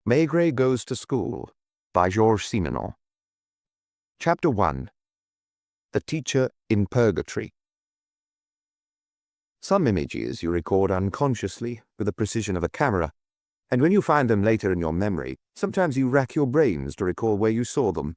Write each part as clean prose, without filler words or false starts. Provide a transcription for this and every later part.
Maigret Goes to School by Georges Simenon. Chapter 1. The Teacher in Purgatory. Some images you record unconsciously with the precision of a camera, and when you find them later in your memory, sometimes you rack your brains to recall where you saw them.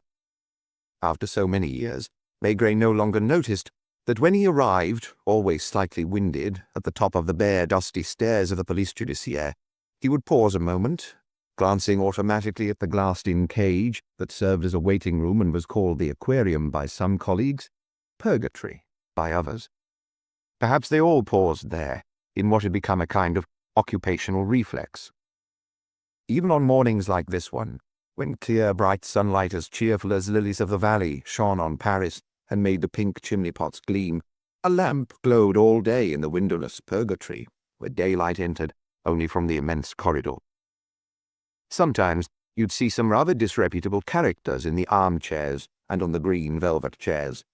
After so many years, Maigret no longer noticed that when he arrived, always slightly winded, at the top of the bare, dusty stairs of the police judiciaire, he would pause a moment, glancing automatically at the glassed-in cage that served as a waiting room and was called the aquarium by some colleagues, purgatory by others. Perhaps they all paused there, in what had become a kind of occupational reflex. Even on mornings like this one, when clear, bright sunlight as cheerful as lilies of the valley shone on Paris and made the pink chimney-pots gleam, a lamp glowed all day in the windowless purgatory, where daylight entered only from the immense corridor. Sometimes you'd see some rather disreputable characters in the armchairs and on the green velvet chairs.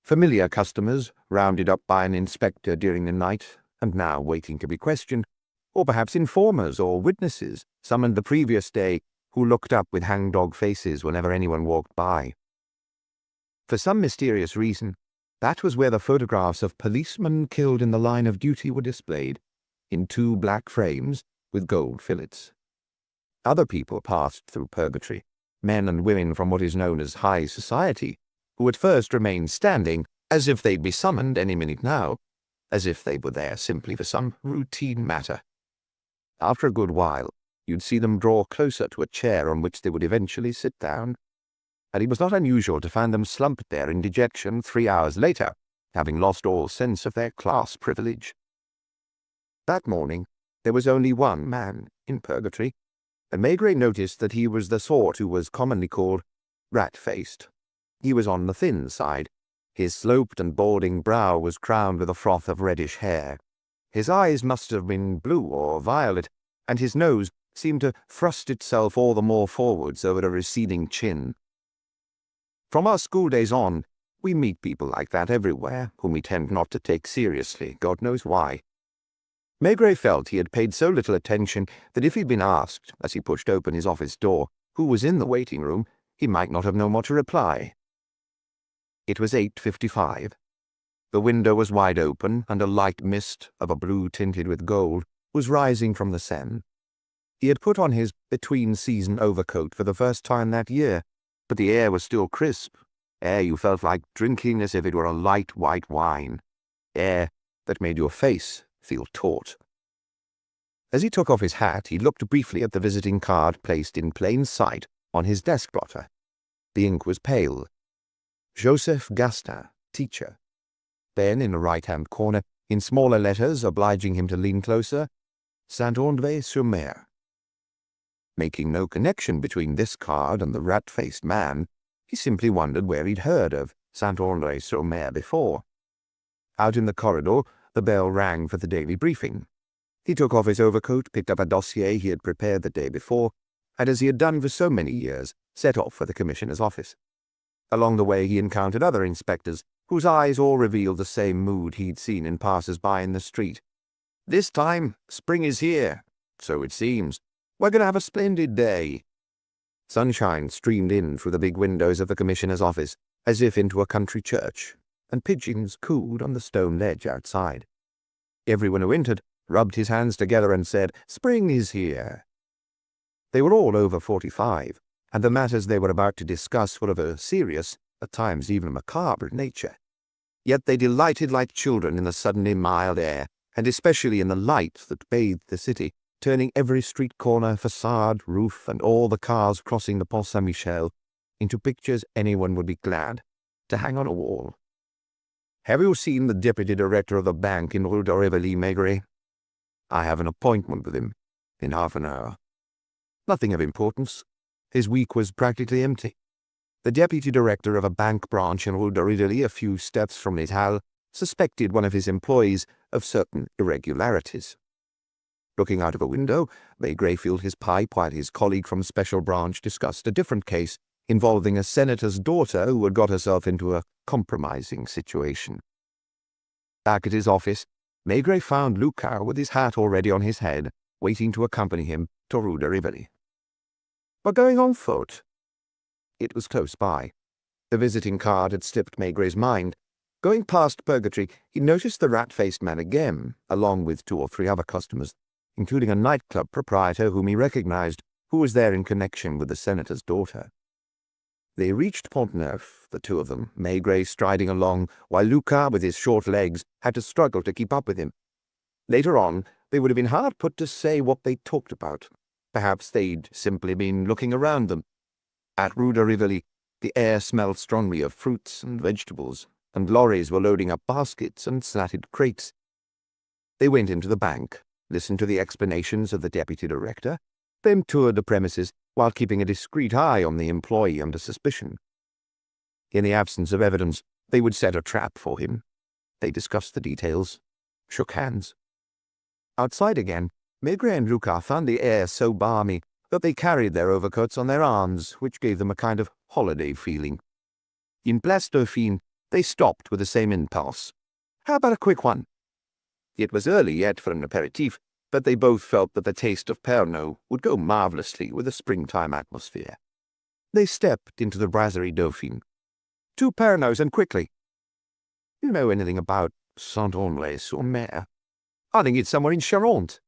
Familiar customers, rounded up by an inspector during the night, and now waiting to be questioned, or perhaps informers or witnesses summoned the previous day who looked up with hangdog faces whenever anyone walked by. For some mysterious reason, that was where the photographs of policemen killed in the line of duty were displayed, in 2 black frames with gold fillets. Other people passed through purgatory, men and women from what is known as high society, who at first remained standing, as if they'd be summoned any minute now, as if they were there simply for some routine matter. After a good while, you'd see them draw closer to a chair on which they would eventually sit down, and it was not unusual to find them slumped there in dejection 3 hours later, having lost all sense of their class privilege. That morning, there was only one man in purgatory, and Maigret noticed that he was the sort who was commonly called rat-faced. He was on the thin side. His sloped and balding brow was crowned with a froth of reddish hair. His eyes must have been blue or violet, and his nose seemed to thrust itself all the more forwards over a receding chin. From our school days on, we meet people like that everywhere, whom we tend not to take seriously, God knows why. Maigret felt he had paid so little attention that if he'd been asked, as he pushed open his office door, who was in the waiting room, he might not have known what to reply. It was 8:55. The window was wide open, and a light mist, of a blue tinted with gold, was rising from the Seine. He had put on his between-season overcoat for the first time that year, but the air was still crisp, air you felt like drinking as if it were a light white wine, air that made your face feel taut. As he took off his hat, he looked briefly at the visiting card placed in plain sight on his desk blotter. The ink was pale. Joseph Gastin, teacher. Then, in the right-hand corner, in smaller letters, obliging him to lean closer, Saint-André-sur-Mer. Making no connection between this card and the rat-faced man, he simply wondered where he'd heard of Saint-André-sur-Mer before. Out in the corridor, the bell rang for the daily briefing. He took off his overcoat, picked up a dossier he had prepared the day before, and as he had done for so many years, set off for the commissioner's office. Along the way he encountered other inspectors, whose eyes all revealed the same mood he'd seen in passers-by in the street. "This time, spring is here, so it seems. We're going to have a splendid day." Sunshine streamed in through the big windows of the commissioner's office, as if into a country church, and pigeons cooed on the stone ledge outside. Everyone who entered rubbed his hands together and said, "Spring is here." They were all over 45, and the matters they were about to discuss were of a serious, at times even macabre nature. Yet they delighted like children in the suddenly mild air, and especially in the light that bathed the city, turning every street corner, facade, roof, and all the cars crossing the Pont Saint-Michel into pictures anyone would be glad to hang on a wall. "Have you seen the deputy director of the bank in Rue de Rivoli, Maigret?" "I have an appointment with him in half an hour." Nothing of importance. His week was practically empty. The deputy director of a bank branch in Rue de Rivoli, a few steps from Les Halles, suspected one of his employees of certain irregularities. Looking out of a window, Maigret filled his pipe while his colleague from Special Branch discussed a different case involving a senator's daughter who had got herself into a compromising situation. Back at his office, Maigret found Lucas with his hat already on his head, waiting to accompany him to Rue de Rivoli. "We're going on foot." It was close by. The visiting card had slipped Maigret's mind. Going past Purgatory, he noticed the rat-faced man again, along with 2 or 3 other customers, including a nightclub proprietor whom he recognized, who was there in connection with the senator's daughter. They reached Pont-Neuf, the 2 of them, Maigret striding along, while Lucas, with his short legs, had to struggle to keep up with him. Later on, they would have been hard put to say what they talked about. Perhaps they'd simply been looking around them. At Rue de Rivoli, the air smelled strongly of fruits and vegetables, and lorries were loading up baskets and slatted crates. They went into the bank, listened to the explanations of the deputy director, then toured the premises while keeping a discreet eye on the employee under suspicion. In the absence of evidence, they would set a trap for him. They discussed the details, shook hands. Outside again, Maigret and Lucas found the air so balmy that they carried their overcoats on their arms, which gave them a kind of holiday feeling. In Place Dauphine, they stopped with the same impulse. "How about a quick one?" It was early yet for an aperitif, but they both felt that the taste of Pernod would go marvellously with a springtime atmosphere. They stepped into the Brasserie Dauphine. "2 Pernods, and quickly." "You know anything about Saint-André-sur-Mer?" "I think it's somewhere in Charente."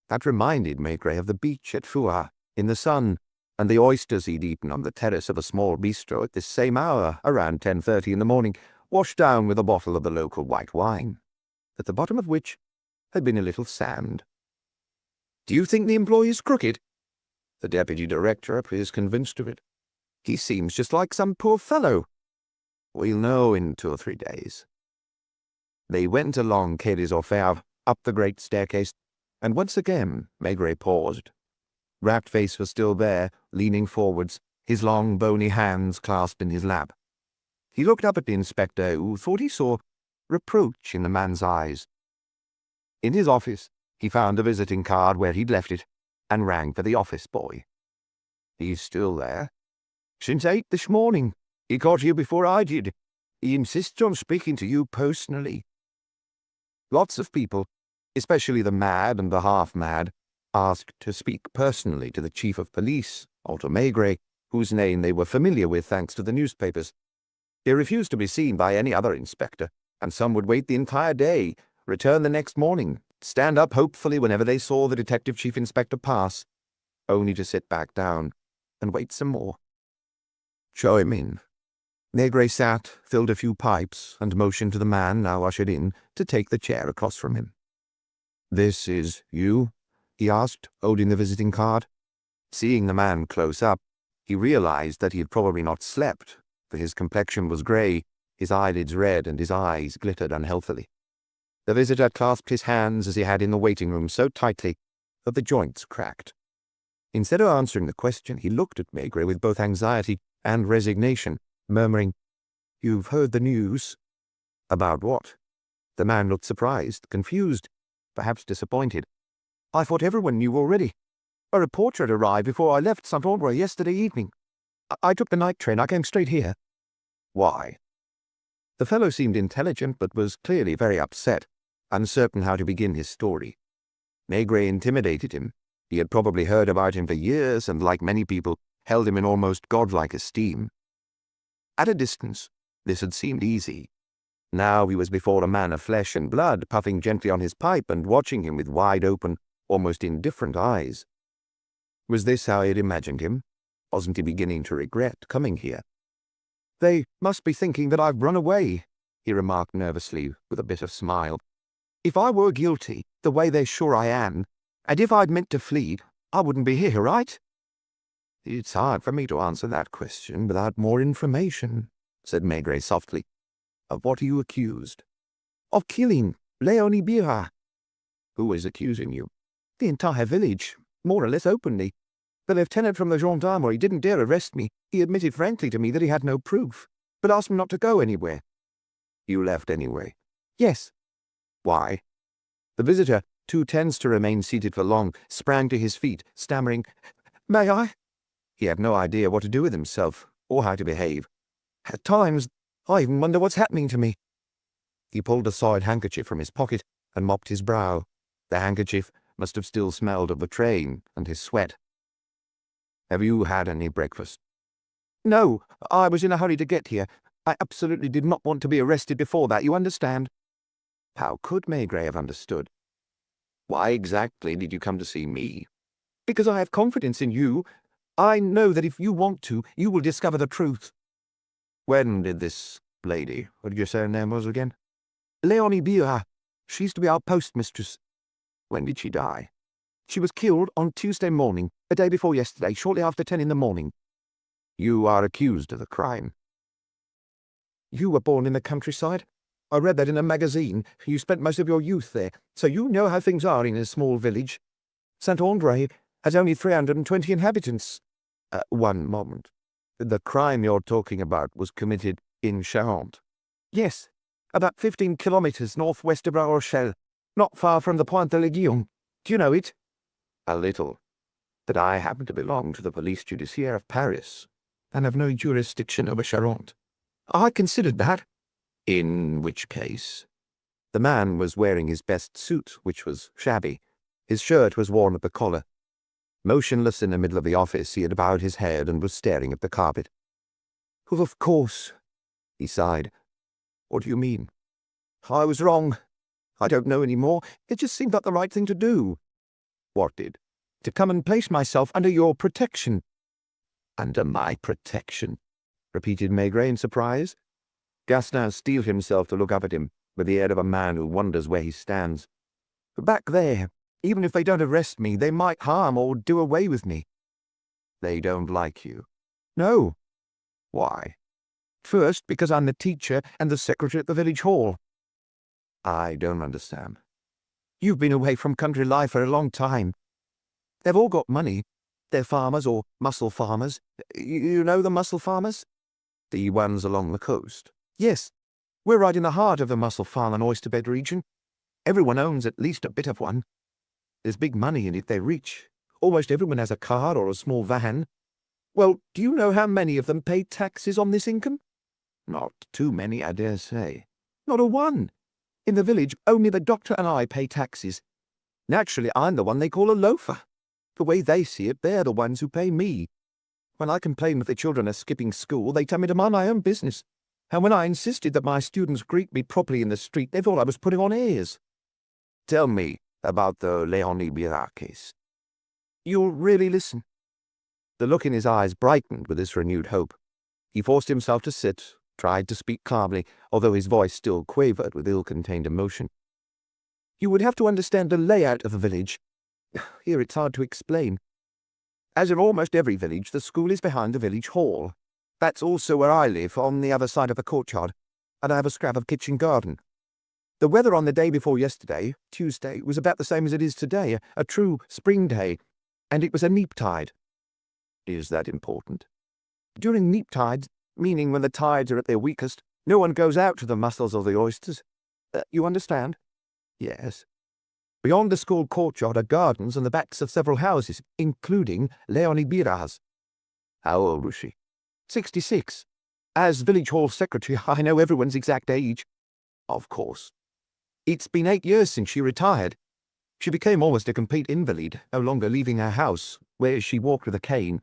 That reminded Maigret of the beach at Fouras, in the sun, and the oysters he'd eaten on the terrace of a small bistro at this same hour, around 10:30 in the morning, washed down with a bottle of the local white wine, at the bottom of which had been a little sand. "Do you think the employee is crooked?" "The deputy director appears convinced of it. He seems just like some poor fellow." "We'll know in 2 or 3 days." They went along Quai des Orfèvres, up the great staircase, and once again Maigret paused. Rat-Face was still there, leaning forwards, his long bony hands clasped in his lap. He looked up at the inspector, who thought he saw reproach in the man's eyes. In his office, he found a visiting card where he'd left it, and rang for the office boy. "He's still there." "Since 8 this morning. He got here before I did. He insists on speaking to you personally." Lots of people, especially the mad and the half-mad, asked to speak personally to the chief of police, or to Maigret, whose name they were familiar with thanks to the newspapers. They refused to be seen by any other inspector, and some would wait the entire day, return the next morning, stand up hopefully whenever they saw the detective chief inspector pass, only to sit back down and wait some more. "Show him in." Maigret sat, filled a few pipes, and motioned to the man, now ushered in, to take the chair across from him. "This is you?" he asked, holding the visiting card. Seeing the man close up, he realized that he had probably not slept, for his complexion was grey, his eyelids red, and his eyes glittered unhealthily. The visitor clasped his hands as he had in the waiting room so tightly that the joints cracked. Instead of answering the question, he looked at Maigret with both anxiety and resignation, murmuring, "You've heard the news?" "About what?" The man looked surprised, confused, perhaps disappointed. "I thought everyone knew already. A reporter had arrived before I left Saint-André yesterday evening. I took the night train. I came straight here." "Why?" The fellow seemed intelligent, but was clearly very upset, uncertain how to begin his story. Maigret intimidated him. He had probably heard about him for years, and like many people, held him in almost godlike esteem. At a distance, this had seemed easy. Now he was before a man of flesh and blood, puffing gently on his pipe and watching him with wide-open, almost indifferent eyes. Was this how he had imagined him? Wasn't he beginning to regret coming here? "They must be thinking that I've run away," he remarked nervously, with a bitter smile. "If I were guilty, the way they're sure I am, and if I'd meant to flee, I wouldn't be here, right?" "It's hard for me to answer that question without more information," said Maigret softly. "Of what are you accused?" "Of killing Léonie Bira." "Who is accusing you?" "The entire village, more or less openly. The lieutenant from the gendarmerie didn't dare arrest me. He admitted frankly to me that he had no proof, but asked me not to go anywhere." "You left anyway?" "Yes." "Why?" The visitor, too tense to remain seated for long, sprang to his feet, stammering, "May I?" He had no idea what to do with himself, or how to behave. "At times, I even wonder what's happening to me." He pulled a soiled handkerchief from his pocket and mopped his brow. The handkerchief must have still smelled of the train and his sweat. Have you had any breakfast? No, I was in a hurry to get here. I absolutely did not want to be arrested before that, you understand? How could Maigret have understood? Why exactly did you come to see me? Because I have confidence in you. I know that if you want to, you will discover the truth. When did this lady, what did you say her name was again? Léonie Bira. She used to be our postmistress. When did she die? She was killed on Tuesday morning, the day before yesterday, shortly after 10 in the morning. You are accused of the crime. You were born in the countryside? I read that in a magazine. You spent most of your youth there, so you know how things are in a small village. Saint-André has only 320 inhabitants. One moment. The crime you're talking about was committed in Charente? Yes, about 15 kilometres northwest of La Rochelle, not far from the Pointe de Légion. Do you know it? A little. But I happen to belong to the police judiciaire of Paris, and have no jurisdiction over Charente. I considered that. In which case? The man was wearing his best suit, which was shabby. His shirt was worn at the collar. Motionless in the middle of the office, he had bowed his head and was staring at the carpet. Of course, he sighed. What do you mean? I was wrong. I don't know any more. It just seemed like the right thing to do. What did? To come and place myself under your protection. Under my protection? Repeated Maigret in surprise. Gaston steeled himself to look up at him, with the air of a man who wonders where he stands. Back there, even if they don't arrest me, they might harm or do away with me. They don't like you? No. Why? First, because I'm the teacher and the secretary at the village hall. I don't understand. You've been away from country life for a long time. They've all got money. They're farmers or mussel farmers. You know the mussel farmers? The ones along the coast? Yes. We're right in the heart of the mussel farm and oyster bed region. Everyone owns at least a bit of one. There's big money in it they're rich. Almost everyone has a car or a small van. Well, do you know how many of them pay taxes on this income? Not too many, I dare say. Not a one. In the village, only the doctor and I pay taxes. Naturally, I'm the one they call a loafer. The way they see it, they're the ones who pay me. When I complain that the children are skipping school, they tell me to mind my own business. And when I insisted that my students greet me properly in the street, they thought I was putting on airs. Tell me about the Léonie Bira case. You'll really listen? The look in his eyes brightened with this renewed hope. He forced himself to sit, tried to speak calmly, although his voice still quavered with ill-contained emotion. You would have to understand the layout of the village. Here it's hard to explain. As in almost every village, the school is behind the village hall. That's also where I live, on the other side of the courtyard, and I have a scrap of kitchen garden. The weather on the day before yesterday, Tuesday, was about the same as it is today, a true spring day, and it was a neap tide. Is that important? During neap tides, meaning when the tides are at their weakest, no one goes out to the mussels or the oysters. You understand? Yes. Beyond the school courtyard are gardens and the backs of several houses, including Léonie Bira's. How old was she? 66. As village hall secretary, I know everyone's exact age. Of course. It's been 8 years since she retired. She became almost a complete invalid, no longer leaving her house, where she walked with a cane.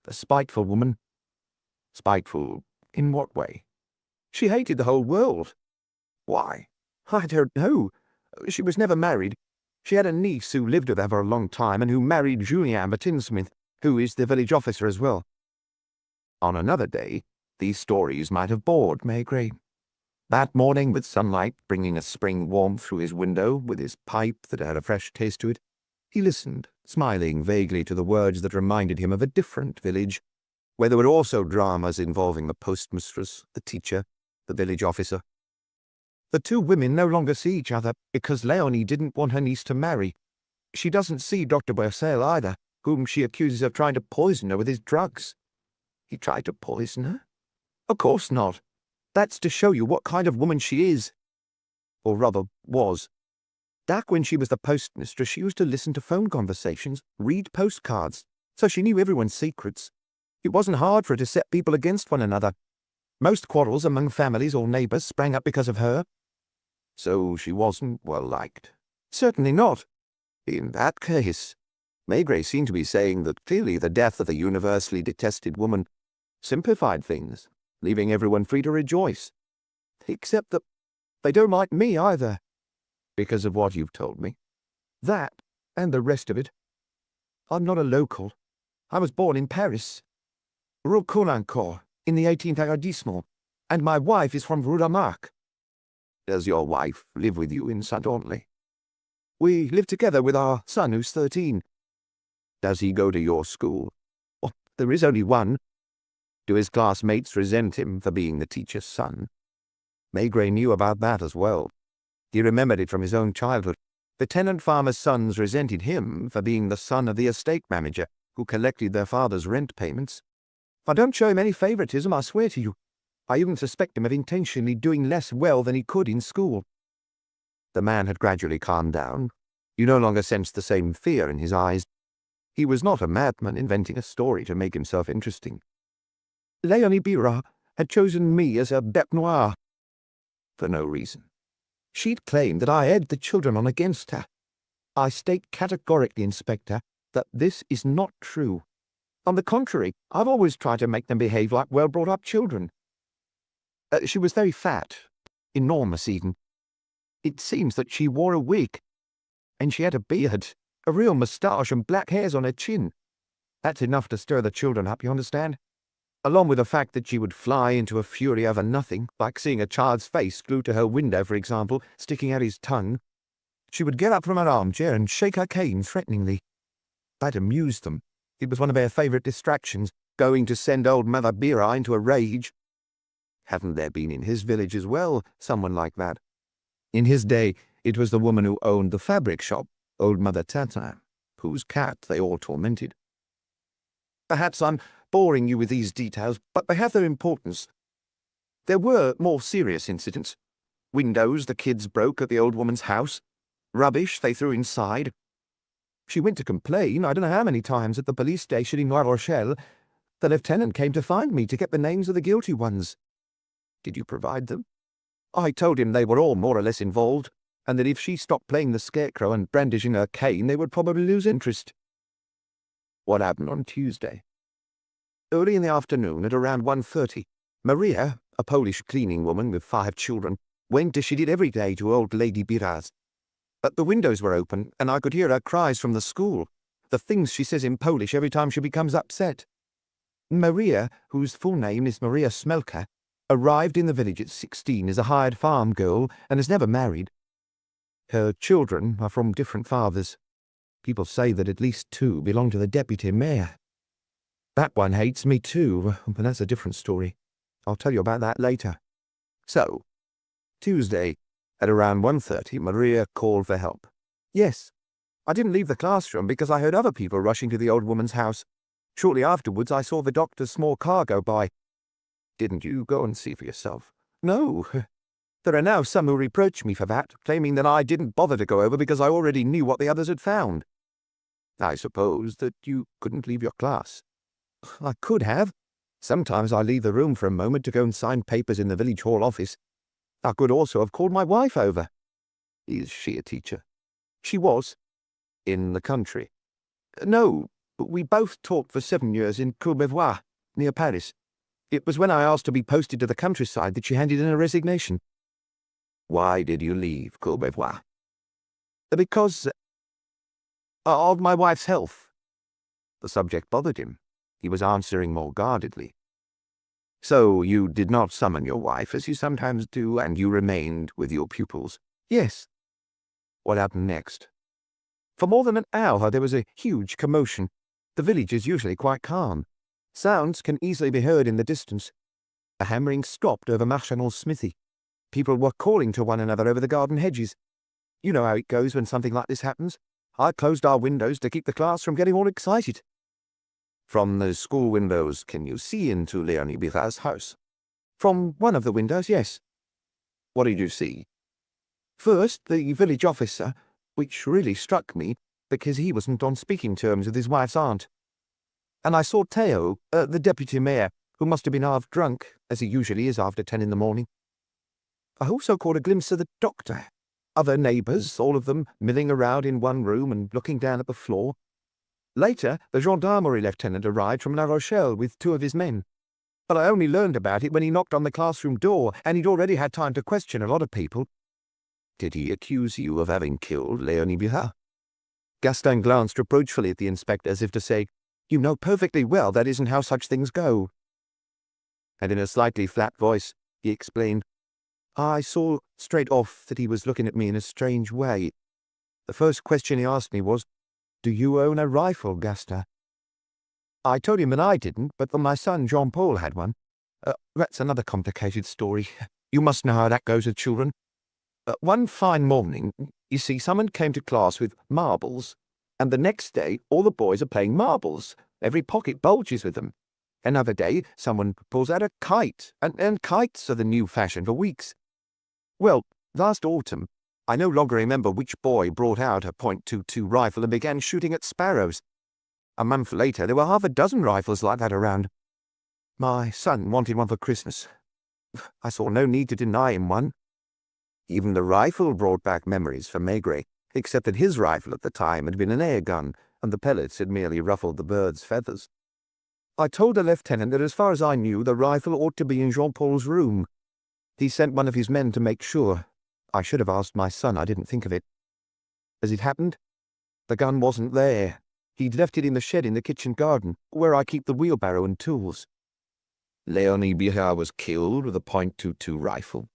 A spiteful woman. Spiteful in what way? She hated the whole world. Why? I don't know. She was never married. She had a niece who lived with her for a long time and who married Julien, the tinsmith, who is the village officer as well. On another day, these stories might have bored Maigret. That morning, with sunlight bringing a spring warmth through his window, with his pipe that had a fresh taste to it, he listened, smiling vaguely to the words that reminded him of a different village, where there were also dramas involving the postmistress, the teacher, the village officer. The two women no longer see each other because Léonie didn't want her niece to marry. She doesn't see Dr. Boissel either, whom she accuses of trying to poison her with his drugs. He tried to poison her? Of course not. That's to show you what kind of woman she is. Or rather, was. Back when she was the postmistress, she used to listen to phone conversations, read postcards, so she knew everyone's secrets. It wasn't hard for her to set people against one another. Most quarrels among families or neighbours sprang up because of her. So she wasn't well liked? Certainly not. In that case, Maigret seemed to be saying that clearly the death of the universally detested woman simplified things, leaving everyone free to rejoice. Except that they don't like me either. Because of what you've told me. That, and the rest of it. I'm not a local. I was born in Paris. Rue Colincourt, in the 18th arrondissement, and my wife is from Rue de Marc. Does your wife live with you in Saint-Only? We live together with our son, who's 13. Does he go to your school? Oh, there is only one. Do his classmates resent him for being the teacher's son? Maigret knew about that as well. He remembered it from his own childhood. The tenant farmer's sons resented him for being the son of the estate manager who collected their father's rent payments. I don't show him any favoritism, I swear to you. I even suspect him of intentionally doing less well than he could in school. The man had gradually calmed down. You no longer sensed the same fear in his eyes. He was not a madman inventing a story to make himself interesting. Léonie Bira had chosen me as her bête noire. For no reason. She'd claimed that I egged the children on against her. I state categorically, Inspector, that this is not true. On the contrary, I've always tried to make them behave like well-brought-up children. She was very fat, enormous even. It seems that she wore a wig, and she had a beard, a real moustache and black hairs on her chin. That's enough to stir the children up, you understand? Along with the fact that she would fly into a fury over nothing, like seeing a child's face glued to her window, for example, sticking out his tongue. She would get up from her armchair and shake her cane threateningly. That amused them. It was one of their favourite distractions, going to send old Mother Bira into a rage. Hadn't there been in his village as well someone like that? In his day, it was the woman who owned the fabric shop, old Mother Tatin, whose cat they all tormented. Perhaps I'm boring you with these details, but they have their importance. There were more serious incidents. Windows the kids broke at the old woman's house. Rubbish they threw inside. She went to complain, I don't know how many times, at the police station in La Rochelle. The lieutenant came to find me to get the names of the guilty ones. Did you provide them? I told him they were all more or less involved, and that if she stopped playing the scarecrow and brandishing her cane, they would probably lose interest. What happened on Tuesday? Early in the afternoon, at around 1:30, Maria, a Polish cleaning woman with 5 children, went as she did every day to old Lady Bira's. But the windows were open, and I could hear her cries from the school, the things she says in Polish every time she becomes upset. Maria, whose full name is Maria Smelka, arrived in the village at 16 as a hired farm girl and is never married. Her children are from different fathers. People say that at least 2 belong to the deputy mayor. That one hates me too, but that's a different story. I'll tell you about that later. So, Tuesday, at around 1:30, Maria called for help. Yes, I didn't leave the classroom because I heard other people rushing to the old woman's house. Shortly afterwards, I saw the doctor's small car go by. Didn't you go and see for yourself? No. There are now some who reproach me for that, claiming that I didn't bother to go over because I already knew what the others had found. I suppose that you couldn't leave your class. I could have. Sometimes I leave the room for a moment to go and sign papers in the village hall office. I could also have called my wife over. Is she a teacher? She was. In the country? No, but we both taught for 7 years in Courbevoie, near Paris. It was when I asked to be posted to the countryside that she handed in a resignation. Why did you leave Courbevoie? Because of my wife's health. The subject bothered him. He was answering more guardedly. So you did not summon your wife, as you sometimes do, and you remained with your pupils? Yes. What happened next? For more than an hour there was a huge commotion. The village is usually quite calm. Sounds can easily be heard in the distance. The hammering stopped over Marchanon's smithy. People were calling to one another over the garden hedges. You know how it goes when something like this happens. I closed our windows to keep the class from getting all excited. From the school windows, can you see into Léonie Bira's house? From one of the windows, yes. What did you see? First, the village officer, which really struck me, because he wasn't on speaking terms with his wife's aunt. And I saw Theo, the deputy mayor, who must have been half drunk, as he usually is after 10 in the morning. I also caught a glimpse of the doctor, other neighbours, all of them milling around in one room and looking down at the floor. Later, the gendarmerie lieutenant arrived from La Rochelle with 2 of his men. But I only learned about it when he knocked on the classroom door, and he'd already had time to question a lot of people. Did he accuse you of having killed Léonie Biha? Gaston glanced reproachfully at the inspector as if to say, "You know perfectly well that isn't how such things go." And in a slightly flat voice, he explained, "I saw straight off that he was looking at me in a strange way. The first question he asked me was, 'Do you own a rifle, Gaston?' I told him that I didn't, but that my son Jean-Paul had one. That's another complicated story. You must know how that goes with children. One fine morning, you see, someone came to class with marbles, and the next day all the boys are playing marbles. Every pocket bulges with them. Another day, someone pulls out a kite, and kites are the new fashion for weeks. Well, last autumn, I no longer remember which boy brought out a .22 rifle and began shooting at sparrows. A month later, there were half a dozen rifles like that around. My son wanted one for Christmas. I saw no need to deny him one." Even the rifle brought back memories for Maigret, except that his rifle at the time had been an air gun, and the pellets had merely ruffled the bird's feathers. I told the lieutenant that as far as I knew, the rifle ought to be in Jean-Paul's room. He sent one of his men to make sure. I should have asked my son, I didn't think of it. As it happened, the gun wasn't there. He'd left it in the shed in the kitchen garden, where I keep the wheelbarrow and tools. Léonie Biha was killed with a .22 rifle?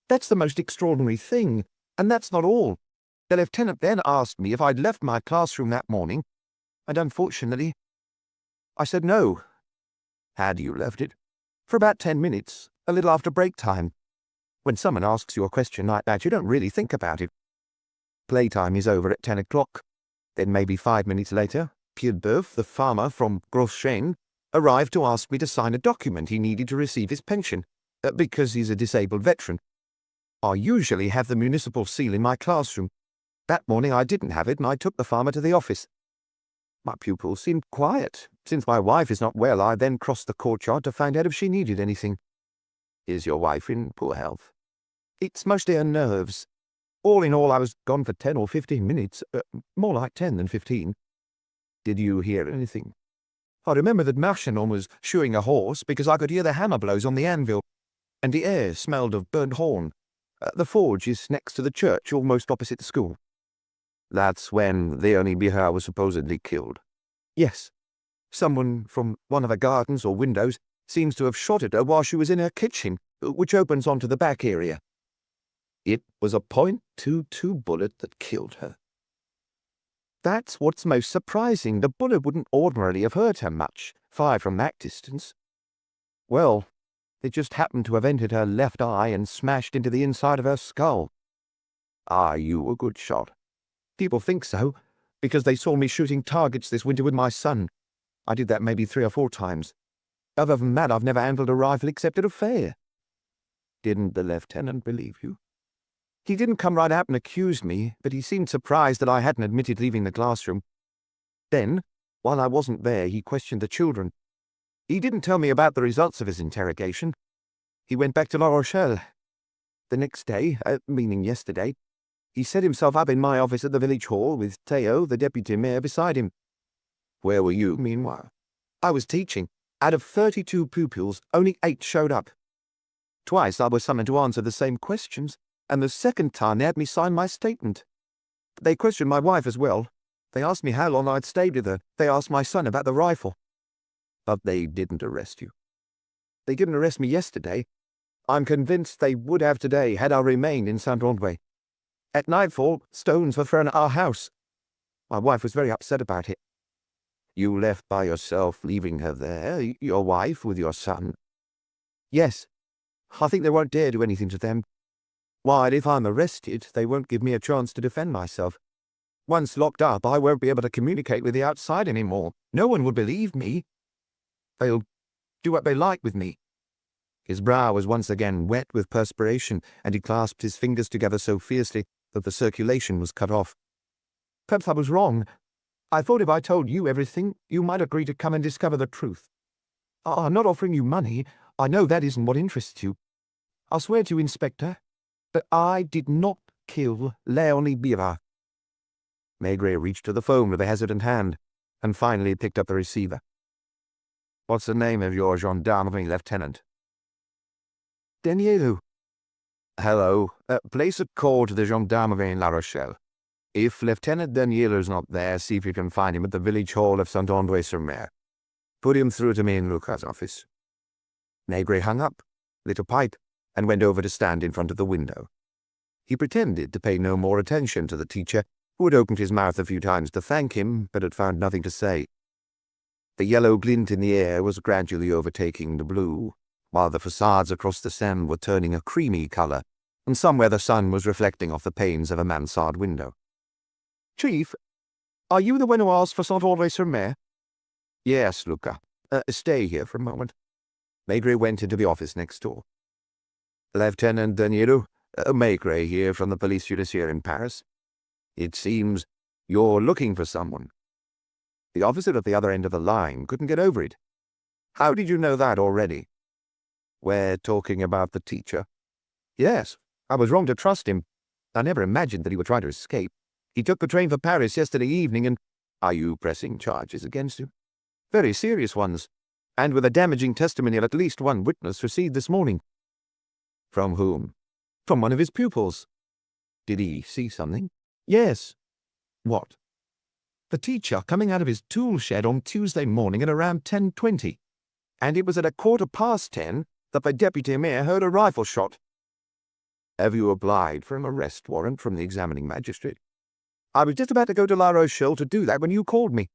That's the most extraordinary thing, and that's not all. The lieutenant then asked me if I'd left my classroom that morning, and unfortunately, I said no. Had you left it? For about 10 minutes, a little after break time. When someone asks you a question like that, you don't really think about it. Playtime is over at 10 o'clock. Then maybe 5 minutes later, Pierre Boeuf, the farmer from Gros-Chêne, arrived to ask me to sign a document he needed to receive his pension, because he's a disabled veteran. I usually have the municipal seal in my classroom. That morning I didn't have it, and I took the farmer to the office. My pupils seemed quiet. Since my wife is not well, I then crossed the courtyard to find out if she needed anything. Is your wife in poor health? It's mostly her nerves. All in all, I was gone for 10 or 15 minutes, more like 10 than 15. Did you hear anything? I remember that Marchenon was shoeing a horse because I could hear the hammer blows on the anvil, and the air smelled of burnt horn. The forge is next to the church, almost opposite the school. That's when Léonie Biha was supposedly killed? Yes. Someone from one of her gardens or windows seems to have shot at her while she was in her kitchen, which opens onto the back area. It was a .22 bullet that killed her. That's what's most surprising. The bullet wouldn't ordinarily have hurt her much, fired from that distance. Well, it just happened to have entered her left eye and smashed into the inside of her skull. Are you a good shot? People think so, because they saw me shooting targets this winter with my son. I did that maybe 3 or 4 times. Other than that, I've never handled a rifle except at a fair. Didn't the lieutenant believe you? He didn't come right out and accuse me, but he seemed surprised that I hadn't admitted leaving the classroom. Then, while I wasn't there, he questioned the children. He didn't tell me about the results of his interrogation. He went back to La Rochelle. The next day, meaning yesterday, he set himself up in my office at the village hall with Théo, the deputy mayor, beside him. Where were you, meanwhile? I was teaching. Out of 32 pupils, only 8 showed up. Twice I was summoned to answer the same questions, and the second time they had me sign my statement. They questioned my wife as well. They asked me how long I'd stayed with her. They asked my son about the rifle. But they didn't arrest you? They didn't arrest me yesterday. I'm convinced they would have today had I remained in Saint-André. At nightfall, stones were thrown at our house. My wife was very upset about it. You left by yourself, leaving her there, your wife with your son? Yes. I think they won't dare do anything to them. While if I'm arrested, they won't give me a chance to defend myself. Once locked up, I won't be able to communicate with the outside anymore. No one will believe me. They'll do what they like with me. His brow was once again wet with perspiration, and he clasped his fingers together so fiercely that the circulation was cut off. Perhaps I was wrong. I thought if I told you everything, you might agree to come and discover the truth. I'm not offering you money. I know that isn't what interests you. I'll swear to you, Inspector, that I did not kill Léonie Biha. Maigret reached to the phone with a hesitant hand. and finally picked up the receiver. "What's the name of your gendarmerie lieutenant?" "Danielu." "Hello. Place a call to the gendarmerie in La Rochelle. If Lieutenant Danielu's not there, see if you can find him at the village hall of Saint-André-sur-Mer. Put him through to me in Lucas's office." Maigret hung up, lit a pipe, and went over to stand in front of the window. He pretended to pay no more attention to the teacher, who had opened his mouth a few times to thank him, but had found nothing to say. The yellow glint in the air was gradually overtaking the blue, while the facades across the Seine were turning a creamy colour, and somewhere the sun was reflecting off the panes of a mansard window. "Chief, are you the one who asked for Saint-André-sur-Mer?" "Yes, Luca. Stay here for a moment." Maigret went into the office next door. "Lieutenant Danielu, Maigret here from the police judiciaire in Paris. It seems you're looking for someone." The officer at the other end of the line couldn't get over it. "How did you know that already?" "We're talking about the teacher." "Yes, I was wrong to trust him. I never imagined that he would try to escape. He took the train for Paris yesterday evening and—" "Are you pressing charges against him?" "Very serious ones, and with a damaging testimony of at least one witness received this morning." "From whom?" "From one of his pupils." "Did he see something?" "Yes." "What?" "The teacher coming out of his tool shed on Tuesday morning at around 10:20. And it was at 10:15 that the deputy mayor heard a rifle shot." "Have you applied for an arrest warrant from the examining magistrate?" "I was just about to go to La Rochelle to do that when you called me."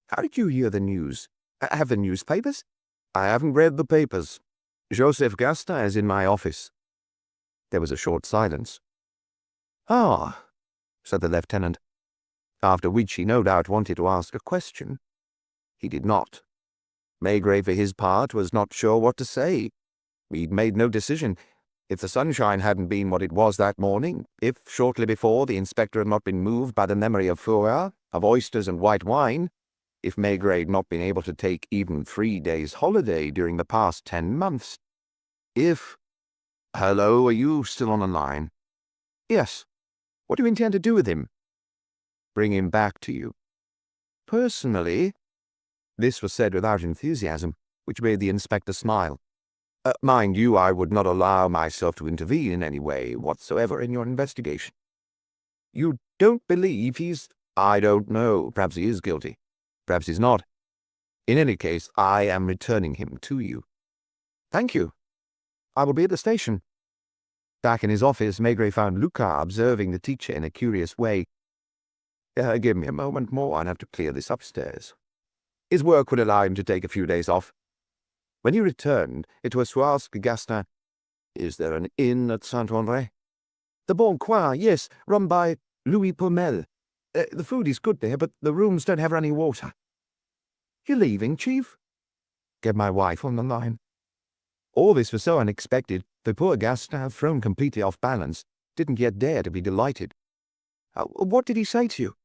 "How did you hear the news? Have the newspapers?" "I haven't read the papers. Joseph Gaston is in my office." There was a short silence. "Ah," said the lieutenant, after which he no doubt wanted to ask a question. He did not. Maigret, for his part, was not sure what to say. He'd made no decision. If the sunshine hadn't been what it was that morning, if, shortly before, the inspector had not been moved by the memory of foie, of oysters and white wine, if Maigret had not been able to take even 3 days' holiday during the past 10 months, if— "Hello, are you still on the line?" "Yes. What do you intend to do with him?" "Bring him back to you." "Personally?" This was said without enthusiasm, which made the inspector smile. "Mind you, I would not allow myself to intervene in any way whatsoever in your investigation." "You don't believe he's—" "I don't know. Perhaps he is guilty. Perhaps he's not. In any case, I am returning him to you." "Thank you. I will be at the station." Back in his office, Maigret found Lucas observing the teacher in a curious way. "Give me a moment more. I'd have to clear this upstairs." His work would allow him to take a few days off. When he returned, it was to ask Gaston, "Is there an inn at Saint-André?" "The Bon Coin, yes, run by Louis Pommel. The food is good there, but the rooms don't have running water." "You're leaving, Chief?" "Get my wife on the line." All this was so unexpected that poor Gaston, thrown completely off balance, didn't yet dare to be delighted. "What did he say to you?"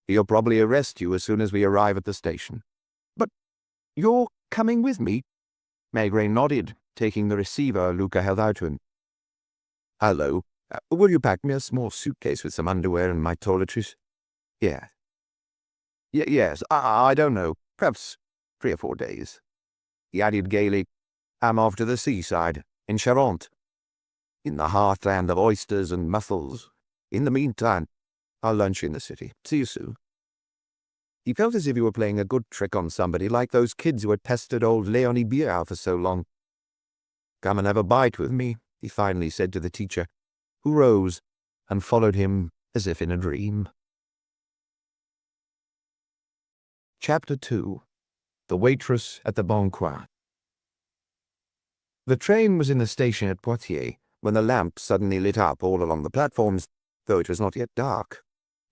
"He'll probably arrest you as soon as we arrive at the station." "But you're coming with me?" Maigret nodded, taking the receiver Lucas held out to him. "Hello. Will you pack me a small suitcase with some underwear and my toiletries?" "Yeah. Yes, I don't know. Perhaps 3 or 4 days." He added gaily, "I'm off to the seaside, in Charente, in the heartland of oysters and mussels. In the meantime, I'll lunch in the city. See you soon." He felt as if he were playing a good trick on somebody, like those kids who had pestered old Léonie Biard for so long. "Come and have a bite with me," he finally said to the teacher, who rose and followed him as if in a dream. Chapter 2. The Waitress at the Bon Coin. The train was in the station at Poitiers when the lamps suddenly lit up all along the platforms, though it was not yet dark.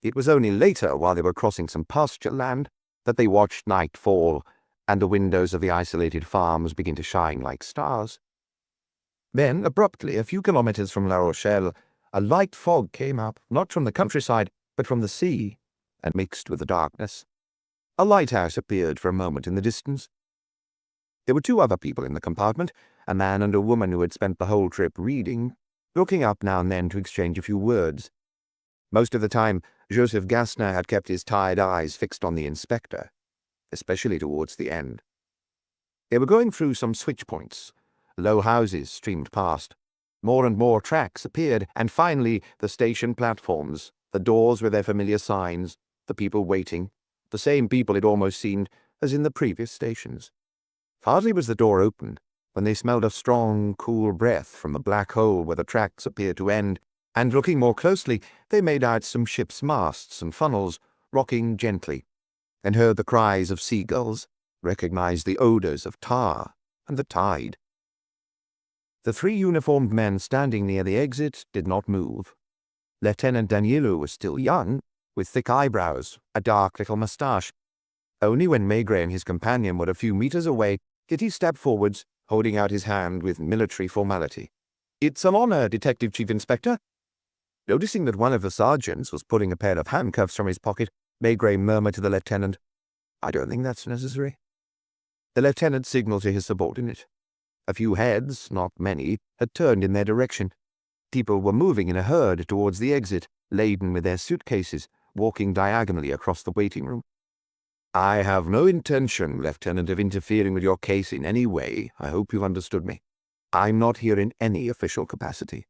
It was only later, while they were crossing some pasture land, that they watched night fall and the windows of the isolated farms begin to shine like stars. Then, abruptly, a few kilometers from La Rochelle, a light fog came up, not from the countryside, but from the sea, and mixed with the darkness. A lighthouse appeared for a moment in the distance. There were 2 other people in the compartment, a man and a woman who had spent the whole trip reading, looking up now and then to exchange a few words. Most of the time, Joseph Gaston had kept his tired eyes fixed on the inspector, especially towards the end. They were going through some switch points. Low houses streamed past. More and more tracks appeared, and finally the station platforms, the doors with their familiar signs, the people waiting, the same people it almost seemed as in the previous stations. Hardly was the door opened when they smelled a strong, cool breath from the black hole where the tracks appeared to end, and looking more closely, they made out some ships' masts and funnels rocking gently, and heard the cries of seagulls, recognized the odors of tar and the tide. The 3 uniformed men standing near the exit did not move. Lieutenant Danielu was still young, with thick eyebrows, a dark little moustache. Only when Maigret and his companion were a few meters away did he step forwards, holding out his hand with military formality. "It's an honor, Detective Chief Inspector." Noticing that one of the sergeants was pulling a pair of handcuffs from his pocket, Maigret murmured to the lieutenant, "I don't think that's necessary." The lieutenant signaled to his subordinate. A few heads, not many, had turned in their direction. People were moving in a herd towards the exit, laden with their suitcases, walking diagonally across the waiting room. "I have no intention, Lieutenant, of interfering with your case in any way. I hope you've understood me. I'm not here in any official capacity."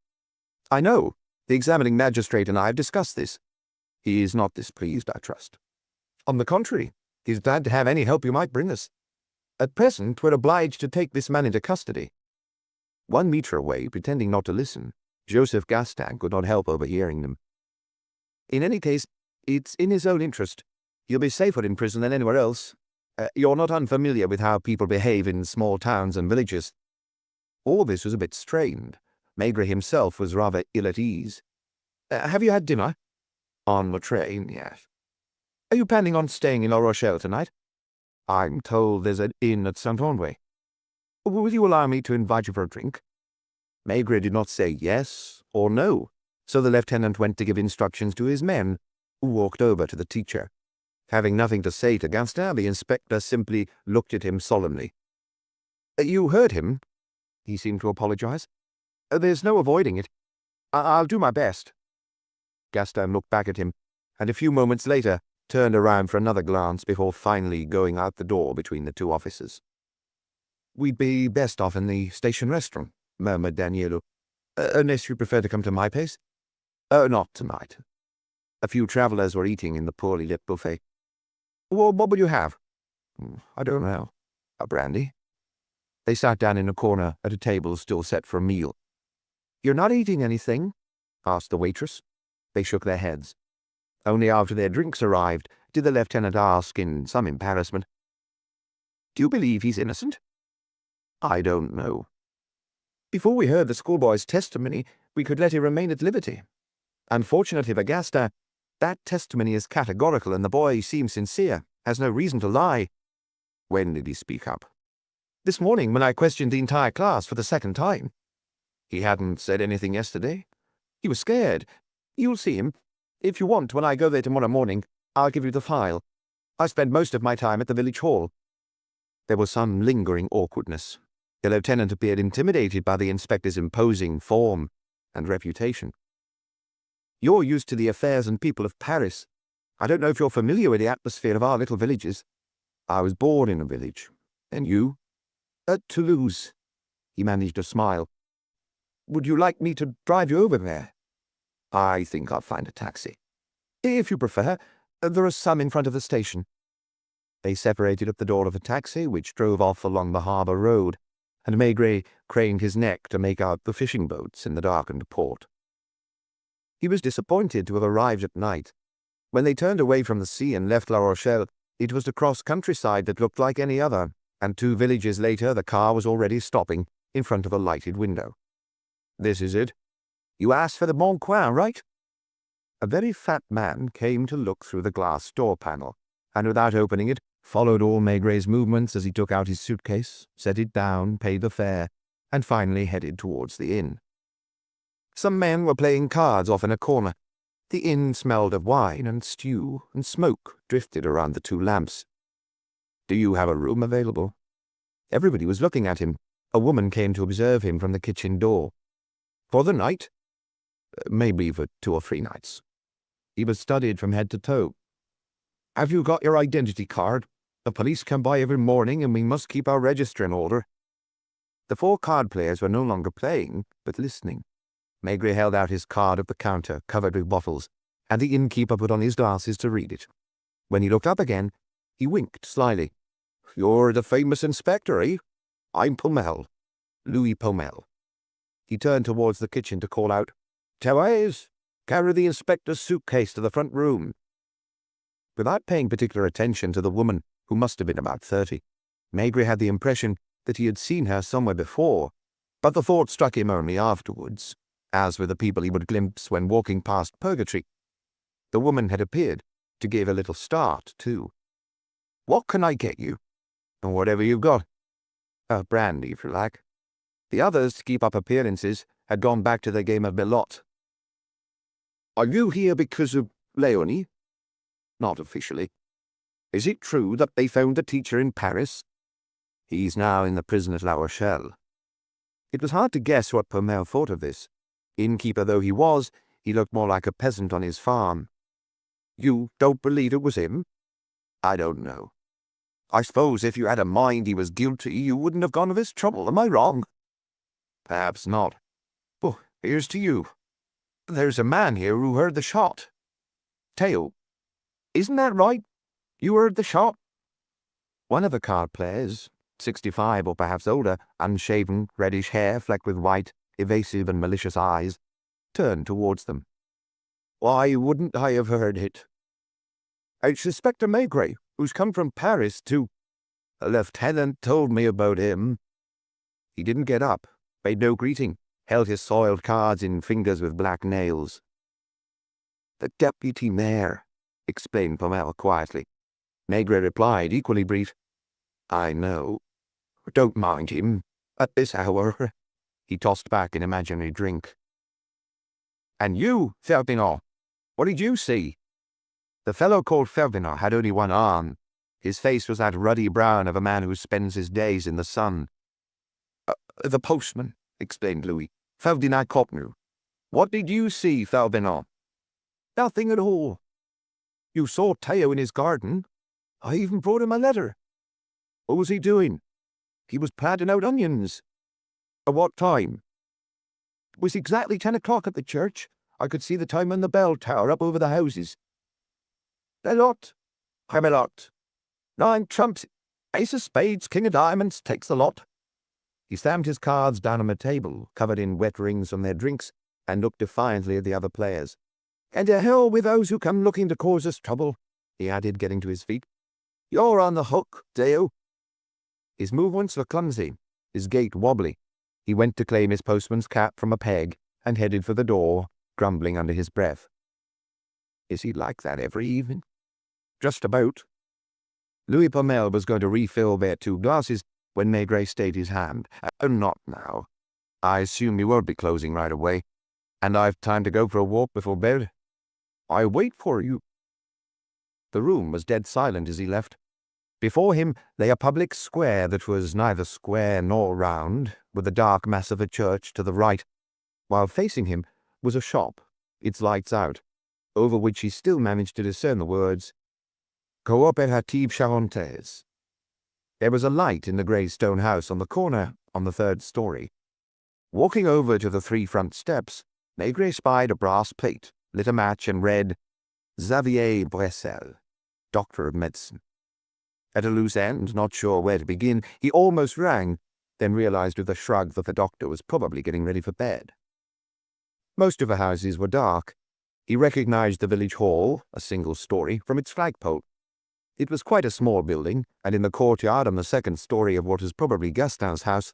"I know. The examining magistrate and I have discussed this." "He is not displeased, I trust." "On the contrary, he's glad to have any help you might bring us. At present, we're obliged to take this man into custody." 1 meter away, pretending not to listen, Joseph Gaston could not help overhearing them. "In any case, it's in his own interest. You'll be safer in prison than anywhere else. You're not unfamiliar with how people behave in small towns and villages." All this was a bit strained. Maigret himself was rather ill at ease. "Have you had dinner?" "On the train, yes." "Are you planning on staying in La Rochelle tonight?" "I'm told there's an inn at Saint-Ouen." "Will you allow me to invite you for a drink?" Maigret did not say yes or no, so the lieutenant went to give instructions to his men, who walked over to the teacher. Having nothing to say to Gaston, the inspector simply looked at him solemnly. "You heard him?" He seemed to apologize. "There's no avoiding it. I'll do my best." Gaston looked back at him, and a few moments later turned around for another glance before finally going out the door between the 2 officers. "We'd be best off in the station restaurant," murmured Danielu. "Unless you prefer to come to my place?" "Not tonight." A few travellers were eating in the poorly lit buffet. "Well, what will you have?" "I don't know. A brandy?" They sat down in a corner at a table still set for a meal. "You're not eating anything?" asked the waitress. They shook their heads. Only after their drinks arrived did the lieutenant ask in some embarrassment, "Do you believe he's innocent?" "I don't know. Before we heard the schoolboy's testimony, we could let him remain at liberty. Unfortunately for Gaston, that testimony is categorical and the boy seems sincere, has no reason to lie." "When did he speak up?" "This morning, when I questioned the entire class for the 2nd time." "He hadn't said anything yesterday?" "He was scared. You'll see him. If you want, when I go there tomorrow morning, I'll give you the file. I spend most of my time at the village hall." There was some lingering awkwardness. The lieutenant appeared intimidated by the inspector's imposing form and reputation. "You're used to the affairs and people of Paris. I don't know if you're familiar with the atmosphere of our little villages." "I was born in a village. And you?" "At Toulouse." He managed a smile. "Would you like me to drive you over there?" "I think I'll find a taxi." "If you prefer. There are some in front of the station." They separated at the door of a taxi which drove off along the harbour road, and Maigret craned his neck to make out the fishing boats in the darkened port. He was disappointed to have arrived at night. When they turned away from the sea and left La Rochelle, it was to cross countryside that looked like any other, and 2 villages later the car was already stopping in front of a lighted window. "This is it. You asked for the Bon Coin, right?" A very fat man came to look through the glass door panel, and without opening it, followed all Maigret's movements as he took out his suitcase, set it down, paid the fare, and finally headed towards the inn. Some men were playing cards off in a corner. The inn smelled of wine and stew, and smoke drifted around the 2 lamps. "Do you have a room available?" Everybody was looking at him. A woman came to observe him from the kitchen door. "For the night?" "Maybe for 2 or 3 nights." He was studied from head to toe. "Have you got your identity card? The police come by every morning and we must keep our register in order." The 4 card players were no longer playing, but listening. Maigret held out his card at the counter, covered with bottles, and the innkeeper put on his glasses to read it. When he looked up again, he winked slyly. "You're the famous inspector, eh? I'm Pommel. Louis Pommel." He turned towards the kitchen to call out, "Therese, carry the inspector's suitcase to the front room." Without paying particular attention to the woman, who must have been about 30, Maigret had the impression that he had seen her somewhere before, but the thought struck him only afterwards, as with the people he would glimpse when walking past Purgatory. The woman had appeared to give a little start, too. "What can I get you?" "Whatever you've got." "Brandy, if you like." The others, to keep up appearances, had gone back to their game of belote. "Are you here because of Leonie?" "Not officially." "Is it true that they found the teacher in Paris?" "He's now in the prison at La Rochelle." It was hard to guess what Pommel thought of this. Innkeeper though he was, he looked more like a peasant on his farm. "You don't believe it was him?" "I don't know. I suppose if you had a mind he was guilty, you wouldn't have gone to this trouble, am I wrong?" "Perhaps not." "Well, here's to you. There's a man here who heard the shot. Theo, isn't that right? You heard the shot?" One of the card players, 65 or perhaps older, unshaven, reddish hair flecked with white, evasive and malicious eyes, turned towards them. "Why wouldn't I have heard it?" "It's Inspector Maigret, who's come from Paris to—" "A lieutenant told me about him." He didn't get up, made no greeting, held his soiled cards in fingers with black nails. "The deputy mayor," explained Pommel quietly. Maigret replied, equally brief, "I know. Don't mind him. At this hour." He tossed back an imaginary drink. "And you, Ferdinand, what did you see?" The fellow called Ferdinand had only one arm. His face was that ruddy brown of a man who spends his days in the sun. "The postman," explained Louis. "Ferdinand Copnu." "What did you see, Ferdinand?" "Nothing at all." "You saw Theo in his garden. I even brought him a letter." "What was he doing?" "He was planting out onions." "At what time?" "It was exactly 10 o'clock at the church. I could see the time on the bell tower up over the houses." "Belote." "Belote. 9 trumps, ace of spades, king of diamonds, takes the lot." He slammed his cards down on the table, covered in wet rings from their drinks, and looked defiantly at the other players. "And to hell with those who come looking to cause us trouble," he added, getting to his feet. "You're on the hook, Theo." His movements were clumsy, his gait wobbly. He went to claim his postman's cap from a peg and headed for the door, grumbling under his breath. "Is he like that every evening?" "Just about." Louis Pommel was going to refill their 2 glasses when Maigret stayed his hand. "Not now. I assume you won't be closing right away, and I've time to go for a walk before bed." "I'll wait for you." The room was dead silent as he left. Before him lay a public square that was neither square nor round, with the dark mass of a church to the right, while facing him was a shop, its lights out, over which he still managed to discern the words, "Coopérative Charentais." There was a light in the grey stone house on the corner on the 3rd story. Walking over to the 3 front steps, Maigret spied a brass plate, lit a match, and read, "Xavier Bressel, Doctor of Medicine." At a loose end, not sure where to begin, he almost rang, then realized with a shrug that the doctor was probably getting ready for bed. Most of the houses were dark. He recognized the village hall, a single story, from its flagpole. It was quite a small building, and in the courtyard on the 2nd story of what was probably Gaston's house,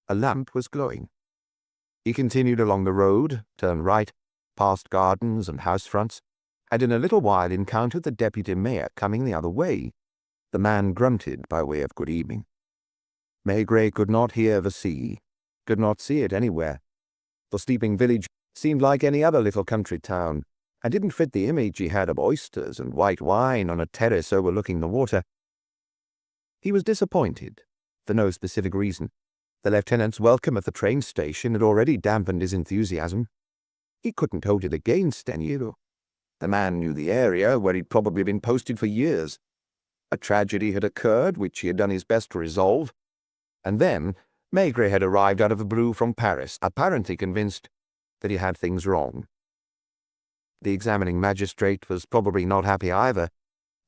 a lamp was glowing. He continued along the road, turned right, past gardens and house fronts, and in a little while encountered the deputy mayor coming the other way. The man grunted by way of good evening. Maigret could not hear the sea, could not see it anywhere. The sleeping village seemed like any other little country town, and didn't fit the image he had of oysters and white wine on a terrace overlooking the water. He was disappointed, for no specific reason. The lieutenant's welcome at the train station had already dampened his enthusiasm. He couldn't hold it against any. The man knew the area, where he'd probably been posted for years. A tragedy had occurred, which he had done his best to resolve, and then Maigret had arrived out of the blue from Paris, apparently convinced that he had things wrong. The examining magistrate was probably not happy either.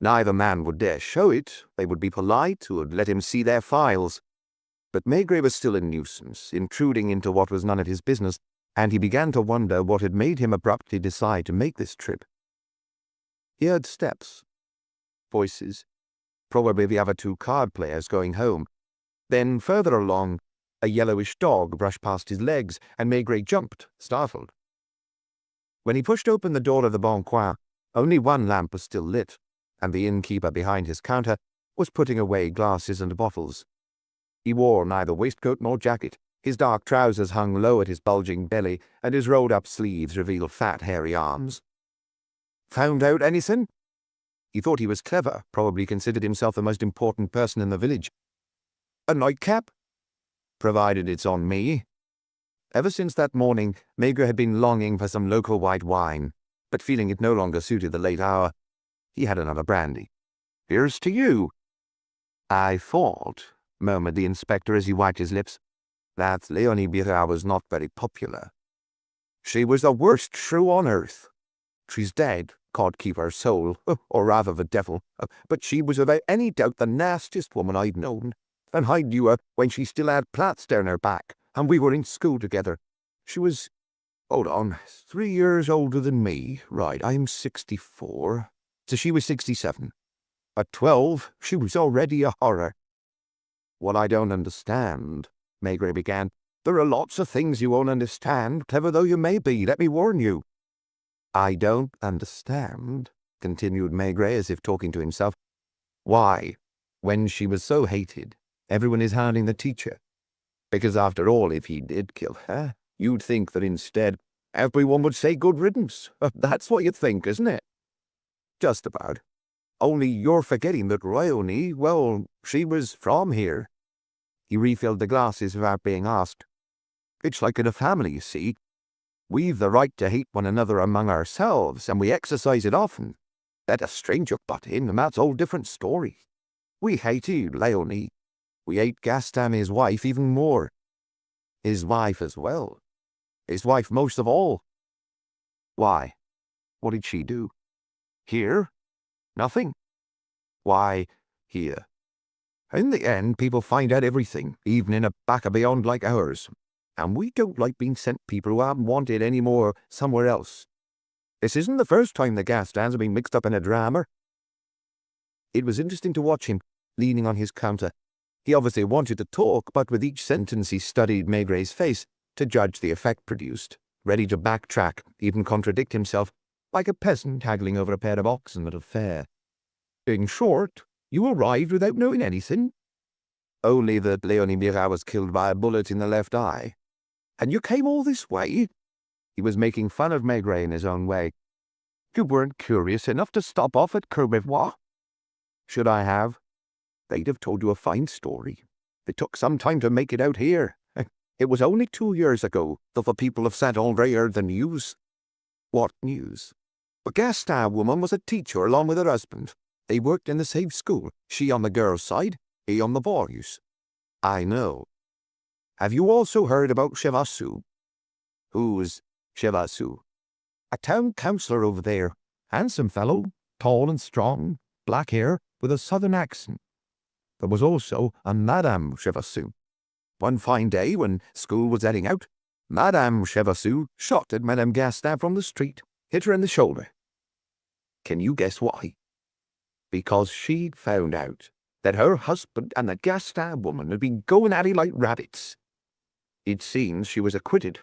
Neither man would dare show it. They would be polite, would let him see their files. But Maigret was still a nuisance, intruding into what was none of his business, and he began to wonder what had made him abruptly decide to make this trip. He heard steps, voices, probably the other two card players going home. Then, further along, a yellowish dog brushed past his legs, and Maigret jumped, startled. When he pushed open the door of the Bon Coin, only one lamp was still lit, and the innkeeper behind his counter was putting away glasses and bottles. He wore neither waistcoat nor jacket. His dark trousers hung low at his bulging belly, and his rolled-up sleeves revealed fat, hairy arms. "Found out anything?" He thought he was clever, probably considered himself the most important person in the village. "A nightcap?" "Provided it's on me." Ever since that morning, Maigret had been longing for some local white wine, but feeling it no longer suited the late hour, he had another brandy. "Here's to you." "I thought," murmured the inspector as he wiped his lips, "that Léonie Birat was not very popular." "She was the worst shrew on earth. She's dead, God keep her soul, or rather the devil, but she was without any doubt the nastiest woman I'd known, and I knew her when she still had plaits down her back, and we were in school together. She was, 3 years older than me. Right, I'm 64, so she was 67. At 12, she was already a horror." "What I don't understand," Maigret began. "There are lots of things you won't understand, clever though you may be, let me warn you." "I don't understand," continued Maigret as if talking to himself, "why, when she was so hated, everyone is hounding the teacher. Because after all, if he did kill her, you'd think that instead everyone would say good riddance. That's what you think, isn't it?" "Just about. Only you're forgetting that Léonie, well, she was from here." He refilled the glasses without being asked. "It's like in a family, you see. We've the right to hate one another among ourselves, and we exercise it often. Let a stranger butt in, and that's a whole different story. We hated Léonie. We hate Gaston, his wife, even more. His wife as well. His wife most of all." "Why? What did she do?" "Here? Nothing." "Why, here. In the end, people find out everything, even in a back beyond like ours. And we don't like being sent people who aren't wanted any more somewhere else. This isn't the first time the Gastons have been mixed up in a drama." It was interesting to watch him, leaning on his counter. He obviously wanted to talk, but with each sentence he studied Maigret's face to judge the effect produced, ready to backtrack, even contradict himself, like a peasant haggling over a pair of oxen at a fair. "In short, you arrived without knowing anything?" "Only that Léonie Birat was killed by a bullet in the left eye." "And you came all this way?" He was making fun of Maigret in his own way. "You weren't curious enough to stop off at Courbevoie?" "Should I have? They'd have told you a fine story. It took some time to make it out here. It was only 2 years ago that the people of Saint-André heard the news." "What news?" "The Gaston woman was a teacher along with her husband. They worked in the same school, she on the girls' side, he on the boys." "I know. Have you also heard about Chevassus?" "Who's Chevassus?" "A town councillor over there. Handsome fellow, tall and strong, black hair, with a southern accent. There was also a Madame Chevassus. One fine day, when school was heading out, Madame Chevassus shot at Madame Gaston from the street, hit her in the shoulder. Can you guess why? Because she'd found out that her husband and the Gaston woman had been going at it like rabbits. It seems she was acquitted,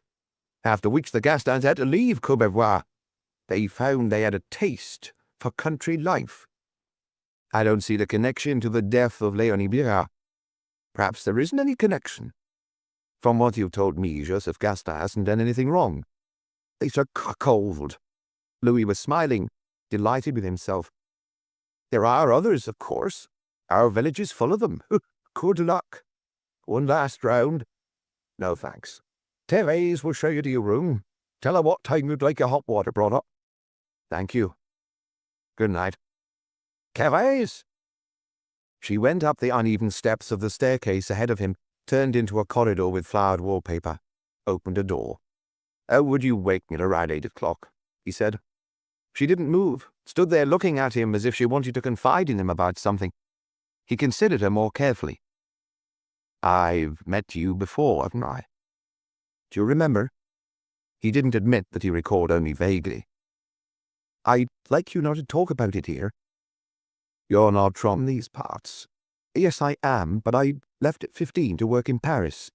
after which the Gastons had to leave Courbevoie. They found they had a taste for country life." "I don't see the connection to the death of Léonie Birat." "Perhaps there isn't any connection. From what you've told me, Joseph Gaston hasn't done anything wrong." "It's a cuckold." Louis was smiling, delighted with himself. "There are others, of course. Our village is full of them. Good luck. One last round?" "No, thanks. Therese will show you to your room. Tell her what time you'd like your hot water brought up." "Thank you. Good night. Thérèse! She went up the uneven steps of the staircase ahead of him, turned into a corridor with flowered wallpaper, opened a door. "Oh, would you wake me at around 8 o'clock?" he said. She didn't move, stood there looking at him as if she wanted to confide in him about something. He considered her more carefully. "I've met you before, haven't I?" "Do you remember?" He didn't admit that he recalled only vaguely. "I'd like you not to talk about it here." "You're not from these parts?" "Yes, I am, but I left at 15 to work in Paris."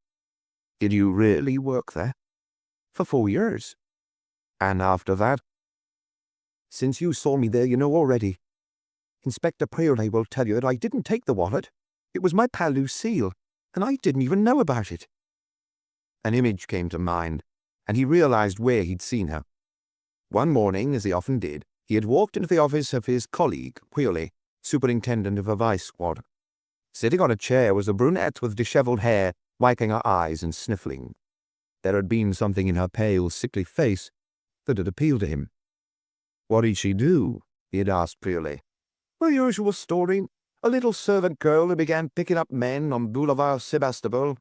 "Did you really work there?" "For 4 years." "And after that?" "Since you saw me there, you know already. Inspector Priolet will tell you that I didn't take the wallet. It was my pal Lucille, and I didn't even know about it." An image came to mind, and he realized where he'd seen her. One morning, as he often did, he had walked into the office of his colleague, Priolet, superintendent of a vice squad. Sitting on a chair was a brunette with dishevelled hair, wiping her eyes and sniffling. There had been something in her pale, sickly face that had appealed to him. "What did she do?" he had asked Priolet. "The usual story. A little servant girl who began picking up men on Boulevard Sebastopol.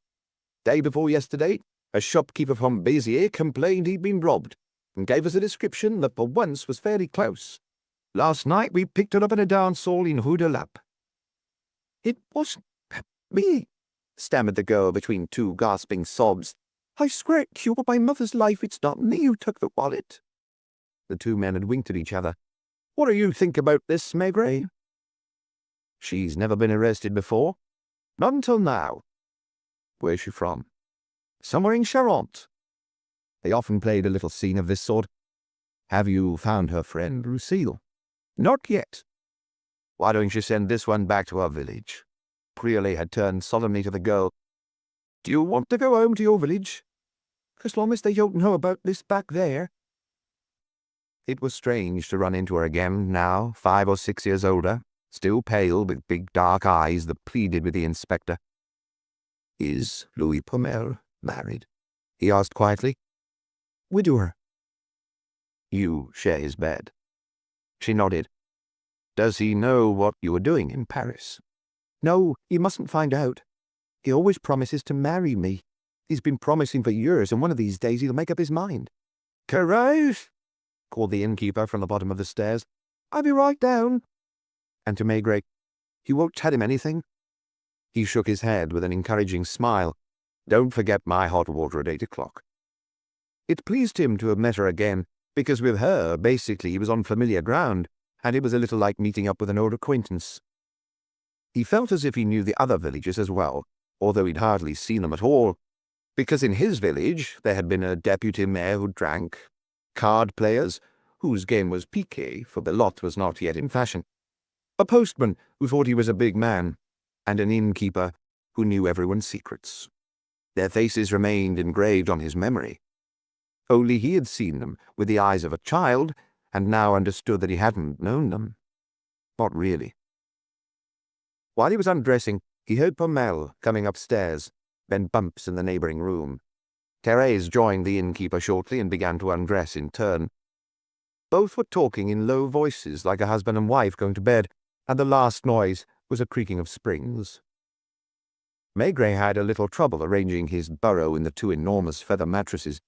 Day before yesterday, a shopkeeper from Béziers complained he'd been robbed, and gave us a description that for once was fairly close. Last night we picked her up in a dance hall in Rue de Lappe." "It wasn't me," stammered the girl between two gasping sobs. "I swear to you, by my mother's life, it's not me who took the wallet." The two men had winked at each other. "What do you think about this, Maigret?" "She's never been arrested before." "Not until now." "Where's she from?" "Somewhere in Charente." They often played a little scene of this sort. "Have you found her friend, Lucille?" "Not yet." "Why don't you send this one back to our village?" Priolet had turned solemnly to the girl. "Do you want to go home to your village?" "As long as they don't know about this back there." It was strange to run into her again, now 5 or 6 years older, still pale, with big dark eyes that pleaded with the inspector. "Is Louis Pomel married?" he asked quietly. "Widower." "You share his bed?" She nodded. "Does he know what you were doing in Paris?" "No, he mustn't find out. He always promises to marry me. He's been promising for years, and one of these days he'll make up his mind." "Courage!" called the innkeeper from the bottom of the stairs. "I'll be right down." And to Maigret, "You won't tell him anything?" He shook his head with an encouraging smile. "Don't forget my hot water at 8 o'clock. It pleased him to have met her again, because with her, basically, he was on familiar ground, and it was a little like meeting up with an old acquaintance. He felt as if he knew the other villagers as well, although he'd hardly seen them at all, because in his village there had been a deputy mayor who drank, card players, whose game was piquet, for belote was not yet in fashion, a postman who thought he was a big man, and an innkeeper who knew everyone's secrets. Their faces remained engraved on his memory. Only he had seen them with the eyes of a child, and now understood that he hadn't known them. Not really. While he was undressing, he heard Pomel coming upstairs, then bumps in the neighbouring room. Thérèse joined the innkeeper shortly and began to undress in turn. Both were talking in low voices like a husband and wife going to bed, and the last noise was a creaking of springs. Maigret had a little trouble arranging his burrow in the two enormous feather mattresses.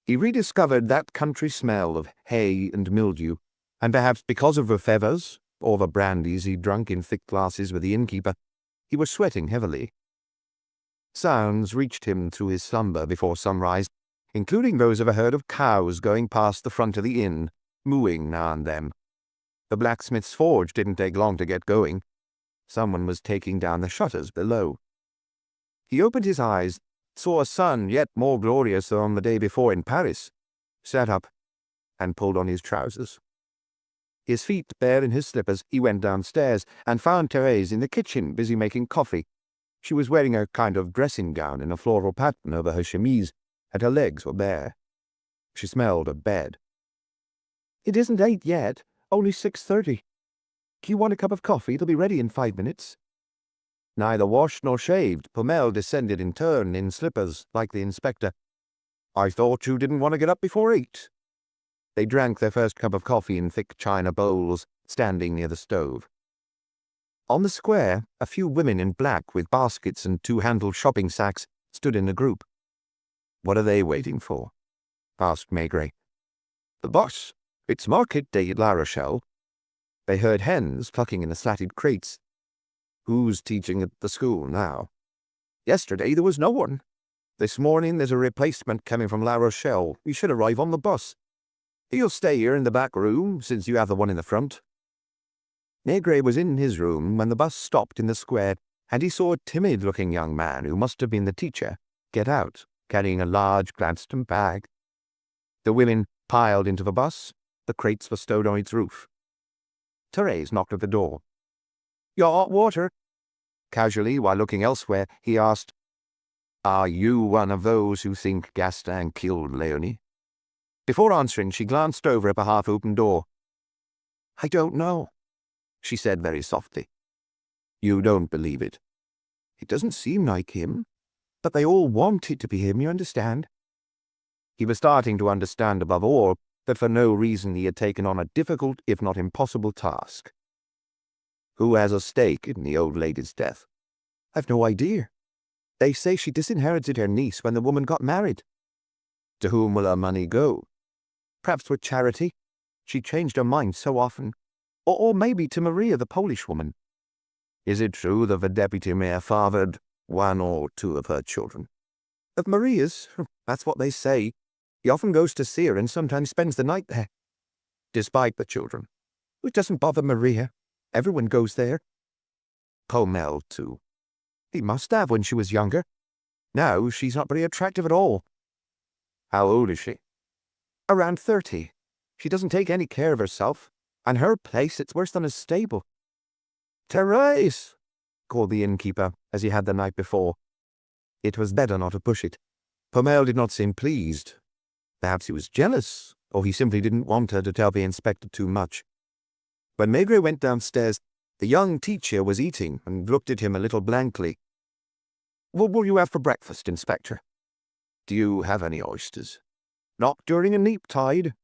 He rediscovered that country smell of hay and mildew, and perhaps because of the feathers, or the brandies he'd drunk in thick glasses with the innkeeper, he was sweating heavily. Sounds reached him through his slumber before sunrise, including those of a herd of cows going past the front of the inn, mooing now and then. The blacksmith's forge didn't take long to get going. Someone was taking down the shutters below. He opened his eyes, saw a sun yet more glorious than on the day before in Paris, sat up, and pulled on his trousers. His feet bare in his slippers, he went downstairs and found Thérèse in the kitchen busy making coffee. She was wearing a kind of dressing gown in a floral pattern over her chemise, and her legs were bare. She smelled of bed. "It isn't 8 yet, only 6:30. Do you want a cup of coffee? It'll be ready in 5 minutes." Neither washed nor shaved, Pomel descended in turn in slippers, like the inspector. "I thought you didn't want to get up before 8. They drank their first cup of coffee in thick china bowls, standing near the stove. On the square, a few women in black with baskets and two-handled shopping sacks stood in a group. "What are they waiting for?" asked Maigret. "The bus. It's market day at La Rochelle." They heard hens clucking in the slatted crates. "Who's teaching at the school now?" "Yesterday there was no one. This morning there's a replacement coming from La Rochelle. He should arrive on the bus. He'll stay here in the back room, since you have the one in the front." Maigret was in his room when the bus stopped in the square, and he saw a timid-looking young man, who must have been the teacher, get out, carrying a large Gladstone bag. The women piled into the bus. The crates were stowed on its roof. Therese knocked at the door. "Your hot water?" Casually, while looking elsewhere, he asked, "Are you one of those who think Gaston killed Leonie?" Before answering, she glanced over at the half-open door. "I don't know," she said very softly. "You don't believe it?" "It doesn't seem like him. But they all want it to be him, you understand?" He was starting to understand above all that for no reason he had taken on a difficult, if not impossible, task. "Who has a stake in the old lady's death?" "I've no idea. They say she disinherited her niece when the woman got married." "To whom will her money go?" "Perhaps for charity. She changed her mind so often. Or maybe to Maria, the Polish woman." "Is it true that the deputy mayor fathered one or two of her children?" "Of Maria's? That's what they say. He often goes to see her and sometimes spends the night there." "Despite the children?" "It doesn't bother Maria. Everyone goes there." "Pomel, too?" "He must have when she was younger. Now she's not very attractive at all." "How old is she?" "Around 30. She doesn't take any care of herself. And her place, it's worse than a stable." "Therese!" called the innkeeper, as he had the night before. It was better not to push it. Pomel did not seem pleased. Perhaps he was jealous, or he simply didn't want her to tell the inspector too much. When Maigret went downstairs, the young teacher was eating and looked at him a little blankly. "What will you have for breakfast, Inspector?" "Do you have any oysters?" "Not during a neap tide."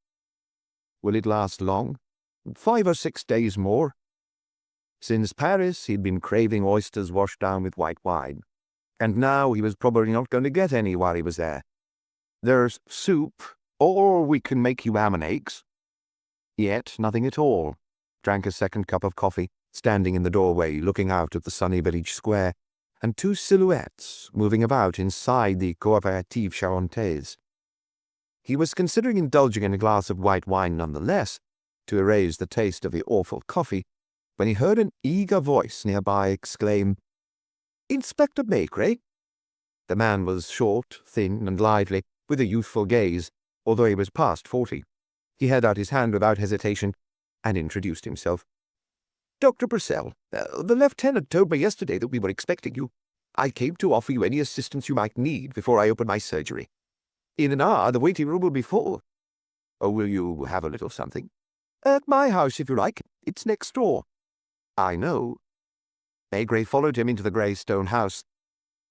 "Will it last long?" 5 or 6 days more." Since Paris, he'd been craving oysters washed down with white wine, and now he was probably not going to get any while he was there. "There's soup, or we can make you ham and eggs." Yet nothing at all. Drank a second cup of coffee, standing in the doorway looking out at the sunny village square, and 2 silhouettes moving about inside the Coopérative Charentais. He was considering indulging in a glass of white wine nonetheless, to erase the taste of the awful coffee, when he heard an eager voice nearby exclaim, "Inspector Maigret!" The man was short, thin, and lively, with a youthful gaze, although he was past 40. He held out his hand without hesitation, and introduced himself. "Dr. Purcell, the lieutenant told me yesterday that we were expecting you. I came to offer you any assistance you might need before I open my surgery. In an hour the waiting room will be full." "Or will you have a little something?" "At my house, if you like. It's next door." "I know." Maigret followed him into the grey stone house.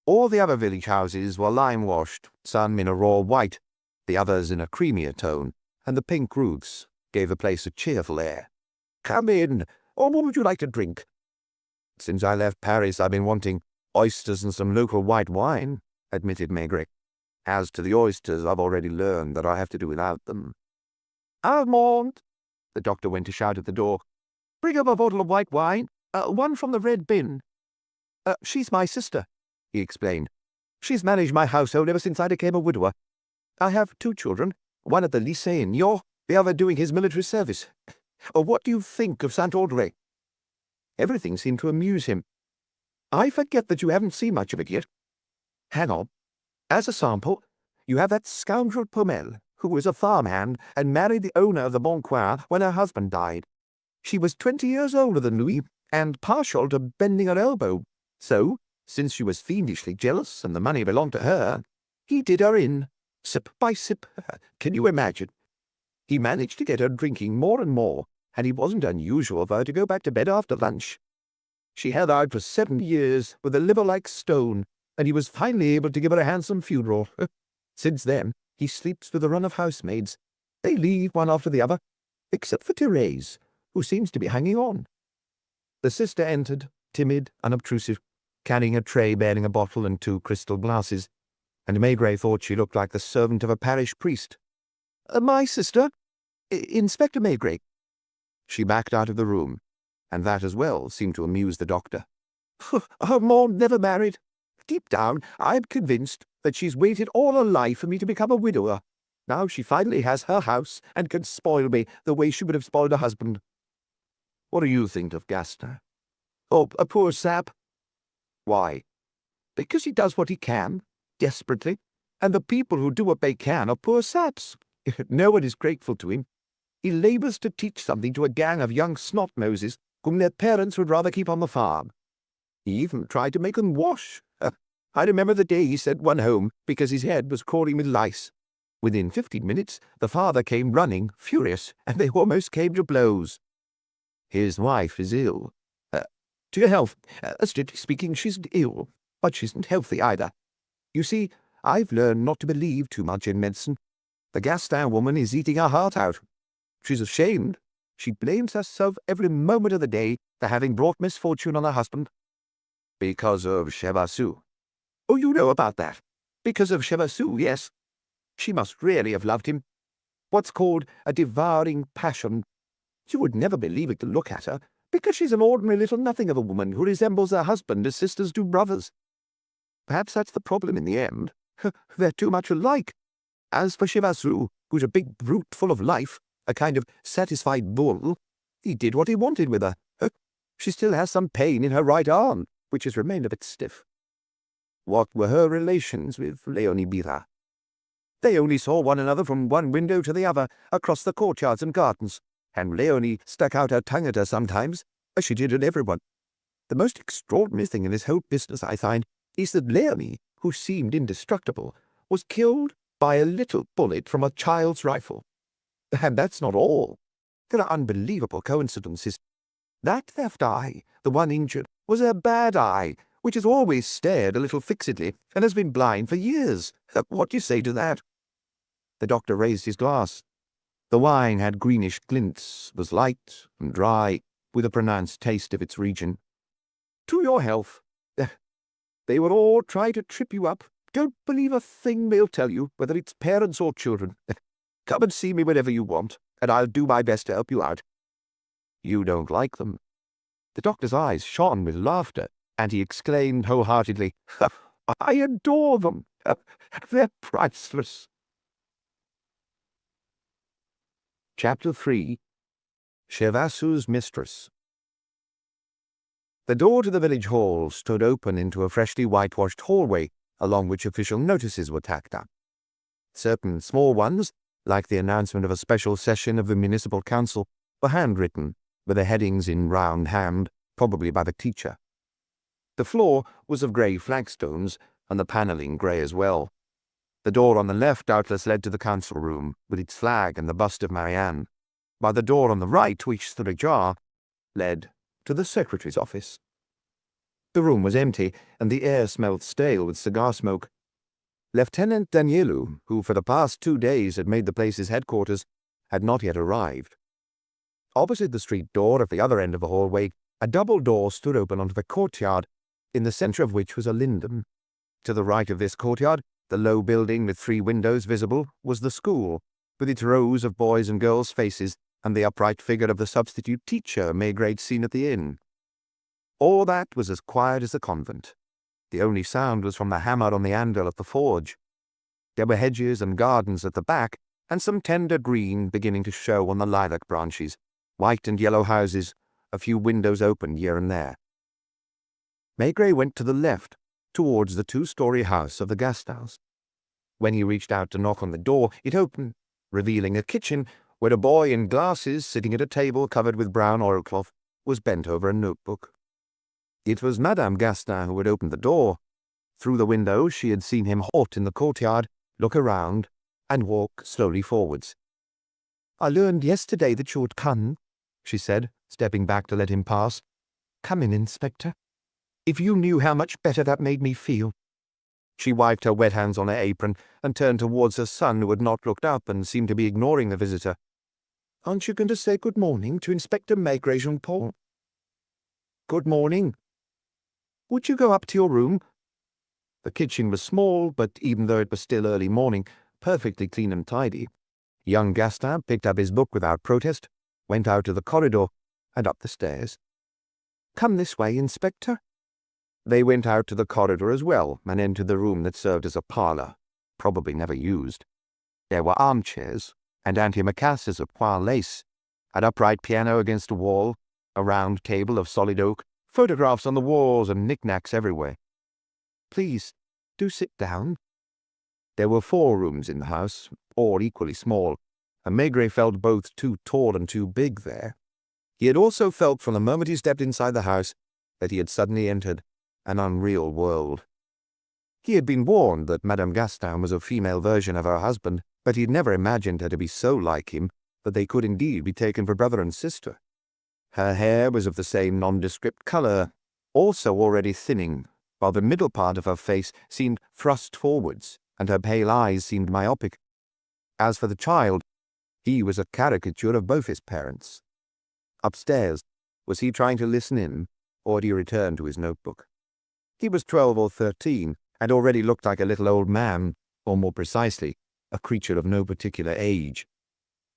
All the other village houses were lime-washed, some in a raw white, the others in a creamier tone, and the pink roofs gave the place a cheerful air. "Come in. Or what would you like to drink?" "Since I left Paris, I've been wanting oysters and some local white wine," admitted Maigret. "As to the oysters, I've already learned that I have to do without them." "Armand!" the doctor went to shout at the door. "Bring up a bottle of white wine, one from the red bin." "She's my sister," he explained. "She's managed my household ever since I became a widower. I have 2 children, one at the lycée in Naur, the other doing his military service. What do you think of Saint-Audrey?" Everything seemed to amuse him. "I forget that you haven't seen much of it yet. Hang on. As a sample, you have that scoundrel Pomel, who was a farmhand and married the owner of the Bon Coin when her husband died. She was 20 years older than Louis, and partial to bending her elbow. So, since she was fiendishly jealous and the money belonged to her, he did her in, sip by sip. Can you imagine? He managed to get her drinking more and more, and it wasn't unusual for her to go back to bed after lunch. She held out for 7 years with a liver like stone, and he was finally able to give her a handsome funeral. Since then, he sleeps with a run of housemaids. They leave one after the other, except for Therese, who seems to be hanging on. The sister entered, timid, unobtrusive, carrying a tray bearing a bottle and 2 crystal glasses, and Maigret thought she looked like the servant of a parish priest. My sister, Inspector Maigret." She backed out of the room, and that as well seemed to amuse the doctor. "Her mom never married. Deep down, I'm convinced that she's waited all her life for me to become a widower. Now she finally has her house and can spoil me the way she would have spoiled her husband." "What do you think of Gaston?" "Oh, a poor sap." "Why?" "Because he does what he can, desperately, and the people who do what they can are poor saps. No one is grateful to him. He labours to teach something to a gang of young snot-noses whom their parents would rather keep on the farm. He even tried to make them wash. I remember the day he sent one home because his head was crawling with lice. Within 15 minutes, the father came running, furious, and they almost came to blows. His wife is ill. To your health. Strictly speaking, she's ill, but she isn't healthy either. You see, I've learned not to believe too much in medicine. The Gaston woman is eating her heart out. She's ashamed. She blames herself every moment of the day for having brought misfortune on her husband." "Because of Chevassus." "Oh, you know about that. Because of Chevassus, yes. She must really have loved him. What's called a devouring passion. You would never believe it to look at her, because she's an ordinary little nothing of a woman who resembles her husband as sisters do brothers. Perhaps that's the problem in the end. They're too much alike. As for Chevassus, who's a big brute full of life, a kind of satisfied bull, he did what he wanted with her. She still has some pain in her right arm, which has remained a bit stiff." "What were her relations with Léonie Bira?" "They only saw one another from one window to the other, across the courtyards and gardens, and Léonie stuck out her tongue at her sometimes, as she did at everyone. The most extraordinary thing in this whole business, I find, is that Léonie, who seemed indestructible, was killed by a little bullet from a child's rifle. And that's not all. There are unbelievable coincidences. That left eye, the one injured, was a bad eye, which has always stared a little fixedly and has been blind for years. What do you say to that?" The doctor raised his glass. The wine had greenish glints, was light and dry, with a pronounced taste of its region. "To your health. They will all try to trip you up. Don't believe a thing they'll tell you, whether it's parents or children. Come and see me whenever you want, and I'll do my best to help you out." "You don't like them?" The doctor's eyes shone with laughter, and he exclaimed wholeheartedly, "I adore them. They're priceless." Chapter 3. Chevassus' Mistress. The door to the village hall stood open into a freshly whitewashed hallway, along which official notices were tacked up. Certain small ones, like the announcement of a special session of the municipal council, were handwritten, with the headings in round hand, probably by the teacher. The floor was of grey flagstones, and the panelling grey as well. The door on the left doubtless led to the council room, with its flag and the bust of Marianne, while the door on the right, which stood ajar, led to the secretary's office. The room was empty, and the air smelled stale with cigar smoke. Lieutenant Danielou, who for the past 2 days had made the place his headquarters, had not yet arrived. Opposite the street door at the other end of the hallway, a double door stood open onto the courtyard, in the centre of which was a linden. To the right of this courtyard, the low building with 3 windows visible, was the school, with its rows of boys' and girls' faces, and the upright figure of the substitute teacher Maigret seen at the inn. All that was as quiet as the convent. The only sound was from the hammer on the anvil at the forge. There were hedges and gardens at the back, and some tender green beginning to show on the lilac branches, white and yellow houses, a few windows open here and there. Maigret went to the left, towards the 2-story house of the Gastons. When he reached out to knock on the door, it opened, revealing a kitchen where a boy in glasses, sitting at a table covered with brown oilcloth, was bent over a notebook. It was Madame Gaston who had opened the door. Through the window she had seen him halt in the courtyard, look around, and walk slowly forwards. "I learned yesterday that you would come," she said, stepping back to let him pass. "Come in, Inspector. If you knew how much better that made me feel." She wiped her wet hands on her apron and turned towards her son, who had not looked up and seemed to be ignoring the visitor. Aren't you going to say good morning to Inspector Maigret, Jean-Paul? Good morning. Would you go up to your room? The kitchen was small, but even though it was still early morning, perfectly clean and tidy. Young Gaston picked up his book without protest, went out to the corridor, and up the stairs. Come this way, Inspector. They went out to the corridor as well, and entered the room that served as a parlour, probably never used. There were armchairs, and antimacassars of poire lace, an upright piano against a wall, a round table of solid oak, photographs on the walls and knick-knacks everywhere. Please, do sit down. There were 4 rooms in the house, all equally small, and Maigret felt both too tall and too big there. He had also felt from the moment he stepped inside the house that he had suddenly entered an unreal world. He had been warned that Madame Gaston was a female version of her husband, but he had never imagined her to be so like him that they could indeed be taken for brother and sister. Her hair was of the same nondescript colour, also already thinning, while the middle part of her face seemed thrust forwards, and her pale eyes seemed myopic. As for the child, he was a caricature of both his parents. Upstairs, was he trying to listen in, or had he returned to his notebook? He was 12 or 13, and already looked like a little old man, or more precisely, a creature of no particular age.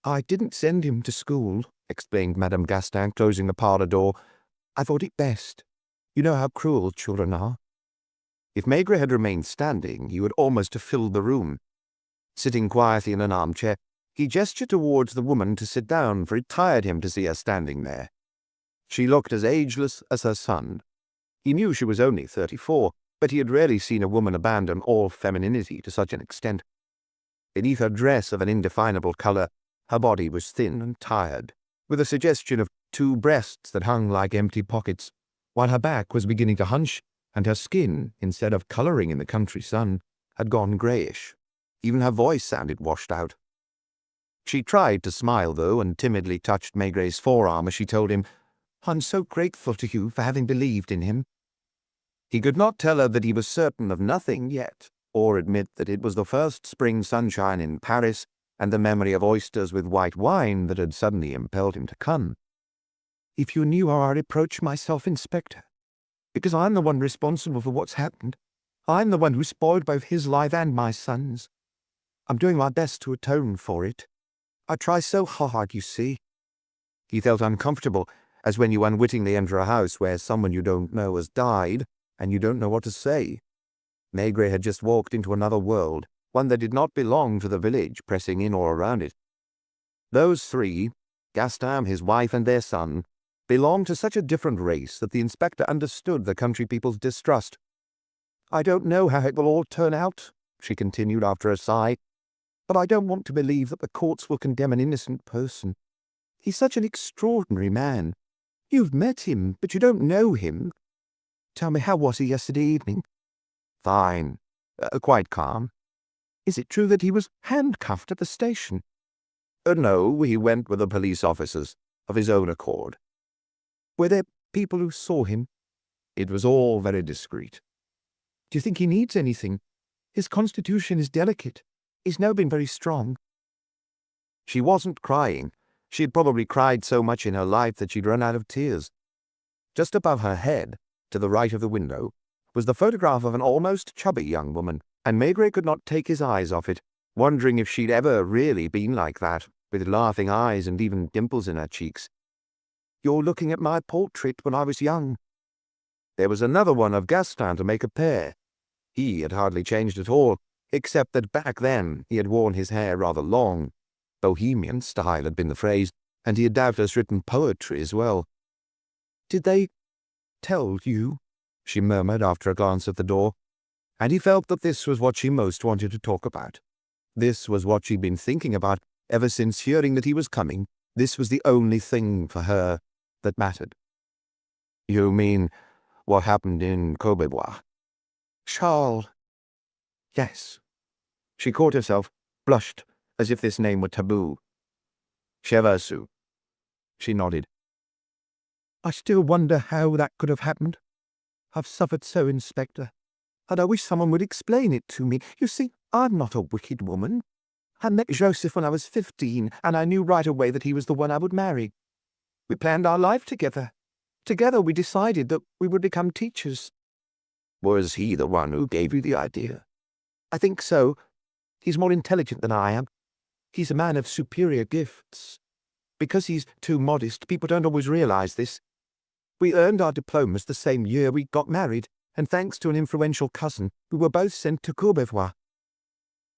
I didn't send him to school, explained Madame Gaston, closing the parlour door. I thought it best. You know how cruel children are. If Maigret had remained standing, he would almost have filled the room. Sitting quietly in an armchair, he gestured towards the woman to sit down, for it tired him to see her standing there. She looked as ageless as her son. He knew she was only 34, but he had rarely seen a woman abandon all femininity to such an extent. Beneath her dress of an indefinable colour, her body was thin and tired, with a suggestion of 2 breasts that hung like empty pockets, while her back was beginning to hunch, and her skin, instead of colouring in the country sun, had gone greyish. Even her voice sounded washed out. She tried to smile, though, and timidly touched Maigret's forearm as she told him, I'm so grateful to you for having believed in him. He could not tell her that he was certain of nothing yet, or admit that it was the first spring sunshine in Paris and the memory of oysters with white wine that had suddenly impelled him to come. If you knew how I reproach myself, Inspector, because I'm the one responsible for what's happened. I'm the one who spoiled both his life and my son's. I'm doing my best to atone for it. I try so hard, you see. He felt uncomfortable, as when you unwittingly enter a house where someone you don't know has died, and you don't know what to say. Maigret had just walked into another world, one that did not belong to the village pressing in or around it. Those 3, Gaston, his wife, and their son, belonged to such a different race that the inspector understood the country people's distrust. I don't know how it will all turn out, she continued after a sigh, but I don't want to believe that the courts will condemn an innocent person. He's such an extraordinary man. You've met him, but you don't know him. Tell me, how was he yesterday evening? Fine. Quite calm. Is it true that he was handcuffed at the station? No, he went with the police officers, of his own accord. Were there people who saw him? It was all very discreet. Do you think he needs anything? His constitution is delicate. He's now been very strong. She wasn't crying. She had probably cried so much in her life that she'd run out of tears. Just above her head, to the right of the window, was the photograph of an almost chubby young woman, and Maigret could not take his eyes off it, wondering if she'd ever really been like that, with laughing eyes and even dimples in her cheeks. You're looking at my portrait when I was young. There was another one of Gaston to make a pair. He had hardly changed at all, except that back then he had worn his hair rather long. Bohemian style had been the phrase, and he had doubtless written poetry as well. Did they tell you? She murmured after a glance at the door, and he felt that this was what she most wanted to talk about. This was what she'd been thinking about ever since hearing that he was coming. This was the only thing for her that mattered. You mean what happened in Courbevoie? Charles. Yes. She caught herself, blushed, as if this name were taboo. Cheversu. She nodded. I still wonder how that could have happened. I've suffered so, Inspector, and I wish someone would explain it to me. You see, I'm not a wicked woman. I met Joseph when I was 15, and I knew right away that he was the one I would marry. We planned our life together. Together we decided that we would become teachers. Was he the one who gave you the idea? I think so. He's more intelligent than I am. He's a man of superior gifts. Because he's too modest, people don't always realize this. We earned our diplomas the same year we got married, and thanks to an influential cousin, we were both sent to Courbevoie.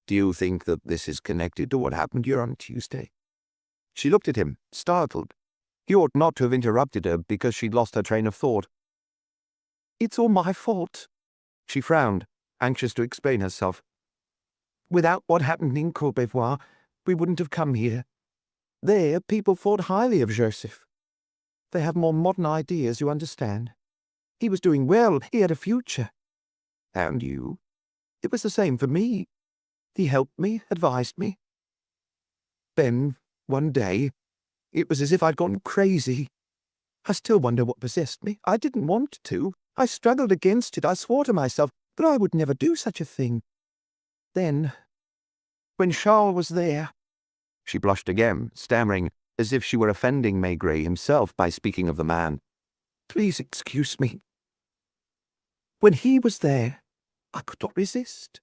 Do you think that this is connected to what happened here on Tuesday? She looked at him, startled. He ought not to have interrupted her because she'd lost her train of thought. It's all my fault. She frowned, anxious to explain herself. Without what happened in Courbevoie, we wouldn't have come here. There, people thought highly of Joseph. They have more modern ideas, you understand. He was doing well, he had a future. And you? It was the same for me. He helped me, advised me. Then, one day, it was as if I'd gone crazy. I still wonder what possessed me. I didn't want to. I struggled against it. I swore to myself that I would never do such a thing. Then, when Charles was there... She blushed again, stammering, as if she were offending Maigret himself by speaking of the man. Please excuse me. When he was there, I could not resist.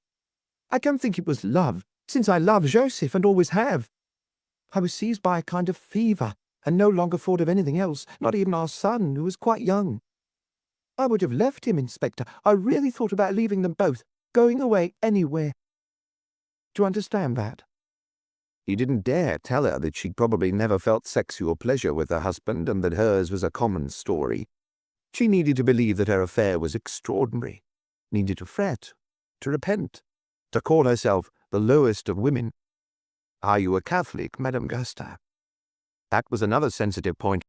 I don't think it was love, since I love Joseph and always have. I was seized by a kind of fever, and no longer thought of anything else, not even our son, who was quite young. I would have left him, Inspector. I really thought about leaving them both, going away anywhere. Do you understand that? He didn't dare tell her that she'd probably never felt sexual pleasure with her husband and that hers was a common story. She needed to believe that her affair was extraordinary, needed to fret, to repent, to call herself the lowest of women. Are you a Catholic, Madame Gaston? That was another sensitive point.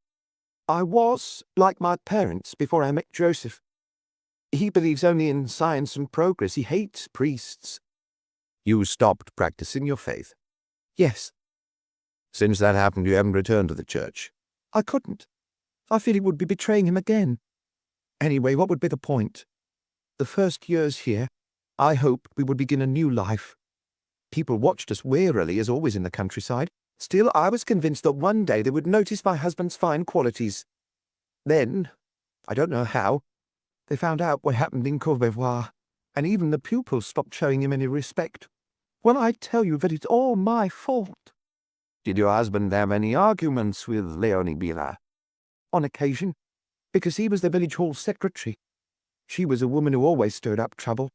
I was, like my parents, before I met Joseph. He believes only in science and progress. He hates priests. You stopped practicing your faith? Yes. Since that happened, you haven't returned to the church? I couldn't. I feel it would be betraying him again. Anyway, what would be the point? The first years here, I hoped we would begin a new life. People watched us warily, as always in the countryside. Still, I was convinced that one day they would notice my husband's fine qualities. Then, I don't know how, they found out what happened in Courbevoie, and even the pupils stopped showing him any respect. When I tell you that it's all my fault. Did your husband have any arguments with Leonie Bila? On occasion, because he was the village hall secretary. She was a woman who always stirred up trouble.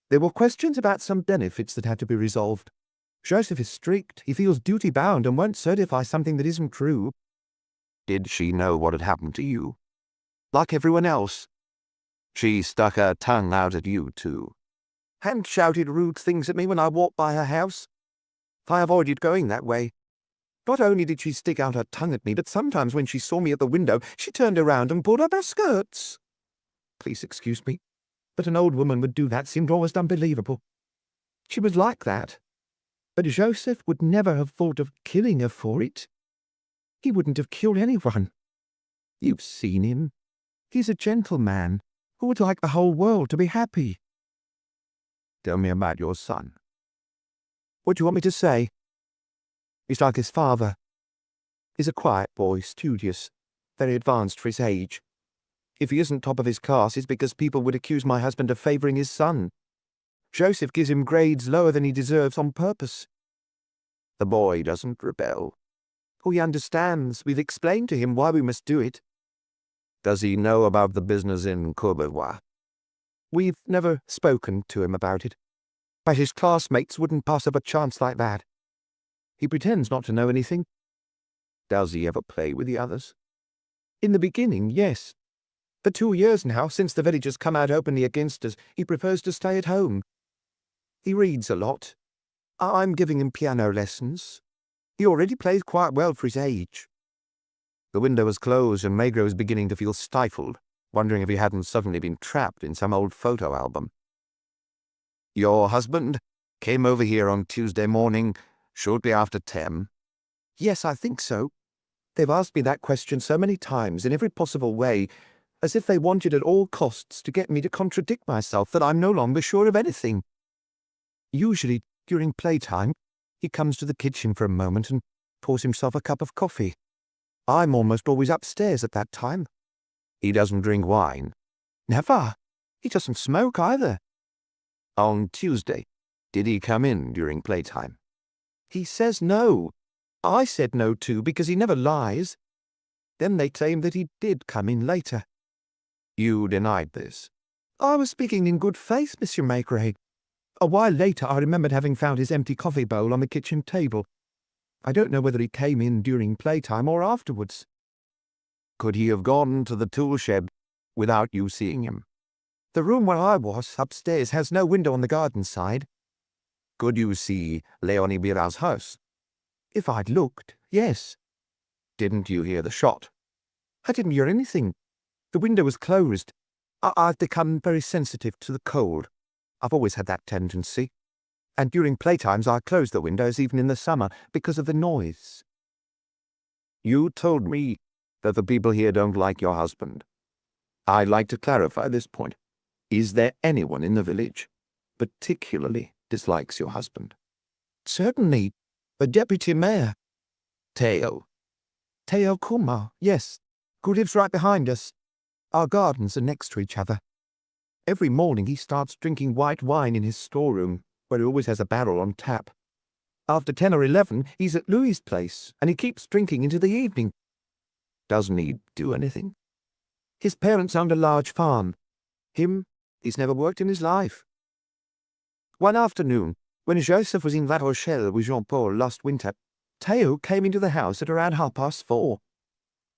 There were questions about some benefits that had to be resolved. Joseph is strict. He feels duty-bound and won't certify something that isn't true. Did she know what had happened to you? Like everyone else. She stuck her tongue out at you, too. And shouted rude things at me when I walked by her house. I avoided going that way. Not only did she stick out her tongue at me, but sometimes when she saw me at the window, she turned around and pulled up her skirts. Please excuse me, but an old woman would do that seemed almost unbelievable. She was like that. But Joseph would never have thought of killing her for it. He wouldn't have killed anyone. You've seen him. He's a gentleman who would like the whole world to be happy. Tell me about your son. What do you want me to say? He's like his father. He's a quiet boy, studious, very advanced for his age. If he isn't top of his class, it's because people would accuse my husband of favouring his son. Joseph gives him grades lower than he deserves on purpose. The boy doesn't rebel. Oh, he understands. We've explained to him why we must do it. Does he know about the business in Courbevoie? We've never spoken to him about it. But his classmates wouldn't pass up a chance like that. He pretends not to know anything. Does he ever play with the others? In the beginning, yes. For 2 years now, since the village has come out openly against us, he prefers to stay at home. He reads a lot. I'm giving him piano lessons. He already plays quite well for his age. The window was closed and Maigret was beginning to feel stifled, wondering if he hadn't suddenly been trapped in some old photo album. Your husband came over here on Tuesday morning, shortly after 10. Yes, I think so. They've asked me that question so many times in every possible way, as if they wanted at all costs to get me to contradict myself that I'm no longer sure of anything. Usually, during playtime, He comes to the kitchen for a moment and pours himself a cup of coffee. I'm almost always upstairs at that time. He doesn't drink wine. Never. He doesn't smoke either. On Tuesday, did he come in during playtime? He says no. I said no too, because he never lies. Then they claim that he did come in later. You denied this. I was speaking in good faith, Monsieur Maigret. A while later I remembered having found his empty coffee bowl on the kitchen table. I don't know whether he came in during playtime or afterwards. Could he have gone to the tool shed without you seeing him? The room where I was, upstairs, has no window on the garden side. Could you see Leonie Bira's house? If I'd looked, yes. Didn't you hear the shot? I didn't hear anything. The window was closed. I've become very sensitive to the cold. I've always had that tendency. And during playtimes I close the windows even in the summer because of the noise. You told me that the people here don't like your husband. I'd like to clarify this point. Is there anyone in the village particularly dislikes your husband? Certainly. The deputy mayor. Theo. Theo Kumar, yes, who lives right behind us. Our gardens are next to each other. Every morning he starts drinking white wine in his storeroom, where he always has a barrel on tap. After 10 or 11, he's at Louis's place, and he keeps drinking into the evening. Doesn't he do anything? His parents owned a large farm. He's never worked in his life. One afternoon, when Joseph was in La Rochelle with Jean-Paul last winter, Theo came into the house at around 4:30.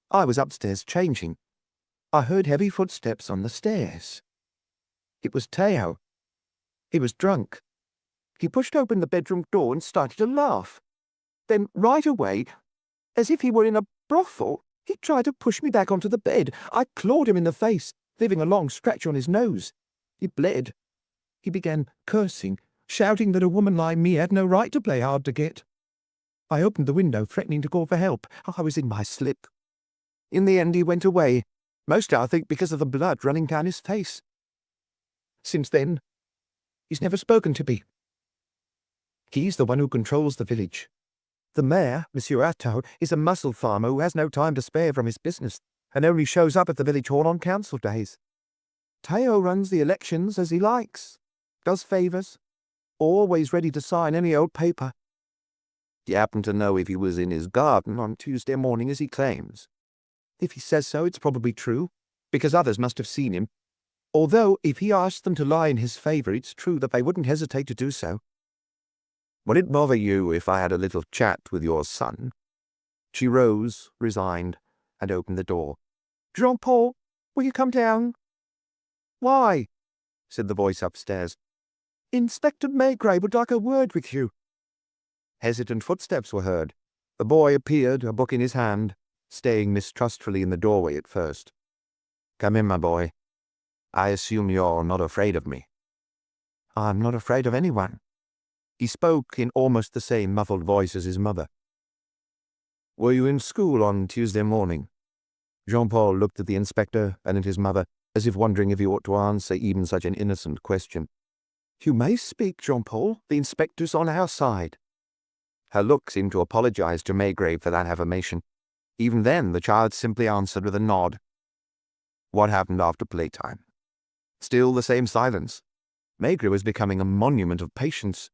I was upstairs changing. I heard heavy footsteps on the stairs. It was Theo. He was drunk. He pushed open the bedroom door and started to laugh. Then, right away, as if he were in a brothel, he tried to push me back onto the bed. I clawed him in the face, leaving a long scratch on his nose. He bled. He began cursing, shouting that a woman like me had no right to play hard to get. I opened the window, threatening to call for help. I was in my slip. In the end, he went away, mostly, I think, because of the blood running down his face. Since then, he's never spoken to me. He's the one who controls the village. The mayor, Monsieur Atto, is a mussel farmer who has no time to spare from his business and only shows up at the village hall on council days. Theo runs the elections as he likes, does favours, always ready to sign any old paper. Do you happen to know if he was in his garden on Tuesday morning as he claims? If he says so, it's probably true, because others must have seen him. Although, if he asked them to lie in his favour, it's true that they wouldn't hesitate to do so. Would it bother you if I had a little chat with your son? She rose, resigned, and opened the door. Jean-Paul, will you come down? Why? Said the voice upstairs. Inspector Maigret would like a word with you. Hesitant footsteps were heard. The boy appeared, a book in his hand, staying mistrustfully in the doorway at first. Come in, my boy. I assume you're not afraid of me. I'm not afraid of anyone. He spoke in almost the same muffled voice as his mother. Were you in school on Tuesday morning? Jean-Paul looked at the inspector and at his mother, as if wondering if he ought to answer even such an innocent question. You may speak, Jean-Paul. The inspector's on our side. Her look seemed to apologize to Maigret for that affirmation. Even then, the child simply answered with a nod. What happened after playtime? Still the same silence. Maigret was becoming a monument of patience.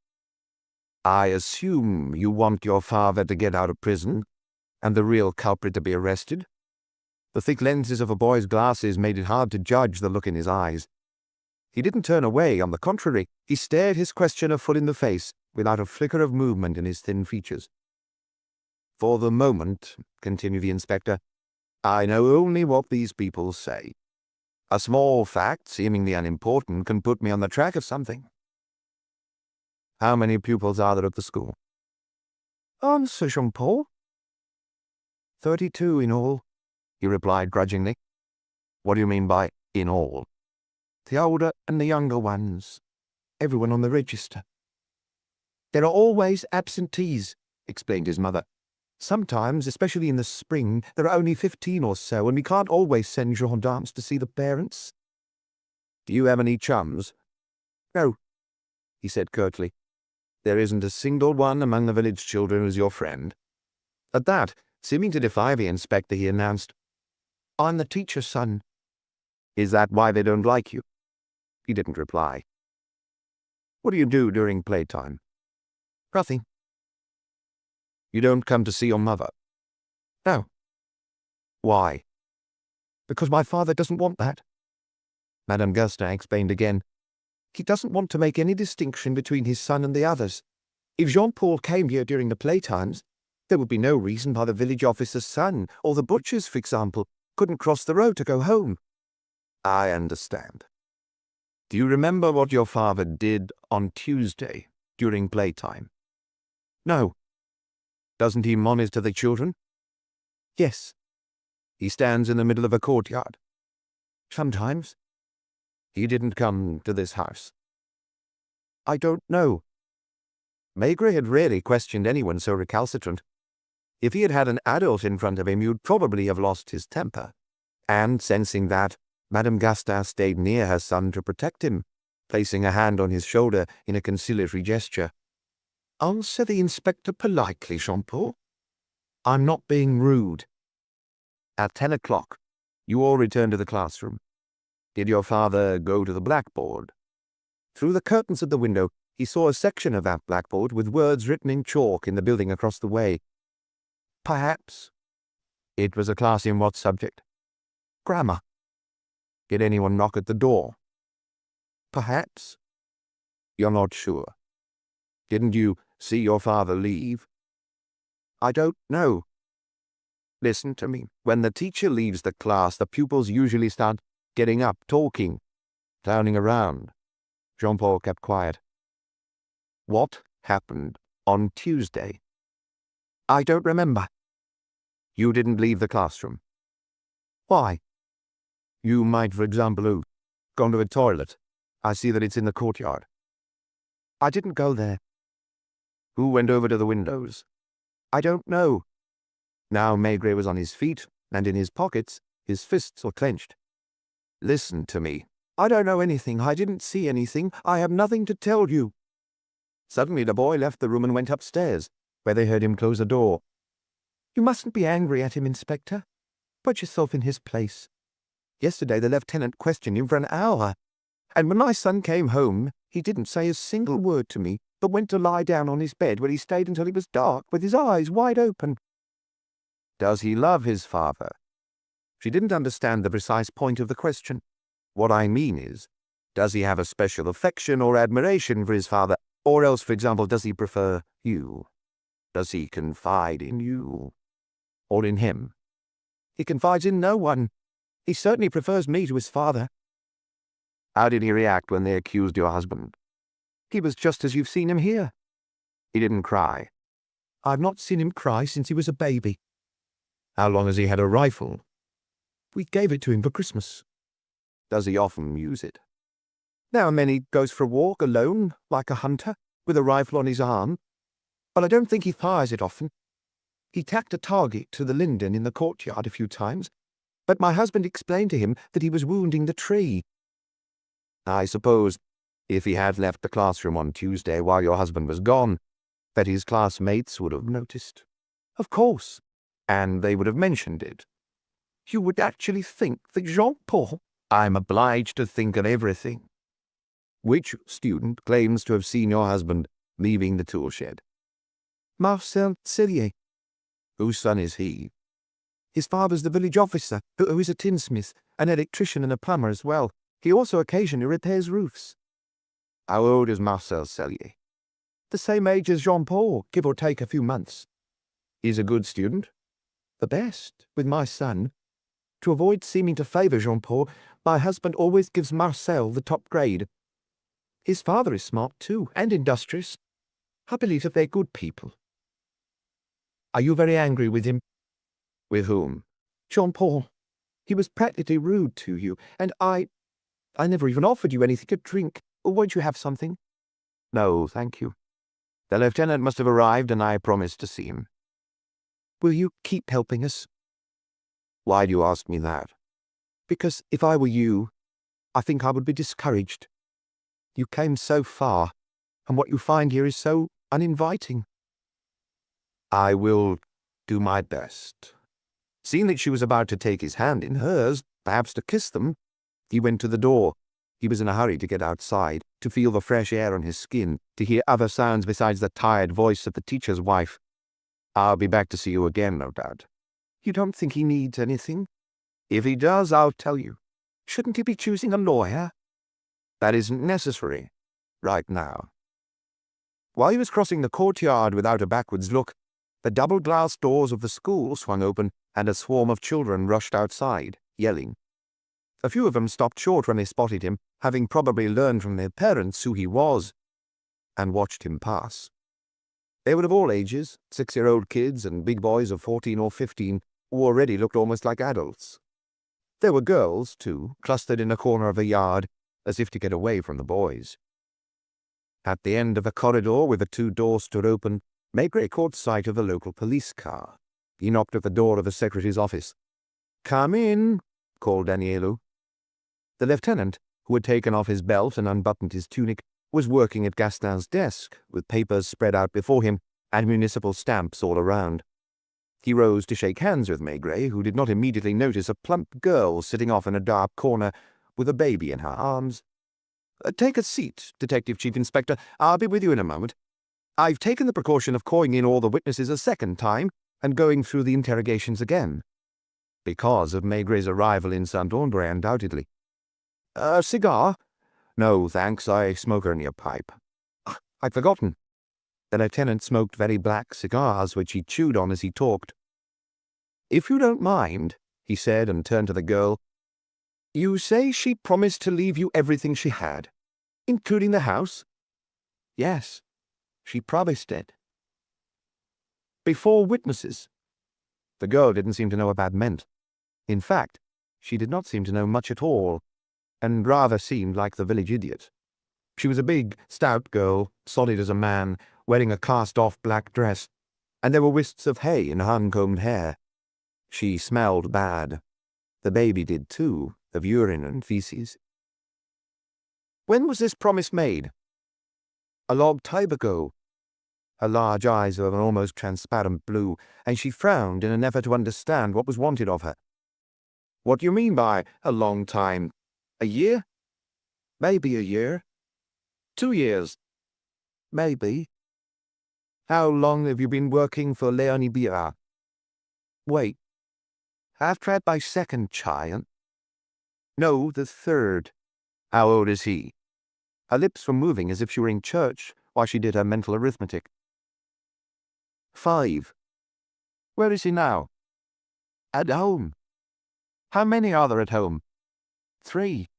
I assume you want your father to get out of prison, and the real culprit to be arrested? The thick lenses of a boy's glasses made it hard to judge the look in his eyes. He didn't turn away, on the contrary. He stared his questioner full in the face, without a flicker of movement in his thin features. For the moment, continued the inspector, I know only what these people say. A small fact, seemingly unimportant, can put me on the track of something. How many pupils are there at the school? Answer, Jean-Paul. 32 in all, he replied grudgingly. What do you mean by in all? The older and the younger ones. Everyone on the register. There are always absentees, explained his mother. Sometimes, especially in the spring, there are only 15 or so, and we can't always send gendarmes to see the parents. Do you have any chums? No, he said curtly. There isn't a single one among the village children who's your friend." At that, seeming to defy the inspector, he announced, "I'm the teacher's son." "Is that why they don't like you?" He didn't reply. "What do you do during playtime?" "Nothing." "You don't come to see your mother?" "No." "Why?" "Because my father doesn't want that." Madame Gustin explained again. "He doesn't want to make any distinction between his son and the others. If Jean-Paul came here during the playtimes, there would be no reason why the village officer's son, or the butcher's, for example, couldn't cross the road to go home." "I understand. Do you remember what your father did on Tuesday during playtime?" "No." "Doesn't he monitor the children?" "Yes." "He stands in the middle of a courtyard?" "Sometimes." "He didn't come to this house?" "I don't know." Maigret had rarely questioned anyone so recalcitrant. If he had had an adult in front of him, you'd probably have lost his temper. And, sensing that, Madame Gustin stayed near her son to protect him, placing a hand on his shoulder in a conciliatory gesture. "Answer the inspector politely, Jean-Paul. I'm not being rude." At 10 o'clock, you all returned to the classroom. Did your father go to the blackboard? Through the curtains of the window, he saw a section of that blackboard with words written in chalk in the building across the way. "Perhaps." It was a class in what subject? "Grammar." Did anyone knock at the door? "Perhaps." You're not sure. Didn't you see your father leave? "I don't know." Listen to me. When the teacher leaves the class, the pupils usually start getting up, talking, clowning around. Jean-Paul kept quiet. What happened on Tuesday? "I don't remember." You didn't leave the classroom. "Why?" You might, for example, have gone to a toilet. I see that it's in the courtyard. "I didn't go there." Who went over to the windows? "I don't know." Now Maigret was on his feet, and in his pockets, his fists were clenched. Listen to me. "I don't know anything. I didn't see anything. I have nothing to tell you." Suddenly the boy left the room and went upstairs, where they heard him close the door. "You mustn't be angry at him, Inspector. Put yourself in his place. Yesterday the lieutenant questioned him for an hour, and when my son came home, he didn't say a single word to me, but went to lie down on his bed, where he stayed until it was dark, with his eyes wide open." Does he love his father? She didn't understand the precise point of the question. What I mean is, does he have a special affection or admiration for his father? Or else, for example, does he prefer you? Does he confide in you? Or in him? "He confides in no one. He certainly prefers me to his father." How did he react when they accused your husband? "He was just as you've seen him here." He didn't cry. "I've not seen him cry since he was a baby." How long has he had a rifle? "We gave it to him for Christmas." Does he often use it? "Now and then he goes for a walk alone, like a hunter, with a rifle on his arm, but I don't think he fires it often. He tacked a target to the linden in the courtyard a few times, but my husband explained to him that he was wounding the tree." I suppose, if he had left the classroom on Tuesday while your husband was gone, that his classmates would have noticed. "Of course." And they would have mentioned it. "You would actually think that Jean-Paul—" I'm obliged to think of everything. Which student claims to have seen your husband leaving the tool shed? "Marcel Cellier." Whose son is he? "His father's the village officer, who is a tinsmith, an electrician and a plumber as well. He also occasionally repairs roofs." How old is Marcel Cellier? "The same age as Jean-Paul, give or take a few months." He's a good student? "The best, with my son. To avoid seeming to favour Jean-Paul, my husband always gives Marcel the top grade. His father is smart too, and industrious. I believe that they're good people." "Are you very angry with him?" With whom? "Jean-Paul. He was practically rude to you, and I never even offered you anything to drink. Won't you have something?" No, thank you. The lieutenant must have arrived, and I promised to see him. "Will you keep helping us?" Why do you ask me that? "Because if I were you, I think I would be discouraged. You came so far, and what you find here is so uninviting. I will do my best. Seeing that she was about to take his hand in hers, perhaps to kiss them, he went to the door. He was in a hurry to get outside, to feel the fresh air on his skin, to hear other sounds besides the tired voice of the teacher's wife. I'll be back to see you again, no doubt. You don't think he needs anything? If he does, I'll tell you. Shouldn't he be choosing a lawyer? That isn't necessary, right now. While he was crossing the courtyard without a backwards look, the double-glass doors of the school swung open, and a swarm of children rushed outside, yelling. A few of them stopped short when they spotted him, having probably learned from their parents who he was, and watched him pass. They were of all ages, 6-year-old kids and big boys of 14 or 15, who already looked almost like adults. There were girls, too, clustered in a corner of a yard, as if to get away from the boys. At the end of a corridor where the 2 doors stood open, Maigret caught sight of a local police car. He knocked at the door of the secretary's office. "Come in," called Danielu. The lieutenant, who had taken off his belt and unbuttoned his tunic, was working at Gaston's desk, with papers spread out before him and municipal stamps all around. He rose to shake hands with Maigret, who did not immediately notice a plump girl sitting off in a dark corner with a baby in her arms. "Take a seat, Detective Chief Inspector. I'll be with you in a moment. I've taken the precaution of calling in all the witnesses a second time and going through the interrogations again. Because of Maigret's arrival in Saint-Andre, undoubtedly. A cigar? No, thanks, I smoke only a pipe. I'd forgotten." The lieutenant smoked very black cigars, which he chewed on as he talked. "If you don't mind," he said, and turned to the girl, "you say she promised to leave you everything she had, including the house?" "Yes, she promised it." "Before witnesses?" The girl didn't seem to know what that meant. In fact, she did not seem to know much at all, and rather seemed like the village idiot. She was a big, stout girl, solid as a man, wearing a cast-off black dress, and there were wisps of hay in her uncombed hair. She smelled bad. The baby did too, of urine and feces. "When was this promise made?" "A long time ago." Her large eyes were an almost transparent blue, and she frowned in an effort to understand what was wanted of her. "What do you mean by a long time? A year?" "Maybe a year." 2 years? "Maybe." "How long have you been working for Leonie Bira?" "Wait. I've tried my second child." "No, the third." "How old is he?" Her lips were moving as if she were in church while she did her mental arithmetic. 5. "Where is he now?" "At home." "How many are there at home?" 3.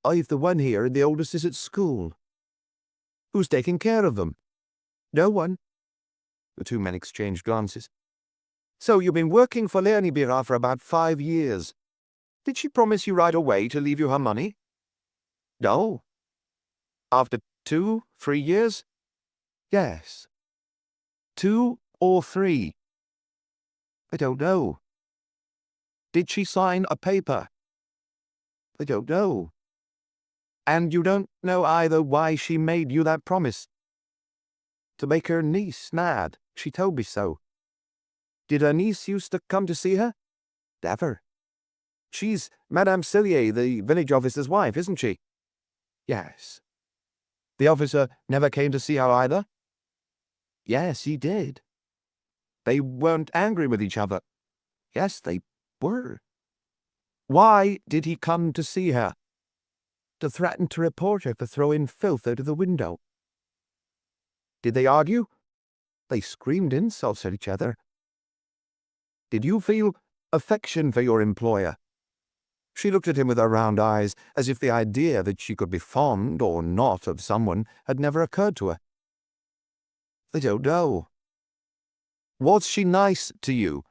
"I've the one here and the oldest is at school." "Who's taking care of them?" "No one." The 2 men exchanged glances. "So you've been working for Leonie Bira for about 5 years. Did she promise you right away to leave you her money?" "No." "After 2, 3 years?" "Yes." 2 or 3? "I don't know." "Did she sign a paper?" "I don't know." "And you don't know either why she made you that promise?" "To make her niece mad. She told me so." "Did her niece used to come to see her?" "Never." "She's Madame Cellier, the village officer's wife, isn't she?" "Yes." "The officer never came to see her either?" "Yes, he did." "They weren't angry with each other?" "Yes, they were." "Why did he come to see her?" "To threaten to report her for throwing filth out of the window." "Did they argue?" "They screamed insults at each other." "Did you feel affection for your employer?" She looked at him with her round eyes, as if the idea that she could be fond or not of someone had never occurred to her. "I don't know." "Was she nice to you?"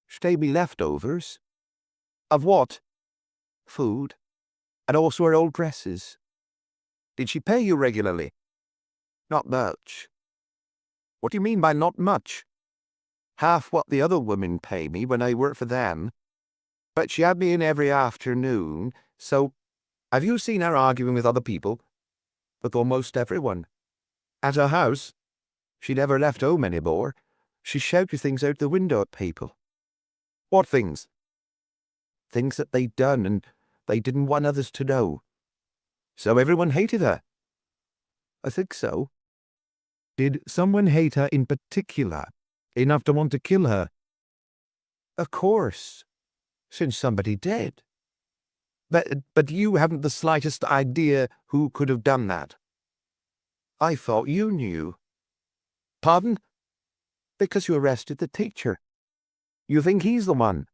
"She gave me leftovers." "Of what?" "Food. And also her old dresses." "Did she pay you regularly?" "Not much." "What do you mean by not much?" "Half what the other women pay me when I work for them. But she had me in every afternoon, so—" "Have you seen her arguing with other people?" "With almost everyone." "At her house?" She never left home any more. She shouted things out the window at people. What things? Things that they'd done and they didn't want others to know. So everyone hated her. I think so. Did someone hate her in particular, enough to want to kill her? Of course, since somebody did. But you haven't the slightest idea who could have done that. I thought you knew. Pardon? Because you arrested the teacher. You think he's the one?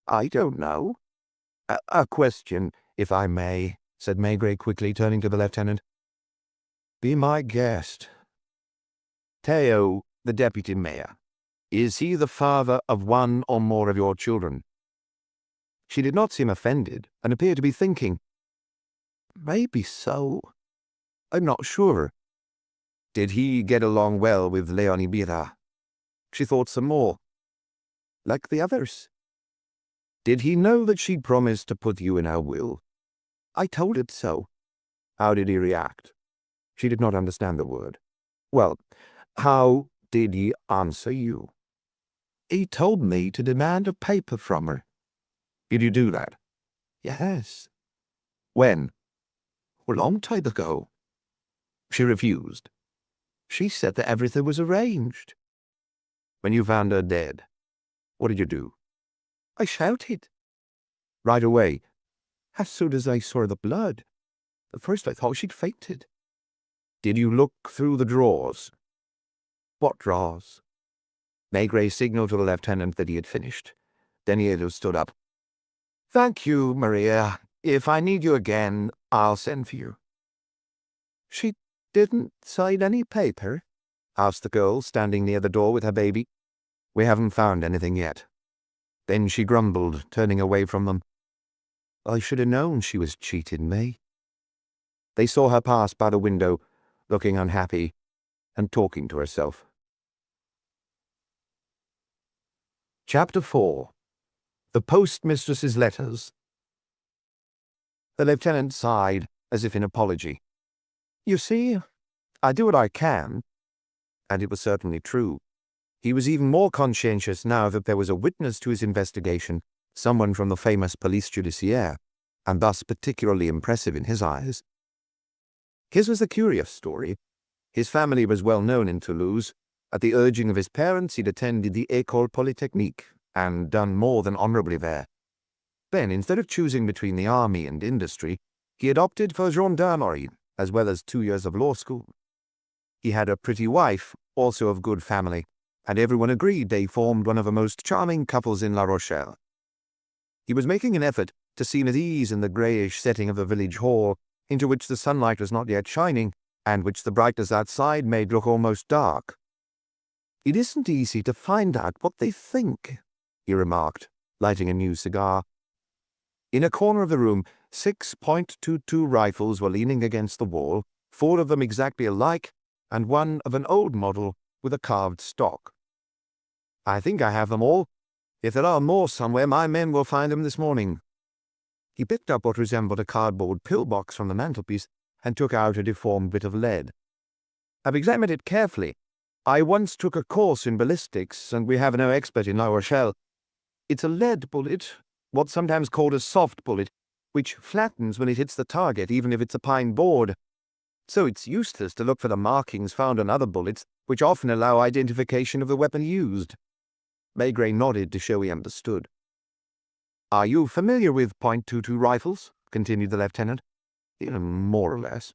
I don't know. A question, if I may, said Maigret quickly, turning to the lieutenant. Be my guest. Theo, the deputy mayor, is he the father of one or more of your children? She did not seem offended, and appeared to be thinking. Maybe so. I'm not sure. Did he get along well with Leonie Bira? She thought some more. Like the others. Did he know that she'd promised to put you in her will? I told him so. How did he react? She did not understand the word. Well, how did he answer you? He told me to demand a paper from her. Did you do that? Yes. When? A long time ago. She refused. She said that everything was arranged. When you found her dead, what did you do? I shouted. Right away? As soon as I saw the blood. At first I thought she'd fainted. Did you look through the drawers? What drawers? Maigret signaled to the lieutenant that he had finished. Danielo stood up. Thank you, Maria. If I need you again, I'll send for you. She didn't sign any paper? Asked the girl, standing near the door with her baby. We haven't found anything yet. Then she grumbled, turning away from them. I should have known she was cheating me. They saw her pass by the window, looking unhappy and talking to herself. Chapter 4. The Postmistress's Letters. The lieutenant sighed, as if in apology. You see, I do what I can. And it was certainly true. He was even more conscientious now that there was a witness to his investigation, someone from the famous police judiciaire, and thus particularly impressive in his eyes. His was a curious story. His family was well known in Toulouse. At the urging of his parents, he'd attended the École Polytechnique, and done more than honourably there. Then, instead of choosing between the army and industry, he had opted for gendarmerie, as well as 2 years of law school. He had a pretty wife, also of good family, and everyone agreed they formed one of the most charming couples in La Rochelle. He was making an effort to seem at ease in the greyish setting of the village hall, into which the sunlight was not yet shining, and which the brightness outside made look almost dark. It isn't easy to find out what they think, he remarked, lighting a new cigar. In a corner of the room, 6.22 rifles were leaning against the wall, 4 of them exactly alike, and one of an old model with a carved stock. I think I have them all. If there are more somewhere, my men will find them this morning. He picked up what resembled a cardboard pillbox from the mantelpiece and took out a deformed bit of lead. I've examined it carefully. I once took a course in ballistics, and we have no expert in La Rochelle. It's a lead bullet, what's sometimes called a soft bullet, which flattens when it hits the target, even if it's a pine board. So it's useless to look for the markings found on other bullets, which often allow identification of the weapon used. Maigret nodded to show he understood. Are you familiar with .22 rifles? Continued the lieutenant. More or less.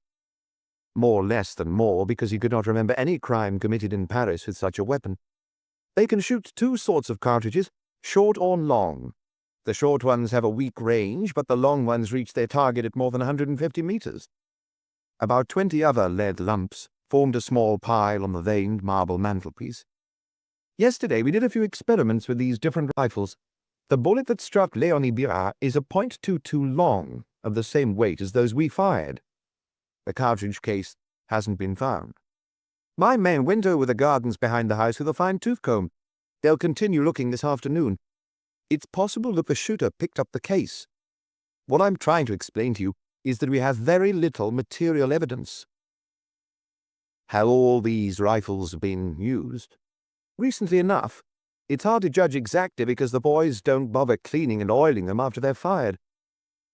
More or less than more, because he could not remember any crime committed in Paris with such a weapon. They can shoot 2 sorts of cartridges, short or long. The short ones have a weak range, but the long ones reach their target at more than 150 meters. About 20 other lead lumps formed a small pile on the veined marble mantelpiece. Yesterday we did a few experiments with these different rifles. The bullet that struck Leonie Bira is a .22 long, of the same weight as those we fired. The cartridge case hasn't been found. My men went over the gardens behind the house with a fine-tooth comb. They'll continue looking this afternoon. It's possible that the shooter picked up the case. What I'm trying to explain to you is that we have very little material evidence. how all these rifles have been used. Recently enough. It's hard to judge exactly because the boys don't bother cleaning and oiling them after they're fired.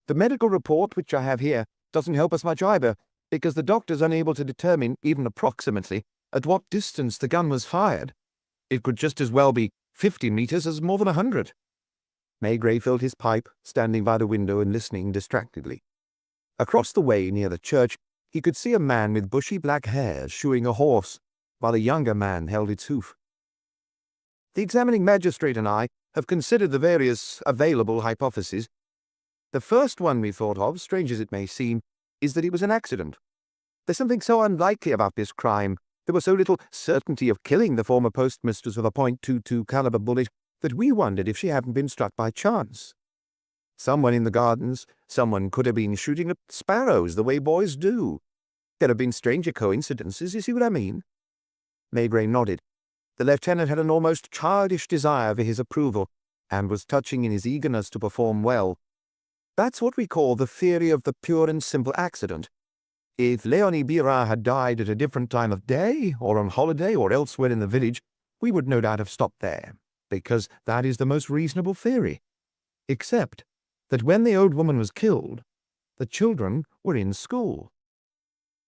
The medical report, which I have here, doesn't help us much either, because the doctor's unable to determine, even approximately, at what distance the gun was fired. It could just as well be 50 meters as more than 100. Maigret filled his pipe, standing by the window and listening distractedly. Across the way near the church, he could see a man with bushy black hair shoeing a horse, while a younger man held its hoof. The examining magistrate and I have considered the various available hypotheses. The first one we thought of, strange as it may seem, is that it was an accident. There's something so unlikely about this crime. There was so little certainty of killing the former postmistress with a .22 caliber bullet that we wondered if she hadn't been struck by chance. Someone in the gardens, someone could have been shooting at sparrows the way boys do. There have been stranger coincidences, you see what I mean? Maigret nodded. The lieutenant had an almost childish desire for his approval, and was touching in his eagerness to perform well. That's what we call the theory of the pure and simple accident. If Léonie Birat had died at a different time of day, or on holiday, or elsewhere in the village, we would no doubt have stopped there, because that is the most reasonable theory. Except that when the old woman was killed, the children were in school.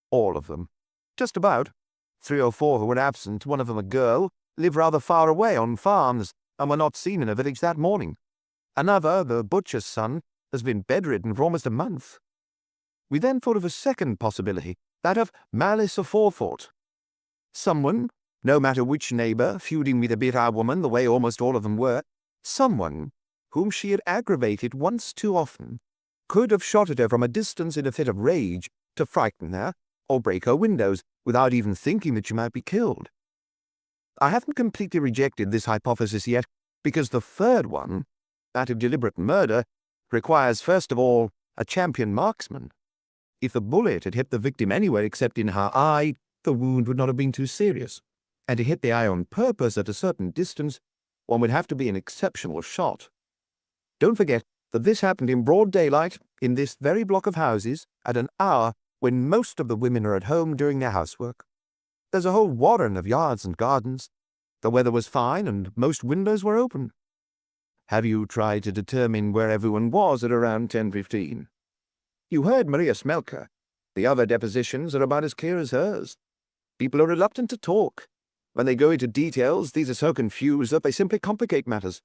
All of them. Just about. 3 or 4 who were absent, one of them a girl, lived rather far away on farms, and were not seen in the village that morning. Another, the butcher's son, has been bedridden for almost a month. We then thought of a second possibility, that of malice aforethought. Someone, no matter which neighbour, feuding with the Birat woman the way almost all of them were, someone whom she had aggravated once too often, could have shot at her from a distance in a fit of rage to frighten her or break her windows without even thinking that she might be killed. I haven't completely rejected this hypothesis yet, because the third one, that of deliberate murder, requires first of all a champion marksman. If the bullet had hit the victim anywhere except in her eye, the wound would not have been too serious, and to hit the eye on purpose at a certain distance, one would have to be an exceptional shot. Don't forget that this happened in broad daylight, in this very block of houses, at an hour when most of the women are at home doing their housework. There's a whole warren of yards and gardens. The weather was fine, and most windows were open. Have you tried to determine where everyone was at around 10:15? You heard Maria Smelka. The other depositions are about as clear as hers. People are reluctant to talk. When they go into details, these are so confused that they simply complicate matters.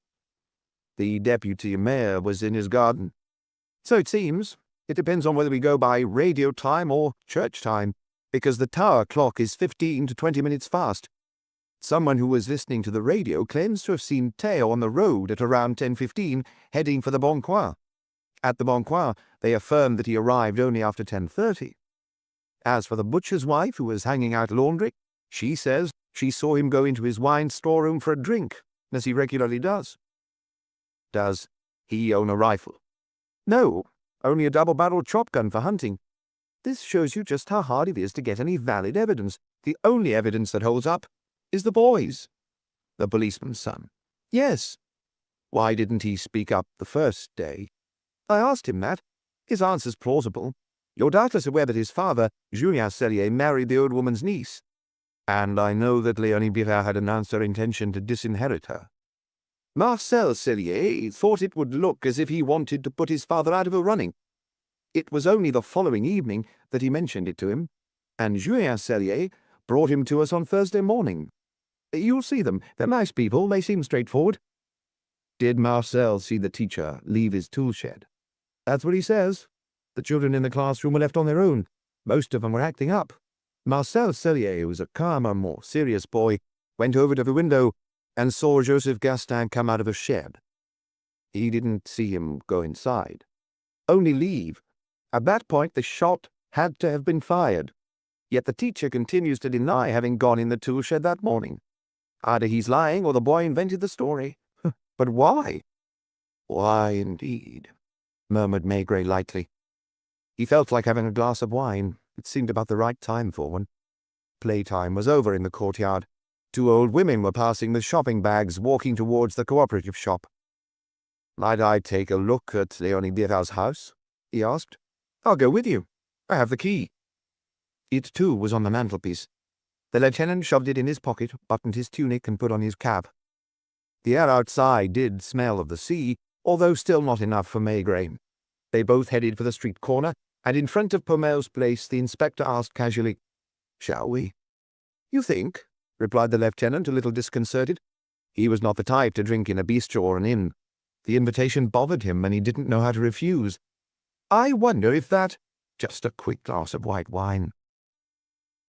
The deputy mayor was in his garden. So it seems. It depends on whether we go by radio time or church time, because the tower clock is 15 to 20 minutes fast. Someone who was listening to the radio claims to have seen Théo on the road at around 10:15, heading for the Bon Coin. At the Bon Coin, they affirmed that he arrived only after 10:30. As for the butcher's wife, who was hanging out laundry, she says she saw him go into his wine storeroom for a drink, as he regularly does. Does he own a rifle? No, only a double-barreled shotgun for hunting. This shows you just how hard it is to get any valid evidence. The only evidence that holds up is the boys. The policeman's son. Yes. Why didn't he speak up the first day? I asked him that. His answer's plausible. You're doubtless aware that his father, Julien Cellier, married the old woman's niece. And I know that Léonie Birat had announced her intention to disinherit her. Marcel Cellier thought it would look as if he wanted to put his father out of the running. It was only the following evening that he mentioned it to him, and Julien Cellier brought him to us on Thursday morning. You'll see them. They're nice people. They seem straightforward. Did Marcel see the teacher leave his tool shed? That's what he says. The children in the classroom were left on their own. Most of them were acting up. Marcel Cellier, who was a calmer, more serious boy, went over to the window and saw Joseph Gastin come out of a shed. He didn't see him go inside. Only leave. At that point, the shot had to have been fired. Yet the teacher continues to deny having gone in the tool shed that morning. Either he's lying or the boy invented the story. But why? Why, indeed, murmured Maigret lightly. He felt like having a glass of wine. It seemed about the right time for one. Playtime was over in the courtyard. 2 old women were passing with shopping bags, walking towards the cooperative shop. Might I take a look at Léonie Birat's house? He asked. I'll go with you. I have the key. It, too, was on the mantelpiece. The lieutenant shoved it in his pocket, buttoned his tunic, and put on his cap. The air outside did smell of the sea, although still not enough for Maigret. They both headed for the street corner, and in front of Pomel's place the inspector asked casually, "Shall we?" "You think?" replied the lieutenant, a little disconcerted. He was not the type to drink in a bistro or an inn. The invitation bothered him, and he didn't know how to refuse. "I wonder if that—" "Just a quick glass of white wine."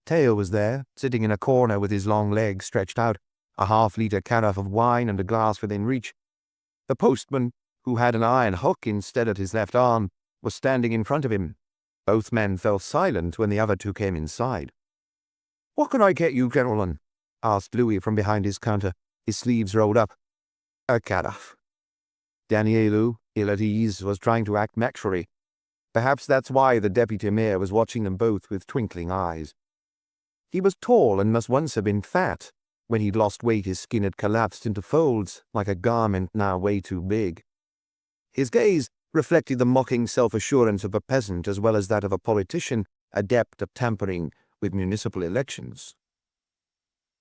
Theo was there, sitting in a corner with his long legs stretched out, a half-litre carafe of wine and a glass within reach. The postman, who had an iron hook instead of his left arm, was standing in front of him. Both men fell silent when the other two came inside. "What can I get you, gentlemen?" asked Louis from behind his counter, his sleeves rolled up. "A carafe." Danielou, ill at ease, was trying to act naturally. Perhaps that's why the deputy mayor was watching them both with twinkling eyes. He was tall and must once have been fat. When he'd lost weight, his skin had collapsed into folds, like a garment now way too big. His gaze reflected the mocking self-assurance of a peasant as well as that of a politician adept at tampering with municipal elections.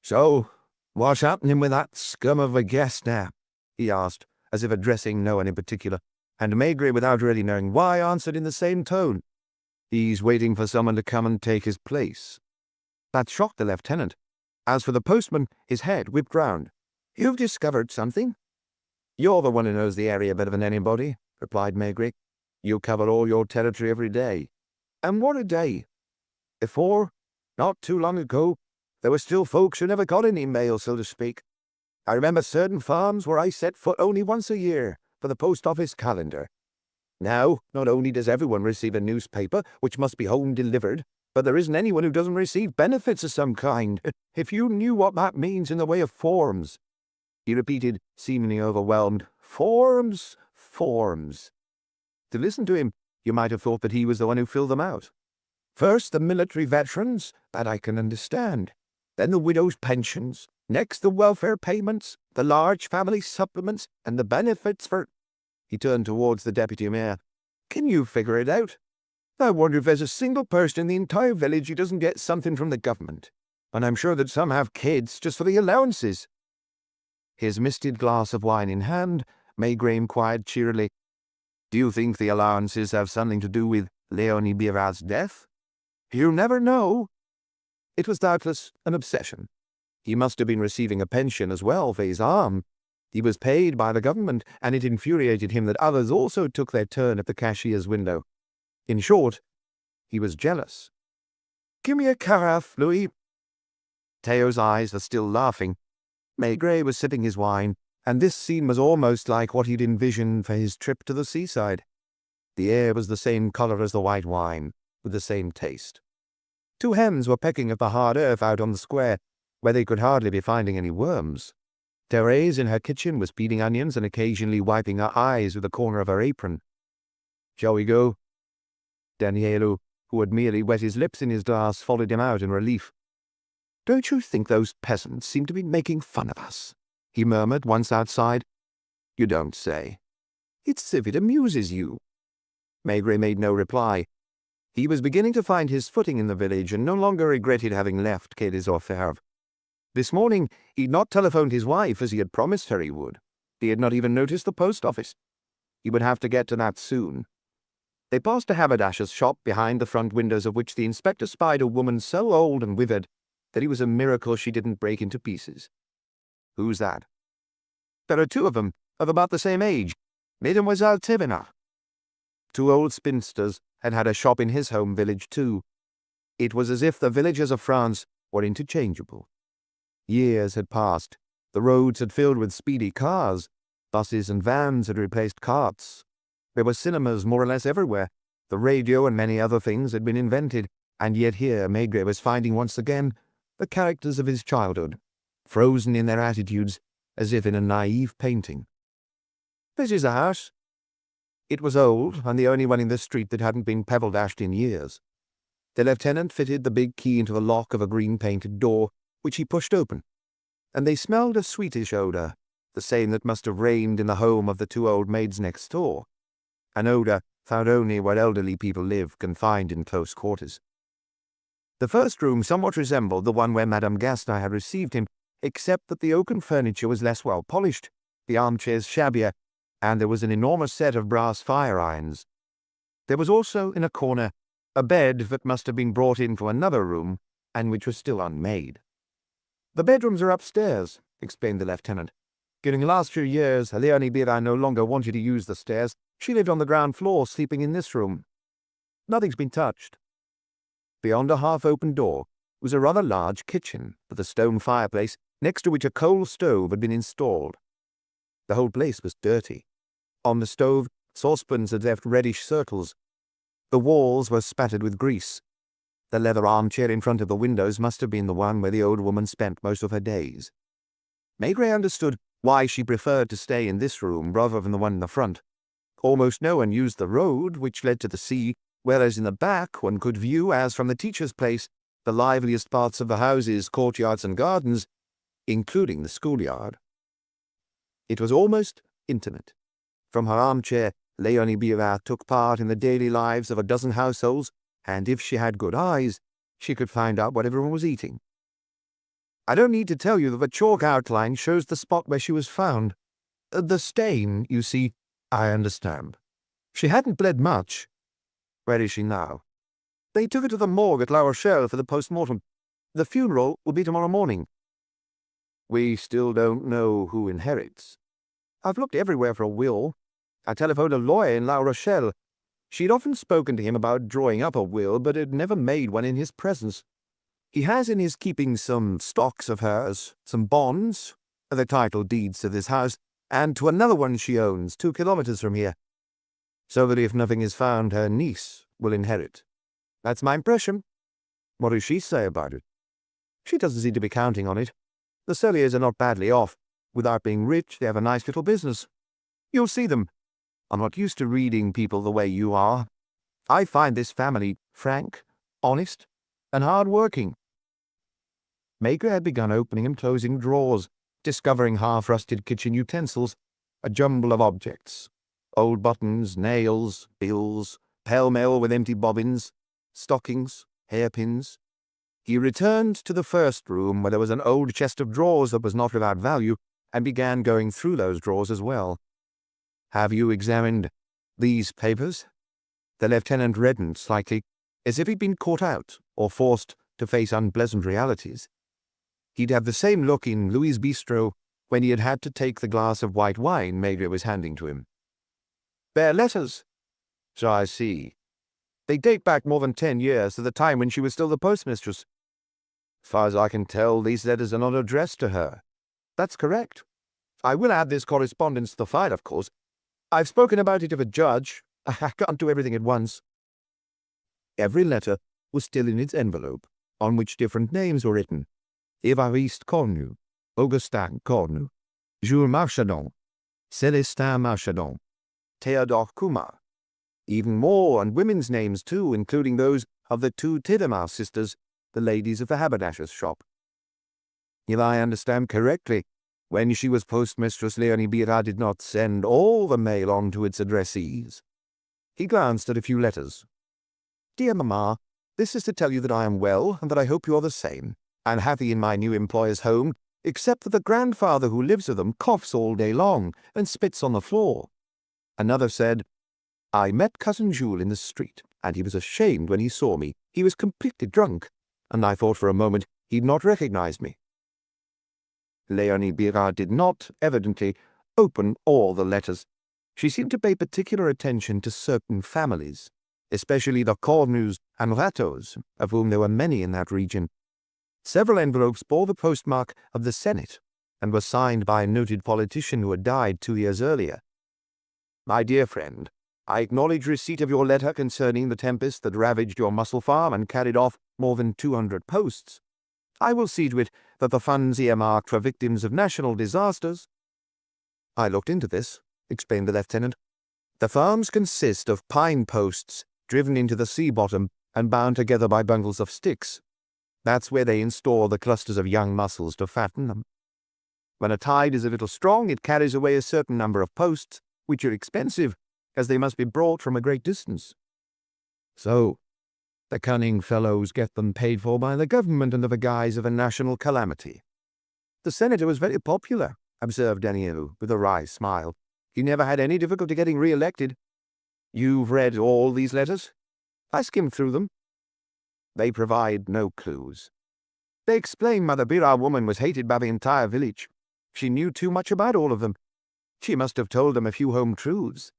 "So, what's happening with that scum of a guest now?" he asked, as if addressing no one in particular, and Maigret, without really knowing why, answered in the same tone. "He's waiting for someone to come and take his place." That shocked the lieutenant. As for the postman, his head whipped round. "You've discovered something?" "You're the one who knows the area better than anybody," replied Maigret. "You cover all your territory every day." "And what a day! Before, not too long ago, there were still folks who never got any mail, so to speak. I remember certain farms where I set foot only once a year for the post office calendar. Now, not only does everyone receive a newspaper, which must be home delivered, but there isn't anyone who doesn't receive benefits of some kind. If you knew what that means in the way of forms," he repeated, seemingly overwhelmed. "Forms, forms." To listen to him, you might have thought that he was the one who filled them out. "First the military veterans, that I can understand. Then the widows' pensions. Next the welfare payments, the large family supplements, and the benefits for—" He turned towards the deputy mayor. "Can you figure it out? I wonder if there's a single person in the entire village who doesn't get something from the government. And I'm sure that some have kids just for the allowances." His misted glass of wine in hand, Maigret inquired cheerily, "Do you think the allowances have something to do with Leonie Birat's death?" "You never know." It was doubtless an obsession. He must have been receiving a pension as well for his arm. He was paid by the government, and it infuriated him that others also took their turn at the cashier's window. In short, he was jealous. "Give me a carafe, Louis." Theo's eyes were still laughing. Maigret was sipping his wine, and this scene was almost like what he'd envisioned for his trip to the seaside. The air was the same color as the white wine, with the same taste. Two hens were pecking at the hard earth out on the square, where they could hardly be finding any worms. Therese in her kitchen was peeling onions and occasionally wiping her eyes with the corner of her apron. "Shall we go?" Danielou, who had merely wet his lips in his glass, followed him out in relief. "Don't you think those peasants seem to be making fun of us?" he murmured once outside. "You don't say. It's if it amuses you." Maigret made no reply. He was beginning to find his footing in the village and no longer regretted having left Quai des Orfèvres. This morning he'd not telephoned his wife as he had promised her he would. He had not even noticed the post office. He would have to get to that soon. They passed a haberdasher's shop, behind the front windows of which the inspector spied a woman so old and withered that it was a miracle she didn't break into pieces. "Who's that?" "There are two of them, of about the same age. Mademoiselle Thévenard." Two old spinsters had had a shop in his home village too. It was as if the villages of France were interchangeable. Years had passed. The roads had filled with speedy cars. Buses and vans had replaced carts. There were cinemas more or less everywhere. The radio and many other things had been invented, and yet here Maigret was finding once again the characters of his childhood, frozen in their attitudes as if in a naive painting. "This is the house." It was old, and the only one in the street that hadn't been pebble-dashed in years. The lieutenant fitted the big key into the lock of a green-painted door, which he pushed open, and they smelled a sweetish odour, the same that must have reigned in the home of the two old maids next door, an odour found only where elderly people live, confined in close quarters. The first room somewhat resembled the one where Madame Gaston had received him, except that the oaken furniture was less well polished, the armchairs shabbier, and there was an enormous set of brass fire irons. There was also, in a corner, a bed that must have been brought in from another room, and which was still unmade. "The bedrooms are upstairs," explained the lieutenant. "During the last few years, Léonie Bira no longer wanted to use the stairs. She lived on the ground floor, sleeping in this room. Nothing's been touched." Beyond a half-open door was a rather large kitchen with a stone fireplace, next to which a coal stove had been installed. The whole place was dirty. On the stove, saucepans had left reddish circles. The walls were spattered with grease. The leather armchair in front of the windows must have been the one where the old woman spent most of her days. Maigret understood why she preferred to stay in this room rather than the one in the front. Almost no one used the road which led to the sea, whereas in the back one could view, as from the teacher's place, the liveliest parts of the houses, courtyards and gardens, including the schoolyard. It was almost intimate. From her armchair, Léonie Bira took part in the daily lives of a dozen households, and if she had good eyes, she could find out what everyone was eating. I don't need to tell you that the chalk outline shows the spot where she was found. The stain, you see, I understand. She hadn't bled much. Where is she now? They took her to the morgue at La Rochelle for the post-mortem. The funeral will be tomorrow morning. We still don't know who inherits. I've looked everywhere for a will. I telephoned a lawyer in La Rochelle. She'd often spoken to him about drawing up a will, but had never made one in his presence. He has in his keeping some stocks of hers, some bonds, the title deeds to this house, and to another one she owns 2 kilometers from here. So that if nothing is found, her niece will inherit. That's my impression. What does she say about it? She doesn't seem to be counting on it. The Celliers are not badly off. Without being rich, they have a nice little business. You'll see them. I'm not used to reading people the way you are. I find this family frank, honest, and hard-working. Maigret had begun opening and closing drawers, discovering half-rusted kitchen utensils, a jumble of objects. Old buttons, nails, bills, pell-mell with empty bobbins, stockings, hairpins. He returned to the first room where there was an old chest of drawers that was not without value, and began going through those drawers as well. Have you examined these papers? The lieutenant reddened slightly, as if he'd been caught out or forced to face unpleasant realities. He'd have the same look in Louis' bistro when he had had to take the glass of white wine Maigret was handing to him. They're letters. So I see. They date back more than 10 years to the time when she was still the postmistress. As far as I can tell, these letters are not addressed to her. That's correct. I will add this correspondence to the file, of course. I've spoken about it to the judge. I can't do everything at once. Every letter was still in its envelope, on which different names were written. Évariste Cornu, Augustin Cornu, Jules Marchadon, Célestin Marchadon, Théodore Kumar. Even more, and women's names too, including those of the 2 Tidemar sisters, the ladies of the haberdasher's shop. If I understand correctly, when she was postmistress, Léonie Bira did not send all the mail on to its addressees. He glanced at a few letters. Dear Mamma, this is to tell you that I am well, and that I hope you are the same, and happy in my new employer's home, except that the grandfather who lives with them coughs all day long and spits on the floor. Another said, I met Cousin Jules in the street, and he was ashamed when he saw me. He was completely drunk, and I thought for a moment he'd not recognized me. Léonie Bira did not, evidently, open all the letters. She seemed to pay particular attention to certain families, especially the Cornus and Ratos, of whom there were many in that region. Several envelopes bore the postmark of the Senate, and were signed by a noted politician who had died 2 years earlier. My dear friend, I acknowledge receipt of your letter concerning the tempest that ravaged your mussel farm and carried off more than 200 posts. I will see to it that the funds earmarked for victims of national disasters. I looked into this, explained the lieutenant. The farms consist of pine posts driven into the sea bottom and bound together by bundles of sticks. That's where they install the clusters of young mussels to fatten them. When a tide is a little strong, it carries away a certain number of posts, which are expensive, as they must be brought from a great distance. So, The cunning fellows get them paid for by the government under the guise of a national calamity. The senator was very popular, observed Daniel with a wry smile. He never had any difficulty getting re-elected. You've read all these letters? I skimmed through them. They provide no clues. They explain why the Birra woman was hated by the entire village. She knew too much about all of them. She must have told them a few home truths.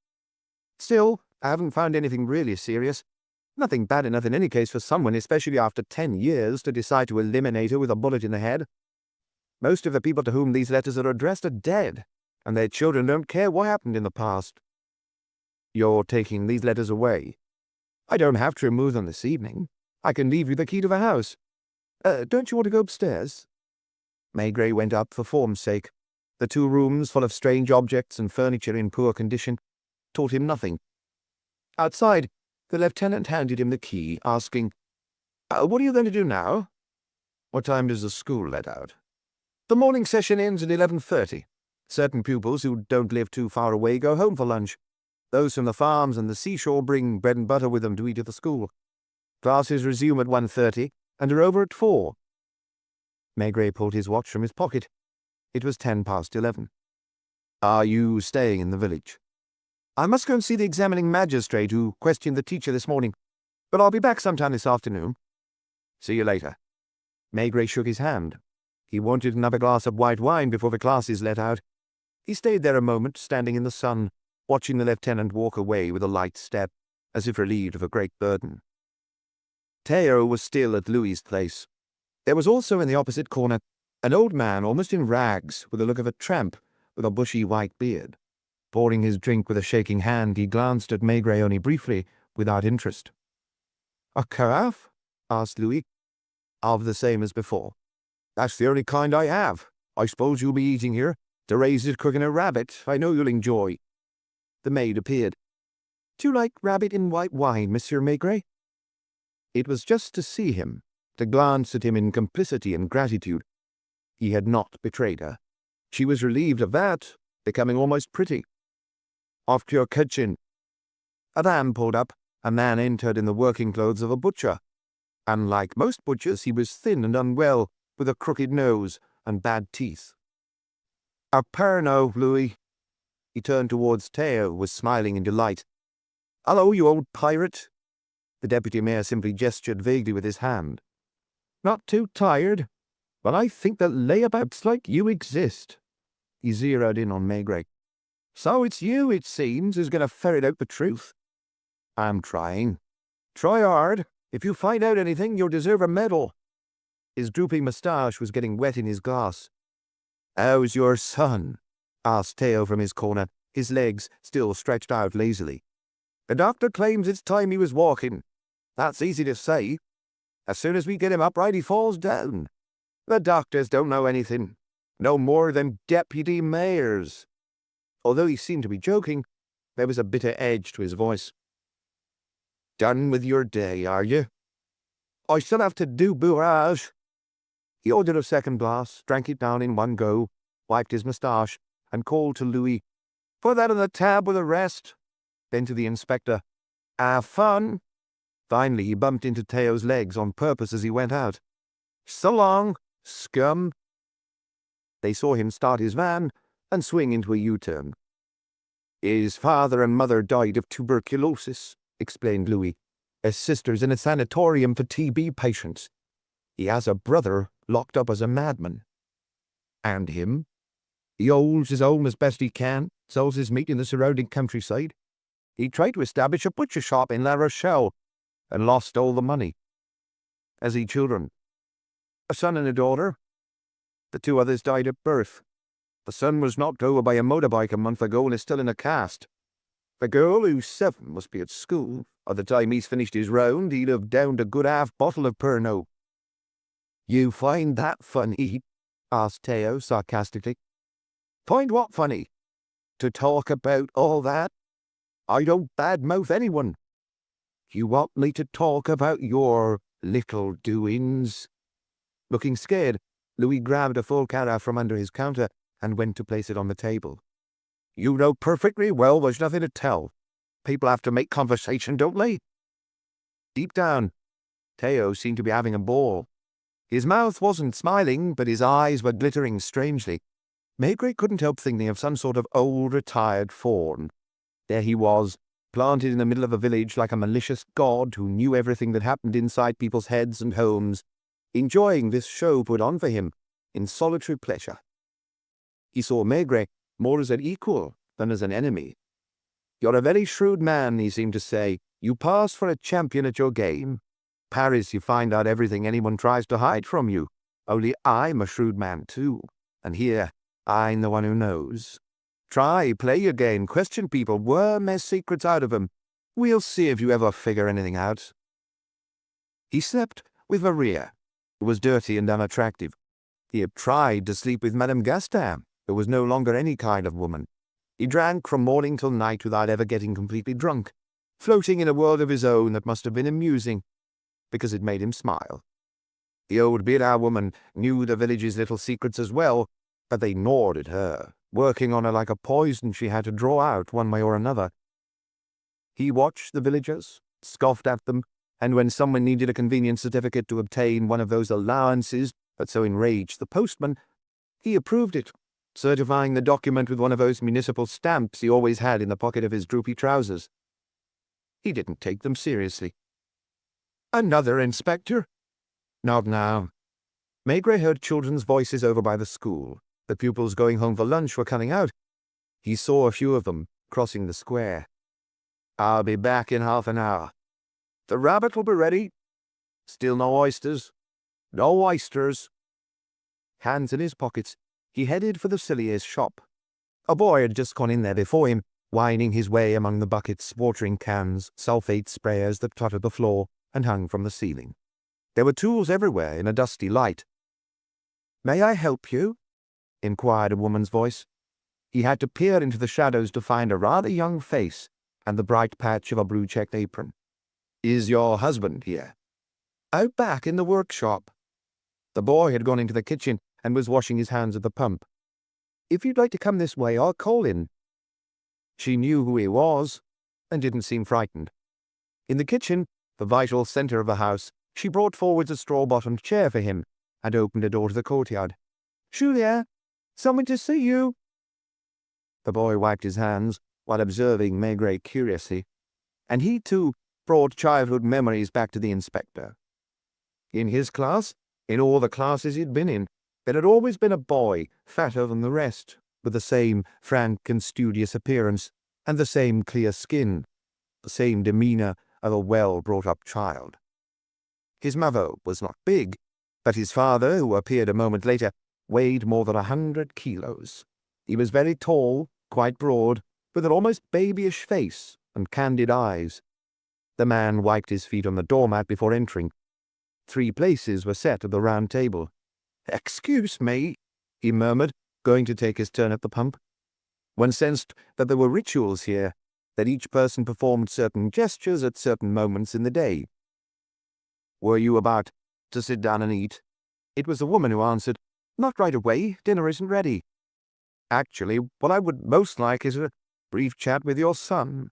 Still, I haven't found anything really serious. Nothing bad enough in any case for someone, especially after 10 years, to decide to eliminate her with a bullet in the head. Most of the people to whom these letters are addressed are dead, and their children don't care what happened in the past. You're taking these letters away. I don't have to remove them this evening. I can leave you the key to the house. Don't you want to go upstairs? Maigret went up for form's sake. The 2 rooms, full of strange objects and furniture in poor condition, taught him nothing. Outside, the lieutenant handed him the key, asking, "What are you going to do now?" "What time does the school let out?" "The morning session ends at 11:30. Certain pupils who don't live too far away go home for lunch. Those from the farms and the seashore bring bread and butter with them to eat at the school. Classes resume at 1:30 and are over at 4. Maigret pulled his watch from his pocket. It was 11:10. "Are you staying in the village?" "I must go and see the examining magistrate who questioned the teacher this morning, but I'll be back sometime this afternoon." "See you later." Maigret shook his hand. He wanted another glass of white wine before the classes let out. He stayed there a moment, standing in the sun, watching the lieutenant walk away with a light step, as if relieved of a great burden. Theo was still at Louis's place. There was also in the opposite corner an old man almost in rags, with the look of a tramp, with a bushy white beard. Pouring his drink with a shaking hand, he glanced at Maigret only briefly, without interest. "A carafe?" asked Louis. "Of the same as before." "That's the only kind I have. I suppose you'll be eating here. To raise it cooking a rabbit, I know you'll enjoy." The maid appeared. "Do you like rabbit in white wine, Monsieur Maigret?" It was just to see him, to glance at him in complicity and gratitude. He had not betrayed her. She was relieved of that, becoming almost pretty. "Off to your kitchen." A van pulled up. A man entered in the working clothes of a butcher. Unlike most butchers, he was thin and unwell, with a crooked nose and bad teeth. "A Pernod, Louis." He turned towards Theo, who was smiling in delight. "Hello, you old pirate." The deputy mayor simply gestured vaguely with his hand. "Not too tired? Well, I think that layabouts like you exist." He zeroed in on Maigret. "So it's you, it seems, who's going to ferret out the truth." "I'm trying." "Try hard. If you find out anything, you'll deserve a medal." His drooping moustache was getting wet in his glass. "How's your son?" asked Theo from his corner, his legs still stretched out lazily. "The doctor claims it's time he was walking. That's easy to say. As soon as we get him upright, he falls down. The doctors don't know anything. No more than deputy mayors." Although he seemed to be joking, there was a bitter edge to his voice. "Done with your day, are you?" "I still have to do bourrage." He ordered a second glass, drank it down in one go, wiped his moustache, and called to Louis, "Put that on the tab with the rest." Then to the inspector, "Have fun." Finally, he bumped into Theo's legs on purpose as he went out. "So long, scum." They saw him start his van and swing into a U-turn. "His father and mother died of tuberculosis," explained Louis. "His sister's in a sanatorium for TB patients. He has a brother locked up as a madman." "And him?" "He holds his own as best he can, sells his meat in the surrounding countryside. He tried to establish a butcher shop in La Rochelle and lost all the money." "Has he children?" "A son and a daughter. The 2 others died at birth. The son was knocked over by a motorbike a month ago and is still in a cast. The girl, who's 7, must be at school. By the time he's finished his round, he'll have downed a good half bottle of Pernod." "You find that funny?" asked Theo sarcastically. "Find what funny?" "To talk about all that? I don't badmouth anyone." "You want me to talk about your little doings?" Looking scared, Louis grabbed a full carafe from under his counter and went to place it on the table. "You know perfectly well there's nothing to tell. People have to make conversation, don't they?" Deep down, Theo seemed to be having a ball. His mouth wasn't smiling, but his eyes were glittering strangely. Maigret couldn't help thinking of some sort of old retired faun. There he was, planted in the middle of a village like a malicious god who knew everything that happened inside people's heads and homes, enjoying this show put on for him in solitary pleasure. He saw Maigret more as an equal than as an enemy. "You're a very shrewd man," he seemed to say. "You pass for a champion at your game. Paris, you find out everything anyone tries to hide from you. Only I'm a shrewd man too, and here I'm the one who knows. Try, play your game, question people, worm their secrets out of them. We'll see if you ever figure anything out." He slept with Maria, who was dirty and unattractive. He had tried to sleep with Madame Gastin, who was no longer any kind of woman. He drank from morning till night without ever getting completely drunk, floating in a world of his own that must have been amusing, because it made him smile. The old Birra woman knew the village's little secrets as well, but they gnawed at her, working on her like a poison she had to draw out one way or another. He watched the villagers, scoffed at them, and when someone needed a convenience certificate to obtain one of those allowances that so enraged the postman, he approved it, certifying the document with one of those municipal stamps he always had in the pocket of his droopy trousers. He didn't take them seriously. "Another inspector?" "Not now." Maigret heard children's voices over by the school. The pupils going home for lunch were coming out. He saw a few of them crossing the square. "I'll be back in half an hour. The rabbit will be ready. Still no oysters?" "No oysters." Hands in his pockets, he headed for the Cellier's shop. A boy had just gone in there before him, winding his way among the buckets, watering cans, sulphate sprayers that cluttered the floor and hung from the ceiling. There were tools everywhere in a dusty light. "May I help you?" inquired a woman's voice. He had to peer into the shadows to find a rather young face and the bright patch of a blue-checked apron. "Is your husband here?" "Out back in the workshop." The boy had gone into the kitchen and was washing his hands at the pump. "If you'd like to come this way, I'll call in." She knew who he was and didn't seem frightened. In the kitchen, the vital center of the house, she brought forward a straw-bottomed chair for him and opened a door to the courtyard. "Julien, someone to see you." The boy wiped his hands while observing Maigret curiously, and he too brought childhood memories back to the inspector. In his class, in all the classes he'd been in, there had always been a boy fatter than the rest, with the same frank and studious appearance and the same clear skin, the same demeanor of a well-brought-up child. His mother was not big, but his father, who appeared a moment later, weighed more than 100 kilos. He was very tall, quite broad, with an almost babyish face and candid eyes. The man wiped his feet on the doormat before entering. 3 places were set at the round table. "Excuse me," he murmured, going to take his turn at the pump. One sensed that there were rituals here, that each person performed certain gestures at certain moments in the day. "Were you about to sit down and eat?" It was the woman who answered, "Not right away, dinner isn't ready." "Actually, what I would most like is a brief chat with your son."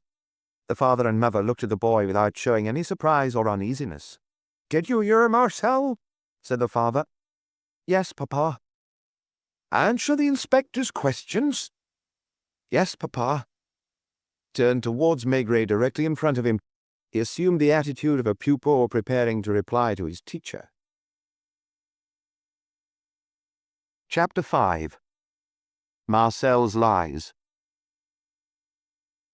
The father and mother looked at the boy without showing any surprise or uneasiness. "Did you hear Marcel?" said the father. "Yes, Papa." "Answer the inspector's questions?" "Yes, Papa." Turned towards Maigret directly in front of him, he assumed the attitude of a pupil preparing to reply to his teacher. Chapter 5. Marcel's Lies.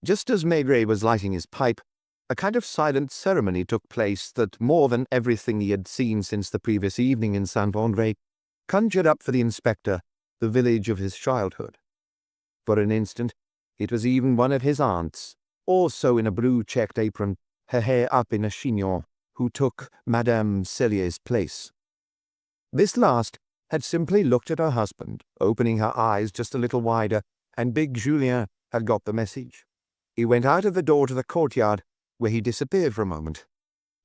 Just as Maigret was lighting his pipe, a kind of silent ceremony took place that, more than everything he had seen since the previous evening in Saint-André, conjured up for the inspector the village of his childhood. For an instant, it was even one of his aunts, also in a blue-checked apron, her hair up in a chignon, who took Madame Cellier's place. This last had simply looked at her husband, opening her eyes just a little wider, and big Julien had got the message. He went out of the door to the courtyard, where he disappeared for a moment.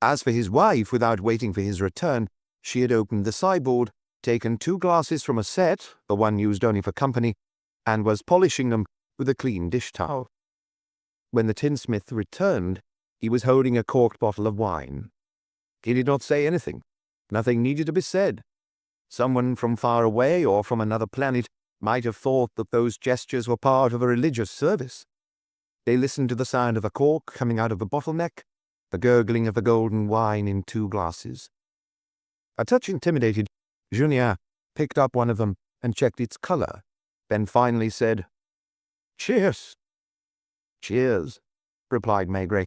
As for his wife, without waiting for his return, she had opened the sideboard, taken 2 glasses from a set, the one used only for company, and was polishing them with a clean dish towel. When the tinsmith returned, he was holding a corked bottle of wine. He did not say anything. Nothing needed to be said. Someone from far away or from another planet might have thought that those gestures were part of a religious service. They listened to the sound of a cork coming out of the bottleneck, the gurgling of the golden wine in 2 glasses. A touch intimidated, Julien picked up one of them and checked its color, then finally said, "Cheers." "Cheers," replied Maigret.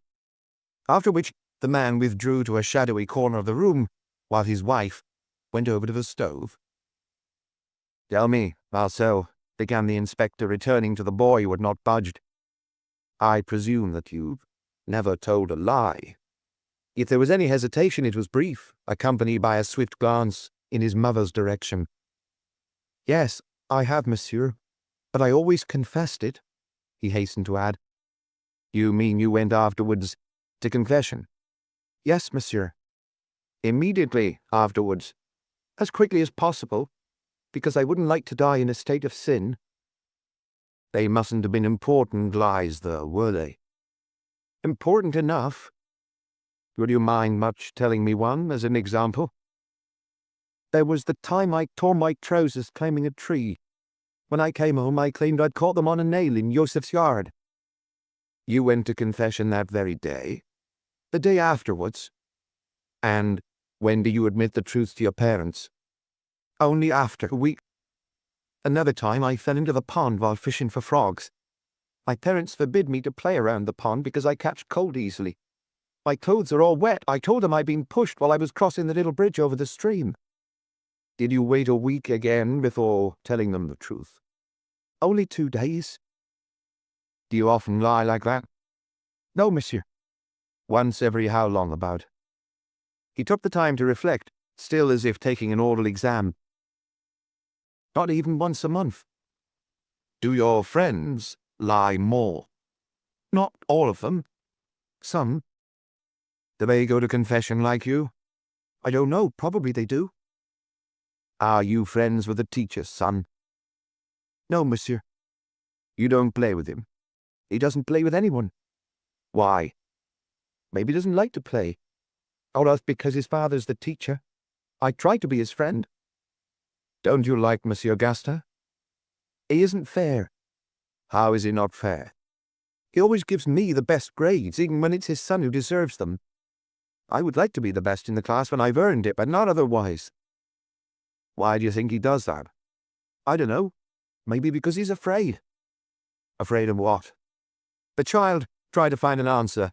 After which the man withdrew to a shadowy corner of the room, while his wife went over to the stove. "Tell me, Marcel," began the inspector, returning to the boy who had not budged. "I presume that you've never told a lie." If there was any hesitation, it was brief, accompanied by a swift glance in his mother's direction. "Yes, I have, monsieur, but I always confessed it," he hastened to add. "You mean you went afterwards to confession?" "Yes, monsieur." "Immediately afterwards?" "As quickly as possible, because I wouldn't like to die in a state of sin." "They mustn't have been important lies, though, were they?" "Important enough." "Would you mind much telling me one as an example?" "There was the time I tore my trousers climbing a tree. When I came home, I claimed I'd caught them on a nail in Joseph's yard." "You went to confession that very day?" "The day afterwards." "And when did you admit the truth to your parents?" "Only after a week. Another time I fell into the pond while fishing for frogs. My parents forbid me to play around the pond because I catch cold easily. My clothes are all wet. I told them I'd been pushed while I was crossing the little bridge over the stream." "Did you wait a week again before telling them the truth?" "Only 2 days." "Do you often lie like that?" "No, monsieur." "Once every how long about?" He took the time to reflect, still as if taking an oral exam. "Not even once a month." "Do your friends lie more?" "Not all of them. Some." "Do they go to confession like you?" "I don't know. Probably they do." "Are you friends with the teacher's son?" "No, monsieur." "You don't play with him?" "He doesn't play with anyone." "Why?" "Maybe he doesn't like to play. Or else because his father's the teacher. I try to be his friend." "Don't you like Monsieur Gaston?" "He isn't fair." "How is he not fair?" "He always gives me the best grades, even when it's his son who deserves them. I would like to be the best in the class when I've earned it, but not otherwise." "Why do you think he does that?" "I don't know. Maybe because he's afraid." "Afraid of what?" The child tried to find an answer.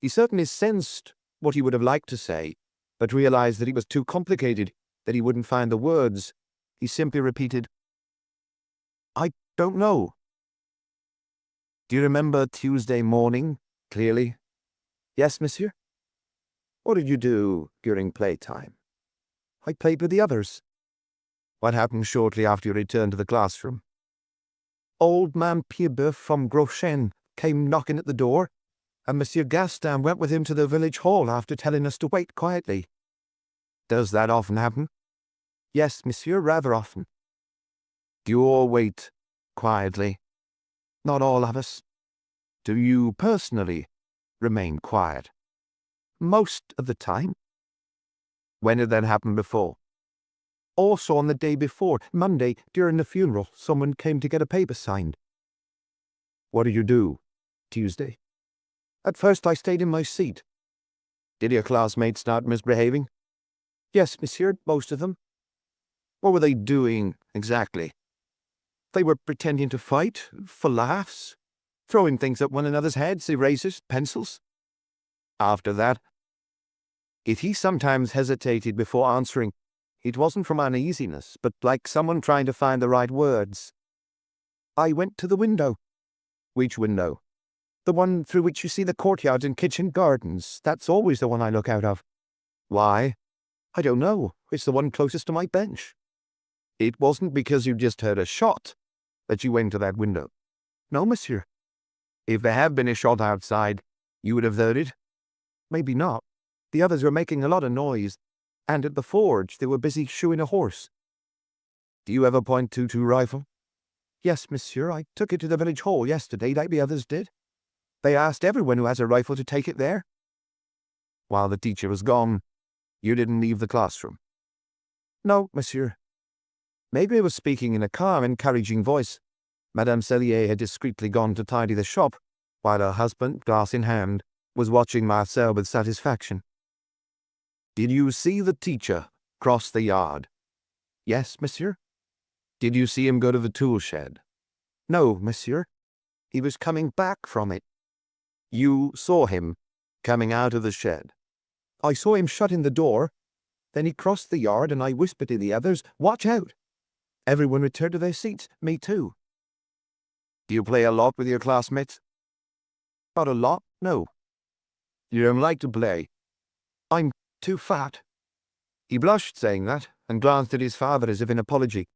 He certainly sensed what he would have liked to say, but realized that it was too complicated, that he wouldn't find the words. He simply repeated, "I don't know." "Do you remember Tuesday morning, clearly?" "Yes, monsieur." "What did you do during playtime?" "I played with the others." "What happened shortly after you returned to the classroom?" "Old man Pierrebeuf from Groschain came knocking at the door, and Monsieur Gaston went with him to the village hall after telling us to wait quietly." "Does that often happen?" "Yes, monsieur, rather often." "Do you all wait quietly?" "Not all of us." "Do you personally remain quiet?" "Most of the time." "When did that happen before?" "Also on the day before, Monday, during the funeral, someone came to get a paper signed." "What did you do Tuesday?" "At first I stayed in my seat." "Did your classmates start misbehaving?" "Yes, monsieur, most of them." "What were they doing exactly?" "They were pretending to fight, for laughs, throwing things at one another's heads, erasers, pencils." "After that?" If he sometimes hesitated before answering, it wasn't from uneasiness, but like someone trying to find the right words. "I went to the window." "Which window?" "The one through which you see the courtyards and kitchen gardens. That's always the one I look out of." "Why?" "I don't know. It's the one closest to my bench." "It wasn't because you just heard a shot that you went to that window?" "No, monsieur." "If there had been a shot outside, you would have heard it?" "Maybe not. The others were making a lot of noise, and at the forge they were busy shoeing a horse." "Do you have a .22 rifle?" "Yes, monsieur. I took it to the village hall yesterday, like the others did. They asked everyone who has a rifle to take it there." While the teacher was gone, You didn't leave the classroom? No, monsieur. Maigret was speaking in a calm, encouraging voice. Madame Cellier had discreetly gone to tidy the shop, while her husband, glass in hand, was watching Marcel with satisfaction. Did you see the teacher cross the yard? Yes, monsieur. Did you see him go to the tool shed? No, monsieur. He was coming back from it. You saw him coming out of the shed? I saw him shutting the door. Then he crossed the yard and I whispered to the others, "Watch out!" Everyone returned to their seats, me too. Do you play a lot with your classmates? Not a lot, no. You don't like to play? I'm too fat. He blushed saying that and glanced at his father as if in apology.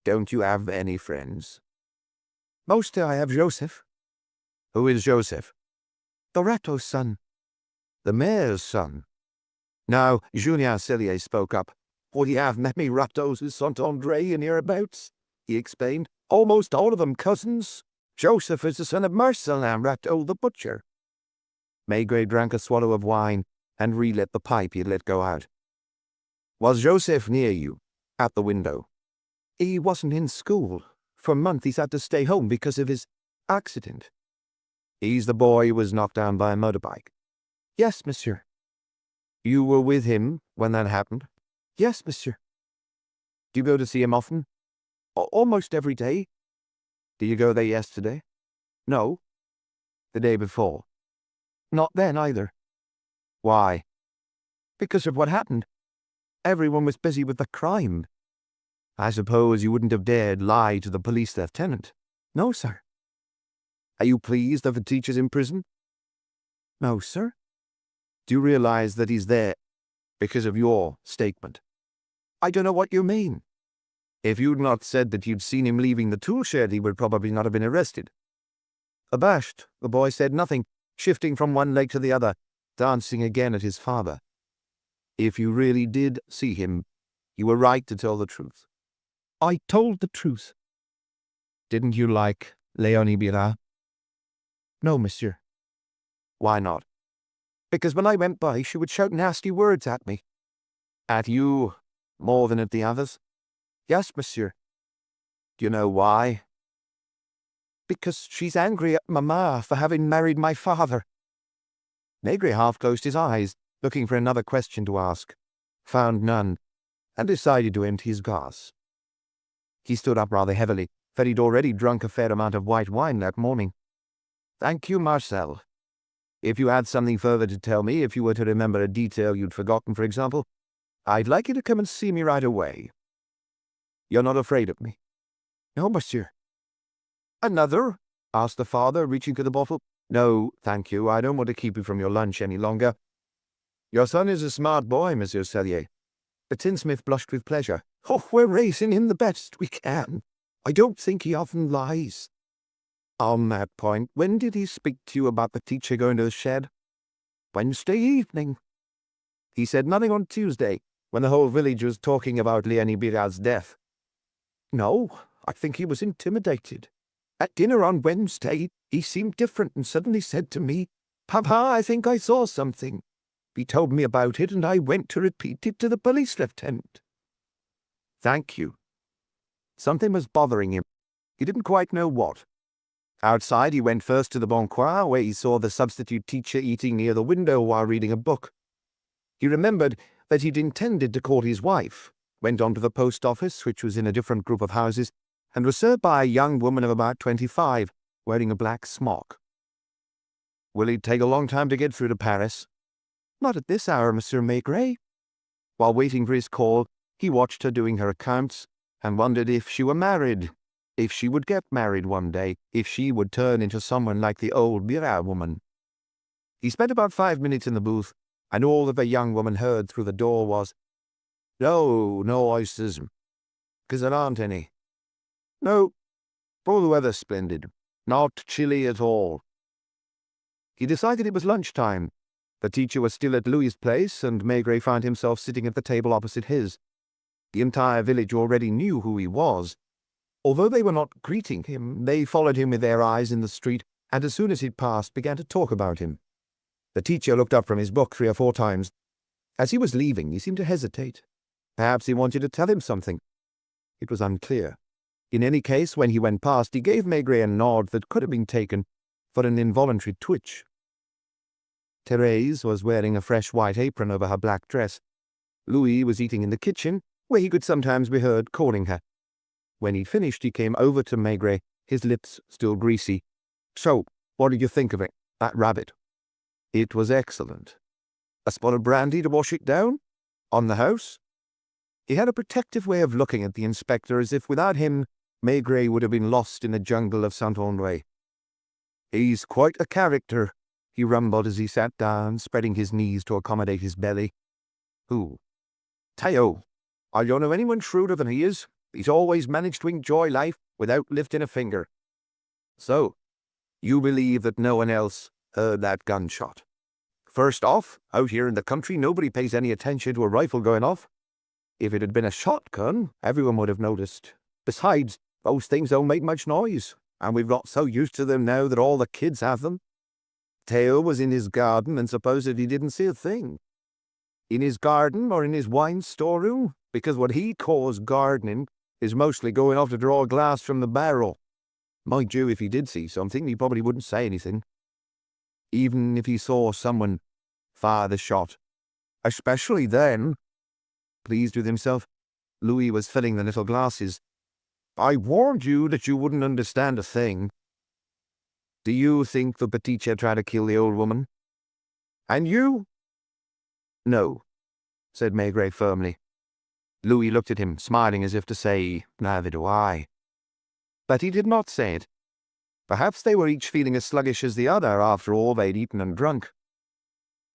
Don't you have any friends? Mostly I have Joseph. Who is Joseph? The Ratto's son. The mayor's son. Now, Julien Cellier spoke up. We have many Rattos in Saint-André and hereabouts, he explained. Almost all of them cousins. Joseph is the son of Marcelin Ratto, the butcher. Maigret drank a swallow of wine and relit the pipe he had let go out. Was Joseph near you, at the window? He wasn't in school. For a month he's had to stay home because of his accident. He's the boy who was knocked down by a motorbike? Yes, monsieur. You were with him when that happened? Yes, monsieur. Do you go to see him often? Almost every day. Did you go there yesterday? No. The day before? Not then either. Why? Because of what happened. Everyone was busy with the crime. I suppose you wouldn't have dared lie to the police lieutenant? No, sir. Are you pleased that the teacher's in prison? No, sir. Do you realize that he's there because of your statement? I don't know what you mean. If you'd not said that you'd seen him leaving the tool shed, he would probably not have been arrested. Abashed, the boy said nothing, shifting from one leg to the other, dancing again at his father. If you really did see him, you were right to tell the truth. I told the truth. Didn't you like Léonie Bira? No, monsieur. Why not? Because when I went by, she would shout nasty words at me. At you more than at the others? Yes, monsieur. Do you know why? Because she's angry at Mama for having married my father. Maigret half closed his eyes, looking for another question to ask, found none, and decided to empty his glass. He stood up rather heavily, for he'd already drunk a fair amount of white wine that morning. Thank you, Marcel. If you had something further to tell me, if you were to remember a detail you'd forgotten, for example, I'd like you to come and see me right away. You're not afraid of me? No, monsieur. Another? Asked the father, reaching for the bottle. No, thank you. I don't want to keep you from your lunch any longer. Your son is a smart boy, Monsieur Cellier. The tinsmith blushed with pleasure. Oh, we're raising him the best we can. I don't think he often lies. On that point, when did he speak to you about the teacher going to the shed? Wednesday evening. He said nothing on Tuesday, when the whole village was talking about Léonie Bira's death. No, I think he was intimidated. At dinner on Wednesday, he seemed different and suddenly said to me, "Papa, I think I saw something." He told me about it and I went to repeat it to the police lieutenant. Thank you. Something was bothering him. He didn't quite know what. Outside, he went first to the Bon Coin, where he saw the substitute teacher eating near the window while reading a book. He remembered that he'd intended to call his wife, went on to the post office, which was in a different group of houses, and was served by a young woman of about 25, wearing a black smock. Will it take a long time to get through to Paris? Not at this hour, Monsieur Maigret. While waiting for his call, he watched her doing her accounts, and wondered if she were married, if she would get married one day, if she would turn into someone like the old Bira woman. He spent about 5 minutes in the booth, and all that the young woman heard through the door was, "No, no oysters, 'cause there aren't any. No, all the weather's splendid, not chilly at all." He decided it was lunchtime. The teacher was still at Louis's place, and Maigret found himself sitting at the table opposite his. The entire village already knew who he was. Although they were not greeting him, they followed him with their eyes in the street, and as soon as he'd passed, began to talk about him. The teacher looked up from his book 3 or 4 times, As he was leaving, he seemed to hesitate. Perhaps he wanted to tell him something. It was unclear. In any case, when he went past, he gave Maigret a nod that could have been taken for an involuntary twitch. Thérèse was wearing a fresh white apron over her black dress. Louis was eating in the kitchen, where he could sometimes be heard calling her. When he finished, he came over to Maigret, his lips still greasy. "So, what did you think of it, that rabbit?" "It was excellent." "A spot of brandy to wash it down? On the house?" He had a protective way of looking at the inspector, as if without him Maigret would have been lost in the jungle of Saint-André. "He's quite a character," he rumbled as he sat down, spreading his knees to accommodate his belly. "Who?" "Théo. I don't know anyone shrewder than he is. He's always managed to enjoy life without lifting a finger." "So, you believe that no one else heard that gunshot?" "First off, out here in the country nobody pays any attention to a rifle going off. If it had been a shotgun, everyone would have noticed. Besides, those things don't make much noise, and we've got so used to them now that all the kids have them. Théo was in his garden and supposedly didn't see a thing." "In his garden or in his wine storeroom? Because what he calls gardening is mostly going off to draw glass from the barrel. Mind you, if he did see something, he probably wouldn't say anything. Even if he saw someone fire the shot. Especially then." Pleased with himself, Louis was filling the little glasses. "I warned you that you wouldn't understand a thing. Do you think the Petitia tried to kill the old woman?" "And you?" "No," said Maigret firmly. Louis looked at him, smiling as if to say, "Neither do I." But he did not say it. Perhaps they were each feeling as sluggish as the other after all they'd eaten and drunk.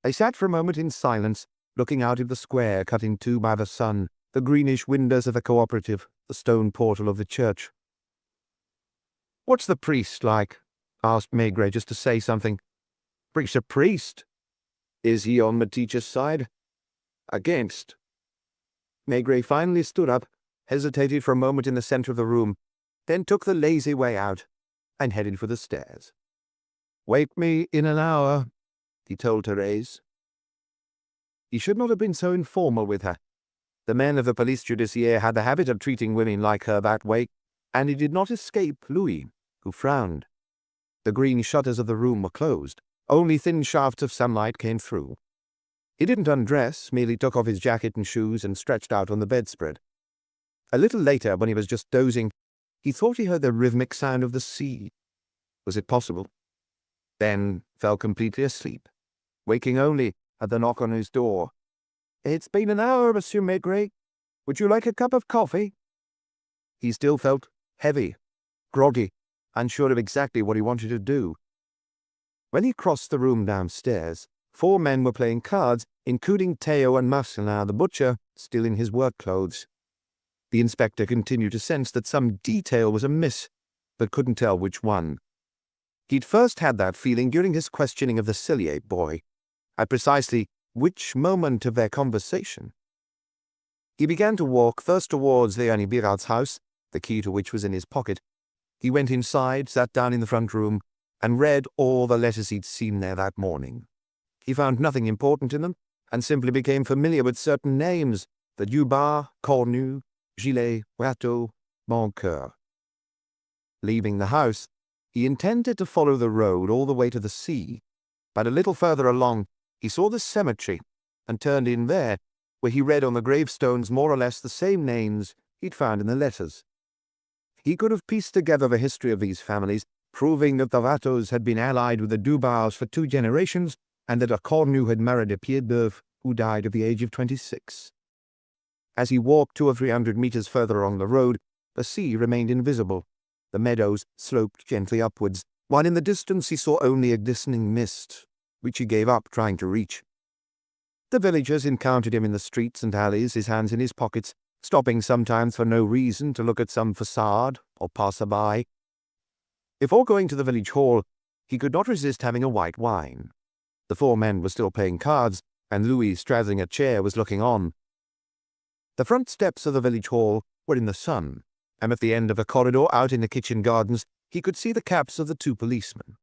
They sat for a moment in silence, looking out at the square cut in two by the sun, the greenish windows of the cooperative, the stone portal of the church. "What's the priest like?" asked Maigret, just to say something. "Priest's a priest. Is he on Matitia's side?" "Against." Maigret finally stood up, hesitated for a moment in the center of the room, then took the lazy way out and headed for the stairs. "Wake me in an hour," he told Thérèse. He should not have been so informal with her. The men of the police judiciaire had the habit of treating women like her that way, and he did not escape Louis, who frowned. The green shutters of the room were closed. Only thin shafts of sunlight came through. He didn't undress, merely took off his jacket and shoes and stretched out on the bedspread. A little later, when he was just dozing, he thought he heard the rhythmic sound of the sea. Was it possible? Then fell completely asleep, waking only at the knock on his door. "It's been an hour, Monsieur Maigret. Would you like a cup of coffee?" He still felt heavy, groggy, unsure of exactly what he wanted to do. When he crossed the room downstairs, 4 men were playing cards, including Théo and Marcelin the butcher, still in his work clothes. The inspector continued to sense that some detail was amiss, but couldn't tell which one. He'd first had that feeling during his questioning of the Cellier boy, at precisely which moment of their conversation. He began to walk first towards Léonie Birad's house, the key to which was in his pocket. He went inside, sat down in the front room, and read all the letters he'd seen there that morning. He found nothing important in them, and simply became familiar with certain names: the Dubar, Cornu, Gillet, Watteau, Boncoeur. Leaving the house, he intended to follow the road all the way to the sea, but a little further along he saw the cemetery, and turned in there, where he read on the gravestones more or less the same names he'd found in the letters. He could have pieced together the history of these families, proving that the Watteaus had been allied with the Dubars for 2 generations, and that a Cornu had married a Pied-d'Oeuf who died at the age of 26. As he walked 200 or 300 meters further along the road, the sea remained invisible. The meadows sloped gently upwards, while in the distance he saw only a glistening mist, which he gave up trying to reach. The villagers encountered him in the streets and alleys, his hands in his pockets, stopping sometimes for no reason to look at some facade or passer-by. Before going to the village hall, he could not resist having a white wine. The 4 men were still playing cards, and Louis, straddling a chair, was looking on. The front steps of the village hall were in the sun, and at the end of a corridor out in the kitchen gardens he could see the caps of the 2 policemen.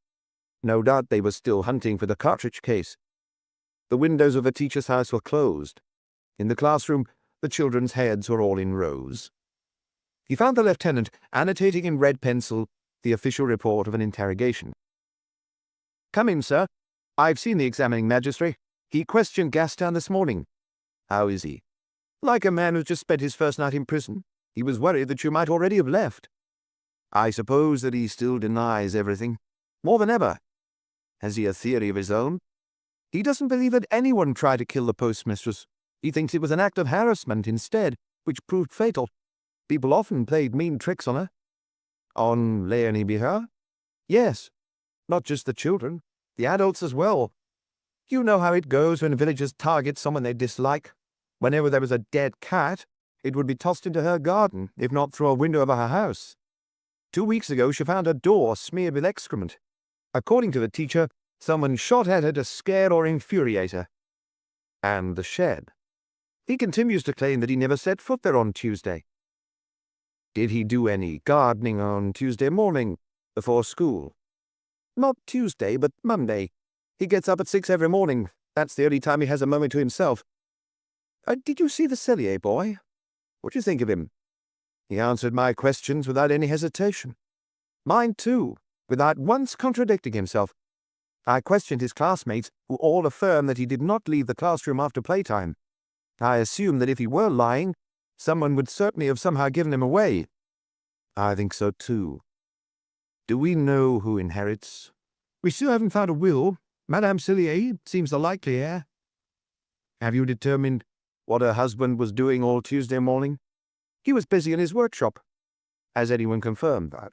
No doubt they were still hunting for the cartridge case. The windows of the teacher's house were closed. In the classroom, the children's heads were all in rows. He found the lieutenant annotating in red pencil the official report of an interrogation. "Come in, sir. I've seen the examining magistrate. He questioned Gaston this morning." "How is he?" "Like a man who's just spent his first night in prison. He was worried that you might already have left." "I suppose that he still denies everything." "More than ever." "Has he a theory of his own?" "He doesn't believe that anyone tried to kill the postmistress. He thinks it was an act of harassment instead, which proved fatal. People often played mean tricks on her." "On Léonie Bihar?" "Yes. Not just the children. The adults as well. You know how it goes when villagers target someone they dislike. Whenever there was a dead cat, it would be tossed into her garden, if not through a window of her house. 2 weeks ago she found her door smeared with excrement. According to the teacher, someone shot at her to scare or infuriate her." "And the shed?" "He continues to claim that he never set foot there on Tuesday." "Did he do any gardening on Tuesday morning, before school?" "Not Tuesday, but Monday. He gets up at 6 every morning. That's the only time he has a moment to himself." Did you see the Cellier boy? What do you think of him?" "He answered my questions without any hesitation." "Mine too, without once contradicting himself. I questioned his classmates, who all affirm that he did not leave the classroom after playtime. I assume that if he were lying, someone would certainly have somehow given him away." "I think so too. Do we know who inherits?" "We still haven't found a will. Madame Cellier seems the likely heir." "Have you determined what her husband was doing all Tuesday morning?" "He was busy in his workshop." "Has anyone confirmed that?"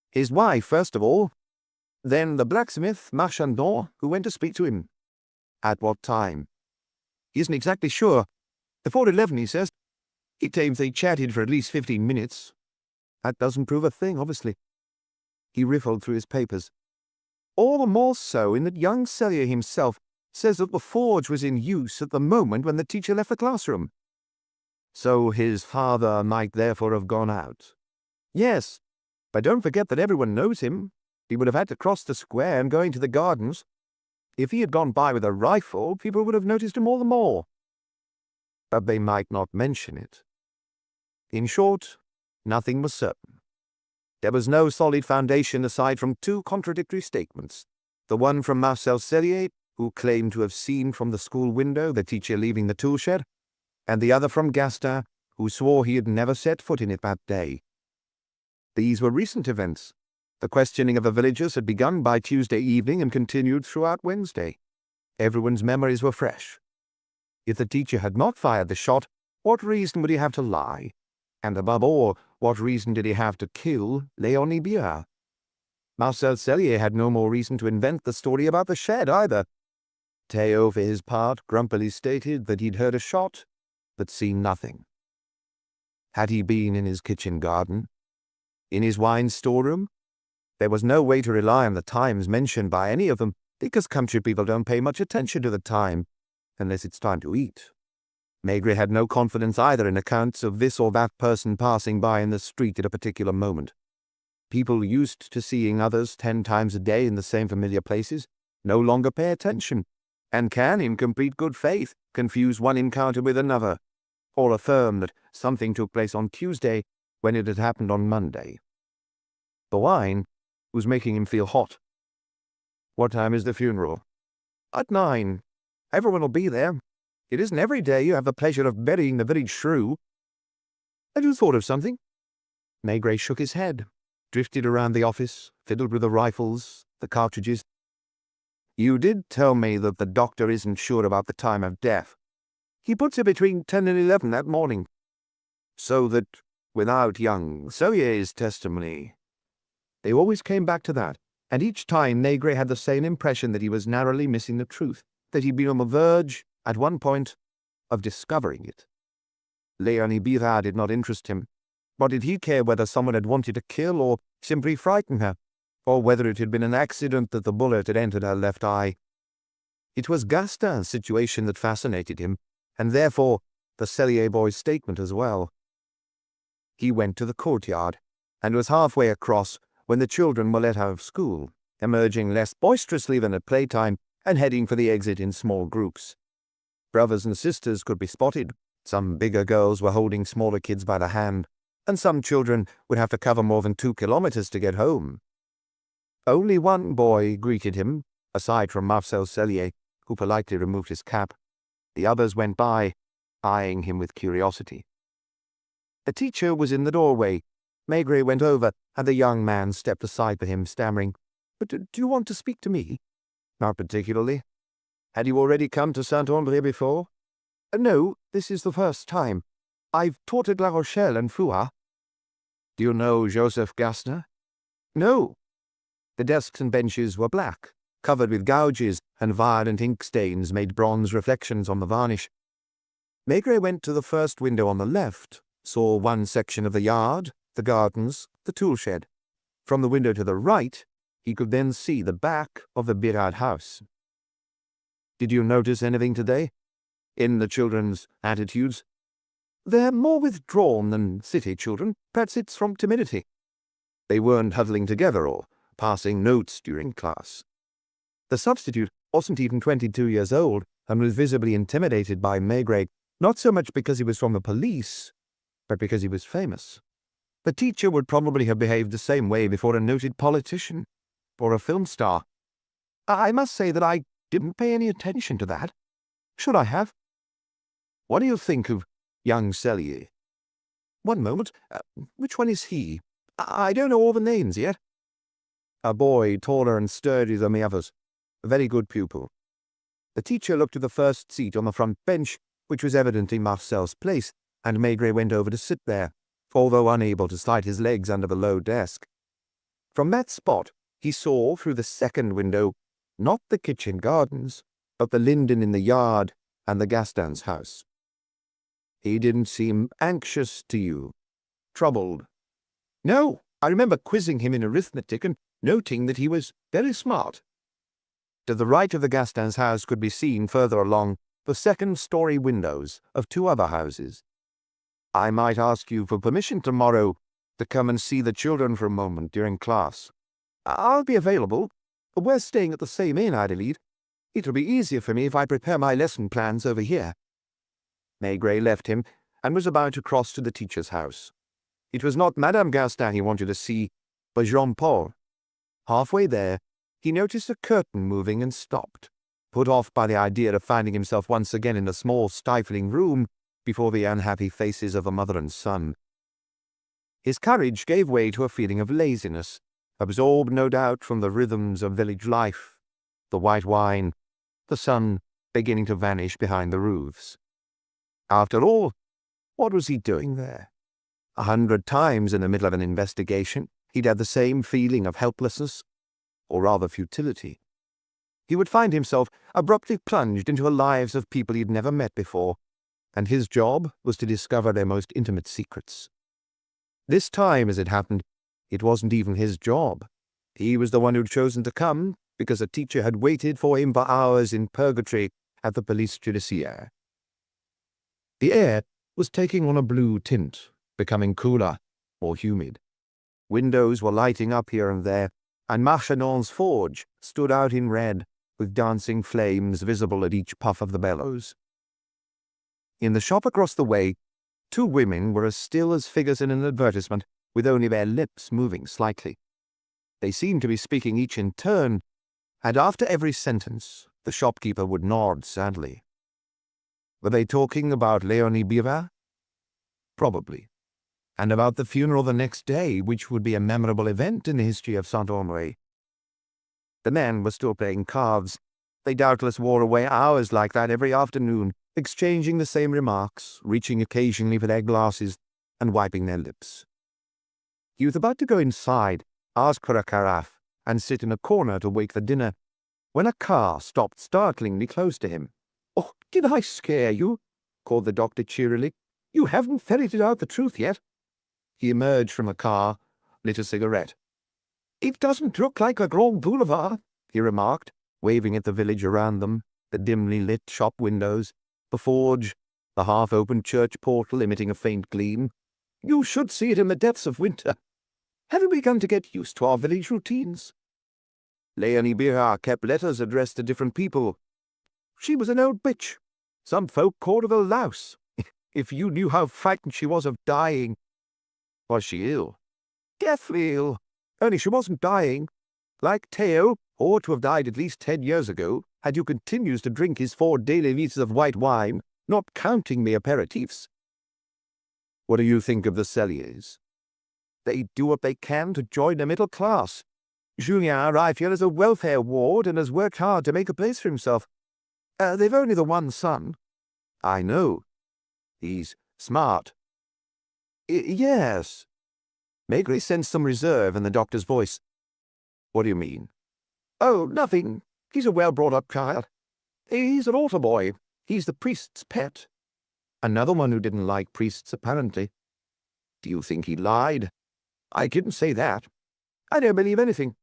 "His wife, first of all. Then the blacksmith, Marchandon, who went to speak to him." "At what time?" "He isn't exactly sure. Before 11, he says. He claims they chatted for at least 15 minutes. That doesn't prove a thing, obviously." He riffled through his papers. "All the more so in that young Cellier himself says that the forge was in use at the moment when the teacher left the classroom." "So his father might therefore have gone out?" "Yes, but don't forget that everyone knows him. He would have had to cross the square and go into the gardens. If he had gone by with a rifle, people would have noticed him all the more." "But they might not mention it." In short, nothing was certain. There was no solid foundation aside from 2 contradictory statements, the one from Marcel Cellier, who claimed to have seen from the school window the teacher leaving the tool shed, and the other from Gaston, who swore he had never set foot in it that day. These were recent events. The questioning of the villagers had begun by Tuesday evening and continued throughout Wednesday. Everyone's memories were fresh. If the teacher had not fired the shot, what reason would he have to lie? And above all, what reason did he have to kill Léonie Bihar? Marcel Cellier had no more reason to invent the story about the shed either. Théo, for his part, grumpily stated that he'd heard a shot, but seen nothing. Had he been in his kitchen garden? In his wine storeroom? There was no way to rely on the times mentioned by any of them, because country people don't pay much attention to the time, unless it's time to eat. Maigret had no confidence either in accounts of this or that person passing by in the street at a particular moment. People used to seeing others 10 times a day in the same familiar places no longer pay attention, and can, in complete good faith, confuse one encounter with another, or affirm that something took place on Tuesday when it had happened on Monday. The wine was making him feel hot. "What time is the funeral?" "At 9. Everyone will be there. It isn't every day you have the pleasure of burying the village shrew." "Have you thought of something?" Maigret shook his head, drifted around the office, fiddled with the rifles, the cartridges. "You did tell me that the doctor isn't sure about the time of death." "He puts it between 10 and 11 that morning." "So that, without young Cellier's testimony—" They always came back to that, and each time Maigret had the same impression that he was narrowly missing the truth, that he'd been on the verge, at one point, of discovering it. Léonie Bihar did not interest him. What did he care whether someone had wanted to kill or simply frighten her, or whether it had been an accident that the bullet had entered her left eye? It was Gaston's situation that fascinated him, and therefore the Cellier boy's statement as well. He went to the courtyard, and was halfway across when the children were let out of school, emerging less boisterously than at playtime, and heading for the exit in small groups. Brothers and sisters could be spotted. Some bigger girls were holding smaller kids by the hand, and some children would have to cover more than 2 kilometers to get home. Only one boy greeted him, aside from Marcel Cellier, who politely removed his cap. The others went by, eyeing him with curiosity. The teacher was in the doorway. Maigret went over, and the young man stepped aside for him, stammering, "But do you want to speak to me?" "Not particularly." "Had you already come to Saint-André before?" "No, this is the first time. I've taught at La Rochelle and Foua." "Do you know Joseph Gastner?" "No." The desks and benches were black, covered with gouges, and violent ink stains made bronze reflections on the varnish. Maigret went to the first window on the left, saw one section of the yard, the gardens, the tool shed. From the window to the right, he could then see the back of the Birard house. "Did you notice anything today? In the children's attitudes?" "They're more withdrawn than city children. Perhaps it's from timidity." "They weren't huddling together or passing notes during class?" The substitute wasn't even 22 years old and was visibly intimidated by Maigret, not so much because he was from the police, but because he was famous. The teacher would probably have behaved the same way before a noted politician or a film star. I must say that I didn't pay any attention to that. Should I have? "What do you think of young Cellier?" "One moment. Which one is he? I don't know all the names yet." "A boy, taller and sturdy than the others. A very good pupil." The teacher looked to the first seat on the front bench, which was evidently Marcel's place, and Maigret went over to sit there, although unable to slide his legs under the low desk. From that spot, he saw through the second window, not the kitchen gardens, but the linden in the yard and the Gastin's house. "He didn't seem anxious to you? Troubled?" "No, I remember quizzing him in arithmetic and noting that he was very smart." To the right of the Gastin's house could be seen further along the second-story windows of 2 other houses. "I might ask you for permission tomorrow to come and see the children for a moment during class." "I'll be available. We're staying at the same inn, Adelaide. It'll be easier for me if I prepare my lesson plans over here." Maigret left him and was about to cross to the teacher's house. It was not Madame Gastin he wanted to see, but Jean-Paul. Halfway there, he noticed a curtain moving and stopped, put off by the idea of finding himself once again in the small, stifling room before the unhappy faces of a mother and son. His courage gave way to a feeling of laziness, absorbed no doubt from the rhythms of village life, the white wine, the sun beginning to vanish behind the roofs. After all, what was he doing there? 100 times in the middle of an investigation, he'd had the same feeling of helplessness, or rather futility. He would find himself abruptly plunged into the lives of people he'd never met before, and his job was to discover their most intimate secrets. This time, as it happened, it wasn't even his job. He was the one who'd chosen to come because a teacher had waited for him for hours in purgatory at the police judiciaire. The air was taking on a blue tint, becoming cooler, more humid. Windows were lighting up here and there, and Marchanon's forge stood out in red, with dancing flames visible at each puff of the bellows. In the shop across the way, 2 women were as still as figures in an advertisement, with only their lips moving slightly. They seemed to be speaking each in turn, and after every sentence, the shopkeeper would nod sadly. Were they talking about Léonie Birard? Probably. And about the funeral the next day, which would be a memorable event in the history of Saint-André. The men were still playing cards. They doubtless wore away hours like that every afternoon, exchanging the same remarks, reaching occasionally for their glasses, and wiping their lips. He was about to go inside, ask for a carafe, and sit in a corner to wait for dinner, when a car stopped startlingly close to him. "Oh, did I scare you?" called the doctor cheerily. "You haven't ferreted out the truth yet." He emerged from the car, lit a cigarette. "It doesn't look like a Grand Boulevard," he remarked, waving at the village around them, the dimly lit shop windows, the forge, the half-open church portal emitting a faint gleam. "You should see it in the depths of winter. Have you begun to get used to our village routines?" Léonie Birard kept letters addressed to different people. She was an old bitch. Some folk called her a louse. If you knew how frightened she was of dying. Was she ill? Deathly ill. Only she wasn't dying. Like Theo, ought to have died at least 10 years ago, had you continued to drink his 4 daily litres of white wine, not counting the aperitifs. What do you think of the Celliers? They do what they can to join the middle class. Julien, I feel, is a welfare ward and has worked hard to make a place for himself. They've only the one son. I know. He's smart. Yes. Maigret sensed some reserve in the doctor's voice. What do you mean? Oh, nothing. He's a well-brought-up child. He's an altar boy. He's the priest's pet. Another one who didn't like priests, apparently. Do you think he lied? I didn't say that. I don't believe anything.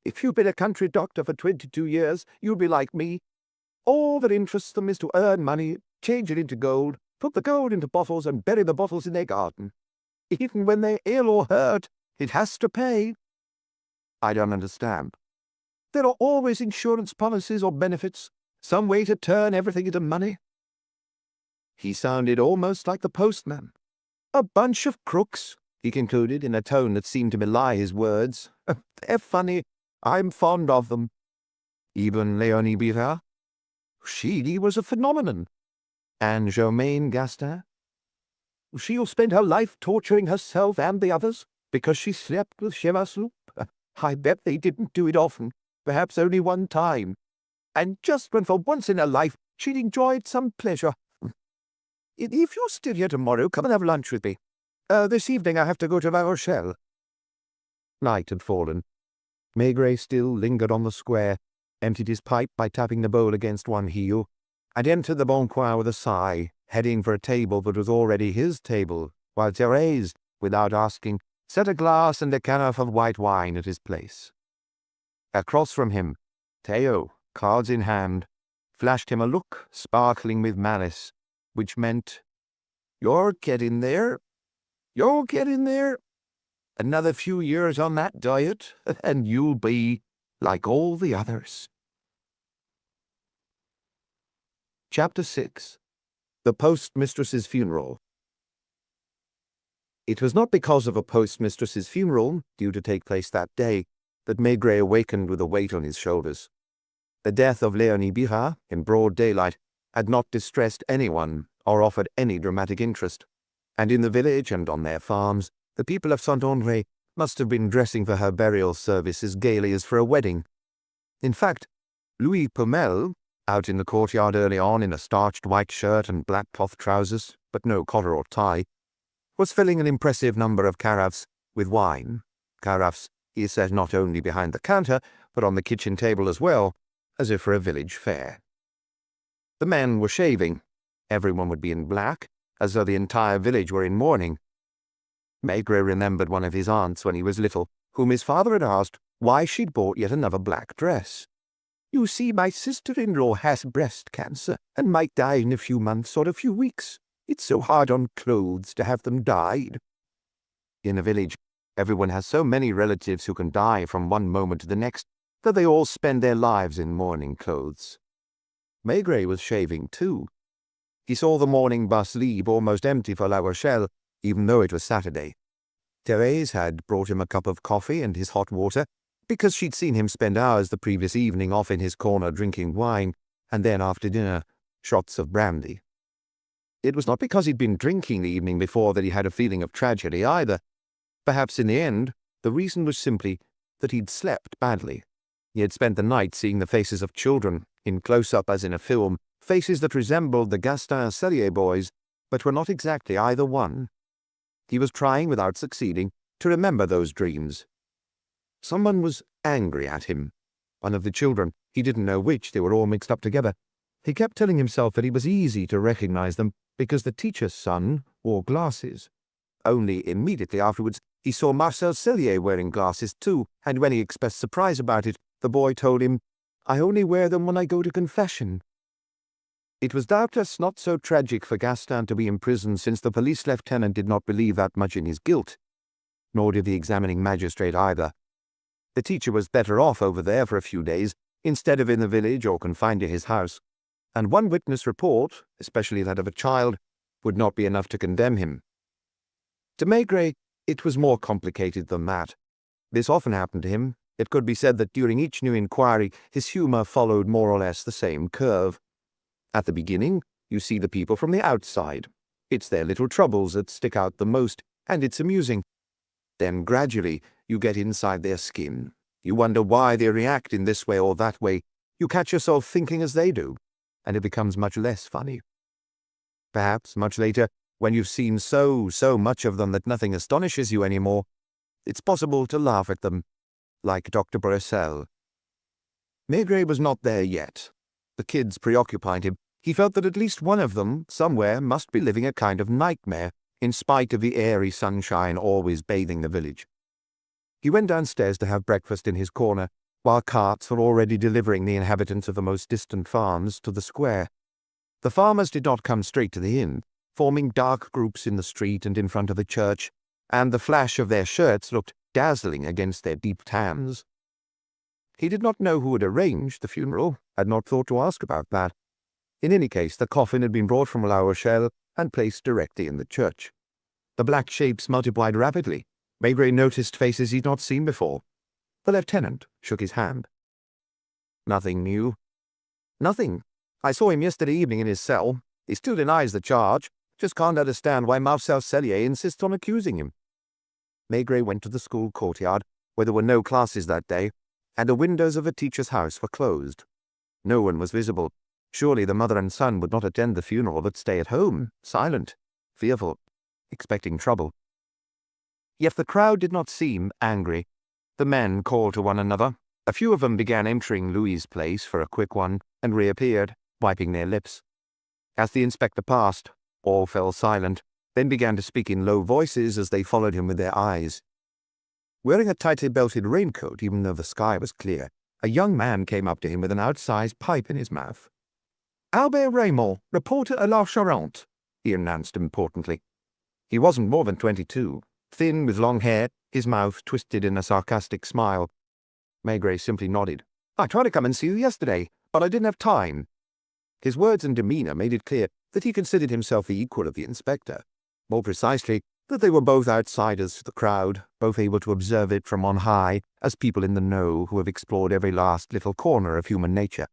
If you've been a country doctor for 22 years, you'll be like me. All that interests them is to earn money, change it into gold, put the gold into bottles and bury the bottles in their garden. Even when they're ill or hurt, it has to pay. I don't understand. There are always insurance policies or benefits, some way to turn everything into money. He sounded almost like the postman. A bunch of crooks, he concluded in a tone that seemed to belie his words. They're funny. I'm fond of them. Even Léonie Birard? She was a phenomenon. And Germaine Gaston? She'll spend her life torturing herself and the others because she slept with Chevasloup. I bet they didn't do it often, perhaps only one time. And just when for once in her life she'd enjoyed some pleasure. If you're still here tomorrow, come and have lunch with me. This evening I have to go to La Rochelle. Night had fallen. Maigret still lingered on the square, emptied his pipe by tapping the bowl against one heel, and entered the Bon Coin with a sigh, heading for a table that was already his table, while Thérèse, without asking, set a glass and a carafe of white wine at his place. Across from him, Theo, cards in hand, flashed him a look sparkling with malice, which meant, "You're getting there. You'll get in there. Another few years on that diet, and you'll be like all the others." Chapter 6. The Postmistress's Funeral. It was not because of a postmistress's funeral, due to take place that day, that Maigret awakened with a weight on his shoulders. The death of Léonie Birard, in broad daylight, had not distressed anyone or offered any dramatic interest, and in the village and on their farms, the people of Saint-André must have been dressing for her burial service as gaily as for a wedding. In fact, Louis Pomel, out in the courtyard early on in a starched white shirt and black cloth trousers, but no collar or tie, was filling an impressive number of carafes with wine. Carafes, he said, not only behind the counter, but on the kitchen table as well, as if for a village fair. The men were shaving. Everyone would be in black, as though the entire village were in mourning. Maigret remembered one of his aunts when he was little, whom his father had asked why she'd bought yet another black dress. "You see, my sister-in-law has breast cancer, and might die in a few months or a few weeks. It's so hard on clothes to have them dyed." In a village, everyone has so many relatives who can die from one moment to the next that they all spend their lives in mourning clothes. Maigret was shaving too. He saw the morning bus leave almost empty for La Rochelle, even though it was Saturday. Thérèse had brought him a cup of coffee and his hot water, because she'd seen him spend hours the previous evening off in his corner drinking wine, and then after dinner, shots of brandy. It was not because he'd been drinking the evening before that he had a feeling of tragedy either. Perhaps in the end, the reason was simply that he'd slept badly. He had spent the night seeing the faces of children, in close-up as in a film, faces that resembled the Gaston Cellier boys, but were not exactly either one. He was trying, without succeeding, to remember those dreams. Someone was angry at him. One of the children, he didn't know which, they were all mixed up together. He kept telling himself that it was easy to recognize them because the teacher's son wore glasses. Only immediately afterwards, he saw Marcel Cellier wearing glasses too, and when he expressed surprise about it, the boy told him, "I only wear them when I go to confession." It was doubtless not so tragic for Gaston to be imprisoned, since the police lieutenant did not believe that much in his guilt, nor did the examining magistrate either. The teacher was better off over there for a few days, instead of in the village or confined to his house, and one witness report, especially that of a child, would not be enough to condemn him. To Maigret, it was more complicated than that. This often happened to him. It could be said that during each new inquiry, his humour followed more or less the same curve. At the beginning, you see the people from the outside. It's their little troubles that stick out the most, and it's amusing. Then gradually, you get inside their skin. You wonder why they react in this way or that way. You catch yourself thinking as they do, and it becomes much less funny. Perhaps much later, when you've seen so much of them that nothing astonishes you anymore, it's possible to laugh at them, like Dr. Bruxelles. Maigret was not there yet. The kids preoccupied him. He felt that at least one of them, somewhere, must be living a kind of nightmare, in spite of the airy sunshine always bathing the village. He went downstairs to have breakfast in his corner, while carts were already delivering the inhabitants of the most distant farms to the square. The farmers did not come straight to the inn, forming dark groups in the street and in front of the church, and the flash of their shirts looked dazzling against their deep tans. He did not know who had arranged the funeral, had not thought to ask about that. In any case, the coffin had been brought from La Rochelle and placed directly in the church. The black shapes multiplied rapidly. Maigret noticed faces he'd not seen before. The lieutenant shook his hand. "Nothing new." "Nothing. I saw him yesterday evening in his cell. He still denies the charge. Just can't understand why Marcel Cellier insists on accusing him." Maigret went to the school courtyard, where there were no classes that day, and the windows of the teacher's house were closed. No one was visible. Surely the mother and son would not attend the funeral but stay at home, silent, fearful, expecting trouble. Yet the crowd did not seem angry. The men called to one another. A few of them began entering Louis's place for a quick one, and reappeared, wiping their lips. As the inspector passed, all fell silent, then began to speak in low voices as they followed him with their eyes. Wearing a tightly belted raincoat, even though the sky was clear, a young man came up to him with an outsized pipe in his mouth. "Albert Raymond, reporter à La Charente," he announced importantly. He wasn't more than 22, thin with long hair, his mouth twisted in a sarcastic smile. Maigret simply nodded. "I tried to come and see you yesterday, but I didn't have time." His words and demeanour made it clear that he considered himself the equal of the inspector. More precisely, that they were both outsiders to the crowd, both able to observe it from on high, as people in the know who have explored every last little corner of human nature.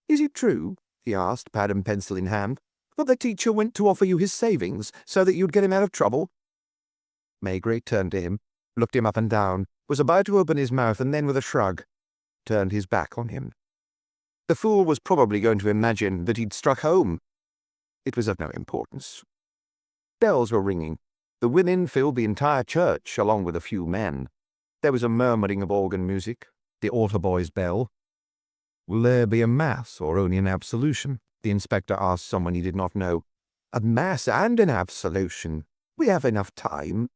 "Is it true," he asked, pad and pencil in hand, "that the teacher went to offer you his savings so that you'd get him out of trouble?" Maigret turned to him, looked him up and down, was about to open his mouth, and then with a shrug, turned his back on him. The fool was probably going to imagine that he'd struck home. It was of no importance. Bells were ringing. The women filled the entire church, along with a few men. There was a murmuring of organ music, the altar boy's bell. "Will there be a mass or only an absolution?" the inspector asked someone he did not know. "A mass and an absolution. We have enough time."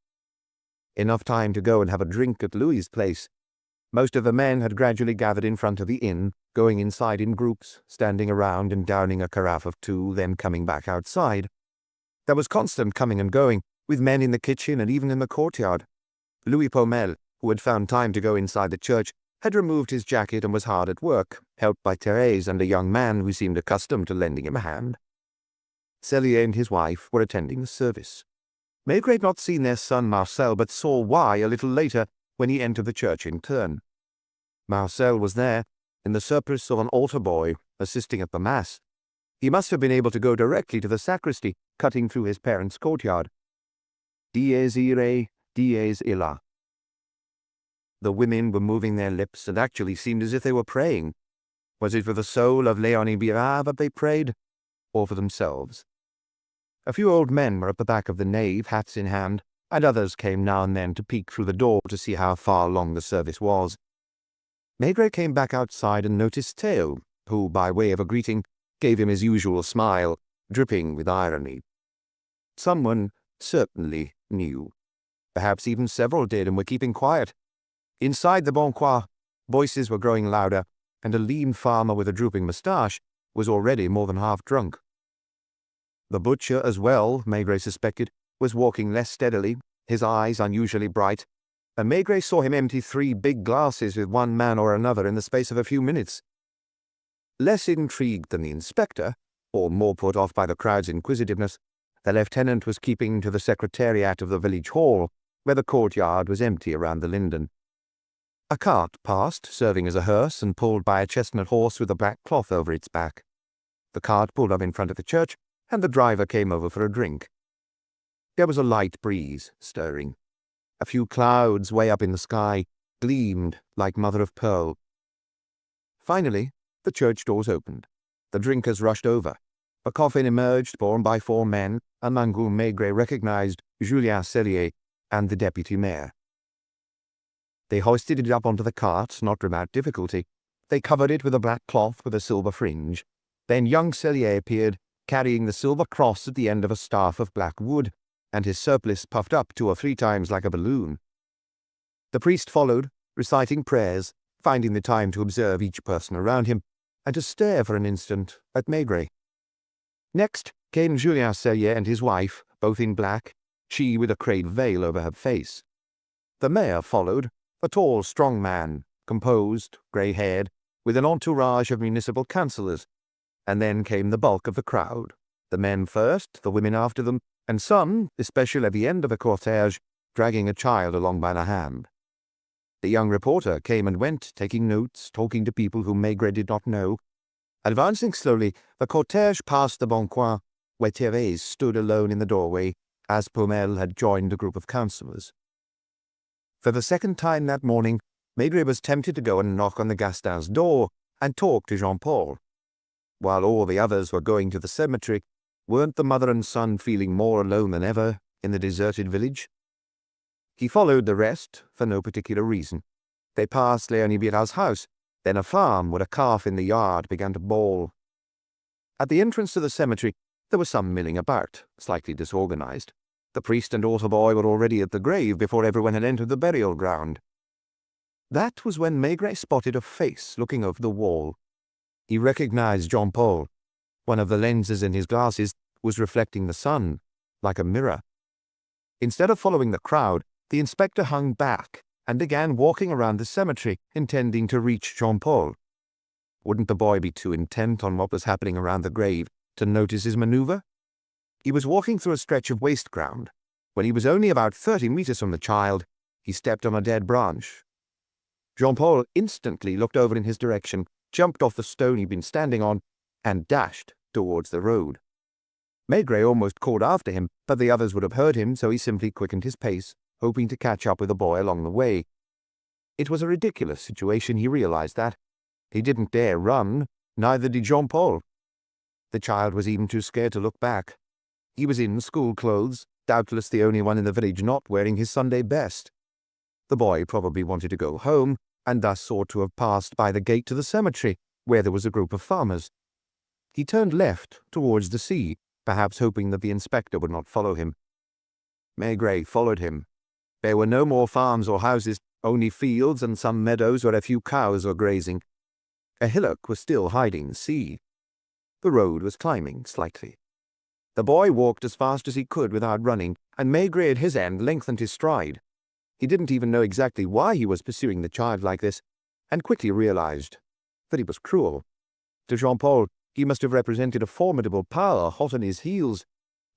Enough time to go and have a drink at Louis's place. Most of the men had gradually gathered in front of the inn, going inside in groups, standing around and downing a carafe of two, then coming back outside. There was constant coming and going, with men in the kitchen and even in the courtyard. Louis Paumel, who had found time to go inside the church, had removed his jacket and was hard at work, helped by Thérèse and a young man who seemed accustomed to lending him a hand. Cellier and his wife were attending the service. Maigret had not seen their son Marcel, but saw why a little later when he entered the church in turn. Marcel was there, in the surplice of an altar boy, assisting at the mass. He must have been able to go directly to the sacristy, cutting through his parents' courtyard. Dies irae, dies illa. The women were moving their lips and actually seemed as if they were praying. Was it for the soul of Léonie Birard that they prayed, or for themselves? A few old men were at the back of the nave, hats in hand, and others came now and then to peek through the door to see how far along the service was. Maigret came back outside and noticed Théo, who, by way of a greeting, gave him his usual smile, dripping with irony. Someone certainly knew. Perhaps even several did and were keeping quiet. Inside the Bon Coin, voices were growing louder, and a lean farmer with a drooping moustache was already more than half drunk. The butcher as well, Maigret suspected, was walking less steadily, his eyes unusually bright, and Maigret saw him empty 3 big glasses with one man or another in the space of a few minutes. Less intrigued than the inspector, or more put off by the crowd's inquisitiveness, the lieutenant was keeping to the secretariat of the village hall, where the courtyard was empty around the linden. A cart passed, serving as a hearse and pulled by a chestnut horse with a black cloth over its back. The cart pulled up in front of the church, and the driver came over for a drink. There was a light breeze stirring. A few clouds way up in the sky gleamed like mother-of-pearl. Finally, the church doors opened. The drinkers rushed over. A coffin emerged borne by 4 men, among whom Maigret recognized Julien Cellier and the deputy mayor. They hoisted it up onto the cart, not without difficulty. They covered it with a black cloth with a silver fringe. Then young Cellier appeared, carrying the silver cross at the end of a staff of black wood, and his surplice puffed up 2 or 3 times like a balloon. The priest followed, reciting prayers, finding the time to observe each person around him, and to stare for an instant at Maigret. Next came Julien Cellier and his wife, both in black, she with a crape veil over her face. The mayor followed, a tall, strong man, composed, grey-haired, with an entourage of municipal councillors, and then came the bulk of the crowd, the men first, the women after them, and some, especially at the end of the cortege, dragging a child along by the hand. The young reporter came and went, taking notes, talking to people whom Maigret did not know. Advancing slowly, the cortege passed the Bon Coin, where Thérèse stood alone in the doorway, as Paumelle had joined a group of councillors. For the second time that morning, Maigret was tempted to go and knock on the Gastins' door and talk to Jean-Paul. While all the others were going to the cemetery, weren't the mother and son feeling more alone than ever in the deserted village? He followed the rest for no particular reason. They passed Léonie Bira's house, then a farm where a calf in the yard began to bawl. At the entrance to the cemetery, there was some milling about, slightly disorganized. The priest and altar boy were already at the grave before everyone had entered the burial ground. That was when Maigret spotted a face looking over the wall. He recognized Jean-Paul. One of the lenses in his glasses was reflecting the sun, like a mirror. Instead of following the crowd, the inspector hung back and began walking around the cemetery, intending to reach Jean-Paul. Wouldn't the boy be too intent on what was happening around the grave to notice his maneuver? He was walking through a stretch of waste ground. When he was only about 30 meters from the child, he stepped on a dead branch. Jean-Paul instantly looked over in his direction, jumped off the stone he'd been standing on, and dashed towards the road. Maigret almost called after him, but the others would have heard him, so he simply quickened his pace, hoping to catch up with the boy along the way. It was a ridiculous situation, he realized that. He didn't dare run, neither did Jean-Paul. The child was even too scared to look back. He was in school clothes, doubtless the only one in the village not wearing his Sunday best. The boy probably wanted to go home, and thus ought to have passed by the gate to the cemetery, where there was a group of farmers. He turned left, towards the sea, perhaps hoping that the inspector would not follow him. Maigret followed him. There were no more farms or houses, only fields and some meadows where a few cows were grazing. A hillock was still hiding the sea. The road was climbing slightly. The boy walked as fast as he could without running, and Maigret at his end lengthened his stride. He didn't even know exactly why he was pursuing the child like this, and quickly realized that he was cruel. To Jean-Paul, he must have represented a formidable power hot on his heels,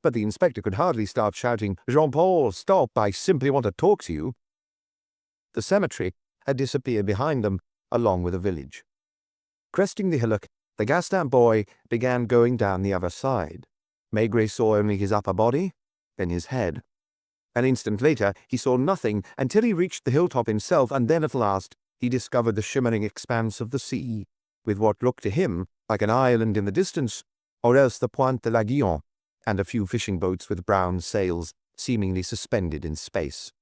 but the inspector could hardly start shouting, "Jean-Paul, stop, I simply want to talk to you." The cemetery had disappeared behind them, along with the village. Cresting the hillock, the Gastin boy began going down the other side. Maigret saw only his upper body, then his head. An instant later, he saw nothing until he reached the hilltop himself, and then at last he discovered the shimmering expanse of the sea, with what looked to him like an island in the distance, or else the Pointe de la Guillon, and a few fishing boats with brown sails seemingly suspended in space.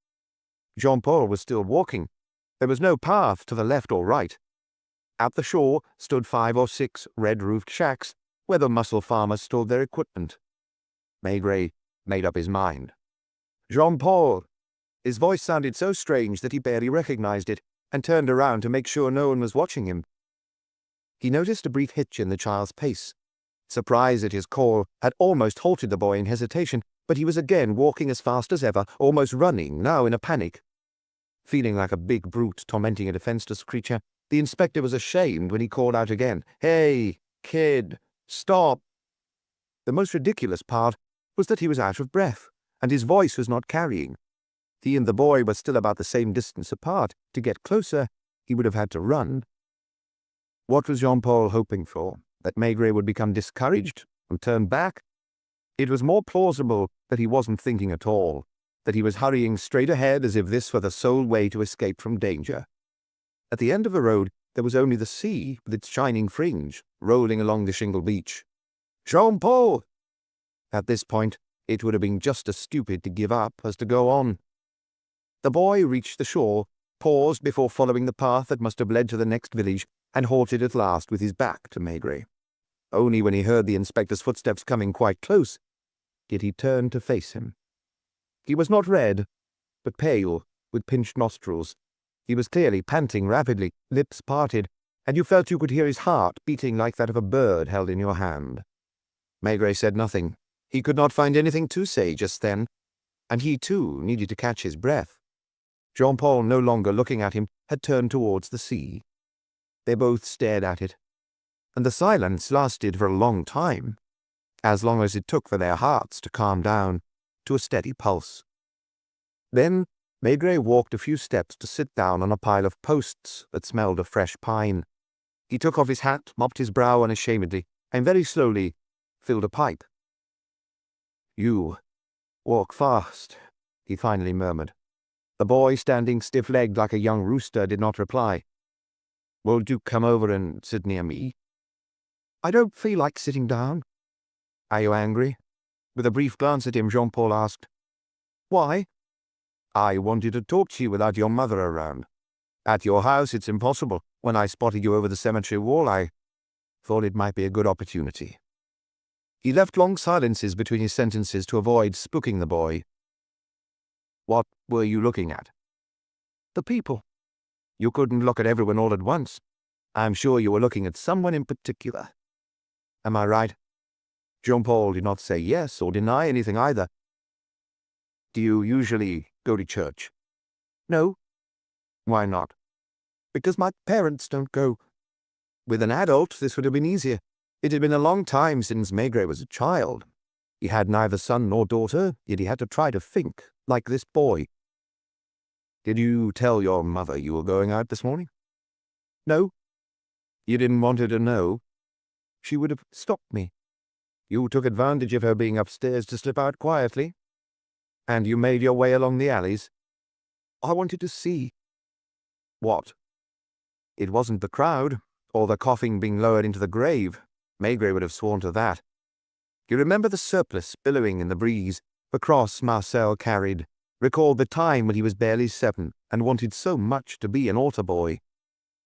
Jean-Paul was still walking. There was no path to the left or right. At the shore stood 5 or 6 red-roofed shacks, where the mussel farmers stored their equipment. Maigret made up his mind. "Jean-Paul!" His voice sounded so strange that he barely recognized it, and turned around to make sure no one was watching him. He noticed a brief hitch in the child's pace. Surprise at his call had almost halted the boy in hesitation, but he was again walking as fast as ever, almost running, now in a panic. Feeling like a big brute tormenting a defenseless creature, the inspector was ashamed when he called out again, "Hey, kid, stop!" The most ridiculous part was that he was out of breath, and his voice was not carrying. He and the boy were still about the same distance apart. To get closer, he would have had to run. What was Jean-Paul hoping for? That Maigret would become discouraged and turn back? It was more plausible that he wasn't thinking at all, that he was hurrying straight ahead as if this were the sole way to escape from danger. At the end of the road, there was only the sea with its shining fringe, rolling along the shingle beach. Jean-Paul! At this point, it would have been just as stupid to give up as to go on. The boy reached the shore, paused before following the path that must have led to the next village, and halted at last with his back to Maigret. Only when he heard the inspector's footsteps coming quite close did he turn to face him. He was not red, but pale, with pinched nostrils. He was clearly panting rapidly, lips parted, and you felt you could hear his heart beating like that of a bird held in your hand. Maigret said nothing. He could not find anything to say just then, and he too needed to catch his breath. Jean-Paul, no longer looking at him, had turned towards the sea. They both stared at it, and the silence lasted for a long time, as long as it took for their hearts to calm down to a steady pulse. Then Maigret walked a few steps to sit down on a pile of posts that smelled of fresh pine. He took off his hat, mopped his brow unashamedly, and very slowly filled a pipe. "You walk fast," he finally murmured. The boy, standing stiff-legged like a young rooster, did not reply. "Won't you come over and sit near me?" "I don't feel like sitting down." "Are you angry?" With a brief glance at him, Jean-Paul asked. "Why?" "I wanted to talk to you without your mother around. At your house it's impossible. When I spotted you over the cemetery wall, I thought it might be a good opportunity." He left long silences between his sentences to avoid spooking the boy. "What were you looking at?" "The people." "You couldn't look at everyone all at once. I'm sure you were looking at someone in particular. Am I right?" Jean-Paul did not say yes or deny anything either. "Do you usually go to church?" "No." "Why not?" "Because my parents don't go." With an adult, this would have been easier. It had been a long time since Maigret was a child. He had neither son nor daughter, yet he had to try to think like this boy. "Did you tell your mother you were going out this morning?" "No." "You didn't want her to know?" "She would have stopped me." "You took advantage of her being upstairs to slip out quietly? And you made your way along the alleys?" "I wanted to see." "What?" "It wasn't the crowd, or the coffin being lowered into the grave. Maigret would have sworn to that. You remember the surplice billowing in the breeze, the cross Marcel carried, recalled the time when he was barely 7 and wanted so much to be an altar boy.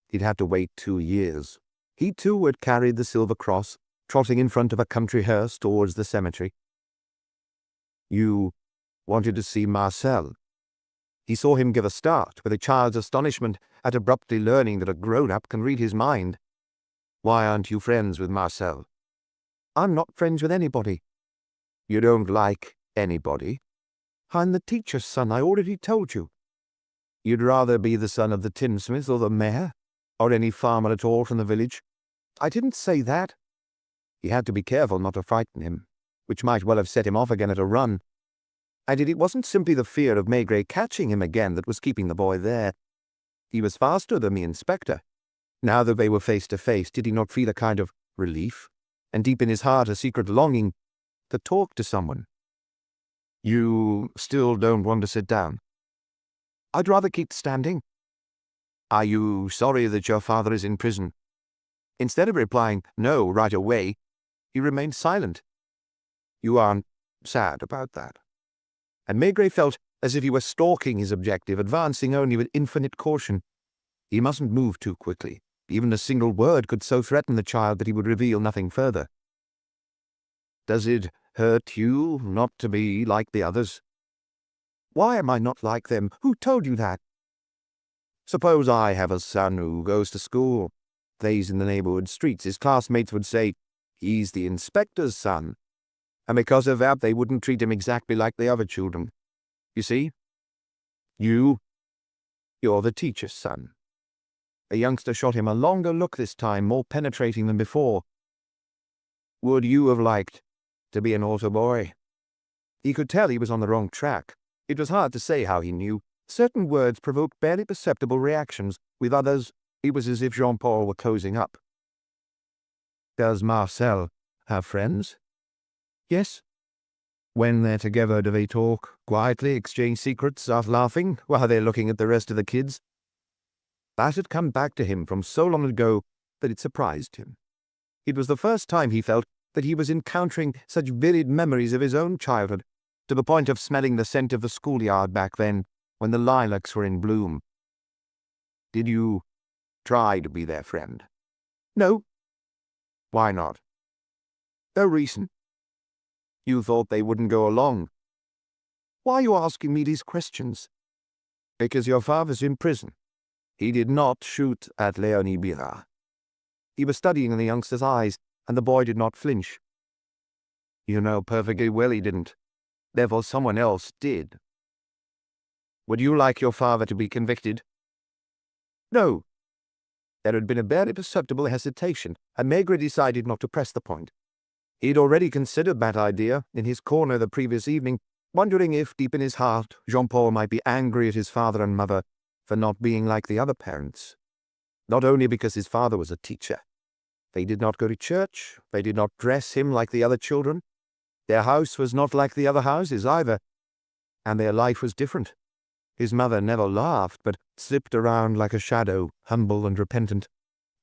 He'd had to wait 2 years. He too had carried the silver cross, trotting in front of a country hearse towards the cemetery. You wanted to see Marcel. He saw him give a start with a child's astonishment at abruptly learning that a grown-up can read his mind. Why aren't you friends with Marcel? I'm not friends with anybody. You don't like anybody? I'm the teacher's son, I already told you. You'd rather be the son of the tinsmith or the mayor, or any farmer at all from the village? I didn't say that. He had to be careful not to frighten him, which might well have set him off again at a run. And it wasn't simply the fear of Maigret catching him again that was keeping the boy there. He was faster than the inspector. Now that they were face to face, did he not feel a kind of relief, and deep in his heart a secret longing to talk to someone? You still don't want to sit down? I'd rather keep standing. Are you sorry that your father is in prison? Instead of replying no right away, he remained silent. You aren't sad about that? And Maigret felt as if he were stalking his objective, advancing only with infinite caution. He mustn't move too quickly. Even a single word could so threaten the child that he would reveal nothing further. Does it hurt you not to be like the others? Why am I not like them? Who told you that? Suppose I have a son who goes to school, plays in the neighborhood streets. His classmates would say, he's the inspector's son. And because of that, they wouldn't treat him exactly like the other children. You see? You You're the teacher's son." The youngster shot him a longer look this time, more penetrating than before. "Would you have liked to be an altar boy?" He could tell he was on the wrong track. It was hard to say how he knew. Certain words provoked barely perceptible reactions. With others, it was as if Jean-Paul were closing up. "Does Marcel have friends?" "Yes." "When they're together, do they talk quietly, exchange secrets, start laughing while they're looking at the rest of the kids?" That had come back to him from so long ago that it surprised him. It was the first time he felt that he was encountering such vivid memories of his own childhood, to the point of smelling the scent of the schoolyard back then, when the lilacs were in bloom. "Did you try to be their friend?" "No." "Why not?" "No reason." "You thought they wouldn't go along?" "Why are you asking me these questions?" "Because your father's in prison. He did not shoot at Léonie Bira." He was studying in the youngster's eyes, and the boy did not flinch. "You know perfectly well he didn't. Therefore someone else did." "Would you like your father to be convicted?" "No." There had been a barely perceptible hesitation, and Maigret decided not to press the point. He had already considered that idea in his corner the previous evening, wondering if, deep in his heart, Jean-Paul might be angry at his father and mother for not being like the other parents. Not only because his father was a teacher. They did not go to church, they did not dress him like the other children. Their house was not like the other houses either, and their life was different. His mother never laughed, but slipped around like a shadow, humble and repentant.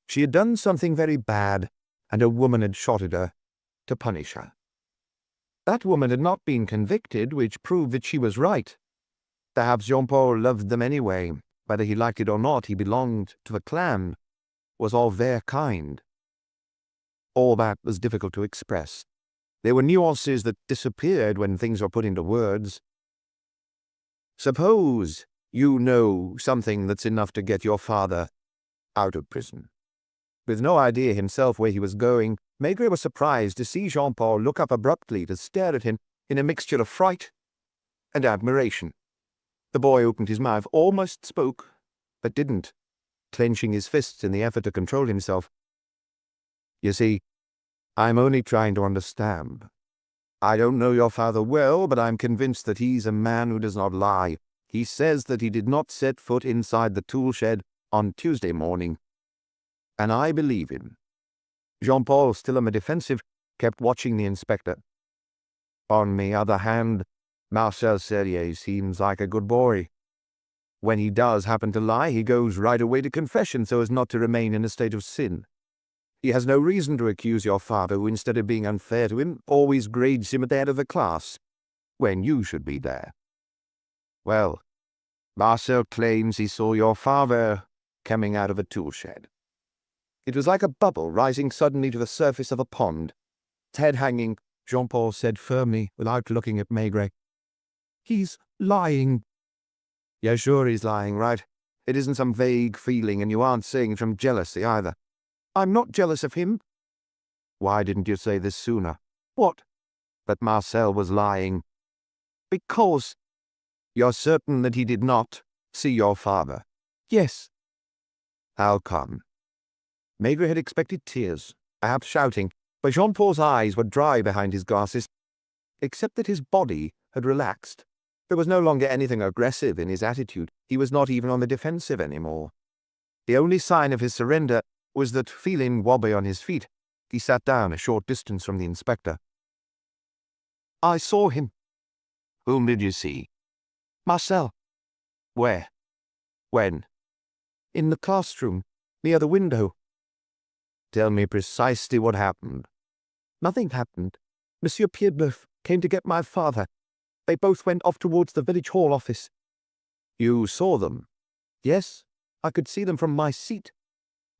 She had done something very bad, and a woman had shot at her to punish her. That woman had not been convicted, which proved that she was right. Perhaps Jean-Paul loved them anyway. Whether he liked it or not, he belonged to the clan, was of their kind. All that was difficult to express. There were nuances that disappeared when things were put into words. "Suppose you know something that's enough to get your father out of prison." With no idea himself where he was going, Maigret was surprised to see Jean-Paul look up abruptly to stare at him in a mixture of fright and admiration. The boy opened his mouth, almost spoke, but didn't, clenching his fists in the effort to control himself. "You see, I'm only trying to understand. I don't know your father well, but I'm convinced that he's a man who does not lie. He says that he did not set foot inside the tool shed on Tuesday morning, and I believe him." Jean-Paul, still on the defensive, kept watching the inspector. "On the other hand, Marcel Serrier seems like a good boy. When he does happen to lie, he goes right away to confession so as not to remain in a state of sin. He has no reason to accuse your father, who, instead of being unfair to him, always grades him at the head of the class, when you should be there. Well, Marcel claims he saw your father coming out of a tool shed." It was like a bubble rising suddenly to the surface of a pond. Its head hanging, Jean-Paul said firmly, without looking at Maigret. "He's lying." "You're sure he's lying, right? It isn't some vague feeling, and you aren't saying it from jealousy either." "I'm not jealous of him." "Why didn't you say this sooner?" "What?" "That Marcel was lying." "Because—" "You're certain that he did not see your father?" "Yes." "How come?" Maigret had expected tears, perhaps shouting, but Jean-Paul's eyes were dry behind his glasses, except that his body had relaxed. There was no longer anything aggressive in his attitude. He was not even on the defensive anymore. The only sign of his surrender was that, feeling wobbly on his feet, he sat down a short distance from the inspector. "I saw him." "Whom did you see?" "Marcel." "Where? When?" "In the classroom, near the window." "Tell me precisely what happened." "Nothing happened. Monsieur Pierre came to get my father. They both went off towards the village hall office." "You saw them?" "Yes, I could see them from my seat.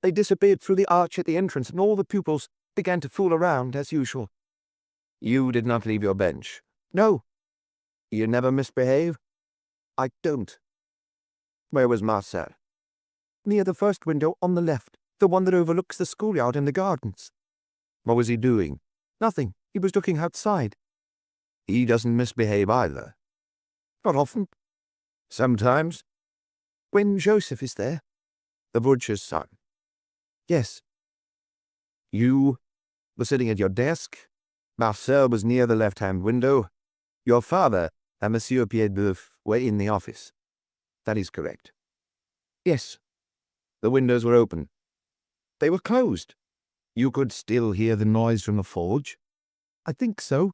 They disappeared through the arch at the entrance, and all the pupils began to fool around as usual." "You did not leave your bench?" "No." "You never misbehave?" "I don't." "Where was Marcel?" "Near the first window on the left, the one that overlooks the schoolyard and the gardens." "What was he doing?" "Nothing. He was looking outside." "He doesn't misbehave either?" "Not often." "Sometimes?" When Joseph is there? The butcher's son. Yes. You were sitting at your desk. Marcel was near the left-hand window. Your father and Monsieur Piedboeuf were in the office. That is correct. Yes. The windows were open. They were closed. You could still hear the noise from the forge? I think so.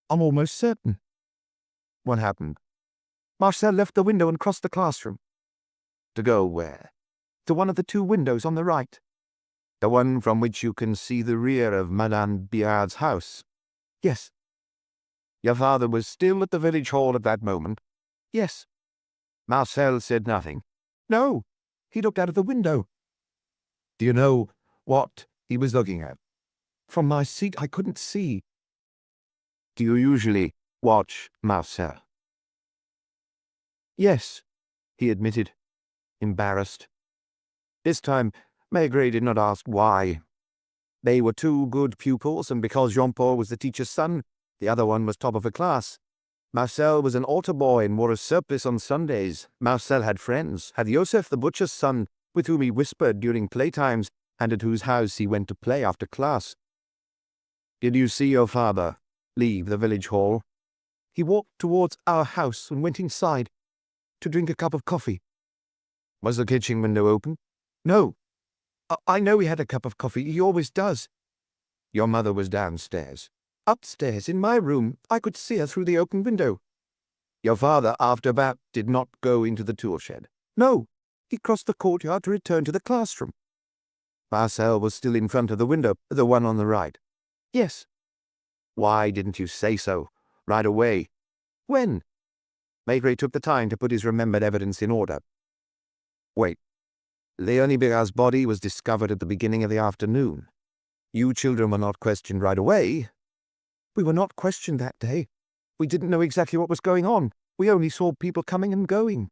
I'm almost certain. What happened? Marcel left the window and crossed the classroom. To go where? To one of the two windows on the right. The one from which you can see the rear of Madame Biard's house? Yes. Your father was still at the village hall at that moment? Yes. Marcel said nothing? No. He looked out of the window. Do you know what he was looking at? From my seat I couldn't see. Do you usually watch Marcel? Yes, he admitted, embarrassed. This time, Maigret did not ask why. They were two good pupils, and because Jean-Paul was the teacher's son, the other one was top of the class. Marcel was an altar boy and wore a surplice on Sundays. Marcel had friends, had Joseph the butcher's son, with whom he whispered during playtimes, and at whose house he went to play after class. Did you see your father leave the village hall? He walked towards our house and went inside to drink a cup of coffee. Was the kitchen window open? No. I know he had a cup of coffee. He always does. Your mother was downstairs? Upstairs, in my room. I could see her through the open window. Your father, after that, did not go into the tool shed? No. He crossed the courtyard to return to the classroom. Marcel was still in front of the window, the one on the right? Yes. Why didn't you say so right away? When? Maigret took the time to put his remembered evidence in order. Wait. Léonie Biard's body was discovered at the beginning of the afternoon. You children were not questioned right away. We were not questioned that day. We didn't know exactly what was going on. We only saw people coming and going.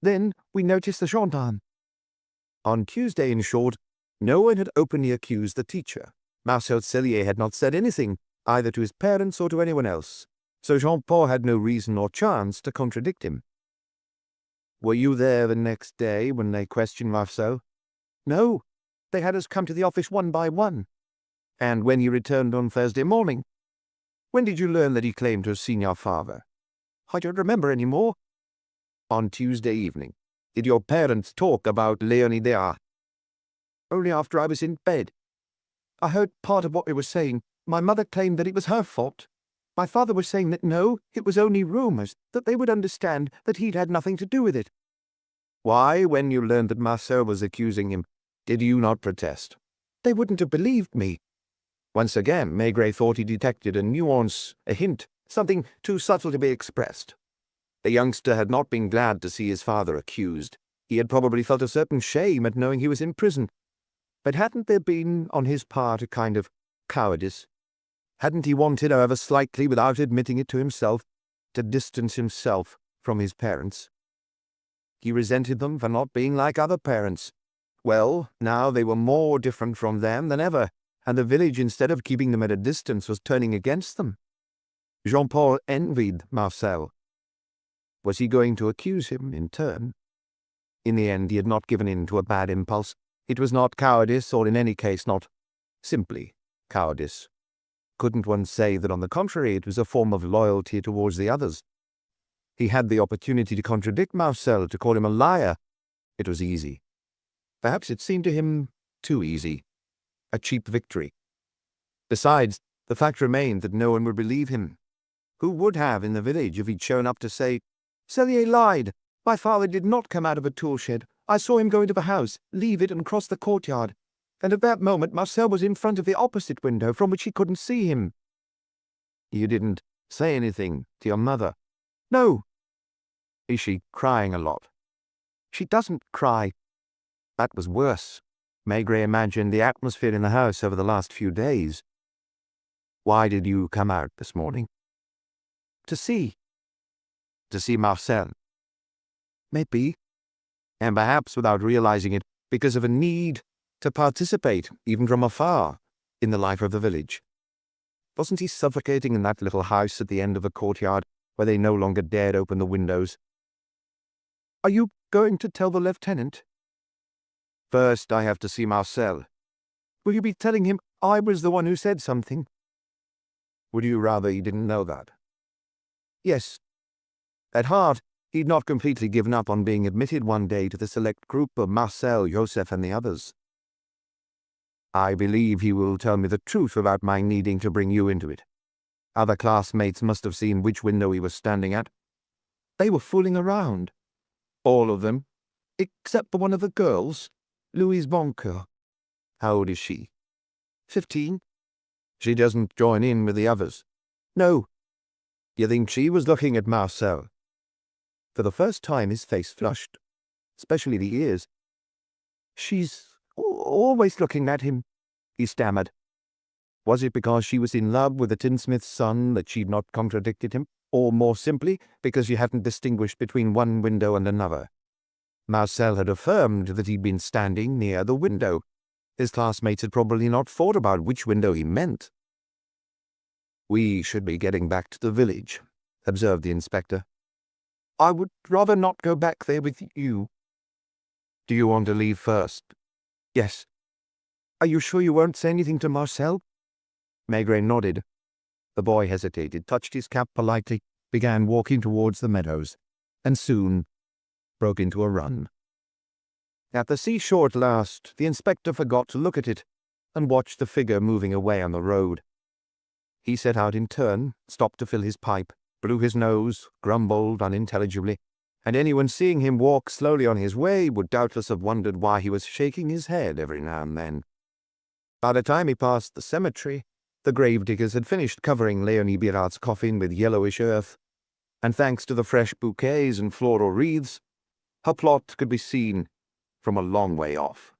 Then we noticed the gendarme. On Tuesday, in short, no one had openly accused the teacher. Marcel Cellier had not said anything, either to his parents or to anyone else, so Jean-Paul had no reason or chance to contradict him. Were you there the next day when they questioned Marcel? No. They had us come to the office one by one. And when he returned on Thursday morning? When did you learn that he claimed to have seen your father? I don't remember any more. On Tuesday evening, did your parents talk about Léonie Biard? Only after I was in bed. I heard part of what they were saying. My mother claimed that it was her fault. My father was saying that no, it was only rumors, that they would understand that he'd had nothing to do with it. Why, when you learned that Marcel was accusing him, did you not protest? They wouldn't have believed me. Once again, Maigret thought he detected a nuance, a hint, something too subtle to be expressed. The youngster had not been glad to see his father accused. He had probably felt a certain shame at knowing he was in prison. But hadn't there been, on his part, a kind of cowardice? Hadn't he wanted, however slightly, without admitting it to himself, to distance himself from his parents? He resented them for not being like other parents. Well, now they were more different from them than ever, and the village, instead of keeping them at a distance, was turning against them. Jean-Paul envied Marcel. Was he going to accuse him in turn? In the end, he had not given in to a bad impulse. It was not cowardice, or in any case not simply cowardice. Couldn't one say that, on the contrary, it was a form of loyalty towards the others? He had the opportunity to contradict Marcel, to call him a liar. It was easy. Perhaps it seemed to him too easy. A cheap victory. Besides, the fact remained that no one would believe him. Who would have in the village if he'd shown up to say, "Cellier lied. My father did not come out of a tool shed. I saw him go into the house, leave it, and cross the courtyard. And at that moment Marcel was in front of the opposite window, from which he couldn't see him." You didn't say anything to your mother? No. Is she crying a lot? She doesn't cry. That was worse. Maigret imagined the atmosphere in the house over the last few days. Why did you come out this morning? To see. To see Marcel? Maybe. And perhaps, without realizing it, because of a need to participate, even from afar, in the life of the village. Wasn't he suffocating in that little house at the end of the courtyard, where they no longer dared open the windows? Are you going to tell the lieutenant?" "First, I have to see Marcel." "Will you be telling him I was the one who said something?" "Would you rather he didn't know that?" "Yes." At heart, he'd not completely given up on being admitted one day to the select group of Marcel, Joseph, and the others. "I believe he will tell me the truth about my needing to bring you into it. Other classmates must have seen which window he was standing at. They were fooling around. All of them, except for one of the girls, Louise Boncoeur." "How old is she?" 15. "She doesn't join in with the others?" "No." "You think she was looking at Marcel?" For the first time his face flushed, especially the ears. "She's always looking at him," he stammered. Was it because she was in love with the tinsmith's son that she'd not contradicted him, or more simply because she hadn't distinguished between one window and another? Marcel had affirmed that he'd been standing near the window. His classmates had probably not thought about which window he meant. "We should be getting back to the village," observed the inspector. "I would rather not go back there with you." "Do you want to leave first?" "Yes." "Are you sure you won't say anything to Marcel?" Maigret nodded. The boy hesitated, touched his cap politely, began walking towards the meadows, and soon broke into a run. At the seashore at last, the inspector forgot to look at it, and watched the figure moving away on the road. He set out in turn, stopped to fill his pipe, blew his nose, grumbled unintelligibly, and anyone seeing him walk slowly on his way would doubtless have wondered why he was shaking his head every now and then. By the time he passed the cemetery, the gravediggers had finished covering Léonie Birat's coffin with yellowish earth, and thanks to the fresh bouquets and floral wreaths, her plot could be seen from a long way off.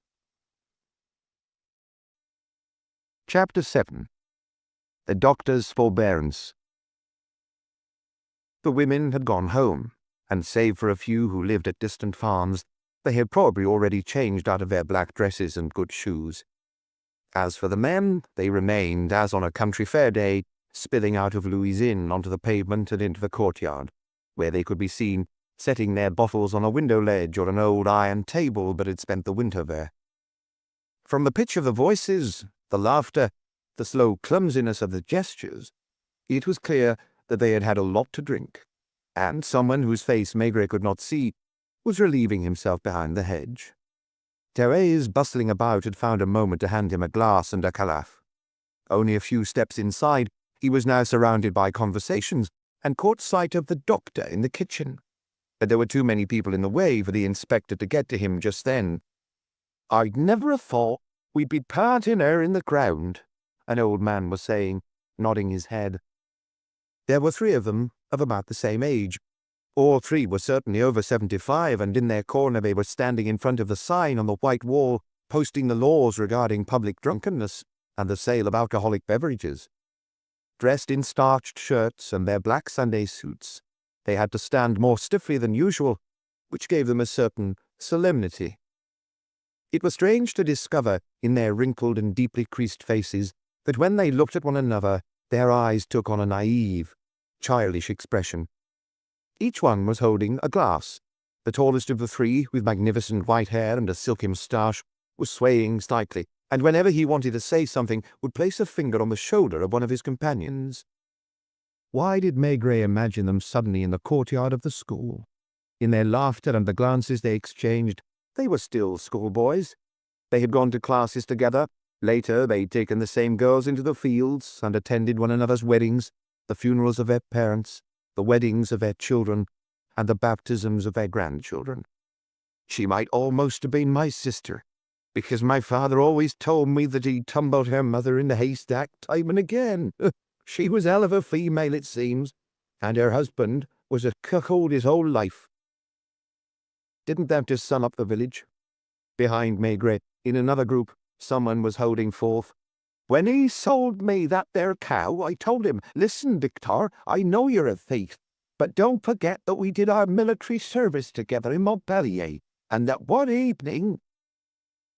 Chapter 7. The Doctor's Forbearance. The women had gone home, and save for a few who lived at distant farms, they had probably already changed out of their black dresses and good shoes. As for the men, they remained, as on a country fair day, spilling out of Louis' Inn onto the pavement and into the courtyard, where they could be seen setting their bottles on a window ledge or an old iron table but had spent the winter there. From the pitch of the voices, the laughter, the slow clumsiness of the gestures, it was clear that they had had a lot to drink, and someone whose face Maigret could not see was relieving himself behind the hedge. Thérèse, bustling about, had found a moment to hand him a glass and a carafe. Only a few steps inside, he was now surrounded by conversations, and caught sight of the doctor in the kitchen. But there were too many people in the way for the inspector to get to him just then. "I'd never have thought we'd be parting her in the ground," an old man was saying, nodding his head. There were 3 of them, of about the same age. All 3 were certainly over 75, and in their corner they were standing in front of the sign on the white wall, posting the laws regarding public drunkenness and the sale of alcoholic beverages. Dressed in starched shirts and their black Sunday suits, they had to stand more stiffly than usual, which gave them a certain solemnity. It was strange to discover, in their wrinkled and deeply creased faces, that when they looked at one another, their eyes took on a naive, childish expression. Each one was holding a glass. The tallest of the 3, with magnificent white hair and a silky moustache, was swaying slightly, and whenever he wanted to say something, would place a finger on the shoulder of one of his companions. Why did Maigret imagine them suddenly in the courtyard of the school? In their laughter and the glances they exchanged, they were still schoolboys. They had gone to classes together. Later, they'd taken the same girls into the fields and attended one another's weddings, the funerals of their parents, the weddings of their children, and the baptisms of their grandchildren. She might almost have been my sister, because my father always told me that he tumbled her mother in the haystack time and again. She was hell of a female, it seems, and her husband was a cuckold his whole life. Didn't that just sum up the village? Behind Maigret, in another group, someone was holding forth. "When he sold me that there cow, I told him, 'Listen, Victor, I know you're a thief, but don't forget that we did our military service together in Montpellier, and that one evening—'"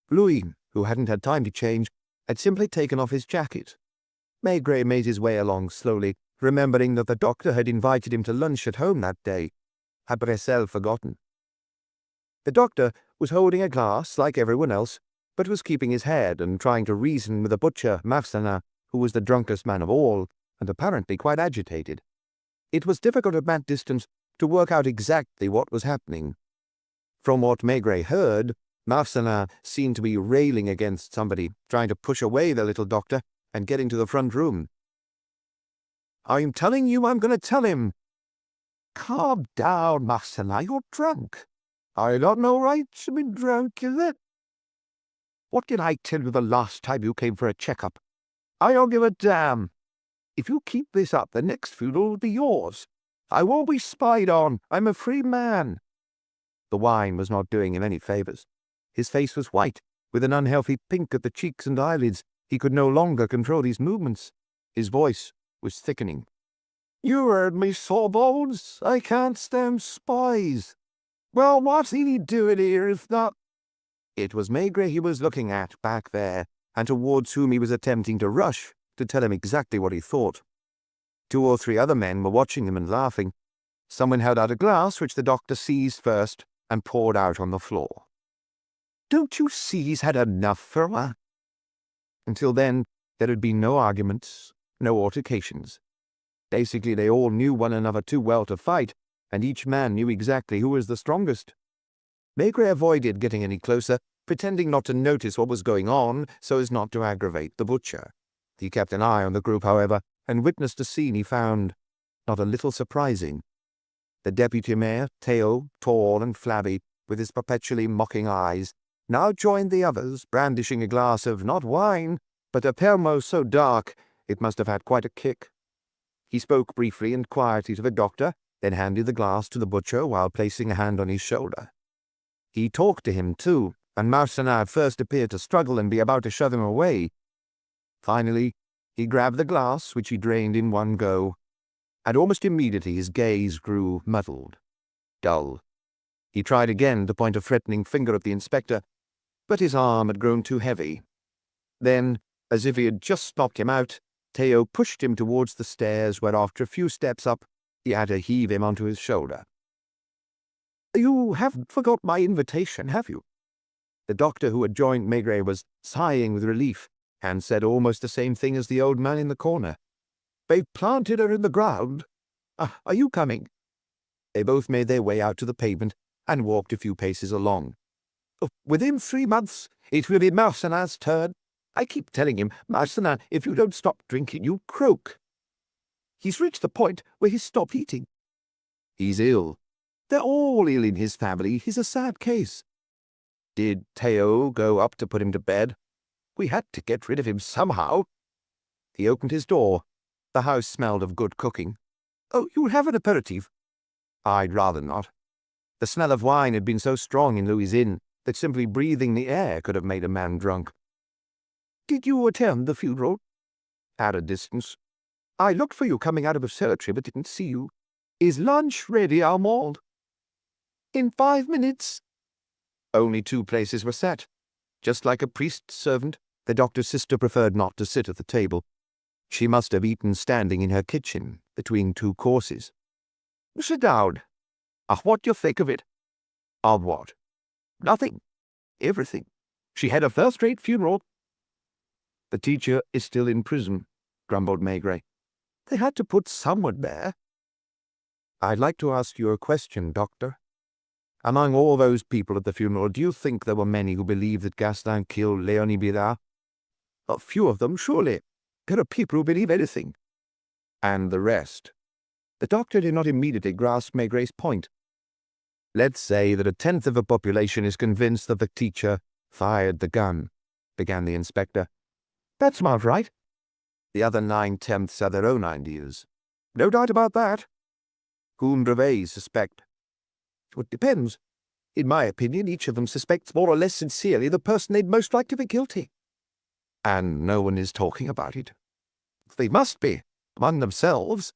Louis, who hadn't had time to change, had simply taken off his jacket. Maigret made his way along slowly, remembering that the doctor had invited him to lunch at home that day. Had Bresel forgotten? The doctor was holding a glass like everyone else, but was keeping his head and trying to reason with the butcher, Marcelin, who was the drunkest man of all, and apparently quite agitated. It was difficult at that distance to work out exactly what was happening. From what Maigret heard, Marcelin seemed to be railing against somebody, trying to push away the little doctor and get into the front room. "I'm telling you I'm going to tell him." "Calm down, Marcelin, you're drunk." "I got no right to be drunk, is it?" "What did I tell you the last time you came for a checkup?" "I don't give a damn. If you keep this up, the next funeral will be yours. I won't be spied on. I'm a free man." The wine was not doing him any favors. His face was white, with an unhealthy pink at the cheeks and eyelids. He could no longer control his movements. His voice was thickening. "You heard me, sawbones. I can't stand spies. Well, what's he doing here if not—" It was Maigret he was looking at back there, and towards whom he was attempting to rush to tell him exactly what he thought. 2 or 3 other men were watching him and laughing. Someone held out a glass, which the doctor seized first and poured out on the floor. "Don't you see he's had enough for a while?" Until then, there had been no arguments, no altercations. Basically, they all knew one another too well to fight, and each man knew exactly who was the strongest. Maigret avoided getting any closer, pretending not to notice what was going on so as not to aggravate the butcher. He kept an eye on the group, however, and witnessed a scene he found not a little surprising. The deputy mayor, Theo, tall and flabby, with his perpetually mocking eyes, now joined the others, brandishing a glass of not wine, but a Permo so dark it must have had quite a kick. He spoke briefly and quietly to the doctor, then handed the glass to the butcher while placing a hand on his shoulder. He talked to him too, and Marcelin at first appeared to struggle and be about to shove him away. Finally, he grabbed the glass, which he drained in one go, and almost immediately his gaze grew muddled, dull. He tried again to point a threatening finger at the inspector, but his arm had grown too heavy. Then, as if he had just knocked him out, Theo pushed him towards the stairs, where after a few steps up, he had to heave him onto his shoulder. "You haven't forgot my invitation, have you?" The doctor who had joined Maigret was sighing with relief, and said almost the same thing as the old man in the corner. "They've planted her in the ground. Are you coming?" They both made their way out to the pavement and walked a few paces along. "Within 3 months, it will be Marcelin's turn. I keep telling him, Marcelin, if you don't stop drinking, you'll croak. He's reached the point where he's stopped eating." "He's ill." "They're all ill in his family. He's a sad case." "Did Theo go up to put him to bed?" "We had to get rid of him somehow." He opened his door. The house smelled of good cooking. "Oh, you'll have an aperitif?" "I'd rather not." The smell of wine had been so strong in Louis' inn that simply breathing the air could have made a man drunk. "Did you attend the funeral?" "At a distance." "I looked for you coming out of the cemetery, but didn't see you. Is lunch ready, Armand?" "In 5 minutes." Only 2 places were set. Just like a priest's servant, the doctor's sister preferred not to sit at the table. She must have eaten standing in her kitchen, between 2 courses. "Sit down. What do you think of it?" "Of what?" "Nothing. Everything. She had a first-rate funeral." "The teacher is still in prison," grumbled Maigret. "They had to put someone there." "I'd like to ask you a question, doctor. Among all those people at the funeral, do you think there were many who believed that Gaston killed Léonie Billard?" "A few of them, surely. There are people who believe anything." "And the rest?" The doctor did not immediately grasp Maigret's point. "Let's say that 1/10 of the population is convinced that the teacher fired the gun," began the inspector. "That's about right." "The other 9/10 have their own ideas." "No doubt about that." "Whom do they suspect?" "It depends. In my opinion, each of them suspects more or less sincerely the person they'd most like to be guilty." "And no one is talking about it?" "They must be, among themselves."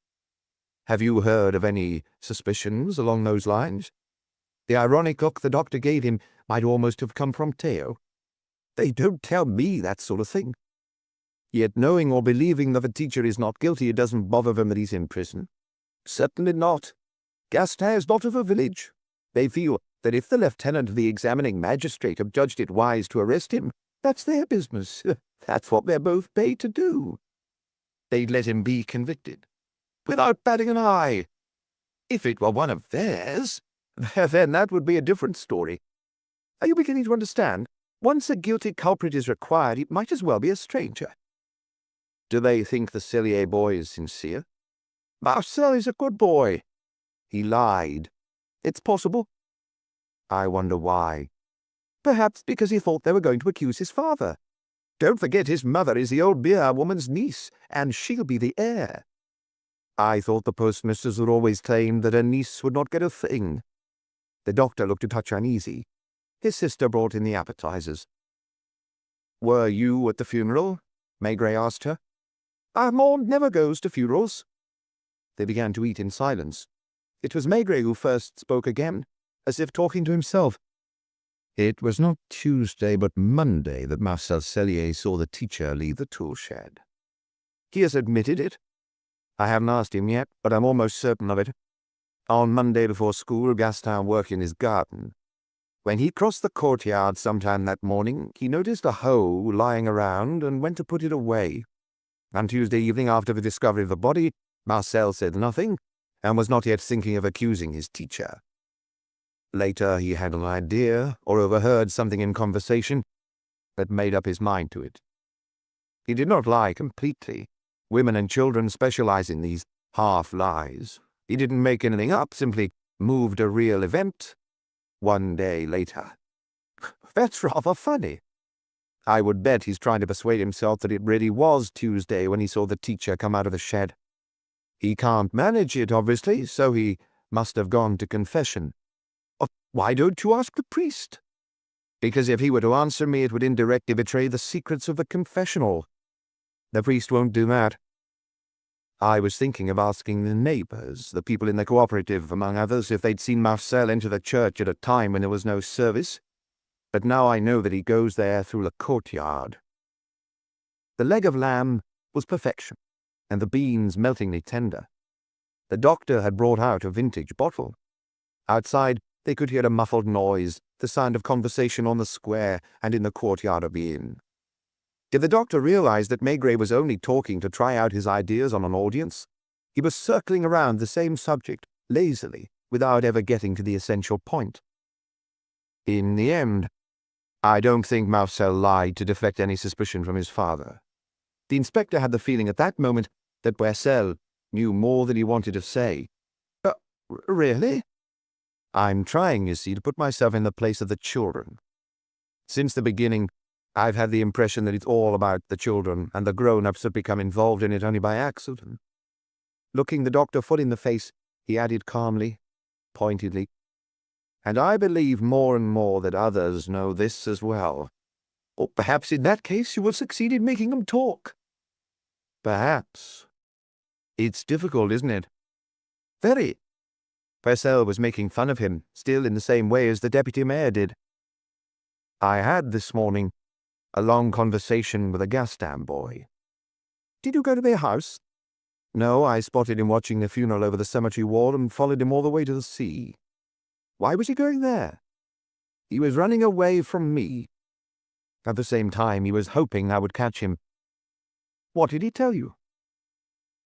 "Have you heard of any suspicions along those lines?" The ironic look the doctor gave him might almost have come from Theo. "They don't tell me that sort of thing." "Yet knowing or believing that the teacher is not guilty, it doesn't bother them that he's in prison?" "Certainly not. Gaston is not of a village. They feel that if the lieutenant of the examining magistrate have judged it wise to arrest him, that's their business. That's what they're both paid to do. They'd let him be convicted, without batting an eye. If it were one of theirs, then that would be a different story. Are you beginning to understand? Once a guilty culprit is required, it might as well be a stranger. Do they think the Cellier boy is sincere? Marcel is a good boy. He lied. It's possible. I wonder why. Perhaps because he thought they were going to accuse his father. Don't forget his mother is the old beer woman's niece, and she'll be the heir. I thought the postmistress would always claim that her niece would not get a thing. The doctor looked a touch uneasy. His sister brought in the appetizers. Were you at the funeral? Maigret asked her. Armand never goes to funerals. They began to eat in silence. It was Maigret who first spoke again, as if talking to himself. It was not Tuesday but Monday that Marcel Cellier saw the teacher leave the tool shed. He has admitted it. I haven't asked him yet, but I'm almost certain of it. On Monday before school, Gaston worked in his garden. When he crossed the courtyard sometime that morning, he noticed a hoe lying around and went to put it away. On Tuesday evening, after the discovery of the body, Marcel said nothing, and was not yet thinking of accusing his teacher. Later he had an idea, or overheard something in conversation, that made up his mind to it. He did not lie completely. Women and children specialize in these half-lies. He didn't make anything up, simply moved a real event 1 day later. That's rather funny. I would bet he's trying to persuade himself that it really was Tuesday when he saw the teacher come out of the shed. He can't manage it, obviously, so he must have gone to confession. Why don't you ask the priest? Because if he were to answer me, it would indirectly betray the secrets of the confessional. The priest won't do that. I was thinking of asking the neighbors, the people in the cooperative, among others, if they'd seen Marcel enter the church at a time when there was no service. But now I know that he goes there through the courtyard. The leg of lamb was perfection, and the beans meltingly tender. The doctor had brought out a vintage bottle. Outside, they could hear a muffled noise, the sound of conversation on the square and in the courtyard of the inn. Did the doctor realize that Maigret was only talking to try out his ideas on an audience? He was circling around the same subject, lazily, without ever getting to the essential point. In the end, I don't think Marcel lied to deflect any suspicion from his father. The inspector had the feeling at that moment that Marcel knew more than he wanted to say. Really? I'm trying, you see, to put myself in the place of the children. Since the beginning, I've had the impression that it's all about the children, and the grown-ups have become involved in it only by accident. Looking the doctor full in the face, he added calmly, pointedly, and I believe more and more that others know this as well. Or perhaps in that case you will succeed in making them talk. Perhaps. It's difficult, isn't it? Very. Marcel was making fun of him, still in the same way as the deputy mayor did. I had this morning a long conversation with a Gaston boy. Did you go to their house? No, I spotted him watching the funeral over the cemetery wall and followed him all the way to the sea. Why was he going there? He was running away from me. At the same time, he was hoping I would catch him. What did he tell you?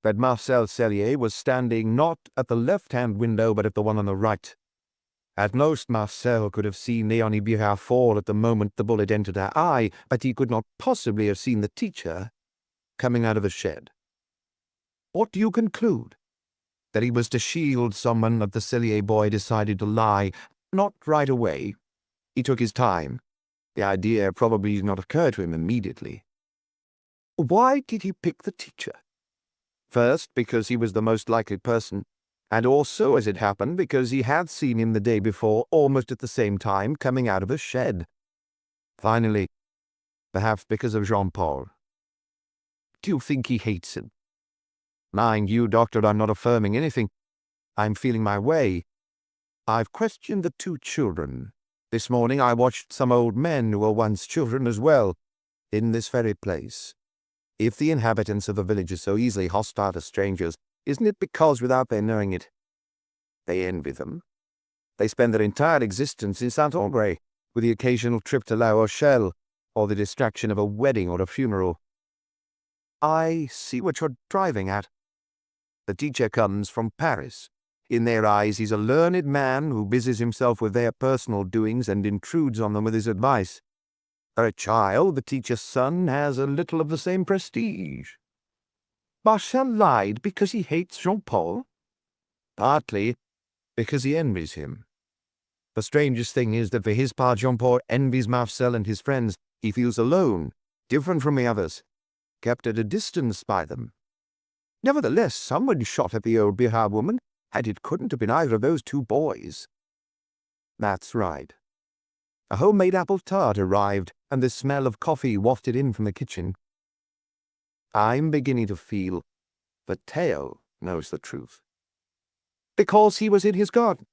That Marcel Cellier was standing not at the left-hand window but at the one on the right. At most, Marcel could have seen Léonie Birard fall at the moment the bullet entered her eye, but he could not possibly have seen the teacher coming out of the shed. What do you conclude? That he was to shield someone, that the Cellier boy decided to lie, not right away. He took his time. The idea probably did not occur to him immediately. Why did he pick the teacher? First, because he was the most likely person, and also, as it happened, because he had seen him the day before, almost at the same time, coming out of a shed. Finally, perhaps because of Jean-Paul. Do you think he hates him? Mind you, doctor, I'm not affirming anything. I'm feeling my way. I've questioned the two children. This morning I watched some old men who were once children as well, in this very place. If the inhabitants of the village are so easily hostile to strangers, isn't it because, without their knowing it, they envy them? They spend their entire existence in Saint-Aubray, with the occasional trip to La Rochelle, or the distraction of a wedding or a funeral. I see what you're driving at. The teacher comes from Paris. In their eyes, he's a learned man who busies himself with their personal doings and intrudes on them with his advice. A child, the teacher's son, has a little of the same prestige. Marcel lied because he hates Jean-Paul? Partly because he envies him. The strangest thing is that for his part Jean-Paul envies Marcel and his friends. He feels alone, different from the others, kept at a distance by them. Nevertheless, someone shot at the old Bihar woman, and it couldn't have been either of those two boys. That's right. A homemade apple tart arrived, and the smell of coffee wafted in from the kitchen. I'm beginning to feel that Theo knows the truth. Because he was in his garden.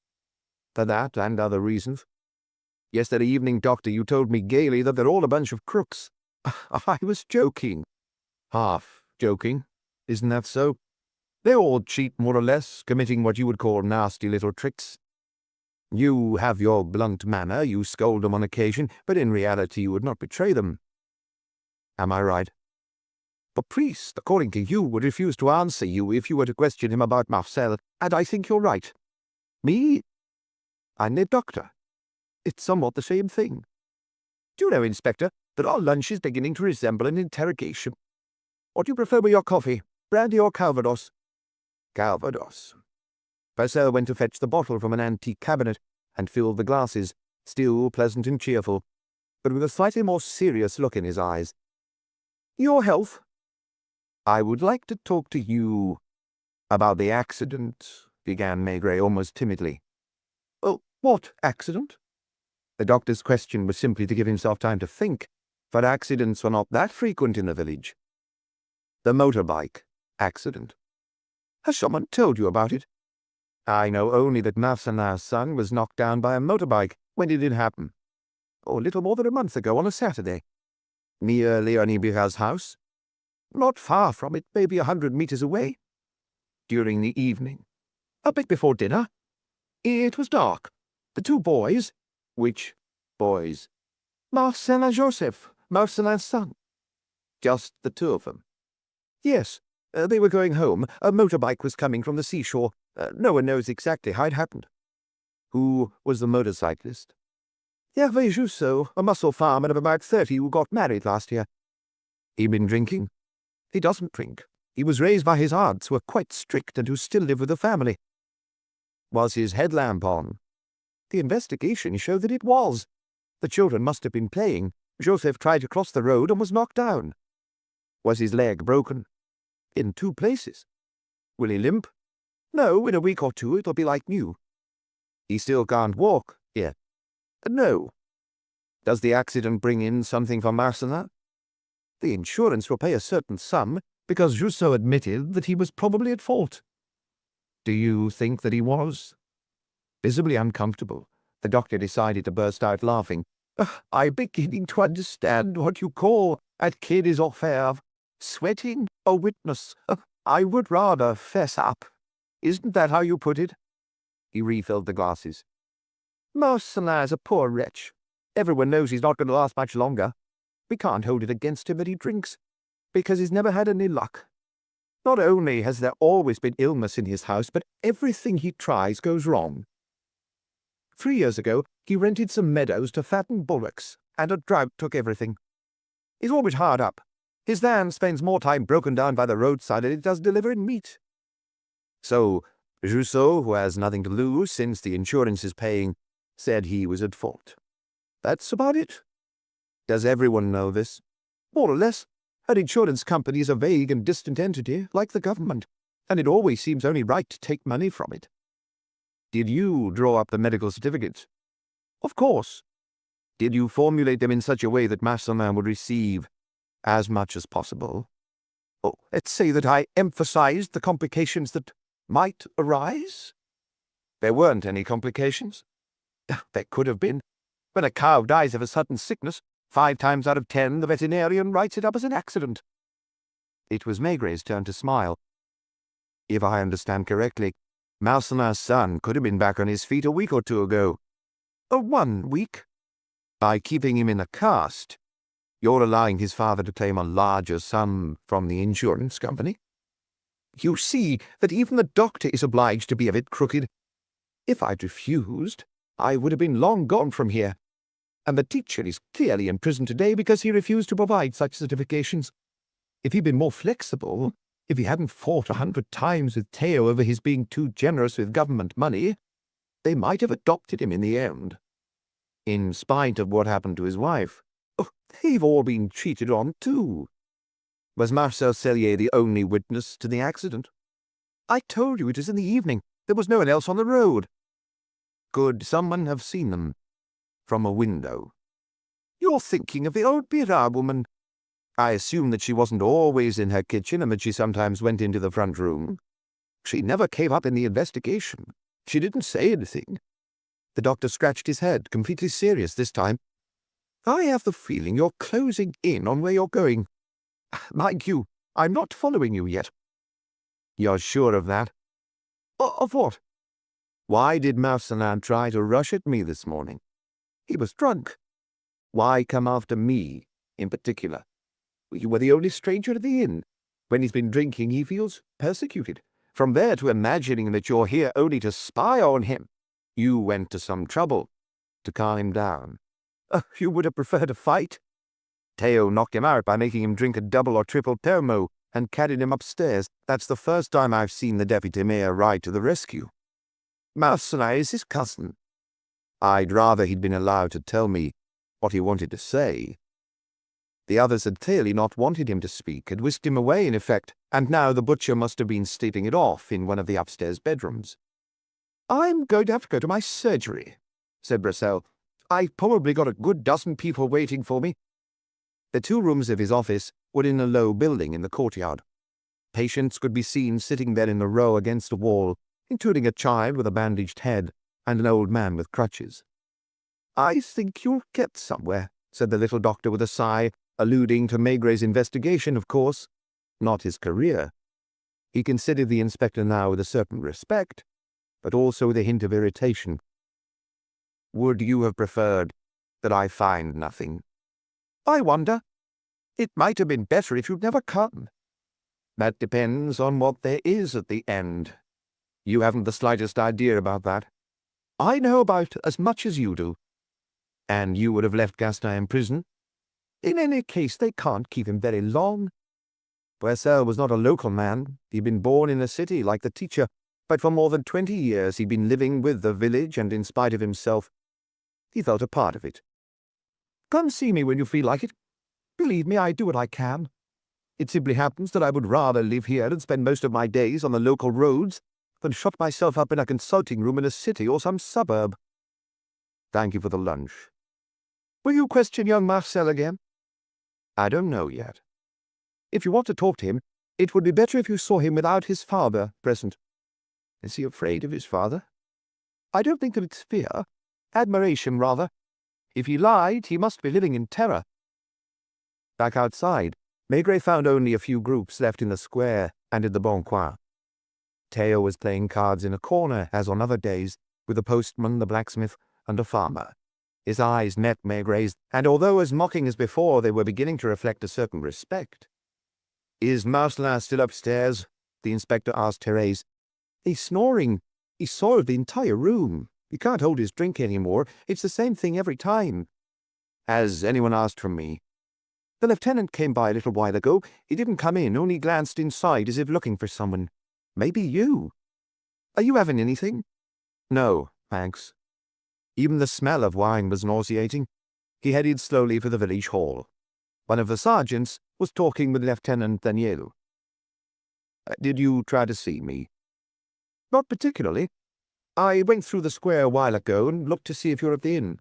For that and other reasons. Yesterday evening, Doctor, you told me gaily that they're all a bunch of crooks. I was joking. Half joking. Isn't that so? They all cheat more or less, committing what you would call nasty little tricks. You have your blunt manner, you scold them on occasion, but in reality you would not betray them. Am I right? The priest, according to you, would refuse to answer you if you were to question him about Marcel, and I think you're right. Me? I'm the doctor. It's somewhat the same thing. Do you know, Inspector, that our lunch is beginning to resemble an interrogation? What do you prefer with your coffee, brandy or Calvados? Calvados. Purcell went to fetch the bottle from an antique cabinet and filled the glasses, still pleasant and cheerful, but with a slightly more serious look in his eyes. Your health. I would like to talk to you about the accident, began Maigret almost timidly. Oh, what accident? The doctor's question was simply to give himself time to think, for accidents were not that frequent in the village. The motorbike accident. Has someone told you about it? I know only that Marcelin's son was knocked down by a motorbike. When did it happen? Oh, a little more than a month ago on a Saturday. Near Leonie Bira's house? Not far from it, maybe 100 meters away. During the evening. A bit before dinner. It was dark. The two boys. Which boys? Marcel and Joseph, Marcelin's son. Just the two of them? Yes. They were going home. A motorbike was coming from the seashore. No one knows exactly how it happened. Who was the motorcyclist? Hervé Jousseau, a muscle farmer of about 30 who got married last year. He been drinking? He doesn't drink. He was raised by his aunts, who are quite strict and who still live with the family. Was his headlamp on? The investigation showed that it was. The children must have been playing. Joseph tried to cross the road and was knocked down. Was his leg broken? In 2 places. Will he limp? No, in a week or 2 it'll be like new. He still can't walk yet? No. Does the accident bring in something for Marcelin? The insurance will pay a certain sum, because Jousseau admitted that he was probably at fault. Do you think that he was? Visibly uncomfortable, the doctor decided to burst out laughing. I'm beginning to understand what you call at Quai des Orfèvres. Sweating a witness. I would rather fess up. Isn't that how you put it? He refilled the glasses. Marcelin's a poor wretch. Everyone knows he's not going to last much longer. We can't hold it against him that he drinks, because he's never had any luck. Not only has there always been illness in his house, but everything he tries goes wrong. 3 years ago, he rented some meadows to fatten bullocks, and a drought took everything. He's always hard up. His van spends more time broken down by the roadside than it does delivering meat. So, Jousseau, who has nothing to lose since the insurance is paying, said he was at fault. That's about it. Does everyone know this? More or less. An insurance company is a vague and distant entity, like the government, and it always seems only right to take money from it. Did you draw up the medical certificates? Of course. Did you formulate them in such a way that Marcelin would receive as much as possible? Oh, let's say that I emphasized the complications that might arise. There weren't any complications. There could have been. When a cow dies of a sudden sickness, 5 times out of 10 the veterinarian writes it up as an accident. It was Maigret's turn to smile. If I understand correctly, Marcelin's son could have been back on his feet a week or two ago. 1 week? By keeping him in a cast, you're allowing his father to claim a larger sum from the insurance company. You see that even the doctor is obliged to be a bit crooked. If I'd refused, I would have been long gone from here. And the teacher is clearly in prison today because he refused to provide such certifications. If he'd been more flexible, if he hadn't fought 100 times with Theo over his being too generous with government money, they might have adopted him in the end. In spite of what happened to his wife. Oh, they've all been cheated on too. Was Marcel Cellier the only witness to the accident? I told you it was in the evening. There was no one else on the road. Could someone have seen them from a window? You're thinking of the old Pirard woman. I assume that she wasn't always in her kitchen and that she sometimes went into the front room. She never came up in the investigation. She didn't say anything. The doctor scratched his head, completely serious this time. I have the feeling you're closing in on where you're going. Mind you, I'm not following you yet. You're sure of that? Of what? Why did Marcelin try to rush at me this morning? He was drunk. Why come after me, in particular? You were the only stranger at the inn. When he's been drinking, he feels persecuted. From there to imagining that you're here only to spy on him. You went to some trouble to calm him down. You would have preferred a fight? Theo knocked him out by making him drink a double or triple thermo and carried him upstairs. That's the first time I've seen the deputy mayor ride to the rescue. Marcelin is his cousin. I'd rather he'd been allowed to tell me what he wanted to say. The others had clearly not wanted him to speak, had whisked him away in effect, and now the butcher must have been sleeping it off in one of the upstairs bedrooms. I'm going to have to go to my surgery, said Brassel. I've probably got a good dozen people waiting for me. The 2 rooms of his office were in a low building in the courtyard. Patients could be seen sitting there in a row against a wall, including a child with a bandaged head and an old man with crutches. I think you'll get somewhere, said the little doctor with a sigh, alluding to Maigret's investigation, of course, not his career. He considered the inspector now with a certain respect, but also with a hint of irritation. Would you have preferred that I find nothing? I wonder. It might have been better if you'd never come. That depends on what there is at the end. You haven't the slightest idea about that. I know about as much as you do. And you would have left Gaston in prison? In any case, they can't keep him very long. Brassel was not a local man. He'd been born in a city like the teacher, but for more than 20 years he'd been living with the village, and in spite of himself, he felt a part of it. Come see me when you feel like it. Believe me, I do what I can. It simply happens that I would rather live here and spend most of my days on the local roads than shut myself up in a consulting room in a city or some suburb. Thank you for the lunch. Will you question young Marcel again? I don't know yet. If you want to talk to him, it would be better if you saw him without his father present. Is he afraid of his father? I don't think that it's fear. Admiration, rather. If he lied, he must be living in terror. Back outside, Maigret found only a few groups left in the square and in the Bon Coin. Theo was playing cards in a corner, as on other days, with the postman, the blacksmith, and a farmer. His eyes met Maigret's, and although as mocking as before, they were beginning to reflect a certain respect. "Is Marcelin still upstairs?" the inspector asked Thérèse. "He's snoring. He soiled the entire room. He can't hold his drink any more. It's the same thing every time." "Has anyone asked for me?" "The lieutenant came by a little while ago. He didn't come in, only glanced inside as if looking for someone. Maybe you. Are you having anything?" "No, thanks." Even the smell of wine was nauseating. He headed slowly for the village hall. One of the sergeants was talking with Lieutenant Daniel. "Did you try to see me?" "Not particularly. I went through the square a while ago and looked to see if you're at the inn."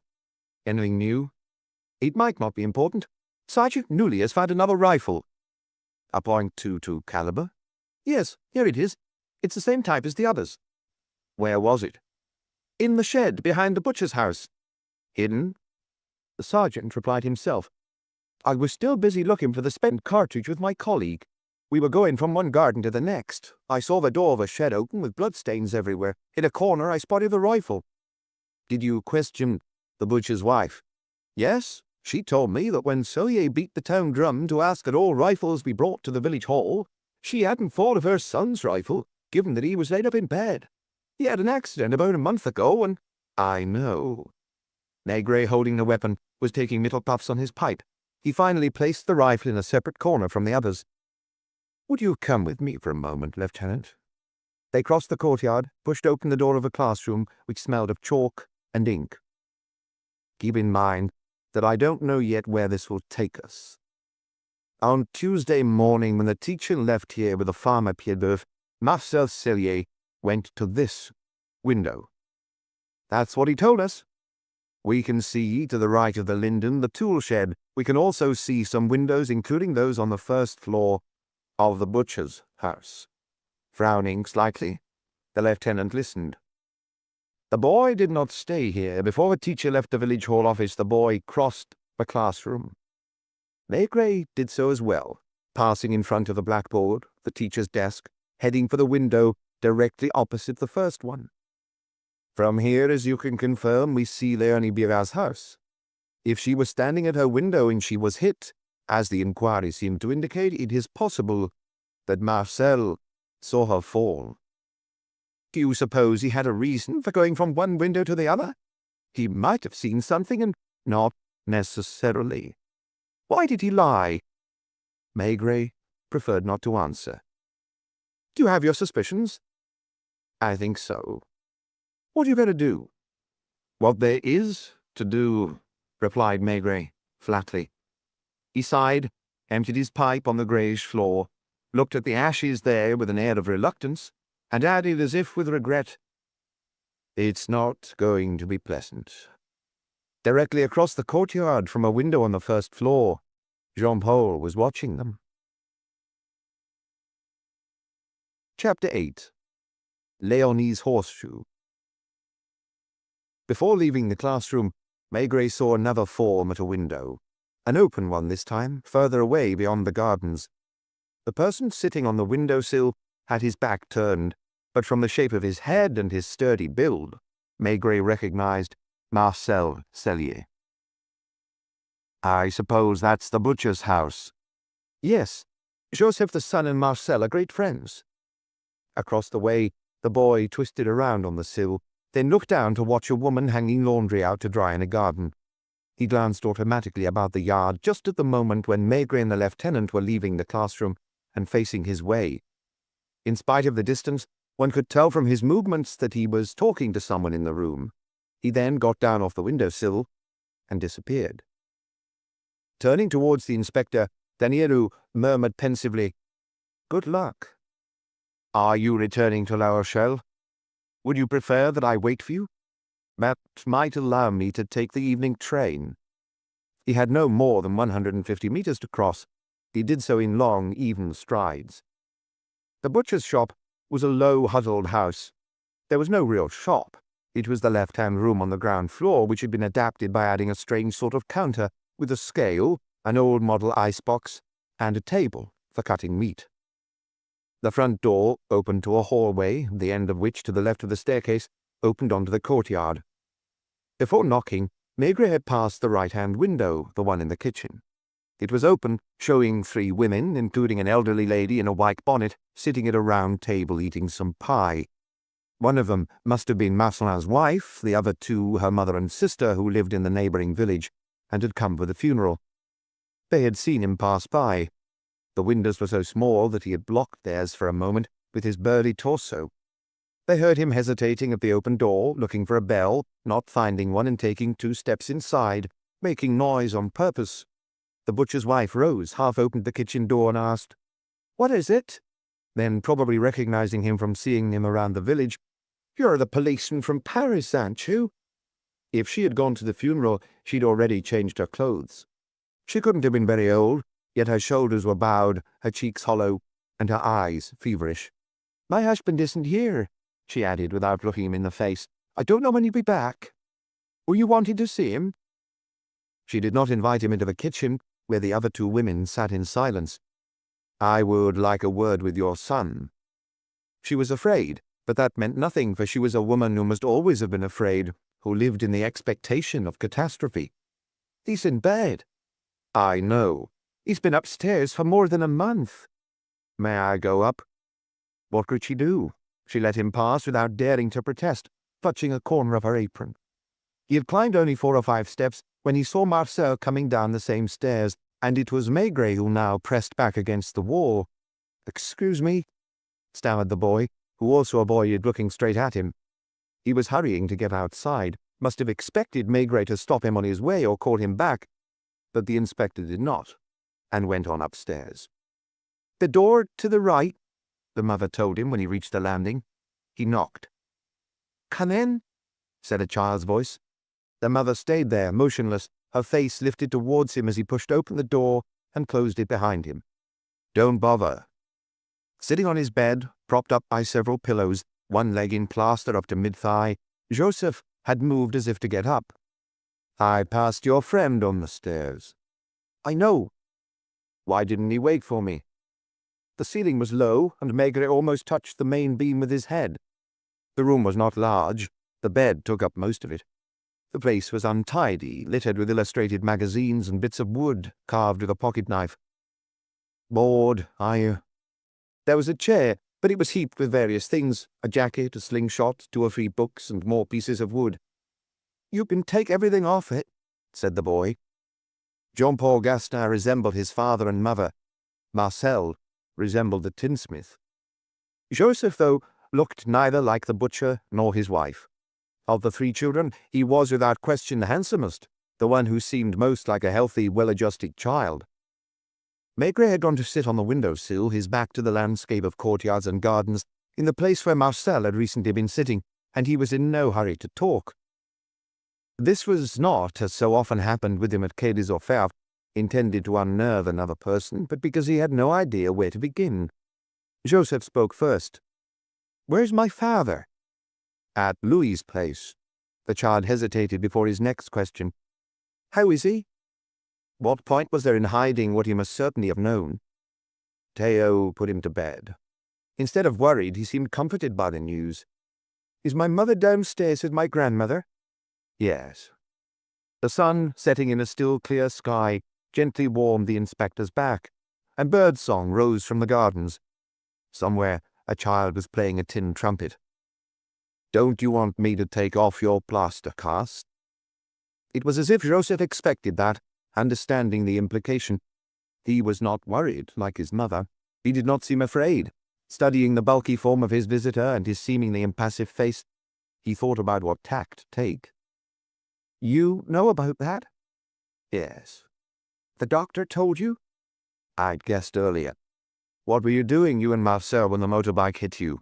"Anything new?" "It might not be important. Sergeant Newley has found another rifle." "A .22 caliber?" "Yes, here it is. It's the same type as the others." "Where was it?" "In the shed behind the butcher's house." "Hidden?" The sergeant replied himself. "I was still busy looking for the spent cartridge with my colleague. We were going from one garden to the next. I saw the door of a shed open with bloodstains everywhere. In a corner I spotted the rifle." "Did you question the butcher's wife?" "Yes. She told me that when Sellier beat the town drum to ask that all rifles be brought to the village hall, she hadn't thought of her son's rifle, given that he was laid up in bed. He had an accident about a month ago, and—" "I know." Maigret, holding the weapon, was taking little puffs on his pipe. He finally placed the rifle in a separate corner from the others. "Would you come with me for a moment, Lieutenant?" They crossed the courtyard, pushed open the door of a classroom which smelled of chalk and ink. "Keep in mind that I don't know yet where this will take us. On Tuesday morning, when the teacher left here with the farmer Pierre, Marcel Sellier went to this window. That's what he told us. We can see, to the right of the linden, the tool shed. We can also see some windows, including those on the first floor of the butcher's house." Frowning slightly, the lieutenant listened. "The boy did not stay here. Before the teacher left the village hall office, the boy crossed the classroom. Maigret did so as well, passing in front of the blackboard, the teacher's desk, heading for the window directly opposite the first one. From here, as you can confirm, we see Leonie Bira's house. If she was standing at her window and she was hit, as the inquiry seemed to indicate, it is possible that Marcel saw her fall. Do you suppose he had a reason for going from one window to the other? He might have seen something, and not necessarily. Why did he lie?" Maigret preferred not to answer. "Do you have your suspicions?" "I think so." "What are you going to do?" "What there is to do," replied Maigret flatly. He sighed, emptied his pipe on the greyish floor, looked at the ashes there with an air of reluctance, and added as if with regret, "It's not going to be pleasant." Directly across the courtyard from a window on the first floor, Jean-Paul was watching them. Chapter 8. Leonie's Horseshoe. Before leaving the classroom, Maigret saw another form at a window, an open one this time, further away beyond the gardens. The person sitting on the windowsill had his back turned, but from the shape of his head and his sturdy build, Maigret recognized Marcel Sellier. "I suppose that's the butcher's house." "Yes. Joseph the son and Marcel are great friends." Across the way, the boy twisted around on the sill, then looked down to watch a woman hanging laundry out to dry in a garden. He glanced automatically about the yard just at the moment when Maigret and the lieutenant were leaving the classroom and facing his way. In spite of the distance, one could tell from his movements that he was talking to someone in the room. He then got down off the windowsill and disappeared. Turning towards the inspector, Danierou murmured pensively, "Good luck." "Are you returning to La Rochelle? Would you prefer that I wait for you? That might allow me to take the evening train." He had no more than 150 meters to cross. He did so in long, even strides. The butcher's shop was a low, huddled house. There was no real shop. It was the left-hand room on the ground floor, which had been adapted by adding a strange sort of counter with a scale, an old model icebox, and a table for cutting meat. The front door opened to a hallway, the end of which, to the left of the staircase, opened onto the courtyard. Before knocking, Maigret had passed the right-hand window, the one in the kitchen. It was open, showing 3 women, including an elderly lady in a white bonnet, sitting at a round table eating some pie. One of them must have been Marcelin's wife, the other 2 her mother and sister, who lived in the neighboring village and had come for the funeral. They had seen him pass by. The windows were so small that he had blocked theirs for a moment with his burly torso. They heard him hesitating at the open door, looking for a bell, not finding one and taking 2 steps inside, making noise on purpose. The butcher's wife rose, half opened the kitchen door and asked, "What is it?" Then, probably recognizing him from seeing him around the village, "You're the policeman from Paris, aren't you?" If she had gone to the funeral, she'd already changed her clothes. She couldn't have been very old, yet her shoulders were bowed, her cheeks hollow, and her eyes feverish. "My husband isn't here," she added without looking him in the face. "I don't know when he'll be back. Were you wanting to see him?" She did not invite him into the kitchen, where the other 2 women sat in silence. I would like a word with your son. She was afraid, but that meant nothing, for she was a woman who must always have been afraid, who lived in the expectation of catastrophe. He's in bed. I know. He's been upstairs for more than a month. May I go up? What could she do? She let him pass without daring to protest, clutching a corner of her apron. He had climbed only 4 or 5 steps when he saw Marcel coming down the same stairs, and it was Maigret who now pressed back against the wall. "Excuse me," stammered the boy, who also avoided looking straight at him. He was hurrying to get outside, must have expected Maigret to stop him on his way or call him back, but the inspector did not, and went on upstairs. "The door to the right," the mother told him when he reached the landing. He knocked. "Come in," said a child's voice. The mother stayed there, motionless, her face lifted towards him as he pushed open the door and closed it behind him. "Don't bother." Sitting on his bed, propped up by several pillows, one leg in plaster up to mid-thigh, Joseph had moved as if to get up. "I passed your friend on the stairs." "I know." "Why didn't he wait for me?" The ceiling was low, and Maigret almost touched the main beam with his head. The room was not large. The bed took up most of it. The place was untidy, littered with illustrated magazines and bits of wood carved with a pocket-knife. "Bored, are you?" There was a chair, but it was heaped with various things, a jacket, a slingshot, 2 or 3 books, and more pieces of wood. "You can take everything off it," said the boy. Jean-Paul Gastin resembled his father and mother. Marcel resembled the tinsmith. Joseph, though, looked neither like the butcher nor his wife. Of the 3 children, he was without question the handsomest, the one who seemed most like a healthy, well-adjusted child. Maigret had gone to sit on the window-sill, his back to the landscape of courtyards and gardens, in the place where Marcel had recently been sitting, and he was in no hurry to talk. This was not, as so often happened with him at Quai des Orfèvres, intended to unnerve another person, but because he had no idea where to begin. Joseph spoke first. "Where's my father?" "At Louis's place." The child hesitated before his next question. "How is he?" What point was there in hiding what he must certainly have known? Theo put him to bed. Instead of worried, he seemed comforted by the news. "Is my mother downstairs with my grandmother?" "Yes." The sun, setting in a still clear sky, gently warmed the inspector's back, and birdsong rose from the gardens. Somewhere a child was playing a tin trumpet. "Don't you want me to take off your plaster cast?" It was as if Joseph expected that, understanding the implication. He was not worried, like his mother. He did not seem afraid. Studying the bulky form of his visitor and his seemingly impassive face, he thought about what tact to take. "You know about that?" "Yes." "The doctor told you?" "I'd guessed earlier." "What were you doing, you and Marcel, when the motorbike hit you?"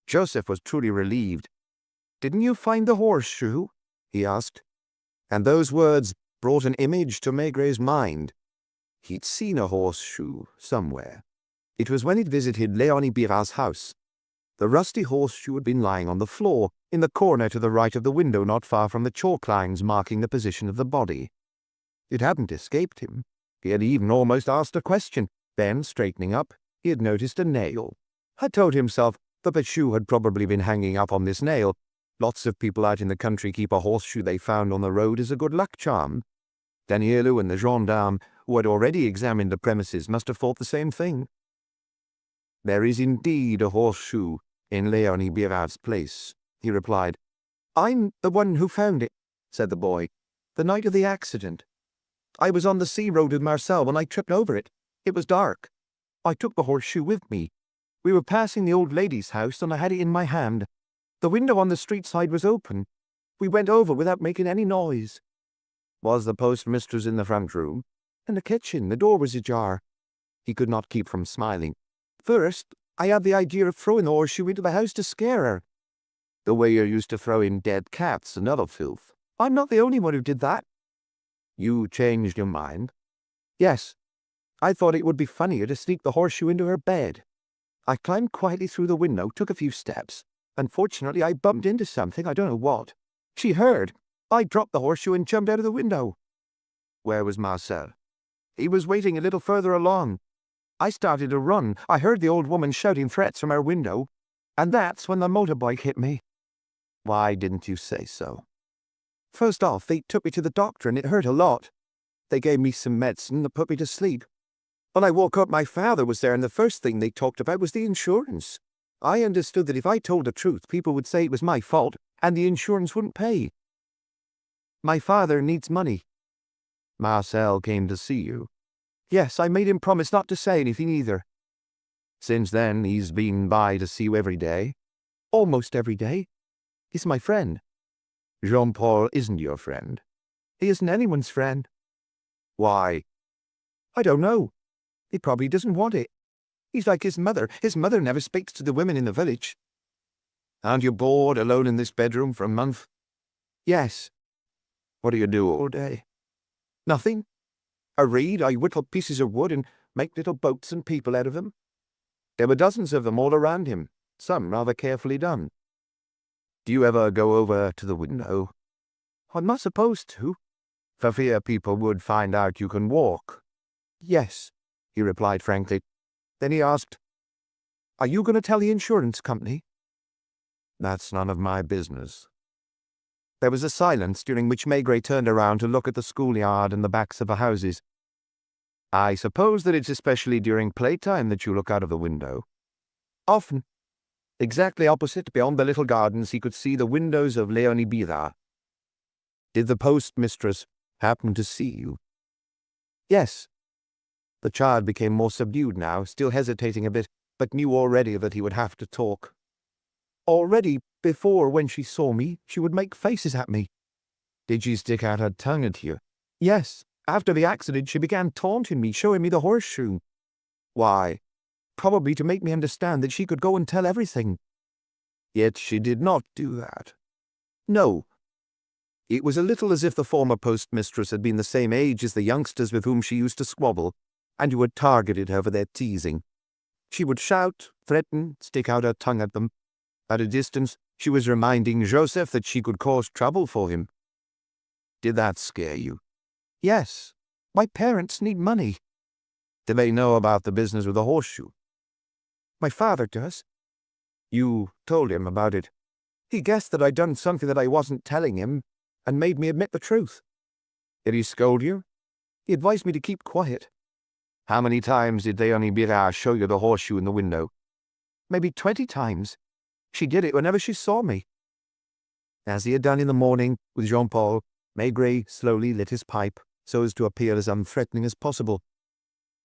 Joseph was truly relieved. "Didn't you find the horseshoe?" he asked. And those words brought an image to Maigret's mind. He'd seen a horseshoe somewhere. It was when he'd visited Léonie Birat's house. The rusty horseshoe had been lying on the floor, in the corner to the right of the window, not far from the chalk lines marking the position of the body. It hadn't escaped him. He had even almost asked a question. Then, straightening up, he had noticed a nail. Had told himself that the shoe had probably been hanging up on this nail. Lots of people out in the country keep a horseshoe they found on the road as a good luck charm. Danielou and the gendarme, who had already examined the premises, must have thought the same thing. "There is indeed a horseshoe in Léonie Birat's place," he replied. "I'm the one who found it," said the boy. "The night of the accident. I was on the sea road with Marcel when I tripped over it. It was dark. I took the horseshoe with me. We were passing the old lady's house, and I had it in my hand. The window on the street side was open. We went over without making any noise." "Was the postmistress in the front room?" "In the kitchen. The door was ajar." He could not keep from smiling. "First, I had the idea of throwing the horseshoe into the house to scare her." "The way you're used to throwing dead cats and other filth." "I'm not the only one who did that." "You changed your mind?" "Yes. I thought it would be funnier to sneak the horseshoe into her bed. I climbed quietly through the window, took a few steps. Unfortunately, I bumped into something, I don't know what. She heard. I dropped the horseshoe and jumped out of the window." "Where was Marcel?" "He was waiting a little further along." I started to run. I heard the old woman shouting threats from her window, and that's when the motorbike hit me. Why didn't you say so? First off, they took me to the doctor and it hurt a lot. They gave me some medicine that put me to sleep. When I woke up, my father was there, and the first thing they talked about was the insurance. I understood that if I told the truth, people would say it was my fault, and the insurance wouldn't pay. My father needs money. Marcel came to see you. Yes, I made him promise not to say anything either. Since then, he's been by to see you every day? Almost every day. He's my friend. Jean-Paul isn't your friend. He isn't anyone's friend. Why? I don't know. He probably doesn't want it. He's like his mother. His mother never speaks to the women in the village. Aren't you bored alone in this bedroom for a month? Yes. What do you do all day? Nothing. I read, I whittle pieces of wood and make little boats and people out of them. There were dozens of them all around him, some rather carefully done. Do you ever go over to the window? I'm not supposed to. For fear people would find out you can walk. Yes, he replied frankly. Then he asked, "Are you going to tell the insurance company?" That's none of my business. There was a silence, during which Maigret turned around to look at the schoolyard and the backs of the houses. I suppose that it's especially during playtime that you look out of the window. Often. Exactly opposite, beyond the little gardens, he could see the windows of Leonie Bira. Did the postmistress happen to see you? Yes. The child became more subdued now, still hesitating a bit, but knew already that he would have to talk. Already, before, when she saw me, she would make faces at me. Did she stick out her tongue at you? Yes. After the accident, she began taunting me, showing me the horseshoe. Why? Probably to make me understand that she could go and tell everything. Yet she did not do that. No. It was a little as if the former postmistress had been the same age as the youngsters with whom she used to squabble, and who had targeted her for their teasing. She would shout, threaten, stick out her tongue at them. At a distance, she was reminding Joseph that she could cause trouble for him. Did that scare you? Yes. My parents need money. Do they know about the business with the horseshoe? My father does. You told him about it. He guessed that I'd done something that I wasn't telling him, and made me admit the truth. Did he scold you? He advised me to keep quiet. How many times did Leonie Bira show you the horseshoe in the window? Maybe 20 times. She did it whenever she saw me. As he had done in the morning with Jean-Paul, Maigret slowly lit his pipe, so as to appear as unthreatening as possible.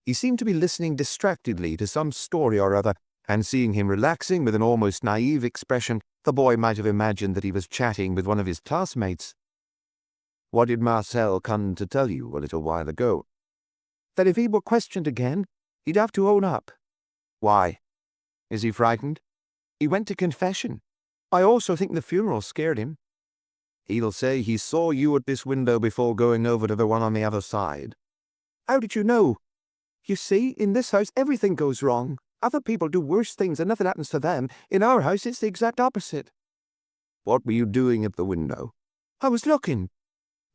He seemed to be listening distractedly to some story or other, and seeing him relaxing with an almost naive expression, the boy might have imagined that he was chatting with one of his classmates. What did Marcel come to tell you a little while ago? That if he were questioned again, he'd have to own up. Why? Is he frightened? He went to confession. I also think the funeral scared him. He'll say he saw you at this window before going over to the one on the other side. How did you know? You see, in this house everything goes wrong. Other people do worse things and nothing happens to them. In our house it's the exact opposite. What were you doing at the window? I was looking.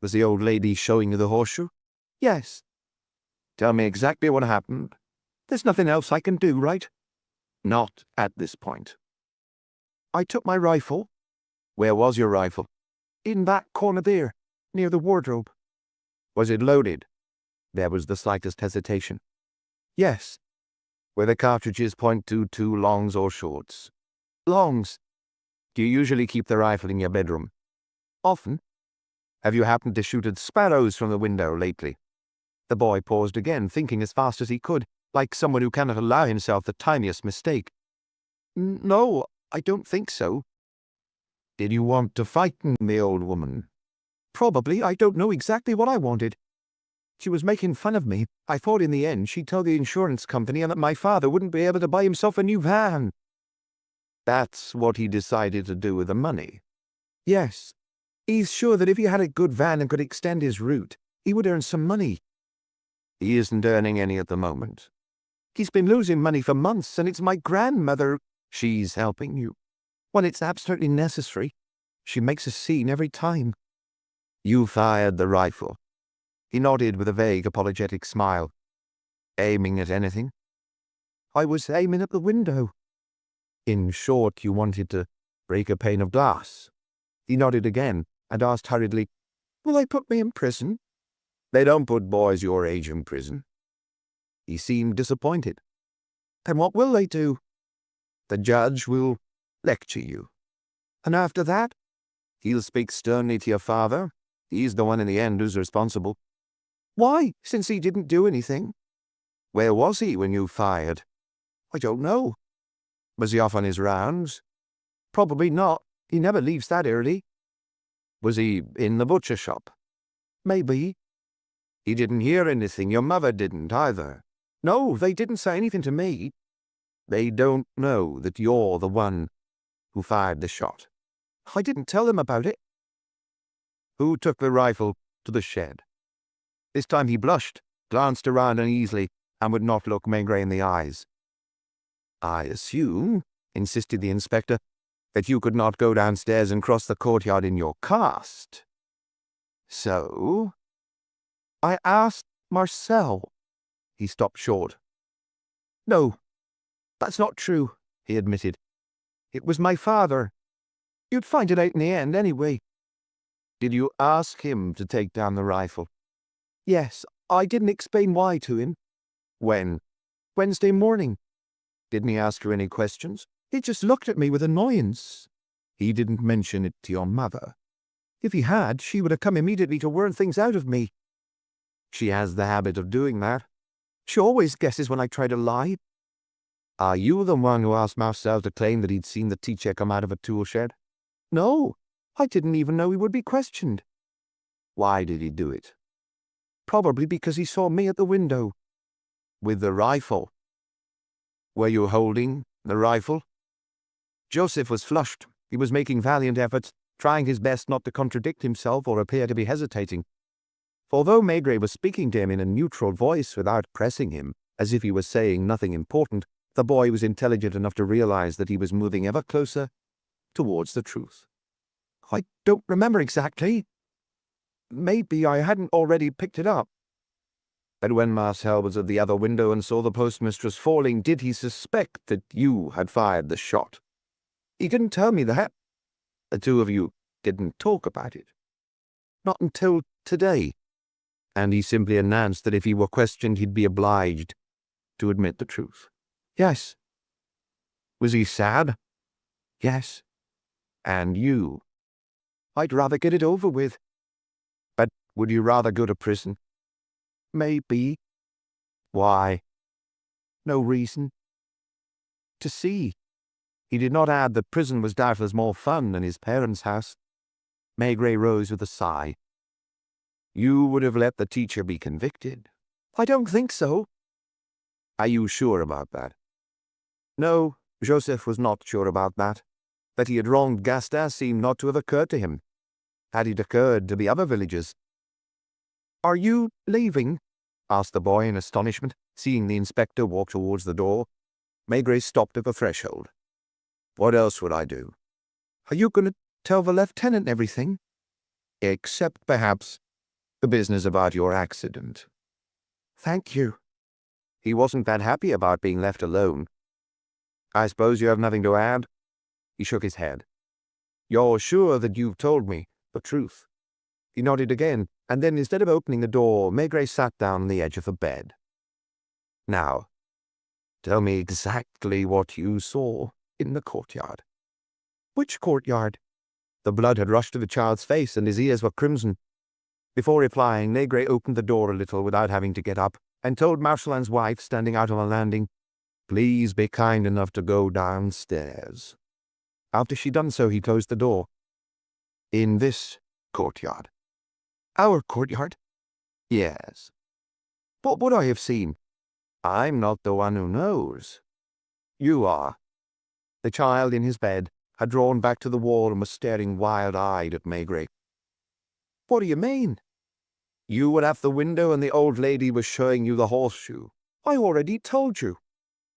Was the old lady showing you the horseshoe? Yes. Tell me exactly what happened. There's nothing else I can do, right? Not at this point. I took my rifle. Where was your rifle? In that corner there, near the wardrobe. Was it loaded? There was the slightest hesitation. Yes. Were the cartridges .22 longs or shorts? Longs. Do you usually keep the rifle in your bedroom? Often. Have you happened to shoot at sparrows from the window lately? The boy paused again, thinking as fast as he could, like someone who cannot allow himself the tiniest mistake. No, I don't think so. Did you want to frighten the old woman? Probably. I don't know exactly what I wanted. She was making fun of me. I thought in the end she'd tell the insurance company and that my father wouldn't be able to buy himself a new van. That's what he decided to do with the money? Yes. He's sure that if he had a good van and could extend his route, he would earn some money. He isn't earning any at the moment. He's been losing money for months, and it's my grandmother. She's helping you? When it's absolutely necessary. She makes a scene every time. You fired the rifle? He nodded with a vague, apologetic smile. Aiming at anything? I was aiming at the window." "In short, you wanted to break a pane of glass?" He nodded again and asked hurriedly, "Will they put me in prison?" "They don't put boys your age in prison." He seemed disappointed. "Then what will they do?" "The judge will lecture you." "And after that?" "He'll speak sternly to your father. He's the one in the end who's responsible." "Why, since he didn't do anything?" "Where was he when you fired?" "I don't know." "Was he off on his rounds?" "Probably not. He never leaves that early." "Was he in the butcher shop?" "Maybe." "He didn't hear anything. Your mother didn't either." "No, they didn't say anything to me." "They don't know that you're the one who fired the shot?" "I didn't tell them about it." "Who took the rifle to the shed?" This time he blushed, glanced around uneasily, and would not look Maigret in the eyes. "I assume," insisted the inspector, "that you could not go downstairs and cross the courtyard in your cast. So?" "I asked Marcel." He stopped short. "No, that's not true," he admitted. "It was my father. You'd find it out in the end, anyway." "Did you ask him to take down the rifle?" "Yes, I didn't explain why to him." "When?" "Wednesday morning." "Didn't he ask you any questions?" He just looked at me with annoyance." "He didn't mention it to your mother?" "If he had, she would have come immediately to worm things out of me." "She has the habit of doing that." "She always guesses when I try to lie." "Are you the one who asked Marcel to claim that he'd seen the teacher come out of a tool shed?" "No, I didn't even know he would be questioned." "Why did he do it?" "Probably because he saw me at the window." "With the rifle? Were you holding the rifle?" Joseph was flushed. He was making valiant efforts, trying his best not to contradict himself or appear to be hesitating. Although Maigret was speaking to him in a neutral voice without pressing him, as if he was saying nothing important, the boy was intelligent enough to realize that he was moving ever closer towards the truth. "I don't remember exactly. Maybe I hadn't already picked it up." "But when Marcel was at the other window and saw the postmistress falling, did he suspect that you had fired the shot?" "He didn't tell me that." "The two of you didn't talk about it?" "Not until today." "And he simply announced that if he were questioned he'd be obliged to admit the truth?" "Yes." "Was he sad?" "Yes." "And you?" "I'd rather get it over with." "But would you rather go to prison?" "Maybe." "Why?" "No reason." "To see." He did not add that prison was doubtless more fun than his parents' house. Maigret rose with a sigh. "You would have let the teacher be convicted?" "I don't think so." "Are you sure about that?" No, Joseph was not sure about that. That he had wronged Gaston seemed not to have occurred to him. Had it occurred to the other villagers? "Are you leaving?" asked the boy in astonishment, seeing the inspector walk towards the door. Maigret stopped at the threshold. "What else would I do?" "Are you going to tell the lieutenant everything?" "Except, perhaps, the business about your accident." "Thank you." He wasn't that happy about being left alone. "I suppose you have nothing to add?" He shook his head. "You're sure that you've told me the truth?" He nodded again, and then instead of opening the door, Maigret sat down on the edge of the bed. "Now, tell me exactly what you saw in the courtyard." "Which courtyard?" The blood had rushed to the child's face, and his ears were crimson. Before replying, Maigret opened the door a little without having to get up, and told Marcelin's wife, standing out on the landing, "Please be kind enough to go downstairs." After she'd done so, he closed the door. "In this courtyard." "Our courtyard?" "Yes." "What would I have seen?" "I'm not the one who knows. You are." The child in his bed had drawn back to the wall and was staring wild-eyed at Maigret. "What do you mean?" "You were at the window and the old lady was showing you the horseshoe." "I already told you."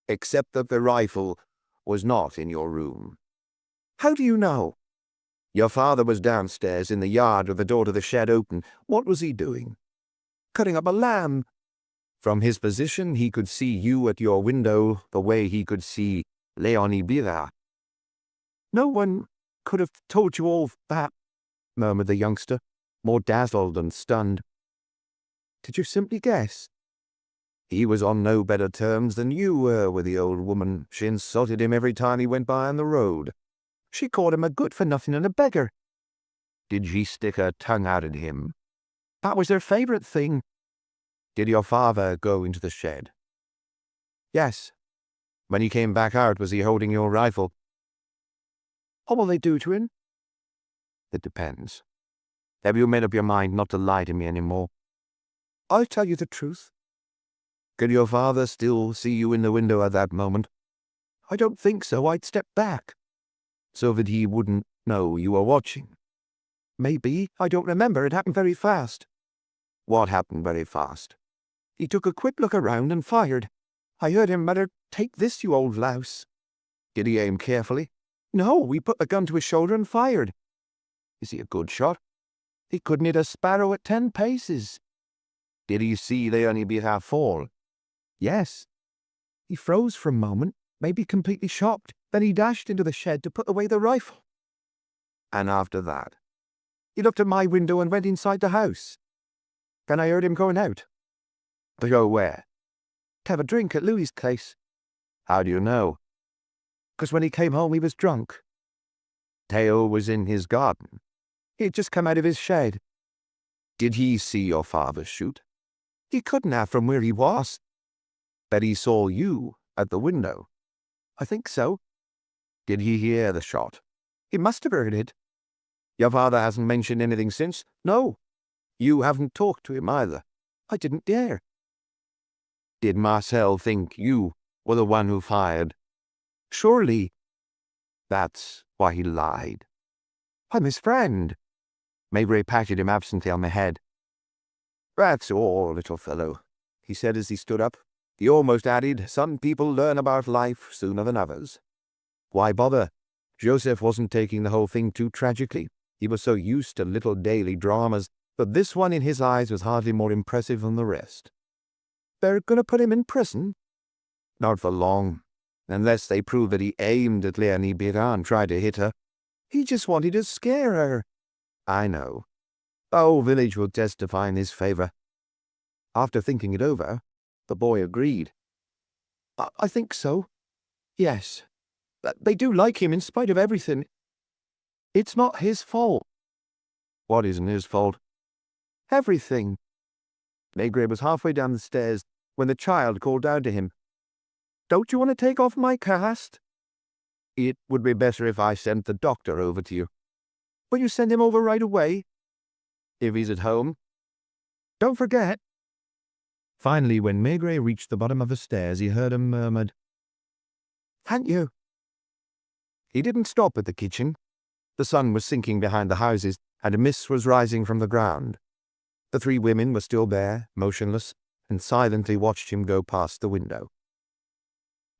"Except that the rifle was not in your room." "How do you know?" "Your father was downstairs in the yard with the door to the shed open. What was he doing?" "Cutting up a lamb." From his position, he could see you at your window the way he could see Leonie Bira. No one could have told you all that, murmured the youngster, more dazzled than stunned. Did you simply guess? He was on no better terms than you were with the old woman. She insulted him every time he went by on the road. She called him a good-for-nothing and a beggar. Did she stick her tongue out at him? That was her favourite thing. Did your father go into the shed? Yes. When he came back out, was he holding your rifle? What will they do to him? It depends. Have you made up your mind not to lie to me any more? I'll tell you the truth. Could your father still see you in the window at that moment? I don't think so. I'd step back. So that he wouldn't know you were watching? Maybe. I don't remember. It happened very fast. What happened very fast? He took a quick look around and fired. I heard him mutter, "Take this, you old louse." Did he aim carefully? No, we put the gun to his shoulder and fired. Is he a good shot? He couldn't hit a sparrow at 10 paces. Did he see Leonie Bira fall? Yes. He froze for a moment, maybe completely shocked. Then he dashed into the shed to put away the rifle. And after that? He looked at my window and went inside the house. Then I heard him going out. To go where? To have a drink at Louis's place. How do you know? 'Cause when he came home he was drunk. Teo was in his garden. He had just come out of his shed. Did he see your father shoot? He couldn't have from where he was. But he saw you at the window. I think so. Did he hear the shot? He must have heard it. Your father hasn't mentioned anything since? No. You haven't talked to him either? I didn't dare. Did Marcel think you were the one who fired? Surely. That's why he lied. I'm his friend. Maigret patted him absently on the head. That's all, little fellow, he said as he stood up. He almost added, some people learn about life sooner than others. Why bother? Joseph wasn't taking the whole thing too tragically. He was so used to little daily dramas, but this one in his eyes was hardly more impressive than the rest. They're going to put him in prison? Not for long, unless they prove that he aimed at Leonie Bira and tried to hit her. He just wanted to scare her. I know. The whole village will testify in his favor. After thinking it over, the boy agreed. I think so. Yes. They do like him in spite of everything. It's not his fault. What isn't his fault? Everything. Maigret was halfway down the stairs when the child called down to him. Don't you want to take off my cast? It would be better if I sent the doctor over to you. Will you send him over right away? If he's at home. Don't forget. Finally, when Maigret reached the bottom of the stairs, he heard him murmured, "Can't you?" He didn't stop at the kitchen. The sun was sinking behind the houses, and a mist was rising from the ground. The three women were still there, motionless, and silently watched him go past the window.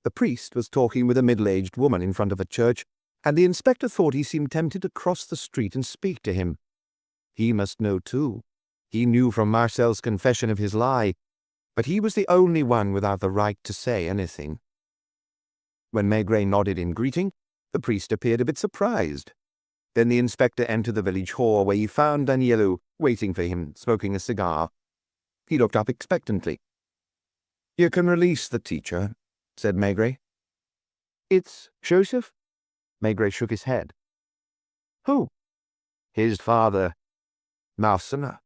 The priest was talking with a middle-aged woman in front of a church, and the inspector thought he seemed tempted to cross the street and speak to him. He must know too. He knew from Marcel's confession of his lie, but he was the only one without the right to say anything. When Maigret nodded in greeting, the priest appeared a bit surprised. Then the inspector entered the village hall, where he found Danielou waiting for him, smoking a cigar. He looked up expectantly. "You can release the teacher," said Maigret. "It's Joseph?" Maigret shook his head. "Who?" "His father, Marcel.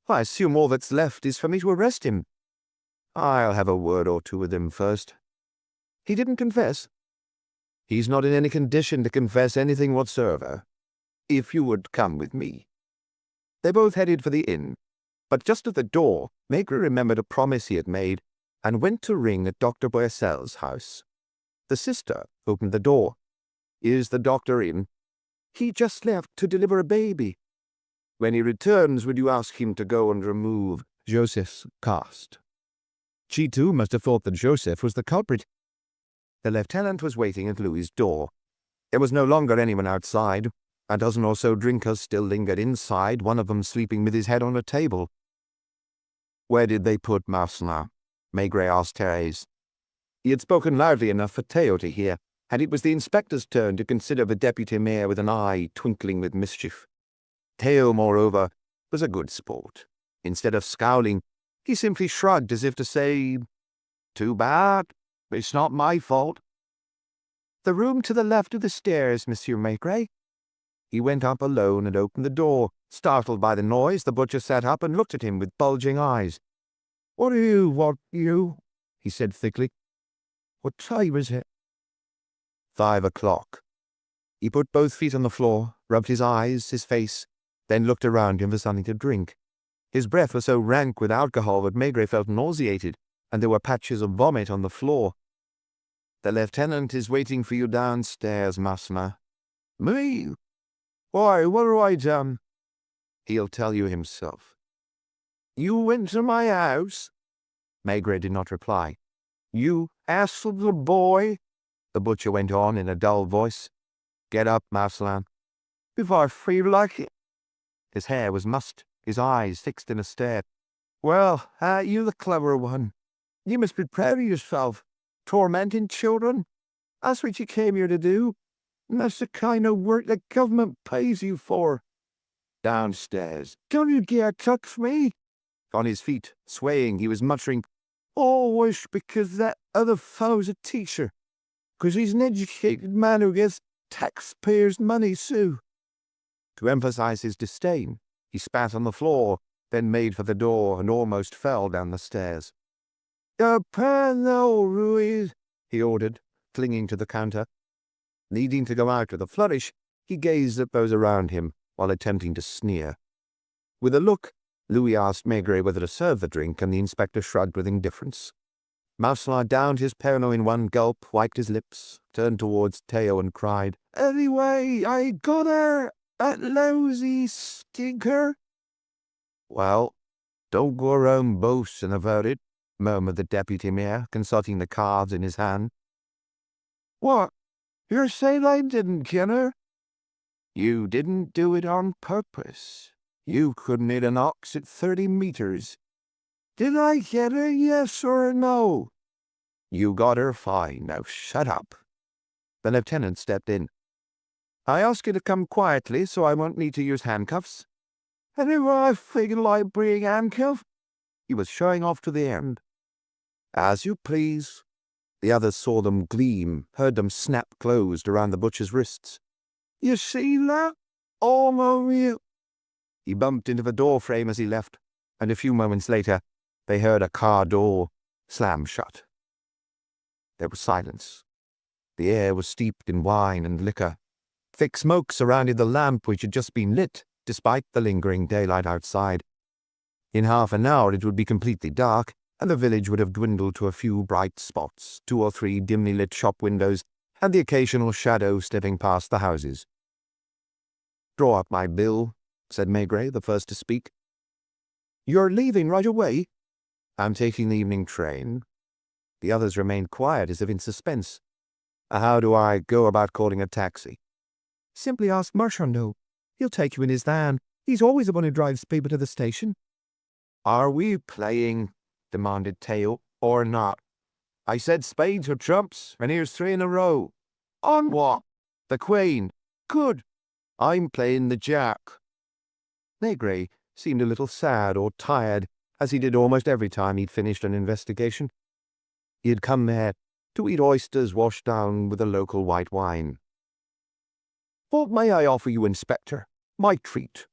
I assume all that's left is for me to arrest him." "I'll have a word or two with him first." "He didn't confess?" "He's not in any condition to confess anything whatsoever. If you would come with me." They both headed for the inn, but just at the door, Maigret remembered a promise he had made and went to ring at Dr. Boissel's house. The sister opened the door. "Is the doctor in?" "He just left to deliver a baby." "When he returns, would you ask him to go and remove Joseph's cast?" She too must have thought that Joseph was the culprit. The lieutenant was waiting at Louis's door. There was no longer anyone outside. A dozen or so drinkers still lingered inside, one of them sleeping with his head on a table. Where did they put Marcelin? Maigret asked Therese. He had spoken loudly enough for Theo to hear, and it was the inspector's turn to consider the deputy mayor with an eye twinkling with mischief. Theo, moreover, was a good sport. Instead of scowling, he simply shrugged as if to say, "Too bad. It's not my fault." "The room to the left of the stairs, Monsieur Maigret." He went up alone and opened the door. Startled by the noise, the butcher sat up and looked at him with bulging eyes. "What do you want, you?" he said thickly. "What time is it?" 5 o'clock. He put both feet on the floor, rubbed his eyes, his face, then looked around him for something to drink. His breath was so rank with alcohol that Maigret felt nauseated, and there were patches of vomit on the floor. "The lieutenant is waiting for you downstairs, Marcelin." "Me? Why, what have I done?" "He'll tell you himself." "You went to my house?" Maigret did not reply. "You asked for the boy?" the butcher went on in a dull voice. "Get up, Marcelin." "If I feel like it." His hair was mussed, his eyes fixed in a stare. "Well, you the clever one. You must be proud of yourself. Tormenting children. That's what you came here to do. And that's the kind of work the government pays you for." "Downstairs." "Don't you dare touch me." On his feet, swaying, he was muttering, "Always because that other fellow's a teacher. Because he's an educated man who gets taxpayers' money, too." To emphasize his disdain, he spat on the floor, then made for the door and almost fell down the stairs. "Pano, Ruiz," he ordered, clinging to the counter. Needing to go out with a flourish, he gazed at those around him while attempting to sneer. With a look, Louis asked Maigret whether to serve the drink, and the inspector shrugged with indifference. Marcelin downed his Pernod in one gulp, wiped his lips, turned towards Theo and cried, "Anyway, I got her, that lousy stinker." "Well, don't go around boasting about it," murmured the deputy mayor, consulting the cards in his hand. "What? You're saying I didn't get her?" "You didn't do it on purpose. You couldn't hit an ox at 30 meters. Did I get her, yes or no?" "You got her fine. Now shut up." The lieutenant stepped in. "I ask you to come quietly so I won't need to use handcuffs." "Anyway, I figured I'd bring handcuff." He was showing off to the end. "As you please." The others saw them gleam, heard them snap closed around the butcher's wrists. "You see that? All of you." He bumped into the door frame as he left, and a few moments later they heard a car door slam shut. There was silence. The air was steeped in wine and liquor. Thick smoke surrounded the lamp which had just been lit, despite the lingering daylight outside. In half an hour it would be completely dark, and the village would have dwindled to a few bright spots, 2 or 3 dimly lit shop windows, and the occasional shadow stepping past the houses. "Draw up my bill," said Maigret, the first to speak. "You're leaving right away?" "I'm taking the evening train." The others remained quiet as if in suspense. "How do I go about calling a taxi?" "Simply ask Marchand. He'll take you in his van. He's always the one who drives people to the station." "Are we playing," demanded Theo, "or not? I said spades or trumps, and here's 3 in a row." "On what?" "The queen." "Good." "I'm playing the jack." Maigret seemed a little sad or tired, as he did almost every time he'd finished an investigation. He had come there to eat oysters washed down with a local white wine. "What may I offer you, Inspector? My treat."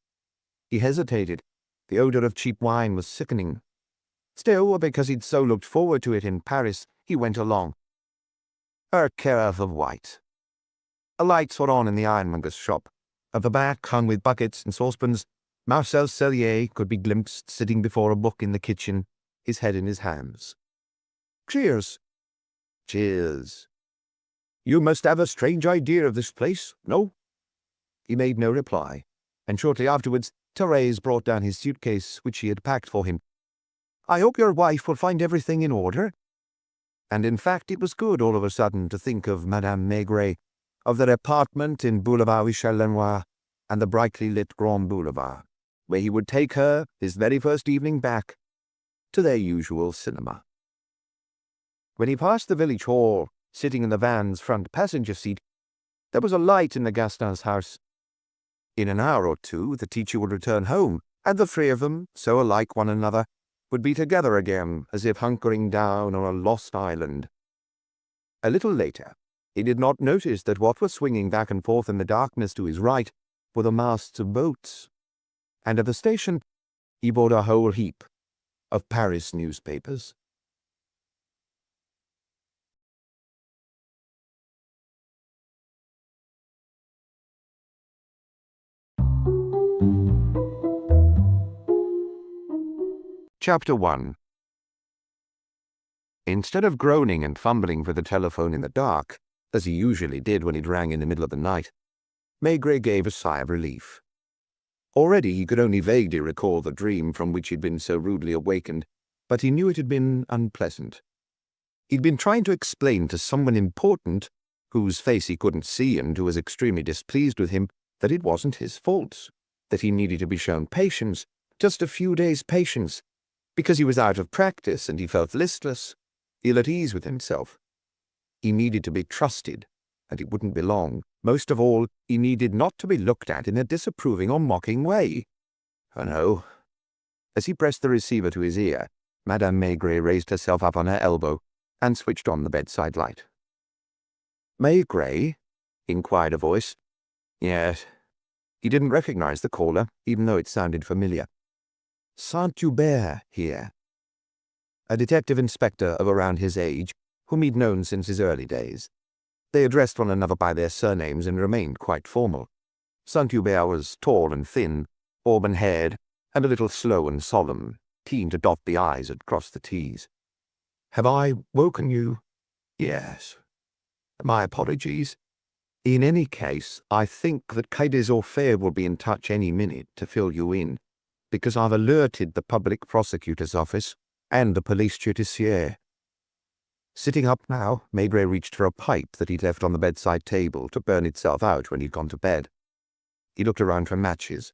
He hesitated. The odor of cheap wine was sickening. Still, because he'd so looked forward to it in Paris, he went along. "A carafe of white." A light were on in the ironmonger's shop. At the back, hung with buckets and saucepans, Marcel Cellier could be glimpsed sitting before a book in the kitchen, his head in his hands. "Cheers." "Cheers." "You must have a strange idea of this place, no?" He made no reply, and shortly afterwards Therese brought down his suitcase, which she had packed for him. "I hope your wife will find everything in order." And in fact it was good all of a sudden to think of Madame Maigret, of their apartment in Boulevard Michel-Lenoir and the brightly lit Grand Boulevard, where he would take her his very first evening back. to their usual cinema. When he passed the village hall, sitting in the van's front passenger seat, there was a light in the Gaston's house. In an hour or two, the teacher would return home, and the three of them, so alike one another, would be together again, as if hunkering down on a lost island. A little later, he did not notice that what was swinging back and forth in the darkness to his right were the masts of boats, and at the station he bought a whole heap of Paris newspapers. Chapter 1. Instead of groaning and fumbling for the telephone in the dark, as he usually did when it rang in the middle of the night, Maigret gave a sigh of relief. Already he could only vaguely recall the dream from which he'd been so rudely awakened, but he knew it had been unpleasant. He'd been trying to explain to someone important, whose face he couldn't see and who was extremely displeased with him, that it wasn't his fault, that he needed to be shown patience, just a few days' patience, because he was out of practice and he felt listless, ill at ease with himself. He needed to be trusted, and it wouldn't be long. Most of all, he needed not to be looked at in a disapproving or mocking way. Oh no. As he pressed the receiver to his ear, Madame Maigret raised herself up on her elbow and switched on the bedside light. "Maigret?" inquired a voice. Yes. He didn't recognize the caller, even though it sounded familiar. "Saint-Hubert here." A detective inspector of around his age, whom he'd known since his early days. They addressed one another by their surnames and remained quite formal. Saint-Hubert was tall and thin, auburn-haired, and a little slow and solemn, keen to dot the I's and cross the T's. "Have I woken you?" "Yes. My apologies. In any case, I think that Quai des Orfèvres will be in touch any minute to fill you in, because I've alerted the public prosecutor's office and the police judiciaire." Sitting up now, Maigret reached for a pipe that he'd left on the bedside table to burn itself out when he'd gone to bed. He looked around for matches.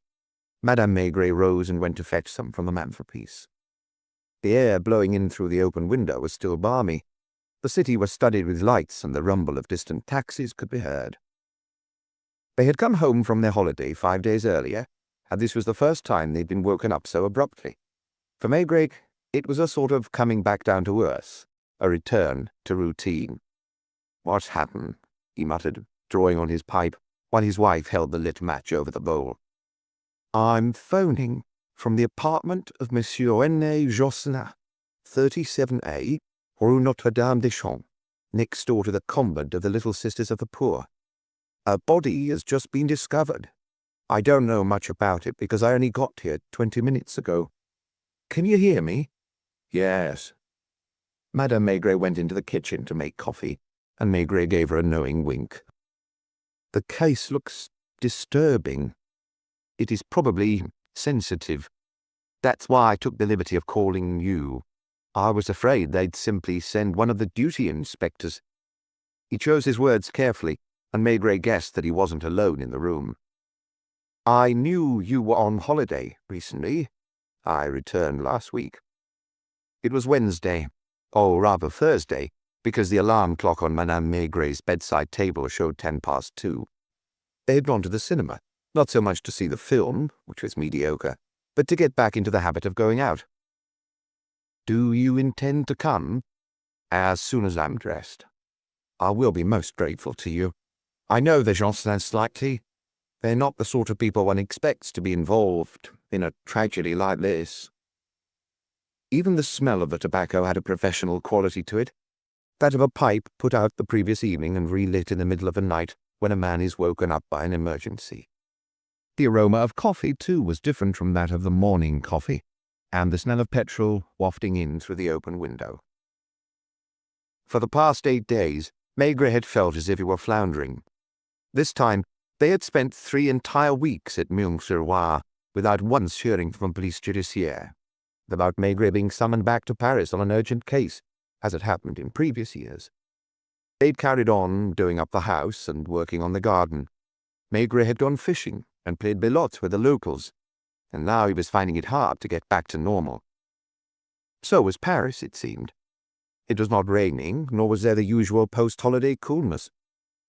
Madame Maigret rose and went to fetch some from the mantelpiece. The air blowing in through the open window was still balmy. The city was studded with lights, and the rumble of distant taxis could be heard. They had come home from their holiday 5 days earlier, and this was the first time they'd been woken up so abruptly. For Maigret, it was a sort of coming back down to earth, a return to routine. "What's happened?" he muttered, drawing on his pipe, while his wife held the lit match over the bowl. "I'm phoning from the apartment of Monsieur N.A. Josselin, 37A, Rue Notre-Dame-des-Champs, next door to the convent of the Little Sisters of the Poor. A body has just been discovered. I don't know much about it because I only got here 20 minutes ago. Can you hear me?" "Yes." Madame Maigret went into the kitchen to make coffee, and Maigret gave her a knowing wink. "The case looks disturbing. It is probably sensitive. That's why I took the liberty of calling you. I was afraid they'd simply send one of the duty inspectors." He chose his words carefully, and Maigret guessed that he wasn't alone in the room. "I knew you were on holiday recently. I returned last week." It was Wednesday, or rather Thursday, because the alarm clock on Madame Maigret's bedside table showed 2:10. They had gone to the cinema, not so much to see the film, which was mediocre, but to get back into the habit of going out. "Do you intend to come?" "As soon as I'm dressed." "I will be most grateful to you. I know the Josselins slightly. They're not the sort of people one expects to be involved in a tragedy like this." Even the smell of the tobacco had a professional quality to it, that of a pipe put out the previous evening and relit in the middle of the night when a man is woken up by an emergency. The aroma of coffee, too, was different from that of the morning coffee, and the smell of petrol wafting in through the open window. For the past 8 days, Maigret had felt as if he were floundering. This time, they had spent 3 entire weeks at Meung-sur-Oise without once hearing from police judiciaire about Maigret being summoned back to Paris on an urgent case, as had happened in previous years. They'd carried on doing up the house and working on the garden. Maigret had gone fishing and played belote with the locals, and now he was finding it hard to get back to normal. So was Paris, it seemed. It was not raining, nor was there the usual post-holiday coolness.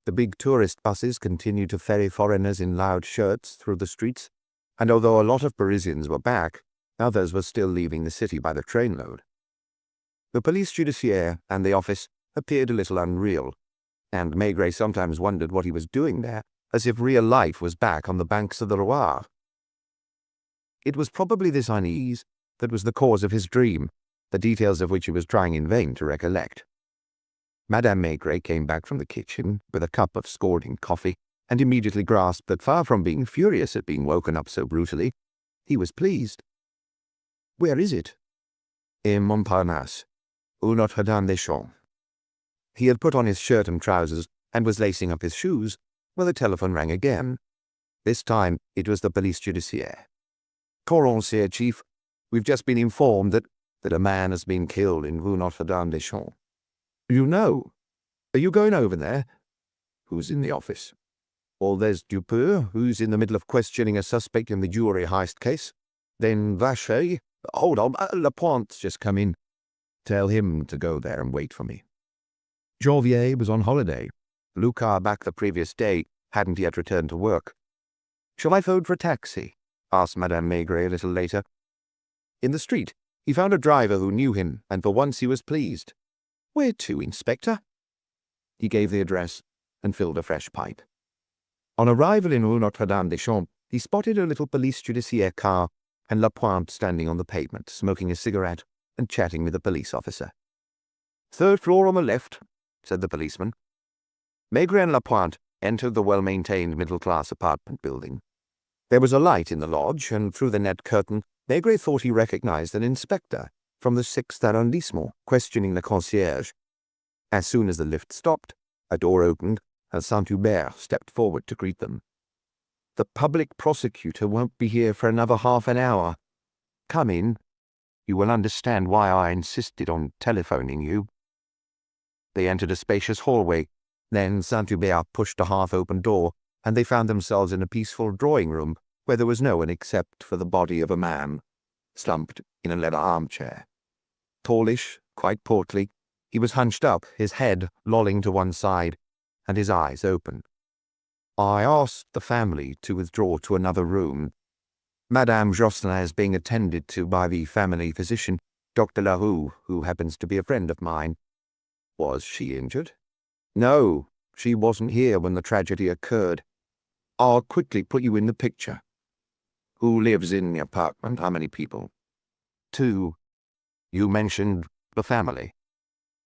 The big tourist buses continued to ferry foreigners in loud shirts through the streets, and although a lot of Parisians were back, others were still leaving the city by the trainload. The police judiciaire and the office appeared a little unreal, and Maigret sometimes wondered what he was doing there, as if real life was back on the banks of the Loire. It was probably this unease that was the cause of his dream, the details of which he was trying in vain to recollect. Madame Maigret came back from the kitchen with a cup of scalding coffee, and immediately grasped that far from being furious at being woken up so brutally, he was pleased. "Where is it?" "In Montparnasse, Rue Notre-Dame-des-Champs." He had put on his shirt and trousers and was lacing up his shoes when the telephone rang again. This time it was the police judiciaire. "Courant, Chief. We've just been informed that a man has been killed in Rue Notre-Dame-des-Champs." "You know? Are you going over there?" "Who's in the office?" "Well, there's Dupeur, who's in the middle of questioning a suspect in the jewelry heist case. Then Vacher. Hold on, Lapointe's just come in. Tell him to go there and wait for me." Janvier was on holiday. Lucas, back the previous day, hadn't yet returned to work. "Shall I phone for a taxi?" asked Madame Maigret a little later. In the street, he found a driver who knew him, and for once he was pleased. "Where to, Inspector?" He gave the address and filled a fresh pipe. On arrival in Rue Notre-Dame-des-Champs, he spotted a little police judiciaire car and Lapointe standing on the pavement, smoking a cigarette and chatting with a police officer. "Third floor on the left," said the policeman. Maigret and Lapointe entered the well-maintained middle-class apartment building. There was a light in the lodge, and through the net curtain, Maigret thought he recognized an inspector from the 6th arrondissement, questioning the concierge. As soon as the lift stopped, a door opened, and Saint-Hubert stepped forward to greet them. "The public prosecutor won't be here for another half an hour. Come in. You will understand why I insisted on telephoning you." They entered a spacious hallway. Then Saint-Hubert pushed a half-open door, and they found themselves in a peaceful drawing-room where there was no one except for the body of a man, slumped in a leather armchair. Tallish, quite portly, he was hunched up, his head lolling to one side, and his eyes open. "I asked the family to withdraw to another room. Madame Josselin is being attended to by the family physician, Dr. Larue, who happens to be a friend of mine." "Was she injured?" "No, she wasn't here when the tragedy occurred. I'll quickly put you in the picture." "Who lives in the apartment? How many people?" "Two. You mentioned the family.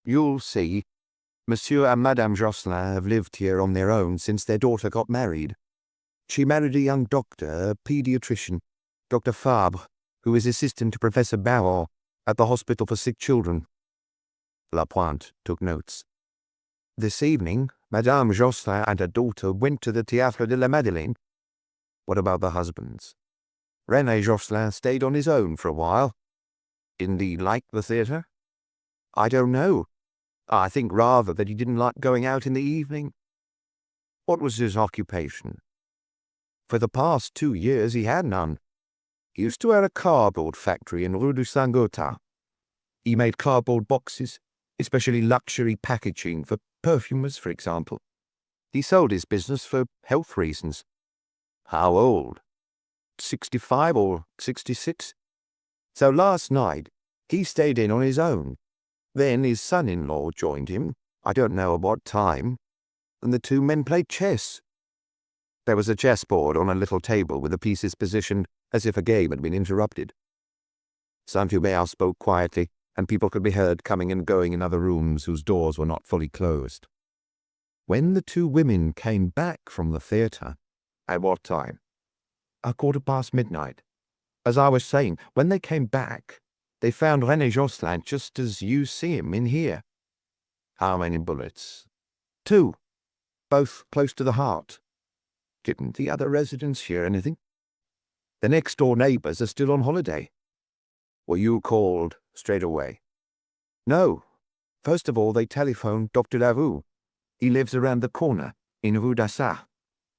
You'll see. Monsieur and Madame Josselin have lived here on their own since their daughter got married. She married a young doctor, a pediatrician, Dr. Fabre, who is assistant to Professor Baron at the Hospital for Sick Children." Lapointe took notes. "This evening, Madame Josselin and her daughter went to the Théâtre de la Madeleine." "What about the husbands?" "René Josselin stayed on his own for a while." "Didn't he like the theatre?" "I don't know. I think rather that he didn't like going out in the evening." "What was his occupation?" "For the past 2 years he had none. He used to own a cardboard factory in Rue du Saint-Gothard. He made cardboard boxes, especially luxury packaging for perfumers, for example. He sold his business for health reasons." "How old?" 65 or 66. So last night he stayed in on his own. Then his son-in-law joined him, I don't know at what time, and the two men played chess. There was a chessboard on a little table with the pieces positioned as if a game had been interrupted. Saint-Hubert spoke quietly, and people could be heard coming and going in other rooms whose doors were not fully closed. When the two women came back from the theatre— "At what time?" "A midnight. As I was saying, when they came back, they found René Josselin just as you see him in here." "How many bullets?" "2. Both close to the heart." "Didn't the other residents hear anything?" "The next-door neighbours are still on holiday." "Were you called straight away?" "No. First of all, they telephoned Dr. Larue. He lives around the corner, in Rue d'Assas,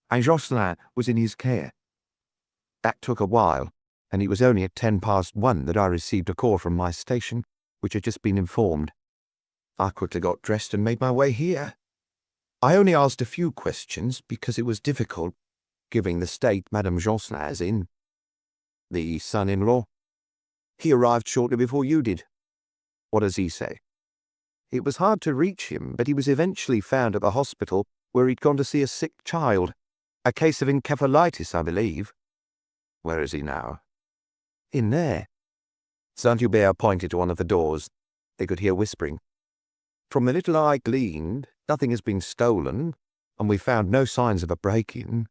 and Josselin was in his care. That took a while, and it was only at 1:10 that I received a call from my station, which had just been informed. I quickly got dressed and made my way here. I only asked a few questions because it was difficult, given the state Madame Josselin is in. The son-in-law? He arrived shortly before you did. What does he say? It was hard to reach him, but he was eventually found at the hospital where he'd gone to see a sick child. A case of encephalitis, I believe. Where is he now? In there. Saint-Hubert pointed to one of the doors. They could hear whispering. From the little I gleaned, nothing has been stolen, and we found no signs of a break-in.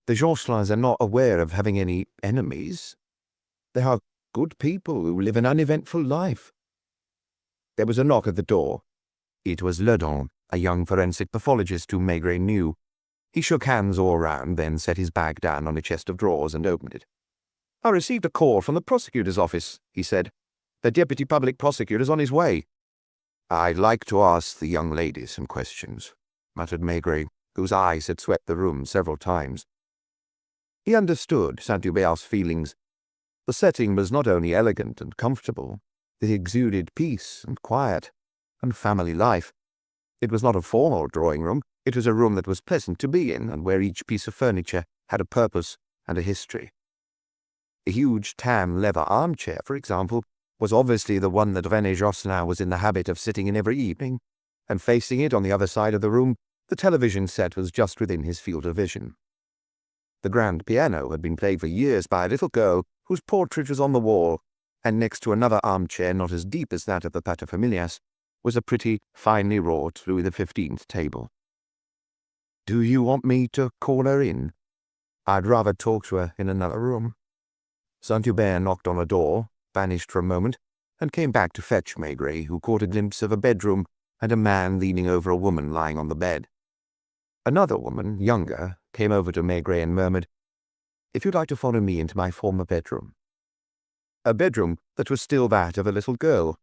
The Josselins are not aware of having any enemies. They are good people who live an uneventful life. There was a knock at the door. It was Ledon, a young forensic pathologist whom Maigret knew. He shook hands all round, then set his bag down on a chest of drawers and opened it. I received a call from the prosecutor's office, he said. The deputy public prosecutor's on his way. I'd like to ask the young lady some questions, muttered Maigret, whose eyes had swept the room several times. He understood Saint-Hubert's feelings. The setting was not only elegant and comfortable, it exuded peace and quiet and family life. It was not a formal drawing-room. It was a room that was pleasant to be in, and where each piece of furniture had a purpose and a history. A huge tan leather armchair, for example, was obviously the one that René Josselin was in the habit of sitting in every evening, and facing it on the other side of the room, the television set was just within his field of vision. The grand piano had been played for years by a little girl whose portrait was on the wall, and next to another armchair not as deep as that of the paterfamilias was a pretty, finely wrought Louis XV table. Do you want me to call her in? I'd rather talk to her in another room. Saint-Hubert knocked on a door, vanished for a moment, and came back to fetch Maigret, who caught a glimpse of a bedroom and a man leaning over a woman lying on the bed. Another woman, younger, came over to Maigret and murmured, "If you'd like to follow me into my former bedroom." A bedroom that was still that of a little girl,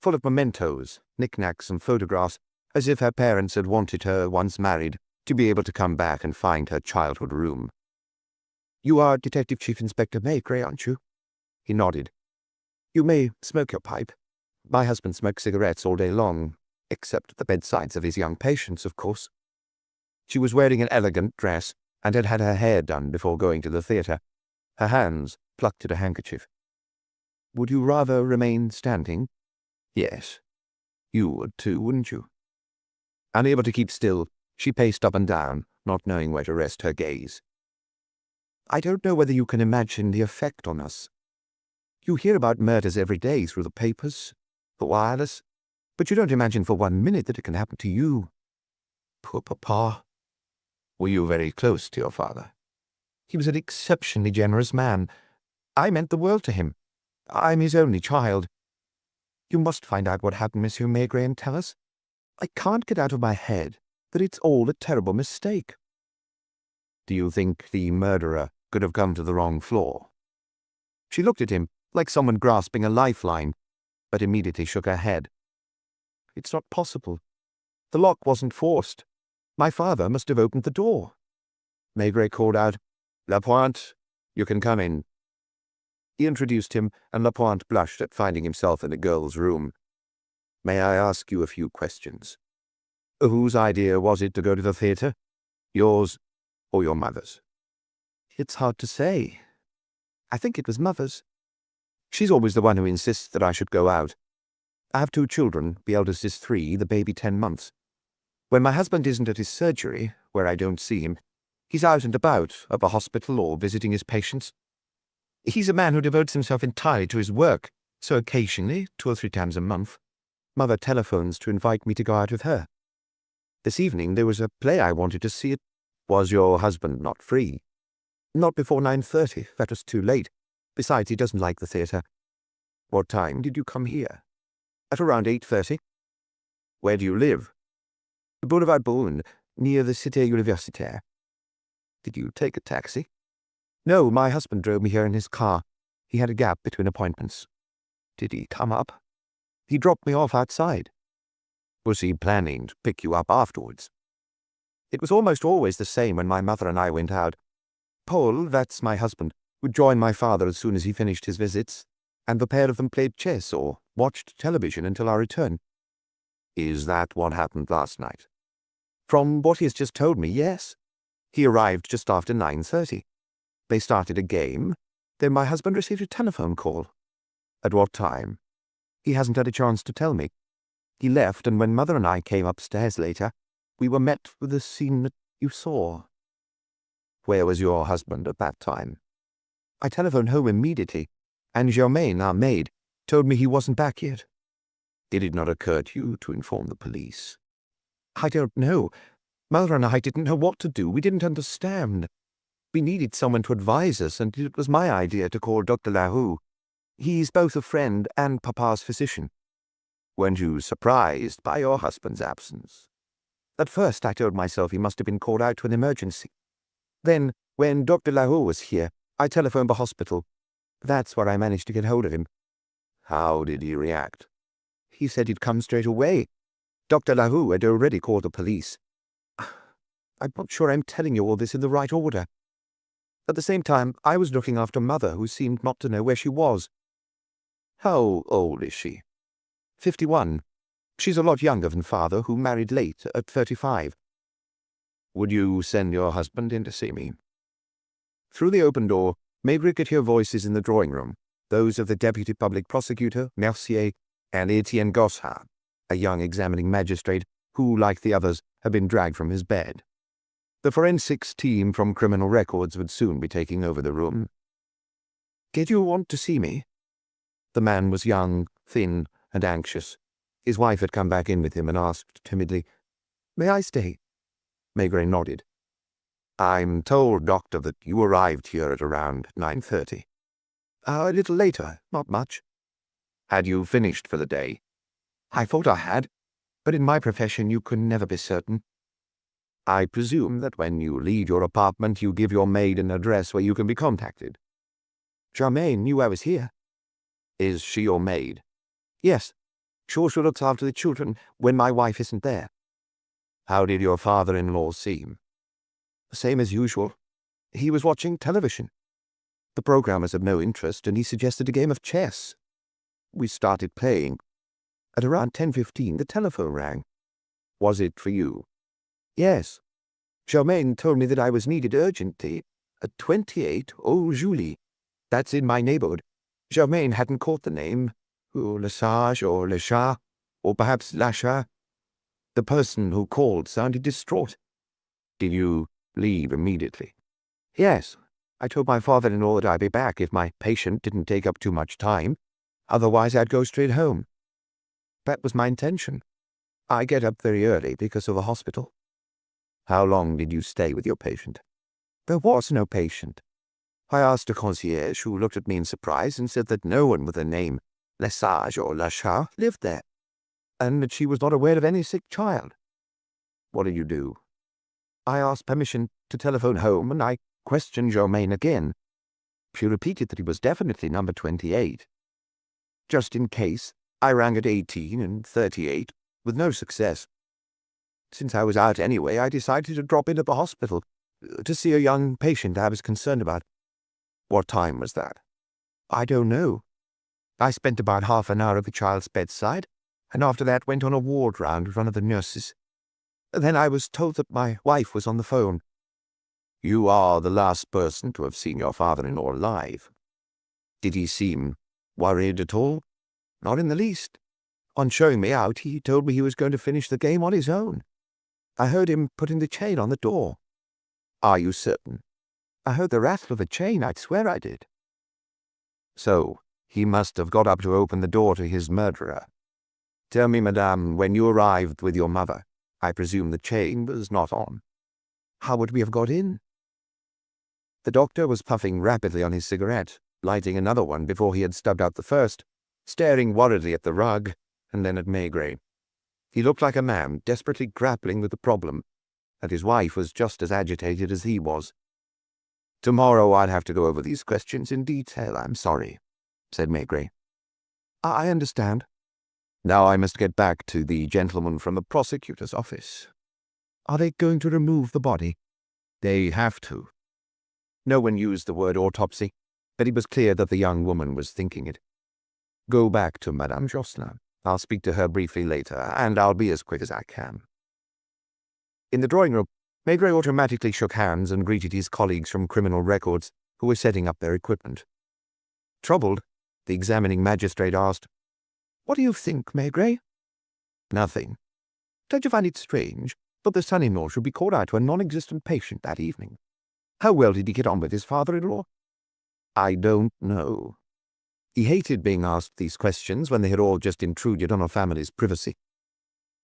full of mementos, knickknacks and photographs, as if her parents had wanted her, once married, to be able to come back and find her childhood room. You are Detective Chief Inspector Maigret, aren't you? He nodded. You may smoke your pipe. My husband smokes cigarettes all day long, except at the bedsides of his young patients, of course. She was wearing an elegant dress, and had had her hair done before going to the theatre. Her hands plucked at a handkerchief. Would you rather remain standing? Yes. You would too, wouldn't you? Unable to keep still, she paced up and down, not knowing where to rest her gaze. I don't know whether you can imagine the effect on us. You hear about murders every day through the papers, the wireless, but you don't imagine for 1 minute that it can happen to you. Poor Papa. Were you very close to your father? He was an exceptionally generous man. I meant the world to him. I'm his only child. You must find out what happened, Monsieur Maigret, and tell us. I can't get out of my head that it's all a terrible mistake. Do you think the murderer could have come to the wrong floor? She looked at him like someone grasping a lifeline, but immediately shook her head. It's not possible. The lock wasn't forced. My father must have opened the door. Maigret called out, Lapointe, you can come in. He introduced him, and Lapointe blushed at finding himself in a girl's room. May I ask you a few questions? Whose idea was it to go to the theatre? Yours or your mother's? It's hard to say. I think it was mother's. She's always the one who insists that I should go out. I have 2 children, the eldest is 3, the baby 10 months. When my husband isn't at his surgery, where I don't see him, he's out and about, at the hospital or visiting his patients. He's a man who devotes himself entirely to his work, so occasionally, 2 or 3 times a month, Mother telephones to invite me to go out with her. This evening there was a play I wanted to see. Was your husband not free? Not before 9:30. That was too late. Besides, he doesn't like the theatre. What time did you come here? At around 8:30. Where do you live? Boulevard Beaune, near the Cité Universitaire. Did you take a taxi? No, my husband drove me here in his car. He had a gap between appointments. Did he come up? He dropped me off outside. Was he planning to pick you up afterwards? It was almost always the same when my mother and I went out. Paul, that's my husband, would join my father as soon as he finished his visits. and the pair of them played chess or watched television until our return. Is that what happened last night? From what he has just told me, yes. He arrived just after 9:30. They started a game, then my husband received a telephone call. At what time? He hasn't had a chance to tell me. He left, and when Mother and I came upstairs later, we were met with the scene that you saw. Where was your husband at that time? I telephoned home immediately, and Germaine, our maid, told me he wasn't back yet. Did it not occur to you to inform the police? I don't know. Mother and I didn't know what to do. We didn't understand. We needed someone to advise us, and it was my idea to call Dr. Naur. He's both a friend and Papa's physician. Weren't you surprised by your husband's absence? At first I told myself he must have been called out to an emergency. Then, when Dr. Naur was here, I telephoned the hospital. That's where I managed to get hold of him. How did he react? He said he'd come straight away. Dr. Naur had already called the police. I'm not sure I'm telling you all this in the right order. At the same time, I was looking after Mother, who seemed not to know where she was. How old is she? 51. She's a lot younger than Father, who married late, at 35. Would you send your husband in to see me? Through the open door, Maigret could hear voices in the drawing room, those of the Deputy Public Prosecutor, Mercier, and Etienne Gossard, a young examining magistrate who, like the others, had been dragged from his bed. The forensics team from Criminal Records would soon be taking over the room. Did you want to see me? The man was young, thin, and anxious. His wife had come back in with him and asked timidly, "May I stay?" Maigret nodded. I'm told, Doctor, that you arrived here at around 9:30. A little later, not much. Had you finished for the day? I thought I had, but in my profession you can never be certain. I presume that when you leave your apartment you give your maid an address where you can be contacted. Germaine knew I was here. Is she your maid? Yes. Sure she looks after the children when my wife isn't there. How did your father-in-law seem? Same as usual. He was watching television. The program was of no interest, and he suggested a game of chess. We started playing. At around 10:15, the telephone rang. Was it for you? Yes. Germaine told me that I was needed urgently at 28 Eau Julie. That's in my neighborhood. Germaine hadn't caught the name. Lesage or Lechat, or perhaps Lachat. The person who called sounded distraught. Did you leave immediately? Yes. I told my father-in-law that I'd be back if my patient didn't take up too much time. Otherwise, I'd go straight home. That was my intention. I get up very early because of the hospital. How long did you stay with your patient? There was no patient. I asked a concierge, who looked at me in surprise and said that no one with the name Lesage or Lachat lived there, and that she was not aware of any sick child. What did you do? I asked permission to telephone home, and I questioned Germaine again. She repeated that he was definitely number 28. Just in case, I rang at 18 and 38, with no success. Since I was out anyway, I decided to drop in at the hospital to see a young patient I was concerned about. What time was that? I don't know. I spent about half an hour at the child's bedside, and after that went on a ward round with one of the nurses. Then I was told that my wife was on the phone. You are the last person to have seen your father-in-law alive. Did he seem worried at all? Not in the least. On showing me out, he told me he was going to finish the game on his own. I heard him putting the chain on the door. Are you certain? I heard the rattle of the chain, I'd swear I did. So, he must have got up to open the door to his murderer. Tell me, madame, when you arrived with your mother, I presume the chain was not on. How would we have got in? The doctor was puffing rapidly on his cigarette, lighting another one before he had stubbed out the first, staring worriedly at the rug and then at Maigret. He looked like a man desperately grappling with the problem, and his wife was just as agitated as he was. Tomorrow I'd have to go over these questions in detail, I'm sorry, said Maigret. I understand. Now I must get back to the gentleman from the prosecutor's office. Are they going to remove the body? They have to. No one used the word autopsy, but it was clear that the young woman was thinking it. Go back to Madame Jocelyn. I'll speak to her briefly later, and I'll be as quick as I can." In the drawing room, Maigret automatically shook hands and greeted his colleagues from criminal records who were setting up their equipment. Troubled, the examining magistrate asked, "What do you think, Maigret?" "Nothing. Don't you find it strange that the son-in-law should be called out to a non-existent patient that evening? How well did he get on with his father-in-law?" "I don't know." He hated being asked these questions when they had all just intruded on a family's privacy.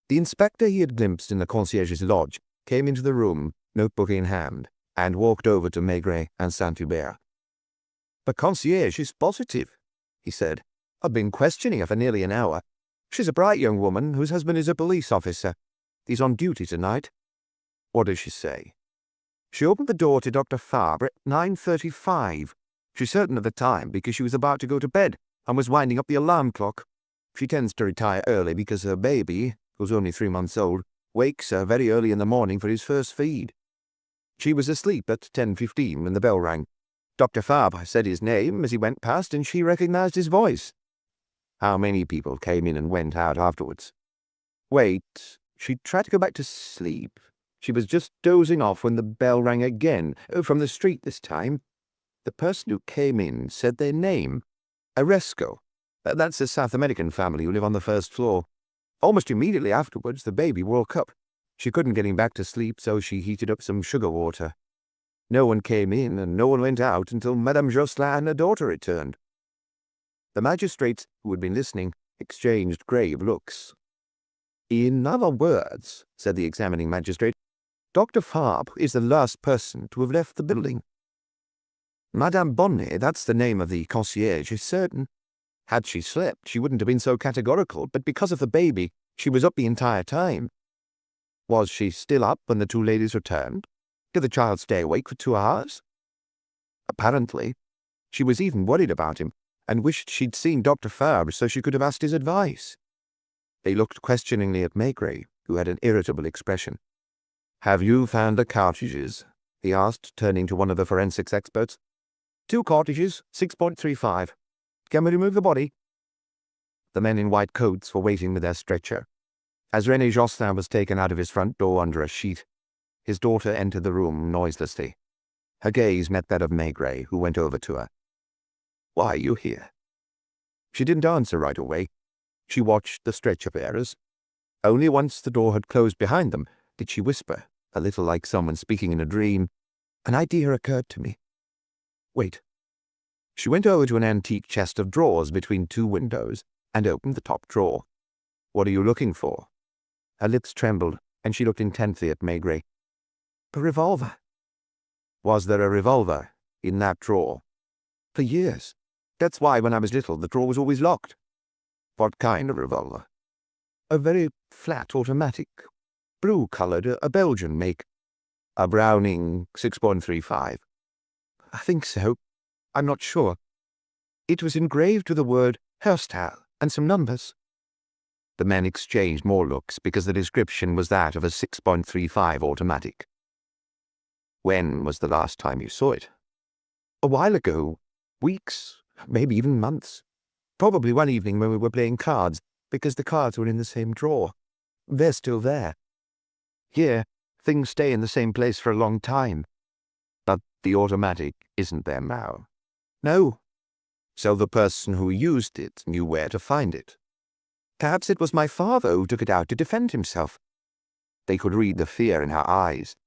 The inspector he had glimpsed in the concierge's lodge came into the room, notebook in hand, and walked over to Maigret and Saint-Hubert. "The concierge is positive," he said. "I've been questioning her for nearly an hour. She's a bright young woman whose husband is a police officer. He's on duty tonight." "What does she say?" "She opened the door to Dr. Fabre at 9:35. She's certain of the time because she was about to go to bed and was winding up the alarm clock. She tends to retire early because her baby, who's only 3 months old, wakes her very early in the morning for his first feed. She was asleep at 10:15 when the bell rang. Dr. Fabre said his name as he went past and she recognized his voice." "How many people came in and went out afterwards?" "Wait, she tried to go back to sleep. She was just dozing off when the bell rang again, from the street this time. The person who came in said their name, Oresco. That's a South American family who live on the first floor. Almost immediately afterwards, the baby woke up. She couldn't get him back to sleep, so she heated up some sugar water. No one came in and no one went out until Madame Jocelyn and her daughter returned." The magistrates, who had been listening, exchanged grave looks. "In other words," said the examining magistrate, "Dr. Fabre is the last person to have left the building." "Madame Bonnet, that's the name of the concierge, is certain. Had she slept, she wouldn't have been so categorical, but because of the baby, she was up the entire time." "Was she still up when the two ladies returned? Did the child stay awake for 2 hours?" "Apparently. She was even worried about him, and wished she'd seen Dr. Fabre so she could have asked his advice." They looked questioningly at Maigret, who had an irritable expression. "Have you found the cartridges?" he asked, turning to one of the forensics experts. "2 cartridges, 6.35. Can we remove the body?" The men in white coats were waiting with their stretcher. As René Jocelyn was taken out of his front door under a sheet, his daughter entered the room noiselessly. Her gaze met that of Maigret, who went over to her. "Why are you here?" She didn't answer right away. She watched the stretcher bearers. Only once the door had closed behind them did she whisper, a little like someone speaking in a dream, "An idea occurred to me. Wait." She went over to an antique chest of drawers between 2 windows and opened the top drawer. "What are you looking for?" Her lips trembled, and she looked intently at Maigret. "A revolver." "Was there a revolver in that drawer?" "For years. That's why when I was little the drawer was always locked." "What kind of revolver?" "A very flat automatic. Blue-coloured, a Belgian make." "A Browning 6.35? "I think so. I'm not sure. It was engraved with the word hairstyle and some numbers." The men exchanged more looks because the description was that of a 6.35 automatic. "When was the last time you saw it?" "A while ago. Weeks, maybe even months. Probably one evening when we were playing cards, because the cards were in the same drawer. They're still there. Here, things stay in the same place for a long time." "But the automatic isn't there now?" "No." "So the person who used it knew where to find it?" "Perhaps it was my father who took it out to defend himself." They could read the fear in her eyes.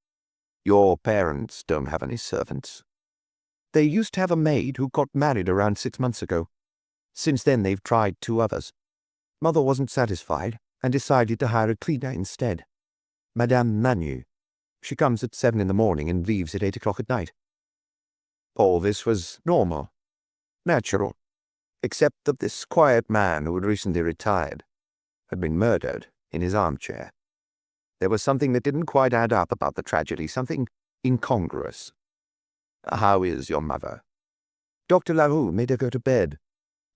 "Your parents don't have any servants?" "They used to have a maid who got married around 6 months ago. Since then they've tried 2 others. Mother wasn't satisfied and decided to hire a cleaner instead. Madame Manu. She comes at 7 in the morning and leaves at 8 o'clock at night." All this was normal, natural, except that this quiet man who had recently retired had been murdered in his armchair. There was something that didn't quite add up about the tragedy, something incongruous. "How is your mother?" "Dr. Naur made her go to bed.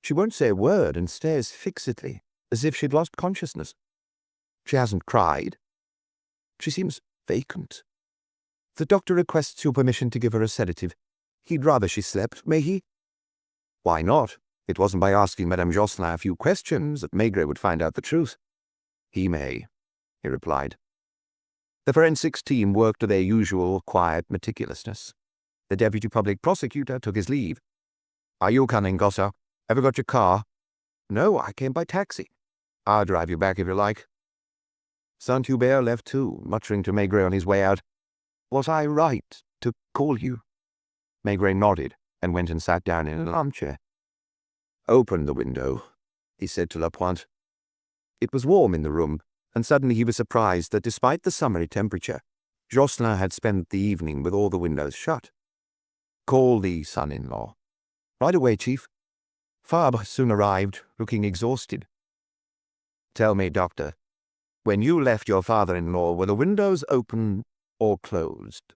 She won't say a word and stares fixedly, as if she'd lost consciousness. She hasn't cried. She seems vacant. The doctor requests your permission to give her a sedative. He'd rather she slept, may he?" "Why not? It wasn't by asking Madame Josselin a few questions that Maigret would find out the truth. He may, he replied. The forensics team worked to their usual quiet meticulousness. The deputy public prosecutor took his leave. Are you coming, Gossa? Ever got your car? No, I came by taxi. I'll drive you back if you like. Saint-Hubert left too, muttering to Maigret on his way out. Was I right to call you? Maigret nodded and went and sat down in an armchair. Open the window, he said to Lapointe. It was warm in the room, and suddenly he was surprised that despite the summery temperature, Josselin had spent the evening with all the windows shut. Call the son-in-law. Right away, Chief. Fabre soon arrived, looking exhausted. Tell me, Doctor, when you left your father-in-law, were the windows open or closed?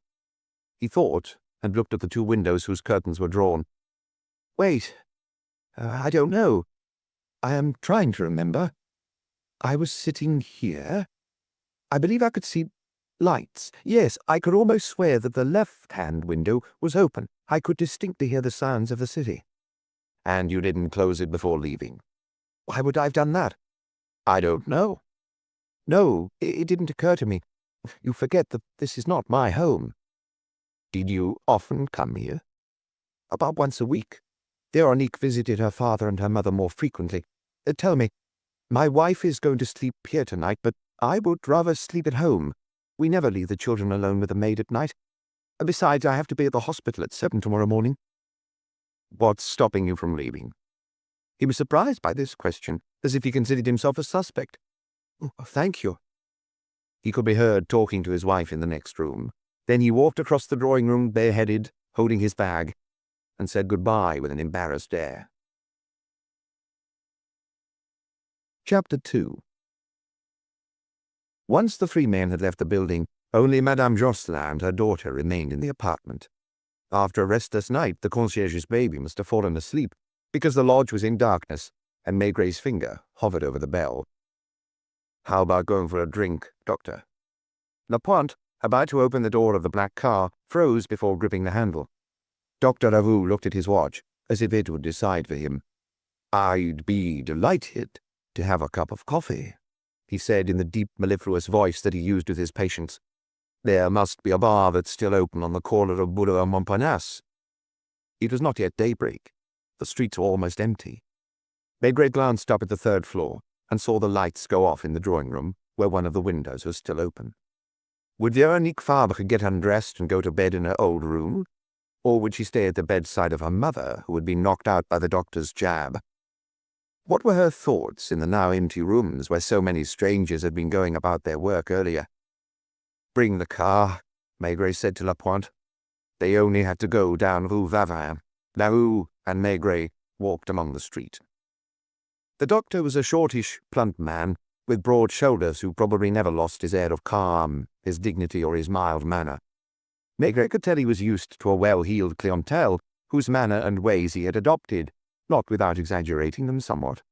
He thought, and looked at the two windows whose curtains were drawn. Wait, I don't know. I am trying to remember. I was sitting here. I believe I could see lights. Yes, I could almost swear that the left-hand window was open. I could distinctly hear the sounds of the city. And you didn't close it before leaving? Why would I have done that? I don't know. No, it didn't occur to me. You forget that this is not my home. Did you often come here? About once a week. Veronique visited her father and her mother more frequently. Tell me, my wife is going to sleep here tonight, but I would rather sleep at home. We never leave the children alone with the maid at night. Besides, I have to be at the hospital at 7 tomorrow morning. What's stopping you from leaving? He was surprised by this question, as if he considered himself a suspect. Oh, thank you. He could be heard talking to his wife in the next room. Then he walked across the drawing-room bareheaded, holding his bag, and said goodbye with an embarrassed air. Chapter 2. Once the three men had left the building, only Madame Josselin and her daughter remained in the apartment. After a restless night, the concierge's baby must have fallen asleep, because the lodge was in darkness, and Maigret's finger hovered over the bell. How about going for a drink, Doctor? Lapointe, about to open the door of the black car, froze before gripping the handle. Dr. Ravou looked at his watch, as if it would decide for him. I'd be delighted to have a cup of coffee, he said in the deep, mellifluous voice that he used with his patients. There must be a bar that's still open on the corner of Boulevard Montparnasse. It was not yet daybreak. The streets were almost empty. Maigret glanced up at the third floor and saw the lights go off in the drawing-room, where one of the windows was still open. Would Veronique Fabre get undressed and go to bed in her old room? Or would she stay at the bedside of her mother, who had been knocked out by the doctor's jab? What were her thoughts in the now empty rooms where so many strangers had been going about their work earlier? Bring the car, Maigret said to Lapointe. They only had to go down Rue Vavin. Naur and Maigret walked along the street. The doctor was a shortish, plump man, with broad shoulders who probably never lost his air of calm, his dignity or his mild manner. Maigret could tell he was used to a well-heeled clientele whose manner and ways he had adopted, not without exaggerating them somewhat.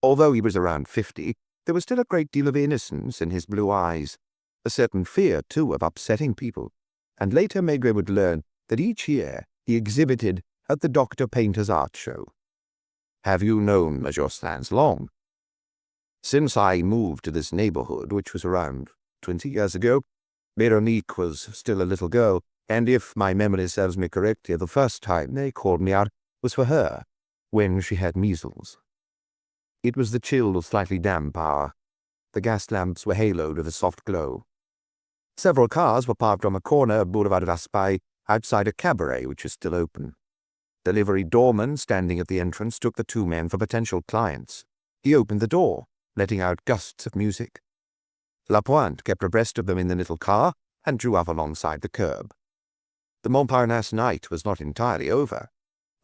Although he was around 50, there was still a great deal of innocence in his blue eyes, a certain fear, too, of upsetting people, and later Maigret would learn that each year he exhibited at the Doctor Painter's art show. Have you known the Josselins long? Since I moved to this neighborhood, which was around 20 years ago, Veronique was still a little girl, and if my memory serves me correctly, the first time they called me out was for her, when she had measles. It was the chill, slightly damp hour. The gas lamps were haloed with a soft glow. Several cars were parked on the corner of Boulevard Raspail, outside a cabaret which was still open. The liveried doorman standing at the entrance took the two men for potential clients. He opened the door, letting out gusts of music. Lapointe kept abreast of them in the little car and drew up alongside the curb. The Montparnasse night was not entirely over.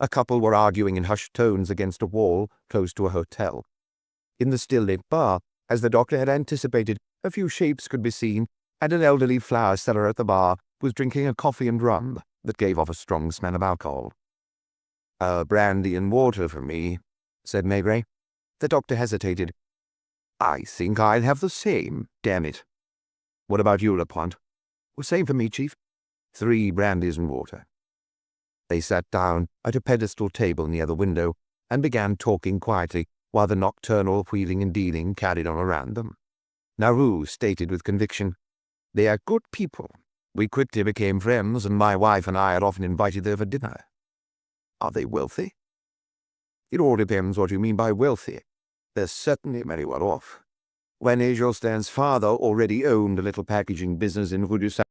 A couple were arguing in hushed tones against a wall close to a hotel. In the still-lit bar, as the doctor had anticipated, a few shapes could be seen, and an elderly flower seller at the bar was drinking a coffee and rum that gave off a strong smell of alcohol. Brandy and water for me, said Maigret. The doctor hesitated. I think I'll have the same, damn it. What about you, Lapointe? Same for me, Chief. 3 brandies and water. They sat down at a pedestal table near the window, and began talking quietly while the nocturnal wheeling and dealing carried on around them. Naur stated with conviction, "They are good people. We quickly became friends, and my wife and I are often invited there for dinner." "Are they wealthy?" "It all depends what you mean by wealthy. They're certainly very well off. René Jocelyn's father already owned a little packaging business in Rue du Saint.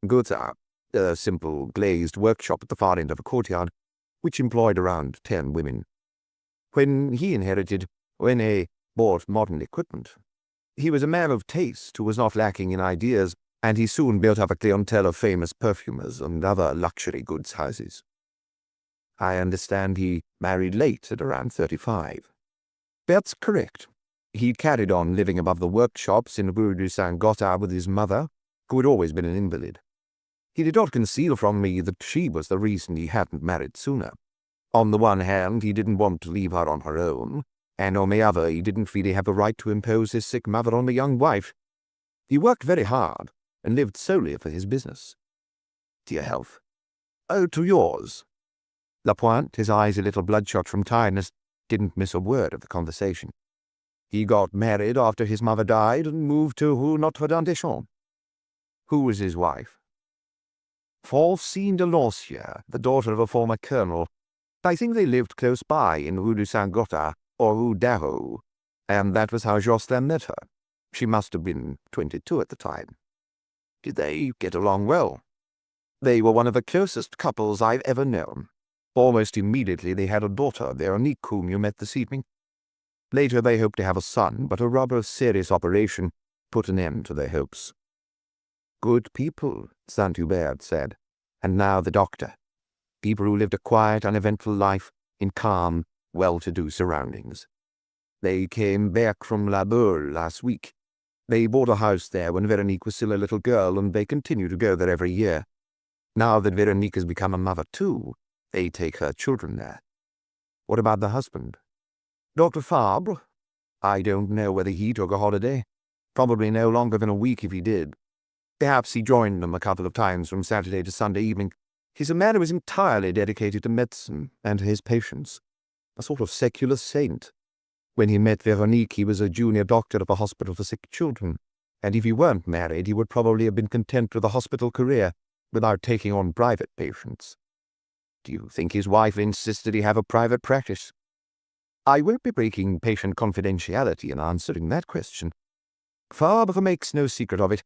Goods are a simple glazed workshop at the far end of a courtyard, which employed around 10 women. When he inherited, René bought modern equipment. He was a man of taste who was not lacking in ideas, and he soon built up a clientele of famous perfumers and other luxury goods houses. I understand he married late at around 35. That's correct. He carried on living above the workshops in Rue du Saint-Gothard with his mother, who had always been an invalid. He did not conceal from me that she was the reason he hadn't married sooner. On the one hand, he didn't want to leave her on her own, and on the other, he didn't feel he had the right to impose his sick mother on the young wife. He worked very hard and lived solely for his business. To your health. Oh, to yours. Lapointe, his eyes a little bloodshot from tiredness, didn't miss a word of the conversation. He got married after his mother died and moved to Rue Notre-Dame-des-Champs. Who was his wife? Francine de Lancière, the daughter of a former colonel. I think they lived close by in Rue du Saint-Gothard or Rue d'Arrow, and that was how Jocelyn met her. She must have been 22 at the time. Did they get along well? They were one of the closest couples I've ever known. Almost immediately they had a daughter, Veronique, whom you met this evening. Later they hoped to have a son, but a rather serious operation put an end to their hopes. Good people, Saint-Hubert said, and now the doctor. People who lived a quiet, uneventful life in calm, well-to-do surroundings. They came back from La Baule last week. They bought a house there when Veronique was still a little girl, and they continue to go there every year. Now that Veronique has become a mother too, they take her children there. What about the husband? Dr. Fabre? I don't know whether he took a holiday. Probably no longer than a week if he did. Perhaps he joined them a couple of times from Saturday to Sunday evening. He's a man who is entirely dedicated to medicine and to his patients. A sort of secular saint. When he met Veronique, he was a junior doctor of a hospital for sick children, and if he weren't married, he would probably have been content with a hospital career without taking on private patients. Do you think his wife insisted he have a private practice? I won't be breaking patient confidentiality in answering that question. Fabre makes no secret of it.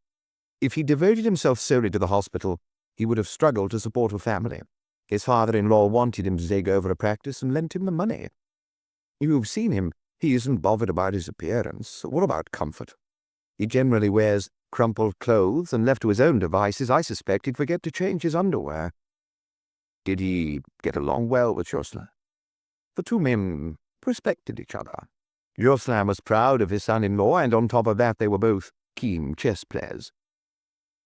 If he devoted himself solely to the hospital, he would have struggled to support a family. His father-in-law wanted him to take over a practice and lent him the money. You've seen him. He isn't bothered about his appearance. What about comfort? He generally wears crumpled clothes, and left to his own devices, I suspect he'd forget to change his underwear. Did he get along well with Jocelyn? The two men respected each other. Jocelyn was proud of his son-in-law, and on top of that they were both keen chess players.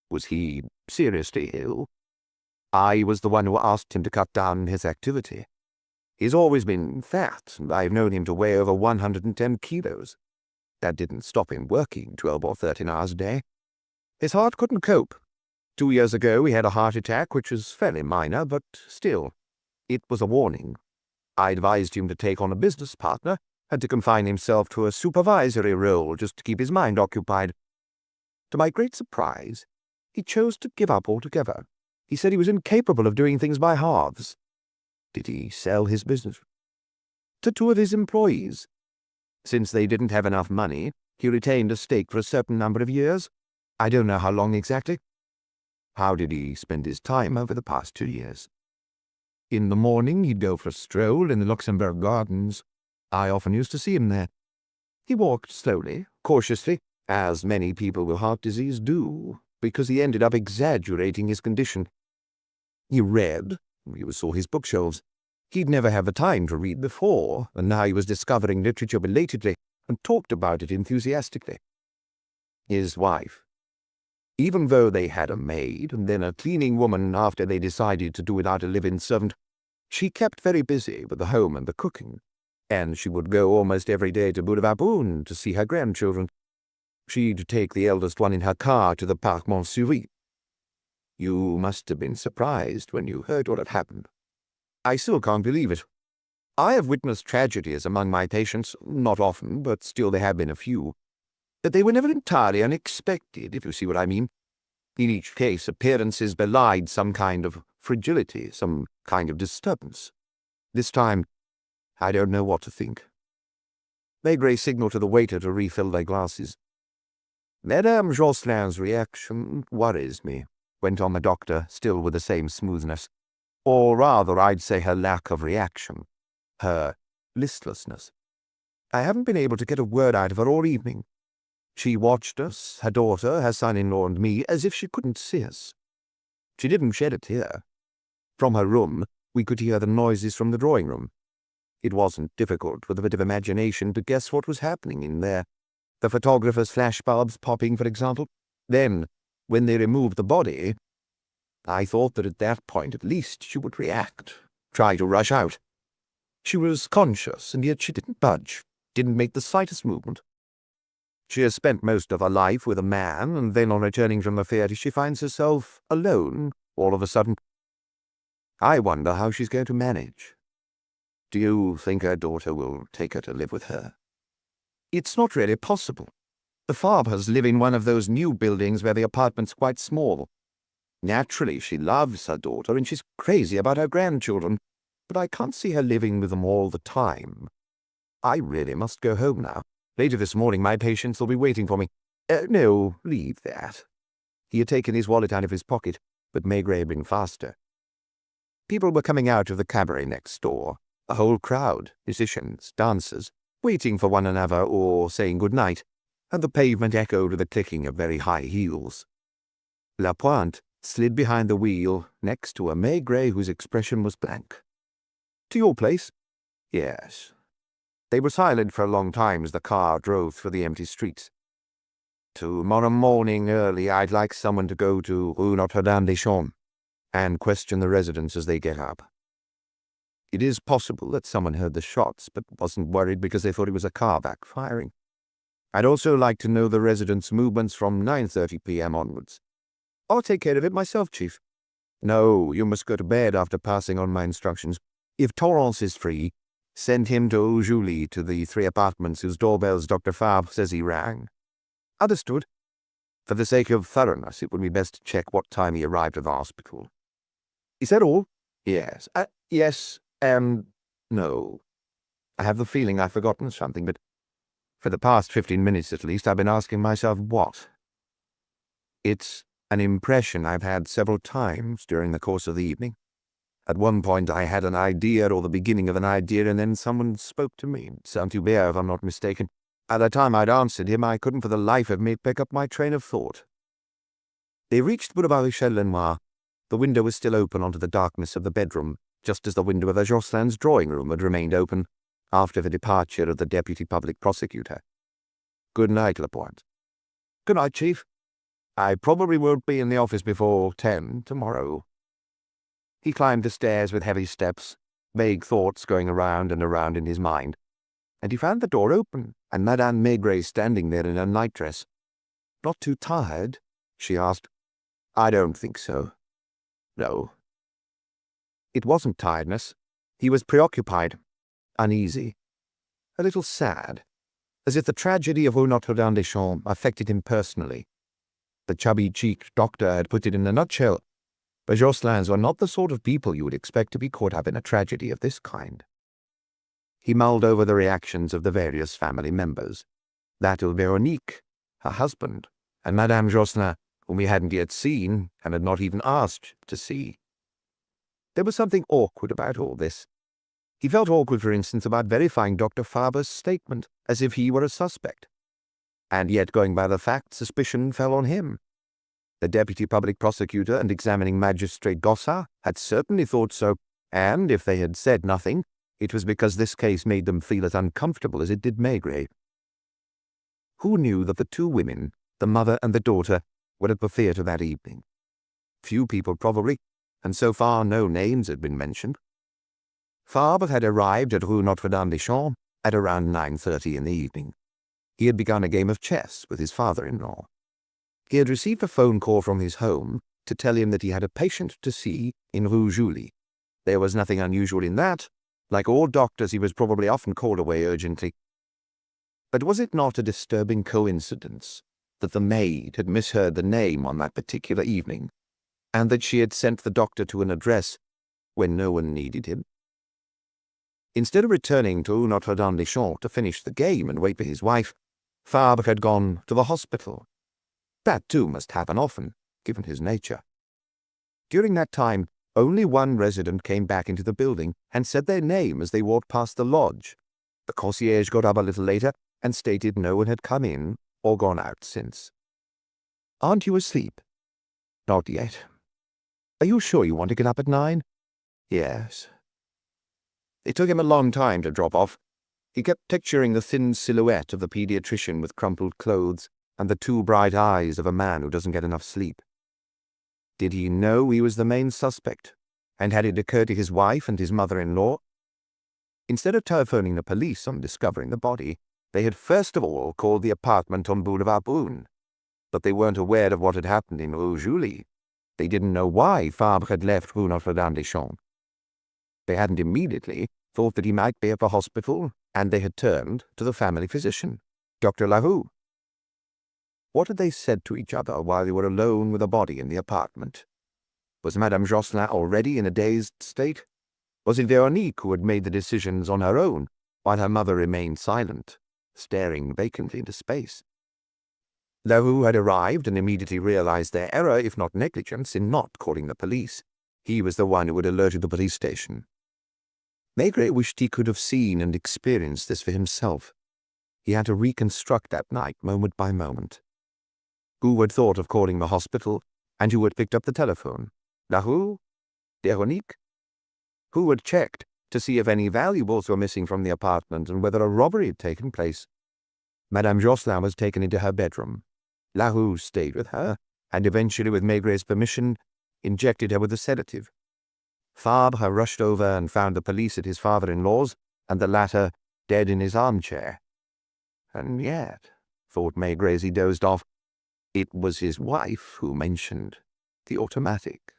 Was he seriously ill? I was the one who asked him to cut down his activity. He's always been fat, and I've known him to weigh over 110 kilos. That didn't stop him working 12 or 13 hours a day. His heart couldn't cope. 2 years ago he had a heart attack, which was fairly minor, but still, it was a warning. I advised him to take on a business partner, and to confine himself to a supervisory role just to keep his mind occupied. To my great surprise, he chose to give up altogether. He said he was incapable of doing things by halves. Did he sell his business? To 2 of his employees. Since they didn't have enough money, he retained a stake for a certain number of years. I don't know how long exactly. How did he spend his time over the past 2 years? In the morning he'd go for a stroll in the Luxembourg Gardens. I often used to see him there. He walked slowly, cautiously, as many people with heart disease do, because he ended up exaggerating his condition. He read. You saw his bookshelves. He'd never had the time to read before, and now he was discovering literature belatedly and talked about it enthusiastically. His wife. Even though they had a maid and then a cleaning woman after they decided to do without a live-in servant, she kept very busy with the home and the cooking. and she would go almost every day to Boulevard Beaune to see her grandchildren. She'd take the eldest one in her car to the Parc Montsouris. You must have been surprised when you heard what had happened. I still can't believe it. I have witnessed tragedies among my patients, not often, but still there have been a few. But they were never entirely unexpected, if you see what I mean. In each case, appearances belied some kind of fragility, some kind of disturbance. This time, I don't know what to think. Maigret signaled to the waiter to refill their glasses. Madame Josselin's reaction worries me, went on the doctor, still with the same smoothness. Or rather, I'd say her lack of reaction. Her listlessness. I haven't been able to get a word out of her all evening. She watched us, her daughter, her son-in-law and me, as if she couldn't see us. She didn't shed a tear. From her room, we could hear the noises from the drawing-room. It wasn't difficult, with a bit of imagination, to guess what was happening in there. The photographer's flashbulbs popping, for example. Then, when they removed the body, I thought that at that point at least she would react, try to rush out. She was conscious, and yet she didn't budge, didn't make the slightest movement. She has spent most of her life with a man, and then on returning from the theatre she finds herself alone, all of a sudden. I wonder how she's going to manage. Do you think her daughter will take her to live with her? It's not really possible. The Fabres live in one of those new buildings where the apartment's quite small. Naturally, she loves her daughter, and she's crazy about her grandchildren, but I can't see her living with them all the time. I really must go home now. Later this morning my patients will be waiting for me. No, leave that. He had taken his wallet out of his pocket, but Maigret had been faster. People were coming out of the cabaret next door, a whole crowd, musicians, dancers, waiting for one another or saying good night, and the pavement echoed with the clicking of very high heels. Lapointe slid behind the wheel next to a Maigret whose expression was blank. To your place? Yes. They were silent for a long time as the car drove through the empty streets. Tomorrow morning early I'd like someone to go to Rue Notre-Dame-des-Champs and question the residents as they get up. It is possible that someone heard the shots but wasn't worried because they thought it was a car backfiring. I'd also like to know the residents' movements from 9:30 p.m. onwards. I'll take care of it myself, Chief. No, you must go to bed after passing on my instructions. If Torrance is free, send him to Julie to the 3 apartments whose doorbells Dr. Fabre says he rang. Understood. For the sake of thoroughness, it would be best to check what time he arrived at the hospital. Is that all? Yes. Yes, and no. I have the feeling I've forgotten something, but for the past 15 minutes at least I've been asking myself what. It's an impression I've had several times during the course of the evening. At one point I had an idea or the beginning of an idea, and then someone spoke to me, Saint-Hubert if I'm not mistaken. At the time I'd answered him, I couldn't for the life of me pick up my train of thought. They reached Boulevard Michel-Lenoir. The window was still open onto the darkness of the bedroom, just as the window of the Josselin's drawing room had remained open after the departure of the deputy public prosecutor. Good night, Lapointe. Good night, Chief. I probably won't be in the office before 10 tomorrow. He climbed the stairs with heavy steps, vague thoughts going around and around in his mind, and he found the door open and Madame Maigret standing there in her nightdress. Not too tired? She asked. I don't think so. No. It wasn't tiredness. He was preoccupied, uneasy, a little sad, as if the tragedy of Rue Notre-Dame-des-Champs affected him personally. The chubby-cheeked doctor had put it in a nutshell. But Josselins were not the sort of people you would expect to be caught up in a tragedy of this kind. He mulled over the reactions of the various family members, that of Veronique, her husband, and Madame Josselin, whom he hadn't yet seen and had not even asked to see. There was something awkward about all this. He felt awkward, for instance, about verifying Dr. Fabre's statement, as if he were a suspect. And yet, going by the facts, suspicion fell on him. The deputy public prosecutor and examining magistrate Gossard had certainly thought so, and if they had said nothing, it was because this case made them feel as uncomfortable as it did Maigret. Who knew that the 2 women, the mother and the daughter, were at the theatre that evening? Few people probably, and so far no names had been mentioned. Fabre had arrived at Rue Notre-Dame-des-Champs at around 9:30 in the evening. He had begun a game of chess with his father-in-law. He had received a phone call from his home to tell him that he had a patient to see in Rue Julie. There was nothing unusual in that. Like all doctors, he was probably often called away urgently. But was it not a disturbing coincidence that the maid had misheard the name on that particular evening, and that she had sent the doctor to an address when no one needed him? Instead of returning to Notre-Dame-des-Champs to finish the game and wait for his wife, Fabre had gone to the hospital. That too must happen often, given his nature. During that time, only one resident came back into the building and said their name as they walked past the lodge. The concierge got up a little later and stated no one had come in or gone out since. "Aren't you asleep?" "Not yet." "Are you sure you want to get up at 9? "Yes." It took him a long time to drop off. He kept picturing the thin silhouette of the pediatrician with crumpled clothes and the two bright eyes of a man who doesn't get enough sleep. Did he know he was the main suspect? And had it occurred to his wife and his mother-in-law? Instead of telephoning the police on discovering the body, they had first of all called the apartment on Boulevard Brune. But they weren't aware of what had happened in Rue Julie. They didn't know why Fabre had left Rue Notre-Dame-des-Champs. They hadn't immediately thought that he might be at the hospital, and they had turned to the family physician, Dr. Lahoux. What had they said to each other while they were alone with the body in the apartment? Was Madame Josselin already in a dazed state? Was it Veronique who had made the decisions on her own, while her mother remained silent, staring vacantly into space? Lahoux had arrived and immediately realized their error, if not negligence, in not calling the police. He was the one who had alerted the police station. Maigret wished he could have seen and experienced this for himself. He had to reconstruct that night moment by moment. Who had thought of calling the hospital, and who had picked up the telephone? Lahoux? Veronique? Who had checked to see if any valuables were missing from the apartment and whether a robbery had taken place? Madame Josselin was taken into her bedroom. Lahoux stayed with her, and eventually, with Maigret's permission, injected her with a sedative. Fabre rushed over and found the police at his father-in-law's, and the latter dead in his armchair. And yet, thought Maigret as he dozed off, it was his wife who mentioned the automatic.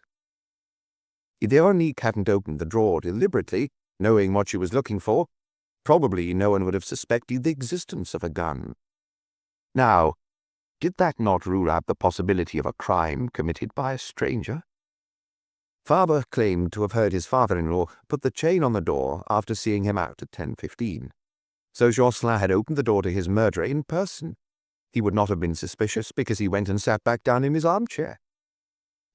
If Veronique hadn't opened the drawer deliberately, knowing what she was looking for, probably no one would have suspected the existence of a gun. Now, did that not rule out the possibility of a crime committed by a stranger? Fabre claimed to have heard his father-in-law put the chain on the door after seeing him out at 10:15. So Josselin had opened the door to his murderer in person. He would not have been suspicious because he went and sat back down in his armchair.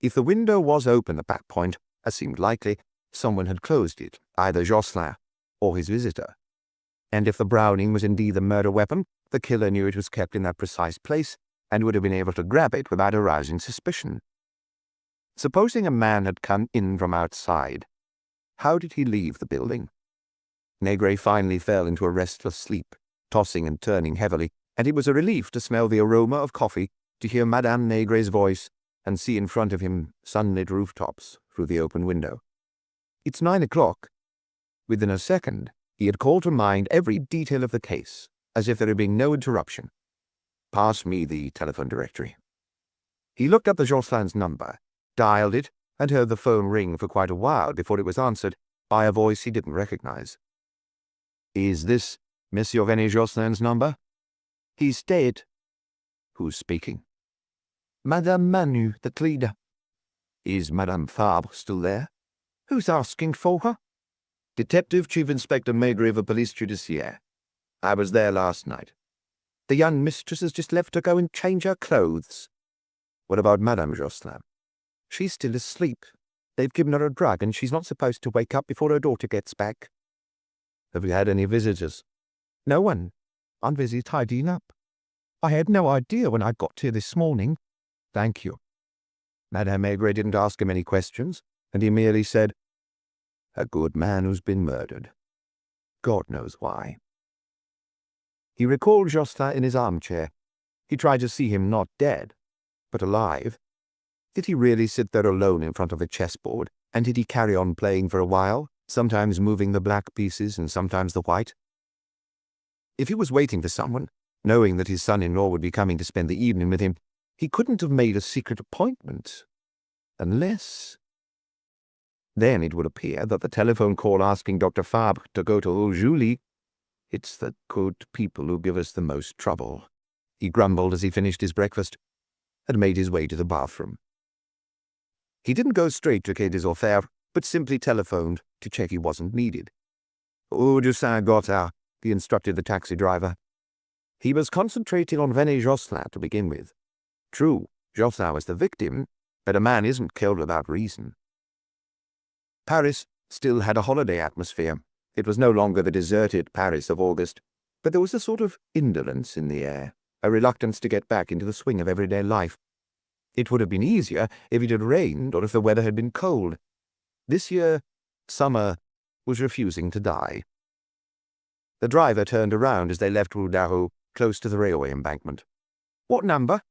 If the window was open at that point, as seemed likely, someone had closed it, either Josselin or his visitor. And if the Browning was indeed the murder weapon, the killer knew it was kept in that precise place and would have been able to grab it without arousing suspicion. Supposing a man had come in from outside, how did he leave the building? Maigret finally fell into a restless sleep, tossing and turning heavily, and it was a relief to smell the aroma of coffee, to hear Madame Maigret's voice, and see in front of him sunlit rooftops through the open window. "It's 9 o'clock. Within a second, he had called to mind every detail of the case, as if there had been no interruption. "Pass me the telephone directory." He looked up the Josselin's number, dialed it, and heard the phone ring for quite a while before it was answered by a voice he didn't recognize. "Is this Monsieur René Josselin's number?" "He's dead." "Who's speaking?" "Madame Manu, the cleaner." "Is Madame Fabre still there?" "Who's asking for her?" "Detective Chief Inspector Maigret of the Police Judiciaire. I was there last night." "The young mistress has just left to go and change her clothes." "What about Madame Josselin?" "She's still asleep. They've given her a drug and she's not supposed to wake up before her daughter gets back." "Have you had any visitors?" "No one. I'm busy tidying up. I had no idea when I got here this morning." "Thank you." Madame Maigret didn't ask him any questions, and he merely said, "A good man who's been murdered. God knows why." He recalled Josselin in his armchair. He tried to see him not dead, but alive. Did he really sit there alone in front of the chessboard, and did he carry on playing for a while, sometimes moving the black pieces and sometimes the white. If he was waiting for someone, knowing that his son-in-law would be coming to spend the evening with him, he couldn't have made a secret appointment. Unless... Then it would appear that the telephone call asking Dr. Fabre to go to Old Julie, "It's the good people who give us the most trouble," he grumbled as he finished his breakfast and made his way to the bathroom. He didn't go straight to Quai des Orfèvres, but simply telephoned to check he wasn't needed. "Rue du Saint-Gothard," he instructed the taxi driver. He was concentrating on René Josselin to begin with. True, Josselin was the victim, but a man isn't killed without reason. Paris still had a holiday atmosphere. It was no longer the deserted Paris of August, but there was a sort of indolence in the air, a reluctance to get back into the swing of everyday life. It would have been easier if it had rained or if the weather had been cold. This year, summer was refusing to die. The driver turned around as they left Rue Daru, close to the railway embankment. "What number?"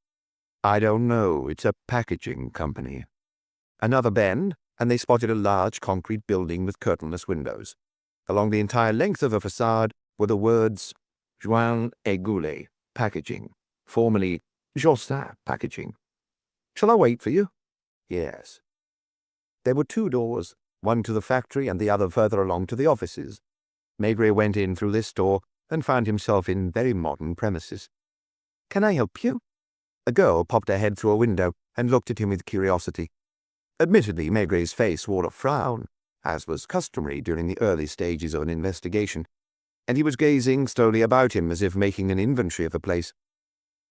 "I don't know. It's a packaging company." Another bend, and they spotted a large concrete building with curtainless windows. Along the entire length of the facade were the words Join et Goulet Packaging, formerly Josselin Packaging. "Shall I wait for you?" "Yes." There were 2 doors, one to the factory and the other further along to the offices. Maigret went in through this door and found himself in very modern premises. "Can I help you?" A girl popped her head through a window and looked at him with curiosity. Admittedly, Maigret's face wore a frown, as was customary during the early stages of an investigation, and he was gazing slowly about him as if making an inventory of the place.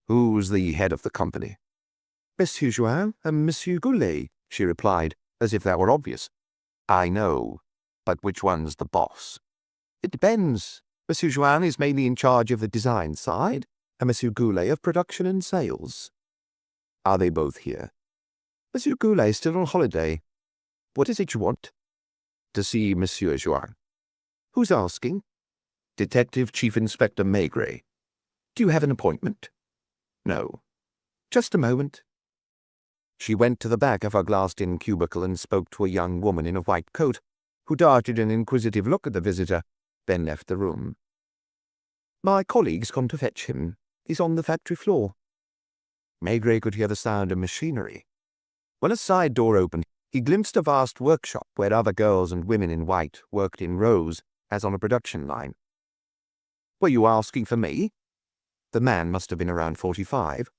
"Who's the head of the company?" "Monsieur Join and Monsieur Goulet," she replied, as if that were obvious. "I know, but which one's the boss?" "It depends. Monsieur Join is mainly in charge of the design side, and Monsieur Goulet of production and sales." "Are they both here?" "Monsieur Goulet is still on holiday. What is it you want?" "To see Monsieur Join." "Who's asking?" "Detective Chief Inspector Maigret." "Do you have an appointment?" "No." "Just a moment." She went to the back of her glassed-in cubicle and spoke to a young woman in a white coat, who darted an inquisitive look at the visitor, then left the room. "My colleague's come to fetch him. He's on the factory floor." Maigret could hear the sound of machinery. When a side door opened, he glimpsed a vast workshop where other girls and women in white worked in rows, as on a production line. "Were you asking for me?" The man must have been around 45.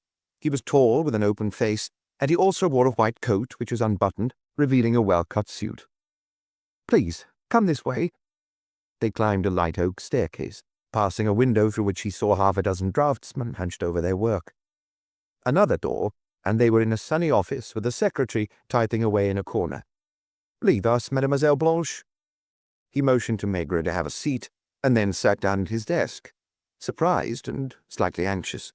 He was tall, with an open face, and he also wore a white coat which was unbuttoned, revealing a well-cut suit. "Please, come this way." They climbed a light oak staircase, passing a window through which he saw half a dozen draftsmen hunched over their work. Another door, and they were in a sunny office with the secretary typing away in a corner. "Leave us, Mademoiselle Blanche." He motioned to Maigret to have a seat, and then sat down at his desk, surprised and slightly anxious.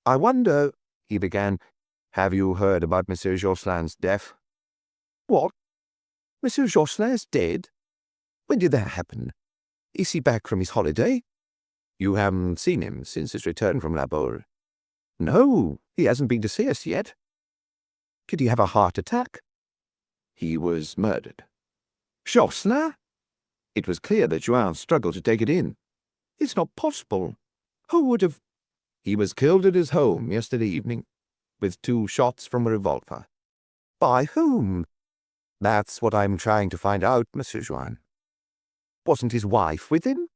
"I wonder," he began, "have you heard about Monsieur Josselin's death?" "What? Monsieur Josselin is dead? When did that happen? Is he back from his holiday?" "You haven't seen him since his return from La Baule?" "No, he hasn't been to see us yet." "Did he have a heart attack?" "He was murdered." "Josselin?" It was clear that Joan struggled to take it in. "It's not possible. Who would have—" "He was killed at his home yesterday evening, with 2 shots from a revolver." "By whom?" "That's what I'm trying to find out, Monsieur Join." "Wasn't his wife with him?"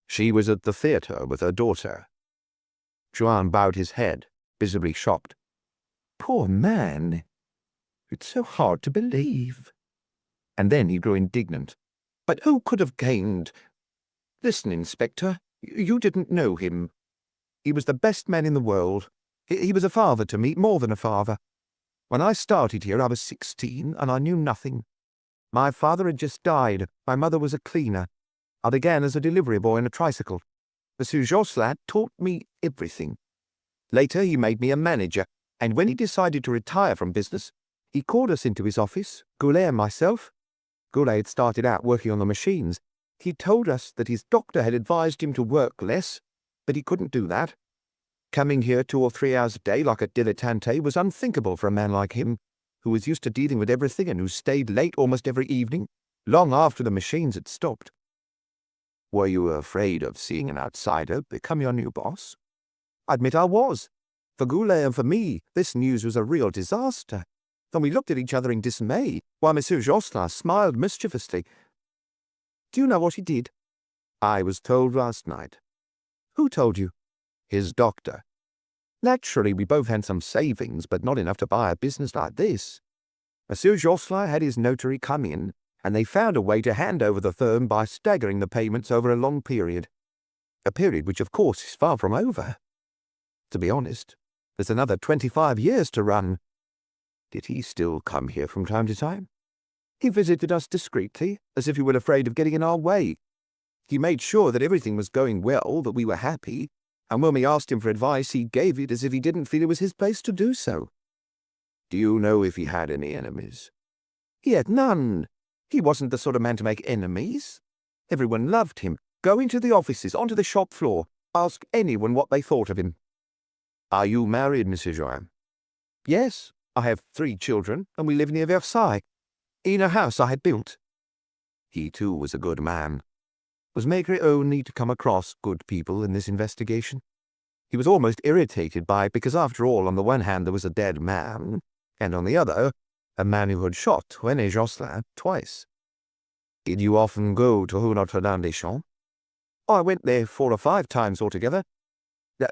"She was at the theatre with her daughter." Joan bowed his head, visibly shocked. "Poor man. It's so hard to believe." And then he grew indignant. "But who could have gained—" "Listen, Inspector, you didn't know him. He was the best man in the world. He was a father to me, more than a father. When I started here, I was 16, and I knew nothing. My father had just died. My mother was a cleaner. I began as a delivery boy on a tricycle. Monsieur Josselin taught me everything. Later, he made me a manager, and when he decided to retire from business, he called us into his office, Goulet and myself. Goulet had started out working on the machines. He told us that his doctor had advised him to work less, but he couldn't do that. Coming here 2 or 3 hours a day like a dilettante was unthinkable for a man like him, who was used to dealing with everything and who stayed late almost every evening. long after the machines had stopped. Were you afraid of seeing an outsider become your new boss? I admit I was. For Goulet and for me, this news was a real disaster, and we looked at each other in dismay, while Monsieur Jocelyn smiled mischievously. Do you know what he did? I was told last night. Who told you? His doctor. Naturally, we both had some savings, but not enough to buy a business like this. Monsieur Jocelyn had his notary come in, and they found a way to hand over the firm by staggering the payments over a long period. A period which, of course, is far from over. To be honest, there's another 25 years to run. Did he still come here from time to time? He visited us discreetly, as if he were afraid of getting in our way. He made sure that everything was going well, that we were happy, and when we asked him for advice, he gave it as if he didn't feel it was his place to do so. Do you know if he had any enemies? He had none. He wasn't the sort of man to make enemies. Everyone loved him. Go into the offices, onto the shop floor. Ask anyone what they thought of him. Are you married, Monsieur Joanne? Yes, I have 3 children, and we live near Versailles, in a house I had built. He, too, was a good man. Was Maigret only to come across good people in this investigation? He was almost irritated by it because, after all, on the one hand there was a dead man, and on the other, a man who had shot René Jocelyn twice. Did you often go to Rue Notre-Dame-des-Champs? I went there 4 or 5 times altogether.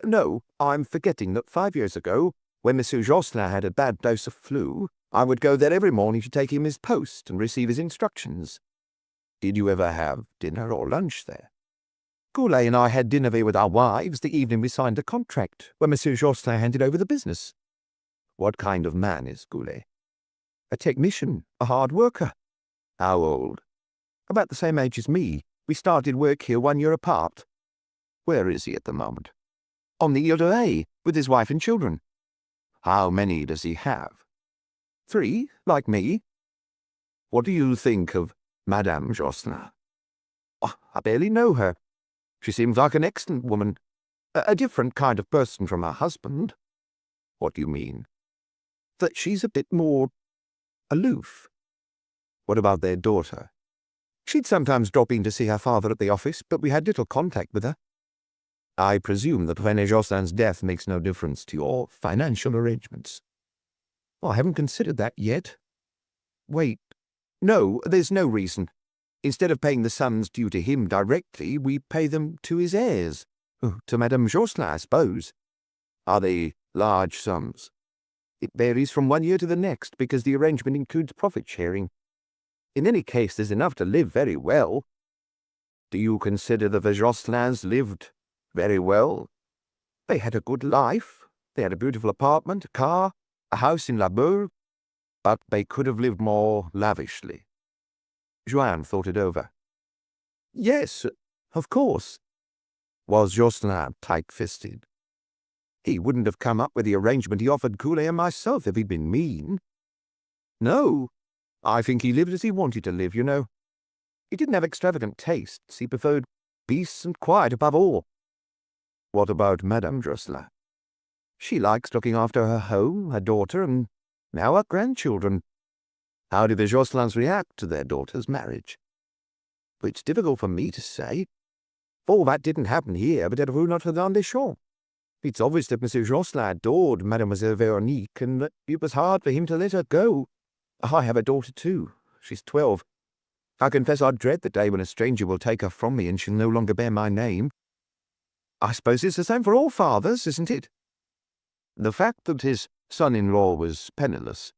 No, I'm forgetting that 5 years ago, when Monsieur Jocelyn had a bad dose of flu, I would go there every morning to take him his post and receive his instructions. Did you ever have dinner or lunch there? Goulet and I had dinner there with our wives the evening we signed the contract, when Monsieur Jocelyn handed over the business. What kind of man is Goulet? A technician, a hard worker. How old? About the same age as me. We started work here 1 year apart. Where is he at the moment? On the Ile de Ré, with his wife and children. How many does he have? 3, like me. What do you think of Madame Jocelyn? Oh, I barely know her. She seems like an excellent woman. A different kind of person from her husband. What do you mean? That she's a bit more aloof. What about their daughter? She'd sometimes drop in to see her father at the office, but we had little contact with her. I presume that René Jocelyn's death makes no difference to your financial arrangements. Oh, I haven't considered that yet. Wait. No, there's no reason. Instead of paying the sums due to him directly, we pay them to his heirs. To Madame Jocelyn, I suppose. Are they large sums? It varies from 1 year to the next, because the arrangement includes profit sharing. In any case, there's enough to live very well. Do you consider the Jocelins lived very well? They had a good life. They had a beautiful apartment, a car, a house in La Bourg. But they could have lived more lavishly. Joanne thought it over. Yes, of course. Was Jocelyn tight-fisted? He wouldn't have come up with the arrangement he offered Goulet and myself if he'd been mean. No, I think he lived as he wanted to live, you know. He didn't have extravagant tastes. He preferred peace and quiet above all. What about Madame Jocelyn? She likes looking after her home, her daughter, and now her grandchildren. How did the Jocelins react to their daughter's marriage? It's difficult for me to say. All that didn't happen here, but at Rue Notre-Dame-des-Champs. It's obvious that Monsieur Jocelyn adored Mademoiselle Veronique, and that it was hard for him to let her go. I have a daughter too. She's 12. I confess I dread the day when a stranger will take her from me and she'll no longer bear my name. I suppose it's the same for all fathers, isn't it? The fact that his son-in-law was penniless,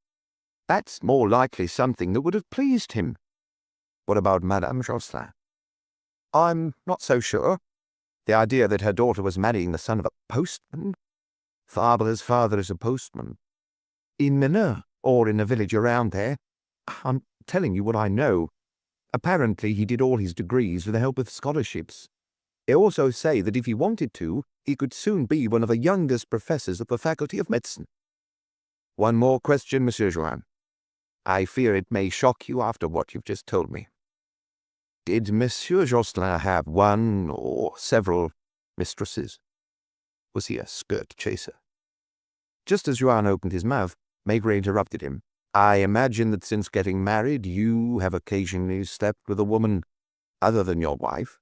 that's more likely something that would have pleased him. What about Madame Jocelyn? I'm not so sure. The idea that her daughter was marrying the son of a postman. Father's father is a postman. In Naur, or in a village around there. I'm telling you what I know. Apparently he did all his degrees with the help of scholarships. They also say that if he wanted to, he could soon be one of the youngest professors of the Faculty of Medicine. One more question, Monsieur Joanne. I fear it may shock you after what you've just told me. Did Monsieur Jocelyn have one or several mistresses? Was he a skirt chaser? Just as Joanne opened his mouth, Maigret interrupted him. I imagine that since getting married, you have occasionally slept with a woman other than your wife.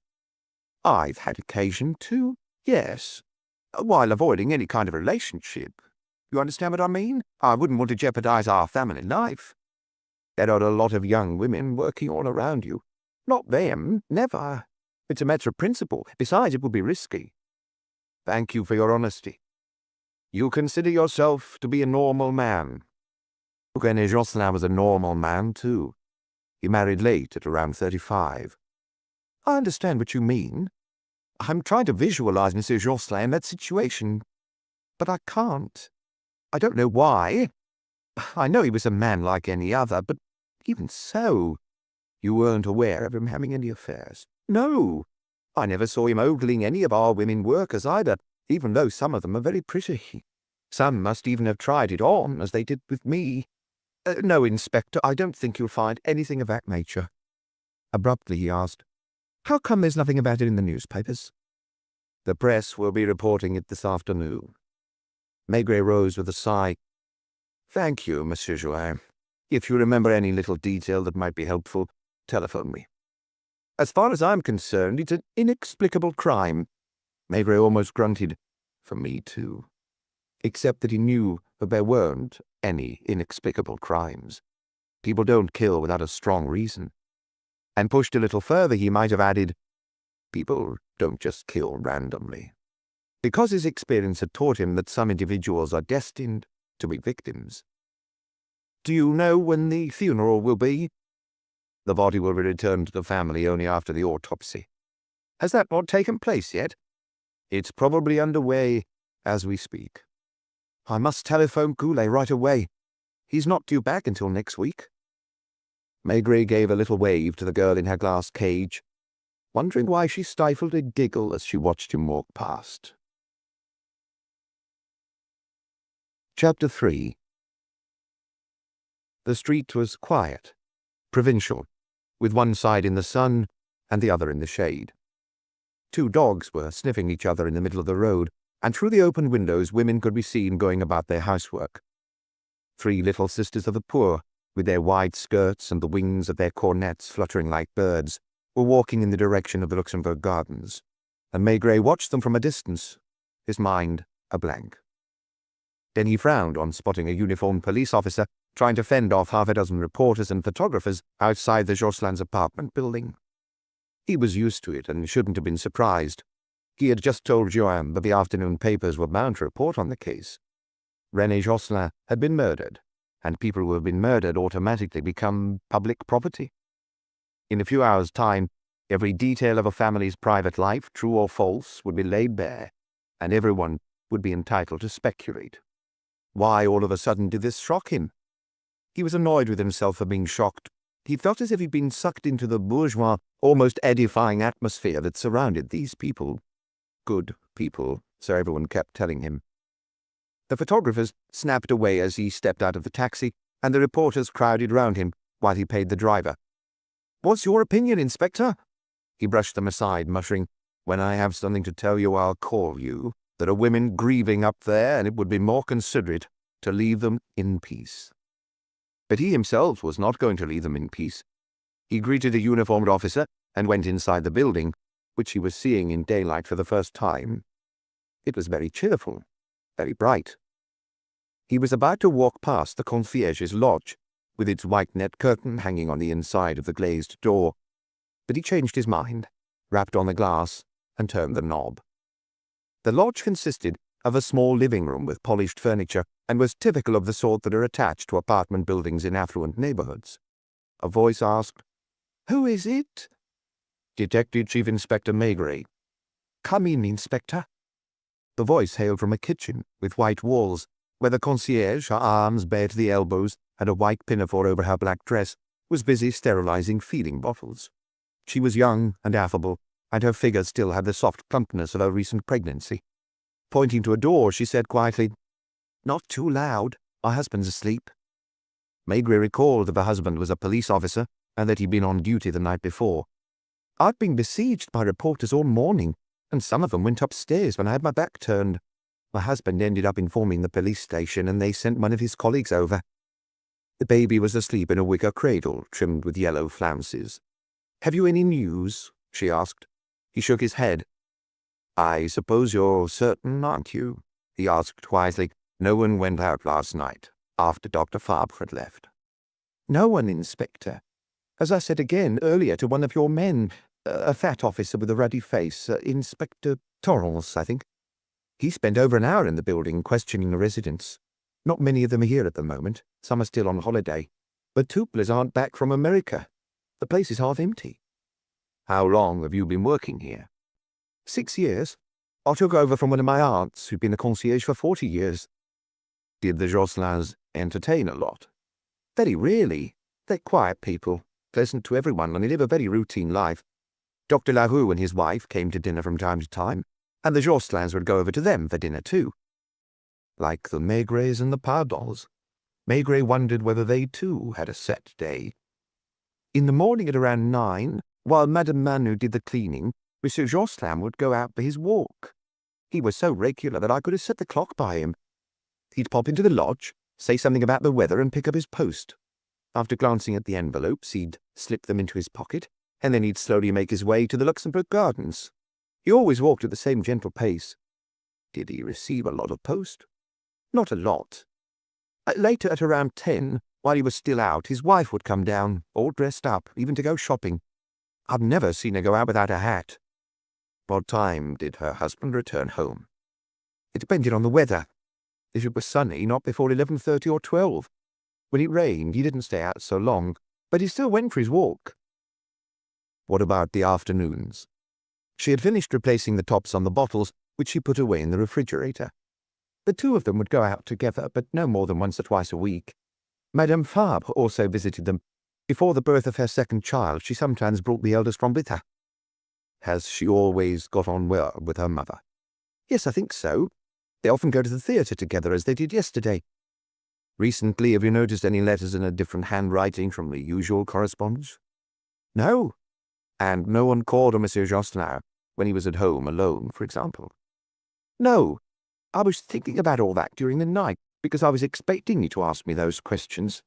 I've had occasion to, yes, while avoiding any kind of relationship. You understand what I mean? I wouldn't want to jeopardize our family life. There are a lot of young women working all around you. Not them, never. It's a matter of principle. Besides, it would be risky. Thank you for your honesty. You consider yourself to be a normal man. René Jocelyn was a normal man, too. He married late at around 35. I understand what you mean. I'm trying to visualize Monsieur Jocelyn in that situation, but I can't. I don't know why. I know he was a man like any other, but even so, you weren't aware of him having any affairs. No, I never saw him ogling any of our women workers either, even though some of them are very pretty. Some must even have tried it on, as they did with me. No, Inspector, I don't think you'll find anything of that nature. Abruptly he asked, how come there's nothing about it in the newspapers? The press will be reporting it this afternoon. Maigret rose with a sigh. Thank you, Monsieur Jouin. If you remember any little detail that might be helpful, telephone me. As far as I'm concerned, it's an inexplicable crime. Maigret almost grunted. For me, too. Except that he knew that there weren't any inexplicable crimes. People don't kill without a strong reason. And pushed a little further, he might have added, people don't just kill randomly. Because his experience had taught him that some individuals are destined to be victims. Do you know when the funeral will be? The body will be returned to the family only after the autopsy. Has that not taken place yet? It's probably underway as we speak. I must telephone Goulet right away. He's not due back until next week. Maigret gave a little wave to the girl in her glass cage, wondering why she stifled a giggle as she watched him walk past. Chapter 3. The street was quiet, provincial, with one side in the sun and the other in the shade. 2 dogs were sniffing each other in the middle of the road, and through the open windows women could be seen going about their housework. 3 little sisters of the poor, with their wide skirts and the wings of their cornets fluttering like birds, were walking in the direction of the Luxembourg Gardens, and Maigret watched them from a distance, his mind a blank. Then he frowned on spotting a uniformed police officer trying to fend off half a dozen reporters and photographers outside the Jocelyn's apartment building. He was used to it and shouldn't have been surprised. He had just told Joanne that the afternoon papers were bound to report on the case. René Jocelyn had been murdered, and people who have been murdered automatically become public property. In a few hours' time, every detail of a family's private life, true or false, would be laid bare, and everyone would be entitled to speculate. Why all of a sudden did this shock him? He was annoyed with himself for being shocked. He felt as if he'd been sucked into the bourgeois, almost edifying atmosphere that surrounded these people. Good people, so everyone kept telling him. The photographers snapped away as he stepped out of the taxi, and the reporters crowded round him while he paid the driver. What's your opinion, Inspector? He brushed them aside, muttering, When I have something to tell you, I'll call you. There are women grieving up there, and it would be more considerate to leave them in peace. But he himself was not going to leave them in peace. He greeted a uniformed officer and went inside the building, which he was seeing in daylight for the first time. It was very cheerful, very bright. He was about to walk past the concierge's lodge, with its white net curtain hanging on the inside of the glazed door, but he changed his mind, rapped on the glass, and turned the knob. The lodge consisted of a small living room with polished furniture, and was typical of the sort that are attached to apartment buildings in affluent neighborhoods. A voice asked, Who is it? Detective Chief Inspector Maigret. Come in, Inspector. The voice hailed from a kitchen with white walls, where the concierge, her arms bare to the elbows and a white pinafore over her black dress, was busy sterilizing feeding bottles. She was young and affable, and her figure still had the soft plumpness of her recent pregnancy. Pointing to a door, she said quietly, Not too loud. My husband's asleep. Maigret recalled that the husband was a police officer and that he'd been on duty the night before. I'd been besieged by reporters all morning, and some of them went upstairs when I had my back turned. My husband ended up informing the police station, and they sent one of his colleagues over. The baby was asleep in a wicker cradle trimmed with yellow flounces. "Have you any news?" she asked. He shook his head. "I suppose you're certain, aren't you?" he asked wisely. "No one went out last night, after Dr. Fabre had left." "No one, Inspector. As I said again earlier to one of your men, a fat officer with a ruddy face, Inspector Torrance, I think. He spent over an hour in the building questioning the residents. Not many of them are here at the moment. Some are still on holiday. The Tuplers aren't back from America. The place is half empty." "How long have you been working here?" 6 years. I took over from one of my aunts, who'd been a concierge for 40 years. Did the Josselins entertain a lot? Very rarely. They're quiet people, pleasant to everyone, and they live a very routine life. Dr. Larue and his wife came to dinner from time to time, and the Josselins would go over to them for dinner too. Like the Maigrets and the Pardons. Maigret wondered whether they too had a set day. In the morning at around 9, while Madame Manu did the cleaning, Monsieur Josselin would go out for his walk. He was so regular that I could have set the clock by him. He'd pop into the lodge, say something about the weather, and pick up his post. After glancing at the envelopes, he'd slip them into his pocket, and then he'd slowly make his way to the Luxembourg Gardens. He always walked at the same gentle pace. Did he receive a lot of post? Not a lot. Later, at around 10, while he was still out, his wife would come down, all dressed up, even to go shopping. I've never seen her go out without a hat. What time did her husband return home? It depended on the weather. If it was sunny, not before 11:30 or 12. When it rained, he didn't stay out so long, but he still went for his walk. What about the afternoons? She had finished replacing the tops on the bottles, which she put away in the refrigerator. The two of them would go out together, but no more than once or twice a week. Madame Fabre also visited them. Before the birth of her second child, she sometimes brought the eldest one with her. Has she always got on well with her mother? Yes, I think so. They often go to the theatre together, as they did yesterday. Recently, have you noticed any letters in a different handwriting from the usual correspondence? No. And no one called on Monsieur Josselin when he was at home alone, for example? No. I was thinking about all that during the night, because I was expecting you to ask me those questions.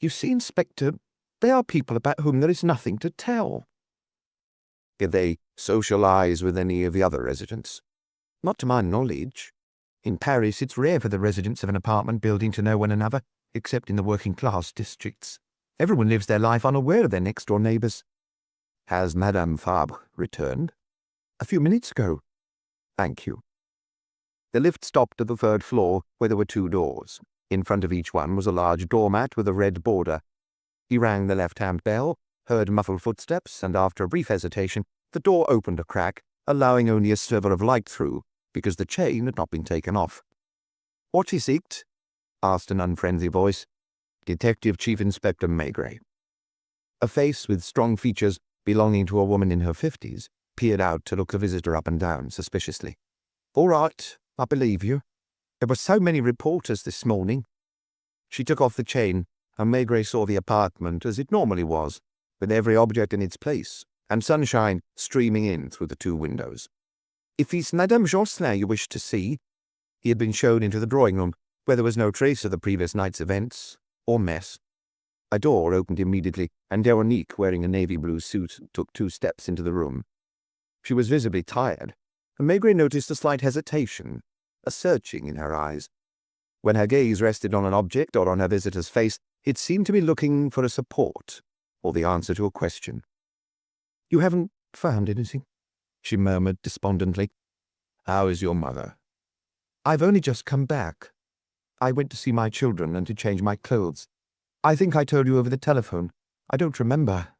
You see, Inspector, they are people about whom there is nothing to tell. Did they socialize with any of the other residents? Not to my knowledge. In Paris, it's rare for the residents of an apartment building to know one another, except in the working-class districts. Everyone lives their life unaware of their next-door neighbours. Has Madame Fabre returned? A few minutes ago. Thank you. The lift stopped at the 3rd floor, where there were 2 doors. In front of each one was a large doormat with a red border. He rang the left-hand bell, heard muffled footsteps, and after a brief hesitation, the door opened a crack, allowing only a sliver of light through, because the chain had not been taken off. "What is it?" asked an unfriendly voice. Detective Chief Inspector Maigret. A face with strong features, belonging to a woman in her 50s, peered out to look the visitor up and down suspiciously. "All right, I believe you. There were so many reporters this morning." She took off the chain, and Maigret saw the apartment as it normally was, with every object in its place, and sunshine streaming in through the 2 windows. "If it's Madame Josselin you wish to see—" He had been shown into the drawing-room, where there was no trace of the previous night's events or mess. A door opened immediately, and Veronique, wearing a navy-blue suit, took 2 steps into the room. She was visibly tired, and Maigret noticed a slight hesitation, a searching in her eyes. When her gaze rested on an object or on her visitor's face, it seemed to be looking for a support, or the answer to a question. "You haven't found anything?" she murmured despondently. "How is your mother?" "I've only just come back. I went to see my children and to change my clothes. I think I told you over the telephone. I don't remember.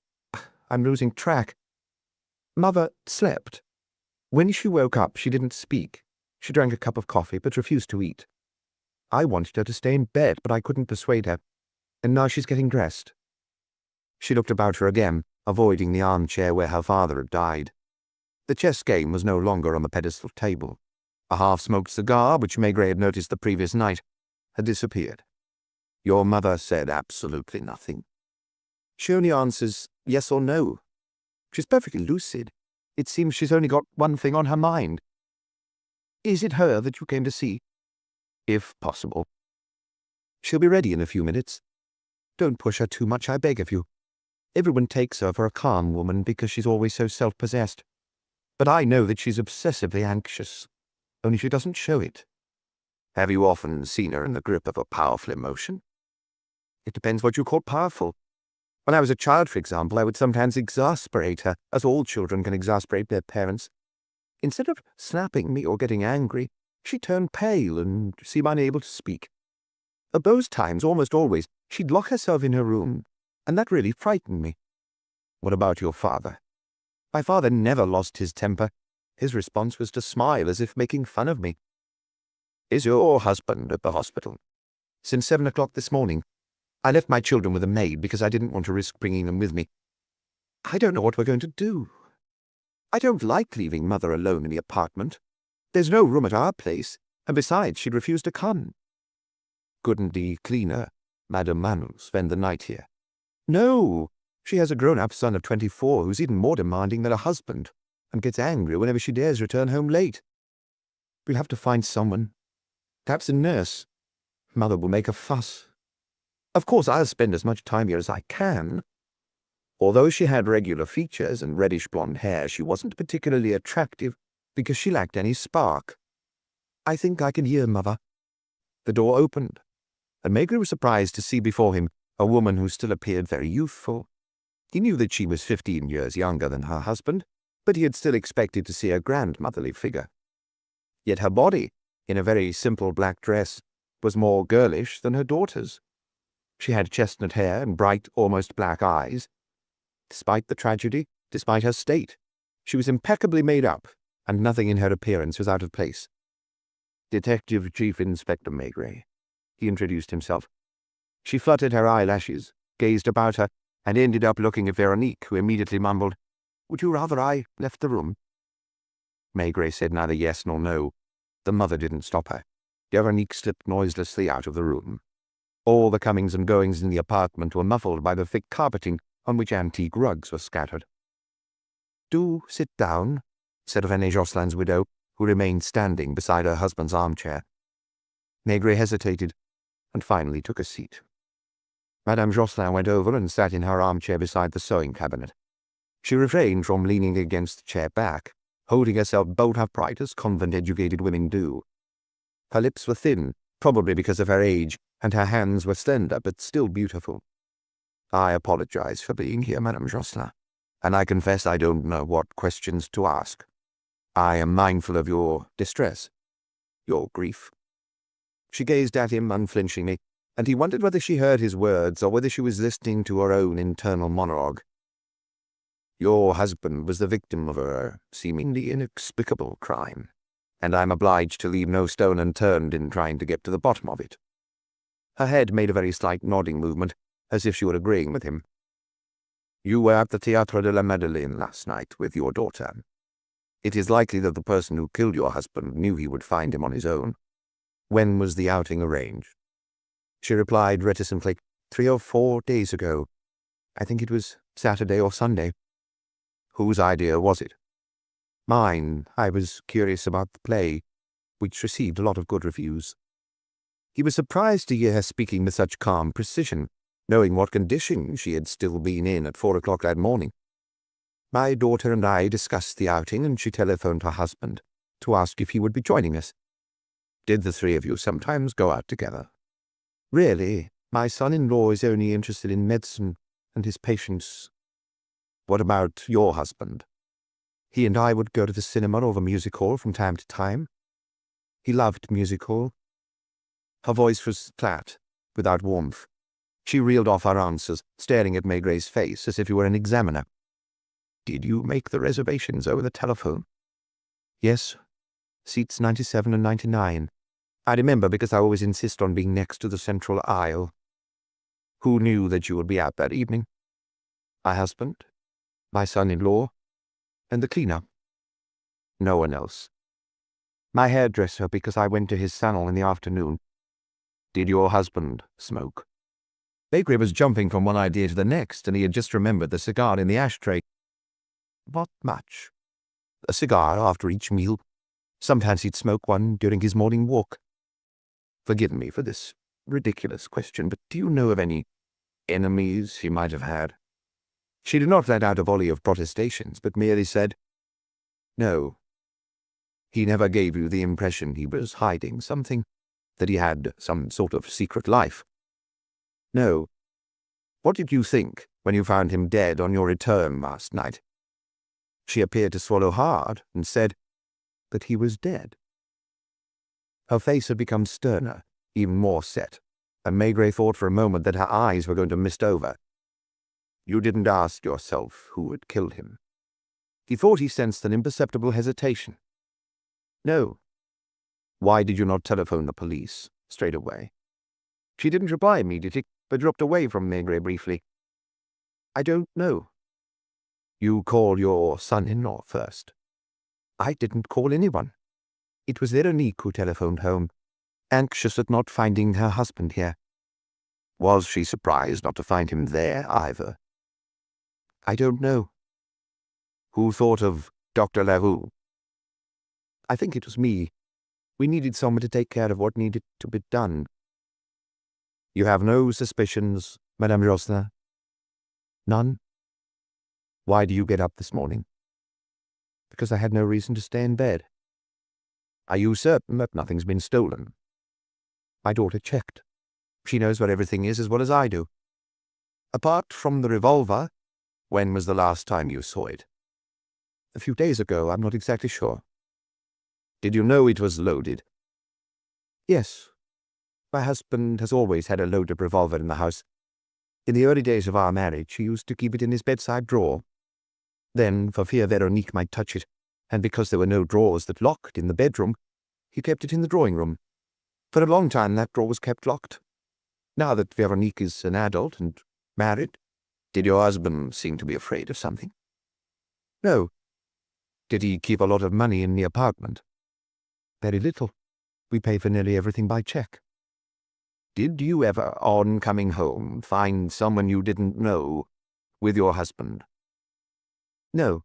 I'm losing track. Mother slept. When she woke up, she didn't speak. She drank a cup of coffee, but refused to eat. I wanted her to stay in bed, but I couldn't persuade her. And now she's getting dressed." She looked about her again, avoiding the armchair where her father had died. The chess game was no longer on the pedestal table. A half-smoked cigar, which Maigret had noticed the previous night, had disappeared. "Your mother said absolutely nothing." "She only answers yes or no. She's perfectly lucid. It seems she's only got one thing on her mind." "Is it her that you came to see?" "If possible." "She'll be ready in a few minutes." Don't push her too much, I beg of you. Everyone takes her for a calm woman because she's always so self-possessed. But I know that she's obsessively anxious, only she doesn't show it. Have you often seen her in the grip of a powerful emotion? It depends what you call powerful. When I was a child, for example, I would sometimes exasperate her, as all children can exasperate their parents. Instead of snapping me or getting angry, she'd turn pale and seem unable to speak. At those times, almost always, she'd lock herself in her room, and that really frightened me. What about your father? My father never lost his temper. His response was to smile as if making fun of me. Is your husband at the hospital? Since 7 o'clock this morning. I left my children with a maid because I didn't want to risk bringing them with me. I don't know what we're going to do. I don't like leaving Mother alone in the apartment. There's no room at our place, and besides, she'd refuse to come. Couldn't the cleaner, Madame Manu, spend the night here? No. She has a grown-up son of 24 who's even more demanding than a husband, and gets angry whenever she dares return home late. We'll have to find someone. Perhaps a nurse. Mother will make a fuss. Of course, I'll spend as much time here as I can. Although she had regular features and reddish blonde hair, she wasn't particularly attractive because she lacked any spark. I think I can hear Mother. The door opened, and Maigret was surprised to see before him a woman who still appeared very youthful. He knew that she was 15 years younger than her husband, but he had still expected to see a grandmotherly figure. Yet her body, in a very simple black dress, was more girlish than her daughter's. She had chestnut hair and bright, almost black eyes. Despite the tragedy, despite her state, she was impeccably made up, and nothing in her appearance was out of place. Detective Chief Inspector Maigret, he introduced himself. She fluttered her eyelashes, gazed about her, and ended up looking at Veronique, who immediately mumbled, "Would you rather I left the room?" Maigret said neither yes nor no. The mother didn't stop her. Veronique slipped noiselessly out of the room. All the comings and goings in the apartment were muffled by the thick carpeting on which antique rugs were scattered. "Do sit down," said René Josselin's widow, who remained standing beside her husband's armchair. Maigret hesitated, and finally took a seat. Madame Josselin went over and sat in her armchair beside the sewing cabinet. She refrained from leaning against the chair back, holding herself bolt upright as convent-educated women do. Her lips were thin, probably because of her age, and her hands were slender but still beautiful. "I apologize for being here, Madame Josselin, and I confess I don't know what questions to ask. I am mindful of your distress, your grief." She gazed at him unflinchingly, and he wondered whether she heard his words or whether she was listening to her own internal monologue. "Your husband was the victim of a seemingly inexplicable crime, and I'm obliged to leave no stone unturned in trying to get to the bottom of it." Her head made a very slight nodding movement, as if she were agreeing with him. "You were at the Théâtre de la Madeleine last night with your daughter. It is likely that the person who killed your husband knew he would find him on his own. When was the outing arranged?" She replied reticently, 3 or 4 days ago. I think it was Saturday or Sunday. Whose idea was it? Mine. I was curious about the play, which received a lot of good reviews. He was surprised to hear her speaking with such calm precision, knowing what condition she had still been in at 4 o'clock that morning. My daughter and I discussed the outing, and she telephoned her husband to ask if he would be joining us. Did the three of you sometimes go out together? Really, my son-in-law is only interested in medicine and his patients. What about your husband? He and I would go to the cinema or the music hall from time to time. He loved music hall. Her voice was flat, without warmth. She reeled off her answers, staring at Maigret's face as if he were an examiner. Did you make the reservations over the telephone? Yes. Seats 97 and 99. I remember because I always insist on being next to the central aisle. Who knew that you would be out that evening? My husband, my son-in-law, and the cleaner. No one else. My hairdresser, because I went to his salon in the afternoon. Did your husband smoke? Maigret was jumping from one idea to the next, and he had just remembered the cigar in the ashtray. Not much. A cigar after each meal. Sometimes he'd smoke one during his morning walk. Forgive me for this ridiculous question, but do you know of any Enemies he might have had. She did not let out a volley of protestations, but merely said, "No. He never gave you the impression he was hiding something, that he had some sort of secret life. No. What did you think when you found him dead on your return last night?" She appeared to swallow hard and said that he was dead. Her face had become sterner, even more set, and Maigret thought for a moment that her eyes were going to mist over. "You didn't ask yourself who had killed him?" He thought he sensed an imperceptible hesitation. "No." "Why did you not telephone the police straight away?" She didn't reply immediately, but dropped away from Maigret briefly. "I don't know." "You called your son-in-law first?" "I didn't call anyone. It was Veronique who telephoned home, anxious at not finding her husband here." "Was she surprised not to find him there either?" "I don't know." "Who thought of Dr. Leroux?" "I think it was me. We needed someone to take care of what needed to be done." "You have no suspicions, Madame Jocelyn?" "None." "Why do you get up this morning?" "Because I had no reason to stay in bed." "Are you certain that nothing's been stolen?" "My daughter checked. She knows where everything is as well as I do." "Apart from the revolver, when was the last time you saw it?" "A few days ago. I'm not exactly sure." "Did you know it was loaded?" "Yes. My husband has always had a loaded revolver in the house. In the early days of our marriage, he used to keep it in his bedside drawer. Then, for fear Veronique might touch it, and because there were no drawers that locked in the bedroom, he kept it in the drawing room. For a long time that drawer was kept locked. Now that Veronique is an adult and married." "Did your husband seem to be afraid of something?" "No." "Did he keep a lot of money in the apartment?" "Very little. We pay for nearly everything by check." "Did you ever, on coming home, find someone you didn't know with your husband?" "No."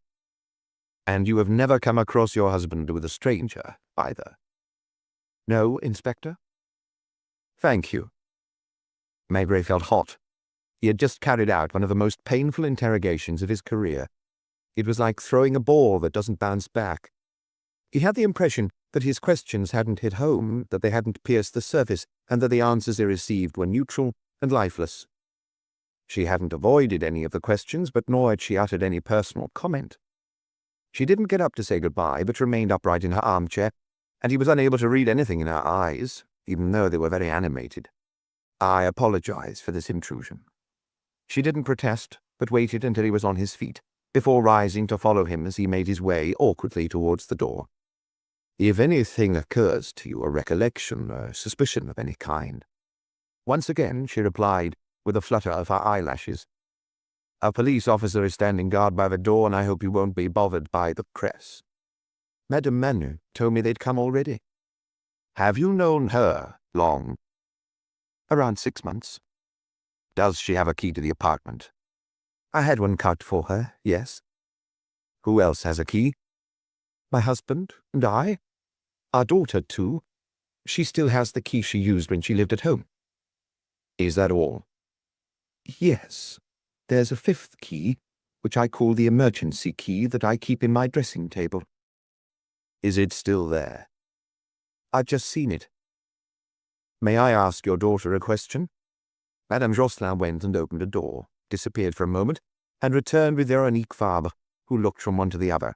"And you have never come across your husband with a stranger, either?" "No, Inspector." "Thank you." Maigret felt hot. He had just carried out one of the most painful interrogations of his career. It was like throwing a ball that doesn't bounce back. He had the impression that his questions hadn't hit home, that they hadn't pierced the surface, and that the answers they received were neutral and lifeless. She hadn't avoided any of the questions, but nor had she uttered any personal comment. She didn't get up to say goodbye, but remained upright in her armchair, and he was unable to read anything in her eyes, even though they were very animated. "I apologize for this intrusion." She didn't protest, but waited until he was on his feet, before rising to follow him as he made his way awkwardly towards the door. "If anything occurs to you, a recollection, a suspicion of any kind." Once again she replied, with a flutter of her eyelashes, "A police officer is standing guard by the door, and I hope you won't be bothered by the press." "Madame Manu told me they'd come already." "Have you known her long?" "Around 6 months." "Does she have a key to the apartment?" "I had one cut for her, yes." "Who else has a key?" "My husband and I. Our daughter, too. She still has the key she used when she lived at home." "Is that all?" "Yes. There's a 5th key, which I call the emergency key, that I keep in my dressing table." "Is it still there?" "I've just seen it." "May I ask your daughter a question?" Madame Jocelyn went and opened a door, disappeared for a moment, and returned with Veronique Fabre, who looked from one to the other.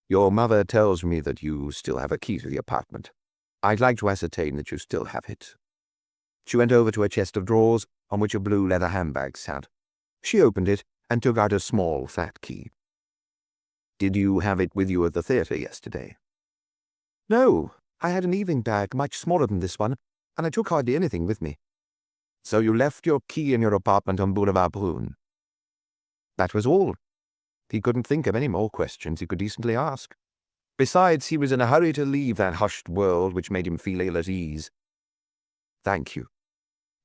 "Your mother tells me that you still have a key to the apartment. I'd like to ascertain that you still have it." She went over to a chest of drawers, on which a blue leather handbag sat. She opened it and took out a small, fat key. "Did you have it with you at the theatre yesterday?" "No, I had an evening bag much smaller than this one, and I took hardly anything with me." "So you left your key in your apartment on Boulevard Brune?" That was all. He couldn't think of any more questions he could decently ask. Besides, he was in a hurry to leave that hushed world which made him feel ill at ease. "Thank you."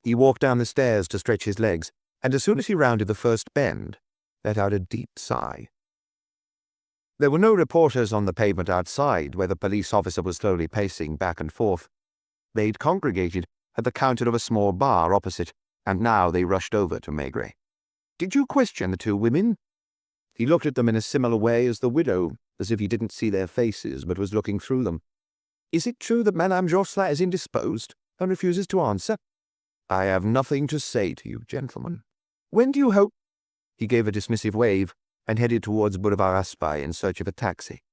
He walked down the stairs to stretch his legs, and as soon as he rounded the first bend, let out a deep sigh. There were no reporters on the pavement outside, where the police officer was slowly pacing back and forth. They'd congregated at the counter of a small bar opposite, and now they rushed over to Maigret. "Did you question the two women?" He looked at them in a similar way as the widow, as if he didn't see their faces but was looking through them. "Is it true that Madame Josselin is indisposed and refuses to answer?" "I have nothing to say to you, gentlemen." "When do you hope—" He gave a dismissive wave and headed towards Boulevard Raspail in search of a taxi.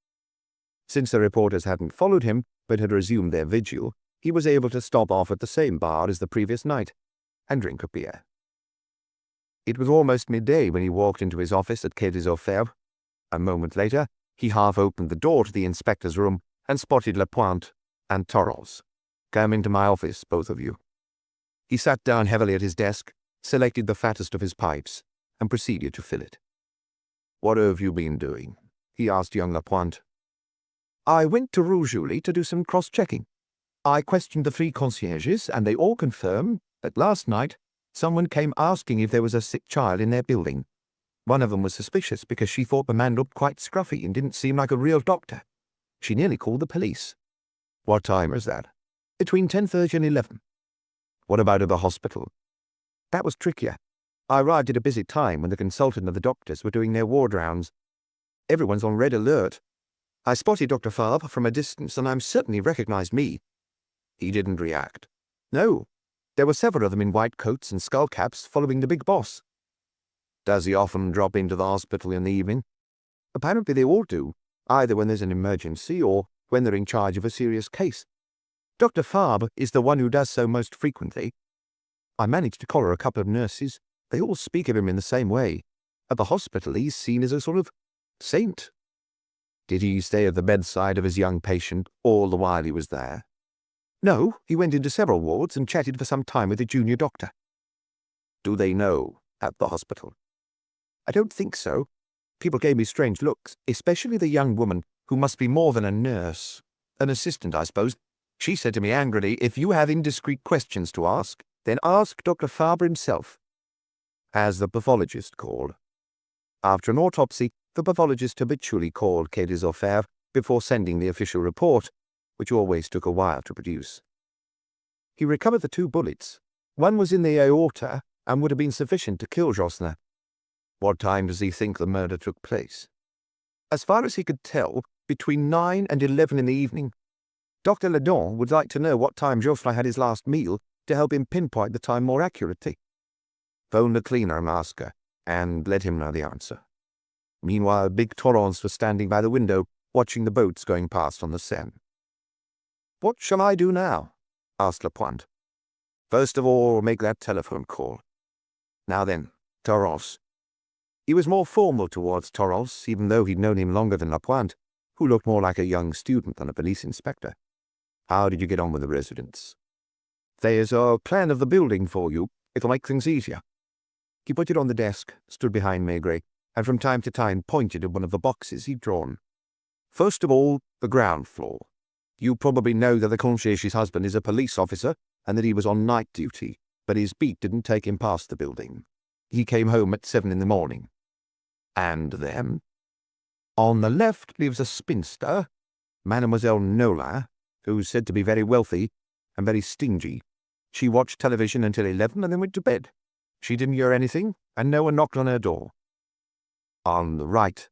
Since the reporters hadn't followed him but had resumed their vigil, he was able to stop off at the same bar as the previous night and drink a beer. It was almost midday when he walked into his office at Quai des Orfèvres. A moment later, he half opened the door to the inspector's room and spotted Lapointe and Torrens. "Come into my office, both of you." He sat down heavily at his desk, selected the fattest of his pipes, and proceeded to fill it. "What have you been doing?" he asked young Lapointe. "I went to Rue Julie to do some cross-checking. I questioned the 3 concierges, and they all confirmed that last night someone came asking if there was a sick child in their building. One of them was suspicious because she thought the man looked quite scruffy and didn't seem like a real doctor. She nearly called the police." "What time was that?" "Between 10:30 and 11. "What about at the hospital?" "That was trickier. I arrived at a busy time when the consultant and the doctors were doing their ward rounds. Everyone's on red alert. I spotted Dr. Fabre from a distance, and I'm certain he recognized me." "He didn't react?" "No. There were several of them in white coats and skull caps following the big boss." "Does he often drop into the hospital in the evening?" "Apparently they all do, either when there's an emergency or when they're in charge of a serious case. Dr. Fabre is the one who does so most frequently. I managed to collar a couple of nurses. They all speak of him in the same way. At the hospital he's seen as a sort of saint." "Did he stay at the bedside of his young patient all the while he was there?" "No, he went into several wards and chatted for some time with the junior doctor." "Do they know at the hospital?" "I don't think so. People gave me strange looks, especially the young woman, who must be more than a nurse. An assistant, I suppose. She said to me angrily, 'If you have indiscreet questions to ask, then ask Dr. Fabre himself.'" "Has the pathologist called?" After an autopsy, the pathologist habitually called Quai des Orfèvres before sending the official report, which always took a while to produce. He recovered the 2 bullets. One was in the aorta and would have been sufficient to kill Josselin. "What time does he think the murder took place?" "As far as he could tell, between 9 and 11 in the evening. Dr. Ledon would like to know what time Josselin had his last meal to help him pinpoint the time more accurately." "Phone the cleaner and ask her, and let him know the answer." Meanwhile, big Torrens was standing by the window, watching the boats going past on the Seine. "What shall I do now?" asked Lapointe. "First of all, make that telephone call. Now then, Torrens." He was more formal towards Torrens, even though he'd known him longer than Lapointe, who looked more like a young student than a police inspector. "How did you get on with the residents?" "There's a plan of the building for you. It'll make things easier." He put it on the desk, stood behind Maigret, and from time to time pointed at one of the boxes he'd drawn. "First of all, the ground floor. You probably know that the concierge's husband is a police officer and that he was on night duty, but his beat didn't take him past the building. He came home at 7 in the morning. And then? On the left lives a spinster, Mademoiselle Nola, who's said to be very wealthy and very stingy. She watched television until 11 and then went to bed. She didn't hear anything, and no one knocked on her door. On the right,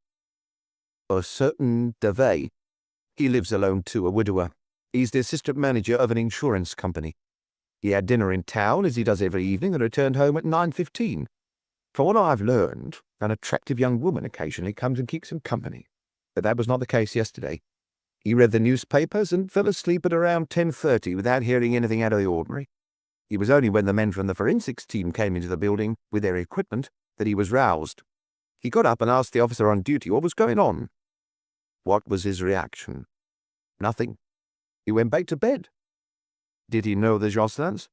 a certain Devey. He lives alone too, a widower. He's the assistant manager of an insurance company. He had dinner in town, as he does every evening, and returned home at 9:15. From what I've learned, an attractive young woman occasionally comes and keeps him company, but that was not the case yesterday. He read the newspapers and fell asleep at around 10:30 without hearing anything out of the ordinary. It was only when the men from the forensics team came into the building with their equipment that he was roused. He got up and asked the officer on duty what was going on. What was his reaction? Nothing. He went back to bed. Did he know the Josselins?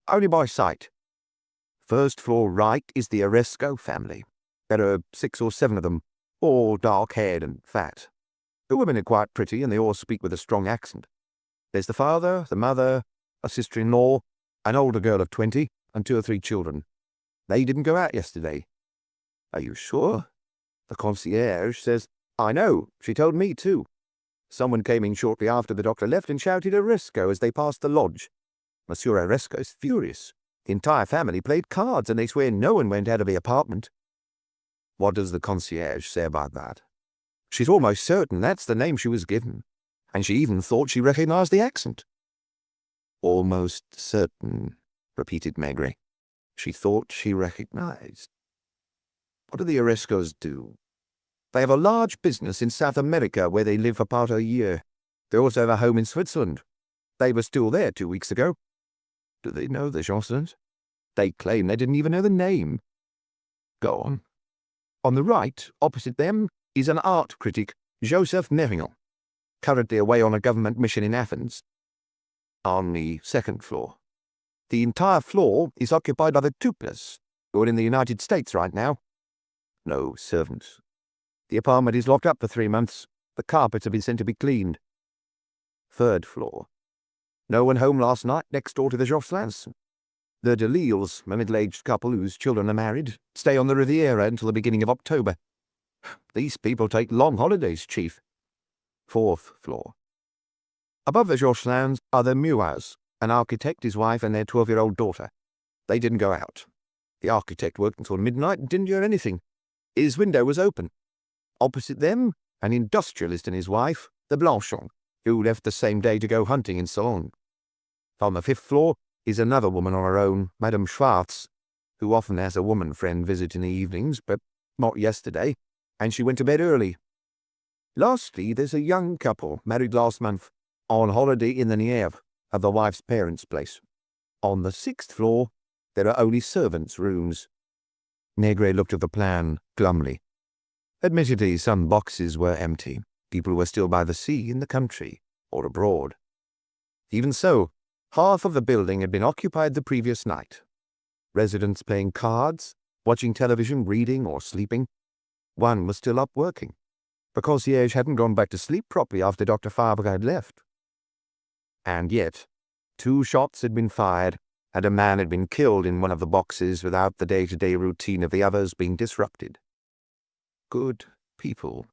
Only by sight. First floor right is the Oresco family. There are 6 or 7 of them, all dark-haired and fat. The women are quite pretty, and they all speak with a strong accent. There's the father, the mother, a sister-in-law, an older girl of 20, and 2 or 3 children. They didn't go out yesterday. Are you sure? The concierge says, I know, she told me too. Someone came in shortly after the doctor left and shouted Oresco as they passed the lodge. Monsieur Oresco's furious. The entire family played cards, and they swear no one went out of the apartment. What does the concierge say about that? She's almost certain that's the name she was given, and she even thought she recognized the accent. Almost certain, repeated Maigret. She thought she recognized. What do the Orescos do? They have a large business in South America where they live for part of a year. They also have a home in Switzerland. They were still there 2 weeks ago. Do they know the Josselins? They claim they didn't even know the name. Go on. On the right, opposite them, is an art critic, Joseph Merrill, currently away on a government mission in Athens. On the second floor. The entire floor is occupied by the Tuplas, who are in the United States right now. No servants. The apartment is locked up for 3 months. The carpets have been sent to be cleaned. Third floor. No one home last night, next door to the Josselins. The Delilles, a middle-aged couple whose children are married, stay on the Riviera until the beginning of October. These people take long holidays, Chief. Fourth floor. Above the Josselins are the Muars, an architect, his wife, and their 12-year-old daughter. They didn't go out. The architect worked until midnight and didn't hear anything. His window was open. Opposite them, an industrialist and his wife, the Blanchons, who left the same day to go hunting in Salon. On the 5th floor is another woman on her own, Madame Schwartz, who often has a woman friend visit in the evenings, but not yesterday, and she went to bed early. Lastly, there's a young couple, married last month, on holiday in the Naur, of the wife's parents' place. On the 6th floor, there are only servants' rooms. Maigret looked at the plan glumly. Admittedly, some boxes were empty. People were still by the sea, in the country, or abroad. Even so, half of the building had been occupied the previous night. Residents playing cards, watching television, reading, or sleeping. One was still up working. The concierge hadn't gone back to sleep properly after Dr. Fabre had left. And yet, 2 shots had been fired, and a man had been killed in one of the boxes without the day-to-day routine of the others being disrupted. Good people.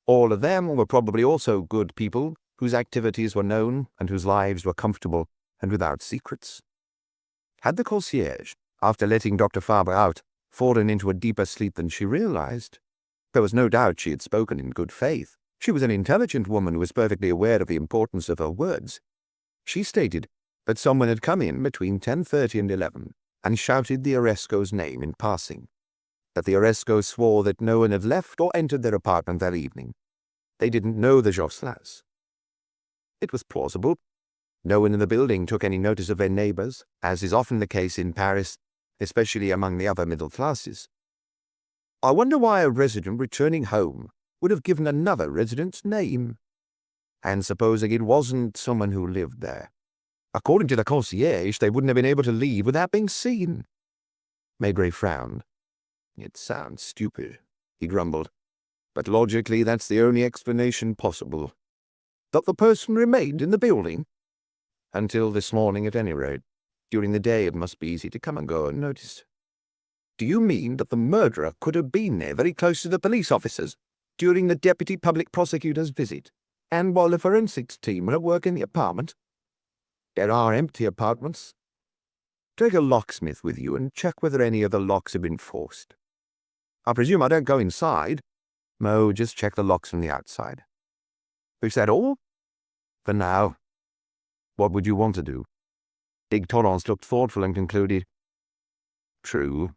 All of them were probably also good people, whose activities were known and whose lives were comfortable and without secrets. Had the concierge, after letting Dr. Fabre out, fallen into a deeper sleep than she realized? There was no doubt she had spoken in good faith. She was an intelligent woman who was perfectly aware of the importance of her words. She stated that someone had come in between 10:30 and 11 and shouted the Orescos' name in passing. That the Orescos swore that no one had left or entered their apartment that evening. They didn't know the Josselins. It was plausible. No one in the building took any notice of their neighbors, as is often the case in Paris, especially among the upper middle classes. I wonder why a resident returning home would have given another resident's name. And supposing it wasn't someone who lived there. According to the concierge, they wouldn't have been able to leave without being seen. Maigret frowned. It sounds stupid, he grumbled. But logically, that's the only explanation possible. That the person remained in the building? Until this morning, at any rate. During the day, it must be easy to come and go unnoticed. Do you mean that the murderer could have been there very close to the police officers during the deputy public prosecutor's visit, and while the forensics team were at work in the apartment? There are empty apartments. Take a locksmith with you and check whether any of the locks have been forced. I presume I don't go inside. No, just check the locks from the outside. Is that all? For now. What would you want to do? Big Torrance looked thoughtful and concluded, True.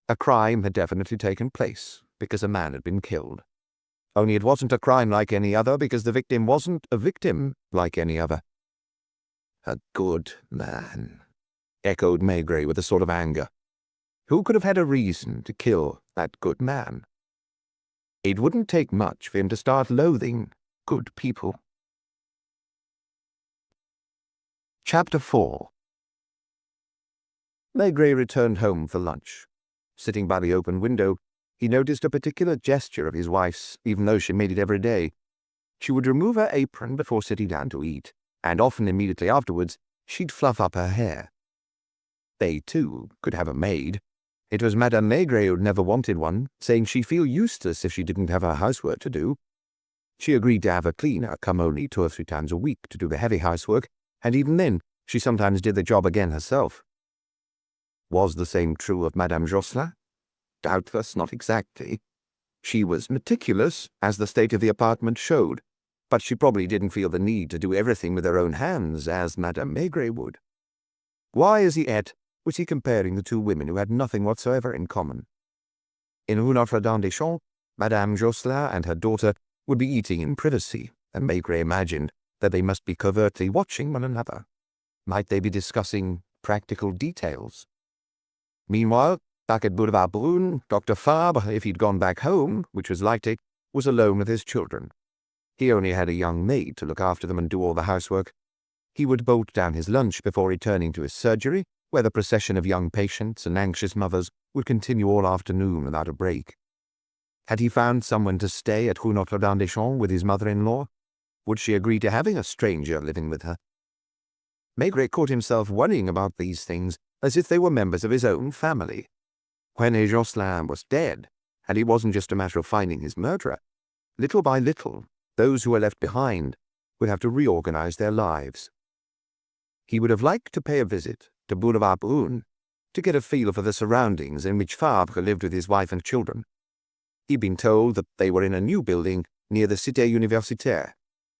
A crime had definitely taken place, because a man had been killed. Only it wasn't a crime like any other, because the victim wasn't a victim like any other. A good man, echoed Maigret with a sort of anger. Who could have had a reason to kill that good man? It wouldn't take much for him to start loathing good people. Chapter 4. Maigret returned home for lunch. Sitting by the open window, he noticed a particular gesture of his wife's, even though she made it every day. She would remove her apron before sitting down to eat, and often immediately afterwards she'd fluff up her hair. They, too, could have a maid. It was Madame Maigret who'd never wanted one, saying she'd feel useless if she didn't have her housework to do. She agreed to have a cleaner come only 2 or 3 times a week to do the heavy housework, and even then She sometimes did the job again herself. Was the same true of Madame Josselin? Doubtless not exactly. She was meticulous, as the state of the apartment showed, but she probably didn't feel the need to do everything with her own hands, as Madame Maigret would. Why, as he ate, was he comparing the two women who had nothing whatsoever in common? In Rue Notre-Dame-des-Champs, Madame Josselin and her daughter would be eating in privacy, and Maigret imagined that they must be covertly watching one another. Might they be discussing practical details? Meanwhile, back at Boulevard Brune, Dr. Fabre, if he'd gone back home, which was likely, was alone with his children. He only had a young maid to look after them and do all the housework. He would bolt down his lunch before returning to his surgery, where the procession of young patients and anxious mothers would continue all afternoon without a break. Had he found someone to stay at Rue Notre-Dame-des-Champs with his mother-in-law? Would she agree to having a stranger living with her? Maigret caught himself worrying about these things as if they were members of his own family. When Josselin was dead, and it wasn't just a matter of finding his murderer, little by little, those who were left behind would have to reorganize their lives. He would have liked to pay a visit to Boulevard Brune to get a feel for the surroundings in which Fabre lived with his wife and children. He'd been told that they were in a new building near the Cité Universitaire,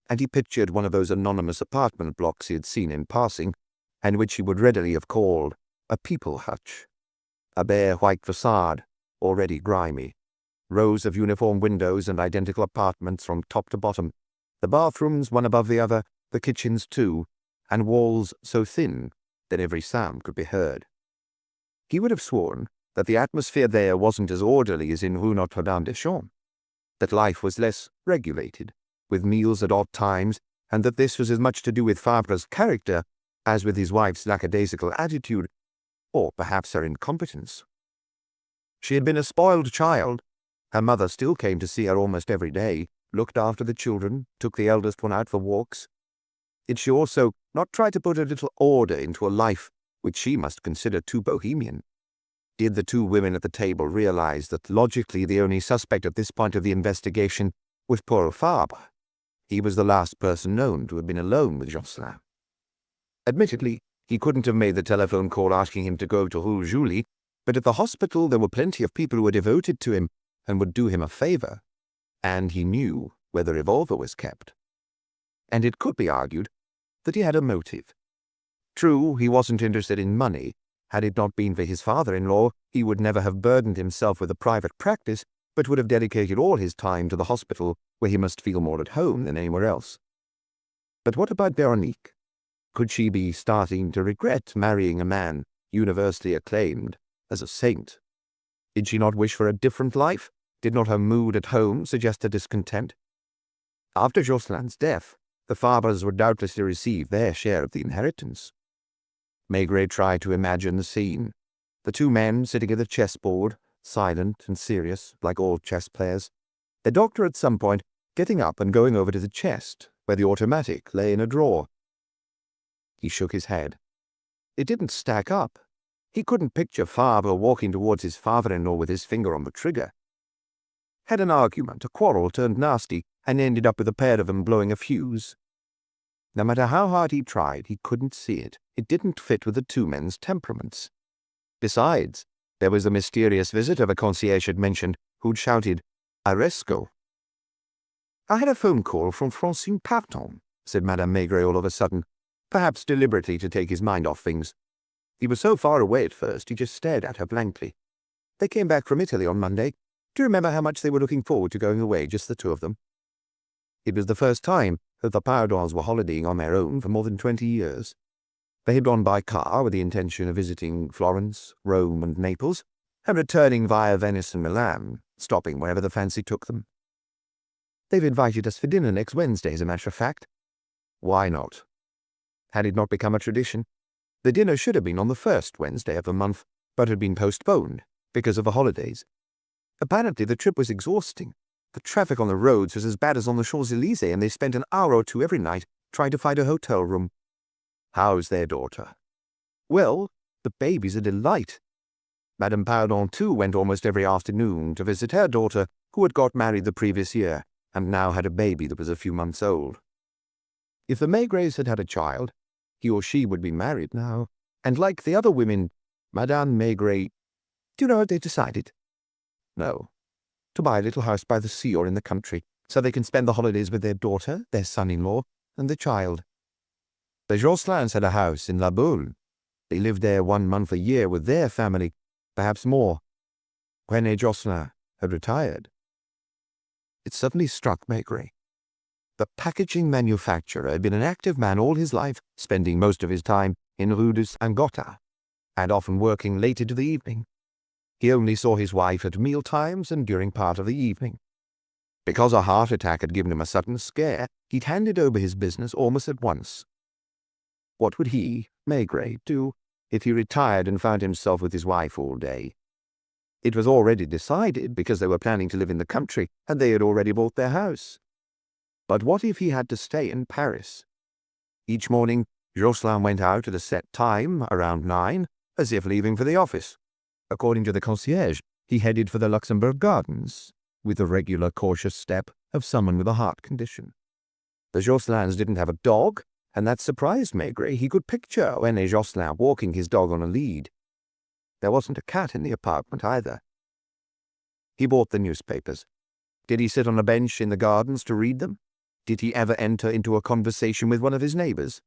and he pictured one of those anonymous apartment blocks he had seen in passing, and which he would readily have called a people hutch. A bare white facade, already grimy. Rows of uniform windows and identical apartments from top to bottom. The bathrooms one above the other, the kitchens too, and walls so thin that every sound could be heard. He would have sworn that the atmosphere there wasn't as orderly as in Rue Notre-Dame-des-Champs, that life was less regulated, with meals at odd times, and that this was as much to do with Fabre's character as with his wife's lackadaisical attitude, or perhaps her incompetence. She had been a spoiled child. Her mother still came to see her almost every day, looked after the children, took the eldest one out for walks. Did she also not try to put a little order into a life which she must consider too bohemian? Did the two women at the table realize that logically the only suspect at this point of the investigation was poor Fabre? He was the last person known to have been alone with Josselin. Admittedly, he couldn't have made the telephone call asking him to go to Rue Julie, but at the hospital there were plenty of people who were devoted to him and would do him a favor, and he knew where the revolver was kept. And it could be argued that he had a motive. True, he wasn't interested in money. Had it not been for his father-in-law, he would never have burdened himself with a private practice, but would have dedicated all his time to the hospital, where he must feel more at home than anywhere else. But what about Veronique? Could she be starting to regret marrying a man universally acclaimed as a saint? Did she not wish for a different life? Did not her mood at home suggest a discontent? After Josselin's death, the Fabres would doubtlessly receive their share of the inheritance. Maigret tried to imagine the scene. The two men sitting at the chessboard, silent and serious, like all chess players. The doctor at some point getting up and going over to the chest, where the automatic lay in a drawer. He shook his head. It didn't stack up. He couldn't picture Fabre walking towards his father-in-law with his finger on the trigger. Had an argument, a quarrel turned nasty, and ended up with a pair of them blowing a fuse. No matter how hard he tried, he couldn't see it. It didn't fit with the two men's temperaments. Besides, there was the mysterious visit of a concierge had mentioned, who'd shouted, "Arresco." "I had a phone call from Francine Parton," said Madame Maigret all of a sudden, perhaps deliberately to take his mind off things. He was so far away at first, he just stared at her blankly. "They came back from Italy on Monday. Do you remember how much they were looking forward to going away, just the two of them?" It was the first time that the Pardons were holidaying on their own for more than 20 years. They had gone by car with the intention of visiting Florence, Rome, and Naples, and returning via Venice and Milan, stopping wherever the fancy took them. "They've invited us for dinner next Wednesday, as a matter of fact." Why not? Had it not become a tradition? The dinner should have been on the first Wednesday of the month, but had been postponed because of the holidays. Apparently the trip was exhausting. The traffic on the roads was as bad as on the Champs-Élysées, and they spent an hour or two every night trying to find a hotel room. How's their daughter? Well, the baby's a delight. Madame Pardon, too, went almost every afternoon to visit her daughter, who had got married the previous year, and now had a baby that was a few months old. If the Maigrets had had a child, He or she would be married now, and like the other women, Madame Maigret, do you know what they decided? No. To buy a little house by the sea or in the country, so they can spend the holidays with their daughter, their son-in-law, and the child. The Josselins had a house in La Baule. They lived there 1 month a year with their family, perhaps more. René Josselin had retired. It suddenly struck Maigret. The packaging manufacturer had been an active man all his life, spending most of his time in Rue de Saint-Gothard, and often working late into the evening. He only saw his wife at meal times and during part of the evening. Because a heart attack had given him a sudden scare, he'd handed over his business almost at once. What would he, Maigret, do if he retired and found himself with his wife all day? It was already decided because they were planning to live in the country and they had already bought their house. But what if he had to stay in Paris? Each morning, Josselin went out at a set time, around 9, as if leaving for the office. According to the concierge, he headed for the Luxembourg Gardens, with the regular cautious step of someone with a heart condition. The Josselins didn't have a dog, and that surprised Maigret. He could picture René Josselin walking his dog on a lead. There wasn't a cat in the apartment either. He bought the newspapers. Did he sit on a bench in the gardens to read them? Did he ever enter into a conversation with one of his neighbors?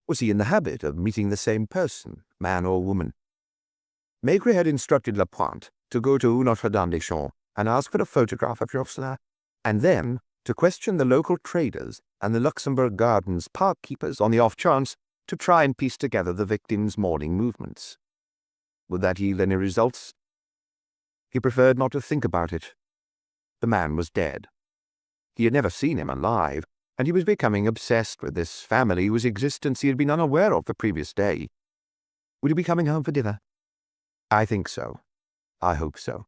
Was he in the habit of meeting the same person, man or woman? Maigret had instructed Lapointe to go to Notre-Dame-des-Champs and ask for a photograph of Josselin, and then to question the local traders and the Luxembourg Gardens park keepers on the off chance to try and piece together the victim's morning movements. Would that yield any results? He preferred not to think about it. The man was dead. He had never seen him alive, and he was becoming obsessed with this family whose existence he had been unaware of the previous day. Would he be coming home for dinner? I think so. I hope so.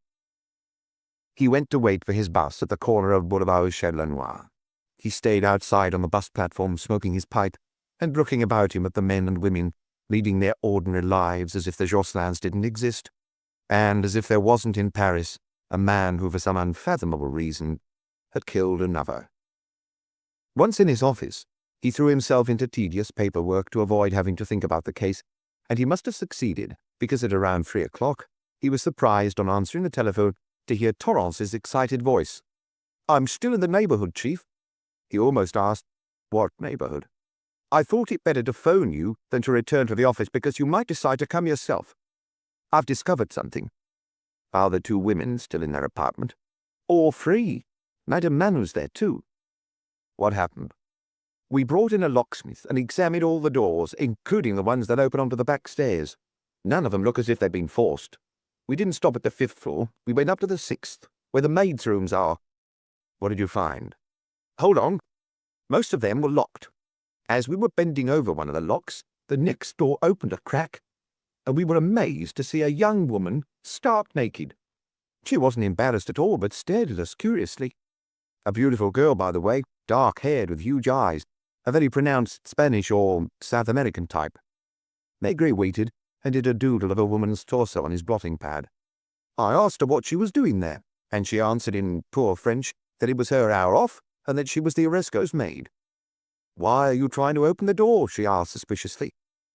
He went to wait for his bus at the corner of Boulevard Châtelet-Noir. He stayed outside on the bus platform smoking his pipe and looking about him at the men and women leading their ordinary lives as if the Josselins didn't exist, and as if there wasn't in Paris a man who for some unfathomable reason had killed another. Once in his office, he threw himself into tedious paperwork to avoid having to think about the case, and he must have succeeded, because at around 3 o'clock, he was surprised on answering the telephone to hear Torrance's excited voice. "I'm still in the neighborhood, Chief." He almost asked, "What neighborhood?" "I thought it better to phone you than to return to the office because you might decide to come yourself. I've discovered something." "Are the 2 women still in their apartment?" "All 3. Madame Manu's there too." "What happened?" "We brought in a locksmith and examined all the doors, including the ones that open onto the back stairs. None of them look as if they'd been forced. We didn't stop at the 5th floor. We went up to the 6th, where the maids' rooms are." "What did you find?" "Hold on. Most of them were locked. As we were bending over one of the locks, the next door opened a crack, and we were amazed to see a young woman stark naked. She wasn't embarrassed at all, but stared at us curiously. A beautiful girl, by the way, dark-haired with huge eyes, a very pronounced Spanish or South American type." Maigret waited and did a doodle of a woman's torso on his blotting pad. "I asked her what she was doing there, and she answered in poor French that it was her hour off and that she was the Oresco's maid." "Why are you trying to open the door?" she asked suspiciously.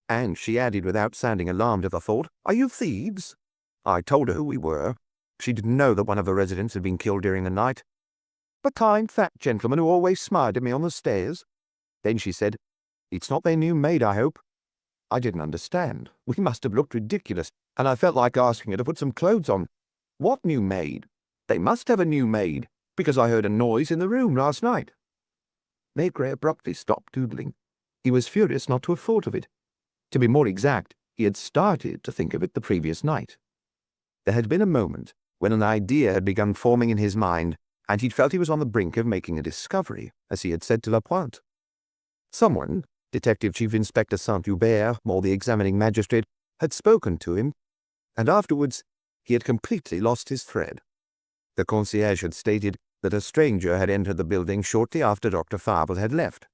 And she added without sounding alarmed at the thought, "Are you thieves?" I told her who we were. She didn't know that one of the residents had been killed during the night. "The kind fat gentleman who always smiled at me on the stairs." Then she said, "It's not their new maid, I hope." I didn't understand. We must have looked ridiculous, and I felt like asking her to put some clothes on. "What new maid?" "They must have a new maid, because I heard a noise in the room last night." Maigret abruptly stopped doodling. He was furious not to have thought of it. To be more exact, he had started to think of it the previous night. There had been a moment when an idea had begun forming in his mind, and he'd felt he was on the brink of making a discovery, as he had said to Lapointe. Someone, Detective Chief Inspector Saint-Hubert, or the examining magistrate, had spoken to him, and afterwards he had completely lost his thread. The concierge had stated that a stranger had entered the building shortly after Dr. Fabre had left.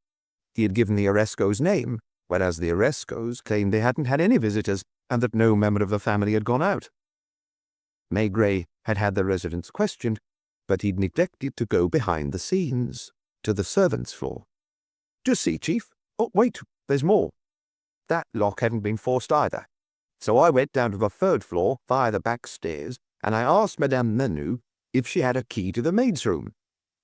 He had given the Oresco's name, whereas the Orescos claimed they hadn't had any visitors and that no member of the family had gone out. Maigret had had the residents questioned, but he'd neglected to go behind the scenes, to the servants' floor. "Just see, Chief. Oh, wait, there's more." That lock hadn't been forced either. So I went down to the third floor via the back stairs, and I asked Madame Menu if she had a key to the maid's room.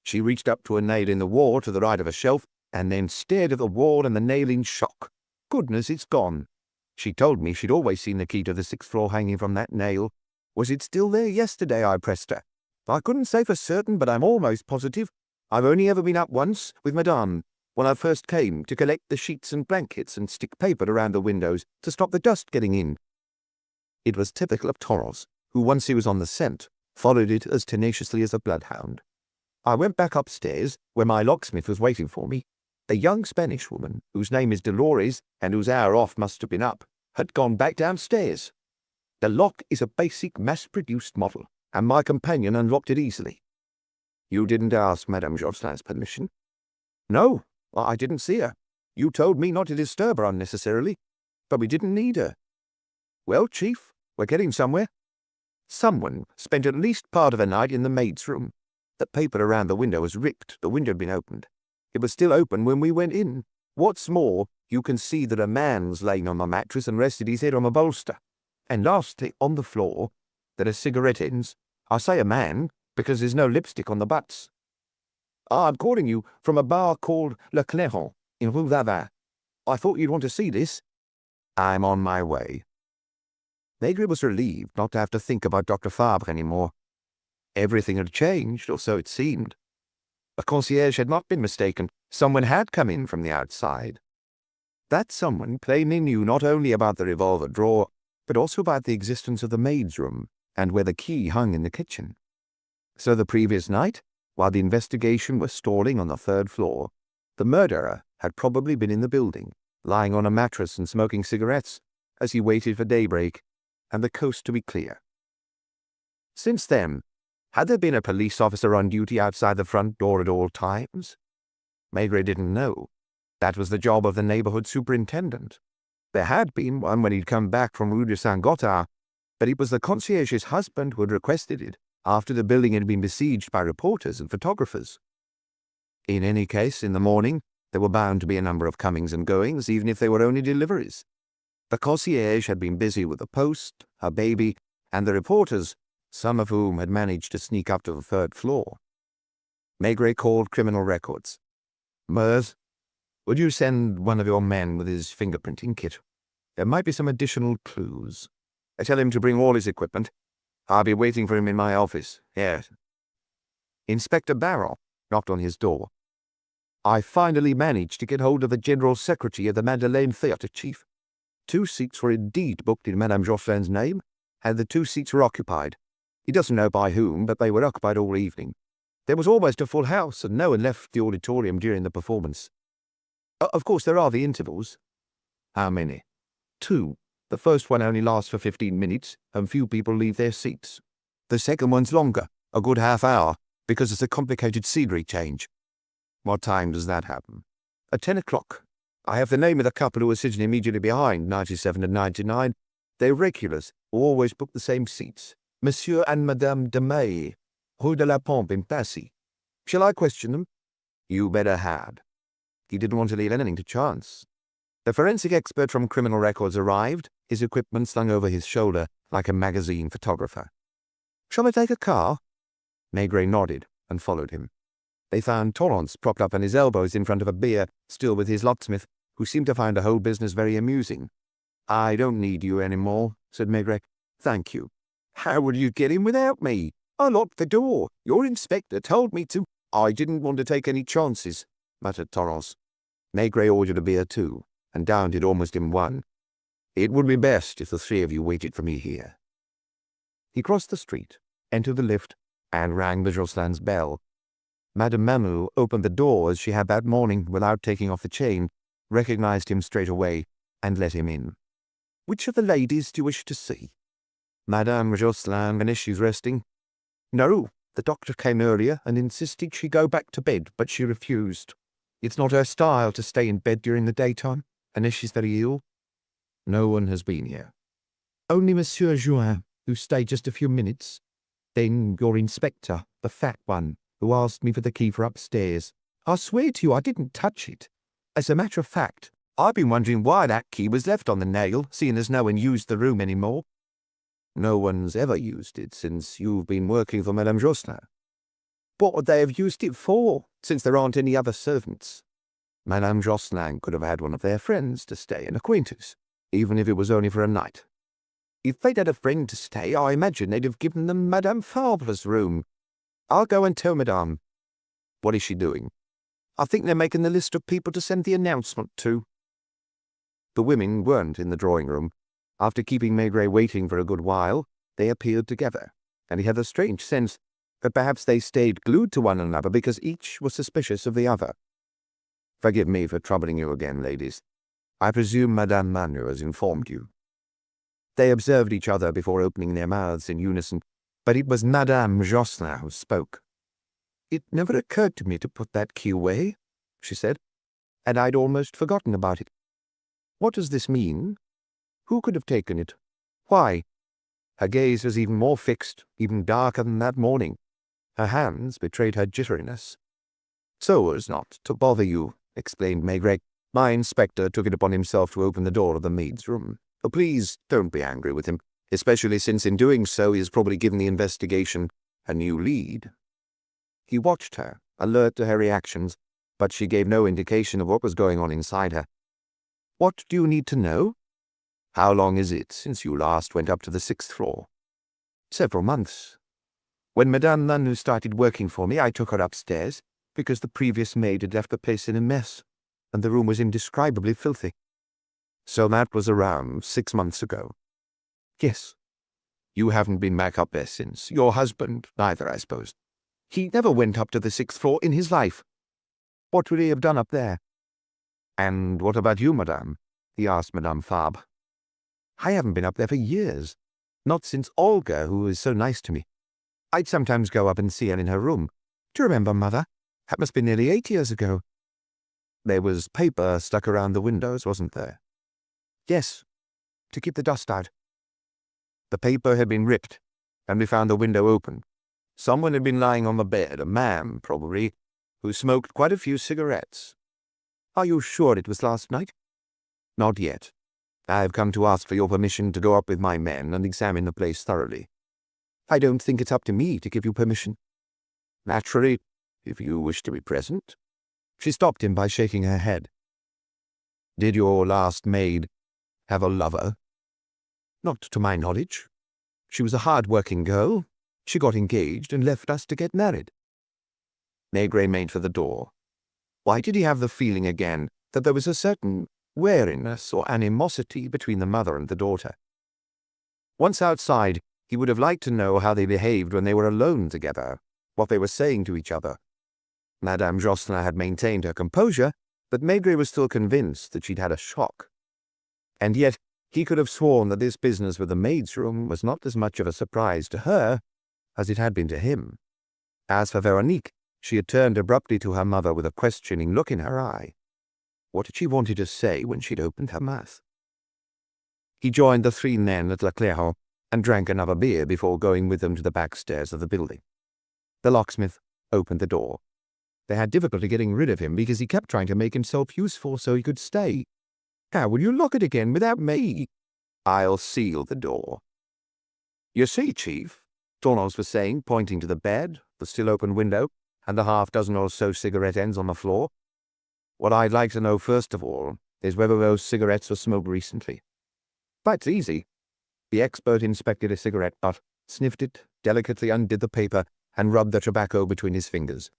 She reached up to a nail in the wall to the right of a shelf, and then stared at the wall and the nail in shock. Goodness, it's gone. She told me she'd always seen the key to the 6th floor hanging from that nail. Was it still there yesterday? I pressed her. I couldn't say for certain, but I'm almost positive. I've only ever been up once with Madame, when I first came to collect the sheets and blankets and stick paper around the windows to stop the dust getting in. It was typical of Toros, who once he was on the scent, followed it as tenaciously as a bloodhound. I went back upstairs, where my locksmith was waiting for me. The young Spanish woman, whose name is Dolores, and whose hour off must have been up, had gone back downstairs. The lock is a basic mass-produced model, and my companion unlocked it easily. You didn't ask Madame Josselin's permission? No, I didn't see her. You told me not to disturb her unnecessarily, but we didn't need her. Well, Chief, we're getting somewhere. Someone spent at least part of the night in the maid's room. The paper around the window was ripped. The window had been opened. It was still open when we went in. What's more, you can see that a man's lain on the mattress and rested his head on a bolster. And lastly, on the floor, there are cigarette ends. I say a man, because there's no lipstick on the butts. I'm calling you from a bar called Le Clairon in Rue Vavin. I thought you'd want to see this. I'm on my way. Maigret was relieved not to have to think about Dr. Fabre anymore. Everything had changed, or so it seemed. The concierge had not been mistaken. Someone had come in from the outside. That someone plainly knew not only about the revolver drawer, but also about the existence of the maid's room and where the key hung in the kitchen. So the previous night, while the investigation was stalling on the 3rd floor, the murderer had probably been in the building, lying on a mattress and smoking cigarettes, as he waited for daybreak and the coast to be clear. Since then, had there been a police officer on duty outside the front door at all times? Maigret didn't know. That was the job of the neighborhood superintendent. There had been one when he'd come back from Rue de Saint-Gothard, but it was the concierge's husband who had requested it after the building had been besieged by reporters and photographers. In any case, in the morning, there were bound to be a number of comings and goings, even if they were only deliveries. The concierge had been busy with the post, her baby, and the reporters, some of whom had managed to sneak up to the 3rd floor. Maigret called Criminal Records. Mers, would you send one of your men with his fingerprinting kit? There might be some additional clues. I tell him to bring all his equipment. I'll be waiting for him in my office. Yes. Inspector Barrel knocked on his door. I finally managed to get hold of the General Secretary of the Madeleine Theatre, Chief. 2 seats were indeed booked in Madame Josselin's name, and the 2 seats were occupied. He doesn't know by whom, but they were occupied all evening. There was almost a full house, and no one left the auditorium during the performance. Of course, there are the intervals. How many? 2. The first one only lasts for 15 minutes, and few people leave their seats. The second one's longer, a good half hour, because it's a complicated scenery change. What time does that happen? At 10 o'clock. I have the name of the couple who are sitting immediately behind, 97 and 99. They're regulars, who always book the same seats. Monsieur and Madame de May, Rue de la Pompe in Passy. Shall I question them? You better had. He didn't want to leave anything to chance. The forensic expert from Criminal Records arrived, his equipment slung over his shoulder like a magazine photographer. Shall I take a car? Maigret nodded and followed him. They found Torrance propped up on his elbows in front of a beer, still with his locksmith, who seemed to find the whole business very amusing. I don't need you any more, said Maigret. Thank you. How would you get in without me? I locked the door. Your inspector told me to. I didn't want to take any chances, muttered Torrance. Maigret ordered a beer too, and downed it almost in one. It would be best if the 3 of you waited for me here. He crossed the street, entered the lift, and rang the Josselin's bell. Madame Mamou opened the door as she had that morning without taking off the chain, recognized him straight away, and let him in. Which of the ladies do you wish to see? Madame Josselin finished she's resting. No, the doctor came earlier and insisted she go back to bed, but she refused. It's not her style to stay in bed during the daytime, unless she's very ill. No one has been here. Only Monsieur Juin, who stayed just a few minutes. Then your inspector, the fat one, who asked me for the key for upstairs. I swear to you I didn't touch it. As a matter of fact, I've been wondering why that key was left on the nail, seeing as no one used the room anymore. No one's ever used it since you've been working for Madame Jocelyn. What would they have used it for, since there aren't any other servants? Madame Jocelyn could have had one of their friends to stay, an acquaintance, even if it was only for a night. If they'd had a friend to stay, I imagine they'd have given them Madame Fabre's room. I'll go and tell Madame. What is she doing? I think they're making the list of people to send the announcement to. The women weren't in the drawing room. After keeping Maigret waiting for a good while, they appeared together, and he had a strange sense that perhaps they stayed glued to one another because each was suspicious of the other. Forgive me for troubling you again, ladies. I presume Madame Manu has informed you. They observed each other before opening their mouths in unison, but it was Madame Jocelyn who spoke. It never occurred to me to put that key away, she said, and I'd almost forgotten about it. What does this mean? Who could have taken it? Why? Her gaze was even more fixed, even darker than that morning. Her hands betrayed her jitteriness. So as not to bother you, explained Maigret. My inspector took it upon himself to open the door of the maid's room. Oh, please don't be angry with him, especially since in doing so he has probably given the investigation a new lead. He watched her, alert to her reactions, but she gave no indication of what was going on inside her. What do you need to know? How long is it since you last went up to the 6th floor? Several months. When Madame Manu started working for me, I took her upstairs, because the previous maid had left the place in a mess, and the room was indescribably filthy. So that was around 6 months ago. Yes. You haven't been back up there since. Your husband neither, I suppose. He never went up to the 6th floor in his life. What would he have done up there? And what about you, madame? He asked Madame Fabre. I haven't been up there for years. Not since Olga, who was so nice to me. I'd sometimes go up and see her in her room. Do you remember, Mother? That must be nearly 8 years ago. There was paper stuck around the windows, wasn't there? Yes, to keep the dust out. The paper had been ripped, and we found the window open. Someone had been lying on the bed, a man, probably, who smoked quite a few cigarettes. Are you sure it was last night? Not yet. I have come to ask for your permission to go up with my men and examine the place thoroughly. I don't think it's up to me to give you permission. Naturally, if you wish to be present. She stopped him by shaking her head. Did your last maid have a lover? Not to my knowledge. She was a hard-working girl. She got engaged and left us to get married. Maigret made for the door. Why did he have the feeling again that there was a certain wariness or animosity between the mother and the daughter? Once outside, he would have liked to know how they behaved when they were alone together, what they were saying to each other. Madame Jocelyn had maintained her composure, but Maigret was still convinced that she'd had a shock. And yet, he could have sworn that this business with the maid's room was not as much of a surprise to her as it had been to him. As for Veronique, she had turned abruptly to her mother with a questioning look in her eye. What had she wanted to say when she'd opened her mouth? He joined the 3 men at La Clairon and drank another beer before going with them to the back stairs of the building. The locksmith opened the door. They had difficulty getting rid of him because he kept trying to make himself useful so he could stay. How will you lock it again without me? I'll seal the door. You see, Chief, Tornos was saying, pointing to the bed, the still open window, and the half-dozen or so cigarette ends on the floor. What I'd like to know first of all is whether those cigarettes were smoked recently. That's easy. The expert inspected a cigarette butt, sniffed it, delicately undid the paper, and rubbed the tobacco between his fingers.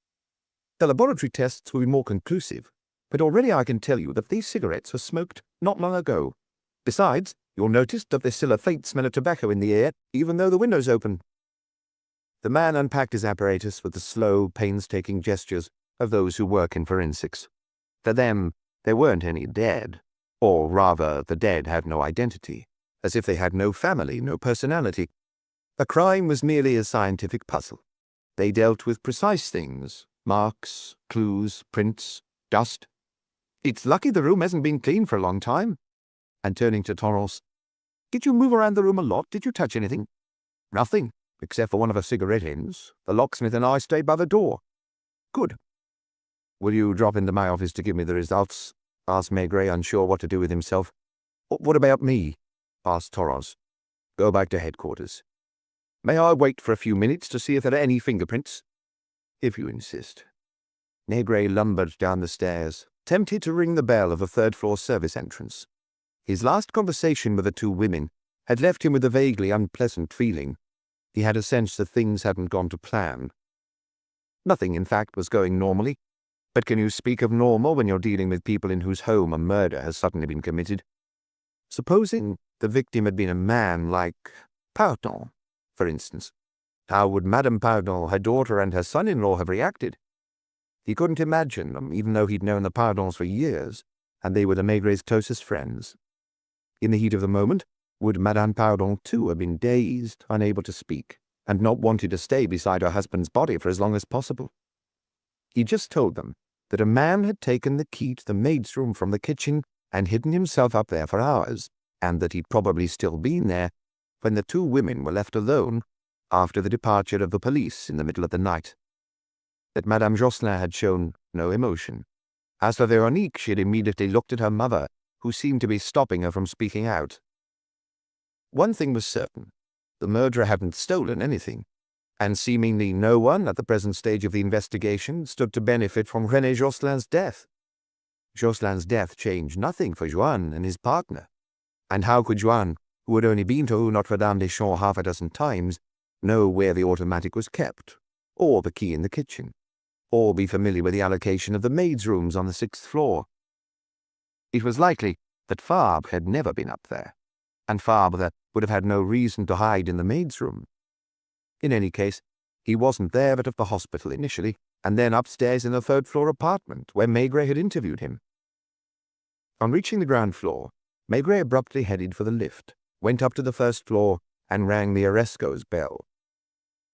The laboratory tests will be more conclusive, but already I can tell you that these cigarettes were smoked not long ago. Besides, you'll notice that there's still a faint smell of tobacco in the air, even though the window's open. The man unpacked his apparatus with the slow, painstaking gestures of those who work in forensics. For them, there weren't any dead, or rather, the dead had no identity, as if they had no family, no personality. The crime was merely a scientific puzzle. They dealt with precise things, marks, clues, prints, dust. It's lucky the room hasn't been cleaned for a long time. And turning to Torros, did you move around the room a lot? Did you touch anything? Nothing, except for one of the cigarette ends. The locksmith and I stayed by the door. Good. Will you drop into my office to give me the results? asked Maigret, unsure what to do with himself. What about me? Asked Toros. Go back to headquarters. May I wait for a few minutes to see if there are any fingerprints? If you insist. Maigret lumbered down the stairs, tempted to ring the bell of the third-floor service entrance. His last conversation with the two women had left him with a vaguely unpleasant feeling. He had a sense that things hadn't gone to plan. Nothing, in fact, was going normally. But can you speak of normal when you're dealing with people in whose home a murder has suddenly been committed? Supposing the victim had been a man like Pardon, for instance. How would Madame Pardon, her daughter, and her son-in-law have reacted? He couldn't imagine them, even though he'd known the Pardons for years, and they were the Maigrets' closest friends. In the heat of the moment, would Madame Pardon too have been dazed, unable to speak, and not wanted to stay beside her husband's body for as long as possible? He just told them that a man had taken the key to the maid's room from the kitchen and hidden himself up there for hours, and that he'd probably still been there when the two women were left alone after the departure of the police in the middle of the night. That Madame Josselin had shown no emotion. As for Veronique, she had immediately looked at her mother, who seemed to be stopping her from speaking out. One thing was certain. The murderer hadn't stolen anything, and seemingly no one at the present stage of the investigation stood to benefit from René Josselin's death. Josselin's death changed nothing for Joanne and his partner. And how could Joanne, who had only been to Notre-Dame-des-Champs half a dozen times, know where the automatic was kept, or the key in the kitchen, or be familiar with the allocation of the maids' rooms on the 6th floor? It was likely that Fabre had never been up there, and Fabre would have had no reason to hide in the maid's room. In any case, he wasn't there but at the hospital initially, and then upstairs in the third-floor apartment where Maigret had interviewed him. On reaching the ground floor, Maigret abruptly headed for the lift, went up to the first floor, and rang the Oresco's bell.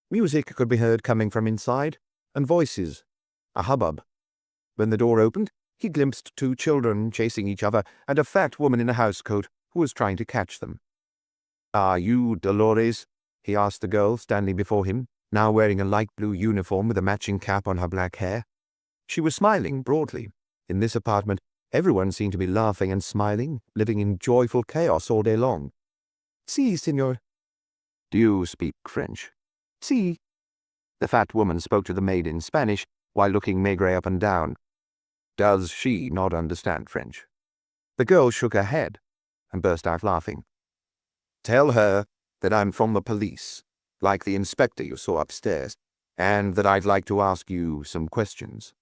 Music could be heard coming from inside, and voices, a hubbub. When the door opened, he glimpsed two children chasing each other and a fat woman in a housecoat who was trying to catch them. "Are you Dolores?" he asked the girl standing before him, now wearing a light blue uniform with a matching cap on her black hair. She was smiling broadly. In this apartment, everyone seemed to be laughing and smiling, living in joyful chaos all day long. "Si, senor." "Do you speak French?" "Si." The fat woman spoke to the maid in Spanish while looking Maigret up and down. "Does she not understand French?" The girl shook her head and burst out laughing. "Tell her that I'm from the police, like the inspector you saw upstairs, and that I'd like to ask you some questions."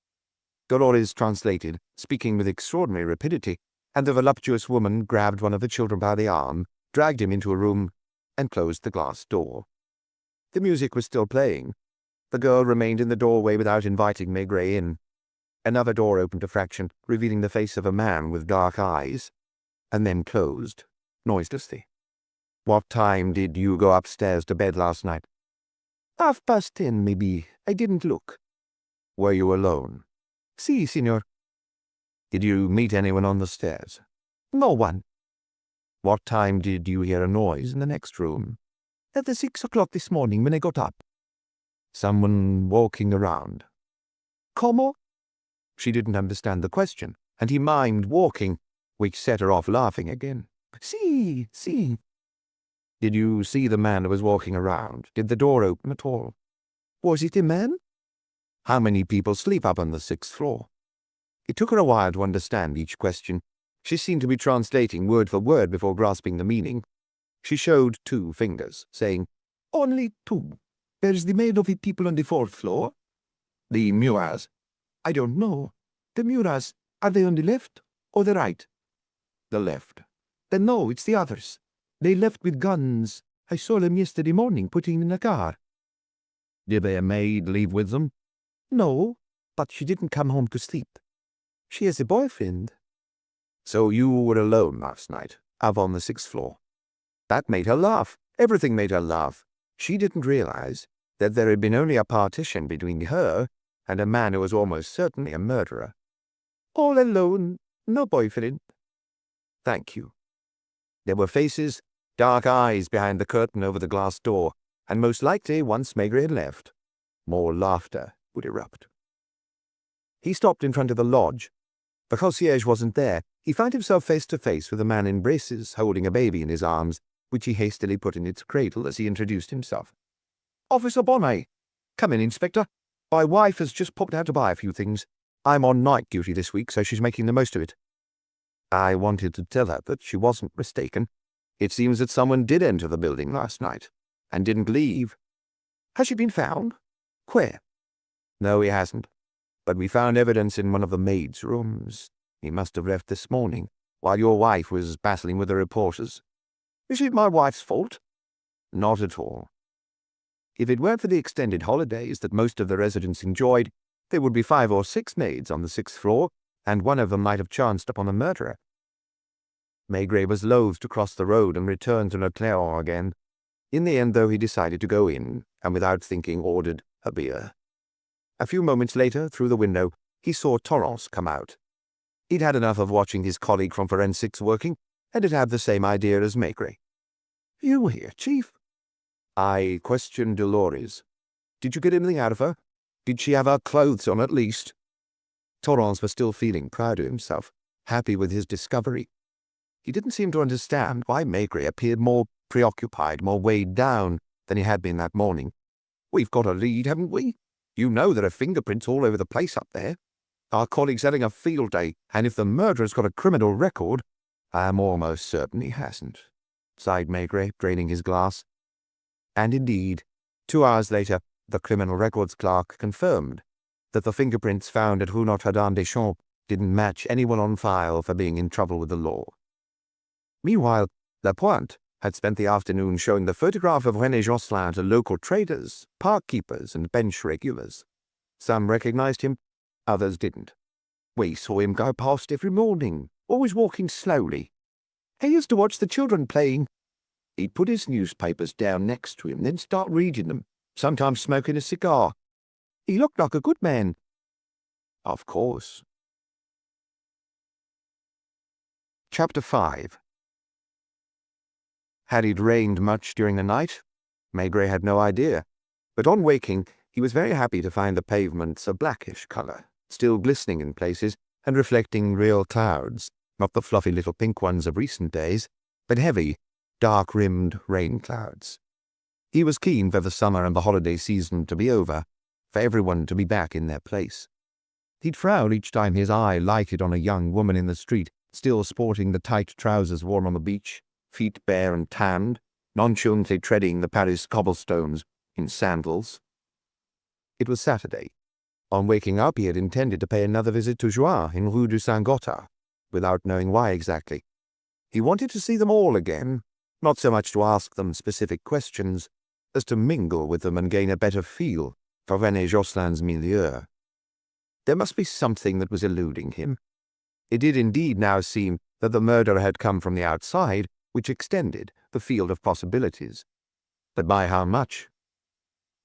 Dolores translated, speaking with extraordinary rapidity, and the voluptuous woman grabbed one of the children by the arm, dragged him into a room, and closed the glass door. The music was still playing. The girl remained in the doorway without inviting Maigret in. Another door opened a fraction, revealing the face of a man with dark eyes, and then closed, noiselessly. "What time did you go upstairs to bed last night?" "10:30, maybe. I didn't look." "Were you alone?" "Si, senor." "Did you meet anyone on the stairs?" "No one." "What time did you hear a noise in the next room?" "At 6 o'clock this morning when I got up." "Someone walking around?" "Como?" She didn't understand the question, and he mimed walking, which set her off laughing again. "Si, si." "Did you see the man who was walking around? Did the door open at all?" "Was it a man?" "How many people sleep up on the 6th floor?" It took her a while to understand each question. She seemed to be translating word for word before grasping the meaning. She showed 2 fingers, saying, "Only 2. There's the maid of the people on the 4th floor." "The Muras?" "I don't know. The Muras, are they on the left or the right?" "The left." "Then no, it's the others. They left with guns. I saw them yesterday morning putting in a car." "Did their maid leave with them?" "No, but she didn't come home to sleep. She has a boyfriend." "So you were alone last night, up on the 6th floor?" That made her laugh. Everything made her laugh. She didn't realize that there had been only a partition between her and a man who was almost certainly a murderer. "All alone, no boyfriend." "Thank you." There were faces, dark eyes behind the curtain over the glass door, and most likely, once Maigret had left, more laughter would erupt. He stopped in front of the lodge. The concierge wasn't there. He found himself face to face with a man in braces holding a baby in his arms, which he hastily put in its cradle as he introduced himself. "Officer Bonnet." "Come in, Inspector. My wife has just popped out to buy a few things. I'm on night duty this week, so she's making the most of it." I wanted to tell her that she wasn't mistaken. It seems that someone did enter the building last night, and didn't leave. "Has she been found?" "Where?" "No, he hasn't. But we found evidence in one of the maid's rooms. He must have left this morning, while your wife was battling with the reporters." "Is it my wife's fault?" "Not at all. If it weren't for the extended holidays that most of the residents enjoyed, there would be 5 or 6 maids on the 6th floor, and one of them might have chanced upon the murderer." Maigret was loath to cross the road and return to Le Clairon again. In the end, though, he decided to go in, and without thinking ordered a beer. A few moments later, through the window, he saw Torrance come out. He'd had enough of watching his colleague from forensics working, and had had the same idea as Maigret. "You here, Chief?" "I questioned Dolores. Did you get anything out of her? Did she have her clothes on at least?" Torrance was still feeling proud of himself, happy with his discovery. He didn't seem to understand why Maigret appeared more preoccupied, more weighed down than he had been that morning. "We've got a lead, haven't we? You know there are fingerprints all over the place up there. Our colleague's having a field day, and if the murderer's got a criminal record—" "I'm almost certain he hasn't," sighed Maigret, draining his glass. And indeed, 2 hours later, the criminal records clerk confirmed that the fingerprints found at Rue Notre-Dame-des-Champs didn't match anyone on file for being in trouble with the law. Meanwhile, Lapointe had spent the afternoon showing the photograph of René Josselin to local traders, park keepers, and bench regulars. Some recognized him, others didn't. "We saw him go past every morning, always walking slowly. He used to watch the children playing. He'd put his newspapers down next to him, then start reading them, sometimes smoking a cigar. He looked like a good man." "Of course." Chapter 5. Had it rained much during the night? Maigret had no idea, but on waking he was very happy to find the pavements a blackish colour, still glistening in places and reflecting real clouds, not the fluffy little pink ones of recent days, but heavy, dark-rimmed rain clouds. He was keen for the summer and the holiday season to be over, for everyone to be back in their place. He'd frown each time his eye lighted on a young woman in the street, still sporting the tight trousers worn on the beach, feet bare and tanned, nonchalantly treading the Paris cobblestones in sandals. It was Saturday. On waking up, he had intended to pay another visit to Joie in Rue du Saint-Gothard, without knowing why exactly. He wanted to see them all again, not so much to ask them specific questions, as to mingle with them and gain a better feel for René Josselin's milieu. There must be something that was eluding him. It did indeed now seem that the murderer had come from the outside, which extended the field of possibilities. But by how much?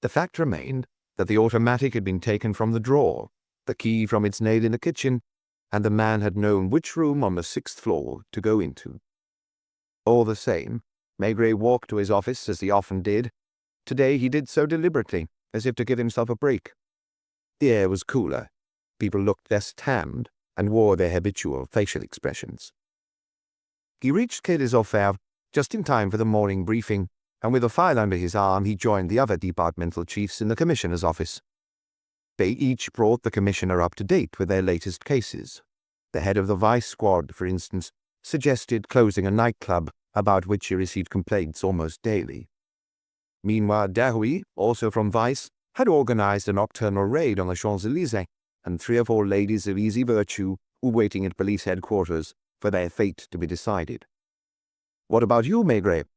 The fact remained that the automatic had been taken from the drawer, the key from its nail in the kitchen, and the man had known which room on the 6th floor to go into. All the same, Maigret walked to his office as he often did. Today he did so deliberately, as if to give himself a break. The air was cooler, people looked less tanned, and wore their habitual facial expressions. He reached Quai des Orfèvres just in time for the morning briefing, and with a file under his arm he joined the other departmental chiefs in the commissioner's office. They each brought the commissioner up to date with their latest cases. The head of the vice squad, for instance, suggested closing a nightclub about which he received complaints almost daily. Meanwhile, Darouy, also from vice, had organized a nocturnal raid on the Champs-Élysées, and 3 or 4 ladies of easy virtue were waiting at police headquarters for their fate to be decided. "What about you, Maigret?"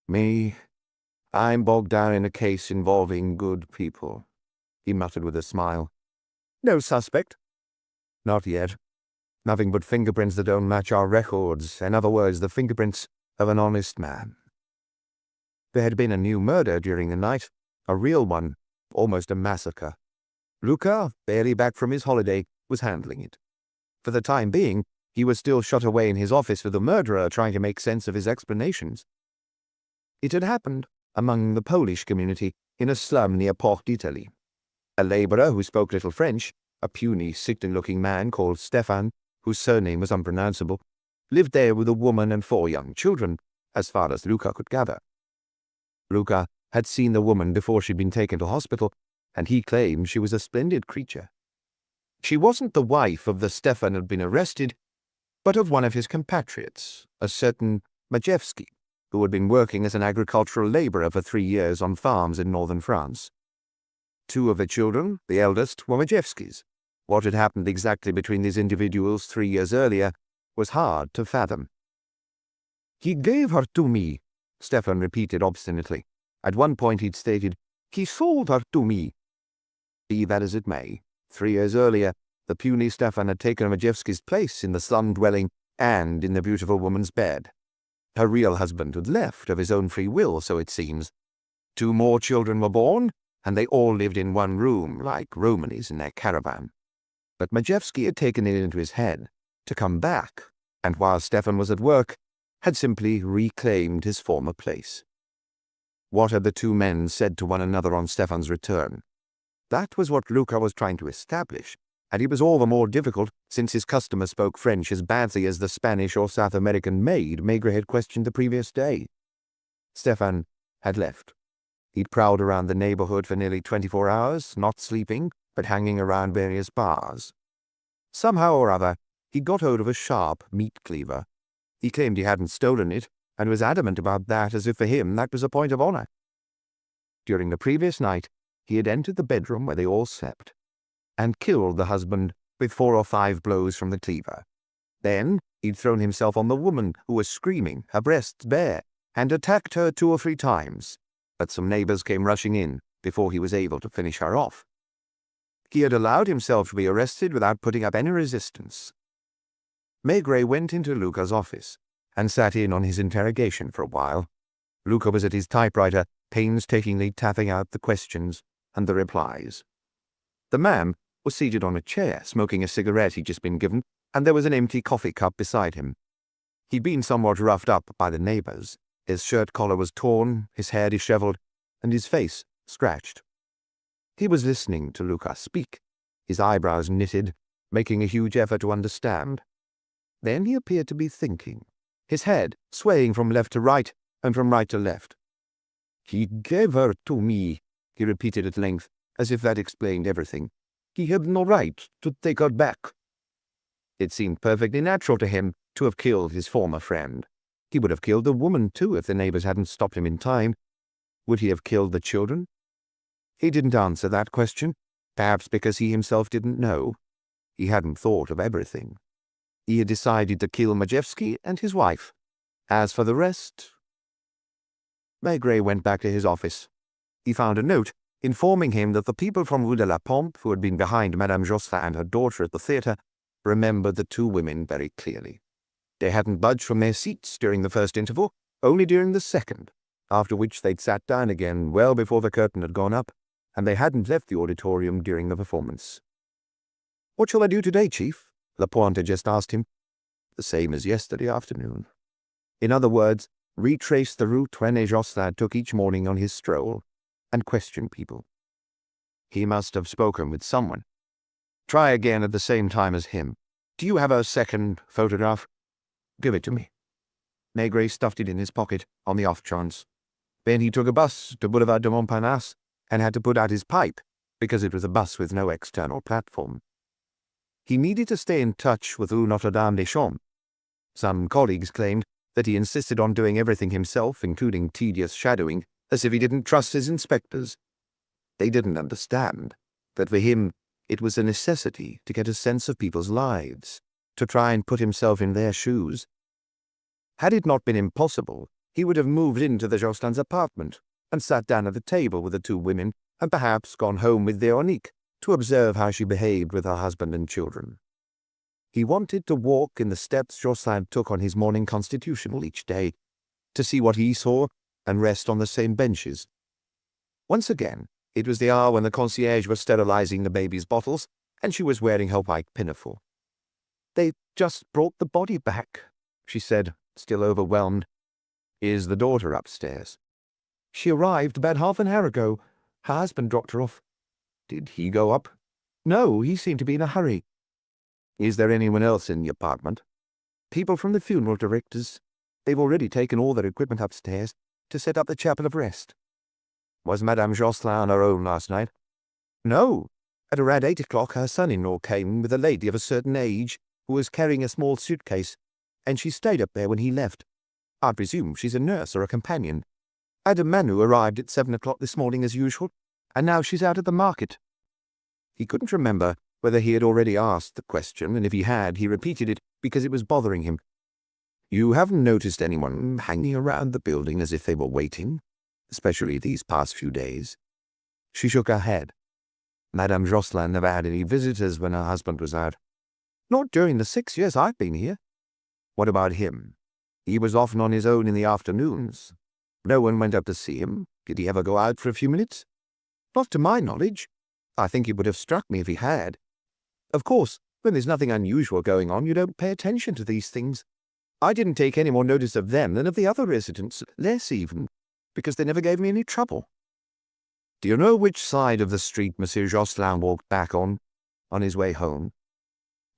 "Me? I'm bogged down in a case involving good people," he muttered with a smile. "No suspect?" "Not yet. Nothing but fingerprints that don't match our records, in other words, the fingerprints of an honest man." There had been a new murder during the night, a real one, almost a massacre. Lucas, barely back from his holiday, was handling it. For the time being, he was still shut away in his office with the murderer, trying to make sense of his explanations. It had happened among the Polish community in a slum near Port d'Italy. A laborer who spoke little French, a puny, sickly-looking man called Stefan, whose surname was unpronounceable, lived there with a woman and 4 young children, as far as Luca could gather. Luca had seen the woman before she'd been taken to hospital, and he claimed she was a splendid creature. She wasn't the wife of the Stefan who had been arrested, but of one of his compatriots, a certain Maigret, who had been working as an agricultural labourer for 3 years on farms in northern France. 2 of the children, the eldest, were Maigret's. What had happened exactly between these individuals 3 years earlier was hard to fathom. "He gave her to me," Stefan repeated obstinately. At one point he'd stated, "He sold her to me." Be that as it may, 3 years earlier, the puny Stefan had taken Maigret's place in the slum dwelling and in the beautiful woman's bed. Her real husband had left of his own free will, so it seems. 2 more children were born, and they all lived in one room, like Romanies in their caravan. But Maigret had taken it into his head to come back, and while Stefan was at work, had simply reclaimed his former place. What had the 2 men said to one another on Stefan's return? That was what Luca was trying to establish, and it was all the more difficult since his customer spoke French as badly as the Spanish or South American maid Maigret had questioned the previous day. Stefan had left. He'd prowled around the neighborhood for nearly 24 hours, not sleeping, but hanging around various bars. Somehow or other, he got hold of a sharp meat cleaver. He claimed he hadn't stolen it, and was adamant about that as if for him that was a point of honor. During the previous night, he had entered the bedroom where they all slept, and killed the husband with 4 or 5 blows from the cleaver. Then he'd thrown himself on the woman, who was screaming, her breasts bare, and attacked her 2 or 3 times, but some neighbors came rushing in before he was able to finish her off. He had allowed himself to be arrested without putting up any resistance. Maigret went into Luca's office and sat in on his interrogation for a while. Luca was at his typewriter, painstakingly tapping out the questions and the replies. The man was seated on a chair, smoking a cigarette he'd just been given, and there was an empty coffee cup beside him. He'd been somewhat roughed up by the neighbors. His shirt collar was torn, his hair disheveled, and his face scratched. He was listening to Luca speak, his eyebrows knitted, making a huge effort to understand. Then he appeared to be thinking, his head swaying from left to right and from right to left. "He gave her to me," he repeated at length, as if that explained everything. "He had no right to take her back." It seemed perfectly natural to him to have killed his former friend. He would have killed the woman, too, if the neighbors hadn't stopped him in time. Would he have killed the children? He didn't answer that question, perhaps because he himself didn't know. He hadn't thought of everything. He had decided to kill Maigret and his wife. As for the rest... Maigret went back to his office. He found a note informing him that the people from Rue de la Pompe, who had been behind Madame Josselin and her daughter at the theatre, remembered the 2 women very clearly. They hadn't budged from their seats during the first interval, only during the second, after which they'd sat down again well before the curtain had gone up, and they hadn't left the auditorium during the performance. "What shall I do today, Chief?" Lapointe had just asked him. "The same as yesterday afternoon." In other words, retrace the route René Josselin took each morning on his stroll, and question people. He must have spoken with someone. Try again at the same time as him. "Do you have a second photograph?" "Give it to me." Maigret stuffed it in his pocket, on the off chance. Then he took a bus to Boulevard de Montparnasse, and had to put out his pipe, because it was a bus with no external platform. He needed to stay in touch with Rue Notre-Dame-des-Champs. Some colleagues claimed that he insisted on doing everything himself, including tedious shadowing, as if he didn't trust his inspectors. They didn't understand that for him it was a necessity to get a sense of people's lives, to try and put himself in their shoes. Had it not been impossible, he would have moved into the Josselins' apartment and sat down at the table with the 2 women, and perhaps gone home with Veronique to observe how she behaved with her husband and children. He wanted to walk in the steps Josselin took on his morning constitutional each day, to see what he saw and rest on the same benches. Once again, it was the hour when the concierge was sterilizing the baby's bottles, and she was wearing her white pinafore. "They just brought the body back," she said, still overwhelmed. "Is the daughter upstairs?" "She arrived about half an hour ago. Her husband dropped her off." "Did he go up?" "No, he seemed to be in a hurry." Is there anyone else in the apartment? People from the funeral directors. They've already taken all their equipment upstairs to set up the chapel of rest. Was Madame Jocelyn on her own last night? No. At around 8 o'clock her son-in-law came with a lady of a certain age who was carrying a small suitcase, and she stayed up there when he left. I presume she's a nurse or a companion. Adam Manu arrived at 7 o'clock this morning as usual, and now she's out at the market. He couldn't remember whether he had already asked the question, and if he had, he repeated it because it was bothering him. You haven't noticed anyone hanging around the building as if they were waiting, especially these past few days? She shook her head. Madame Jocelyn never had any visitors when her husband was out. Not during the 6 years I've been here. What about him? He was often on his own in the afternoons. No one went up to see him. Did he ever go out for a few minutes? Not to my knowledge. I think it would have struck me if he had. Of course, when there's nothing unusual going on, you don't pay attention to these things. I didn't take any more notice of them than of the other residents, less even, because they never gave me any trouble. Do you know which side of the street Monsieur Jocelyn walked back on his way home?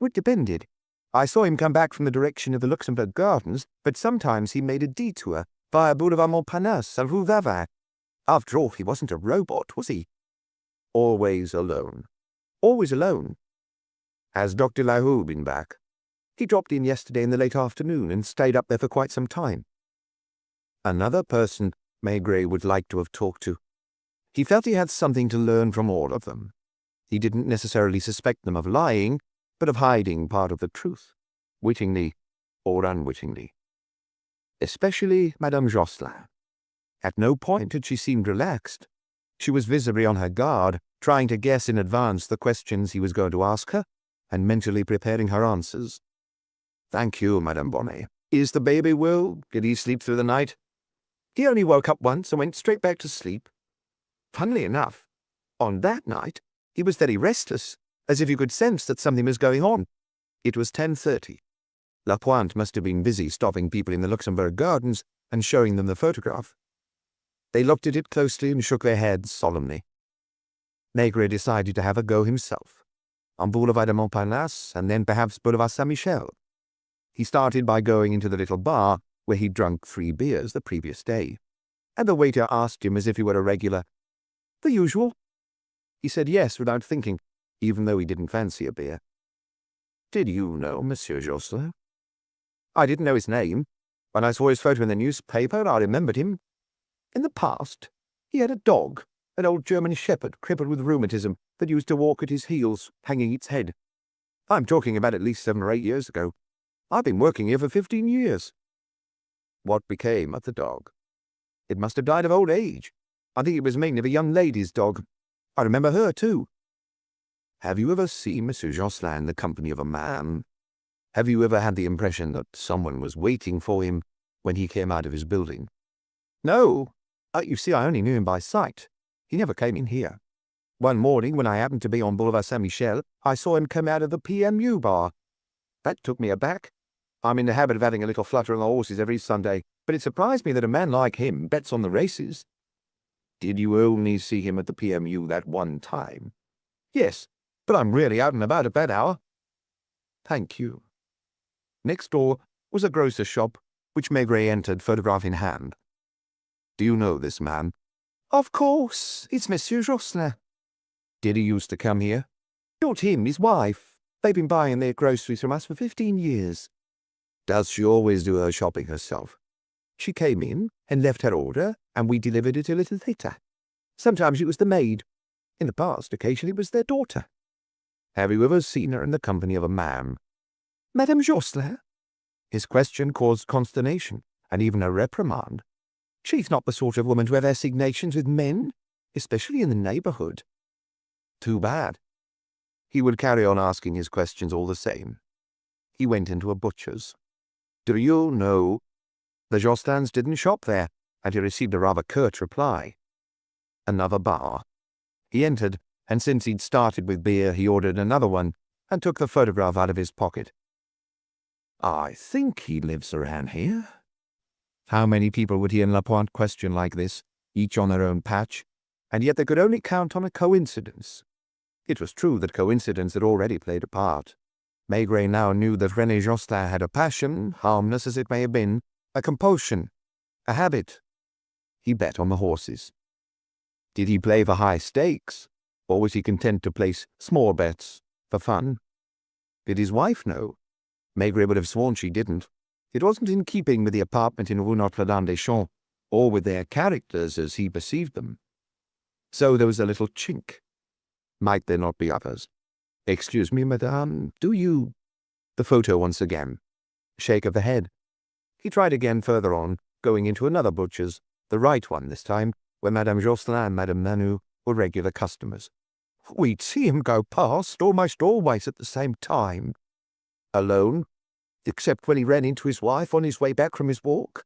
It depended. I saw him come back from the direction of the Luxembourg Gardens, but sometimes he made a detour via Boulevard Montparnasse and Rue Vavin. After all, he wasn't a robot, was he? Always alone. Always alone. Has Dr. Lahou been back? He dropped in yesterday in the late afternoon and stayed up there for quite some time. Another person Maigret would like to have talked to. He felt he had something to learn from all of them. He didn't necessarily suspect them of lying, but of hiding part of the truth, wittingly or unwittingly. Especially Madame Jocelyn. At no point had she seemed relaxed. She was visibly on her guard, trying to guess in advance the questions he was going to ask her, and mentally preparing her answers. Thank you, Madame Bonnet. Is the baby well? Did he sleep through the night? He only woke up once and went straight back to sleep. Funnily enough, on that night, he was very restless, as if you could sense that something was going on. It was 10:30. Lapointe must have been busy stopping people in the Luxembourg Gardens and showing them the photograph. They looked at it closely and shook their heads solemnly. Maigret decided to have a go himself, on Boulevard de Montparnasse and then perhaps Boulevard Saint-Michel. He started by going into the little bar where he'd drunk 3 beers the previous day, and the waiter asked him as if he were a regular, "The usual?" He said yes without thinking, even though he didn't fancy a beer. Did you know Monsieur Jocelyn? I didn't know his name. When I saw his photo in the newspaper, I remembered him. In the past, he had a dog, an old German shepherd crippled with rheumatism that used to walk at his heels, hanging its head. I'm talking about at least 7 or 8 years ago. I've been working here for 15 years. What became of the dog? It must have died of old age. I think it was mainly a young lady's dog. I remember her, too. Have you ever seen Monsieur Jocelyn in the company of a man? Have you ever had the impression that someone was waiting for him when he came out of his building? No. You see, I only knew him by sight. He never came in here. One morning, when I happened to be on Boulevard Saint-Michel, I saw him come out of the PMU bar. That took me aback. I'm in the habit of having a little flutter on the horses every Sunday, but it surprised me that a man like him bets on the races. Did you only see him at the PMU that one time? Yes, but I'm really out and about at that hour. Thank you. Next door was a grocer's shop, which Maigret entered, photograph in hand. Do you know this man? Of course, it's Monsieur Jocelyn. Did he used to come here? Not him, his wife. They've been buying their groceries from us for 15 years. Does she always do her shopping herself? She came in and left her order, and we delivered it a little later. Sometimes it was the maid. In the past, occasionally it was their daughter. Have you ever seen her in the company of a man? Madame Jocelyn? His question caused consternation, and even a reprimand. She's not the sort of woman to have assignations with men, especially in the neighborhood. Too bad. He would carry on asking his questions all the same. He went into a butcher's. Do you know? The Jocelins didn't shop there, and he received a rather curt reply. Another bar. He entered, and since he'd started with beer, he ordered another one, and took the photograph out of his pocket. I think he lives around here. How many people would he and Lapointe question like this, each on their own patch, and yet they could only count on a coincidence. It was true that coincidence had already played a part. Maigret now knew that René Jocelyn had a passion, harmless as it may have been, a compulsion, a habit. He bet on the horses. Did he play for high stakes, or was he content to place small bets for fun? Did his wife know? Maigret would have sworn she didn't. It wasn't in keeping with the apartment in Rue Notre-Dame-des-Champs, or with their characters as he perceived them. So there was a little chink. Might there not be others? Excuse me, madame, do you— The photo once again. Shake of the head. He tried again further on, going into another butcher's, the right one this time, where Madame Jocelyn and Madame Nanu were regular customers. We'd see him go past almost always at the same time. Alone, except when he ran into his wife on his way back from his walk.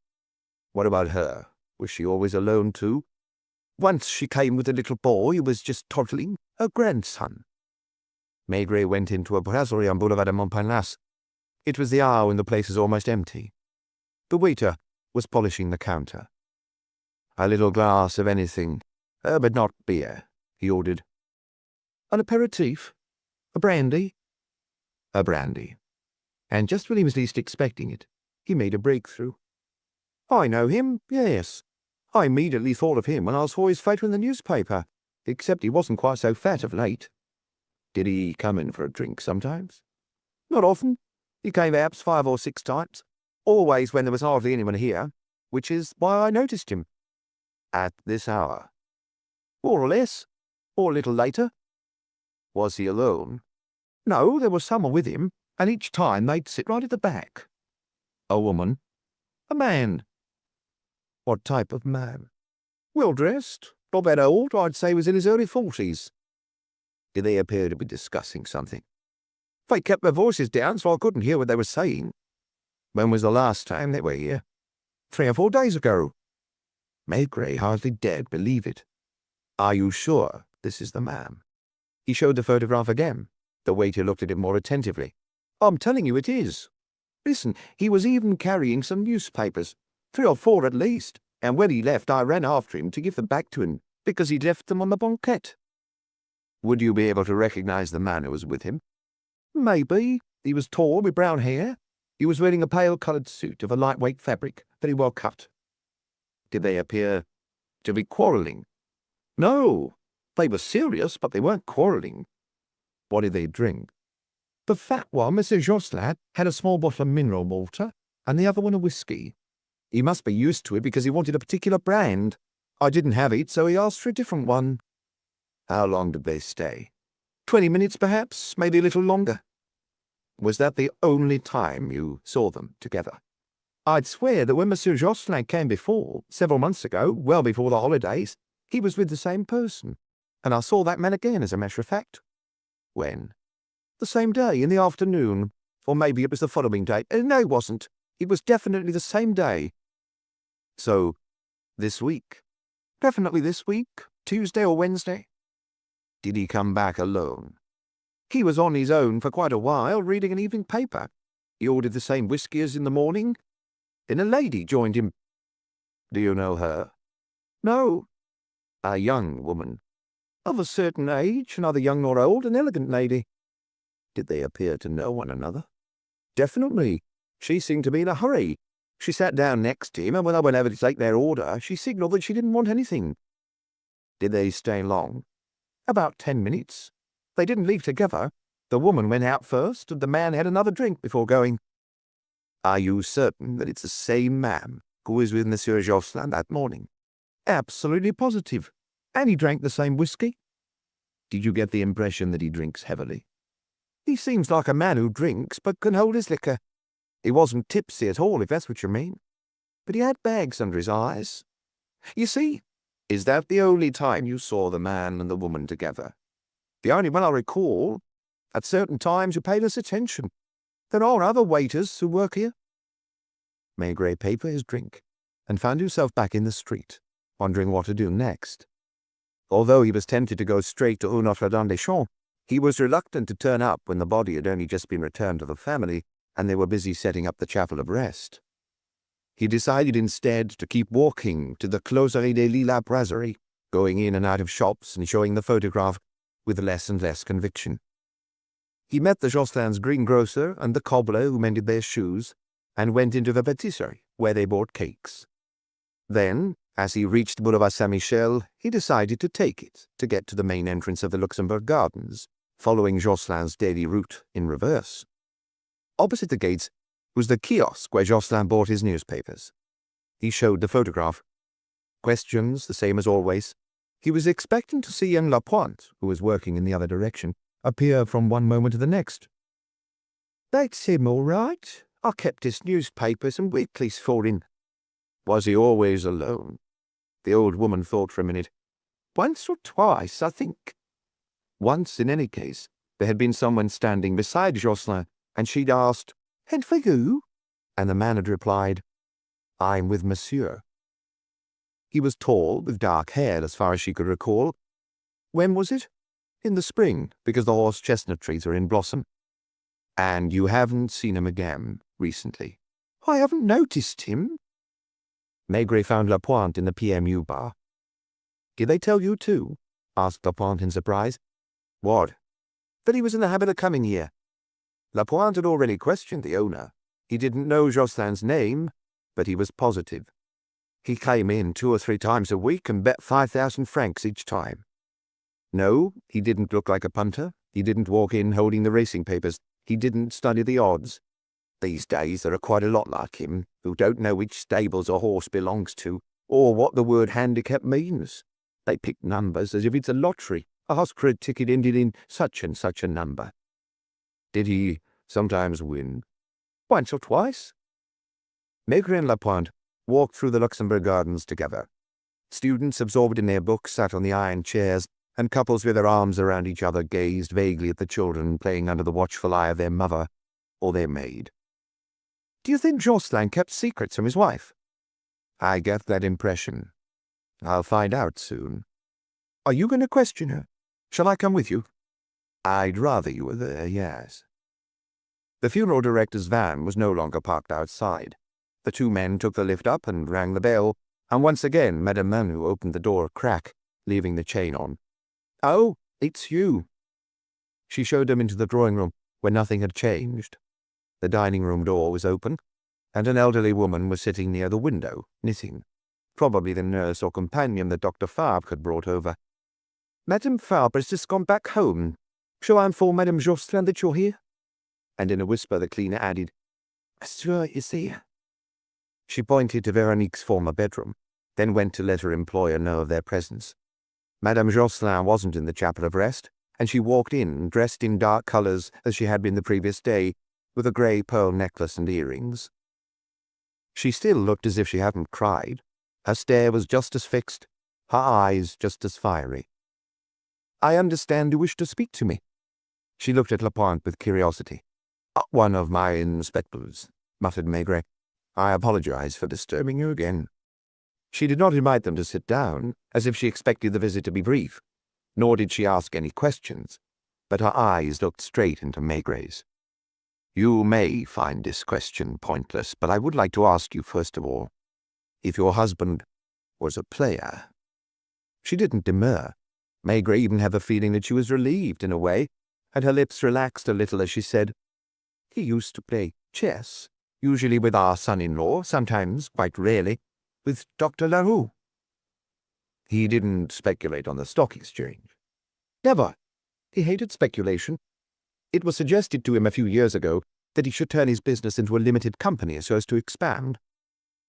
What about her? Was she always alone too? Once she came with a little boy who was just toddling, her grandson. Maigret went into a brasserie on Boulevard de Montparnasse. It was the hour when the place is almost empty. The waiter was polishing the counter. A little glass of anything, but not beer, he ordered. An aperitif? A brandy? A brandy. And just when he was least expecting it, he made a breakthrough. I know him, yes. I immediately thought of him when I saw his photo in the newspaper, except he wasn't quite so fat of late. Did he come in for a drink sometimes? Not often. He came perhaps 5 or 6 times, always when there was hardly anyone here, which is why I noticed him. At this hour? More or less, or a little later. Was he alone? No, there was someone with him, and each time they'd sit right at the back. A woman? A man. What type of man? Well-dressed, not that old, I'd say was in his early 40s. Did they appear to be discussing something? They kept their voices down so I couldn't hear what they were saying. When was the last time they were here? 3 or 4 days ago. Maigret hardly dared believe it. Are you sure this is the man? He showed the photograph again. The waiter looked at it more attentively. I'm telling you it is. Listen, he was even carrying some newspapers, 3 or 4 at least, and when he left I ran after him to give them back to him, because he'd left them on the banquette. Would you be able to recognize the man who was with him? Maybe. He was tall, with brown hair. He was wearing a pale-coloured suit of a lightweight fabric, very well cut. Did they appear to be quarrelling? No. They were serious, but they weren't quarrelling. What did they drink? The fat one, Monsieur Jocelyn, had a small bottle of mineral water, and the other one a whiskey. He must be used to it because he wanted a particular brand. I didn't have it, so he asked for a different one. How long did they stay? 20 minutes, perhaps, maybe a little longer. Was that the only time you saw them together? I'd swear that when Monsieur Jocelyn came before, several months ago, well before the holidays, he was with the same person, and I saw that man again, as a matter of fact. When? The same day, in the afternoon, or maybe it was the following day. No, it wasn't. It was definitely the same day. So, this week? Definitely this week, Tuesday or Wednesday. Did he come back alone? He was on his own for quite a while, reading an evening paper. He ordered the same whiskey as in the morning. Then a lady joined him. Do you know her? No. A young woman. Of a certain age, neither young nor old, an elegant lady. Did they appear to know one another? Definitely. She seemed to be in a hurry. She sat down next to him, and when I went over to take their order, she signalled that she didn't want anything. Did they stay long? About 10 minutes. They didn't leave together. The woman went out first, and the man had another drink before going. Are you certain that it's the same man who was with Monsieur Jocelyn that morning? Absolutely positive. And he drank the same whiskey. Did you get the impression that he drinks heavily? He seems like a man who drinks, but can hold his liquor. He wasn't tipsy at all, if that's what you mean. But he had bags under his eyes. You see, is that the only time you saw the man and the woman together? The only one I recall. At certain times you paid us attention. There are other waiters who work here. Maigret paid for his drink, and found himself back in the street, wondering what to do next. Although he was tempted to go straight to Rue Notre-Dame-des-Champs, he was reluctant to turn up when the body had only just been returned to the family, and they were busy setting up the chapel of rest. He decided instead to keep walking to the Closerie des Lilas brasserie, going in and out of shops and showing the photograph with less and less conviction. He met the Josselins' greengrocer and the cobbler who mended their shoes, and went into the patisserie, where they bought cakes. Then, as he reached Boulevard Saint-Michel, he decided to take it to get to the main entrance of the Luxembourg Gardens, following Josselin's daily route in reverse. Opposite the gates was the kiosk where Josselin bought his newspapers. He showed the photograph. Questions, the same as always. He was expecting to see young Lapointe, who was working in the other direction, appear from one moment to the next. "That's him, all right. I kept his newspapers and weeklies for him." Was he always alone? The old woman thought for a minute. "Once or twice, I think." Once, in any case, there had been someone standing beside Josselin, and she'd asked, "And for you?" And the man had replied, "I'm with Monsieur." He was tall, with dark hair as far as she could recall. When was it? In the spring, because the horse-chestnut trees are in blossom. "And you haven't seen him again recently?" "I haven't noticed him." Maigret found Lapointe in the PMU bar. "Did they tell you too?" asked Lapointe in surprise. "What?" "That he was in the habit of coming here." Lapointe had already questioned the owner. He didn't know Josselin's name, but he was positive. He came in 2 or 3 times a week and bet 5,000 francs each time. No, he didn't look like a punter. He didn't walk in holding the racing papers. He didn't study the odds. These days there are quite a lot like him, who don't know which stables a horse belongs to, or what the word handicap means. They pick numbers as if it's a lottery. Ask for a ticket ended in such and such a number. Did he sometimes win? Once or twice. Maigret and Lapointe walked through the Luxembourg Gardens together. Students absorbed in their books sat on the iron chairs, and couples with their arms around each other gazed vaguely at the children playing under the watchful eye of their mother or their maid. "Do you think Josselin kept secrets from his wife?" "I get that impression. I'll find out soon." "Are you going to question her? Shall I come with you?" "I'd rather you were there, yes." The funeral director's van was no longer parked outside. The 2 men took the lift up and rang the bell, and once again Madame Manu opened the door a crack, leaving the chain on. "Oh, it's you." She showed them into the drawing room, where nothing had changed. The dining room door was open, and an elderly woman was sitting near the window, knitting. Probably the nurse or companion that Dr. Fabre had brought over. "Madame Fabre has just gone back home. Shall I inform Madame Josselin that you're here?" And in a whisper the cleaner added, "Monsieur is here." She pointed to Veronique's former bedroom, then went to let her employer know of their presence. Madame Josselin wasn't in the chapel of rest, and she walked in, dressed in dark colours as she had been the previous day, with a grey pearl necklace and earrings. She still looked as if she hadn't cried. Her stare was just as fixed, her eyes just as fiery. "I understand you wish to speak to me." She looked at Lapointe with curiosity. "One of my inspectors," muttered Maigret. "I apologize for disturbing you again." She did not invite them to sit down, as if she expected the visit to be brief, nor did she ask any questions, but her eyes looked straight into Maigret's. "You may find this question pointless, but I would like to ask you first of all, if your husband was a player." She didn't demur. Maigret even had the feeling that she was relieved in a way, and her lips relaxed a little as she said, "He used to play chess, usually with our son-in-law, sometimes, quite rarely, with Dr. Naur." "He didn't speculate on the stock exchange?" "Never. He hated speculation. It was suggested to him a few years ago that he should turn his business into a limited company so as to expand,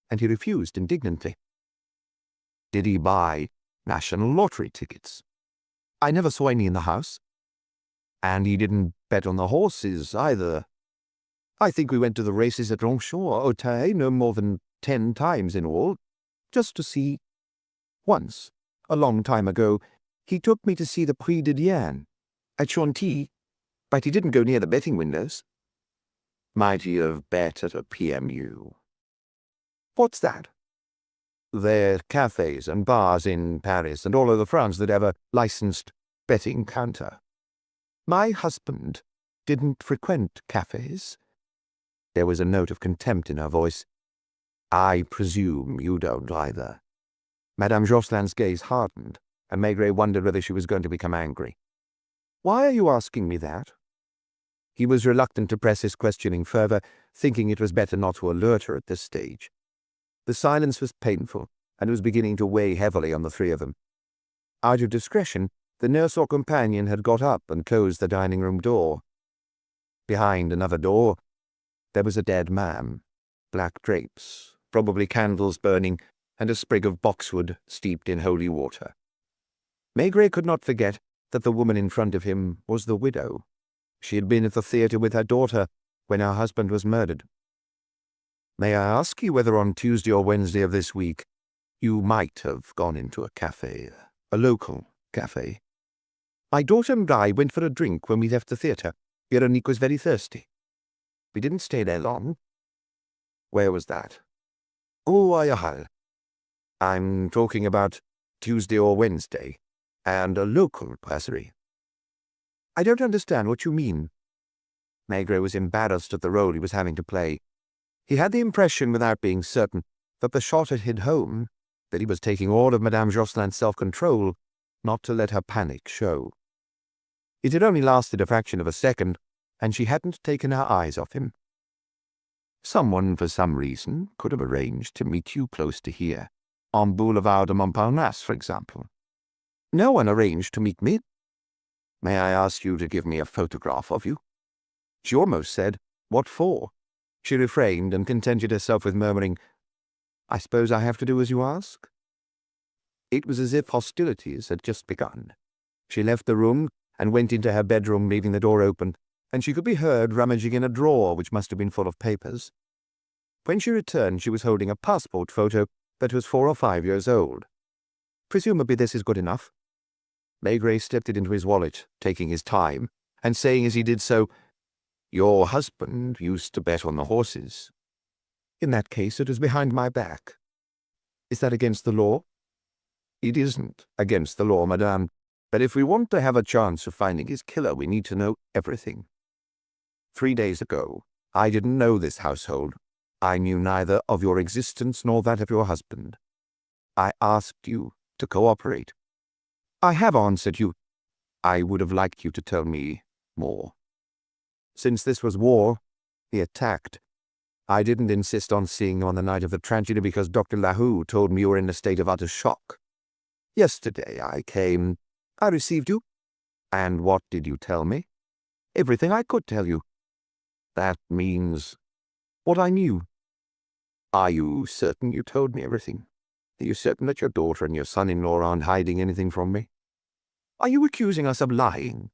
and he refused indignantly." "Did he buy national lottery tickets?" "I never saw any in the house." "And he didn't bet on the horses either?" "I think we went to the races at Longchamp or Auteuil no more than 10 times in all, just to see. Once, a long time ago, he took me to see the Prix de Diane at Chantilly, but he didn't go near the betting windows." "Might he have bet at a PMU?" "What's that?" "There are cafes and bars in Paris and all over France that have a licensed betting counter." "My husband didn't frequent cafes." There was a note of contempt in her voice. "I presume you don't either." Madame Josselin's gaze hardened, and Maigret wondered whether she was going to become angry. "Why are you asking me that?" He was reluctant to press his questioning further, thinking it was better not to alert her at this stage. The silence was painful, and was beginning to weigh heavily on the three of them. Out of discretion, the nurse or companion had got up and closed the dining-room door. Behind another door, there was a dead man, black drapes, probably candles burning, and a sprig of boxwood steeped in holy water. Maigret could not forget that the woman in front of him was the widow. She had been at the theatre with her daughter when her husband was murdered. "May I ask you whether on Tuesday or Wednesday of this week you might have gone into a cafe, a local cafe?" "My daughter and I went for a drink when we left the theatre. Veronique was very thirsty. We didn't stay there long." "Where was that?" "Oh, Ayahal. I'm talking about Tuesday or Wednesday, and a local brasserie." "I don't understand what you mean." Maigret was embarrassed at the role he was having to play. He had the impression, without being certain, that the shot had hit home, that he was taking all of Madame Jocelyn's self-control not to let her panic show. It had only lasted a fraction of a second, and she hadn't taken her eyes off him. "Someone, for some reason, could have arranged to meet you close to here, on Boulevard de Montparnasse, for example." "No one arranged to meet me." "May I ask you to give me a photograph of you?" She almost said, "What for?" She refrained and contented herself with murmuring, "I suppose I have to do as you ask?" It was as if hostilities had just begun. She left the room and went into her bedroom, leaving the door open, and she could be heard rummaging in a drawer which must have been full of papers. When she returned, she was holding a passport photo that was 4 or 5 years old. "Presumably this is good enough." Maigret slipped it into his wallet, taking his time, and saying as he did so, "Your husband used to bet on the horses." "In that case, it is behind my back." "Is that against the law?" "It isn't against the law, madame, but if we want to have a chance of finding his killer, we need to know everything. 3 days ago, I didn't know this household. I knew neither of your existence nor that of your husband. I asked you to cooperate. I have answered you. I would have liked you to tell me more. Since this was war, he attacked. I didn't insist on seeing you on the night of the tragedy because Dr. Lahou told me you were in a state of utter shock. Yesterday I came. I received you. And what did you tell me? Everything I could tell you. That means what I knew. Are you certain you told me everything? Are you certain that your daughter and your son-in-law aren't hiding anything from me? Are you accusing us of lying?"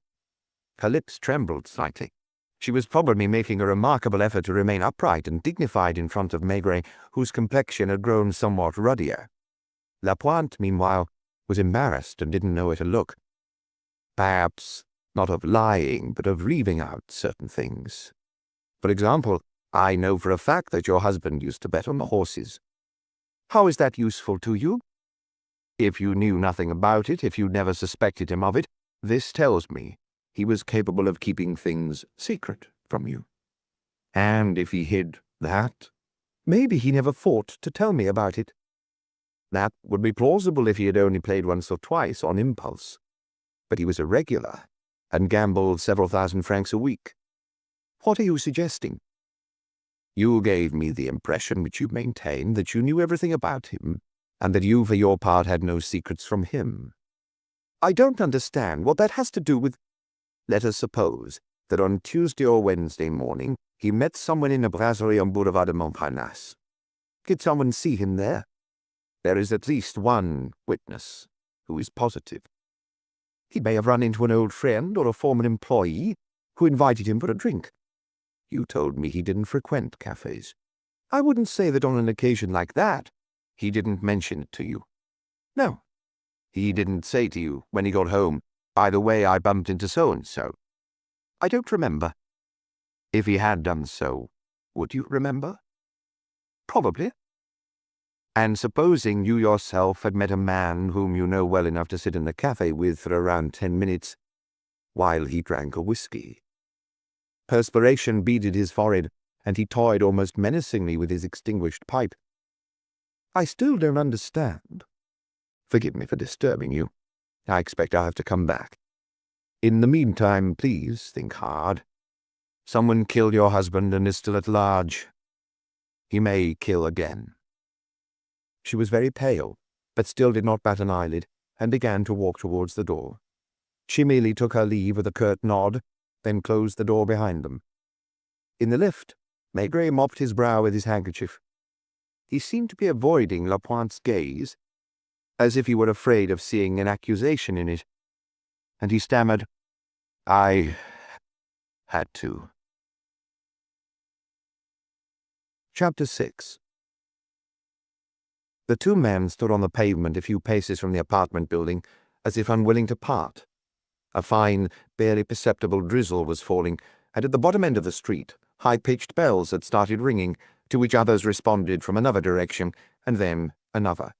Her lips trembled slightly. She was probably making a remarkable effort to remain upright and dignified in front of Maigret, whose complexion had grown somewhat ruddier. Lapointe, meanwhile, was embarrassed and didn't know where to look. "Perhaps not of lying, but of leaving out certain things. For example, I know for a fact that your husband used to bet on the horses. How is that useful to you? If you knew nothing about it, if you never suspected him of it, this tells me he was capable of keeping things secret from you. And if he hid that, maybe he never thought to tell me about it. That would be plausible if he had only played once or twice on impulse. But he was a regular, and gambled several thousand francs a week. What are you suggesting? You gave me the impression, which you maintain, that you knew everything about him, and that you, for your part, had no secrets from him. I don't understand what that has to do with... Let us suppose that on Tuesday or Wednesday morning he met someone in a brasserie on Boulevard de Montparnasse. Did someone see him there? There is at least one witness who is positive. He may have run into an old friend or a former employee who invited him for a drink. You told me he didn't frequent cafes. I wouldn't say that on an occasion like that he didn't mention it to you. No. He didn't say to you when he got home, "By the way, I bumped into so-and-so." I don't remember. If he had done so, would you remember? Probably. And supposing you yourself had met a man whom you know well enough to sit in the cafe with for around 10 minutes while he drank a whiskey. Perspiration beaded his forehead, and he toyed almost menacingly with his extinguished pipe. I still don't understand. Forgive me for disturbing you. I expect I'll have to come back. In the meantime, please think hard. Someone killed your husband and is still at large. He may kill again." She was very pale, but still did not bat an eyelid, and began to walk towards the door. She merely took her leave with a curt nod, then closed the door behind them. In the lift, Maigret mopped his brow with his handkerchief. He seemed to be avoiding Lapointe's gaze, as if he were afraid of seeing an accusation in it, and he stammered, "I had to." Chapter 6. The two men stood on the pavement a few paces from the apartment building, as if unwilling to part. A fine, barely perceptible drizzle was falling, and at the bottom end of the street, high-pitched bells had started ringing, to which others responded from another direction, and then another.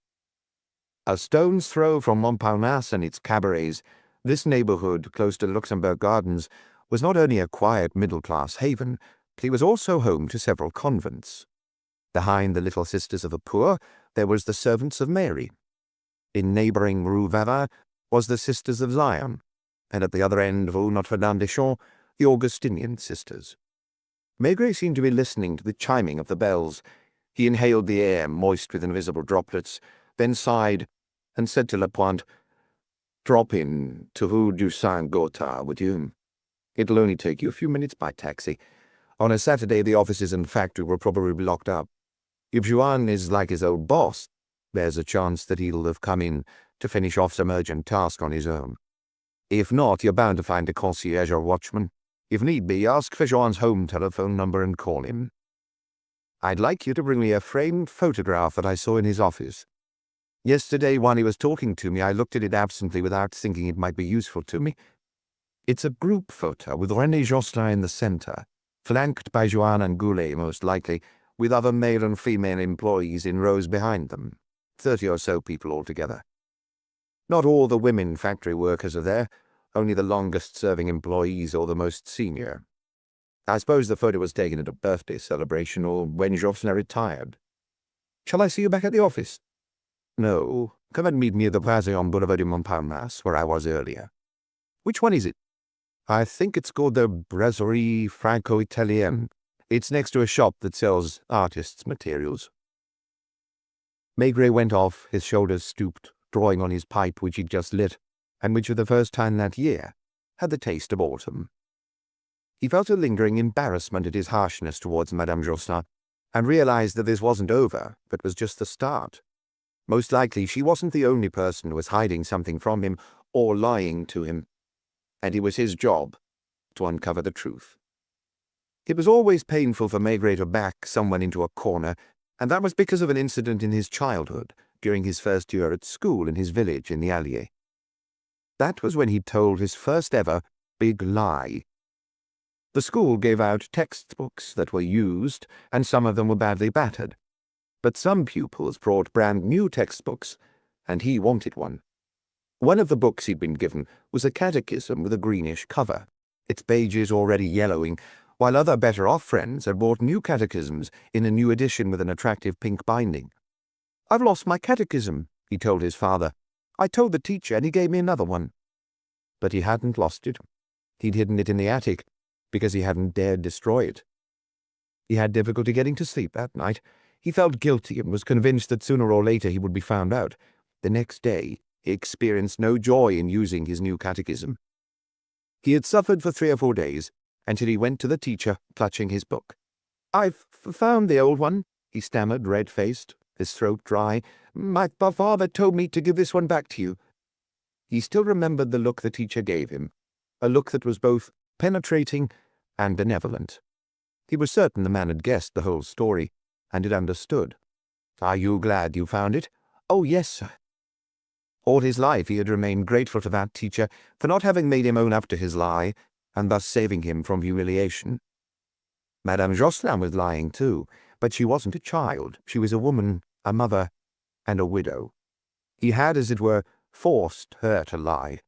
A stone's throw from Montparnasse and its cabarets, this neighbourhood, close to the Luxembourg Gardens, was not only a quiet middle-class haven, but it was also home to several convents. Behind the Little Sisters of the Poor, there was the Servants of Mary. In neighbouring Rue Vavin was the Sisters of Zion, and at the other end of Rue Notre-Dame-des-Champs, the Augustinian Sisters. Maigret seemed to be listening to the chiming of the bells. He inhaled the air, moist with invisible droplets, then sighed, and said to Lapointe, "Drop in to Rue du Saint-Gothard, would you? It'll only take you a few minutes by taxi. On a Saturday the offices and factory will probably be locked up. If Juan is like his old boss, there's a chance that he'll have come in to finish off some urgent task on his own. If not, you're bound to find a concierge or watchman. If need be, ask for Juan's home telephone number and call him. I'd like you to bring me a framed photograph that I saw in his office. Yesterday, while he was talking to me, I looked at it absently without thinking it might be useful to me. It's a group photo with René Jocelyn in the centre, flanked by Juan and Goulet most likely, with other male and female employees in rows behind them, 30 or so people altogether. Not all the women factory workers are there, only the longest-serving employees or the most senior. I suppose the photo was taken at a birthday celebration or when Jocelyn retired. Shall I see you back at the office? No, come and meet me at the Plaza on Boulevard de Montparnasse, where I was earlier. Which one is it? I think it's called the Brasserie Franco-Italienne. It's next to a shop that sells artists' materials. Maigret went off, his shoulders stooped, drawing on his pipe which he'd just lit, and which for the first time that year had the taste of autumn. He felt a lingering embarrassment at his harshness towards Madame Jocelyn, and realized that this wasn't over, but was just the start. Most likely she wasn't the only person who was hiding something from him or lying to him, and it was his job to uncover the truth. It was always painful for Maigret to back someone into a corner, and that was because of an incident in his childhood, during his first year at school in his village in the Allier. That was when he told his first ever big lie. The school gave out textbooks that were used, and some of them were badly battered. But some pupils brought brand new textbooks, and he wanted one. One of the books he'd been given was a catechism with a greenish cover, its pages already yellowing, while other better-off friends had bought new catechisms in a new edition with an attractive pink binding. "I've lost my catechism," he told his father. "I told the teacher and he gave me another one." But he hadn't lost it. He'd hidden it in the attic, because he hadn't dared destroy it. He had difficulty getting to sleep that night. He felt guilty and was convinced that sooner or later he would be found out. The next day, he experienced no joy in using his new catechism. He had suffered for 3 or 4 days, until he went to the teacher, clutching his book. "I've found the old one," he stammered, red-faced, his throat dry. "My father told me to give this one back to you." He still remembered the look the teacher gave him, a look that was both penetrating and benevolent. He was certain the man had guessed the whole story, and had understood. "Are you glad you found it?" "Oh, yes, sir." All his life he had remained grateful to that teacher for not having made him own up to his lie, and thus saving him from humiliation. Madame Jocelyn was lying too, but she wasn't a child. She was a woman, a mother, and a widow. He had, as it were, forced her to lie,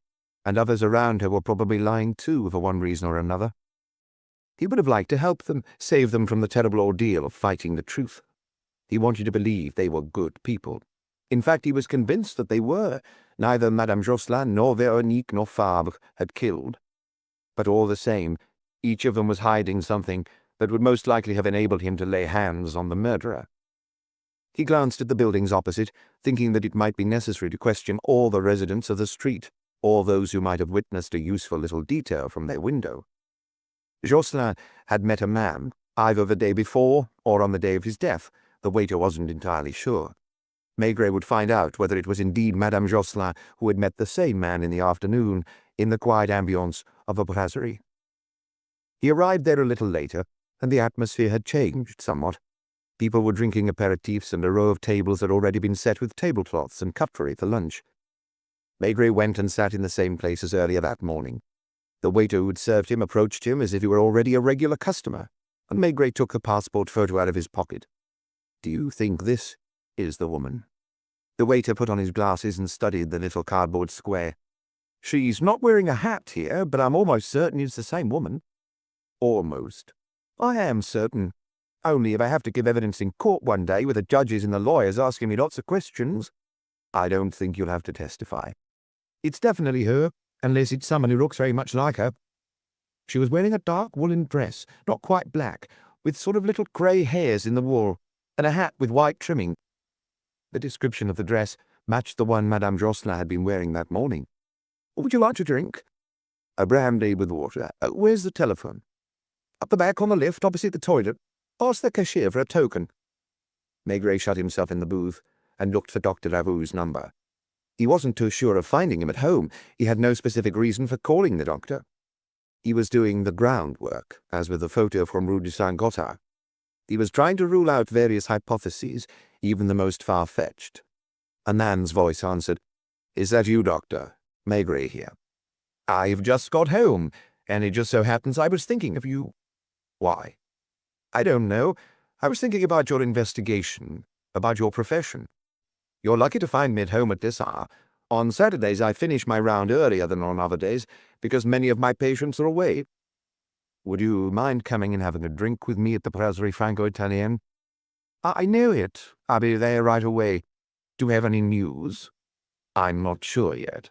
and others around her were probably lying too for one reason or another. He would have liked to help them, save them from the terrible ordeal of fighting the truth. He wanted to believe they were good people. In fact, he was convinced that they were. Neither Madame Jocelyn nor Veronique nor Fabre had killed. But all the same, Each of them was hiding something that would most likely have enabled him to lay hands on the murderer. He glanced at the buildings opposite, thinking that it might be necessary to question all the residents of the street, or those who might have witnessed a useful little detail from their window. Jocelyn had met a man, either the day before or on the day of his death. The waiter wasn't entirely sure. Maigret would find out whether it was indeed Madame Jocelyn who had met the same man in the afternoon in the quiet ambience of a brasserie. He arrived there a little later, and the atmosphere had changed somewhat. People were drinking aperitifs, and a row of tables had already been set with tablecloths and cutlery for lunch. Maigret went and sat in the same place as earlier that morning. The waiter who had served him approached him as if he were already a regular customer, and Maigret took the passport photo out of his pocket. "Do you think this is the woman?" The waiter put on his glasses and studied the little cardboard square. "She's not wearing a hat here, but I'm almost certain it's the same woman." "Almost. I am certain. Only if I have to give evidence in court one day with the judges and the lawyers asking me lots of questions, I don't think you'll have to testify. It's definitely her, unless it's someone who looks very much like her. She was wearing a dark woolen dress, not quite black, with sort of little grey hairs in the wool, and a hat with white trimming." The description of the dress matched the one Madame Jocelyn had been wearing that morning. "Would you like a drink?" "A brandy with water. Where's the telephone?" "Up the back on the left, opposite the toilet. Ask the cashier for a token." Maigret shut himself in the booth and looked for Dr. Lavou's number. He wasn't too sure of finding him at home. He had no specific reason for calling the doctor. He was doing the groundwork, as with the photo from Rue de Saint-Gothard. He was trying to rule out various hypotheses, even the most far-fetched. A man's voice answered, "Is that you, Doctor? Maigret here." "I've just got home, and it just so happens I was thinking of you." "Why?" "I don't know. I was thinking about your investigation, about your profession. You're lucky to find me at home at this hour. On Saturdays I finish my round earlier than on other days, because many of my patients are away." "Would you mind coming and having a drink with me at the Brasserie Franco-Italienne?" "I know it. I'll be there right away. Do you have any news?" "I'm not sure yet."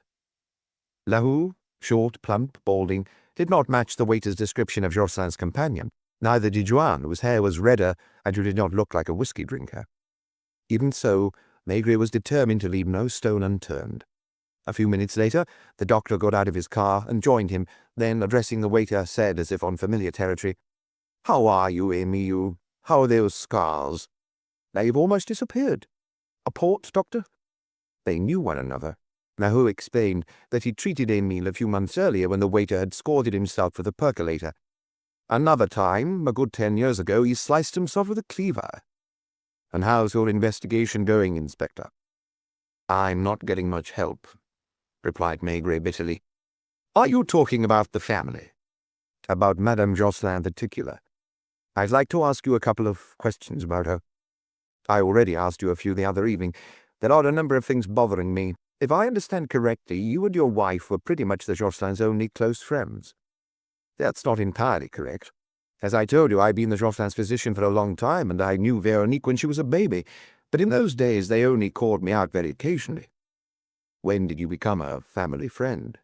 Lavou, short, plump, balding, did not match the waiter's description of Jocelyn's companion. Neither did Juan, whose hair was redder and who did not look like a whiskey drinker. Even so, Maigret was determined to leave no stone unturned. A few minutes later, the doctor got out of his car and joined him, then, addressing the waiter, said, as if on familiar territory, "How are you, Emile? How are those scars?" "They've almost disappeared." "A port, doctor?" They knew one another. Naur explained that he treated Emile a few months earlier when the waiter had scalded himself with a percolator. Another time, a good 10 years ago, he sliced himself with a cleaver. "And how's your investigation going, Inspector?" "I'm not getting much help," replied Maigret bitterly. "Are you talking about the family?" "About Madame Jocelyn in particular. I'd like to ask you a couple of questions about her. I already asked you a few the other evening. There are a number of things bothering me. If I understand correctly, you and your wife were pretty much the Jocelyn's only close friends." "That's not entirely correct. As I told you, I've been the Jocelyn's physician for a long time, and I knew Veronique when she was a baby, but in those days they only called me out very occasionally." "When did you become a family friend?"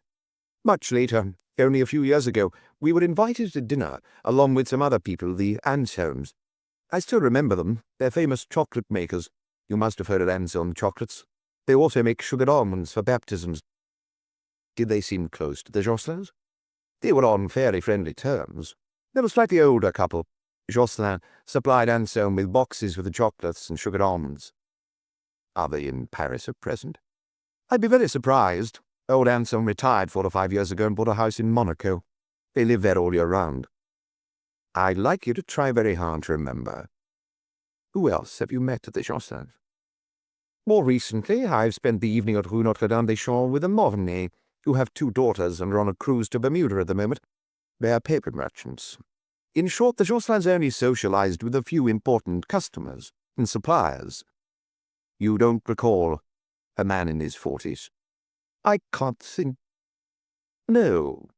"Much later, only a few years ago. We were invited to dinner, along with some other people, the Anselms. I still remember them. They're famous chocolate makers. You must have heard of Anselm chocolates. They also make sugared almonds for baptisms." "Did they seem close to the Jocelyn's?" "They were on fairly friendly terms. They were a slightly older couple. Jocelyn supplied Anselm with boxes with the chocolates and sugared almonds." "Are they in Paris at present?" "I'd be very surprised. Old Anselm retired 4 or 5 years ago and bought a house in Monaco. They live there all year round." "I'd like you to try very hard to remember. Who else have you met at the Jocelyn's?" "More recently, I've spent the evening at Rue Notre-Dame-des-Champs with the Mornay, who have 2 daughters and are on a cruise to Bermuda at the moment. They're paper merchants. In short, the Jocelyn's only socialized with a few important customers and suppliers." "You don't recall a man in his 40s? "I can't think. No."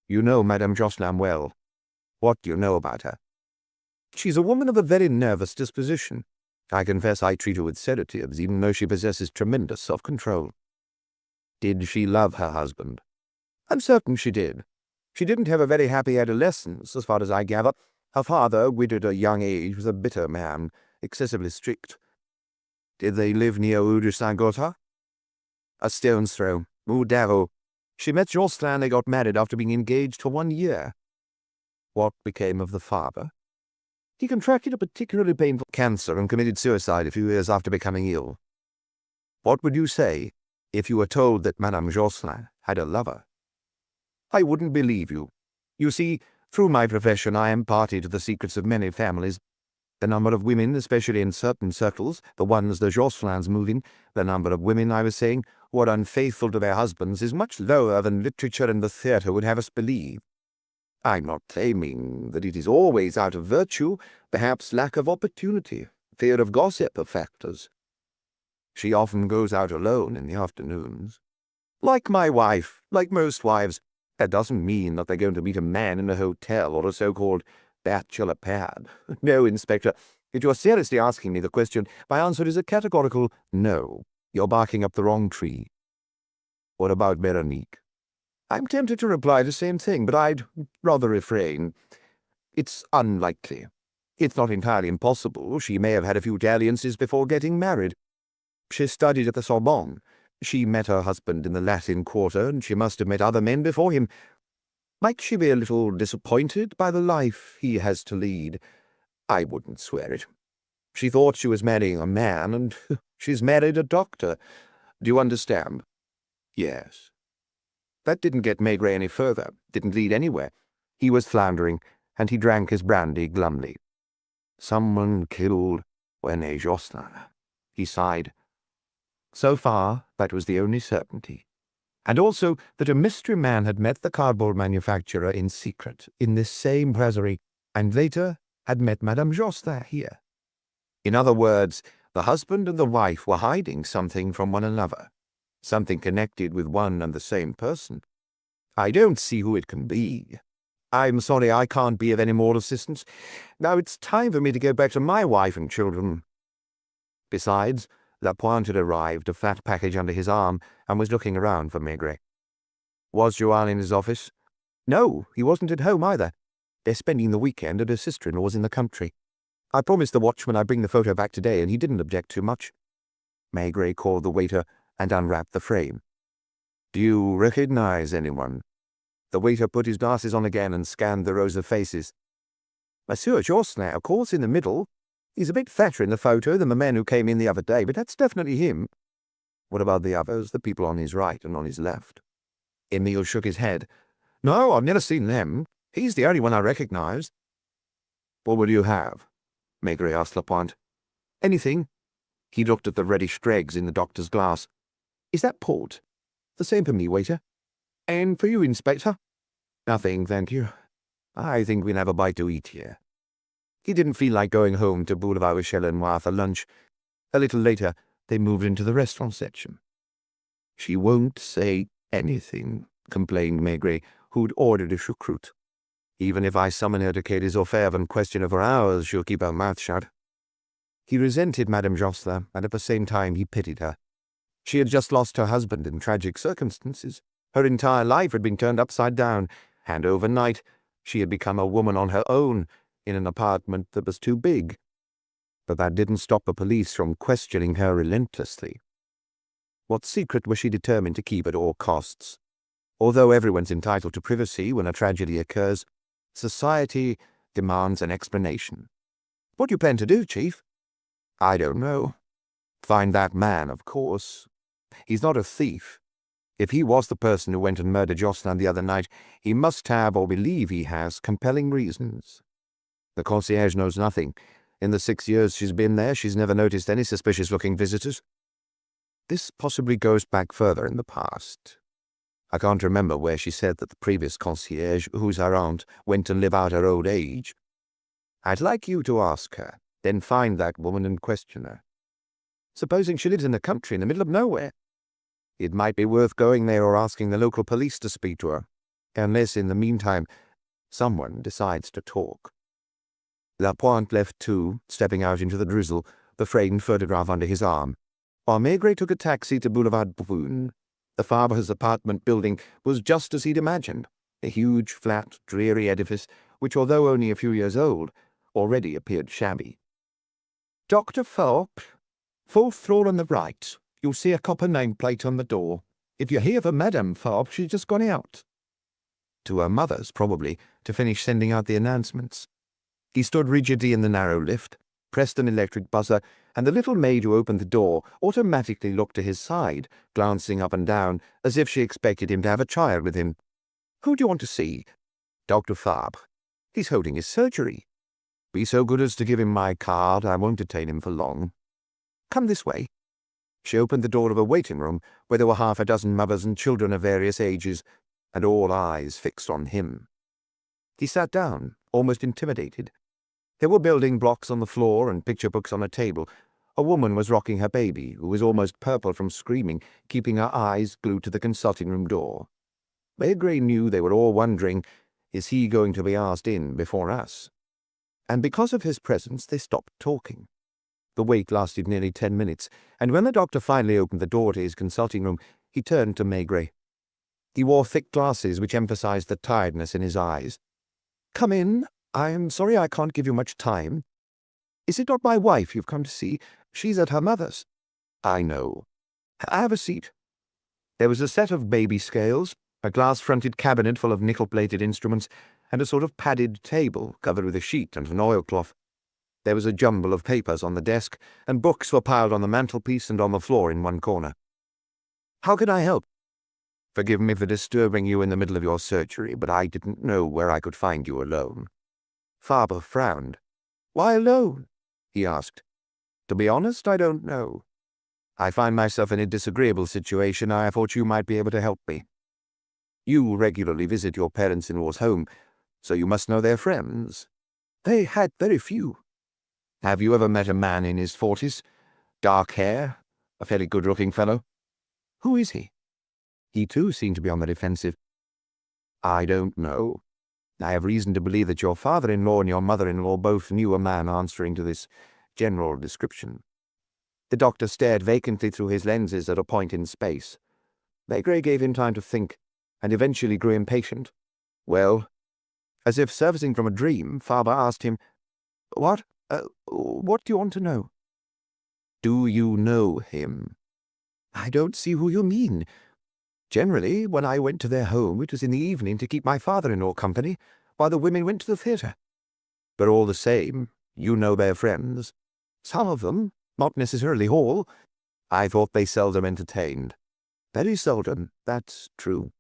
"You know Madame Jocelyn well. What do you know about her?" "She's a woman of a very nervous disposition. I confess I treat her with sedatives, even though she possesses tremendous self-control." "Did she love her husband?" "I'm certain she did. She didn't have a very happy adolescence, as far as I gather. Her father, widowed at a young age, was a bitter man, excessively strict. Did they live near Rue de Saint-Gothard? A stone's throw. Rue Darrow. She met Jocelyn and they got married after being engaged for 1 year. What became of the father? He contracted a particularly painful cancer and committed suicide a few years after becoming ill. What would you say if you were told that Madame Jocelyn had a lover? I wouldn't believe you. You see, through my profession I am party to the secrets of many families. The number of women, especially in certain circles, the ones the Jocelyn's moving, the number of women, I was saying, who are unfaithful to their husbands is much lower than literature and the theatre would have us believe. I'm not claiming that it is always out of virtue, perhaps lack of opportunity, fear of gossip are factors. She often goes out alone in the afternoons. Like my wife, like most wives. That doesn't mean that they're going to meet a man in a hotel or a so-called bachelor pad. No, Inspector, if you're seriously asking me the question, my answer is a categorical no. You're barking up the wrong tree. What about Veronique? I'm tempted to reply the same thing, but I'd rather refrain. It's unlikely. It's not entirely impossible. She may have had a few dalliances before getting married. She studied at the Sorbonne. She met her husband in the Latin Quarter, and she must have met other men before him. Might she be a little disappointed by the life he has to lead? I wouldn't swear it. She thought she was marrying a man, and she's married a doctor. Do you understand? Yes. That didn't get Maigret any further, didn't lead anywhere. He was floundering, and he drank his brandy glumly. Someone killed René Jocelyn. He sighed. So far, that was the only certainty. And also that a mystery man had met the cardboard manufacturer in secret, in this same brasserie, and later had met Madame Jocelyn here. In other words, the husband and the wife were hiding something from one another. Something connected with one and the same person. I don't see who it can be. I'm sorry I can't be of any more assistance. Now it's time for me to go back to my wife and children. Besides, Lapointe had arrived, a flat package under his arm, and was looking around for Maigret. Was Joanne in his office? No, he wasn't at home either. They're spending the weekend at her sister-in-law's in the country. I promised the watchman I'd bring the photo back today, and he didn't object too much. Maigret called the waiter and unwrapped the frame. Do you recognize anyone? The waiter put his glasses on again and scanned the rows of faces. Monsieur Jocelyn, of course, in the middle. He's a bit fatter in the photo than the men who came in the other day, but that's definitely him. What about the others, the people on his right and on his left? Emile shook his head. No, I've never seen them. He's the only one I recognize. What will you have? Maigret asked Lapointe. Anything. He looked at the reddish dregs in the doctor's glass. Is that port? The same for me, waiter. And for you, Inspector? Nothing, thank you. I think we'll have a bite to eat here. He didn't feel like going home to Boulevard Michel-Lenoir for lunch. A little later, they moved into the restaurant section. She won't say anything, complained Maigret, who'd ordered a choucroute. Even if I summon her to Quai des Orfèvres and question her for hours, she'll keep her mouth shut. He resented Madame Jocelyn, and at the same time he pitied her. She had just lost her husband in tragic circumstances. Her entire life had been turned upside down, and overnight she had become a woman on her own, in an apartment that was too big. But that didn't stop the police from questioning her relentlessly. What secret was she determined to keep at all costs? Although everyone's entitled to privacy when a tragedy occurs, society demands an explanation. What do you plan to do, Chief? I don't know. Find that man, of course. He's not a thief. If he was the person who went and murdered Jocelyn the other night, he must have, or believe he has, compelling reasons. The concierge knows nothing. In the 6 years she's been there, she's never noticed any suspicious-looking visitors. This possibly goes back further in the past. I can't remember where she said that the previous concierge, who's her aunt, went to live out her old age. I'd like you to ask her, then find that woman and question her. Supposing she lives in the country in the middle of nowhere? It might be worth going there or asking the local police to speak to her, unless in the meantime someone decides to talk. Lapointe left too, stepping out into the drizzle, the framed photograph under his arm, while Maigret took a taxi to Boulevard Boulogne. The father's apartment building was just as he'd imagined. a huge, flat, dreary edifice which, although only a few years old, already appeared shabby. "Dr. Thorpe, fourth floor on the right. You'll see a copper nameplate on the door. If you're here for Madame Thorpe, she's just gone out." To her mother's, probably, to finish sending out the announcements. He stood rigidly in the narrow lift, pressed an electric buzzer, and the little maid who opened the door automatically looked to his side, glancing up and down, as if she expected him to have a child with him. "Who do you want to see?" "Dr. Thorpe. He's holding his surgery." "Be so good as to give him my card. I won't detain him for long." "Come this way." She opened the door of a waiting room where there were half a dozen mothers and children of various ages, and all eyes fixed on him. He sat down, almost intimidated. There were building blocks on the floor and picture books on a table. A woman was rocking her baby, who was almost purple from screaming, keeping her eyes glued to the consulting room door. Maigret knew they were all wondering, is he going to be asked in before us? And because of his presence, they stopped talking. The wait lasted nearly 10 minutes, and when the doctor finally opened the door to his consulting room, he turned to Maigret. He wore thick glasses which emphasized the tiredness in his eyes. "Come in. I'm sorry I can't give you much time. Is it not my wife you've come to see? She's at her mother's." "I know. Have a seat." There was a set of baby scales, a glass-fronted cabinet full of nickel-plated instruments, and a sort of padded table covered with a sheet and an oilcloth. There was a jumble of papers on the desk, and books were piled on the mantelpiece and on the floor in one corner. "How can I help?" "Forgive me for disturbing you in the middle of your surgery, but I didn't know where I could find you alone." Faber frowned. "Why alone?" he asked. "To be honest, I don't know. I find myself in a disagreeable situation. I thought you might be able to help me. You regularly visit your parents-in-law's home, so you must know their friends." "They had very few." "Have you ever met a man in his 40s? Dark hair? A fairly good-looking fellow?" "Who is he?" He too seemed to be on the defensive. "I don't know. I have reason to believe that your father-in-law and your mother-in-law both knew a man answering to this general description." The doctor stared vacantly through his lenses at a point in space. Maigret gave him time to think, and eventually grew impatient. "Well?" As if surfacing from a dream, Faber asked him, What do you want to know?" "Do you know him?" "I don't see who you mean. Generally, when I went to their home, it was in the evening to keep my father-in-law company, while the women went to the theatre." "But all the same, you know their friends." "Some of them, not necessarily all." "I thought they seldom entertained." "Very seldom, that's true."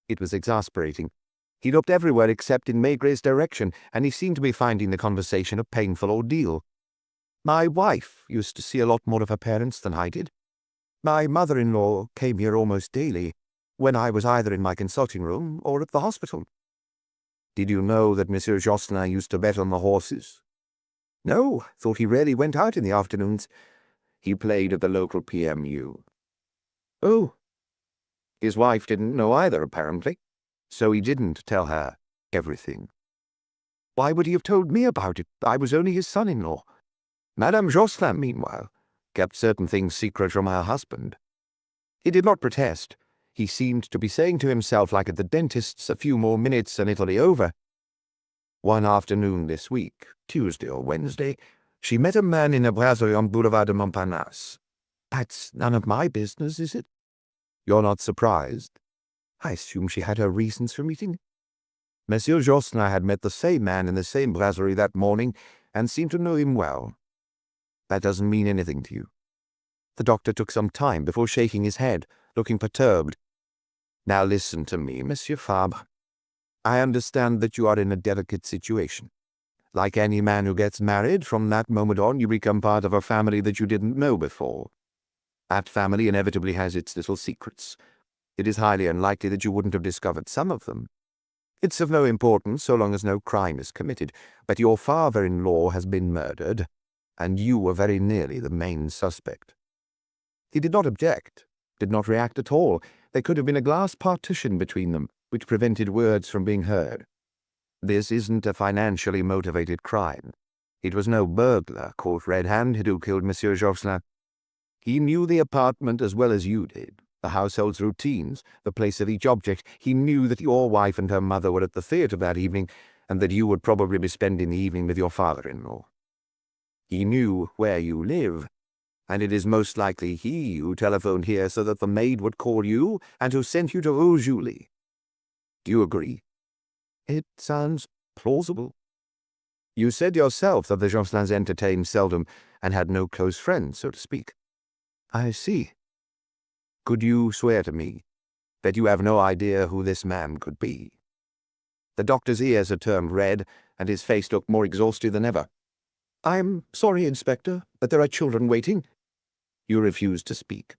It was exasperating. He looked everywhere except in Maigret's direction, and he seemed to be finding the conversation a painful ordeal. "My wife used to see a lot more of her parents than I did. My mother-in-law came here almost daily, when I was either in my consulting room or at the hospital." "Did you know that Monsieur Jocelyn used to bet on the horses?" "No, thought he rarely went out in the afternoons." "He played at the local PMU." "Oh." His wife didn't know either, apparently, so he didn't tell her everything. "Why would he have told me about it? I was only his son-in-law." Madame Jocelyn, meanwhile, kept certain things secret from her husband. He did not protest. He seemed to be saying to himself, like at the dentist's, a few more minutes and it'll be over. One afternoon this week, Tuesday or Wednesday, she met a man in a brasserie on Boulevard de Montparnasse. "That's none of my business, is it?" "You're not surprised?" "I assume she had her reasons for meeting." Monsieur Jocelyn had met the same man in the same brasserie that morning, and seemed to know him well. "That doesn't mean anything to you." The doctor took some time before shaking his head, looking perturbed. "Now listen to me, Monsieur Fabre. I understand that you are in a delicate situation. Like any man who gets married, from that moment on you become part of a family that you didn't know before. That family inevitably has its little secrets. It is highly unlikely that you wouldn't have discovered some of them. It's of no importance so long as no crime is committed, but your father-in-law has been murdered, and you were very nearly the main suspect." He did not object, did not react at all. There could have been a glass partition between them, which prevented words from being heard. This isn't a financially motivated crime. It was no burglar caught red-handed who killed Monsieur Jocelyn. He knew the apartment as well as you did, the household's routines, the place of each object. He knew that your wife and her mother were at the theatre that evening, and that you would probably be spending the evening with your father-in-law. He knew where you live, and it is most likely he who telephoned here so that the maid would call you and who sent you to Rue Julie. Do you agree? It sounds plausible. You said yourself that the Jocelins entertained seldom and had no close friends, so to speak. I see. Could you swear to me that you have no idea who this man could be? The doctor's ears had turned red, and his face looked more exhausted than ever. I'm sorry, Inspector, but there are children waiting. You refused to speak.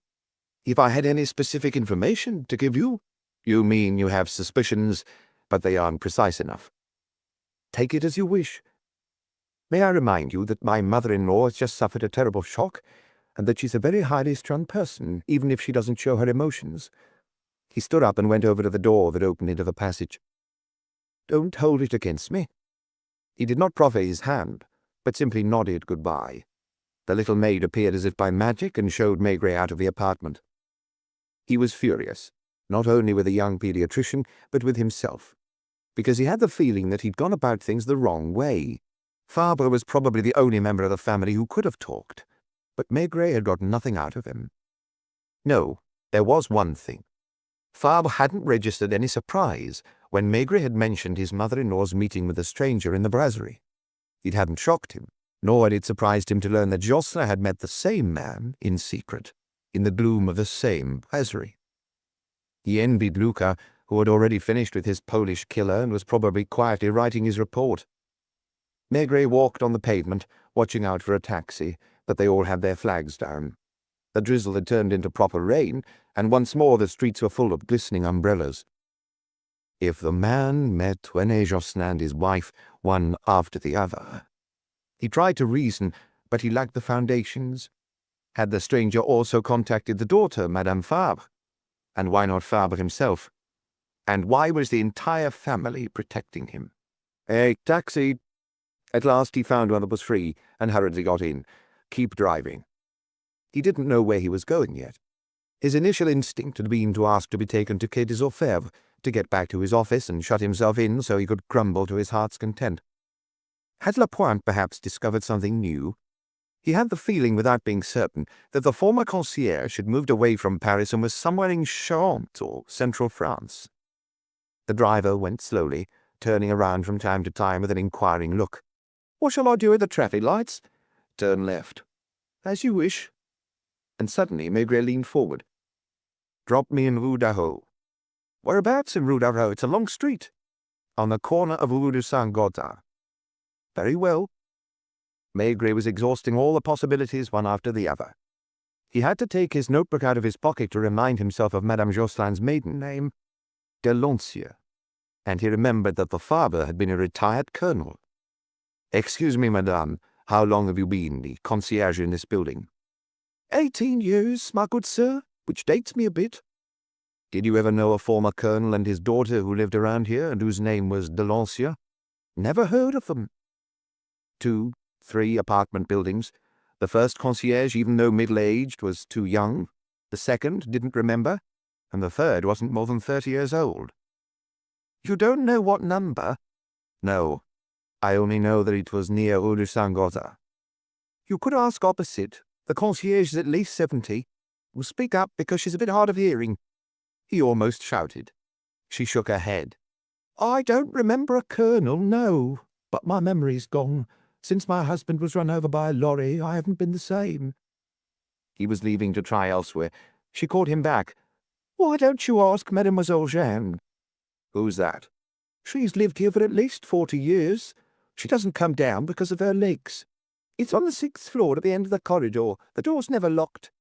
If I had any specific information to give you. You mean you have suspicions, but they aren't precise enough. Take it as you wish. May I remind you that my mother-in-law has just suffered a terrible shock, and that she's a very highly strung person, even if she doesn't show her emotions. He stood up and went over to the door that opened into the passage. Don't hold it against me. He did not proffer his hand, but simply nodded goodbye. The little maid appeared as if by magic and showed Maigret out of the apartment. He was furious, not only with the young pediatrician, but with himself, because he had the feeling that he'd gone about things the wrong way. Fabre was probably the only member of the family who could have talked, but Maigret had got nothing out of him. No, there was one thing. Fabre hadn't registered any surprise when Maigret had mentioned his mother-in-law's meeting with a stranger in the brasserie. It hadn't shocked him, nor had it surprised him to learn that Jocelyn had met the same man in secret, in the gloom of the same brasserie. He envied Luca, who had already finished with his Polish killer and was probably quietly writing his report. Maigret walked on the pavement, watching out for a taxi, but they all had their flags down. The drizzle had turned into proper rain, and once more the streets were full of glistening umbrellas. If the man met René Jocelyn and his wife, one after the other. He tried to reason, but he lacked the foundations. Had the stranger also contacted the daughter, Madame Fabre? And why not Fabre himself? And why was the entire family protecting him? "A taxi." At last he found one that was free, and hurriedly got in. "Keep driving." He didn't know where he was going yet. His initial instinct had been to ask to be taken to Quai des Orfèvres, to get back to his office and shut himself in so he could crumble to his heart's content. Had Lapointe perhaps discovered something new? He had the feeling, without being certain, that the former concierge had moved away from Paris and was somewhere in Charente or central France. The driver went slowly, turning around from time to time with an inquiring look. "What shall I do at the traffic lights?" "Turn left." "As you wish." And suddenly Maigret leaned forward. "Drop me in Rue d'Arreau." "Whereabouts in Rue d'Arreau? It's a long street." "On the corner of Rue de Saint-Gothard." "Very well." Maigret was exhausting all the possibilities one after the other. He had to take his notebook out of his pocket to remind himself of Madame Jocelyn's maiden name, Delancier, and he remembered that the father had been a retired colonel. "Excuse me, madame, how long have you been the concierge in this building?" 18 years, my good sir, which dates me a bit." "Did you ever know a former colonel and his daughter who lived around here and whose name was Delancier?" "Never heard of them." 2, 3 apartment buildings. The first concierge, even though middle-aged, was too young. The second didn't remember, and the third wasn't more than 30 years old. "You don't know what number?" "No. I only know that it was near Rue de Saint-Gothard." "You could ask opposite. The concierge is at least 70. Will speak up because she's a bit hard of hearing." He almost shouted. She shook her head. "I don't remember a colonel, no, but my memory's gone. Since my husband was run over by a lorry, I haven't been the same." He was leaving to try elsewhere. She called him back. "Why don't you ask Mademoiselle Jeanne?" "Who's that?" "She's lived here for at least 40 years. She doesn't come down because of her legs. It's on the 6th floor at the end of the corridor. The door's never locked.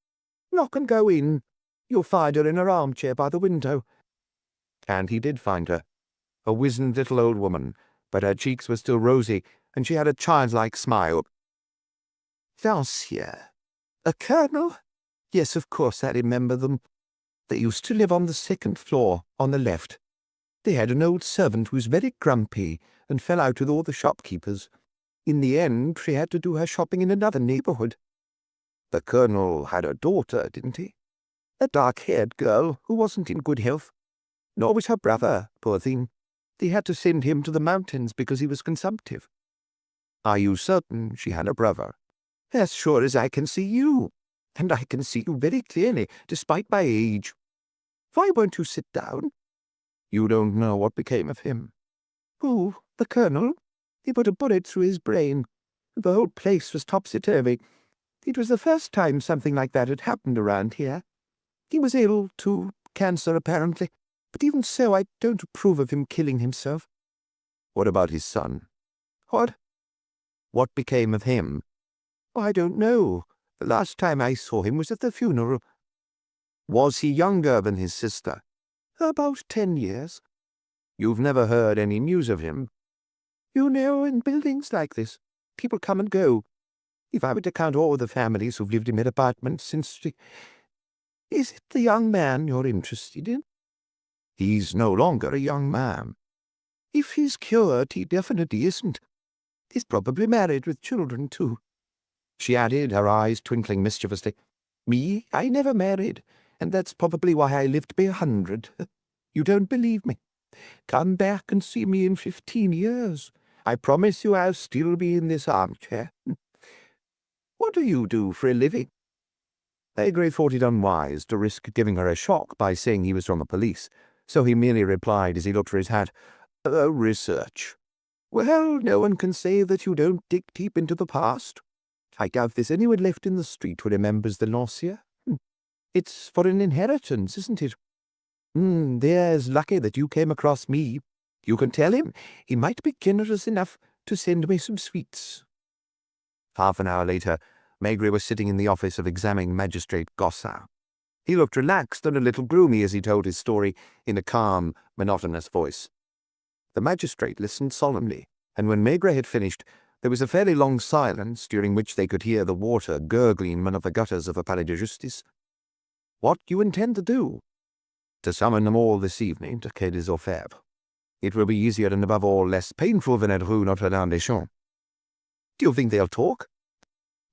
Knock and go in. You'll find her in her armchair by the window." And he did find her. A wizened little old woman, but her cheeks were still rosy, and she had a childlike smile. "Delancier. A colonel? Yes, of course, I remember them. They used to live on the 2nd floor, on the left. They had an old servant who was very grumpy and fell out with all the shopkeepers. In the end, she had to do her shopping in another neighborhood." "The colonel had a daughter, didn't he?" A dark-haired girl who wasn't in good health. Nor was her brother, poor thing. They had to send him to the mountains because he was consumptive." "Are you certain she had a brother?" "As sure as I can see you. And I can see you very clearly, despite my age. Why won't you sit down?" "You don't know what became of him." "Who, the colonel? He put a bullet through his brain. The whole place was topsy-turvy. It was the first time something like that had happened around here. He was ill, too, cancer apparently, but even so I don't approve of him killing himself." "What about his son?" "What?" "What became of him?" "Oh, I don't know. The last time I saw him was at the funeral." "Was he younger than his sister?" "About 10 years. "You've never heard any news of him?" "You know, in buildings like this, people come and go. If I were to count all the families who've lived in their apartments since the— Is it the young man you're interested in?" "He's no longer a young man." "If he's cured, he definitely isn't. He's probably married with children, too," she added, her eyes twinkling mischievously. "Me, I never married, and that's probably why I lived to be 100. You don't believe me? Come back and see me in 15 years. I promise you I'll still be in this armchair. What do you do for a living?" Maigret thought it unwise to risk giving her a shock by saying he was from the police, so he merely replied as he looked for his hat, "Research." "Well, no one can say that you don't dig deep into the past. I doubt there's anyone left in the street who remembers the Naur. It's for an inheritance, isn't it? There's lucky that you came across me. You can tell him he might be generous enough to send me some sweets." Half an hour later, Maigret was sitting in the office of examining Magistrate Gossin. He looked relaxed and a little gloomy as he told his story in a calm, monotonous voice. The magistrate listened solemnly, and when Maigret had finished, there was a fairly long silence during which they could hear the water gurgling in one of the gutters of the Palais de Justice. "What do you intend to do?" "To summon them all this evening to Quai des Orfèvres. It will be easier and above all less painful than at Rue Notre-Dame-des-Champs." "Do you think they'll talk?"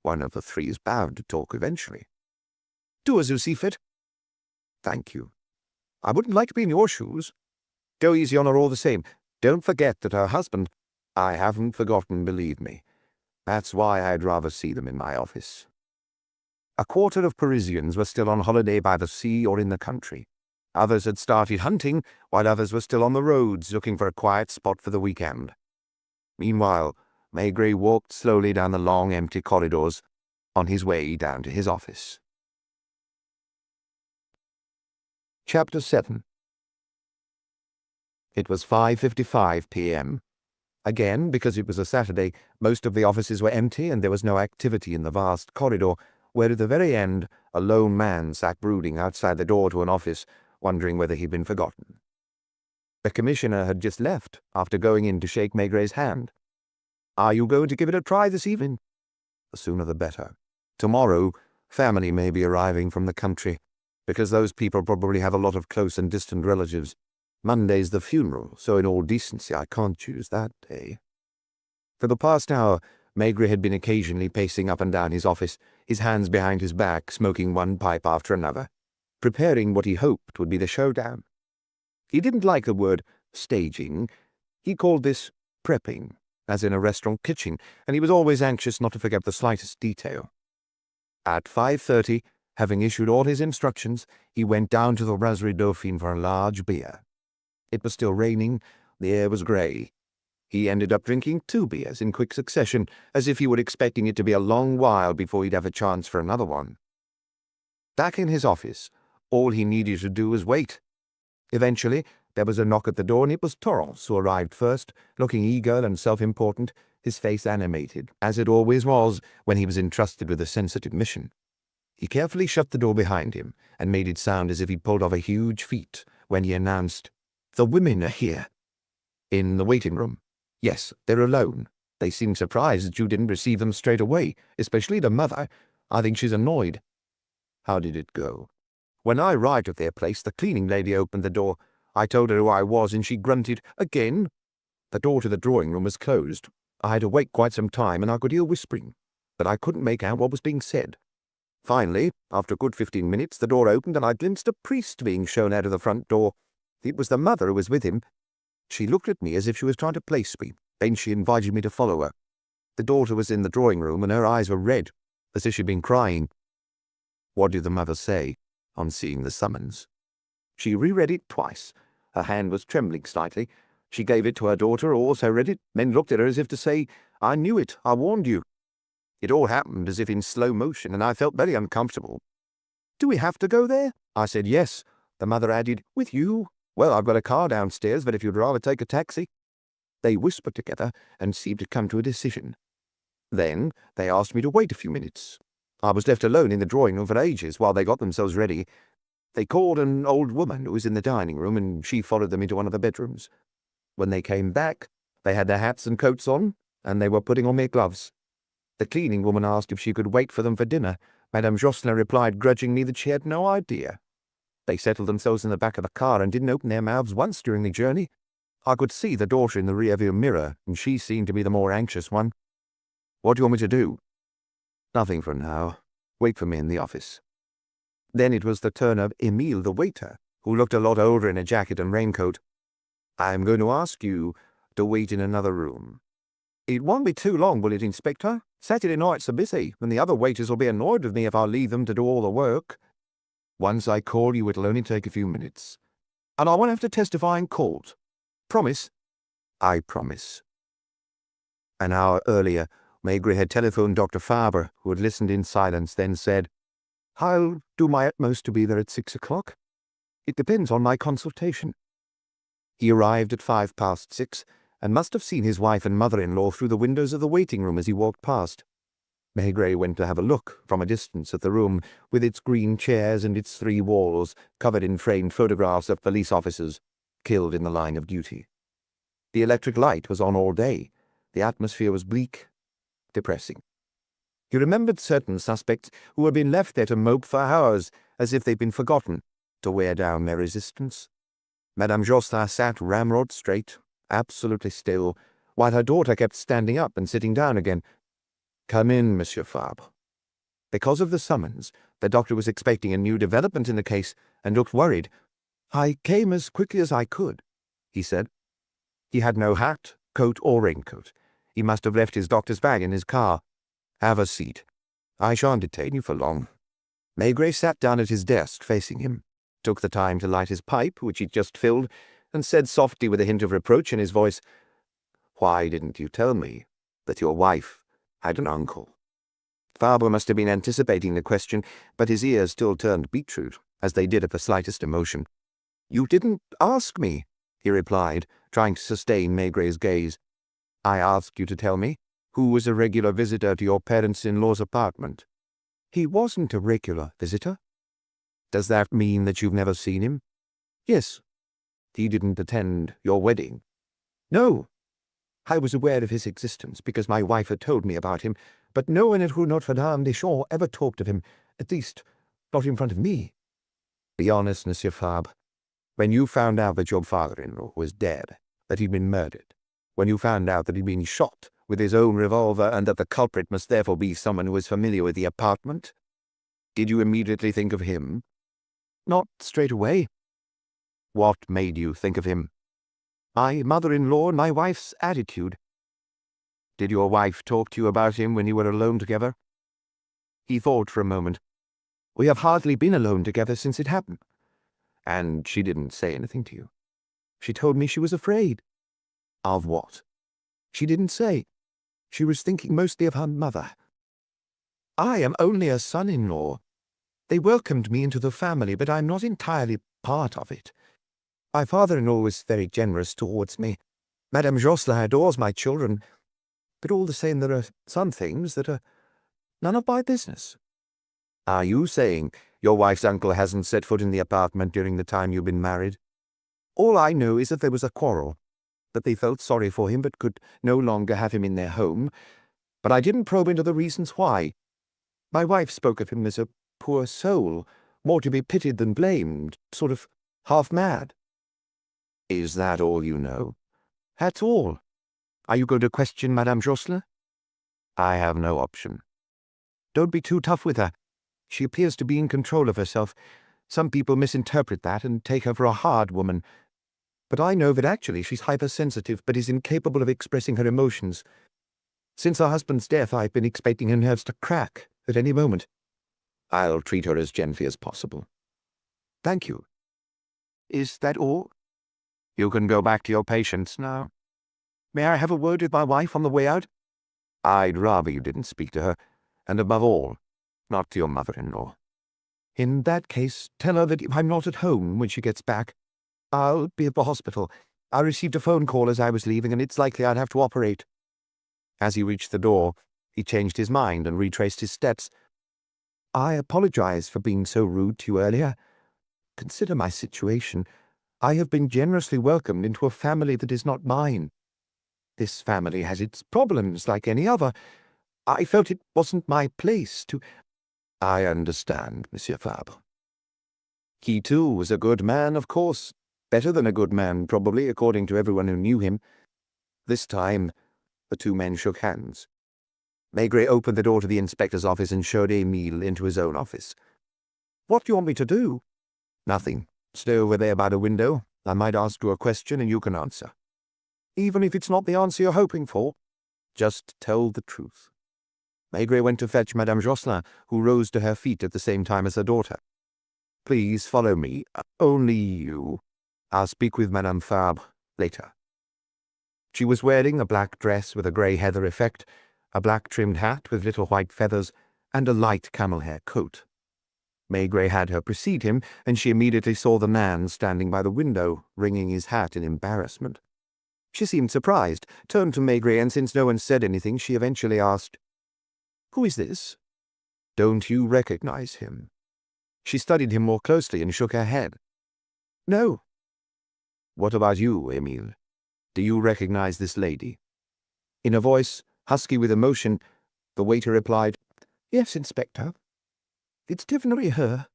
"One of the three is bound to talk eventually." "Do as you see fit." "Thank you. I wouldn't like to be in your shoes." "Go easy on her all the same. Don't forget that her husband—" "I haven't forgotten, believe me. That's why I'd rather see them in my office." A quarter of Parisians were still on holiday by the sea or in the country. Others had started hunting, while others were still on the roads looking for a quiet spot for the weekend. Meanwhile, Maigret walked slowly down the long, empty corridors on his way down to his office. Chapter 7. It was 5:55 p.m. Again, because it was a Saturday, most of the offices were empty and there was no activity in the vast corridor, where at the very end a lone man sat brooding outside the door to an office, wondering whether he'd been forgotten. The commissioner had just left, after going in to shake Maigret's hand. "Are you going to give it a try this evening?" "The sooner the better. Tomorrow, family may be arriving from the country, because those people probably have a lot of close and distant relatives. Monday's the funeral, so in all decency I can't choose that day." For the past hour, Maigret had been occasionally pacing up and down his office, his hands behind his back, smoking one pipe after another, preparing what he hoped would be the showdown. He didn't like the word staging. He called this prepping, as in a restaurant kitchen, and he was always anxious not to forget the slightest detail. At 5:30, having issued all his instructions, he went down to the Brasserie Dauphine for a large beer. It was still raining, the air was grey. He ended up drinking 2 beers in quick succession, as if he were expecting it to be a long while before he'd have a chance for another one. Back in his office, all he needed to do was wait. Eventually, there was a knock at the door, and it was Torrance who arrived first, looking eager and self-important, his face animated, as it always was when he was entrusted with a sensitive mission. He carefully shut the door behind him, and made it sound as if he'd pulled off a huge feat when he announced, "The women are here." "In the waiting room?" "Yes, they're alone. They seemed surprised that you didn't receive them straight away, especially the mother. I think she's annoyed." "How did it go?" "When I arrived at their place, the cleaning lady opened the door. I told her who I was, and she grunted, 'Again?' The door to the drawing room was closed. I had to wait quite some time, and I could hear whispering, but I couldn't make out what was being said. Finally, after a good 15 minutes, the door opened and I glimpsed a priest being shown out of the front door. It was the mother who was with him. She looked at me as if she was trying to place me. Then she invited me to follow her. The daughter was in the drawing room and her eyes were red, as if she'd been crying. What did the mother say on seeing the summons? She reread it twice. Her hand was trembling slightly. She gave it to her daughter, who also read it, then looked at her as if to say, "I knew it, I warned you." It all happened as if in slow motion, and I felt very uncomfortable. "Do we have to go there?" I said yes. The mother added, "With you? Well, I've got a car downstairs, but if you'd rather take a taxi." They whispered together and seemed to come to a decision. Then they asked me to wait a few minutes. I was left alone in the drawing room for ages while they got themselves ready. They called an old woman who was in the dining room, and she followed them into one of the bedrooms. When they came back, they had their hats and coats on, and they were putting on their gloves. The cleaning woman asked if she could wait for them for dinner. Madame Jocelyn replied grudgingly that she had no idea. They settled themselves in the back of the car and didn't open their mouths once during the journey. I could see the daughter in the rearview mirror, and she seemed to be the more anxious one. "What do you want me to do?" "Nothing for now. Wait for me in the office." Then it was the turn of Emile, the waiter, who looked a lot older in a jacket and raincoat. "I'm going to ask you to wait in another room." "It won't be too long, will it, Inspector? Saturday nights are busy, and the other waiters will be annoyed with me if I leave them to do all the work." "Once I call you, it'll only take a few minutes." "And I won't have to testify in court. Promise?" "I promise." An hour earlier, Maigret had telephoned Dr. Faber, who had listened in silence, then said, "I'll do my utmost to be there at 6 o'clock. It depends on my consultation." He arrived at 6:05, and must have seen his wife and mother-in-law through the windows of the waiting room as he walked past. Maigret went to have a look from a distance at the room, with its green chairs and its 3 walls covered in framed photographs of police officers killed in the line of duty. The electric light was on all day. The atmosphere was bleak, depressing. He remembered certain suspects who had been left there to mope for hours, as if they'd been forgotten, to wear down their resistance. Madame Jocelyn sat ramrod straight, absolutely still, while her daughter kept standing up and sitting down again. "Come in, Monsieur Fabre." Because of the summons, the doctor was expecting a new development in the case and looked worried. "I came as quickly as I could," he said. He had no hat, coat, or raincoat. He must have left his doctor's bag in his car. "Have a seat. I shan't detain you for long." Maigret sat down at his desk facing him, took the time to light his pipe, which he'd just filled, and said softly with a hint of reproach in his voice, "Why didn't you tell me that your wife had an uncle?" Fabre must have been anticipating the question, but his ears still turned beetroot, as they did at the slightest emotion. "You didn't ask me," he replied, trying to sustain Maigret's gaze. "I asked you to tell me who was a regular visitor to your parents-in-law's apartment." "He wasn't a regular visitor." "Does that mean that you've never seen him?" "Yes." "He didn't attend your wedding?" "No. I was aware of his existence because my wife had told me about him, but no one at Rue Notre-Dame-des-Champs ever talked of him, at least not in front of me." "Be honest, Monsieur Fabre. When you found out that your father-in-law was dead, that he'd been murdered, when you found out that he'd been shot with his own revolver and that the culprit must therefore be someone who was familiar with the apartment, did you immediately think of him?" "Not straight away." "What made you think of him?" "My mother-in-law and my wife's attitude." "Did your wife talk to you about him when you were alone together?" He thought for a moment. "We have hardly been alone together since it happened." "And she didn't say anything to you?" "She told me she was afraid." "Of what?" "She didn't say. She was thinking mostly of her mother." "I am only a son-in-law. They welcomed me into the family, but I'm not entirely part of it. My father-in-law was very generous towards me. Madame Jocelyn adores my children, but all the same there are some things that are none of my business." "Are you saying your wife's uncle hasn't set foot in the apartment during the time you've been married?" "All I know is that there was a quarrel, that they felt sorry for him but could no longer have him in their home, but I didn't probe into the reasons why. My wife spoke of him as a poor soul, more to be pitied than blamed, sort of half-mad." "Is that all you know?" "That's all. Are you going to question Madame Jocelyn?" "I have no option." "Don't be too tough with her. She appears to be in control of herself. Some people misinterpret that and take her for a hard woman. But I know that actually she's hypersensitive but is incapable of expressing her emotions. Since her husband's death, I've been expecting her nerves to crack at any moment. I'll treat her as gently as possible. Thank you. Is that all? You can go back to your patients now. May I have a word with my wife on the way out? I'd rather you didn't speak to her, and above all, not to your mother-in-law. In that case, tell her that I'm not at home when she gets back. I'll be at the hospital. I received a phone call as I was leaving, and it's likely I'd have to operate. As he reached the door, he changed his mind and retraced his steps. I apologize for being so rude to you earlier. Consider my situation. I have been generously welcomed into a family that is not mine. This family has its problems like any other. I felt it wasn't my place to— I understand, Monsieur Fabre. He, too, was a good man, of course. Better than a good man, probably, according to everyone who knew him. This time, the two men shook hands. Maigret opened the door to the inspector's office and showed Emile into his own office. What do you want me to do? Nothing. Stay over there by the window. I might ask you a question and you can answer. Even if it's not the answer you're hoping for? Just tell the truth. Maigret went to fetch Madame Josselin, who rose to her feet at the same time as her daughter. Please follow me. Only you. I'll speak with Madame Fabre later. She was wearing a black dress with a grey heather effect, a black trimmed hat with little white feathers, and a light camel hair coat. Maigret had her precede him, and she immediately saw the man standing by the window, wringing his hat in embarrassment. She seemed surprised, turned to Maigret, and since no one said anything, she eventually asked, "Who is this?" "Don't you recognize him?" She studied him more closely and shook her head. "No." "What about you, Emile? Do you recognize this lady?" In a voice husky with emotion, the waiter replied, "Yes, Inspector. It's definitely her."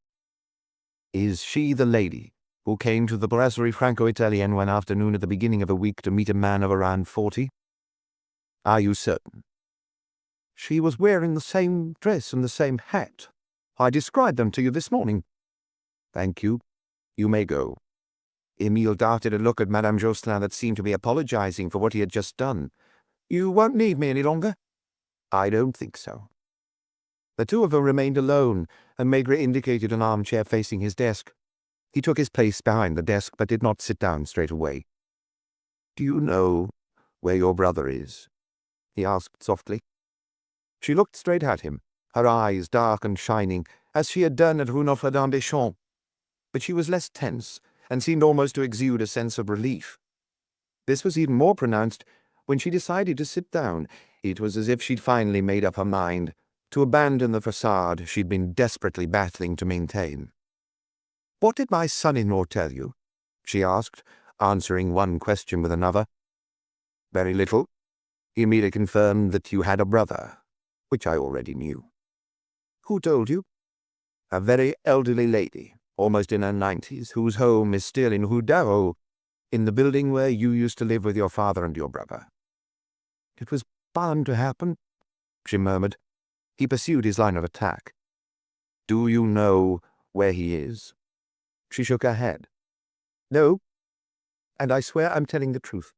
"Is she the lady who came to the Brasserie Franco-Italienne one afternoon at the beginning of a week to meet a man of around 40? Are you certain?" "She was wearing the same dress and the same hat. I described them to you this morning." "Thank you. You may go." Emile darted a look at Madame Josselin that seemed to be apologizing for what he had just done. "You won't need me any longer?" "I don't think so." The two of them remained alone, and Maigret indicated an armchair facing his desk. He took his place behind the desk, but did not sit down straight away. "Do you know where your brother is?" he asked softly. She looked straight at him, her eyes dark and shining, as she had done at Rue Notre-Dame-des-Champs. But she was less tense, and seemed almost to exude a sense of relief. This was even more pronounced when she decided to sit down. It was as if she'd finally made up her mind to abandon the facade she'd been desperately battling to maintain. "What did my son-in-law tell you?" she asked, answering one question with another. "Very little. He merely confirmed that you had a brother, which I already knew." "Who told you?" "A very elderly lady, almost in her 90s, whose home is still in Rue Darrow, in the building where you used to live with your father and your brother." "It was bound to happen," she murmured. He pursued his line of attack. "Do you know where he is?" She shook her head. "No, and I swear I'm telling the truth.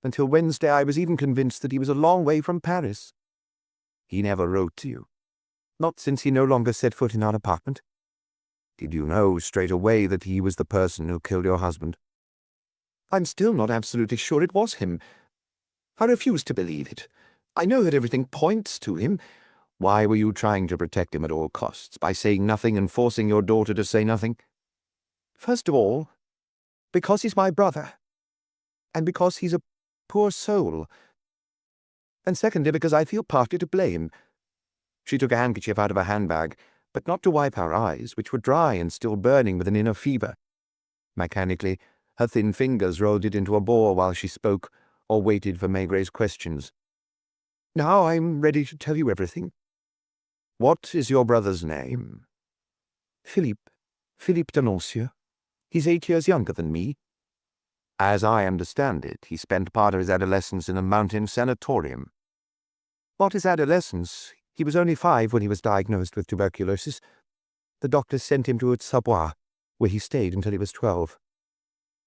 Until Wednesday I was even convinced that he was a long way from Paris." "He never wrote to you?" "Not since he no longer set foot in our apartment." "Did you know straight away that he was the person who killed your husband?" "I'm still not absolutely sure it was him. I refuse to believe it. I know that everything points to him." "Why were you trying to protect him at all costs, by saying nothing and forcing your daughter to say nothing?" "First of all, because he's my brother, and because he's a poor soul. And secondly, because I feel partly to blame." She took a handkerchief out of her handbag, but not to wipe her eyes, which were dry and still burning with an inner fever. Mechanically, her thin fingers rolled it into a ball while she spoke, or waited for Maigret's questions. "Now I'm ready to tell you everything." "What is your brother's name?" "Philippe Denoncieux. He's 8 years younger than me." "As I understand it, he spent part of his adolescence in a mountain sanatorium." "What is adolescence? He was only 5 when he was diagnosed with tuberculosis. The doctor sent him to Savoie, where he stayed until he was 12.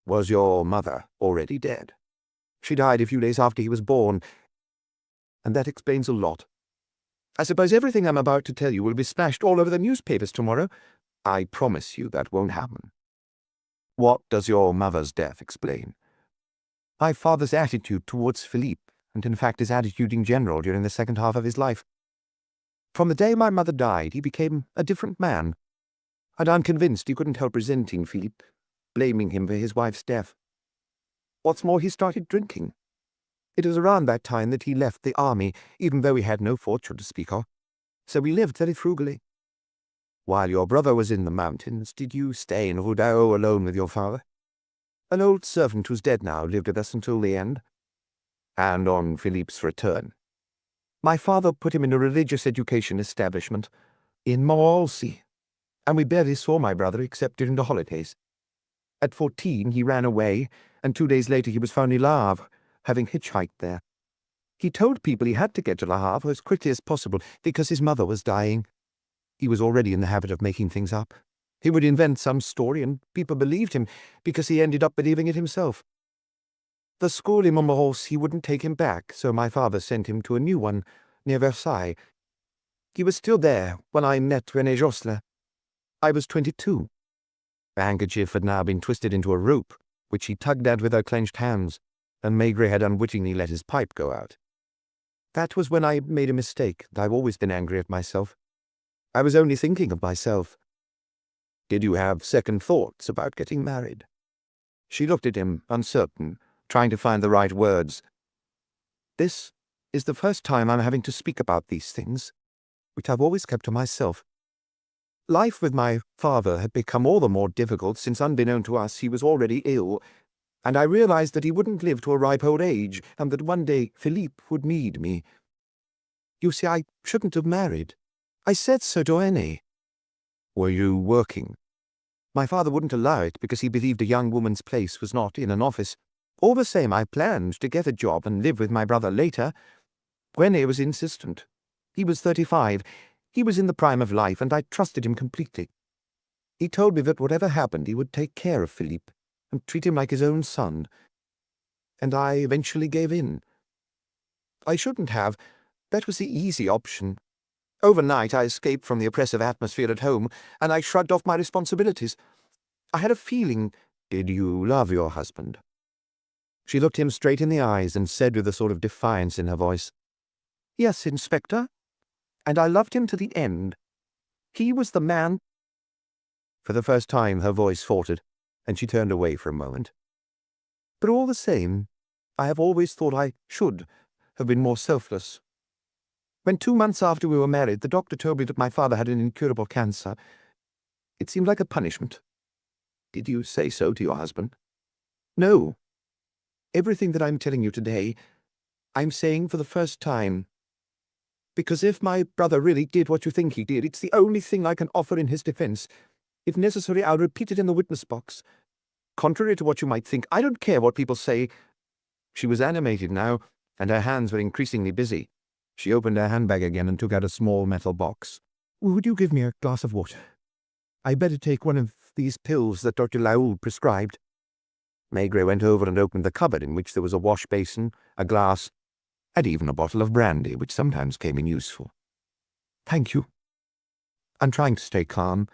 Was your mother already dead? She died a few days after he was born, and that explains a lot. I suppose everything I'm about to tell you will be splashed all over the newspapers tomorrow. I promise you that won't happen. What does your mother's death explain? My father's attitude towards Philippe, and in fact his attitude in general during the second half of his life. From the day my mother died, he became a different man, and I'm convinced he couldn't help resenting Philippe, blaming him for his wife's death. What's more, he started drinking. It was around that time that he left the army, even though he had no fortune to speak of, so we lived very frugally. While your brother was in the mountains, did you stay in Rudao alone with your father? An old servant who's dead now lived with us until the end. And on Philippe's return? My father put him in a religious education establishment in Montmorency, and we barely saw my brother except during the holidays. At 14, he ran away, and 2 days later he was found in Le Havre, having hitchhiked there. He told people he had to get to Le Havre as quickly as possible because his mother was dying. He was already in the habit of making things up. He would invent some story, and people believed him because he ended up believing it himself. The school in Montmorency wouldn't take him back, so my father sent him to a new one near Versailles. He was still there when I met René Josselin. I was 22. The handkerchief had now been twisted into a rope, which he tugged at with her clenched hands, and Maigret had unwittingly let his pipe go out. That was when I made a mistake, and I've always been angry at myself. I was only thinking of myself. Did you have second thoughts about getting married? She looked at him, uncertain, trying to find the right words. This is the first time I'm having to speak about these things, which I've always kept to myself. Life with my father had become all the more difficult since, unbeknown to us, he was already ill, and I realized that he wouldn't live to a ripe old age, and that one day Philippe would need me. You see, I shouldn't have married. I said so to René. Were you working? My father wouldn't allow it because he believed a young woman's place was not in an office. All the same, I planned to get a job and live with my brother later. René was insistent. He was 35. He was in the prime of life, and I trusted him completely. He told me that whatever happened, he would take care of Philippe and treat him like his own son. And I eventually gave in. I shouldn't have. That was the easy option. Overnight, I escaped from the oppressive atmosphere at home, and I shrugged off my responsibilities. I had a feeling. Did you love your husband? She looked him straight in the eyes and said with a sort of defiance in her voice, "Yes, Inspector, and I loved him to the end. He was the man." For the first time her voice faltered, and she turned away for a moment. But all the same, I have always thought I should have been more selfless. When 2 months after we were married, the doctor told me that my father had an incurable cancer. It seemed like a punishment. Did you say so to your husband? No. Everything that I'm telling you today, I'm saying for the first time. Because if my brother really did what you think he did, it's the only thing I can offer in his defense. If necessary, I'll repeat it in the witness box. Contrary to what you might think, I don't care what people say. She was animated now, and her hands were increasingly busy. She opened her handbag again and took out a small metal box. "Would you give me a glass of water? I'd better take one of these pills that Dr. Laoul prescribed." Maigret went over and opened the cupboard, in which there was a wash basin, a glass, and even a bottle of brandy, which sometimes came in useful. "Thank you. I'm trying to stay calm.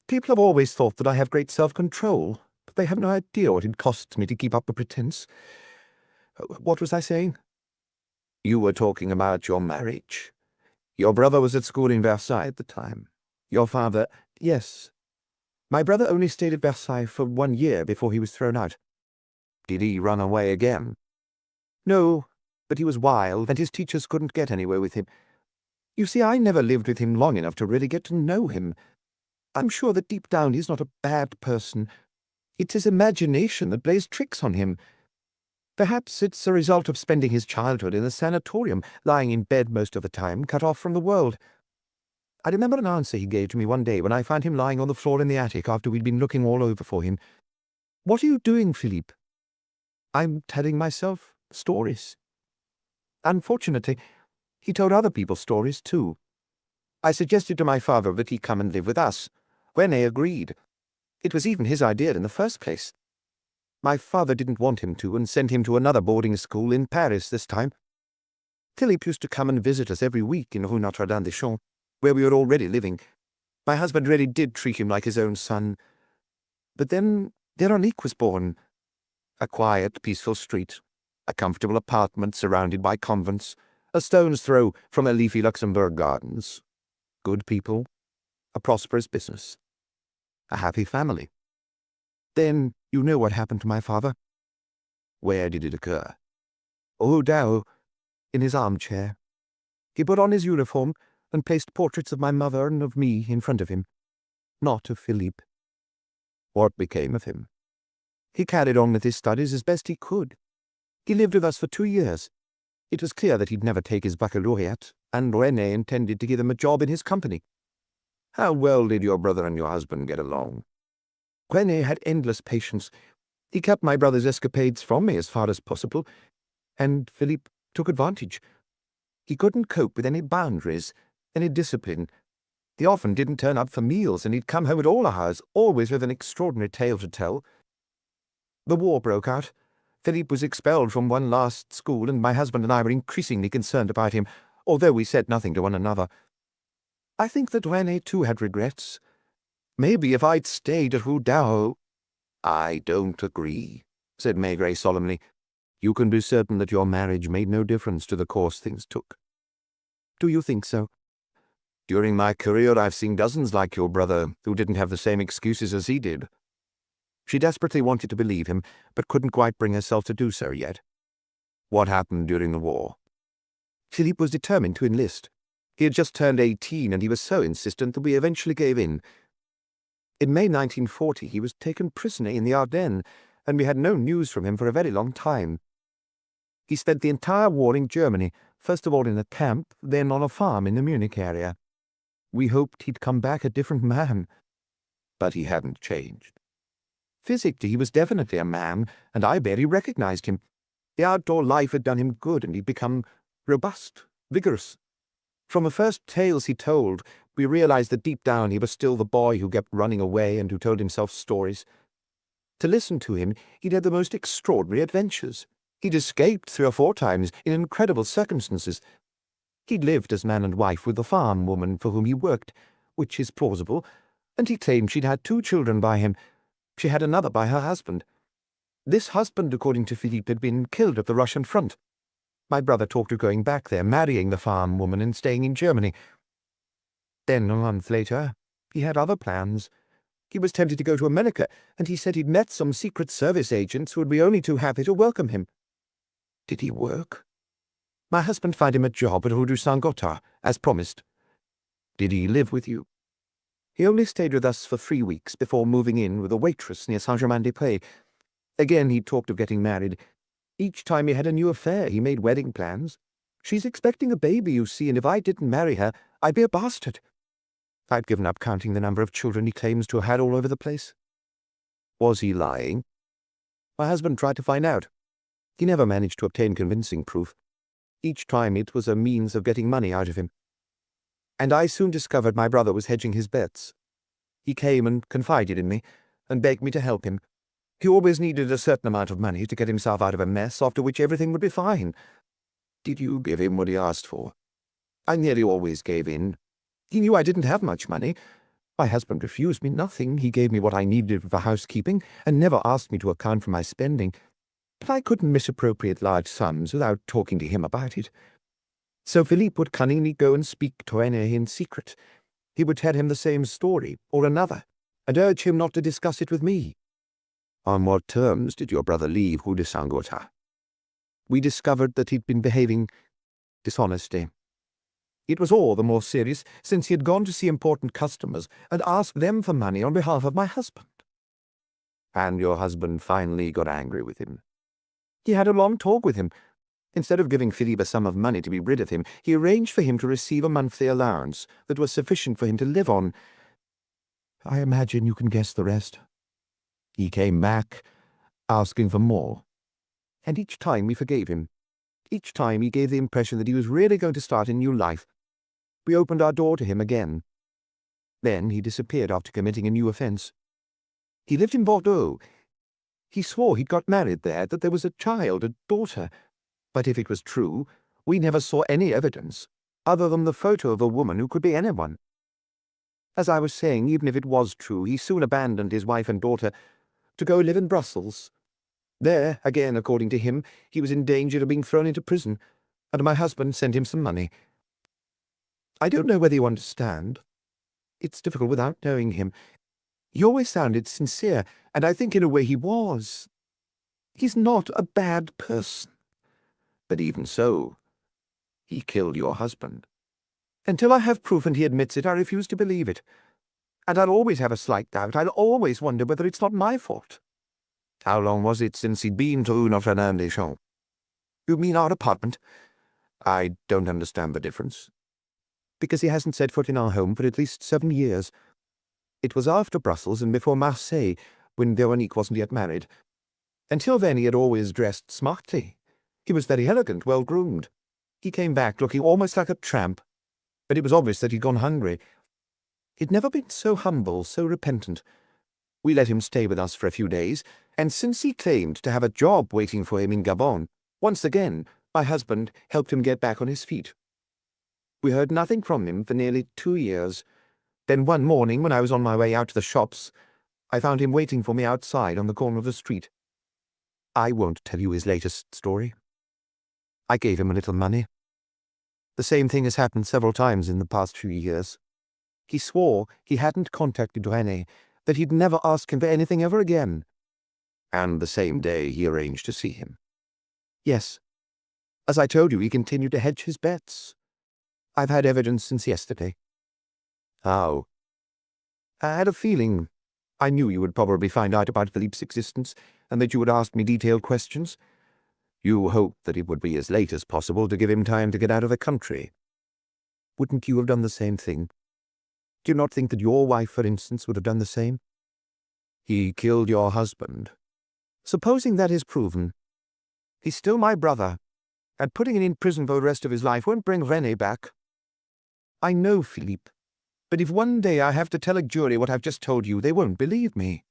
People have always thought that I have great self-control, but they have no idea what it costs me to keep up the pretense. What was I saying?" You were talking about your marriage. Your brother was at school in Versailles at the time. Your father— Yes. My brother only stayed at Versailles for 1 year before he was thrown out. Did he run away again? No, but he was wild, and his teachers couldn't get anywhere with him. You see, I never lived with him long enough to really get to know him. I'm sure that deep down he's not a bad person. It's his imagination that plays tricks on him. Perhaps it's a result of spending his childhood in a sanatorium, lying in bed most of the time, cut off from the world. I remember an answer he gave to me one day when I found him lying on the floor in the attic after we'd been looking all over for him. "What are you doing, Philippe?" "I'm telling myself stories." Unfortunately, he told other people stories too. I suggested to my father that he come and live with us. René agreed. It was even his idea in the first place. My father didn't want him to and sent him to another boarding school in Paris this time. Philippe used to come and visit us every week in Rue Notre-Dame-des-Champs, where we were already living. My husband really did treat him like his own son. But then Veronique was born. A quiet, peaceful street, a comfortable apartment surrounded by convents, a stone's throw from the leafy Luxembourg gardens. Good people, a prosperous business, a happy family. Then you know what happened to my father. Where did it occur? Oh, Dao, in his armchair. He put on his uniform and placed portraits of my mother and of me in front of him, not of Philippe. What became of him? He carried on with his studies as best he could. He lived with us for 2 years. It was clear that he'd never take his baccalaureate, and René intended to give him a job in his company. How well did your brother and your husband get along? René had endless patience. He kept my brother's escapades from me as far as possible, and Philippe took advantage. He couldn't cope with any boundaries, any discipline. He often didn't turn up for meals, and he'd come home at all hours, always with an extraordinary tale to tell. The war broke out. Philippe was expelled from one last school, and my husband and I were increasingly concerned about him, although we said nothing to one another. I think that René too had regrets. Maybe if I'd stayed at Rue Dao— I don't agree, said Maigret solemnly. You can be certain that your marriage made no difference to the course things took. Do you think so? During my career I've seen dozens like your brother who didn't have the same excuses as he did. She desperately wanted to believe him, but couldn't quite bring herself to do so yet. What happened during the war? Philippe was determined to enlist. He had just turned 18, and he was so insistent that we eventually gave in. In May 1940 he was taken prisoner in the Ardennes, and we had no news from him for a very long time. He spent the entire war in Germany, first of all in a camp, then on a farm in the Munich area. We hoped he'd come back a different man. But he hadn't changed. Physically, he was definitely a man, and I barely recognized him. The outdoor life had done him good, and he'd become robust, vigorous. From the first tales he told, we realized that deep down he was still the boy who kept running away and who told himself stories. To listen to him, he'd had the most extraordinary adventures. He'd escaped 3 or 4 times in incredible circumstances. He'd lived as man and wife with the farm woman for whom he worked, which is plausible, and he claimed she'd had 2 children by him. She had another by her husband. This husband, according to Philippe, had been killed at the Russian front. My brother talked of going back there, marrying the farm woman and staying in Germany. Then, a month later, he had other plans. He was tempted to go to America, and he said he'd met some Secret Service agents who would be only too happy to welcome him. Did he work? My husband found him a job at Rue du Saint-Gothard, as promised. Did he live with you? He only stayed with us for 3 weeks before moving in with a waitress near Saint-Germain-des-Prés. Again he talked of getting married. Each time he had a new affair, he made wedding plans. She's expecting a baby, you see, and if I didn't marry her, I'd be a bastard. I'd given up counting the number of children he claims to have had all over the place. Was he lying? My husband tried to find out. He never managed to obtain convincing proof. Each time it was a means of getting money out of him. And I soon discovered my brother was hedging his bets. He came and confided in me, and begged me to help him. He always needed a certain amount of money to get himself out of a mess, after which everything would be fine. Did you give him what he asked for? I nearly always gave in. He knew I didn't have much money. My husband refused me nothing. He gave me what I needed for housekeeping, and never asked me to account for my spending. But I couldn't misappropriate large sums without talking to him about it. So Philippe would cunningly go and speak to René in secret. He would tell him the same story, or another, and urge him not to discuss it with me. On what terms did your brother leave Rue de Saint-Gothard? We discovered that he'd been behaving dishonestly. It was all the more serious since he had gone to see important customers and asked them for money on behalf of my husband. And your husband finally got angry with him. He had a long talk with him. Instead of giving Philippe a sum of money to be rid of him, he arranged for him to receive a monthly allowance that was sufficient for him to live on. I imagine you can guess the rest. He came back, asking for more. And each time we forgave him. Each time he gave the impression that he was really going to start a new life. we opened our door to him again. Then he disappeared after committing a new offence. He lived in Bordeaux. He swore he'd got married there, that there was a child, a daughter. But if it was true, we never saw any evidence, other than the photo of a woman who could be anyone. As I was saying, even if it was true, he soon abandoned his wife and daughter to go live in Brussels. There, again, according to him, he was in danger of being thrown into prison, and my husband sent him some money. I don't know whether you understand. It's difficult without knowing him. He always sounded sincere, and I think in a way he was. He's not a bad person. But even so, he killed your husband. Until I have proof and he admits it, I refuse to believe it. And I'll always have a slight doubt. I'll always wonder whether it's not my fault. How long was it since he'd been to Notre-Dame-des-Champs? You mean our apartment? I don't understand the difference. Because he hasn't set foot in our home for at least 7 years. It was after Brussels and before Marseille, when Veronique wasn't yet married. Until then he had always dressed smartly. He was very elegant, well-groomed. He came back looking almost like a tramp, but it was obvious that he'd gone hungry. He'd never been so humble, so repentant. We let him stay with us for a few days, and since he claimed to have a job waiting for him in Gabon, once again my husband helped him get back on his feet. We heard nothing from him for nearly 2 years. Then one morning, when I was on my way out to the shops, I found him waiting for me outside on the corner of the street. I won't tell you his latest story. I gave him a little money. The same thing has happened several times in the past few years. He swore he hadn't contacted René, that he'd never ask him for anything ever again. And the same day he arranged to see him. Yes. As I told you, he continued to hedge his bets. I've had evidence since yesterday. How? I had a feeling. I knew you would probably find out about Philippe's existence, and that you would ask me detailed questions. You hoped that it would be as late as possible to give him time to get out of the country. Wouldn't you have done the same thing? Do you not think that your wife, for instance, would have done the same? He killed your husband. Supposing that is proven. He's still my brother, and putting him in prison for the rest of his life won't bring René back. I know Philippe, but if one day I have to tell a jury what I've just told you, they won't believe me.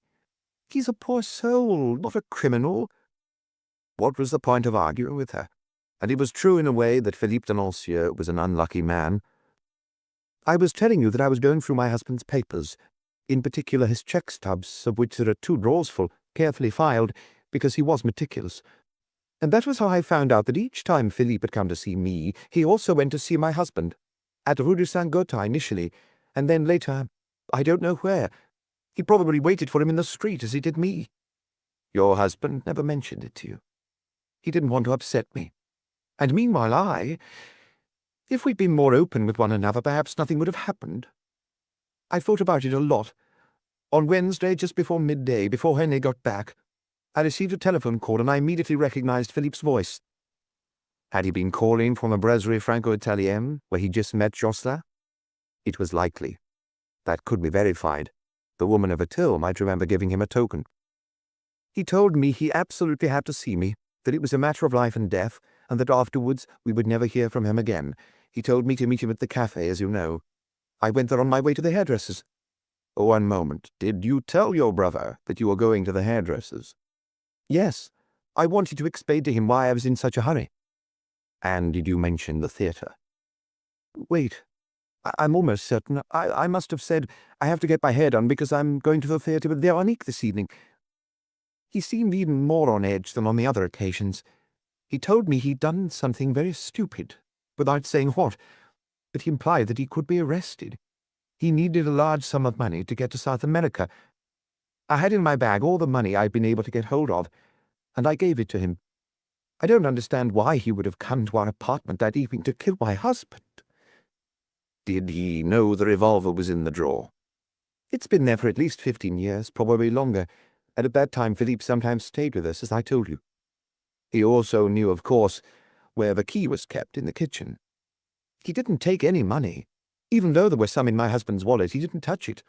He's a poor soul, not a criminal. What was the point of arguing with her? And it was true in a way that Philippe de Nancieux was an unlucky man. I was telling you that I was going through my husband's papers, in particular his cheque stubs, of which there are 2 drawers full, carefully filed, because he was meticulous. And that was how I found out that each time Philippe had come to see me, he also went to see my husband, at Rue de Saint-Gothard initially, and then later, I don't know where. He probably waited for him in the street as he did me. Your husband never mentioned it to you. He didn't want to upset me. And meanwhile if we'd been more open with one another, perhaps nothing would have happened. I thought about it a lot. On Wednesday, just before midday, before René got back, I received a telephone call and I immediately recognized Philippe's voice. Had he been calling from a brasserie Franco-Italienne, where he just met Jocelyn? It was likely. That could be verified. The woman of Atil might remember giving him a token. He told me he absolutely had to see me, that it was a matter of life and death, and that afterwards we would never hear from him again. He told me to meet him at the cafe, as you know. I went there on my way to the hairdresser's. One moment. Did you tell your brother that you were going to the hairdresser's? Yes. I wanted to explain to him why I was in such a hurry. And did you mention the theatre? Wait. I'm almost certain. I must have said, I have to get my hair done because I'm going to the theatre with Veronique this evening. He seemed even more on edge than on the other occasions. He told me he'd done something very stupid, without saying what, but he implied that he could be arrested. He needed a large sum of money to get to South America. I had in my bag all the money I'd been able to get hold of, and I gave it to him. I don't understand why he would have come to our apartment that evening to kill my husband. Did he know the revolver was in the drawer? It's been there for at least 15 years, probably longer, and at that time Philippe sometimes stayed with us, as I told you. He also knew, of course, where the key was kept in the kitchen. He didn't take any money. Even though there was some in my husband's wallet, he didn't touch it.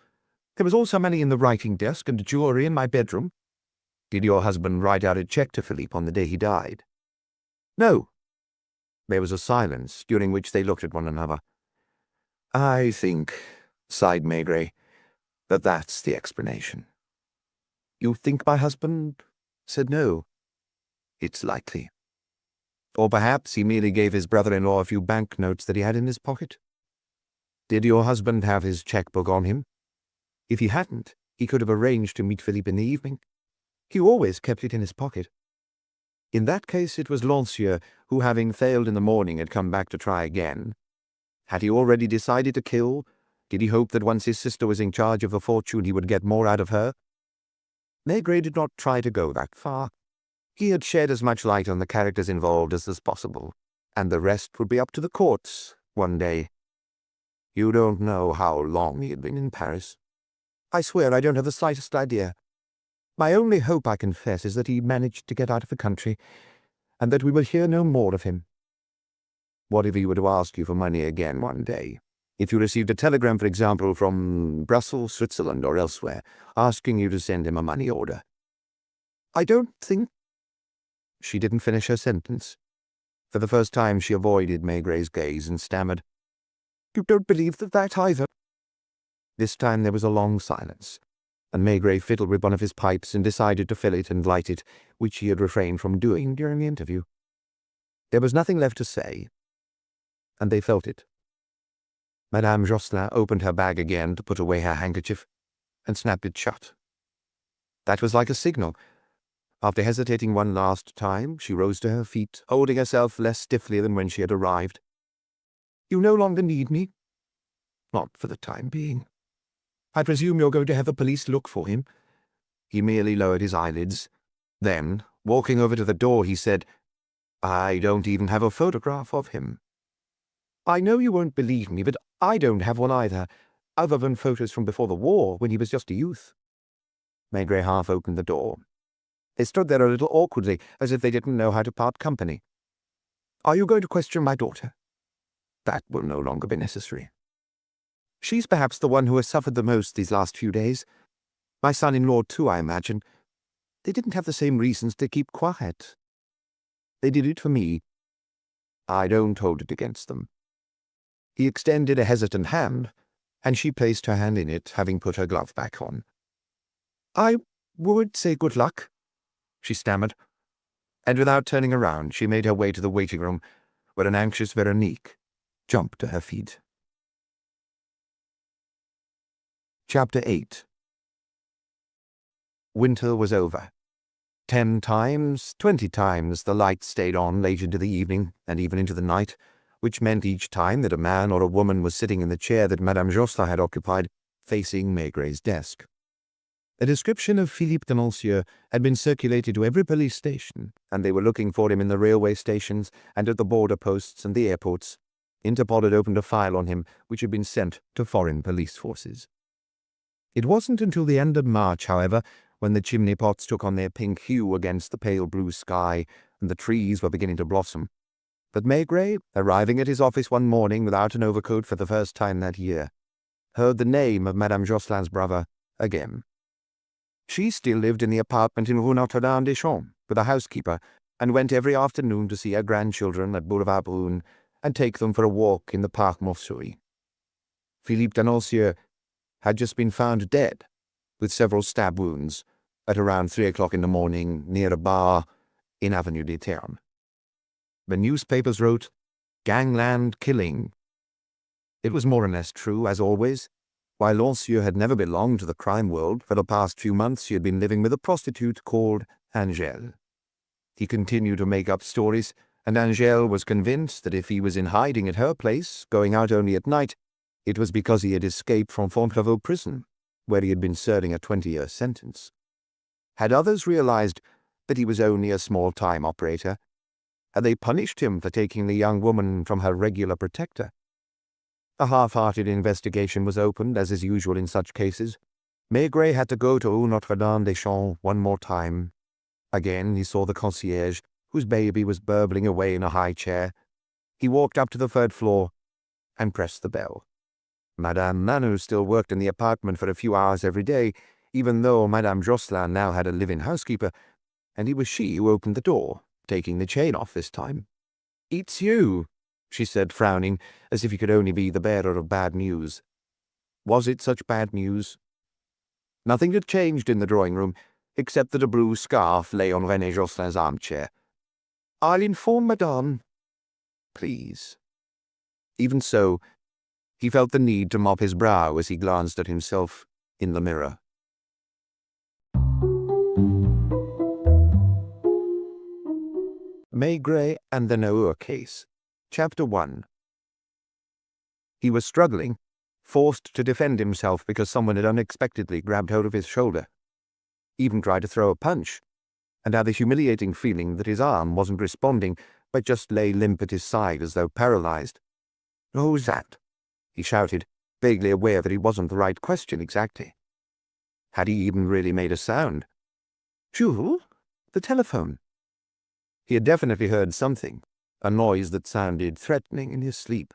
There was also money in the writing desk and jewellery in my bedroom. Did your husband write out a cheque to Philippe on the day he died? No. There was a silence, during which they looked at one another. I think, sighed Maigret, that that's the explanation. You think my husband said no? It's likely. Or perhaps he merely gave his brother-in-law a few banknotes that he had in his pocket. Did your husband have his checkbook on him? If he hadn't, he could have arranged to meet Philippe in the evening. He always kept it in his pocket. In that case, it was Lancieux who, having failed in the morning, had come back to try again. Had he already decided to kill? Did he hope that once his sister was in charge of the fortune he would get more out of her? Maigret did not try to go that far. He had shed as much light on the characters involved as was possible, and the rest would be up to the courts one day. You don't know how long he had been in Paris? I swear I don't have the slightest idea. My only hope, I confess, is that he managed to get out of the country, and that we will hear no more of him. What if he were to ask you for money again one day? If you received a telegram, for example, from Brussels, Switzerland, or elsewhere, asking you to send him a money order? I don't think... She didn't finish her sentence. For the first time she avoided Maigret's gaze and stammered, You don't believe that either? This time there was a long silence, and Maigret fiddled with one of his pipes and decided to fill it and light it, which he had refrained from doing during the interview. There was nothing left to say, and they felt it. Madame Josselin opened her bag again to put away her handkerchief, and snapped it shut. That was like a signal. After hesitating one last time, she rose to her feet, holding herself less stiffly than when she had arrived. You no longer need me? Not for the time being. I presume you're going to have the police look for him? He merely lowered his eyelids. Then, walking over to the door, he said, I don't even have a photograph of him. I know you won't believe me, but I don't have one either, other than photos from before the war, when he was just a youth. Maigret half opened the door. They stood there a little awkwardly, as if they didn't know how to part company. Are you going to question my daughter? That will no longer be necessary. She's perhaps the one who has suffered the most these last few days. My son-in-law, too, I imagine. They didn't have the same reasons to keep quiet. They did it for me. I don't hold it against them. He extended a hesitant hand, and she placed her hand in it, having put her glove back on. I would say good luck, she stammered, and without turning around she made her way to the waiting room, where an anxious Veronique jumped to her feet. Chapter 8. Winter was over. 10 times, 20 times the light stayed on late into the evening, and even into the night, which meant each time that a man or a woman was sitting in the chair that Madame Josselin had occupied, facing Maigret's desk. A description of Philippe de Nancieux had been circulated to every police station, and they were looking for him in the railway stations and at the border posts and the airports. Interpol had opened a file on him, which had been sent to foreign police forces. It wasn't until the end of March, however, when the chimney pots took on their pink hue against the pale blue sky, and the trees were beginning to blossom, that Maigret, arriving at his office one morning without an overcoat for the first time that year, heard the name of Madame Josselin's brother again. She still lived in the apartment in Rue Notre-Dame-des-Champs with a housekeeper, and went every afternoon to see her grandchildren at Boulevard Brune and take them for a walk in the Parc Montsouris. Philippe de Nancieux had just been found dead, with several stab wounds, at around 3 o'clock in the morning near a bar in Avenue des Ternes. The newspapers wrote, Gangland killing. It was more or less true, as always. While Lancieux had never belonged to the crime world, for the past few months he had been living with a prostitute called Angèle. He continued to make up stories, and Angèle was convinced that if he was in hiding at her place, going out only at night, it was because he had escaped from Fontevraud prison, where he had been serving a 20-year sentence. Had others realized that he was only a small-time operator? Had they punished him for taking the young woman from her regular protector? A half-hearted investigation was opened, as is usual in such cases. Maigret had to go to Rue Notre-Dame-des-Champs one more time. Again he saw the concierge, whose baby was burbling away in a high chair. He walked up to the 3rd floor and pressed the bell. Madame Naur still worked in the apartment for a few hours every day, even though Madame Josselin now had a live-in housekeeper, and it was she who opened the door, taking the chain off this time. "It's you," she said, frowning, as if he could only be the bearer of bad news. Was it such bad news? Nothing had changed in the drawing-room, except that a blue scarf lay on René Josselin's armchair. "I'll inform Madame." "Please." Even so, he felt the need to mop his brow as he glanced at himself in the mirror. Maigret and the Naur Case. Chapter 1. He was struggling, forced to defend himself because someone had unexpectedly grabbed hold of his shoulder. Even tried to throw a punch, and had the humiliating feeling that his arm wasn't responding, but just lay limp at his side as though paralyzed. "Who's that?" he shouted, vaguely aware that it wasn't the right question exactly. Had he even really made a sound? Jules? The telephone. He had definitely heard something, a noise that sounded threatening in his sleep.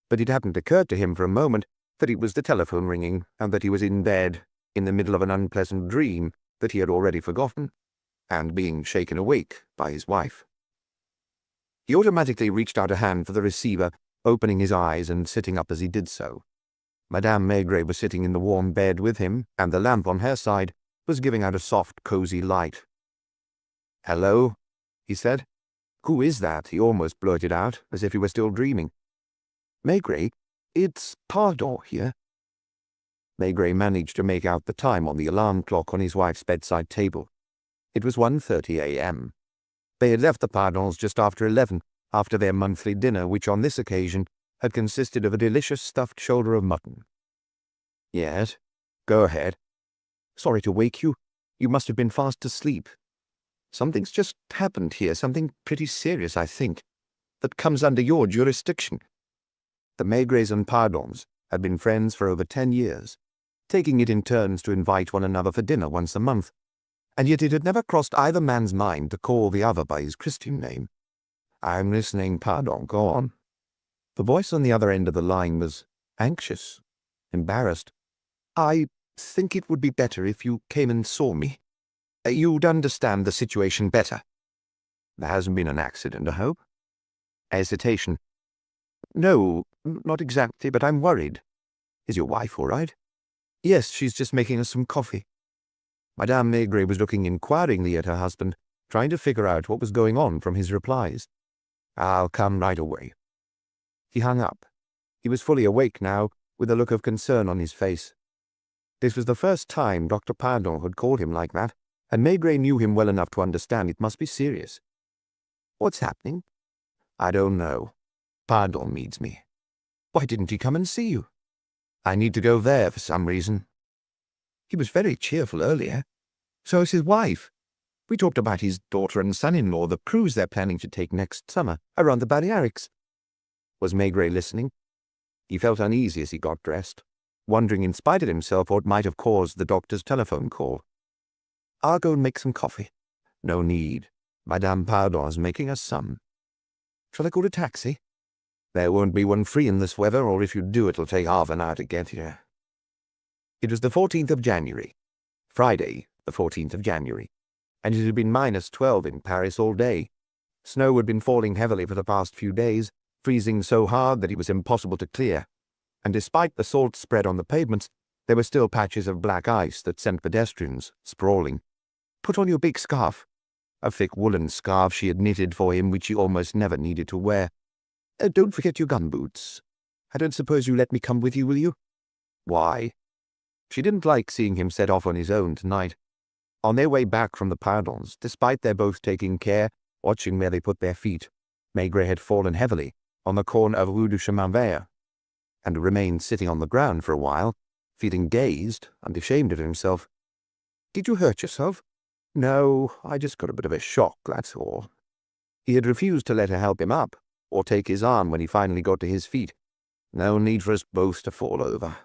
But it hadn't occurred to him for a moment that it was the telephone ringing and that he was in bed, in the middle of an unpleasant dream that he had already forgotten, and being shaken awake by his wife. He automatically reached out a hand for the receiver, opening his eyes and sitting up as he did so. Madame Maigret was sitting in the warm bed with him, and the lamp on her side was giving out a soft, cozy light. "Hello?" he said. "Who is that?" he almost blurted out, as if he were still dreaming. "Maigret, it's Pardon here." Maigret managed to make out the time on the alarm clock on his wife's bedside table. It was 1:30 a.m. They had left the Pardons just after 11, after their monthly dinner, which on this occasion had consisted of a delicious stuffed shoulder of mutton. "Yes, go ahead." "Sorry to wake you. You must have been fast asleep. Something's just happened here, something pretty serious, I think, that comes under your jurisdiction." The Maigrets and Pardons had been friends for over 10 years, taking it in turns to invite one another for dinner once a month, and yet it had never crossed either man's mind to call the other by his Christian name. "I'm listening, Pardon, go on." The voice on the other end of the line was anxious, embarrassed. "I think it would be better if you came and saw me. You'd understand the situation better." "There hasn't been an accident, I hope?" Hesitation. "No, not exactly, but I'm worried." "Is your wife all right?" "Yes, she's just making us some coffee." Madame Maigret was looking inquiringly at her husband, trying to figure out what was going on from his replies. "I'll come right away." He hung up. He was fully awake now, with a look of concern on his face. This was the first time Dr. Pardon had called him like that, and Maigret knew him well enough to understand it must be serious. "What's happening?" "I don't know. Pardon needs me." "Why didn't he come and see you?" "I need to go there for some reason." "He was very cheerful earlier. So is his wife. We talked about his daughter and son-in-law, the cruise they're planning to take next summer, around the Balearics." Was Maigret listening? He felt uneasy as he got dressed, wondering in spite of himself what might have caused the doctor's telephone call. "I'll go and make some coffee." "No need. Madame Pardon is making us some." "Shall I call a taxi?" "There won't be one free in this weather, or if you do it'll take half an hour to get here." It was the 14th of January. Friday, the 14th of January, and it had been -12 in Paris all day. Snow had been falling heavily for the past few days, freezing so hard that it was impossible to clear, and despite the salt spread on the pavements, there were still patches of black ice that sent pedestrians sprawling. "Put on your big scarf." A thick woolen scarf she had knitted for him, which he almost never needed to wear. "Don't forget your gumboots. I don't suppose you let me come with you, will you?" "Why?" She didn't like seeing him set off on his own tonight. On their way back from the Pardons, despite their both taking care, watching where they put their feet, Maigret had fallen heavily on the corner of Rue du Chemin Vert, and remained sitting on the ground for a while, feeling dazed and ashamed of himself. "Did you hurt yourself?" "No, I just got a bit of a shock, that's all." He had refused to let her help him up, or take his arm when he finally got to his feet. No need for us both to fall over.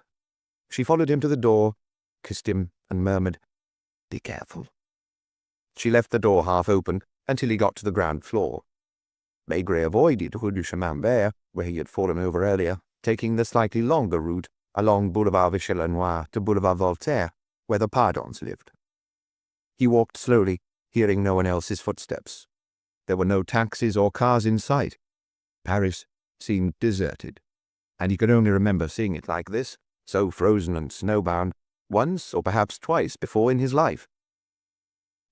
She followed him to the door, kissed him, and murmured, "Be careful." She left the door half open until he got to the ground floor. Maigret avoided Rue du Chemin Vert, where he had fallen over earlier, taking the slightly longer route along Boulevard Vichy-Lenoir to Boulevard Voltaire, where the Pardons lived. He walked slowly, hearing no one else's footsteps. There were no taxis or cars in sight. Paris seemed deserted, and he could only remember seeing it like this, so frozen and snowbound, once or perhaps twice before in his life.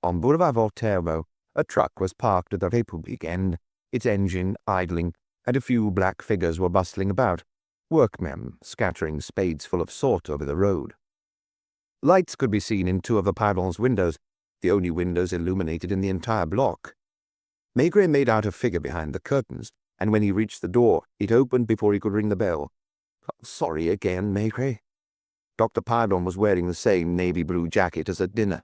On Boulevard Voltaire, a truck was parked at the République end, its engine idling, and a few black figures were bustling about, workmen scattering spades full of salt over the road. Lights could be seen in two of the Pardon's windows, the only windows illuminated in the entire block. Maigret made out a figure behind the curtains, and when he reached the door, it opened before he could ring the bell. "Sorry again, Maigret." Dr. Pardon was wearing the same navy blue jacket as at dinner.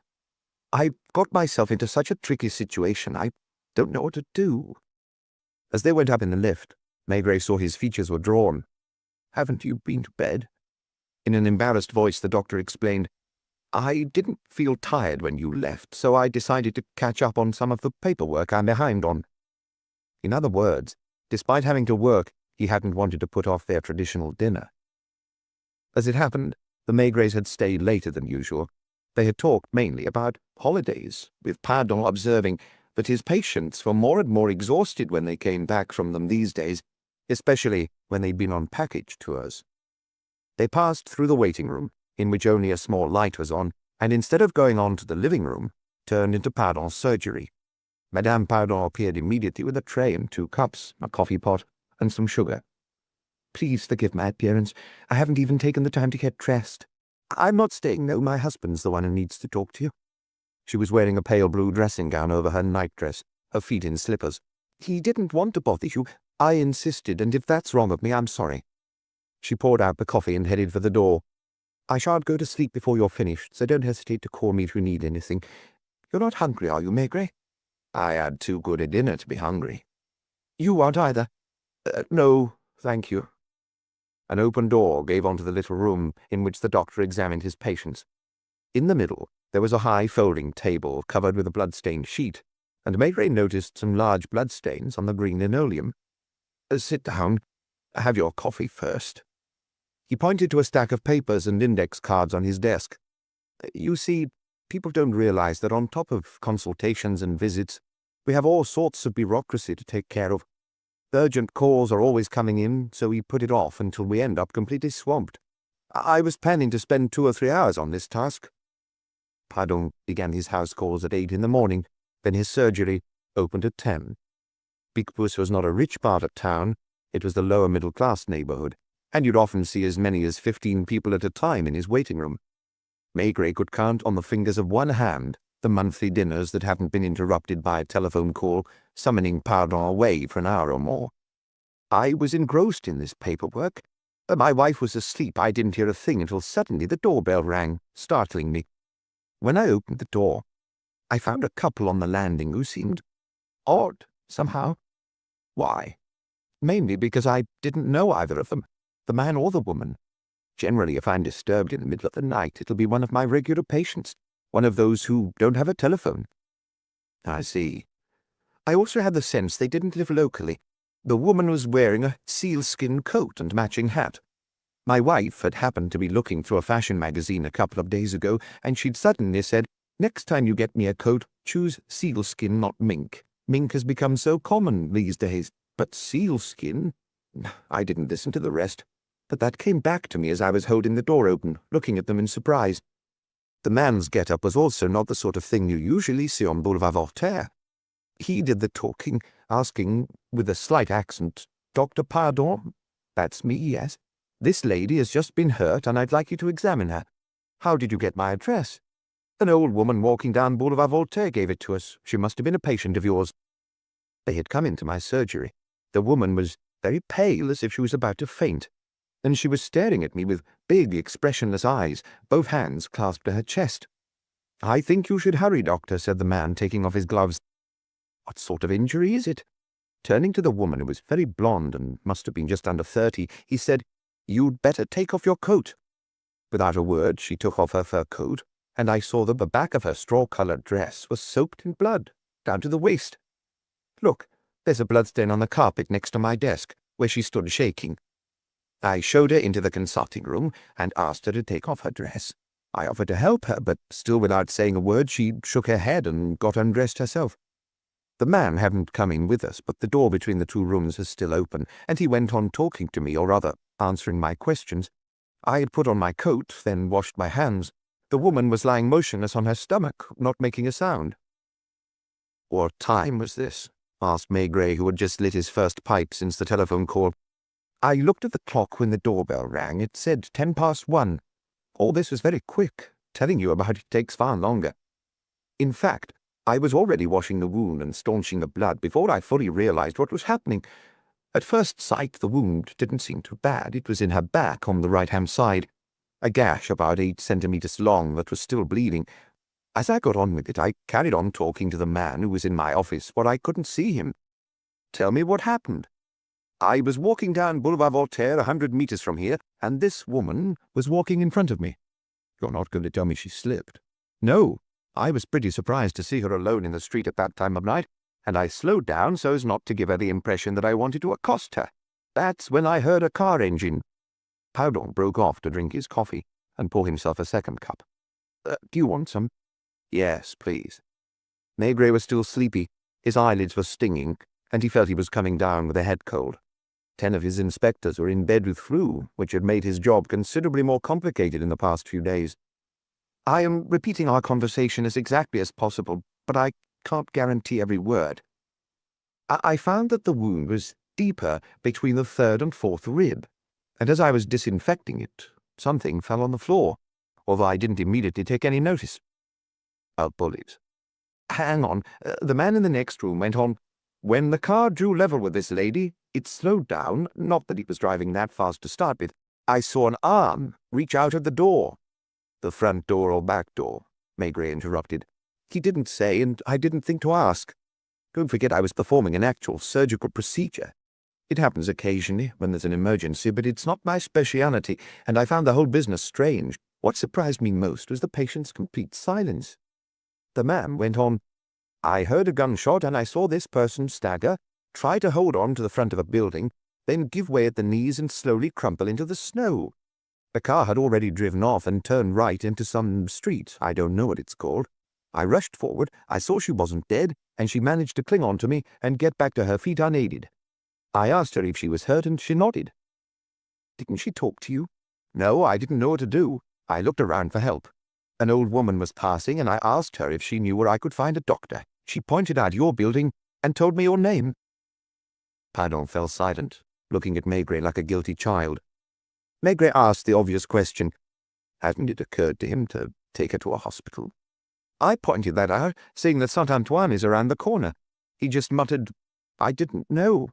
"I got myself into such a tricky situation, I don't know what to do." As they went up in the lift, Maigret saw his features were drawn. "Haven't you been to bed?" In an embarrassed voice, the doctor explained, "I didn't feel tired when you left, so I decided to catch up on some of the paperwork I'm behind on." In other words, despite having to work, he hadn't wanted to put off their traditional dinner. As it happened, the Maigrets had stayed later than usual. They had talked mainly about holidays, with Pardon observing that his patients were more and more exhausted when they came back from them these days, especially when they'd been on package tours. They passed through the waiting room, in which only a small light was on, and instead of going on to the living room, turned into Pardon's surgery. Madame Pardon appeared immediately with a tray and 2 cups, a coffee pot, and some sugar. "Please forgive my appearance. I haven't even taken the time to get dressed. I'm not staying, no, my husband's the one who needs to talk to you." She was wearing a pale blue dressing gown over her nightdress, her feet in slippers. "He didn't want to bother you. I insisted, and if that's wrong of me, I'm sorry." She poured out the coffee and headed for the door. "I shan't go to sleep before you're finished, so don't hesitate to call me if you need anything. You're not hungry, are you, Maigret?" "I had too good a dinner to be hungry." "You aren't either." No, thank you." An open door gave onto the little room in which the doctor examined his patients. In the middle, there was a high folding table covered with a blood-stained sheet, and Maigret noticed some large bloodstains on the green linoleum. "Sit down. Have your coffee first." He pointed to a stack of papers and index cards on his desk. "You see, people don't realize that on top of consultations and visits, we have all sorts of bureaucracy to take care of. Urgent calls are always coming in, so we put it off until we end up completely swamped. I was planning to spend 2 or 3 hours on this task." Pardon began his house calls at 8 in the morning, then his surgery opened at 10. Picpus was not a rich part of town, it was the lower middle-class neighborhood, and you'd often see as many as 15 people at a time in his waiting room. Maigret could count on the fingers of one hand the monthly dinners that hadn't been interrupted by a telephone call summoning Pardon away for an hour or more. I was engrossed in this paperwork. My wife was asleep. I didn't hear a thing until suddenly the doorbell rang, startling me. When I opened the door, I found a couple on the landing who seemed odd, somehow. Why? Mainly because I didn't know either of them, the man or the woman. Generally, if I'm disturbed in the middle of the night, it'll be one of my regular patients, one of those who don't have a telephone. I see. I also had the sense they didn't live locally. The woman was wearing a sealskin coat and matching hat. My wife had happened to be looking through a fashion magazine a couple of days ago, and she'd suddenly said, "Next time you get me a coat, choose sealskin, not mink. Mink has become so common these days. But sealskin?" I didn't listen to the rest, but that came back to me as I was holding the door open, looking at them in surprise. The man's get-up was also not the sort of thing you usually see on Boulevard Voltaire. He did the talking, asking, with a slight accent, "Dr. Pardon?" "That's me, yes. This lady has just been hurt, and I'd like you to examine her. How did you get my address?" "An old woman walking down Boulevard Voltaire gave it to us. She must have been a patient of yours." They had come into my surgery. The woman was very pale, as if she was about to faint, and she was staring at me with big, expressionless eyes, both hands clasped to her chest. "I think you should hurry, doctor," said the man, taking off his gloves. "What sort of injury is it?" Turning to the woman, who was very blonde and must have been just under 30, he said, "You'd better take off your coat." Without a word, she took off her fur coat, and I saw that the back of her straw-colored dress was soaked in blood, down to the waist. "Look, there's a bloodstain on the carpet next to my desk, where she stood shaking." I showed her into the consulting room and asked her to take off her dress. I offered to help her, but still without saying a word, she shook her head and got undressed herself. The man hadn't come in with us, but the door between the two rooms was still open, and he went on talking to me, or rather, answering my questions. I had put on my coat, then washed my hands. The woman was lying motionless on her stomach, not making a sound. "What time was this?" asked Maigret, who had just lit his first pipe since the telephone call. I looked at the clock when the doorbell rang. It said 1:10. All this was very quick. Telling you about it takes far longer. In fact, I was already washing the wound and staunching the blood before I fully realized what was happening. At first sight, the wound didn't seem too bad. It was in her back on the right-hand side, a gash about 8 centimeters long that was still bleeding. As I got on with it, I carried on talking to the man who was in my office, but I couldn't see him. "Tell me what happened." "I was walking down Boulevard Voltaire 100 meters from here, and this woman was walking in front of me." "You're not going to tell me she slipped?" "No. I was pretty surprised to see her alone in the street at that time of night, and I slowed down so as not to give her the impression that I wanted to accost her. That's when I heard a car engine." Pardon broke off to drink his coffee and pour himself a second cup. "Do you want some?" "Yes, please." Maigret was still sleepy. His eyelids were stinging, and he felt he was coming down with a head cold. 10 of his inspectors were in bed with flu, which had made his job considerably more complicated in the past few days. I am repeating our conversation as exactly as possible, but I can't guarantee every word. I found that the wound was deeper between the 3rd and 4th rib, and as I was disinfecting it, something fell on the floor, although I didn't immediately take any notice. A bullet. Hang on. The man in the next room went on. "When the car drew level with this lady, it slowed down, not that he was driving that fast to start with. I saw an arm reach out at the door." "The front door or back door?" Maigret interrupted. "He didn't say, and I didn't think to ask. Don't forget I was performing an actual surgical procedure. It happens occasionally when there's an emergency, but it's not my speciality, and I found the whole business strange. What surprised me most was the patient's complete silence." The man went on. "I heard a gunshot, and I saw this person stagger, try to hold on to the front of a building, then give way at the knees and slowly crumple into the snow. The car had already driven off and turned right into some street. I don't know what it's called. I rushed forward. I saw she wasn't dead, and she managed to cling on to me and get back to her feet unaided. I asked her if she was hurt, and she nodded." "Didn't she talk to you?" "No, I didn't know what to do. I looked around for help. An old woman was passing, and I asked her if she knew where I could find a doctor. She pointed out your building and told me your name." Pardon fell silent, looking at Maigret like a guilty child. Maigret asked the obvious question. Hadn't it occurred to him to take her to a hospital? I pointed that out, saying that Saint-Antoine is around the corner. He just muttered, "I didn't know."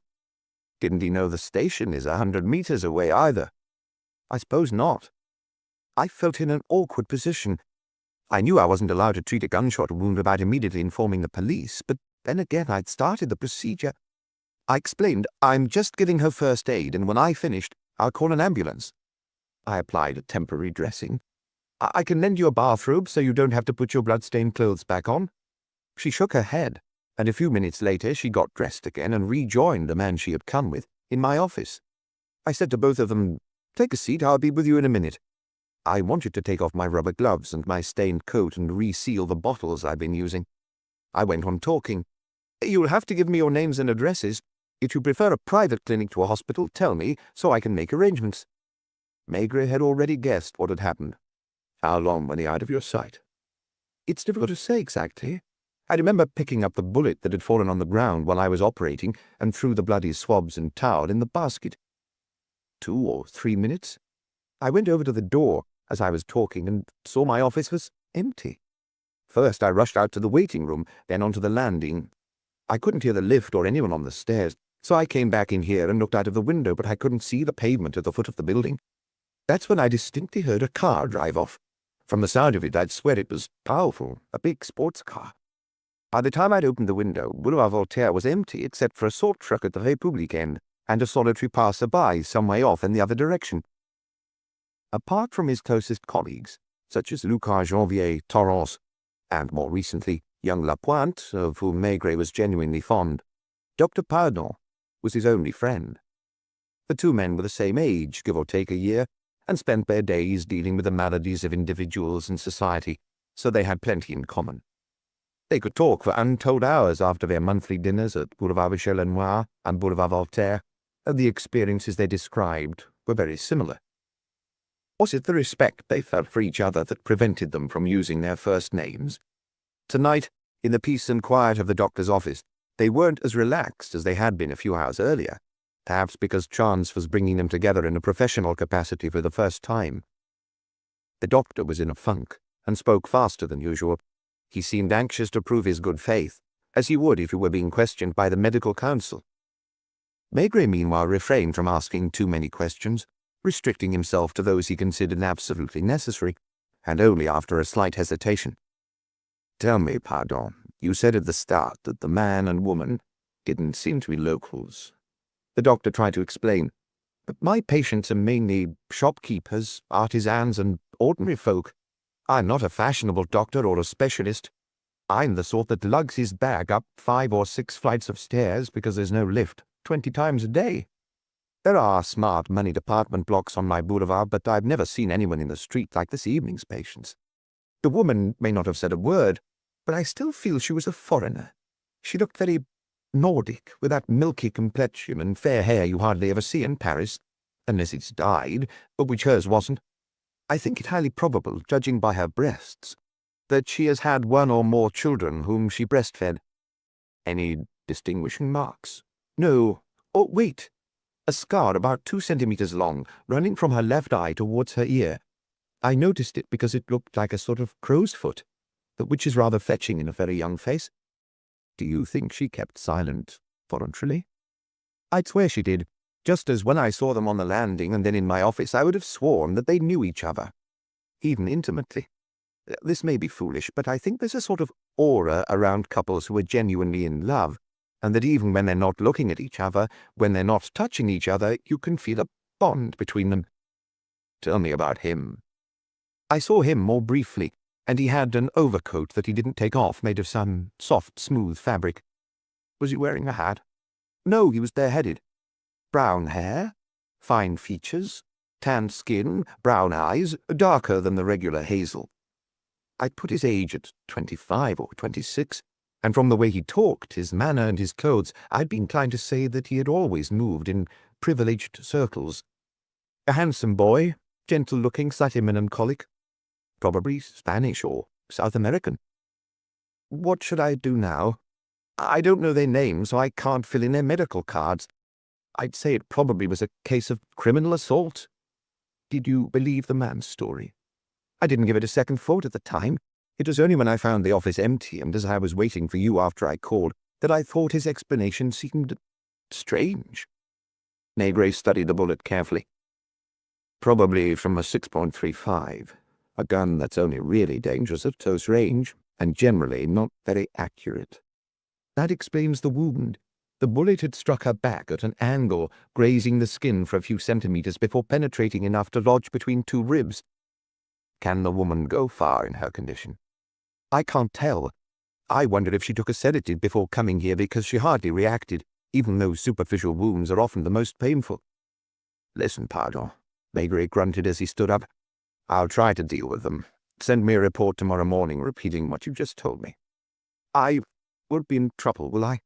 Didn't he know the station is 100 meters away either? I suppose not. I felt in an awkward position. I knew I wasn't allowed to treat a gunshot wound without immediately informing the police, but then again I'd started the procedure. I explained, "I'm just giving her first aid, and when I finished, I'll call an ambulance." I applied a temporary dressing. I can lend you a bathrobe so you don't have to put your blood-stained clothes back on." She shook her head, and a few minutes later she got dressed again and rejoined the man she had come with in my office. I said to both of them, "Take a seat, I'll be with you in a minute. I want you to take off my rubber gloves and my stained coat and reseal the bottles I've been using." I went on talking. "You'll have to give me your names and addresses. If you prefer a private clinic to a hospital, tell me so I can make arrangements." Maigret had already guessed what had happened. "How long were they out of your sight?" "It's difficult to say exactly. I remember picking up the bullet that had fallen on the ground while I was operating and threw the bloody swabs and towel in the basket. 2 or 3 minutes. I went over to the door as I was talking and saw my office was empty. First I rushed out to the waiting room, then onto the landing. I couldn't hear the lift or anyone on the stairs, so I came back in here and looked out of the window, but I couldn't see the pavement at the foot of the building. That's when I distinctly heard a car drive off. From the sound of it, I'd swear it was powerful, a big sports car. By the time I'd opened the window, Boulevard Voltaire was empty except for a salt truck at the République end and a solitary passer-by some way off in the other direction. Apart from his closest colleagues, such as Lucas Janvier, Torrance, and more recently, young Lapointe, of whom Maigret was genuinely fond, Dr. Pardon was his only friend. The two men were the same age, give or take a year, and spent their days dealing with the maladies of individuals and society, so they had plenty in common. They could talk for untold hours after their monthly dinners at Boulevard Michel Lenoir and Boulevard Voltaire, and the experiences they described were very similar. Was it the respect they felt for each other that prevented them from using their first names? Tonight, in the peace and quiet of the doctor's office, they weren't as relaxed as they had been a few hours earlier, perhaps because chance was bringing them together in a professional capacity for the first time. The doctor was in a funk and spoke faster than usual. He seemed anxious to prove his good faith, as he would if he were being questioned by the medical council. Maigret, meanwhile, refrained from asking too many questions, restricting himself to those he considered absolutely necessary, and only after a slight hesitation. "Tell me, Pardon, you said at the start that the man and woman didn't seem to be locals." The doctor tried to explain. "But my patients are mainly shopkeepers, artisans, and ordinary folk. I'm not a fashionable doctor or a specialist. I'm the sort that lugs his bag up 5 or 6 flights of stairs because there's no lift 20 times a day. There are smart money department blocks on my boulevard, but I've never seen anyone in the street like this evening's patients. The woman may not have said a word, but I still feel she was a foreigner. She looked very Nordic, with that milky complexion and fair hair you hardly ever see in Paris, unless it's dyed, but which hers wasn't. I think it highly probable, judging by her breasts, that she has had 1 or more children whom she breastfed. Any distinguishing marks? No. Oh, wait. A scar about 2 centimeters long, running from her left eye towards her ear. I noticed it because it looked like a sort of crow's foot, which is rather fetching in a very young face." "Do you think she kept silent voluntarily?" "I'd swear she did, just as when I saw them on the landing and then in my office I would have sworn that they knew each other, even intimately. This may be foolish, but I think there's a sort of aura around couples who are genuinely in love, and that even when they're not looking at each other, when they're not touching each other, you can feel a bond between them." "Tell me about him." "I saw him more briefly, and he had an overcoat that he didn't take off, made of some soft, smooth fabric." "Was he wearing a hat?" "No, he was bareheaded. Brown hair, fine features, tanned skin, brown eyes, darker than the regular hazel. I'd put his age at 25 or 26, and from the way he talked, his manner and his clothes, I'd be inclined to say that he had always moved in privileged circles. A handsome boy, gentle-looking, slightly melancholic, probably Spanish or South American." "What should I do now? I don't know their names, so I can't fill in their medical cards. I'd say it probably was a case of criminal assault." "Did you believe the man's story?" "I didn't give it a second thought at the time. It was only when I found the office empty and as I was waiting for you after I called that I thought his explanation seemed strange." Maigret studied the bullet carefully. "Probably from a 6.35, a gun that's only really dangerous at close range, and generally not very accurate." "That explains the wound. The bullet had struck her back at an angle, grazing the skin for a few centimeters before penetrating enough to lodge between 2 ribs. Can the woman go far in her condition?" "I can't tell. I wondered if she took a sedative before coming here because she hardly reacted, even though superficial wounds are often the most painful." "Listen, Pardon," Maigret grunted as he stood up. "I'll try to deal with them. Send me a report tomorrow morning repeating what you just told me." "I won't be in trouble, will I?"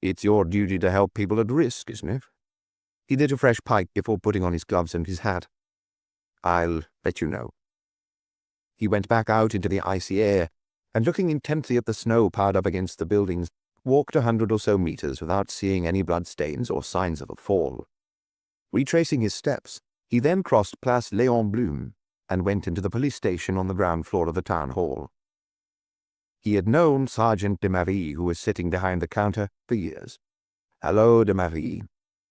"It's your duty to help people at risk, isn't it?" He lit a fresh pipe before putting on his gloves and his hat. "I'll let you know." He went back out into the icy air, and looking intently at the snow piled up against the buildings, walked 100 or so meters without seeing any bloodstains or signs of a fall. Retracing his steps, he then crossed Place Léon Blum and went into the police station on the ground floor of the town hall. He had known Sergeant de Marie, who was sitting behind the counter, for years. "Hello, de Marie."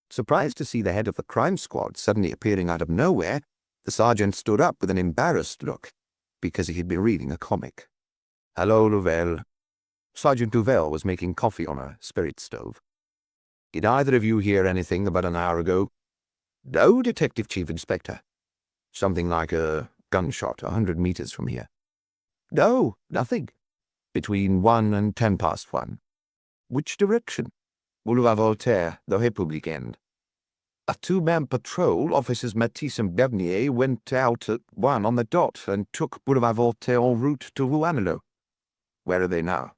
Surprised to see the head of the crime squad suddenly appearing out of nowhere, the sergeant stood up with an embarrassed look, because he had been reading a comic. "Hello, Louvel." Sergeant Louvel was making coffee on a spirit stove. "Did either of you hear anything about an hour ago?" "No, Detective Chief Inspector." "Something like a gunshot 100 meters from here?" "No, nothing." "Between 1 and 1:10. "Which direction?" "Boulevard Voltaire, the Republic end." "A 2-man patrol, Officers Matisse and Bernier, went out at 1 on the dot and took Boulevard Voltaire en route to Rouanelot." "Where are they now?"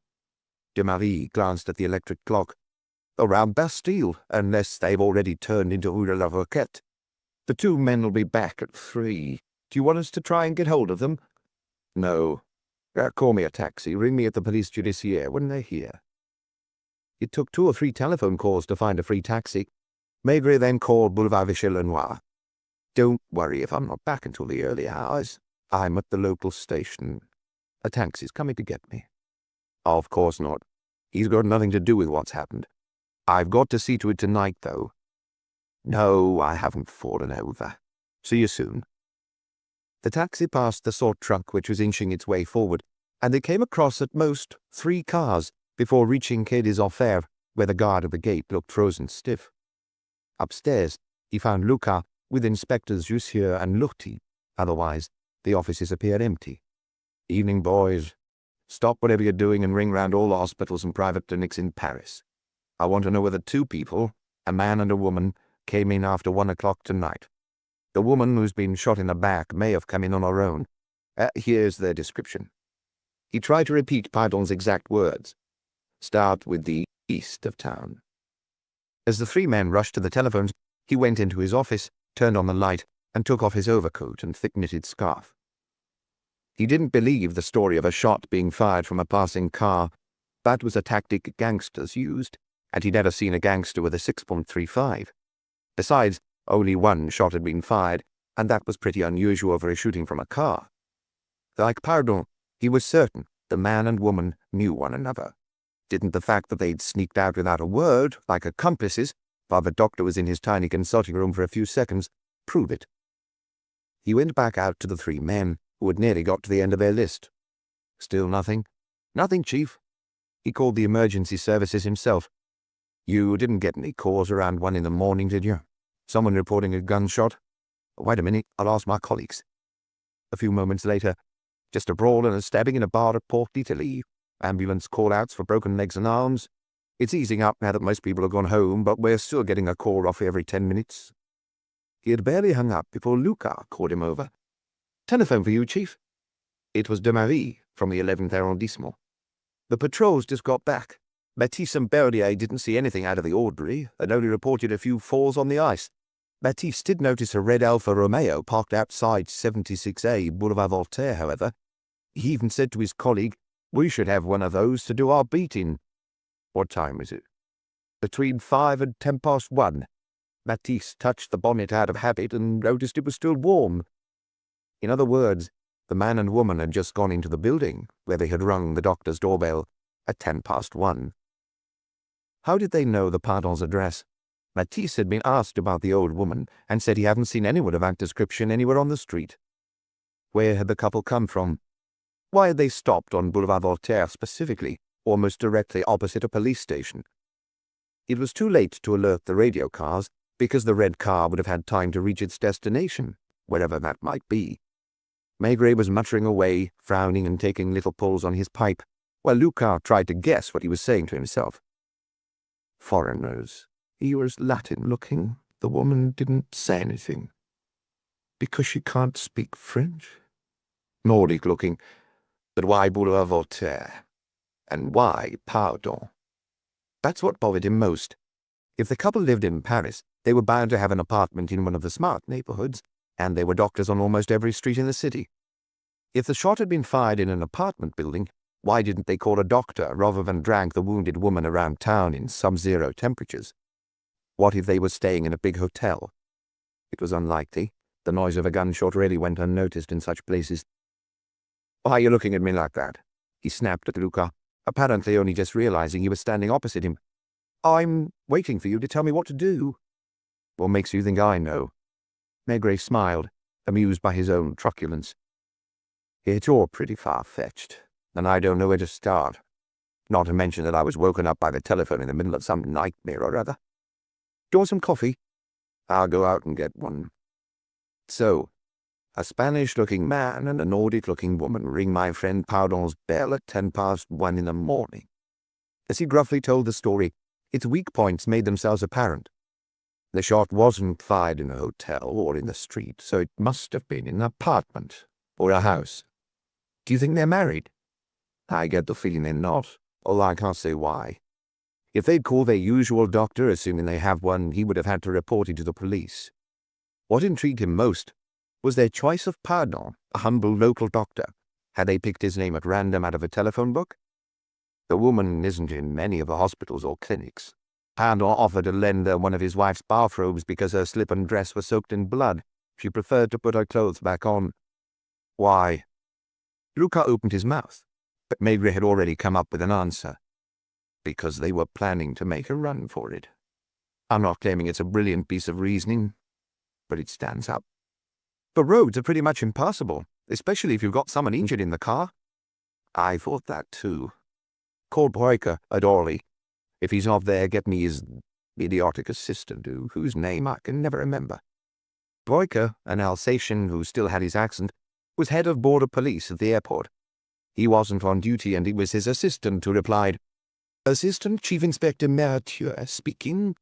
De Marie glanced at the electric clock. Around Bastille, unless they've already turned into Rue de la Roquette. The two men will be back at 3. Do you want us to try and get hold of them? No. Call me a taxi. Ring me at the police judiciaire when they're here. It took 2 or 3 telephone calls to find a free taxi. Maigret then called Boulevard Vichy-Lenoir. Don't worry if I'm not back until the early hours. I'm at the local station. A taxi's coming to get me. Of course not. He's got nothing to do with what's happened. I've got to see to it tonight, though. No, I haven't fallen over. See you soon. The taxi passed the sort truck which was inching its way forward, and they came across at most 3 cars before reaching Quai des Orfèvres, where the guard at the gate looked frozen stiff. Upstairs, he found Lucas with Inspectors Jussieu and Lurty. Otherwise, the offices appeared empty. Evening, boys. Stop whatever you're doing and ring round all the hospitals and private clinics in Paris. I want to know whether 2 people, a man and a woman, came in after 1 o'clock tonight. The woman who's been shot in the back may have come in on her own. Here's their description. He tried to repeat Pardon's exact words. Start with the east of town. As the 3 men rushed to the telephones, he went into his office, turned on the light, and took off his overcoat and thick-knitted scarf. He didn't believe the story of a shot being fired from a passing car. That was a tactic gangsters used, and he'd never seen a gangster with a 6.35. Besides, only 1 shot had been fired, and that was pretty unusual for a shooting from a car. Like Pardon, he was certain the man and woman knew one another. Didn't the fact that they'd sneaked out without a word, like accomplices, while the doctor was in his tiny consulting room for a few seconds, prove it? He went back out to the 3 men, who had nearly got to the end of their list. Still nothing? Nothing, Chief. He called the emergency services himself. You didn't get any calls around 1 in the morning, did you? Someone reporting a gunshot? Wait a minute, I'll ask my colleagues. A few moments later, just a brawl and a stabbing in a bar at Port d'Italie. Ambulance call-outs for broken legs and arms. It's easing up now that most people have gone home, but we're still getting a call roughly every 10 minutes. He had barely hung up before Lucas called him over. Telephone for you, Chief. It was de Marie from the 11th arrondissement. The patrols just got back. Baptiste and Berlier didn't see anything out of the ordinary, and only reported a few falls on the ice. Baptiste did notice a red Alfa Romeo parked outside 76A Boulevard Voltaire, however. He even said to his colleague, "We should have one of those to do our beating." What time was it? Between 5 and 1:10. Baptiste touched the bonnet out of habit and noticed it was still warm. In other words, the man and woman had just gone into the building, where they had rung the doctor's doorbell, at 1:10. How did they know the Pardon's address? Baptiste had been asked about the old woman, and said he hadn't seen anyone of that description anywhere on the street. Where had the couple come from? Why had they stopped on Boulevard Voltaire specifically, almost directly opposite a police station? It was too late to alert the radio cars, because the red car would have had time to reach its destination, wherever that might be. Maigret was muttering away, frowning and taking little pulls on his pipe, while Lucas tried to guess what he was saying to himself. Foreigners. He was Latin-looking. The woman didn't say anything. Because she can't speak French? Nordic-looking. But why Boulevard Voltaire? And why Pardon? That's what bothered him most. If the couple lived in Paris, they were bound to have an apartment in one of the smart neighborhoods, and there were doctors on almost every street in the city. If the shot had been fired in an apartment building, why didn't they call a doctor rather than drag the wounded woman around town in sub-zero temperatures? What if they were staying in a big hotel? It was unlikely. The noise of a gunshot really went unnoticed in such places. "Why are you looking at me like that?" he snapped at Lucas, apparently only just realizing he was standing opposite him. "I'm waiting for you to tell me what to do." "What makes you think I know?" Maigret smiled, amused by his own truculence. "It's all pretty far-fetched, and I don't know where to start. Not to mention that I was woken up by the telephone in the middle of some nightmare or other. Do you want some coffee?" "I'll go out and get one." So, a Spanish-looking man and a Nordic-looking woman ring my friend Pardon's bell at 1:10 in the morning. As he gruffly told the story, its weak points made themselves apparent. The shot wasn't fired in a hotel or in the street, so it must have been in an apartment or a house. Do you think they're married? I get the feeling they're not. Oh, I can't say why. If they'd call their usual doctor, assuming they have one, he would have had to report it to the police. What intrigued him most was their choice of Pardon, a humble local doctor. Had they picked his name at random out of a telephone book? The woman isn't in many of the hospitals or clinics. Pardon offered to lend her one of his wife's bathrobes because her slip and dress were soaked in blood. She preferred to put her clothes back on. Why? Luca opened his mouth, but Maigret had already come up with an answer. Because they were planning to make a run for it. I'm not claiming it's a brilliant piece of reasoning, but it stands up. The roads are pretty much impassable, especially if you've got someone injured in the car. I thought that too. Call Boyka at Orly. If he's not there, get me his idiotic assistant, whose name I can never remember. Boyka, an Alsatian who still had his accent, was head of border police at the airport. He wasn't on duty, and it was his assistant who replied, "Assistant Chief Inspector Maigret speaking."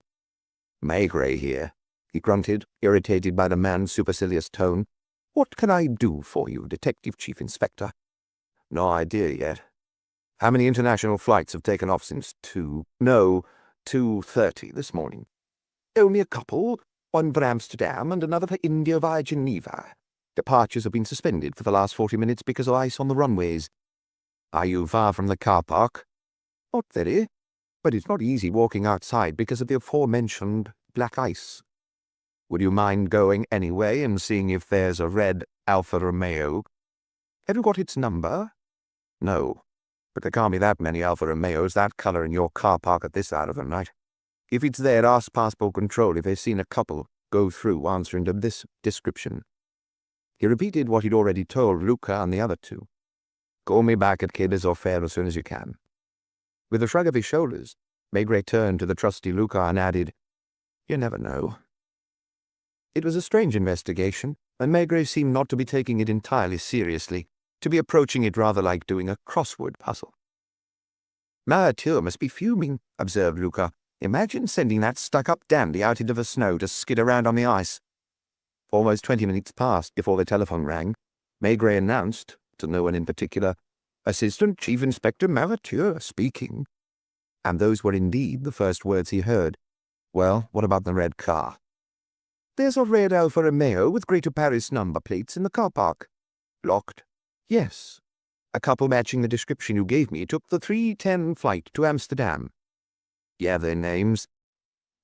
"Maigret here," he grunted, irritated by the man's supercilious tone. "What can I do for you, Detective Chief Inspector?" "No idea yet. How many international flights have taken off since 2:30 this morning?" "Only a couple. One for Amsterdam and another for India via Geneva. Departures have been suspended for the last 40 minutes because of ice on the runways." "Are you far from the car park?" "Not very, but it's not easy walking outside because of the aforementioned black ice." "Would you mind going anyway and seeing if there's a red Alfa Romeo?" "Have you got its number?" "No, but there can't be that many Alfa Romeos that colour in your car park at this hour of the night. If it's there, ask Passport Control if they've seen a couple go through answering to this description." He repeated what he'd already told Luca and the other two. "Call me back at Quai des Orfèvres as soon as you can." With a shrug of his shoulders, Maigret turned to the trusty Luca and added, "You never know." It was a strange investigation, and Maigret seemed not to be taking it entirely seriously, to be approaching it rather like doing a crossword puzzle. "Maigret must be fuming," observed Luca. "Imagine sending that stuck-up dandy out into the snow to skid around on the ice." Almost 20 minutes passed before the telephone rang. Maigret announced, to no one in particular, "Assistant Chief Inspector Maigret speaking." And those were indeed the first words he heard. "Well, what about the red car?" "There's a red Alfa Romeo with Greater Paris number plates in the car park." "Locked?" "Yes. A couple matching the description you gave me took the 3:10 flight to Amsterdam." "Yeah, their names?"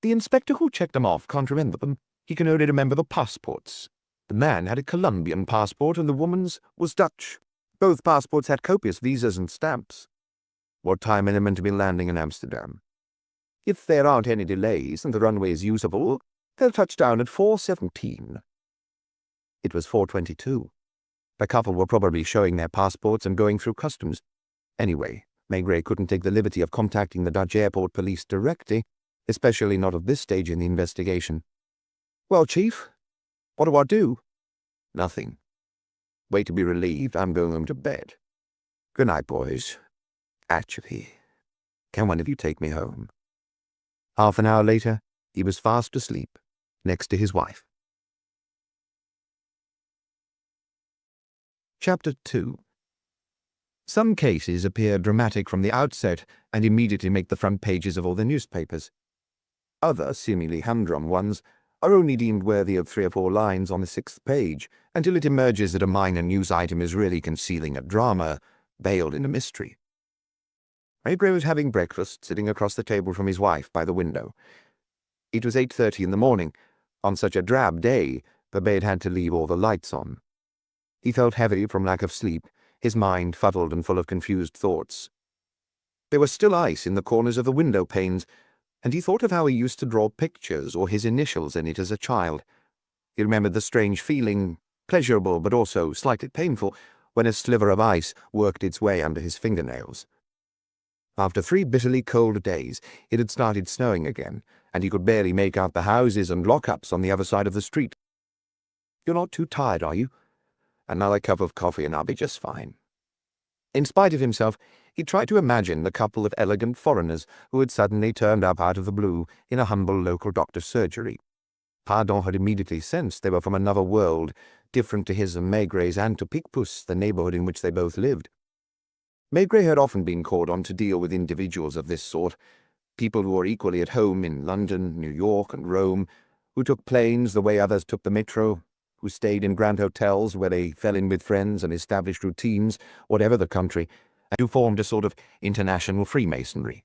"The inspector who checked them off can't remember them. He can only remember the passports. The man had a Colombian passport and the woman's was Dutch. Both passports had copious visas and stamps." "What time are they meant to be landing in Amsterdam?" "If there aren't any delays and the runway is usable, they'll touch down at 4:17. It was 4:22. The couple were probably showing their passports and going through customs. Anyway, Maigret couldn't take the liberty of contacting the Dutch airport police directly, especially not at this stage in the investigation. "Well, Chief, what do I do?" "Nothing. Wait to be relieved. I'm going home to bed. Good night, boys. Actually, can one of you take me home?" Half an hour later, he was fast asleep, next to his wife. Chapter 2. Some cases appear dramatic from the outset and immediately make the front pages of all the newspapers. Other, seemingly humdrum ones, are only deemed worthy of 3 or 4 lines on the 6th page, until it emerges that a minor news item is really concealing a drama, veiled in a mystery. Maigret was having breakfast, sitting across the table from his wife by the window. It was 8:30 in the morning. On such a drab day, the maid had to leave all the lights on. He felt heavy from lack of sleep, his mind fuddled and full of confused thoughts. There was still ice in the corners of the window panes, and he thought of how he used to draw pictures or his initials in it as a child. He remembered the strange feeling, pleasurable but also slightly painful, when a sliver of ice worked its way under his fingernails. After 3 bitterly cold days, it had started snowing again, and he could barely make out the houses and lock-ups on the other side of the street. "You're not too tired, are you?" "Another cup of coffee and I'll be just fine." In spite of himself, he tried to imagine the couple of elegant foreigners who had suddenly turned up out of the blue in a humble local doctor's surgery. Pardon had immediately sensed they were from another world, different to his and Maigret's and to Picpus, the neighborhood in which they both lived. Maigret had often been called on to deal with individuals of this sort, people who were equally at home in London, New York, and Rome, who took planes the way others took the metro, who stayed in grand hotels where they fell in with friends and established routines, whatever the country, and who formed a sort of international Freemasonry.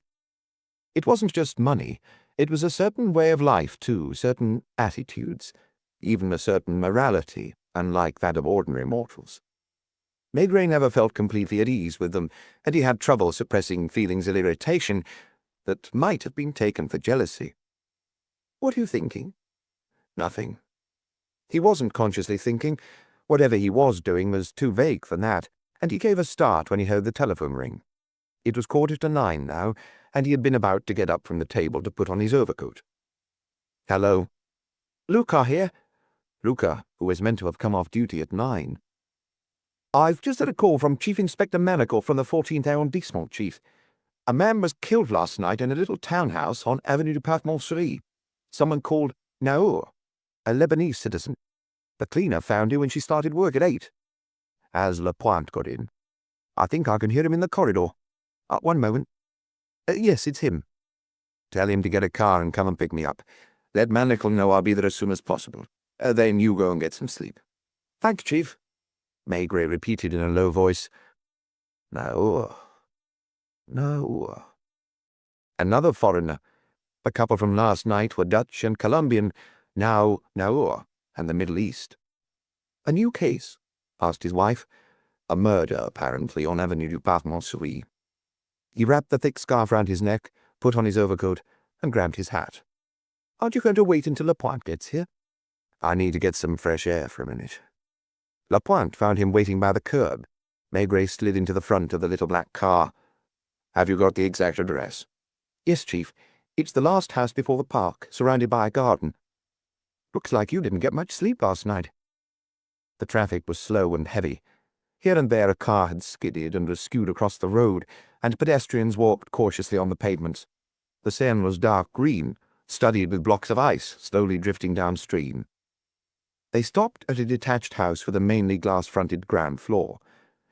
It wasn't just money, it was a certain way of life too, certain attitudes, even a certain morality, unlike that of ordinary mortals. Maigret never felt completely at ease with them, and he had trouble suppressing feelings of irritation that might have been taken for jealousy. "What are you thinking?" "Nothing." He wasn't consciously thinking. Whatever he was doing was too vague for that, and he gave a start when he heard the telephone ring. It was 9:15 now, and he had been about to get up from the table to put on his overcoat. "Hello." "Luca here." Luca, who was meant to have come off duty at 9. "I've just had a call from Chief Inspector Maigret from the 14th Arrondissement, Chief. A man was killed last night in a little townhouse on Avenue du Parc Montsouris. Someone called Naur, a Lebanese citizen. The cleaner found him when she started work at 8. Has Lapointe got in? I think I can hear him in the corridor. One moment. Yes, it's him. Tell him to get a car and come and pick me up. Let Maigret know I'll be there as soon as possible. Then you go and get some sleep." "Thanks, Chief," Maigret repeated in a low voice. "Naur. Naur." Another foreigner. The couple from last night were Dutch and Colombian, now Naur and the Middle East. "A new case?" asked his wife. "A murder, apparently, on Avenue du Parc Montsouris." He wrapped the thick scarf round his neck, put on his overcoat, and grabbed his hat. "Aren't you going to wait until Lapointe gets here?" "I need to get some fresh air for a minute." Lapointe found him waiting by the curb. Maigret slid into the front of the little black car. "Have you got the exact address?" "Yes, Chief. It's the last house before the park, surrounded by a garden. Looks like you didn't get much sleep last night." The traffic was slow and heavy. Here and there a car had skidded and was skewed across the road, and pedestrians walked cautiously on the pavements. The Seine was dark green, studded with blocks of ice slowly drifting downstream. They stopped at a detached house with a mainly glass-fronted ground floor.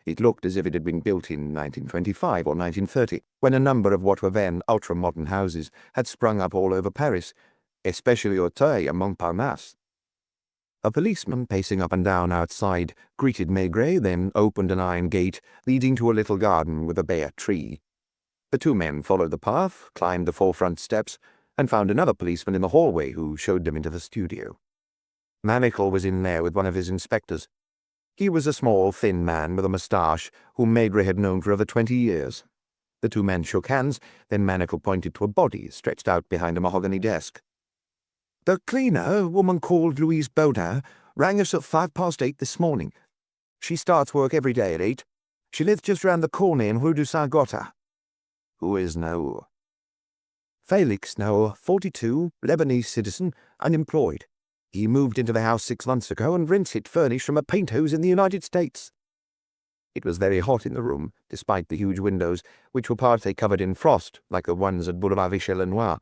It looked as if it had been built in 1925 or 1930, when a number of what were then ultra-modern houses had sprung up all over Paris, especially Auteuil and Montparnasse. A policeman pacing up and down outside greeted Maigret, then opened an iron gate leading to a little garden with a bare tree. The two men followed the path, climbed the 4 front steps, and found another policeman in the hallway who showed them into the studio. Maigret was in there with one of his inspectors. He was a small, thin man with a moustache, whom Maigret had known for over 20 years. The two men shook hands, then Maigret pointed to a body stretched out behind a mahogany desk. "The cleaner, a woman called Louise Baudin, rang us at 8:05 this morning. She starts work every day at 8. She lives just round the corner in Rue du Saint-Gothard." "Who is Naur?" "Felix Naur, 42, Lebanese citizen, unemployed. He moved into the house 6 months ago and rents it furnished from a paint hose in the United States." It was very hot in the room, despite the huge windows, which were partly covered in frost, like the ones at Boulevard Michel-Lenoir.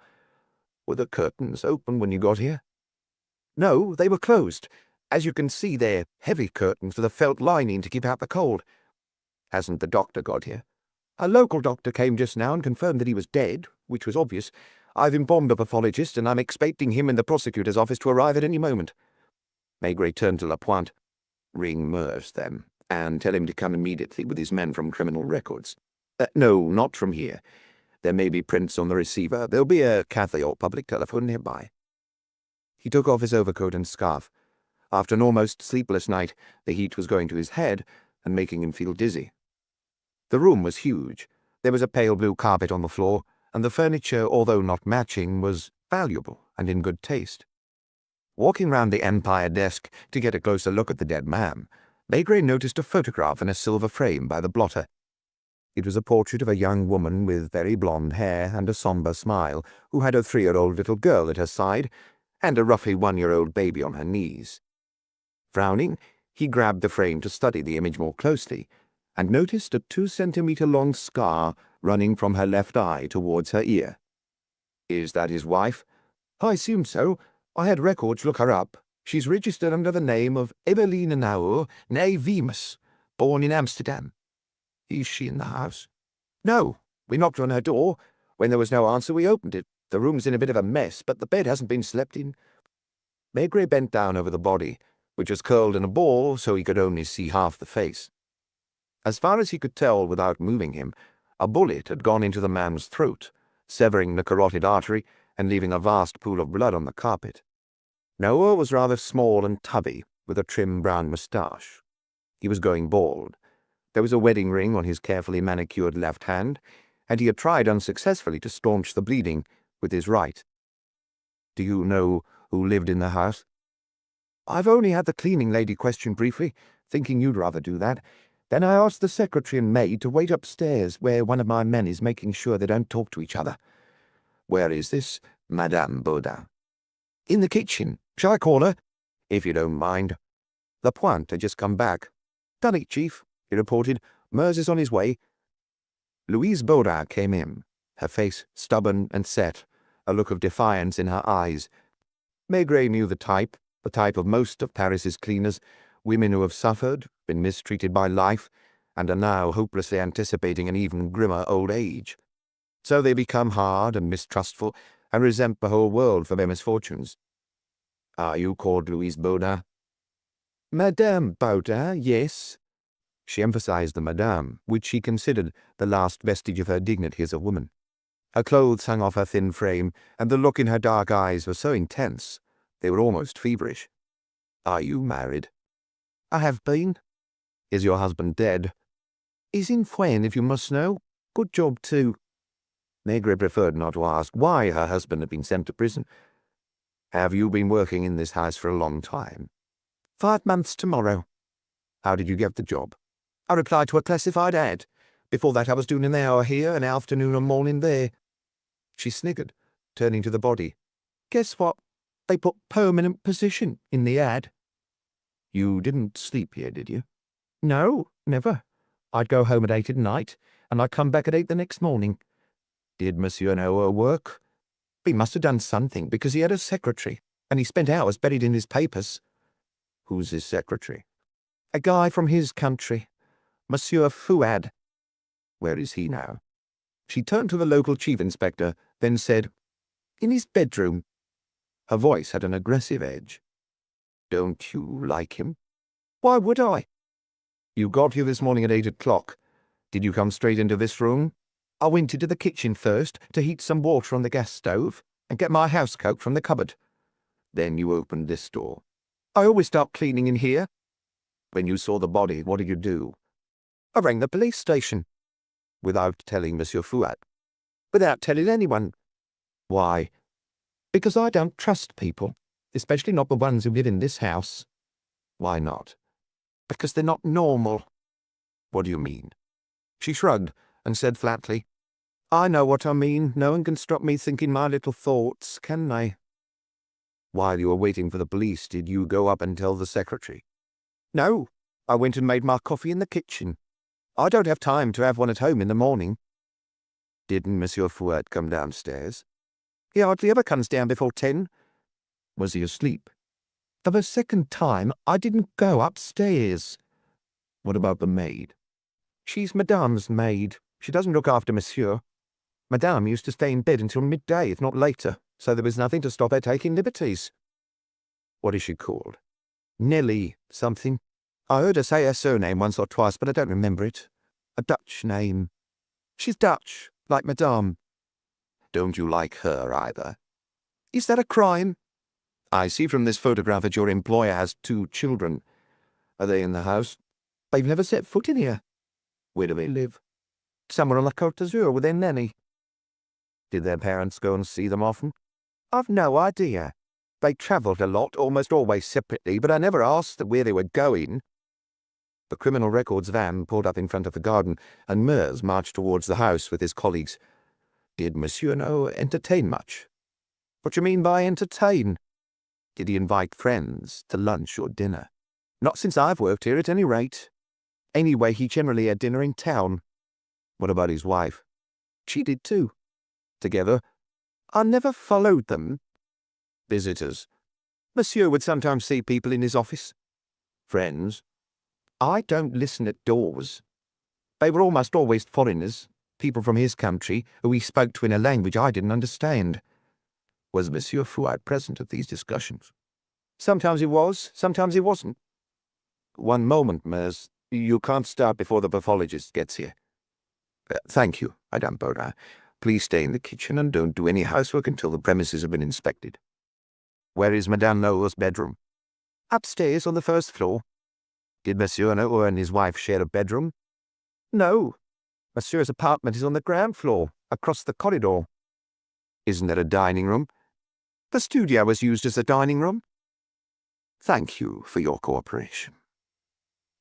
"Were the curtains open when you got here?" "No, they were closed. As you can see, they're heavy curtains with a felt lining to keep out the cold." "Hasn't the doctor got here?" "A local doctor came just now and confirmed that he was dead, which was obvious. I've informed the pathologist, and I'm expecting him in the prosecutor's office to arrive at any moment." Maigret turned to Lapointe. "Ring Meurs, then, and tell him to come immediately with his men from Criminal Records. No, not from here. There may be prints on the receiver. There'll be a cafe or public telephone nearby." He took off his overcoat and scarf. After an almost sleepless night, the heat was going to his head and making him feel dizzy. The room was huge. There was a pale blue carpet on the floor, and the furniture, although not matching, was valuable and in good taste. Walking round the Empire desk to get a closer look at the dead man, Maigret noticed a photograph in a silver frame by the blotter. It was a portrait of a young woman with very blonde hair and a sombre smile, who had a 3-year-old little girl at her side and a roughly 1-year-old baby on her knees. Frowning, he grabbed the frame to study the image more closely, and noticed a 2-centimeter-long scar running from her left eye towards her ear. "Is that his wife?" "I assume so. I had records look her up. She's registered under the name of Eveline Naur, née Wemers, born in Amsterdam." Is she in the house? No. We knocked on her door. When there was no answer, we opened it. The room's in a bit of a mess, but the bed hasn't been slept in. Maigret bent down over the body, which was curled in a ball so he could only see half the face. As far as he could tell without moving him, a bullet had gone into the man's throat, severing the carotid artery and leaving a vast pool of blood on the carpet. Naur was rather small and tubby, with a trim brown moustache. He was going bald. There was a wedding ring on his carefully manicured left hand, and he had tried unsuccessfully to staunch the bleeding with his right. Do you know who lived in the house? I've only had the cleaning lady question briefly, thinking you'd rather do that. Then I asked the secretary and maid to wait upstairs, where one of my men is making sure they don't talk to each other. Where is this Madame Baudin? In the kitchen. Shall I call her? If you don't mind. Lapointe had just come back. Done it, Chief, he reported. Mers is on his way. Louise Baudin came in, her face stubborn and set, a look of defiance in her eyes. Maigret knew the type of most of Paris's cleaners, women who have suffered, been mistreated by life, and are now hopelessly anticipating an even grimmer old age. So they become hard and mistrustful, and resent the whole world for their misfortunes. Are you called Louise Baudin? Madame Baudin, yes. She emphasized the madame, which she considered the last vestige of her dignity as a woman. Her clothes hung off her thin frame, and the look in her dark eyes was so intense they were almost feverish. Are you married? I have been. Is your husband dead? He's in Fuen, if you must know. Good job, too. Maigret preferred not to ask why her husband had been sent to prison. Have you been working in this house for a long time? 5 months tomorrow. How did you get the job? I replied to a classified ad. Before that I was doing an hour here, an afternoon and morning there. She sniggered, turning to the body. Guess what? They put permanent position in the ad. You didn't sleep here, did you? No, never. I'd go home at 8 at night, and I'd come back at 8 the next morning. Did Monsieur Naur work? He must have done something, because he had a secretary, and he spent hours buried in his papers. Who's his secretary? A guy from his country, Monsieur Fouad. Where is he now? She turned to the local chief inspector, then said, In his bedroom. Her voice had an aggressive edge. Don't you like him? Why would I? You got here this morning at 8 o'clock. Did you come straight into this room? I went into the kitchen first to heat some water on the gas stove and get my housecoat from the cupboard. Then you opened this door. I always start cleaning in here. When you saw the body, what did you do? I rang the police station. Without telling Monsieur Fouad? Without telling anyone. Why? Because I don't trust people, especially not the ones who live in this house. Why not? Because they're not normal. What do you mean? She shrugged and said flatly, I know what I mean. No one can stop me thinking my little thoughts, can they? While you were waiting for the police, did you go up and tell the secretary? No, I went and made my coffee in the kitchen. I don't have time to have one at home in the morning. Didn't Monsieur Fouad come downstairs? He hardly ever comes down before 10. Was he asleep? For the second time, I didn't go upstairs. What about the maid? She's Madame's maid. She doesn't look after Monsieur. Madame used to stay in bed until midday, if not later, so there was nothing to stop her taking liberties. What is she called? Nellie something. I heard her say her surname once or twice, but I don't remember it. A Dutch name. She's Dutch, like Madame. Don't you like her either? Is that a crime? I see from this photograph that your employer has 2 children. Are they in the house? They've never set foot in here. Where do they live? Somewhere on la Côte d'Azur with their nanny. Did their parents go and see them often? I've no idea. They travelled a lot, almost always separately, but I never asked them where they were going. The criminal records van pulled up in front of the garden, and Mers marched towards the house with his colleagues. Did Monsieur Naur entertain much? What do you mean by entertain? Did he invite friends to lunch or dinner? Not since I've worked here, at any rate. Anyway, he generally had dinner in town. What about his wife? She did too. Together? I never followed them. Visitors? Monsieur would sometimes see people in his office. Friends? I don't listen at doors. They were almost always foreigners, people from his country, who he spoke to in a language I didn't understand. Was Monsieur Fouad present at these discussions? Sometimes he was, sometimes he wasn't. One moment, Mers. You can't start before the pathologist gets here. Thank you, Madame Baudin. Please stay in the kitchen and don't do any housework until the premises have been inspected. Where is Madame Naur's bedroom? Upstairs on the first floor. Did Monsieur Naur and his wife share a bedroom? No. Monsieur's apartment is on the ground floor, across the corridor. Isn't there a dining room? The studio was used as a dining room. Thank you for your cooperation.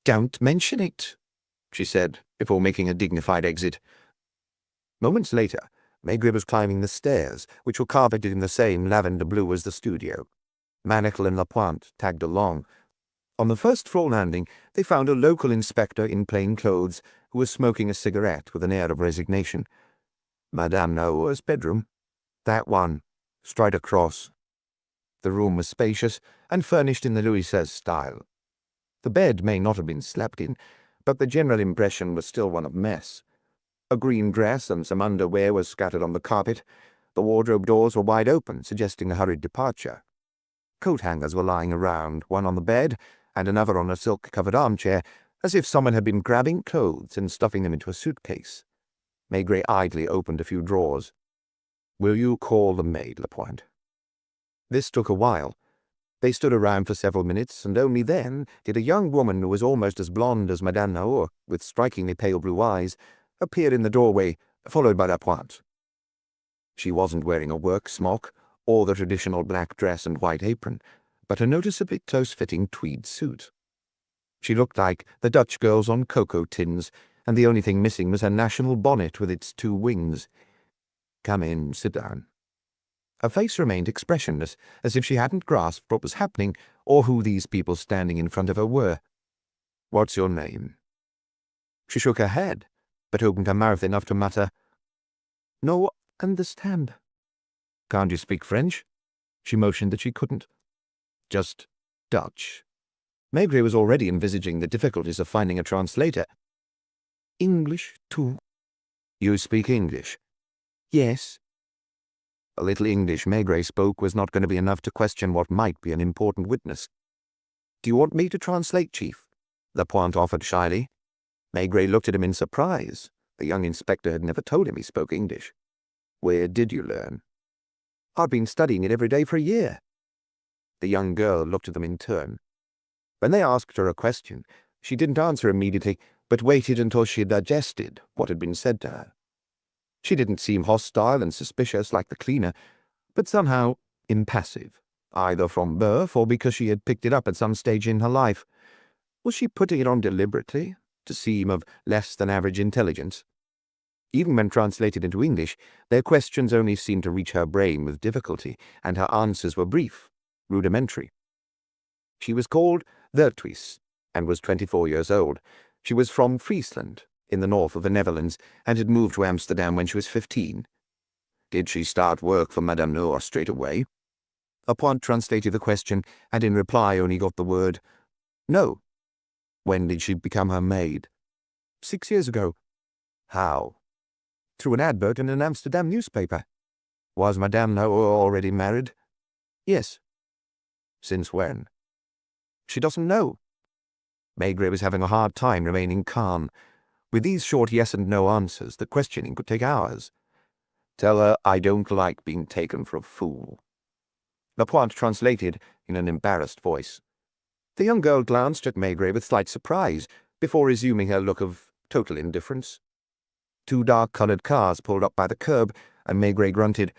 Don't mention it, she said, before making a dignified exit. Moments later, Maigret was climbing the stairs, which were carpeted in the same lavender blue as the studio. Manacle and Lapointe tagged along. On the first-floor landing, they found a local inspector in plain clothes who was smoking a cigarette with an air of resignation. Madame Naur's bedroom? That one, straight across. The room was spacious and furnished in the Louis XVI style. The bed may not have been slept in, but the general impression was still one of mess. A green dress and some underwear was scattered on the carpet. The wardrobe doors were wide open, suggesting a hurried departure. Coat hangers were lying around, one on the bed and another on a silk-covered armchair, as if someone had been grabbing clothes and stuffing them into a suitcase. Maigret idly opened a few drawers. "Will you call the maid, Lapointe?" This took a while. They stood around for several minutes, and only then did a young woman who was almost as blonde as Madame Naur, with strikingly pale blue eyes, appear in the doorway, followed by Lapointe. She wasn't wearing a work smock, or the traditional black dress and white apron, but a noticeably close-fitting tweed suit. She looked like the Dutch girls on cocoa tins, and the only thing missing was her national bonnet with its two wings. "Come in, sit down." Her face remained expressionless, as if she hadn't grasped what was happening, or who these people standing in front of her were. "What's your name?" She shook her head, but opened her mouth enough to mutter, "No understand." "Can't you speak French?" She motioned that she couldn't. "Just Dutch." Maigret was already envisaging the difficulties of finding a translator. "English, too." "You speak English?" "Yes." A little English Maigret spoke was not going to be enough to question what might be an important witness. "Do you want me to translate, Chief?" Lapointe offered shyly. Maigret looked at him in surprise. The young inspector had never told him he spoke English. "Where did you learn?" "I've been studying it every day for a year." The young girl looked at them in turn. When they asked her a question, she didn't answer immediately, but waited until she had digested what had been said to her. She didn't seem hostile and suspicious like the cleaner, but somehow impassive, either from birth or because she had picked it up at some stage in her life. Was she putting it on deliberately, to seem of less than average intelligence? Even when translated into English, their questions only seemed to reach her brain with difficulty, and her answers were brief, rudimentary. She was called Vertuis, and was 24 years old. She was from Friesland, in the north of the Netherlands, and had moved to Amsterdam when she was 15. Did she start work for Madame Naur straight away? Lapointe translated the question, and in reply only got the word, "No." When did she become her maid? 6 years ago. How? Through an advert in an Amsterdam newspaper. Was Madame Naur already married? Yes. Since when? She doesn't know. Maigret was having a hard time remaining calm. With these short yes and no answers, the questioning could take hours. "Tell her I don't like being taken for a fool." Lapointe translated in an embarrassed voice. The young girl glanced at Maigret with slight surprise, before resuming her look of total indifference. 2 dark-coloured cars pulled up by the curb, and Maigret grunted,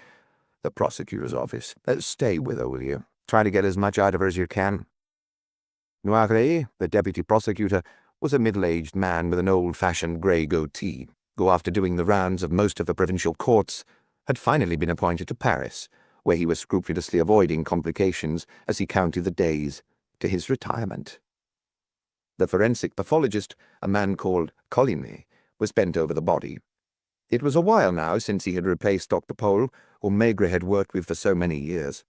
"The prosecutor's office. Stay with her, will you? Try to get as much out of her as you can." Noir, the deputy prosecutor, was a middle-aged man with an old-fashioned grey goatee, who, after doing the rounds of most of the provincial courts, had finally been appointed to Paris, where he was scrupulously avoiding complications as he counted the days to his retirement. The forensic pathologist, a man called Collinet, was bent over the body. It was a while now since he had replaced Dr. Pole, whom Maigret had worked with for so many years.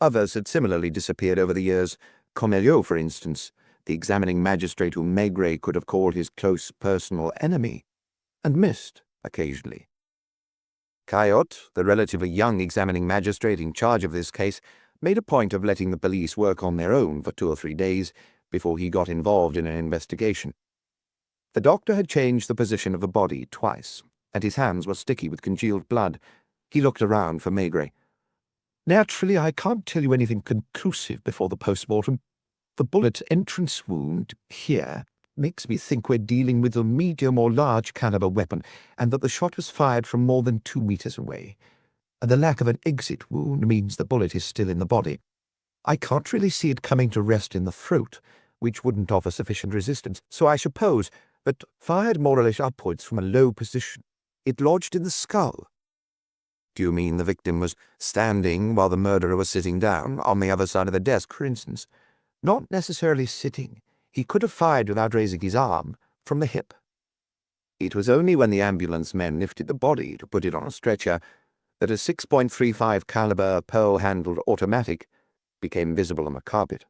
Others had similarly disappeared over the years, Comeliot, for instance, the examining magistrate whom Maigret could have called his close personal enemy, and missed occasionally. Coyote, the relatively young examining magistrate in charge of this case, made a point of letting the police work on their own for 2 or 3 days before he got involved in an investigation. The doctor had changed the position of the body twice, and his hands were sticky with congealed blood. He looked around for Maigret. "Naturally, I can't tell you anything conclusive before the post-mortem. The bullet entrance wound here makes me think we're dealing with a medium or large caliber weapon, and that the shot was fired from more than 2 meters away. The lack of an exit wound means the bullet is still in the body. I can't really see it coming to rest in the throat, which wouldn't offer sufficient resistance, so I suppose that, fired more or less upwards from a low position, it lodged in the skull." "Do you mean the victim was standing while the murderer was sitting down, on the other side of the desk, for instance?" "Not necessarily sitting. He could have fired without raising his arm, from the hip." It was only when the ambulance men lifted the body to put it on a stretcher that a 6.35 caliber pearl-handled automatic became visible on the carpet.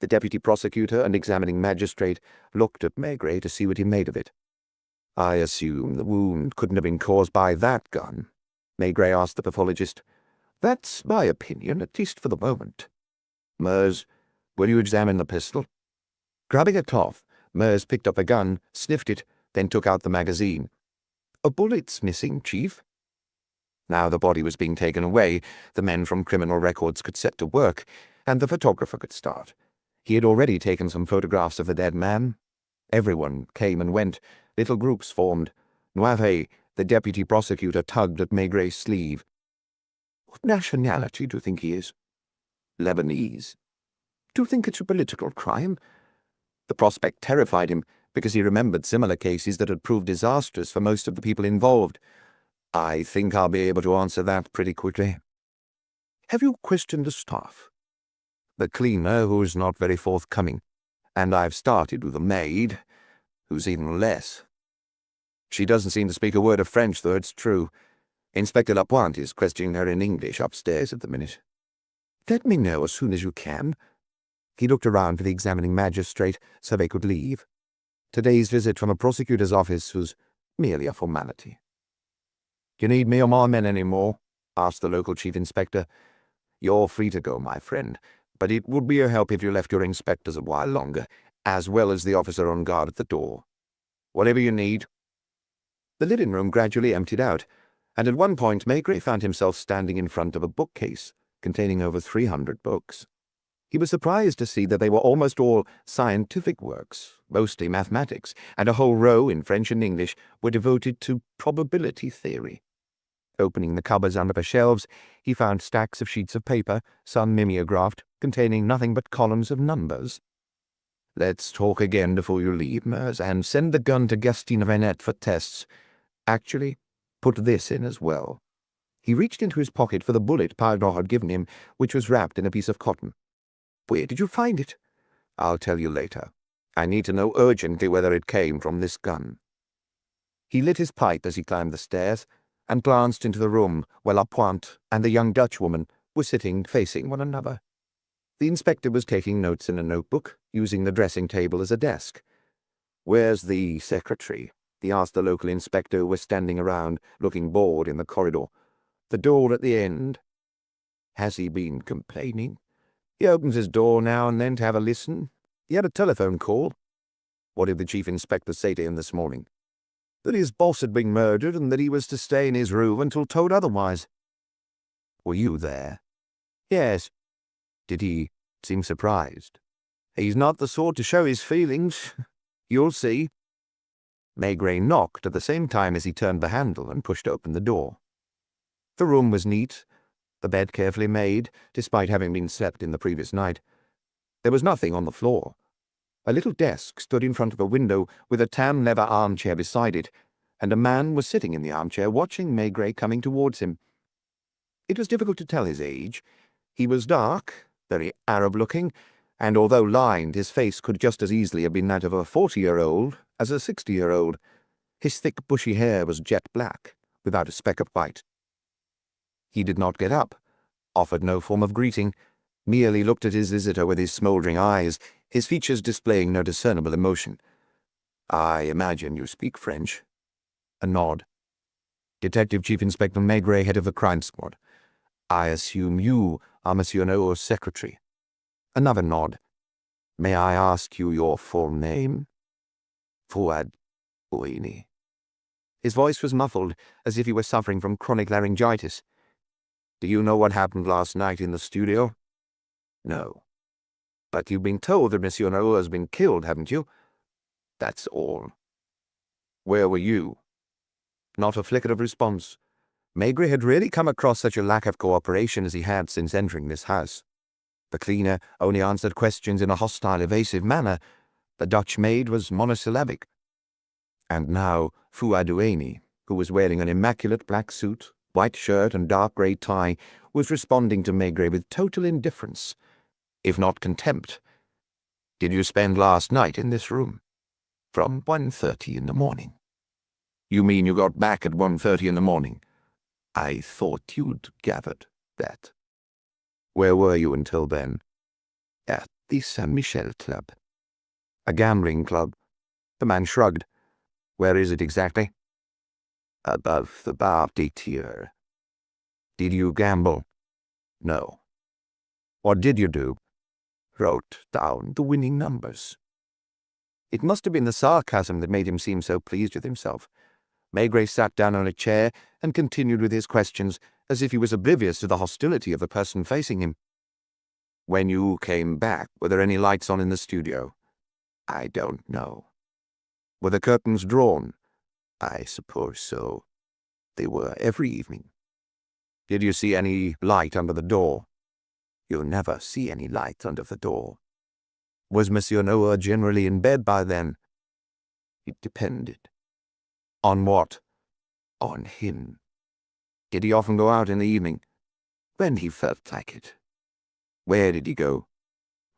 The deputy prosecutor and examining magistrate looked at Maigret to see what he made of it. "I assume the wound couldn't have been caused by that gun?" Maigret asked the pathologist. "That's my opinion, at least for the moment." "Mers, will you examine the pistol?" Grabbing a cloth, Mers picked up a gun, sniffed it, then took out the magazine. "A bullet's missing, Chief." Now the body was being taken away, the men from criminal records could set to work, and the photographer could start. He had already taken some photographs of the dead man. Everyone came and went. Little groups formed. Naur, the deputy prosecutor, tugged at Maigret's sleeve. "What nationality do you think he is?" "Lebanese." "Do you think it's a political crime?" The prospect terrified him, because he remembered similar cases that had proved disastrous for most of the people involved. "I think I'll be able to answer that pretty quickly." "Have you questioned the staff?" "The cleaner, who's not very forthcoming, and I've started with the maid, who's even less. She doesn't seem to speak a word of French, though it's true. Inspector Lapointe is questioning her in English upstairs at the minute." "Let me know as soon as you can." He looked around for the examining magistrate so they could leave. Today's visit from a prosecutor's office was merely a formality. "Do you need me or my men any more?" asked the local chief inspector. "You're free to go, my friend, but it would be a help if you left your inspectors a while longer, as well as the officer on guard at the door. Whatever you need." The living room gradually emptied out, and at one point Maigret found himself standing in front of a bookcase containing over 300 books. He was surprised to see that they were almost all scientific works, mostly mathematics, and a whole row in French and English were devoted to probability theory. Opening the cupboards under the shelves, he found stacks of sheets of paper, some mimeographed, containing nothing but columns of numbers. "Let's talk again before you leave, Mers, and send the gun to Gastine Renette for tests. Actually, put this in as well." He reached into his pocket for the bullet Naur had given him, which was wrapped in a piece of cotton. "Where did you find it?" "I'll tell you later. I need to know urgently whether it came from this gun." He lit his pipe as he climbed the stairs, and glanced into the room where Lapointe and the young Dutchwoman were sitting facing one another. The inspector was taking notes in a notebook, using the dressing table as a desk. "Where's the secretary?" he asked the local inspector, who was standing around, looking bored in the corridor. "The door at the end." "Has he been complaining?" "He opens his door now and then to have a listen. He had a telephone call." "What did the chief inspector say to him this morning?" "That his boss had been murdered and that he was to stay in his room until told otherwise." "Were you there?" "Yes." "Did he seem surprised?" "He's not the sort to show his feelings. You'll see." Maigret knocked at the same time as he turned the handle and pushed open the door. The room was neat, the bed carefully made, despite having been slept in the previous night. There was nothing on the floor. A little desk stood in front of a window with a tan leather armchair beside it, and a man was sitting in the armchair watching Maigret coming towards him. It was difficult to tell his age. He was dark, very Arab-looking, and although lined, his face could just as easily have been that of a 40-year-old as a 60-year-old. His thick bushy hair was jet black, without a speck of white. He did not get up, offered no form of greeting, merely looked at his visitor with his smouldering eyes, his features displaying no discernible emotion. "I imagine you speak French." A nod. "Detective Chief Inspector Maigret, head of the crime squad. I assume you are Monsieur Naur's secretary." Another nod. "May I ask you your full name?" "Fouad Bouini." His voice was muffled, as if he were suffering from chronic laryngitis. "Do you know what happened last night in the studio?" "No." "But you've been told that Monsieur Naur has been killed, haven't you?" "That's all." "Where were you?" Not a flicker of response. Maigret had rarely come across such a lack of cooperation as he had since entering this house. The cleaner only answered questions in a hostile, evasive manner. The Dutch maid was monosyllabic. And now Fouad Bouini, who was wearing an immaculate black suit, white shirt and dark grey tie, was responding to Maigret with total indifference, if not contempt. "Did you spend last night in this room?" "From 1:30 in the morning." "You mean you got back at 1:30 in the morning?" "I thought you'd gathered that." "Where were you until then?" "At the Saint-Michel Club." "A gambling club?" The man shrugged. "Where is it exactly?" "Above the Bar des Tiers." "Did you gamble?" "No." "What did you do?" "Wrote down the winning numbers." It must have been the sarcasm that made him seem so pleased with himself. Maigret sat down on a chair and continued with his questions, as if he was oblivious to the hostility of the person facing him. "When you came back, were there any lights on in the studio?" "I don't know." "Were the curtains drawn?" "I suppose so. They were every evening." "Did you see any light under the door?" "You never see any light under the door." "Was Monsieur Naur generally in bed by then?" "It depended." "On what?" "On him." "Did he often go out in the evening?" "When he felt like it." "Where did he go?"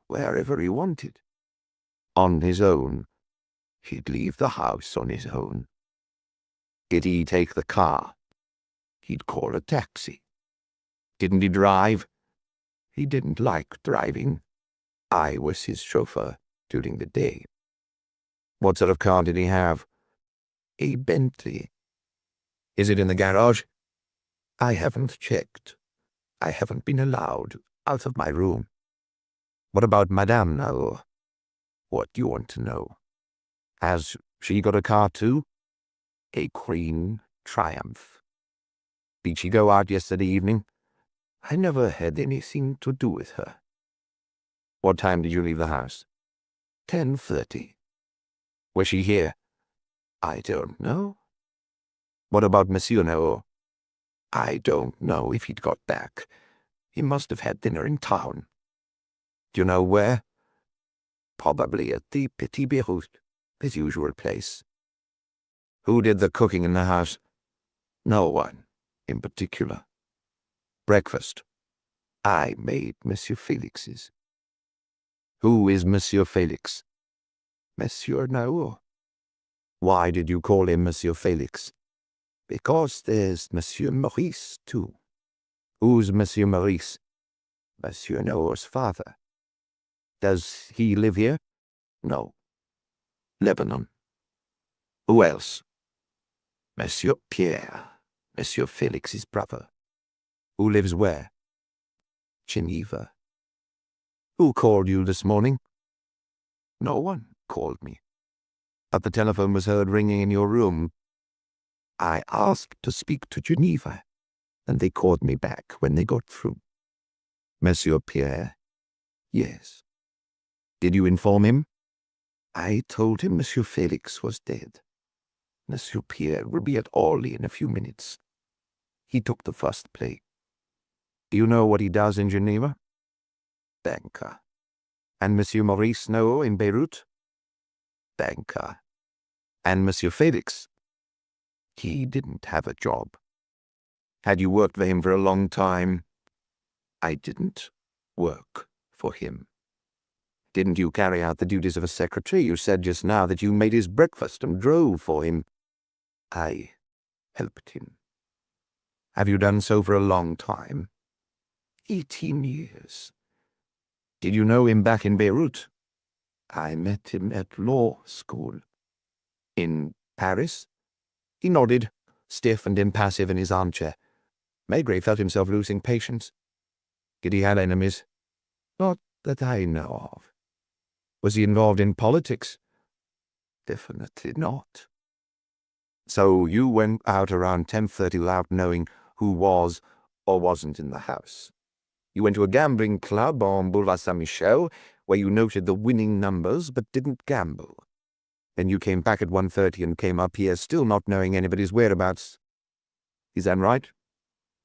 "Wherever he wanted." "On his own?" "He'd leave the house on his own." "Did he take the car?" "He'd call a taxi." "Didn't he drive?" "He didn't like driving. I was his chauffeur during the day." "What sort of car did he have?" "A Bentley." "Is it in the garage?" "I haven't checked. I haven't been allowed out of my room." "What about Madame Naur?" "What do you want to know?" "Has she got a car too?" "A Queen Triumph." "Did she go out yesterday evening?" "I never had anything to do with her." "What time did you leave the house?" 10:30. "Was she here?" "I don't know." "What about Monsieur Naur?" "I don't know if he'd got back. He must have had dinner in town." "Do you know where?" "Probably at the Petit Beirut, his usual place." "Who did the cooking in the house?" "No one in particular." "Breakfast?" "I made Monsieur Felix's." "Who is Monsieur Felix?" "Monsieur Naur." "Why did you call him Monsieur Felix?" "Because there's Monsieur Maurice, too." "Who's Monsieur Maurice?" "Monsieur Naur's father." "Does he live here?" "No." "Lebanon." "Who else?" "Monsieur Pierre, Monsieur Felix's brother." "Who lives where?" "Geneva." "Who called you this morning?" "No one called me." "But the telephone was heard ringing in your room." "I asked to speak to Geneva, and they called me back when they got through." "Monsieur Pierre?" "Yes." "Did you inform him?" "I told him Monsieur Felix was dead. Monsieur Pierre will be at Orly in a few minutes. He took the first play." "Do you know what he does in Geneva?" "Banker." "And Monsieur Maurice Naur in Beirut?" "Banker." "And Monsieur Felix?" "He didn't have a job." "Had you worked for him for a long time?" "I didn't work for him." "Didn't you carry out the duties of a secretary? You said just now that you made his breakfast and drove for him." "I helped him." "Have you done so for a long time?" 18 years. "Did you know him back in Beirut?" I met him at law school. In Paris? He nodded, stiff and impassive in his armchair. Maigret felt himself losing patience. Did he have enemies? Not that I know of. Was he involved in politics? Definitely not. So you went out around 10:30 without knowing who was or wasn't in the house. You went to a gambling club on Boulevard Saint-Michel, where you noted the winning numbers but didn't gamble. Then you came back at 1:30 and came up here still not knowing anybody's whereabouts. Is that right?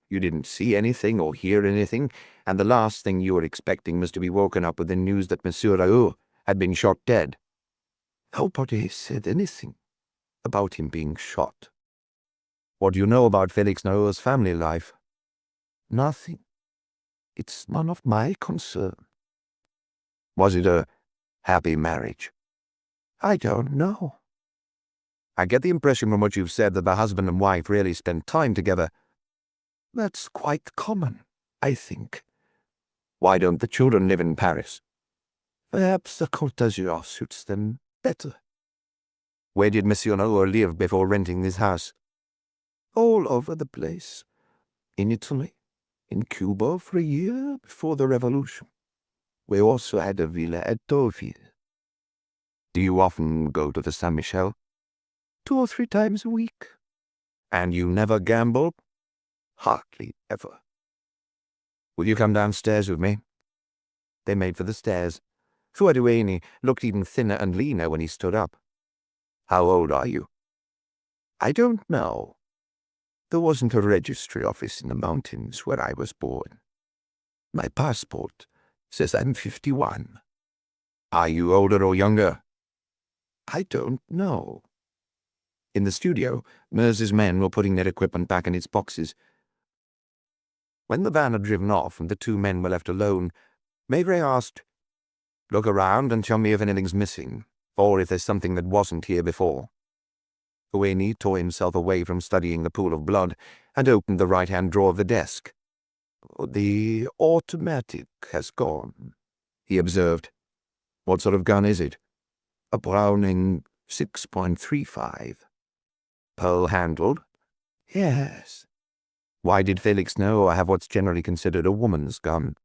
You didn't see anything or hear anything, and the last thing you were expecting was to be woken up with the news that Monsieur Naur had been shot dead. Nobody said anything about him being shot. What do you know about Felix Naur's family life? Nothing. It's none of my concern. Was it a happy marriage? I don't know. I get the impression from what you've said that the husband and wife really spent time together. That's quite common, I think. Why don't the children live in Paris? Perhaps the Côte d'Azur suits them better. Where did Monsieur Naur live before renting this house? All over the place. In Italy, in Cuba for a year before the revolution. We also had a villa at Deauville. Do you often go to the Saint-Michel? 2 or 3 times a week. And you never gamble? Hardly ever. Will you come downstairs with me? They made for the stairs. Fuadueni looked even thinner and leaner when he stood up. How old are you? I don't know. There wasn't a registry office in the mountains where I was born. My passport says I'm 51. Are you older or younger? I don't know. In the studio, Mers's men were putting their equipment back in its boxes. When the van had driven off and the 2 men were left alone, Maigret asked, "Look around and tell me if anything's missing, or if there's something that wasn't here before." Fuadueni tore himself away from studying the pool of blood and opened the right-hand drawer of the desk. "The automatic has gone," he observed. "What sort of gun is it?" "A Browning 6.35. Pearl-handled?" "Yes." "Why did Felix Naur have what's generally considered a woman's gun?"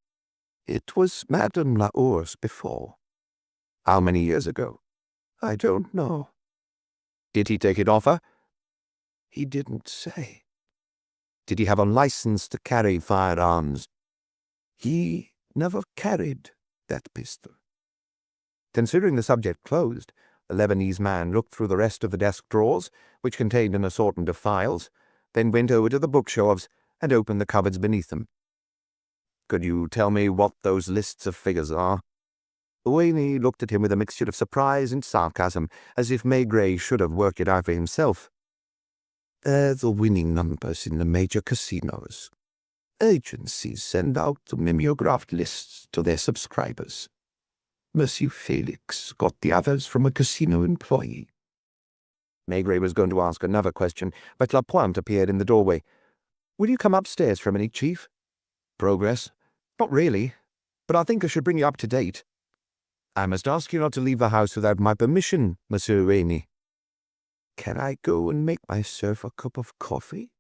"It was Madame Naur's before." "How many years ago?" "I don't know." "Did he take it off her?" "He didn't say." "Did he have a license to carry firearms?" "He never carried that pistol." Considering the subject closed, the Lebanese man looked through the rest of the desk drawers, which contained an assortment of files, then went over to the bookshelves and opened the cupboards beneath them. "Could you tell me what those lists of figures are?" Fuadueni looked at him with a mixture of surprise and sarcasm, as if Maigret should have worked it out for himself. "They're the winning numbers in the major casinos. Agencies send out mimeographed lists to their subscribers. Monsieur Felix got the others from a casino employee." Maigret was going to ask another question, but Lapointe appeared in the doorway. "Will you come upstairs for a minute, Chief?" "Progress?" "Not really, but I think I should bring you up to date." "I must ask you not to leave the house without my permission, Monsieur Fuadueni." "Can I go and make myself a cup of coffee?"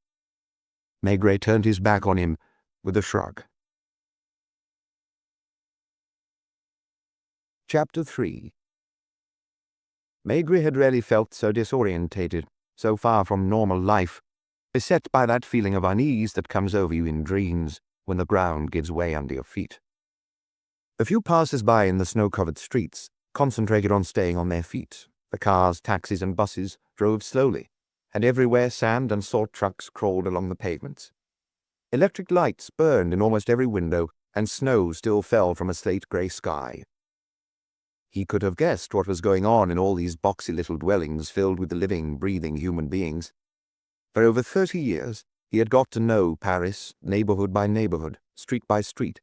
Maigret turned his back on him with a shrug. Chapter 3. Maigret had rarely felt so disorientated, so far from normal life, beset by that feeling of unease that comes over you in dreams when the ground gives way under your feet. The few passers-by in the snow-covered streets concentrated on staying on their feet. The cars, taxis, and buses drove slowly, and everywhere sand and salt trucks crawled along the pavements. Electric lights burned in almost every window, and snow still fell from a slate-grey sky. He could have guessed what was going on in all these boxy little dwellings filled with living, breathing human beings. For over 30 years, he had got to know Paris, neighborhood by neighborhood, street by street,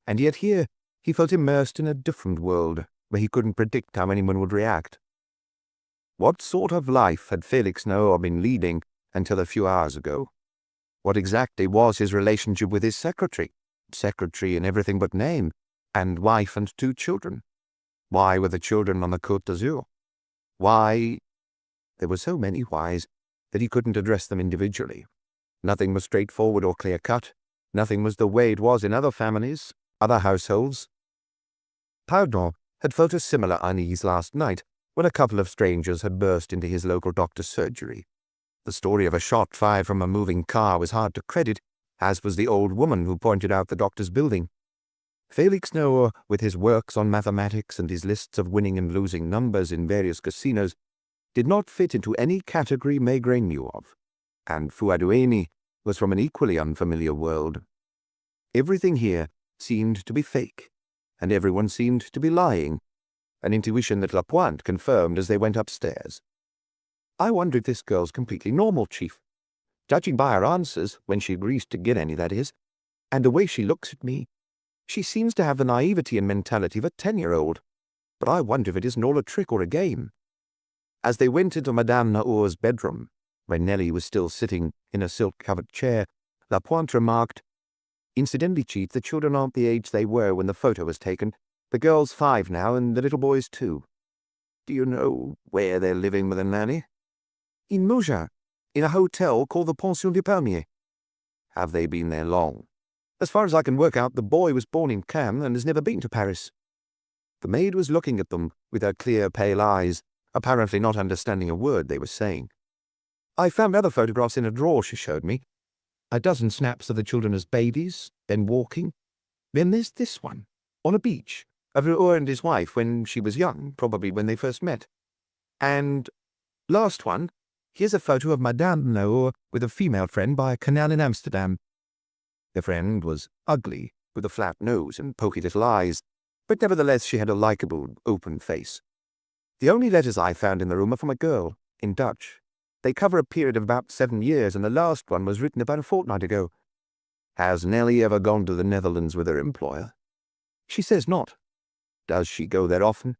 and yet here he felt immersed in a different world where he couldn't predict how anyone would react. What sort of life had Felix Naur been leading until a few hours ago? What exactly was his relationship with his secretary in everything but name, and wife and 2 children? Why were the children on the Côte d'Azur? Why? There were so many whys that he couldn't address them individually. Nothing was straightforward or clear-cut. Nothing was the way it was in other families, other households. Pardon had felt a similar unease last night when a couple of strangers had burst into his local doctor's surgery. The story of a shot fired from a moving car was hard to credit, as was the old woman who pointed out the doctor's building. Felix Naur, with his works on mathematics and his lists of winning and losing numbers in various casinos, did not fit into any category Maigret knew of, and Fouadoueni was from an equally unfamiliar world. Everything here seemed to be fake, and everyone seemed to be lying, an intuition that Lapointe confirmed as they went upstairs. I wonder if this girl's completely normal, Chief. Judging by her answers, when she agrees to get any, that is, and the way she looks at me, she seems to have the naivety and mentality of a 10-year-old, but I wonder if it isn't all a trick or a game. As they went into Madame Naur's bedroom, where Nellie was still sitting in a silk-covered chair, Lapointe remarked, "Incidentally, Chief, the children aren't the age they were when the photo was taken. The girl's 5 now, and the little boy's 2. Do you know where they're living with a nanny?" "In Mougins, in a hotel called the Pension du Palmier." "Have they been there long?" "As far as I can work out, the boy was born in Cannes and has never been to Paris." The maid was looking at them with her clear, pale eyes, apparently not understanding a word they were saying. "I found other photographs in a drawer," she showed me. A dozen snaps of the children as babies, then walking. Then there's this one, on a beach, of Naur and his wife when she was young, probably when they first met. And last one, here's a photo of Madame Naur with a female friend by a canal in Amsterdam. The friend was ugly, with a flat nose and poky little eyes, but nevertheless she had a likable, open face. The only letters I found in the room are from a girl, in Dutch. They cover a period of about 7 years, and the last one was written about a fortnight ago. Has Nellie ever gone to the Netherlands with her employer? She says not. Does she go there often?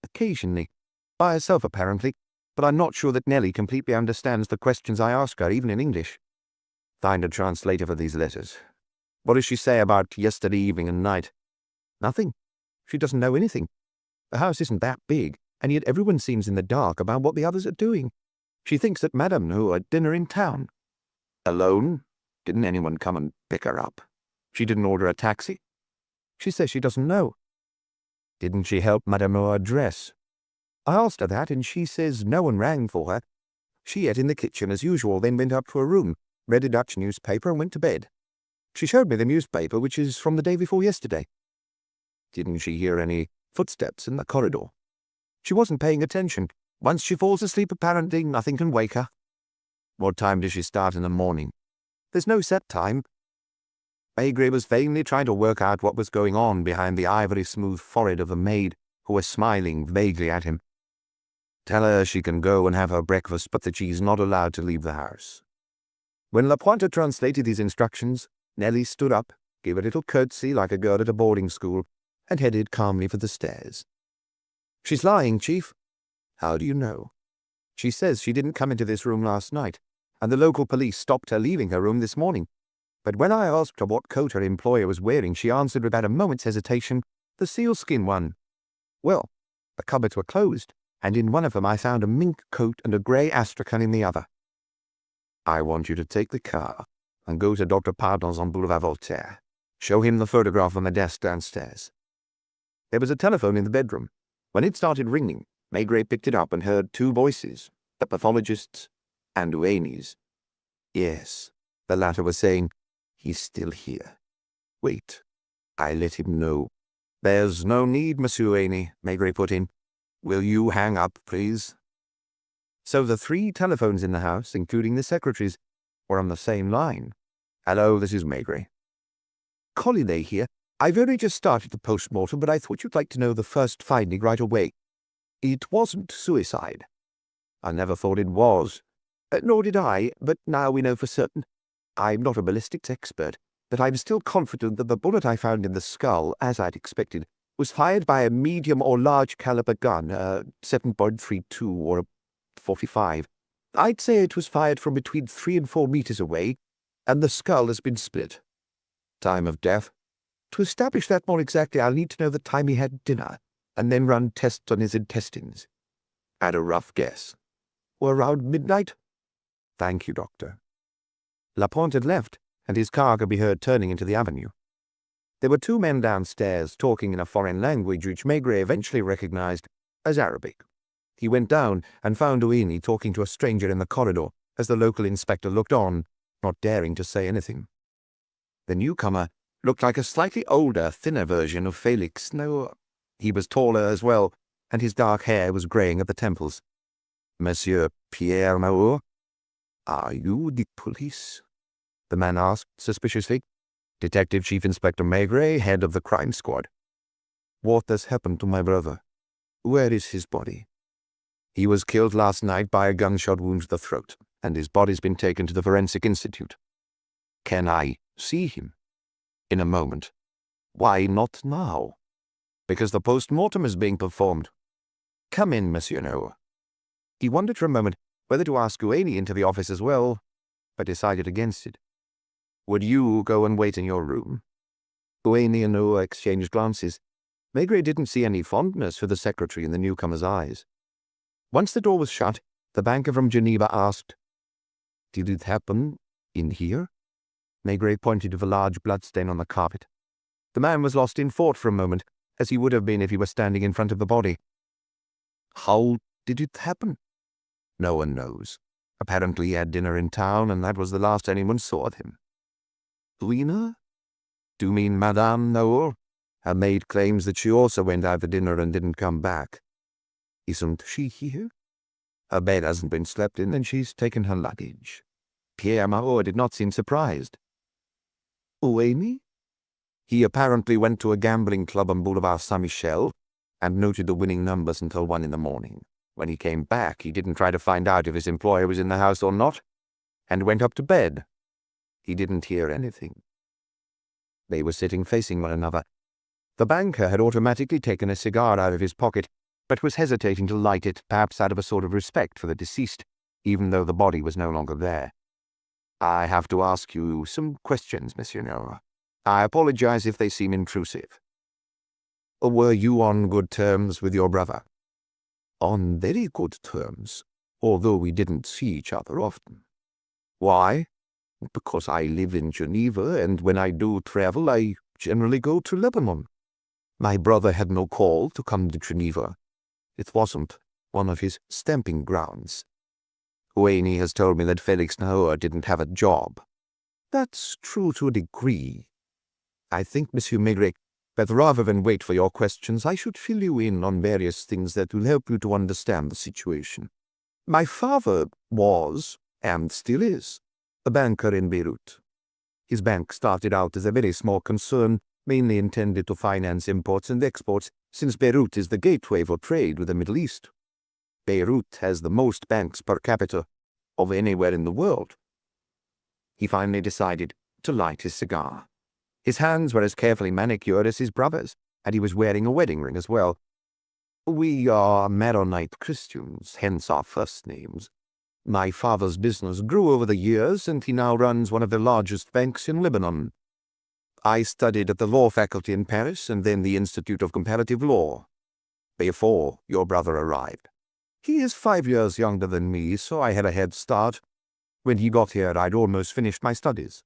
Occasionally. By herself, apparently, but I'm not sure that Nellie completely understands the questions I ask her, even in English. Find a translator for these letters. What does she say about yesterday evening and night? Nothing. She doesn't know anything. The house isn't that big, and yet everyone seems in the dark about what the others are doing. She thinks that Madame Naur had dinner in town. Alone? Didn't anyone come and pick her up? She didn't order a taxi? She says she doesn't know. Didn't she help Madame Naur dress? I asked her that, and she says no one rang for her. She ate in the kitchen as usual, then went up to her room, read a Dutch newspaper, and went to bed. She showed me the newspaper, which is from the day before yesterday. Didn't she hear any footsteps in the corridor? She wasn't paying attention. Once she falls asleep, apparently nothing can wake her. What time does she start in the morning? There's no set time. Maigret was vainly trying to work out what was going on behind the ivory-smooth forehead of the maid, who was smiling vaguely at him. Tell her she can go and have her breakfast, but that she's not allowed to leave the house. When Lapointe translated these instructions, Nellie stood up, gave a little curtsy like a girl at a boarding school, and headed calmly for the stairs. She's lying, Chief. How do you know? She says she didn't come into this room last night, and the local police stopped her leaving her room this morning. But when I asked her what coat her employer was wearing, she answered without a moment's hesitation, the sealskin one. Well, the cupboards were closed, and in one of them I found a mink coat and a grey astrakhan in the other. I want you to take the car and go to Dr. Pardon's on Boulevard Voltaire. Show him the photograph on the desk downstairs. There was a telephone in the bedroom. When it started ringing, Maigret picked it up and heard 2 voices, the pathologist's and Oueni's. Yes, the latter was saying, he's still here. Wait, I let him know. There's no need, Monsieur Oueni, Maigret put in. Will you hang up, please? So the 3 telephones in the house, including the secretary's, were on the same line. Hello, this is Maigret. Collinet here. I've only just started the post-mortem, but I thought you'd like to know the first finding right away. It wasn't suicide. I never thought it was. Nor did I, but now we know for certain. I'm not a ballistics expert, but I'm still confident that the bullet I found in the skull, as I'd expected, was fired by a medium or large caliber gun, a 7.32 or a 45. I'd say it was fired from between 3 and 4 meters away, and the skull has been split. Time of death? To establish that more exactly, I'll need to know the time he had dinner. and then run tests on his intestines. At a rough guess. Or around midnight? Thank you, Doctor. Lapointe had left, and his car could be heard turning into the avenue. There were two men downstairs talking in a foreign language which Maigret eventually recognized as Arabic. He went down and found Ouini talking to a stranger in the corridor as the local inspector looked on, not daring to say anything. The newcomer looked like a slightly older, thinner version of Felix Naur. He was taller as well, and his dark hair was greying at the temples. Monsieur Pierre Naur? Are you the police? The man asked suspiciously. Detective Chief Inspector Maigret, head of the crime squad. What has happened to my brother? Where is his body? He was killed last night by a gunshot wound to the throat, and his body's been taken to the Forensic Institute. Can I see him? In a moment. Why not now? Because the post-mortem is being performed. Come in, Monsieur Naur. He wondered for a moment whether to ask Ouini into the office as well, but decided against it. Would you go and wait in your room? Ouini and Naur exchanged glances. Maigret didn't see any fondness for the secretary in the newcomer's eyes. Once the door was shut, the banker from Geneva asked, Did it happen in here? Maigret pointed to the large bloodstain on the carpet. The man was lost in thought for a moment, as he would have been if he were standing in front of the body. How did it happen? No one knows. Apparently he had dinner in town, and that was the last anyone saw of him. Lina? Do you mean Madame Naur? Her maid claims that she also went out to dinner and didn't come back. Isn't she here? Her bed hasn't been slept in, and she's taken her luggage. Pierre Naur did not seem surprised. Ouini? He apparently went to a gambling club on Boulevard Saint-Michel and noted the winning numbers until 1 in the morning. When he came back, he didn't try to find out if his employer was in the house or not, and went up to bed. He didn't hear anything. They were sitting facing one another. The banker had automatically taken a cigar out of his pocket, but was hesitating to light it, perhaps out of a sort of respect for the deceased, even though the body was no longer there. I have to ask you some questions, Monsieur Naur. I apologize if they seem intrusive. Were you on good terms with your brother? On very good terms, although we didn't see each other often. Why? Because I live in Geneva, and when I do travel, I generally go to Lebanon. My brother had no call to come to Geneva. It wasn't one of his stamping grounds. Ouini has told me that Felix Naur didn't have a job. That's true to a degree. I think, Monsieur Maigret, that rather than wait for your questions, I should fill you in on various things that will help you to understand the situation. My father was, and still is, a banker in Beirut. His bank started out as a very small concern, mainly intended to finance imports and exports, since Beirut is the gateway for trade with the Middle East. Beirut has the most banks per capita of anywhere in the world. He finally decided to light his cigar. His hands were as carefully manicured as his brother's, and he was wearing a wedding ring as well. We are Maronite Christians, hence our first names. My father's business grew over the years, and he now runs one of the largest banks in Lebanon. I studied at the law faculty in Paris and then the Institute of Comparative Law, before your brother arrived. He is 5 years younger than me, so I had a head start. When he got here, I'd almost finished my studies.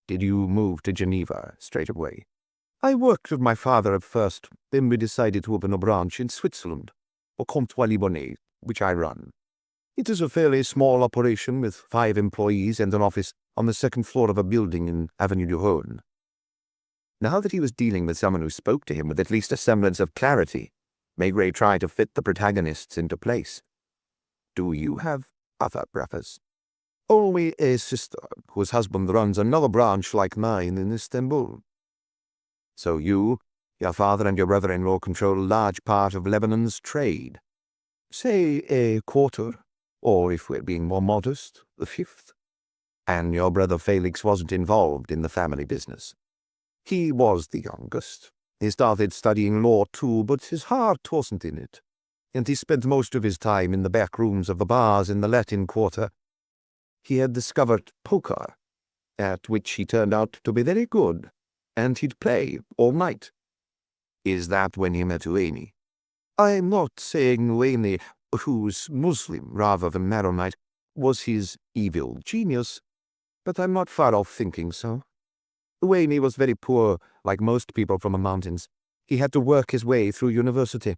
Did you move to Geneva straight away? I worked with my father at first, then we decided to open a branch in Switzerland, or Comptoir Libanais, which I run. It is a fairly small operation with 5 employees and an office on the second floor of a building in Avenue du Rhône. Now that he was dealing with someone who spoke to him with at least a semblance of clarity, Maigret tried to fit the protagonists into place. Do you have other brothers? Only a sister, whose husband runs another branch like mine in Istanbul. So you, your father and your brother-in-law control a large part of Lebanon's trade. Say a quarter, or if we're being more modest, a fifth. And your brother Felix wasn't involved in the family business. He was the youngest. He started studying law too, but his heart wasn't in it, and he spent most of his time in the back rooms of the bars in the Latin Quarter. He had discovered poker, at which he turned out to be very good, and he'd play all night. Is that when he met Ouini? I'm not saying Laney, who's Muslim rather than Maronite, was his evil genius, but I'm not far off thinking so. Laney was very poor, like most people from the mountains. He had to work his way through university.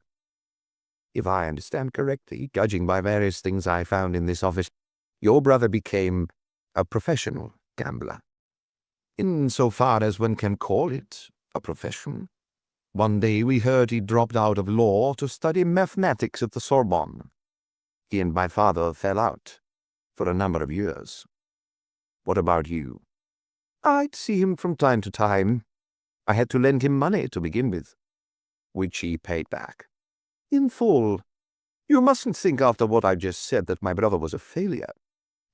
If I understand correctly, judging by various things I found in this office, your brother became a professional gambler. Insofar as one can call it a profession. One day we heard he dropped out of law to study mathematics at the Sorbonne. He and my father fell out for a number of years. What about you? I'd see him from time to time. I had to lend him money to begin with, which he paid back in full. You mustn't think after what I just said that my brother was a failure.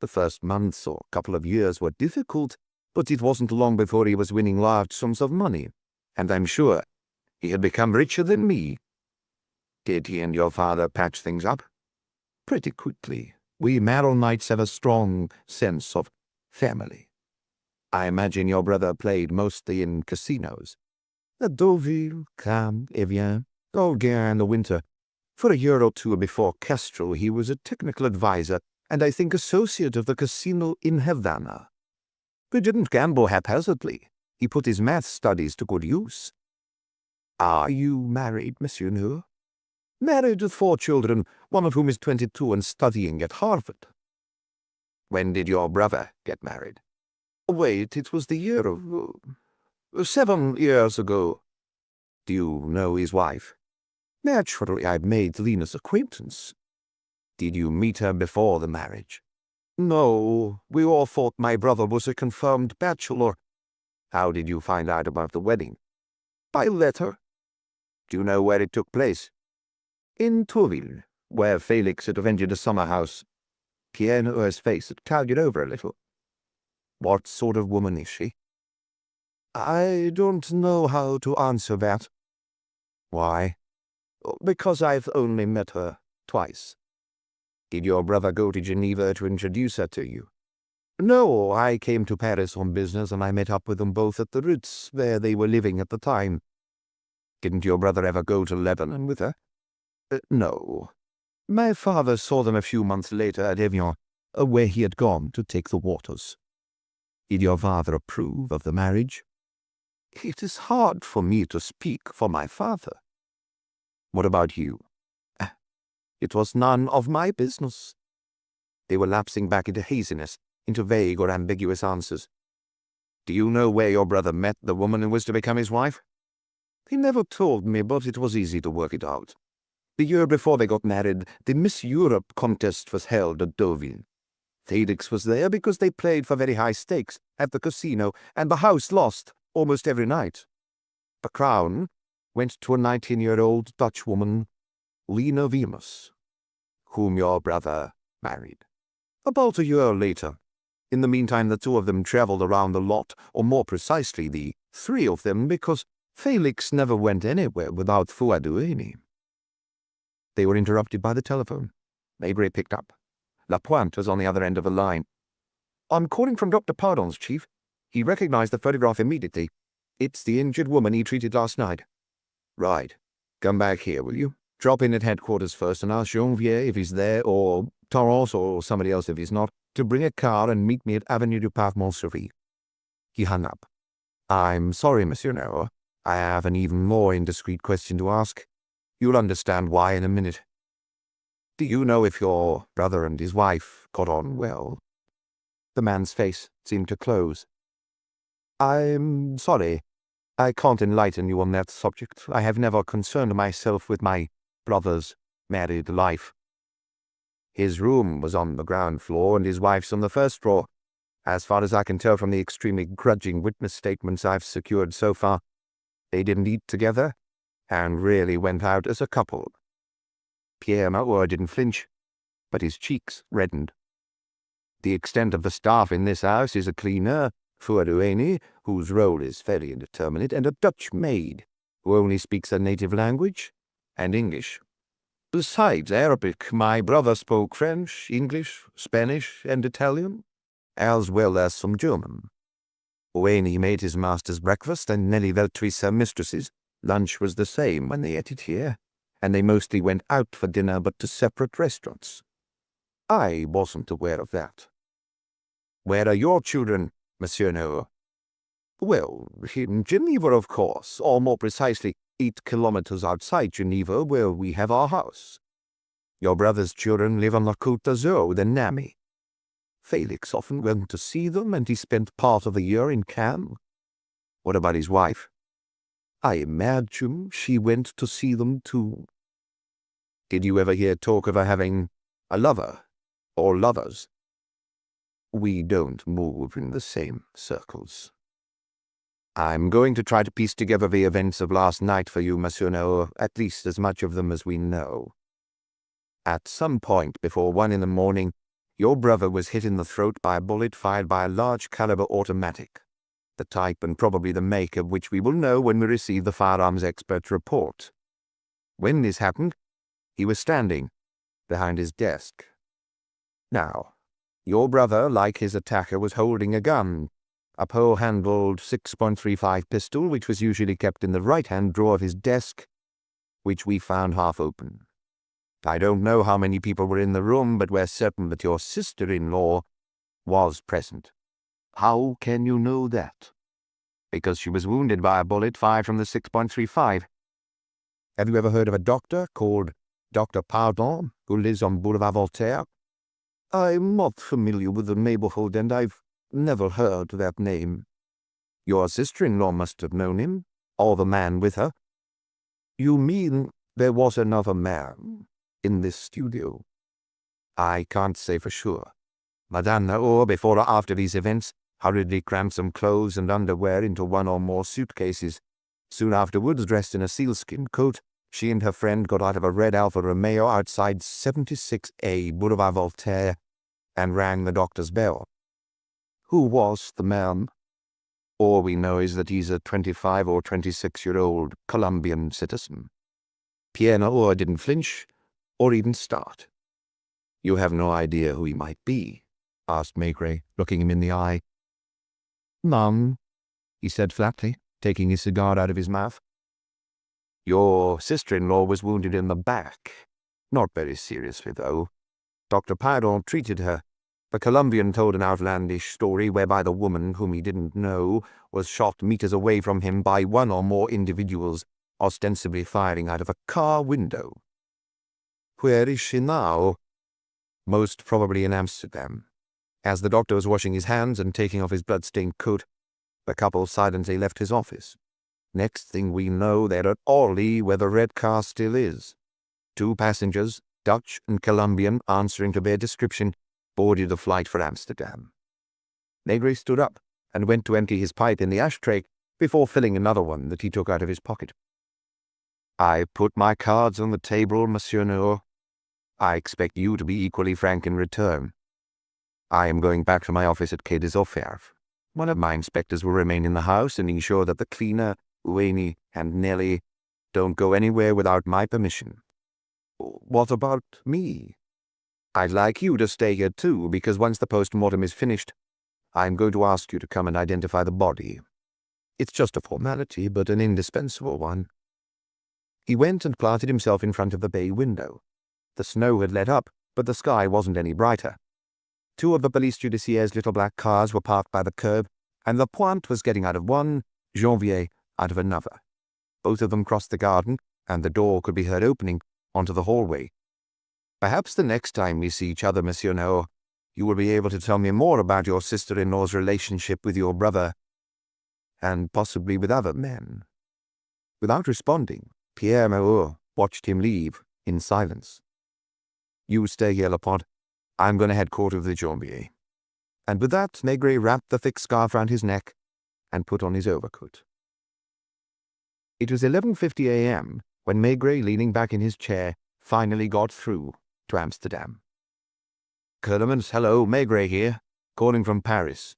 The first months or couple of years were difficult, but it wasn't long before he was winning large sums of money, and I'm sure he had become richer than me. Did he and your father patch things up? Pretty quickly. We Maronites have a strong sense of family. I imagine your brother played mostly in casinos. At Deauville, Cannes, Evian, Olga in the winter. For a year or two before Castro, he was a technical advisor and I think associate of the casino in Havana. He didn't gamble haphazardly. He put his math studies to good use. Are you married, Monsieur Naur? Married with 4 children, one of whom is 22 and studying at Harvard. When did your brother get married? Wait, it was the year of 7 years ago. Do you know his wife? Naturally, I'd made Lena's acquaintance. Did you meet her before the marriage? No, we all thought my brother was a confirmed bachelor. How did you find out about the wedding? By letter. Do you know where it took place? In Tourville, where Felix had rented a summer house. Pierre Naur's face had clouded over a little. What sort of woman is she? I don't know how to answer that. Why? Because I've only met her twice. Did your brother go to Geneva to introduce her to you? No, I came to Paris on business and I met up with them both at the Ritz, where they were living at the time. Didn't your brother ever go to Lebanon with her? No. My father saw them a few months later at Evian, where he had gone to take the waters. Did your father approve of the marriage? It is hard for me to speak for my father. What about you? It was none of my business. They were lapsing back into haziness, into vague or ambiguous answers. Do you know where your brother met the woman who was to become his wife? He never told me, but it was easy to work it out. The year before they got married, the Miss Europe contest was held at Deauville. Felix was there because they played for very high stakes at the casino, and the house lost almost every night. The crown went to a 19-year-old Dutch woman, Lena Wemus, whom your brother married. About a year later. In the meantime, the 2 of them traveled around the lot, or more precisely, the 3 of them, because Felix never went anywhere without Fouadouini. They were interrupted by the telephone. Maigret picked up. Lapointe was on the other end of the line. I'm calling from Dr. Pardon's, Chief. He recognized the photograph immediately. It's the injured woman he treated last night. Right. Come back here, will you? Drop in at headquarters first and ask Janvier if he's there, or Torrance, or somebody else if he's not, to bring a car and meet me at Avenue du Parc Montsouris. He hung up. I'm sorry, Monsieur Naur. I have an even more indiscreet question to ask. You'll understand why in a minute. Do you know if your brother and his wife got on well? The man's face seemed to close. I'm sorry. I can't enlighten you on that subject. I have never concerned myself with my brother's married life. His room was on the ground floor and his wife's on the first floor. As far as I can tell from the extremely grudging witness statements I've secured so far, they didn't eat together and really went out as a couple. Pierre Naur didn't flinch, but his cheeks reddened. The extent of the staff in this house is a cleaner, Fouadouini, whose role is very indeterminate, and a Dutch maid, who only speaks her native language, and English. Besides Arabic, my brother spoke French, English, Spanish, and Italian, as well as some German. Ouini made his master's breakfast, and Nelly Veltris her mistress's. Lunch was the same when they ate it here, and they mostly went out for dinner but to separate restaurants. I wasn't aware of that. Where are your children, Monsieur Naur? Well, in Geneva, of course, or more precisely, 8 kilometers outside Geneva, where we have our house. Your brother's children live on la Côte d'Azur, the Nami. Felix often went to see them, and he spent part of the year in Cannes. What about his wife? I imagine she went to see them too. Did you ever hear talk of her having a lover or lovers? We don't move in the same circles. I'm going to try to piece together the events of last night for you, Monsieur Naur, at least as much of them as we know. At some point before 1 in the morning, your brother was hit in the throat by a bullet fired by a large-caliber automatic, the type and probably the make of which we will know when we receive the firearms expert's report. When this happened, he was standing behind his desk. Now, your brother, like his attacker, was holding a gun, a pole-handled 6.35 pistol which was usually kept in the right-hand drawer of his desk, which we found half open. I don't know how many people were in the room, but we're certain that your sister-in-law was present. How can you know that? Because she was wounded by a bullet fired from the 6.35. Have you ever heard of a doctor called Dr. Pardon, who lives on Boulevard Voltaire? I'm not familiar with the neighborhood, and I've never heard that name. Your sister-in-law must have known him, or the man with her. You mean there was another man in this studio? I can't say for sure. Madame Naur, before or after these events, hurriedly crammed some clothes and underwear into one or more suitcases. Soon afterwards, dressed in a sealskin coat, she and her friend got out of a red Alfa Romeo outside 76A Boulevard Voltaire and rang the doctor's bell. Who was the man? All we know is that he's a 25 or 26-year-old Colombian citizen. Pierre Naur didn't flinch or even start. You have no idea who he might be? Asked Maigret, looking him in the eye. None, he said flatly, taking his cigar out of his mouth. Your sister-in-law was wounded in the back. Not very seriously, though. Dr. Pardon treated her. The Colombian told an outlandish story whereby the woman, whom he didn't know, was shot meters away from him by one or more individuals, ostensibly firing out of a car window. Where is she now? Most probably in Amsterdam. As the doctor was washing his hands and taking off his blood-stained coat, the couple silently left his office. Next thing we know, they're at Orly, where the red car still is. 2 passengers, Dutch and Colombian, answering to their description, boarded the flight for Amsterdam. Maigret stood up and went to empty his pipe in the ashtray before filling another one that he took out of his pocket. I put my cards on the table, Monsieur Naur. I expect you to be equally frank in return. I am going back to my office at Quai des Orfèvres. One of my inspectors will remain in the house and ensure that the cleaner, Ueni, and Nellie don't go anywhere without my permission. What about me? I'd like you to stay here too, because once the post-mortem is finished, I'm going to ask you to come and identify the body. It's just a formality, but an indispensable one. He went and planted himself in front of the bay window. The snow had let up, but the sky wasn't any brighter. 2 of the police judiciaire's little black cars were parked by the curb, and the Pointe was getting out of one, Janvier out of another. Both of them crossed the garden, and the door could be heard opening onto the hallway. Perhaps the next time we see each other, Monsieur Naur, you will be able to tell me more about your sister-in-law's relationship with your brother, and possibly with other men. Without responding, Pierre Naur watched him leave in silence. You stay here, Laporte. I'm going to head quarter of the Janvier. And with that, Maigret wrapped the thick scarf round his neck and put on his overcoat. It was 11:50 a.m. when Maigret, leaning back in his chair, finally got through to Amsterdam. Kurlemans, hello, Maigret here, calling from Paris.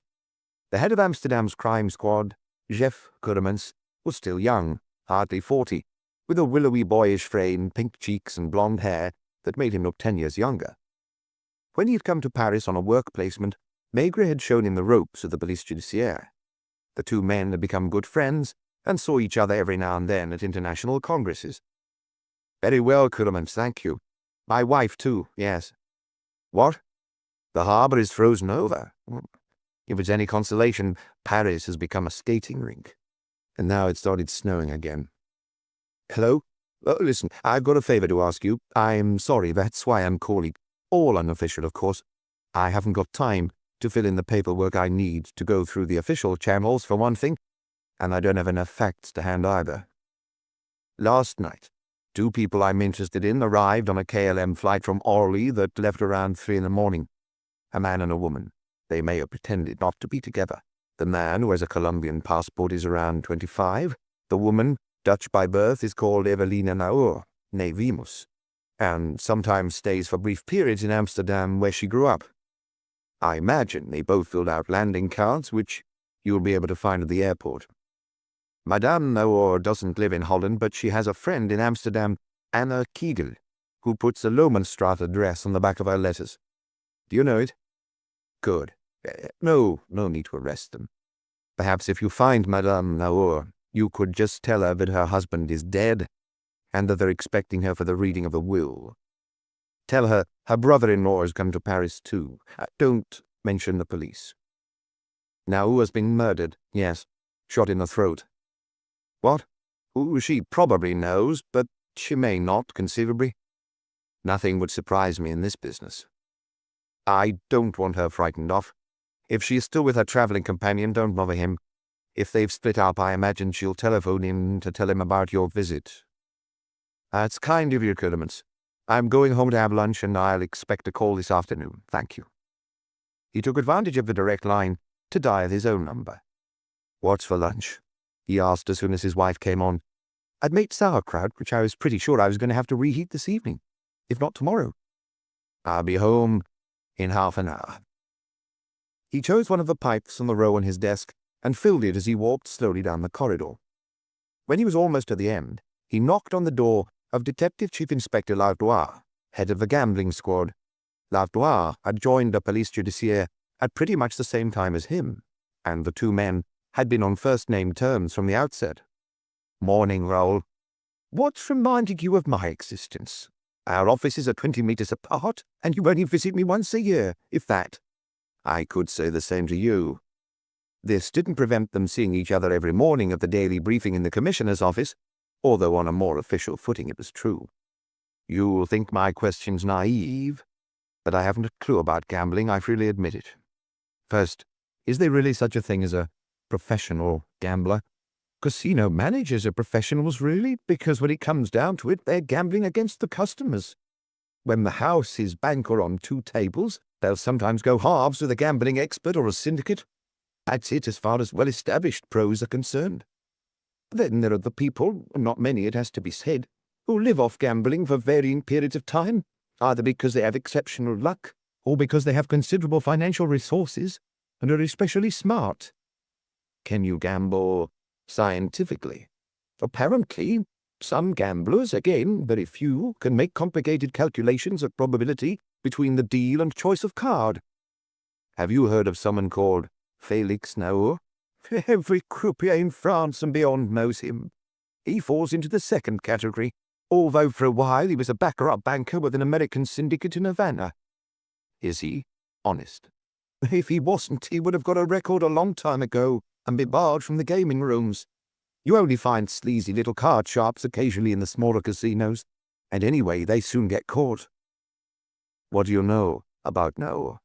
The head of Amsterdam's crime squad, Jeff Kurlemans, was still young, hardly 40, with a willowy boyish frame, pink cheeks and blonde hair that made him look 10 years younger. When he had come to Paris on a work placement, Maigret had shown him the ropes of the police judiciaire. The 2 men had become good friends and saw each other every now and then at international congresses. Very well, Curlemans, thank you. My wife, too, yes. What? The harbour is frozen over. If it's any consolation, Paris has become a skating rink. And now it started snowing again. Hello? Oh, listen, I've got a favour to ask you. I'm sorry, that's why I'm calling. All unofficial, of course. I haven't got time to fill in the paperwork I need to go through the official channels, for one thing, and I don't have enough facts to hand either. Last night, 2 people I'm interested in arrived on a KLM flight from Orly that left around 3 in the morning. A man and a woman. They may have pretended not to be together. The man, who has a Colombian passport, is around 25. The woman, Dutch by birth, is called Evelina Naur, née Vimus, and sometimes stays for brief periods in Amsterdam, where she grew up. I imagine they both filled out landing cards, which you'll be able to find at the airport. Madame Naur doesn't live in Holland, but she has a friend in Amsterdam, Anna Kegel, who puts a Lomenstraat address on the back of her letters. Do you know it? Good. No need to arrest them. Perhaps if you find Madame Naur, you could just tell her that her husband is dead, and that they're expecting her for the reading of the will. Tell her brother-in-law has come to Paris too. Don't mention the police. Naur has been murdered, yes, shot in the throat. What? She probably knows, but she may not, conceivably. Nothing would surprise me in this business. I don't want her frightened off. If she is still with her travelling companion, don't bother him. If they've split up, I imagine she'll telephone in to tell him about your visit. That's kind of you, Curlemans. I'm going home to have lunch, and I'll expect a call this afternoon. Thank you. He took advantage of the direct line to dial his own number. What's for lunch? He asked as soon as his wife came on. I'd made sauerkraut, which I was pretty sure I was going to have to reheat this evening, if not tomorrow. I'll be home in half an hour. He chose one of the pipes on the row on his desk and filled it as he walked slowly down the corridor. When he was almost at the end, he knocked on the door of Detective Chief Inspector Laurdois, head of the gambling squad. Laurdois had joined the police judiciaire at pretty much the same time as him, and the 2 men had been on first-name terms from the outset. Morning, Raoul. What's reminding you of my existence? Our offices are 20 meters apart, and you only visit me once a year, if that. I could say the same to you. This didn't prevent them seeing each other every morning at the daily briefing in the commissioner's office, although on a more official footing it was true. You'll think my question's naive, but I haven't a clue about gambling, I freely admit it. First, is there really such a thing as a professional gambler? Casino managers are professionals, really, because when it comes down to it, they're gambling against the customers. When the house is banker on 2 tables, they'll sometimes go halves with a gambling expert or a syndicate. That's it as far as well-established pros are concerned. Then there are the people, not many it has to be said, who live off gambling for varying periods of time, either because they have exceptional luck or because they have considerable financial resources and are especially smart. Can you gamble scientifically? Apparently, some gamblers, again very few, can make complicated calculations of probability between the deal and choice of card. Have you heard of someone called Felix Naur? Every croupier in France and beyond knows him. He falls into the second category, although for a while he was a baccarat banker with an American syndicate in Havana. Is he honest? If he wasn't, he would have got a record a long time ago and been barred from the gaming rooms. You only find sleazy little card sharps occasionally in the smaller casinos, and anyway, they soon get caught. What do you know about Naur?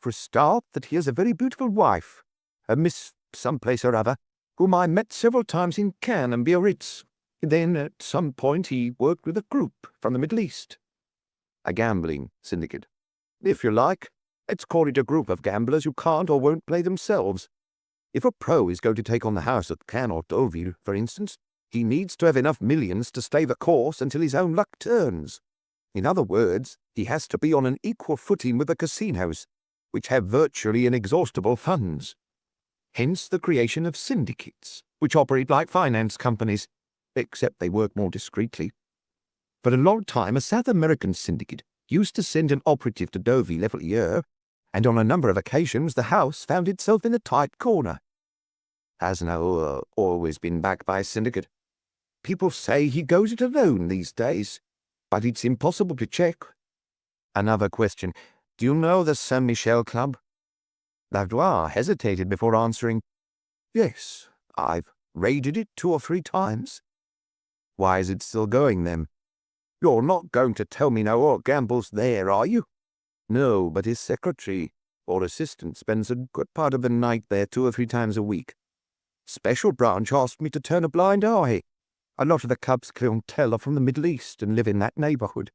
For a start, that he has a very beautiful wife, a Miss someplace or other, whom I met several times in Cannes and Biarritz. Then, at some point, he worked with a group from the Middle East. A gambling syndicate. If you like, let's call it a group of gamblers who can't or won't play themselves. If a pro is going to take on the house at Cannes or Deauville, for instance, he needs to have enough millions to stay the course until his own luck turns. In other words, he has to be on an equal footing with the casinos, which have virtually inexhaustible funds. Hence the creation of syndicates, which operate like finance companies, except they work more discreetly. For a long time, a South American syndicate used to send an operative to Deauville every year, and on a number of occasions the house found itself in a tight corner. Has Naur always been backed by a syndicate? People say he goes it alone these days, but it's impossible to check. Another question. Do you know the Saint-Michel Club? Naur hesitated before answering. Yes, I've raided it 2 or 3 times. Why is it still going then? You're not going to tell me Naur gambles there, are you? No, but his secretary or assistant spends a good part of the night there 2 or 3 times a week. Special branch asked me to turn a blind eye. A lot of the club's clientele are from the Middle East and live in that neighborhood.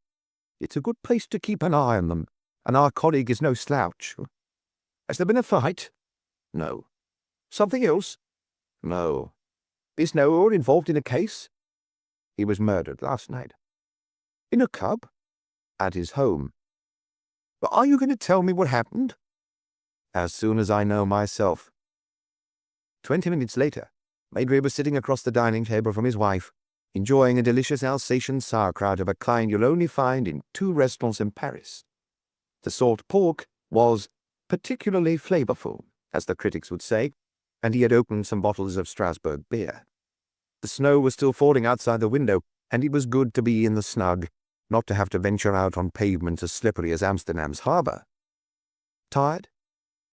It's a good place to keep an eye on them, and our colleague is no slouch. Has there been a fight? No. Something else? No. Is Naur involved in a case? He was murdered last night. In a club? At his home. But are you going to tell me what happened? As soon as I know myself. 20 minutes later, Maigret was sitting across the dining table from his wife, enjoying a delicious Alsatian sauerkraut of a kind you'll only find in 2 restaurants in Paris. The salt pork was particularly flavorful, as the critics would say, and he had opened some bottles of Strasbourg beer. The snow was still falling outside the window, and it was good to be in the snug, not to have to venture out on pavements as slippery as Amsterdam's harbour. Tired?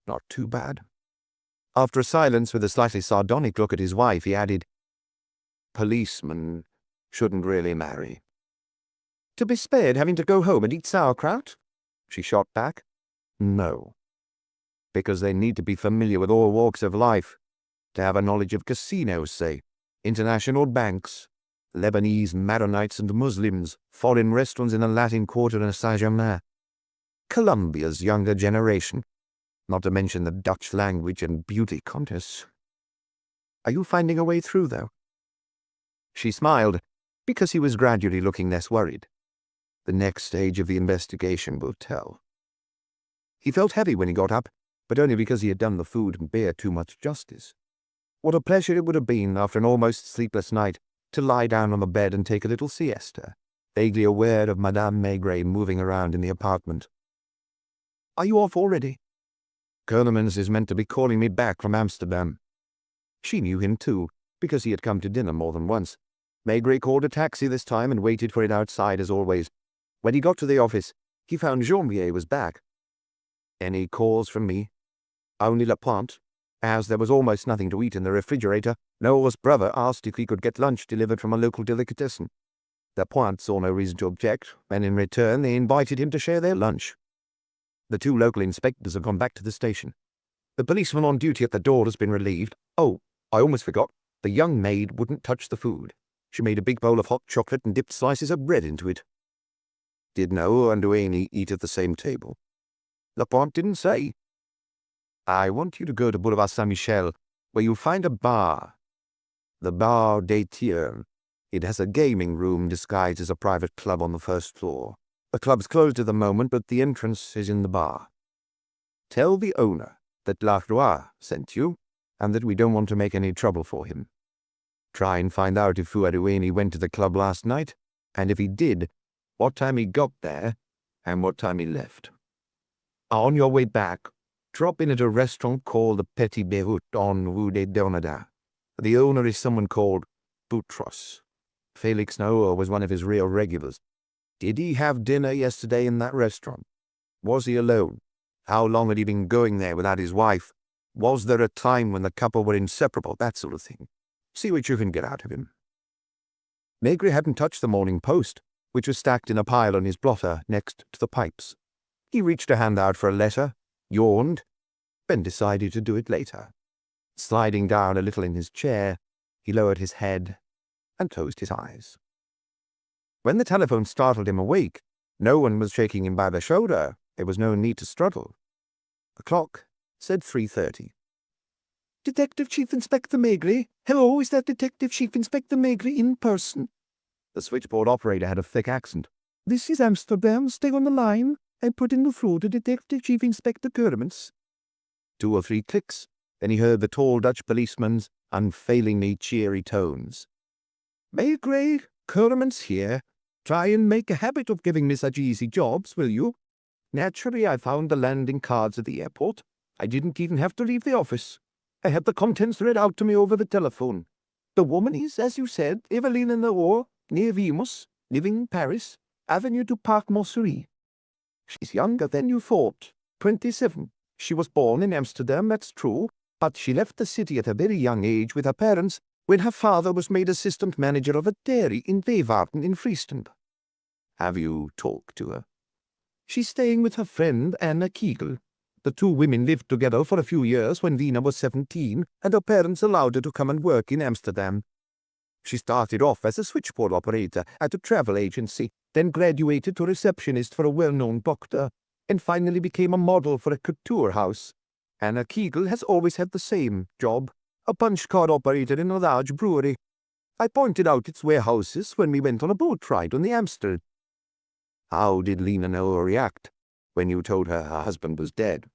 Not too bad. After a silence with a slightly sardonic look at his wife, he added, Policemen shouldn't really marry. To be spared having to go home and eat sauerkraut? She shot back. No. Because they need to be familiar with all walks of life, to have a knowledge of casinos, say, international banks, Lebanese Maronites and Muslims, foreign restaurants in the Latin Quarter and Saint-Germain, Colombia's younger generation, not to mention the Dutch language and beauty contests. Are you finding a way through, though? She smiled, because he was gradually looking less worried. The next stage of the investigation will tell. He felt heavy when he got up, but only because he had done the food and beer too much justice. What a pleasure it would have been, after an almost sleepless night, to lie down on the bed and take a little siesta, vaguely aware of Madame Maigret moving around in the apartment. Are you off already? Kernemans is meant to be calling me back from Amsterdam. She knew him too, because he had come to dinner more than once. Maigret called a taxi this time and waited for it outside as always. When he got to the office, he found Janvier was back. Any calls from me? Only Lapointe. As there was almost nothing to eat in the refrigerator, Noel's brother asked if he could get lunch delivered from a local delicatessen. Lapointe saw no reason to object, and in return they invited him to share their lunch. The 2 local inspectors have gone back to the station. The policeman on duty at the door has been relieved. Oh, I almost forgot. The young maid wouldn't touch the food. She made a big bowl of hot chocolate and dipped slices of bread into it. Did Naur and Duane eat at the same table? Lapointe didn't say. I want you to go to Boulevard Saint-Michel, where you'll find a bar. The Bar des Tiers. It has a gaming room disguised as a private club on the 1st floor. The club's closed at the moment, but the entrance is in the bar. Tell the owner that Naur sent you, and that we don't want to make any trouble for him. Try and find out if Fouadouini went to the club last night, and if he did, what time he got there, and what time he left. On your way back, drop in at a restaurant called the Petit Beirut on Rue des Dornada. The owner is someone called Boutros. Felix Naur was one of his real regulars. Did he have dinner yesterday in that restaurant? Was he alone? How long had he been going there without his wife? Was there a time when the couple were inseparable? That sort of thing. See what you can get out of him. Maigret hadn't touched the Morning Post, which was stacked in a pile on his blotter next to the pipes. He reached a hand out for a letter, yawned, then decided to do it later. Sliding down a little in his chair, he lowered his head and closed his eyes. When the telephone startled him awake, no one was shaking him by the shoulder. There was no need to struggle. The clock said 3:30. Detective Chief Inspector Maigret? Hello, is that Detective Chief Inspector Maigret in person? The switchboard operator had a thick accent. This is Amsterdam. Stay on the line. I put in the floor to Detective Chief Inspector Kernemans. 2 or 3 clicks, then he heard the tall Dutch policeman's unfailingly cheery tones. Maigret, Kernemans here. Try and make a habit of giving me such easy jobs, will you? Naturally, I found the landing cards at the airport. I didn't even have to leave the office. I had the contents read out to me over the telephone. The woman is, as you said, Evelina Naur, near Vimos, living in Paris, Avenue du Parc Montsouris. She's younger than you thought, 27. She was born in Amsterdam, that's true, but she left the city at a very young age with her parents when her father was made assistant manager of a dairy in Weewarden in Friesland. Have you talked to her? She's staying with her friend Anna Kegel. The two women lived together for a few years when Lina was 17, and her parents allowed her to come and work in Amsterdam. She started off as a switchboard operator at a travel agency, then graduated to receptionist for a well-known doctor, and finally became a model for a couture house. Anna Kegel has always had the same job, a punch card operator in a large brewery. I pointed out its warehouses when we went on a boat ride on the Amstel. How did Lina Naur react when you told her her husband was dead?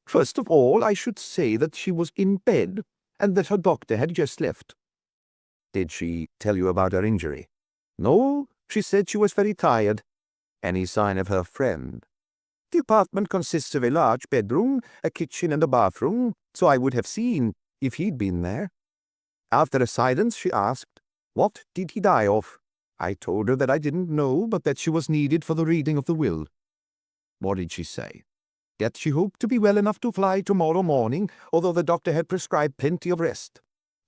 First of all, I should say that she was in bed, and that her doctor had just left. Did she tell you about her injury? No, she said she was very tired. Any sign of her friend? The apartment consists of a large bedroom, a kitchen and a bathroom, so I would have seen if he'd been there. After a silence, she asked, "What did he die of?" I told her that I didn't know, but that she was needed for the reading of the will. What did she say? That she hoped to be well enough to fly tomorrow morning, although the doctor had prescribed plenty of rest.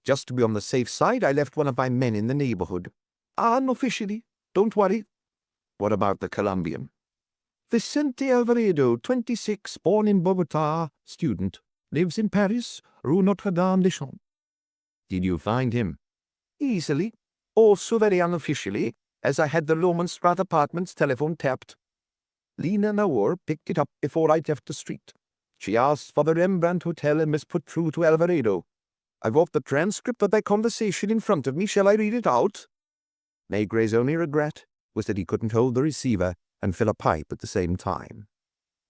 Just to be on the safe side, I left one of my men in the neighborhood. Unofficially, don't worry. What about the Colombian? Vicente Alvarado, 26, born in Bogota, student. Lives in Paris, Rue Notre-Dame-des-Champs. Did you find him? Easily. Also very unofficially, as I had the Lomenstraat apartment's telephone tapped. Lina Naur picked it up before I left the street. She asked for the Rembrandt Hotel and was put through to Alvarado. I've got the transcript of their conversation in front of me. Shall I read it out? Maigret's only regret was that he couldn't hold the receiver and fill a pipe at the same time.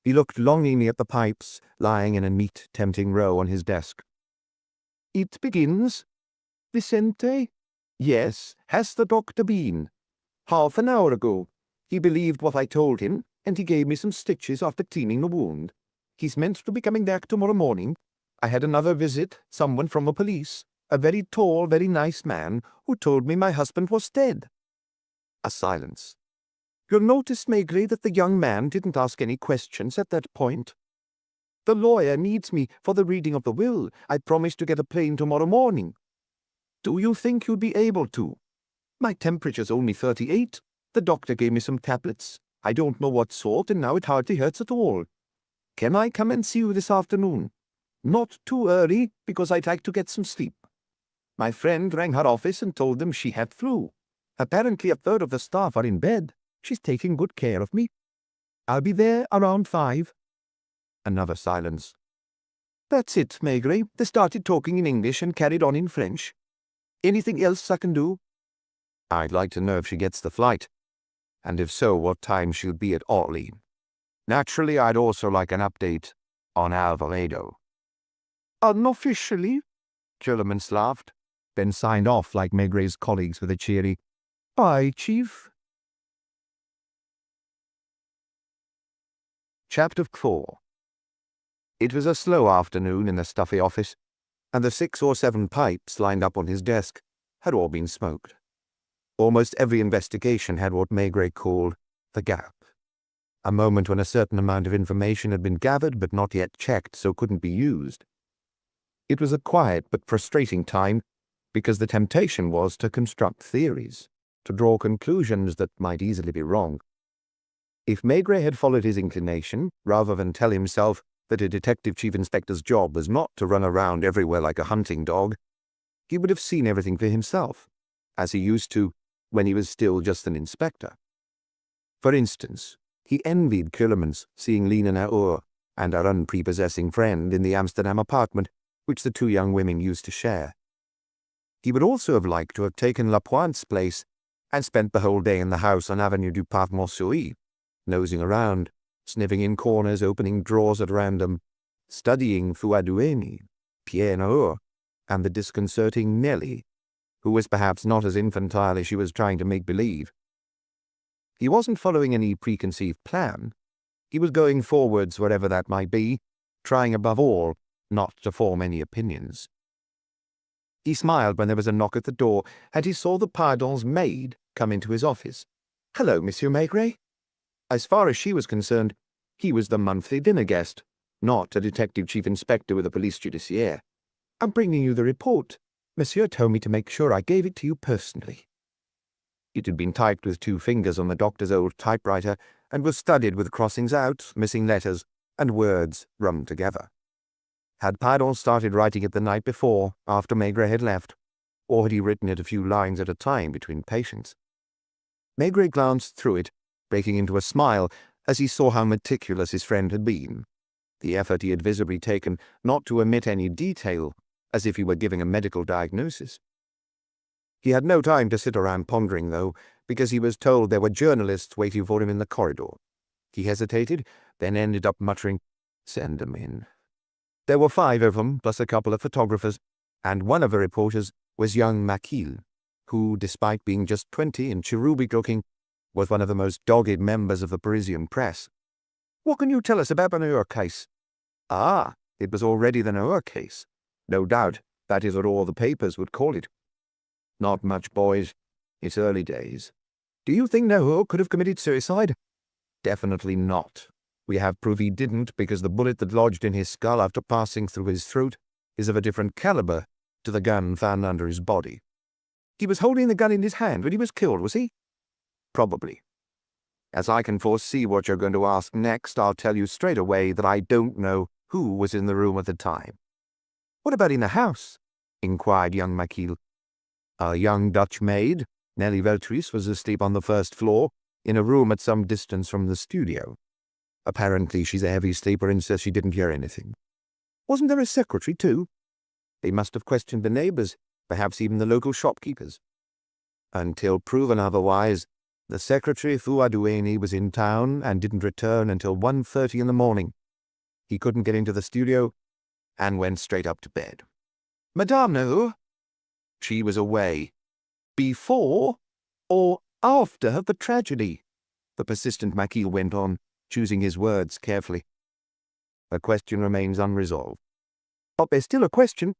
He looked longingly at the pipes lying in a neat, tempting row on his desk. It begins, "Vicente? Yes, has the doctor been? Half an hour ago. He believed what I told him, and he gave me some stitches after cleaning the wound. He's meant to be coming back tomorrow morning. I had another visit, someone from the police, a very tall, very nice man, who told me my husband was dead." A silence. You'll notice, Maigret, that the young man didn't ask any questions at that point. "The lawyer needs me for the reading of the will. I promised to get a plane tomorrow morning. Do you think you'll be able to? My temperature's only 38. The doctor gave me some tablets. I don't know what sort, and now it hardly hurts at all. Can I come and see you this afternoon? Not too early, because I'd like to get some sleep." My friend rang her office and told them she had flu. Apparently a third of the staff are in bed. She's taking good care of me. I'll be there around 5. Another silence. That's it, Maigret. They started talking in English and carried on in French. Anything else I can do? I'd like to know if she gets the flight, and if so, what time she'll be at Orly. Naturally, I'd also like an update on Alvarado. Unofficially, Tielemans laughed, then signed off like Maigret's colleagues with a cheery, "Bye, Chief." Chapter 4. It was a slow afternoon in the stuffy office, and the 6 or 7 pipes lined up on his desk had all been smoked. Almost every investigation had what Maigret called the gap, a moment when a certain amount of information had been gathered but not yet checked, so couldn't be used. It was a quiet but frustrating time, because the temptation was to construct theories, to draw conclusions that might easily be wrong. If Maigret had followed his inclination, rather than tell himself that a detective chief inspector's job was not to run around everywhere like a hunting dog, he would have seen everything for himself, as he used to when he was still just an inspector. For instance, he envied Tielemans seeing Lina Naur and her unprepossessing friend in the Amsterdam apartment which the 2 young women used to share. He would also have liked to have taken Lapointe's place and spent the whole day in the house on Avenue du Parc Montsouris, nosing around, sniffing in corners, opening drawers at random, studying Fouadoueni, Pierre Naur, and the disconcerting Nellie, who was perhaps not as infantile as she was trying to make believe. He wasn't following any preconceived plan. He was going forwards wherever that might be, trying above all not to form any opinions. He smiled when there was a knock at the door, and he saw the pardon's maid come into his office. "Hello, Monsieur Maigret." As far as she was concerned, he was the monthly dinner guest, not a detective chief inspector with the police judiciaire. "I'm bringing you the report. Monsieur told me to make sure I gave it to you personally." It had been typed with 2 fingers on the doctor's old typewriter and was studded with crossings out, missing letters, and words rung together. Had Pardon started writing it the night before, after Maigret had left, or had he written it a few lines at a time between patients? Maigret glanced through it, breaking into a smile as he saw how meticulous his friend had been, the effort he had visibly taken not to omit any detail, as if he were giving a medical diagnosis. He had no time to sit around pondering, though, because he was told there were journalists waiting for him in the corridor. He hesitated, then ended up muttering, "Send them in." There were 5 of them, plus a couple of photographers, and one of the reporters was young Maigret, who, despite being just 20 and cherubic-looking, was one of the most dogged members of the Parisian press. "What can you tell us about the Naur case?" Ah, it was already the Naur case. No doubt, that is what all the papers would call it. "Not much, boys. It's early days." "Do you think Naur could have committed suicide?" "Definitely not. We have proof he didn't because the bullet that lodged in his skull after passing through his throat is of a different caliber to the gun found under his body." "He was holding the gun in his hand when he was killed, was he?" "Probably. As I can foresee what you're going to ask next, I'll tell you straight away that I don't know who was in the room at the time." "What about in the house?" inquired young Maigret. "A young Dutch maid, Nellie Veltrice, was asleep on the first floor, in a room at some distance from the studio. Apparently she's a heavy sleeper and says she didn't hear anything." "Wasn't there a secretary, too?" "They must have questioned the neighbors, perhaps even the local shopkeepers. Until proven otherwise, the secretary Thouadoueni was in town and didn't return until 1:30 in the morning. He couldn't get into the studio and went straight up to bed." "Madame Naur?" "She was away." "Before or after the tragedy?" the persistent Maigret went on, choosing his words carefully. "The question remains unresolved." "But there's still a question."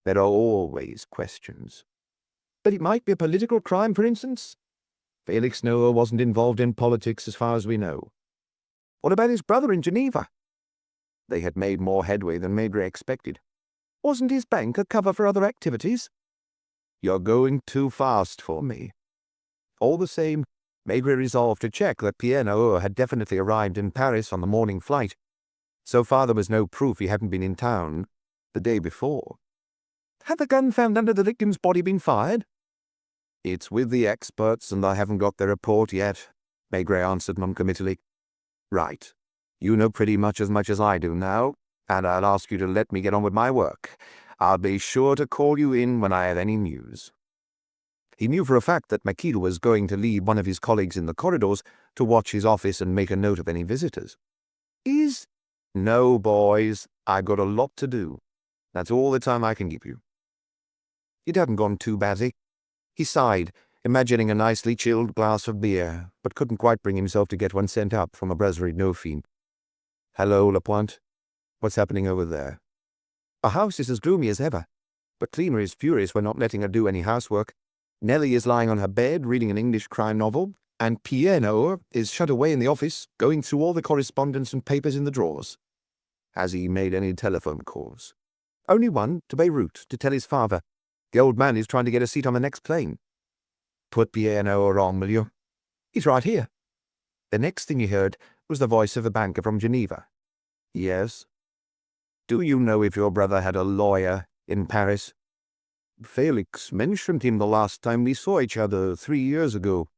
"There are always questions." "But it might be a political crime, for instance?" "Felix Naur wasn't involved in politics as far as we know." "What about his brother in Geneva?" They had made more headway than Maigret expected. "Wasn't his bank a cover for other activities?" "You're going too fast for me." All the same, Maigret resolved to check that Pierre Naur had definitely arrived in Paris on the morning flight. So far there was no proof he hadn't been in town the day before. "Had the gun found under the victim's body been fired?" "It's with the experts and I haven't got their report yet," Maigret answered noncommittally. "Right. You know pretty much as I do now, and I'll ask you to let me get on with my work. I'll be sure to call you in when I have any news." He knew for a fact that Maigret was going to leave one of his colleagues in the corridors to watch his office and make a note of any visitors. "No, boys, I've got a lot to do. That's all the time I can give you." It hadn't gone too badly. He sighed, imagining a nicely chilled glass of beer, but couldn't quite bring himself to get one sent up from a brasserie Dauphine. "Hello, Lapointe. What's happening over there?" "Our house is as gloomy as ever, but Cleaner is furious we're not letting her do any housework. Nellie is lying on her bed reading an English crime novel, and Pierre Naur is shut away in the office, going through all the correspondence and papers in the drawers." "Has he made any telephone calls?" "Only one, to Beirut, to tell his father. The old man is trying to get a seat on the next plane." "Put Pierre Naur on, will you?" "He's right here." The next thing he heard was the voice of a banker from Geneva. "Yes?" "Do you know if your brother had a lawyer in Paris?" "Felix mentioned him the last time we saw each other 3 years ago.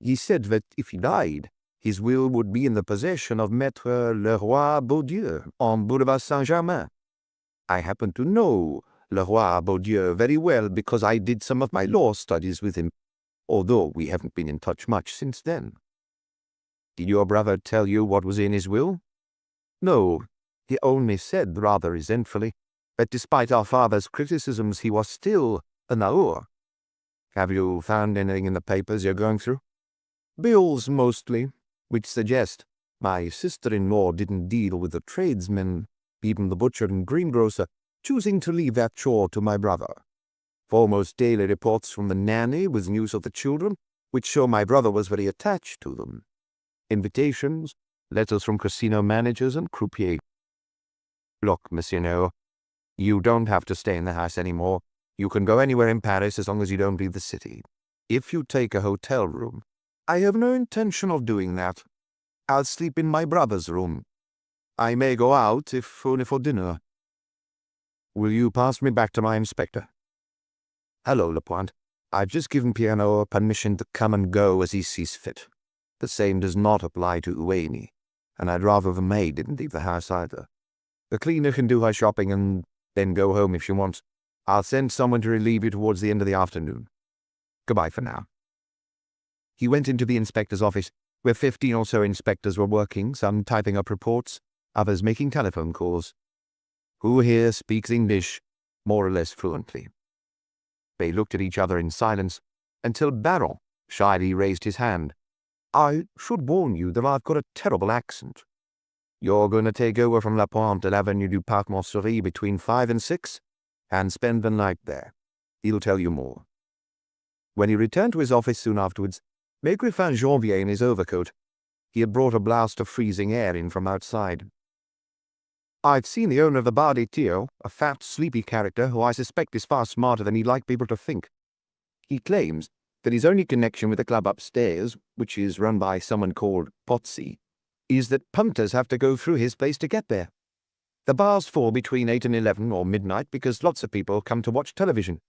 He said that if he died, his will would be in the possession of Maître Leroy Beaudieu on Boulevard Saint-Germain. I happen to know Leroy Beaudieu very well because I did some of my law studies with him, although we haven't been in touch much since then." "Did your brother tell you what was in his will?" "No, he only said rather resentfully that despite our father's criticisms he was still a Naur." "Have you found anything in the papers you're going through?" "Bills mostly, which suggest my sister-in-law didn't deal with the tradesmen, even the butcher and greengrocer, choosing to leave that chore to my brother. Almost daily reports from the nanny with news of the children, which show my brother was very attached to them. Invitations, letters from casino managers and croupiers. Look, Monsieur Naur, you don't have to stay in the house anymore. You can go anywhere in Paris as long as you don't leave the city. If you take a hotel room, I have no intention of doing that. I'll sleep in my brother's room. I may go out, if only for dinner. Will you pass me back to my inspector? Hello, Lapointe. I've just given Pierre Naur permission to come and go as he sees fit. The same does not apply to Eugenie, and I'd rather the maid didn't leave the house either. The cleaner can do her shopping and then go home if she wants. I'll send someone to relieve you towards the end of the afternoon. Goodbye for now. He went into the inspector's office, where 15 or so inspectors were working, some typing up reports, others making telephone calls. Who here speaks English more or less fluently? They looked at each other in silence, until Baron shyly raised his hand. I should warn you that I've got a terrible accent. You're going to take over from Lapointe at Avenue du Parc Montsouris between 5 and 6, and spend the night there. He'll tell you more. When he returned to his office soon afterwards, Maigret found Janvier in his overcoat. He had brought a blast of freezing air in from outside. I've seen the owner of the Bar des Tirs, a fat, sleepy character who I suspect is far smarter than he'd like people to think. He claims that his only connection with the club upstairs, which is run by someone called Potsy, is that punters have to go through his place to get there. The bars fall between 8 and 11 or midnight because lots of people come to watch television.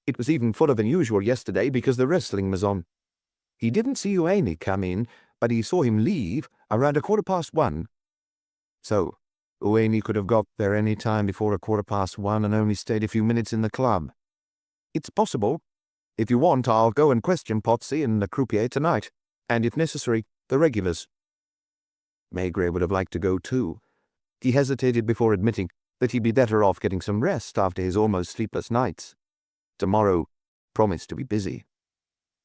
It was even fuller than usual yesterday because the wrestling was on. He didn't see Eugenie come in, but he saw him leave around 1:15. So, Eugenie could have got there any time before 1:15 and only stayed a few minutes in the club. It's possible. If you want, I'll go and question Potsy and the croupier tonight, and if necessary, the regulars. Maigret would have liked to go too. He hesitated before admitting that he'd be better off getting some rest after his almost sleepless nights. Tomorrow promised to be busy.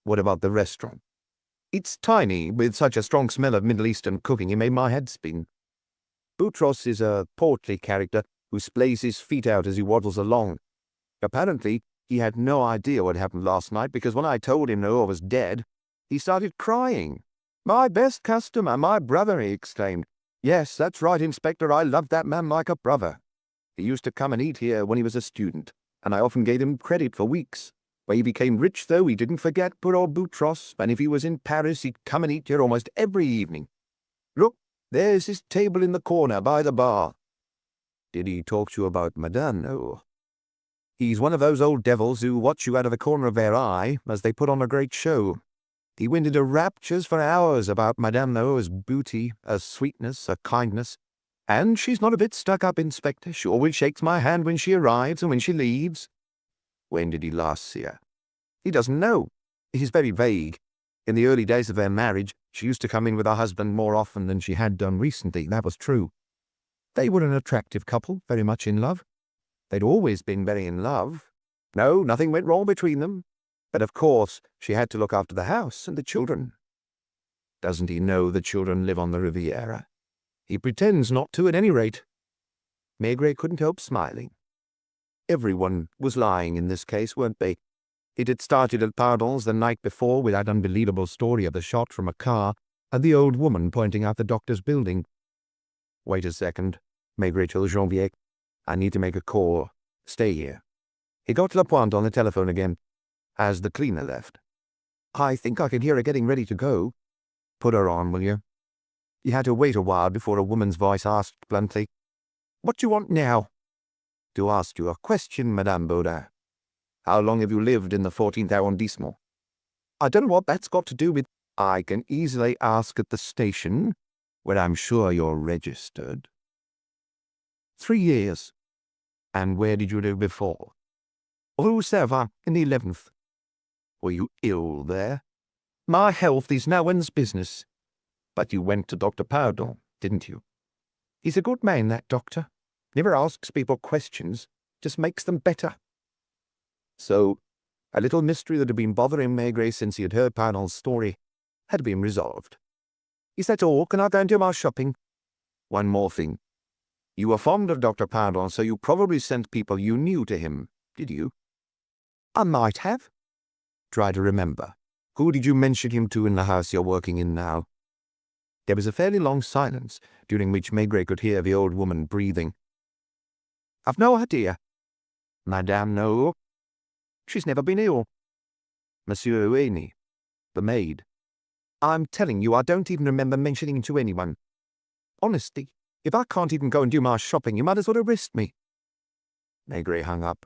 What about the restaurant? It's tiny, with such a strong smell of Middle Eastern cooking it made my head spin. Boutros is a portly character who splays his feet out as he waddles along. Apparently, he had no idea what happened last night because when I told him Naur was dead, he started crying. My best customer, my brother, he exclaimed. Yes, that's right, Inspector, I loved that man like a brother. He used to come and eat here when he was a student, and I often gave him credit for weeks. When he became rich, though, he didn't forget poor old Boutros, and if he was in Paris, he'd come and eat here almost every evening. Look, there's his table in the corner by the bar. Did he talk to you about Madame Naur? He's one of those old devils who watch you out of the corner of their eye as they put on a great show. He went into raptures for hours about Madame Naur's beauty, her sweetness, her kindness. And she's not a bit stuck up, Inspector. She always shakes my hand when she arrives and when she leaves. When did he last see her? He doesn't know. He's very vague. In the early days of their marriage, she used to come in with her husband more often than she had done recently. That was true. They were an attractive couple, very much in love. They'd always been very in love. No, nothing went wrong between them. But of course, she had to look after the house and the children. Doesn't he know the children live on the Riviera? He pretends not to, at any rate. Maigret couldn't help smiling. Everyone was lying in this case, weren't they? It had started at Pardon's the night before with that unbelievable story of the shot from a car and the old woman pointing out the doctor's building. Wait a second, Maigret told Janvier. I need to make a call. Stay here. He got Lapointe on the telephone again, as the cleaner left. I think I can hear her getting ready to go. Put her on, will you? He had to wait a while before a woman's voice asked bluntly, What do you want now? To ask you a question, Madame Baudin. How long have you lived in the 14th arrondissement? I don't know what that's got to do with... I can easily ask at the station, where I'm sure you're registered. 3 years. And where did you live before? Rue Servin, in the 11th. Were you ill there? My health is no one's business. But you went to Dr. Pardon, didn't you? He's a good man, that doctor. Never asks people questions, just makes them better. So, a little mystery that had been bothering Maigret since he had heard Pardon's story had been resolved. Is that all? Can I go and do my shopping? One more thing. You were fond of Dr. Pardon, so you probably sent people you knew to him, did you? I might have. Try to remember. Who did you mention him to in the house you're working in now? There was a fairly long silence, during which Maigret could hear the old woman breathing. I've no idea. Madame Naur? She's never been ill. Monsieur Oueni, the maid? I'm telling you, I don't even remember mentioning him to anyone. Honestly, if I can't even go and do my shopping, you might as well arrest me. Maigret hung up.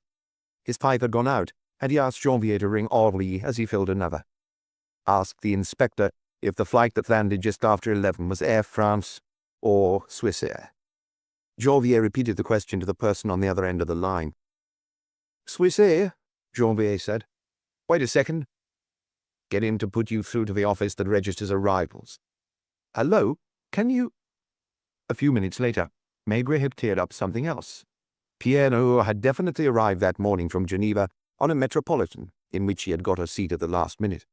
His pipe had gone out, and he asked Janvier to ring Orly as he filled another. Asked the inspector if the flight that landed just after 11 was Air France or Swiss Air. Janvier repeated the question to the person on the other end of the line. Swiss Air, Janvier said. Wait a second. Get him to put you through to the office that registers arrivals. Hello, can you... A few minutes later, Maigret had cleared up something else. Pierre Naur had definitely arrived that morning from Geneva on a Metropolitan, in which he had got a seat at the last minute.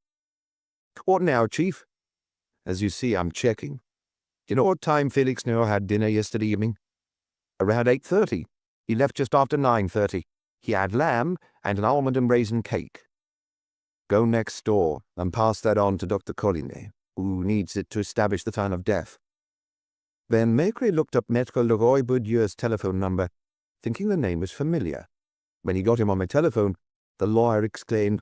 What now, Chief? As you see, I'm checking. Do you know what time Felix Naur had dinner yesterday evening? Around 8:30. He left just after 9:30. He had lamb and an almond and raisin cake. Go next door and pass that on to Dr. Collinet, who needs it to establish the time of death. Then Maigret looked up Maître Leroy Bourdieu's telephone number, thinking the name was familiar. When he got him on the telephone, the lawyer exclaimed,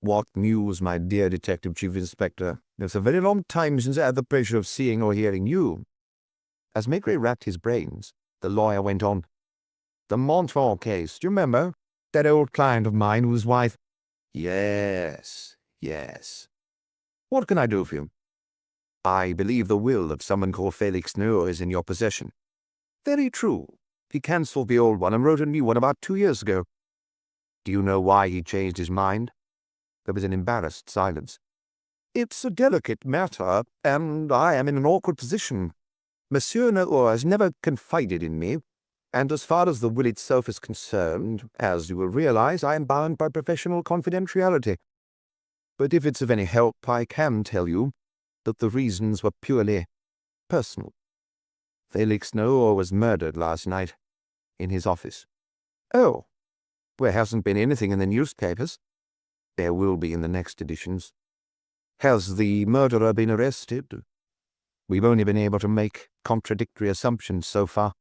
"What news, my dear Detective Chief Inspector? It's a very long time since I had the pleasure of seeing or hearing you." As Maigret racked his brains, the lawyer went on. "The Montfort case, do you remember? That old client of mine whose wife—" "Yes, yes. What can I do for you?" "I believe the will of someone called Felix Naur is in your possession." "Very true. He cancelled the old one and wrote a new one about 2 years ago." "Do you know why he changed his mind?" There was an embarrassed silence. "It's a delicate matter, and I am in an awkward position. Monsieur Naur has never confided in me, and as far as the will itself is concerned, as you will realize, I am bound by professional confidentiality. But if it's of any help, I can tell you that the reasons were purely personal. Felix Naur was murdered last night, in his office." "Oh, there hasn't been anything in the newspapers." "There will be in the next editions." "Has the murderer been arrested?" "We've only been able to make contradictory assumptions so far."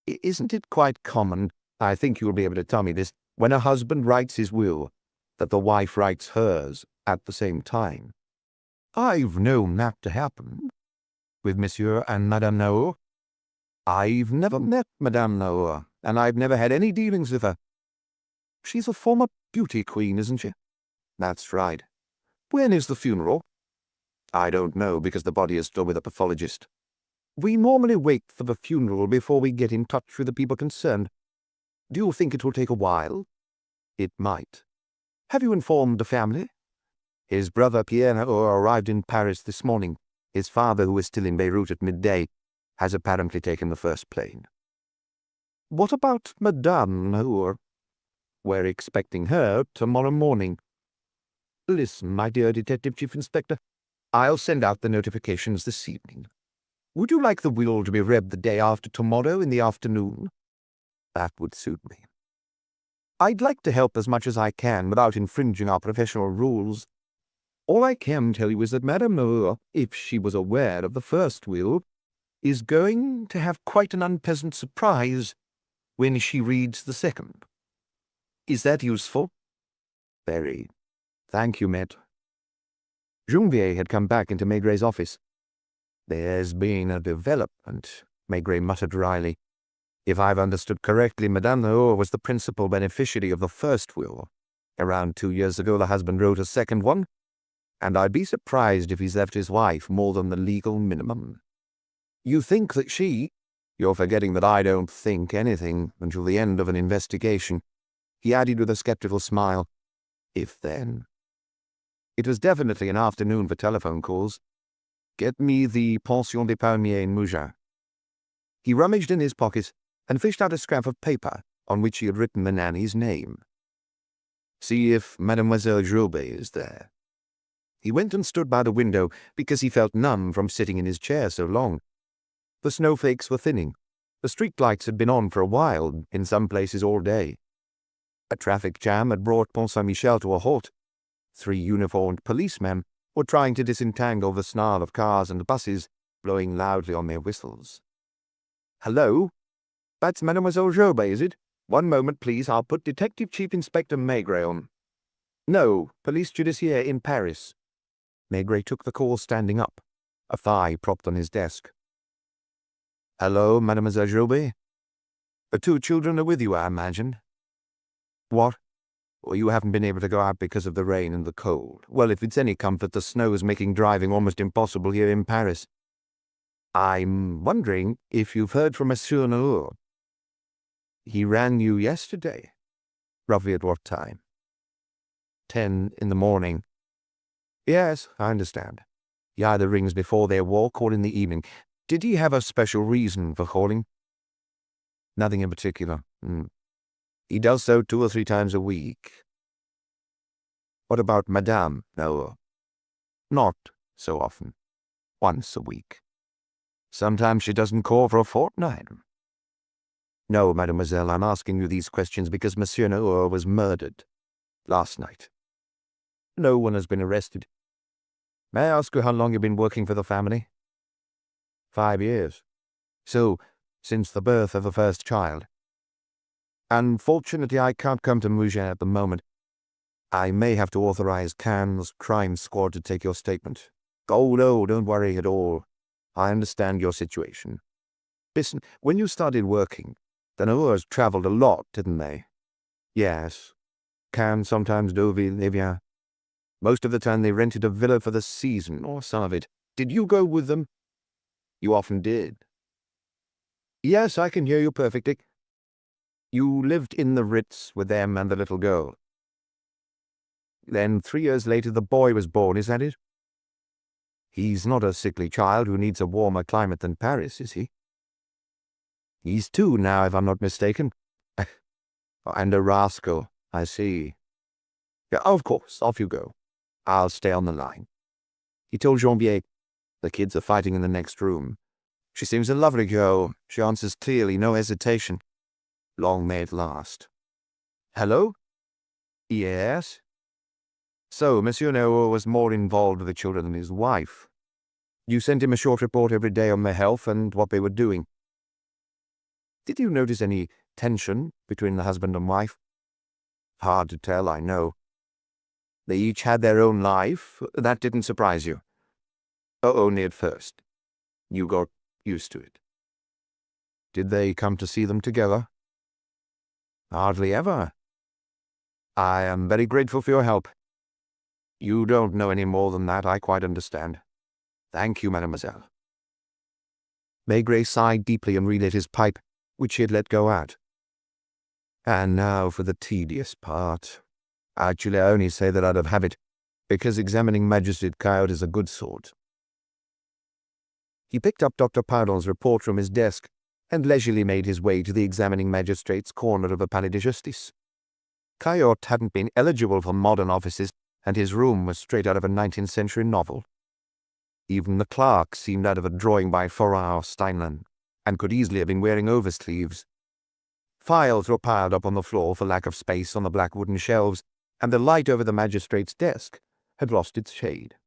"Isn't it quite common, I think you'll be able to tell me this, when a husband writes his will, that the wife writes hers at the same time?" "I've known that to happen." "With Monsieur and Madame Naur?" "I've never met Madame Naur, and I've never had any dealings with her." "She's a former beauty queen, isn't she?" "That's right." "When is the funeral?" "I don't know, because the body is still with a pathologist." "We normally wait for the funeral before we get in touch with the people concerned. Do you think it will take a while?" "It might." "Have you informed the family?" "His brother Pierre Naur arrived in Paris this morning. His father, who is still in Beirut at midday, has apparently taken the first plane." "What about Madame Naur?" "We're expecting her tomorrow morning." "Listen, my dear Detective Chief Inspector, I'll send out the notifications this evening. Would you like the will to be read the day after tomorrow in the afternoon?" "That would suit me." "I'd like to help as much as I can without infringing our professional rules. All I can tell you is that Madame Naur, if she was aware of the first will, is going to have quite an unpleasant surprise when she reads the second. Is that useful?" "Very. Thank you, Maître." Janvier had come back into Maigret's office. "There's been a development," Maigret muttered dryly. "If I've understood correctly, Madame Naur was the principal beneficiary of the first will. Around 2 years ago the husband wrote a second one, and I'd be surprised if he's left his wife more than the legal minimum." "You think that she—" "You're forgetting that I don't think anything until the end of an investigation," he added with a skeptical smile. "If then." It was definitely an afternoon for telephone calls. "Get me the Pension des Palmiers in Mougins." He rummaged in his pockets and fished out a scrap of paper on which he had written the nanny's name. "See if Mademoiselle Joubert is there." He went and stood by the window because he felt numb from sitting in his chair so long. The snowflakes were thinning. The street lights had been on for a while, in some places all day. A traffic jam had brought Pont Saint-Michel to a halt. 3 uniformed policemen were trying to disentangle the snarl of cars and buses, blowing loudly on their whistles. "Hello? That's Mademoiselle Joubert, is it? One moment, please. I'll put Detective Chief Inspector Maigret on." "No, Police Judiciaire in Paris." Maigret took the call standing up, a thigh propped on his desk. "Hello, Mademoiselle Joubert? The 2 children are with you, I imagine." "What? Well, you haven't been able to go out because of the rain and the cold. Well, if it's any comfort, the snow is making driving almost impossible here in Paris. I'm wondering if you've heard from Monsieur Naur." "He rang you yesterday." "Roughly at what time?" 10 in the morning. "Yes, I understand. He either rings before their walk or in the evening. Did he have a special reason for calling?" "Nothing in particular. He does so 2 or 3 times a week." "What about Madame Naur?" "Not so often. Once a week. Sometimes she doesn't call for a fortnight." "No, mademoiselle, I'm asking you these questions because Monsieur Naur was murdered last night. No one has been arrested. May I ask you how long you've been working for the family?" 5 years. So, since the birth of the first child. Unfortunately, I can't come to Maigret at the moment. I may have to authorize Cannes' crime squad to take your statement." "Oh, no, don't worry at all. I understand your situation. Listen, when you started working, the Naurs traveled a lot, didn't they?" "Yes. Cannes, sometimes Deauville, Evian. Most of the time they rented a villa for the season, or some of it. Did you go with them?" "You often did." "Yes, I can hear you perfectly. You lived in the Ritz with them and the little girl. Then 3 years later the boy was born, is that it? He's not a sickly child who needs a warmer climate than Paris, is he?" "He's 2 now, if I'm not mistaken." "And a rascal, I see." "Yeah, of course, off you go. I'll stay on the line." He told Jean-Pierre, "The kids are fighting in the next room. She seems a lovely girl. She answers clearly, no hesitation. Long may it last." "Hello?" "Yes?" "So, Monsieur Naur was more involved with the children than his wife. You sent him a short report every day on their health and what they were doing. Did you notice any tension between the husband and wife?" "Hard to tell, I know." "They each had their own life. That didn't surprise you?" "Only at first. You got used to it." "Did they come to see them together?" "Hardly ever." "I am very grateful for your help." "You don't know any more than that, I quite understand." "Thank you, mademoiselle." Maigret sighed deeply and relit his pipe, which he had let go at. "And now for the tedious part. Actually, I only say that out of habit, because examining Magistrate Coyote is a good sort." He picked up Dr. Pardon's report from his desk and leisurely made his way to the examining magistrate's corner of the Palais de Justice. Coyote hadn't been eligible for modern offices, and his room was straight out of a 19th century novel. Even the clerk seemed out of a drawing by Forin or Steinlen, and could easily have been wearing oversleeves. Files were piled up on the floor for lack of space on the black wooden shelves, and the light over the magistrate's desk had lost its shade.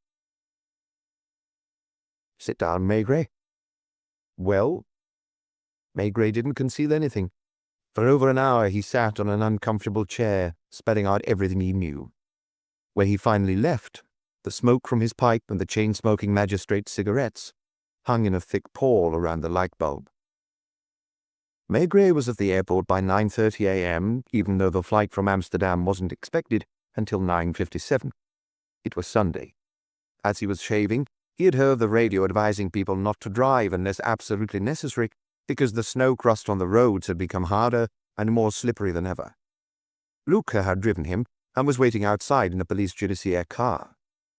"Sit down, Maigret." "Well?" Maigret didn't conceal anything. For over an hour he sat on an uncomfortable chair, spelling out everything he knew. When he finally left, the smoke from his pipe and the chain-smoking magistrate's cigarettes hung in a thick pall around the light bulb. Maigret was at the airport by 9:30 a.m., even though the flight from Amsterdam wasn't expected until 9:57. It was Sunday. As he was shaving, he had heard the radio advising people not to drive unless absolutely necessary, because the snow crust on the roads had become harder and more slippery than ever. Luca had driven him and was waiting outside in a police judiciaire car.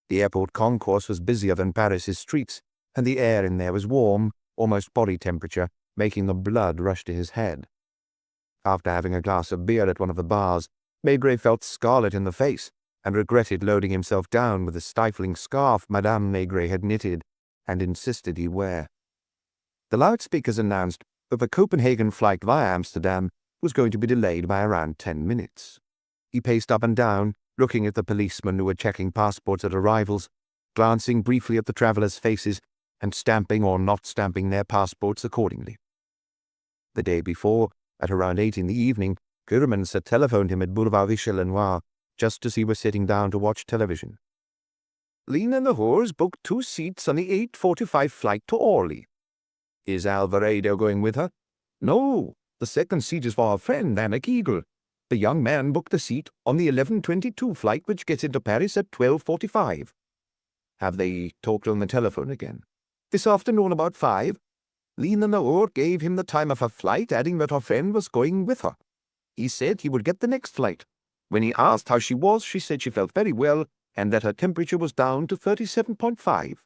The airport concourse was busier than Paris's streets, and the air in there was warm, almost body temperature, making the blood rush to his head. After having a glass of beer at one of the bars, Maigret felt scarlet in the face and regretted loading himself down with the stifling scarf Madame Maigret had knitted and insisted he wear. The loudspeakers announced that the Copenhagen flight via Amsterdam was going to be delayed by around 10 minutes. He paced up and down, looking at the policemen who were checking passports at arrivals, glancing briefly at the travellers' faces, and stamping or not stamping their passports accordingly. The day before, at around 8 in the evening, Gurmans had telephoned him at Boulevard Michel and Naur just as he was sitting down to watch television. Lena Naur's booked 2 seats on the 8:45 flight to Orly. Is Alvarado going with her? No, the second seat is for our friend Anna Kegel. The young man booked a seat on the 11:22 flight which gets into Paris at 12:45. Have they talked on the telephone again? This afternoon about 5. Lena Naur gave him the time of her flight, adding that her friend was going with her. He said he would get the next flight. When he asked how she was, she said she felt very well and that her temperature was down to 37.5.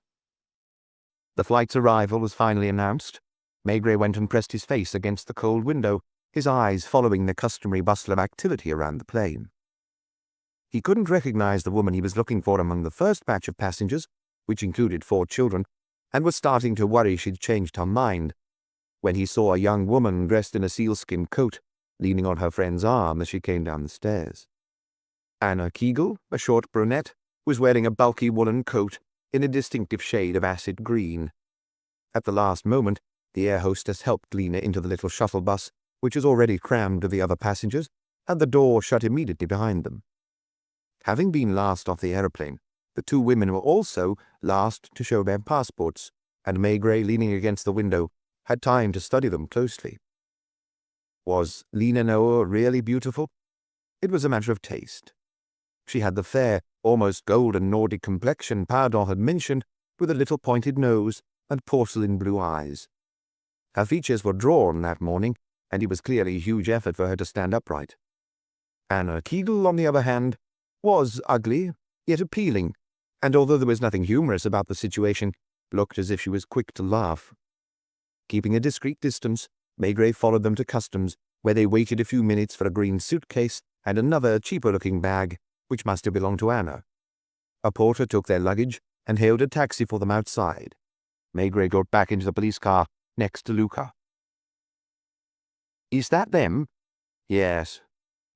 The flight's arrival was finally announced. Maigret went and pressed his face against the cold window, his eyes following the customary bustle of activity around the plane. He couldn't recognize the woman he was looking for among the first batch of passengers, which included 4 children, and was starting to worry she'd changed her mind, when he saw a young woman dressed in a sealskin coat, leaning on her friend's arm as she came down the stairs. Anna Kegel, a short brunette, was wearing a bulky woolen coat in a distinctive shade of acid green. At the last moment, the air hostess helped Lena into the little shuttle bus, which was already crammed with the other passengers, and the door shut immediately behind them. Having been last off the aeroplane, the 2 women were also last to show their passports, and Maigret, leaning against the window, had time to study them closely. Was Lena Naur really beautiful? It was a matter of taste. She had the fair, almost golden Nordic complexion Pardon had mentioned, with a little pointed nose and porcelain blue eyes. Her features were drawn that morning, and it was clearly a huge effort for her to stand upright. Anna Kegel, on the other hand, was ugly, yet appealing, and although there was nothing humorous about the situation, looked as if she was quick to laugh. Keeping a discreet distance, Maigret followed them to customs, where they waited a few minutes for a green suitcase and another cheaper-looking bag, which must have belonged to Anna. A porter took their luggage and hailed a taxi for them outside. Maigret got back into the police car next to Luca. Is that them? Yes.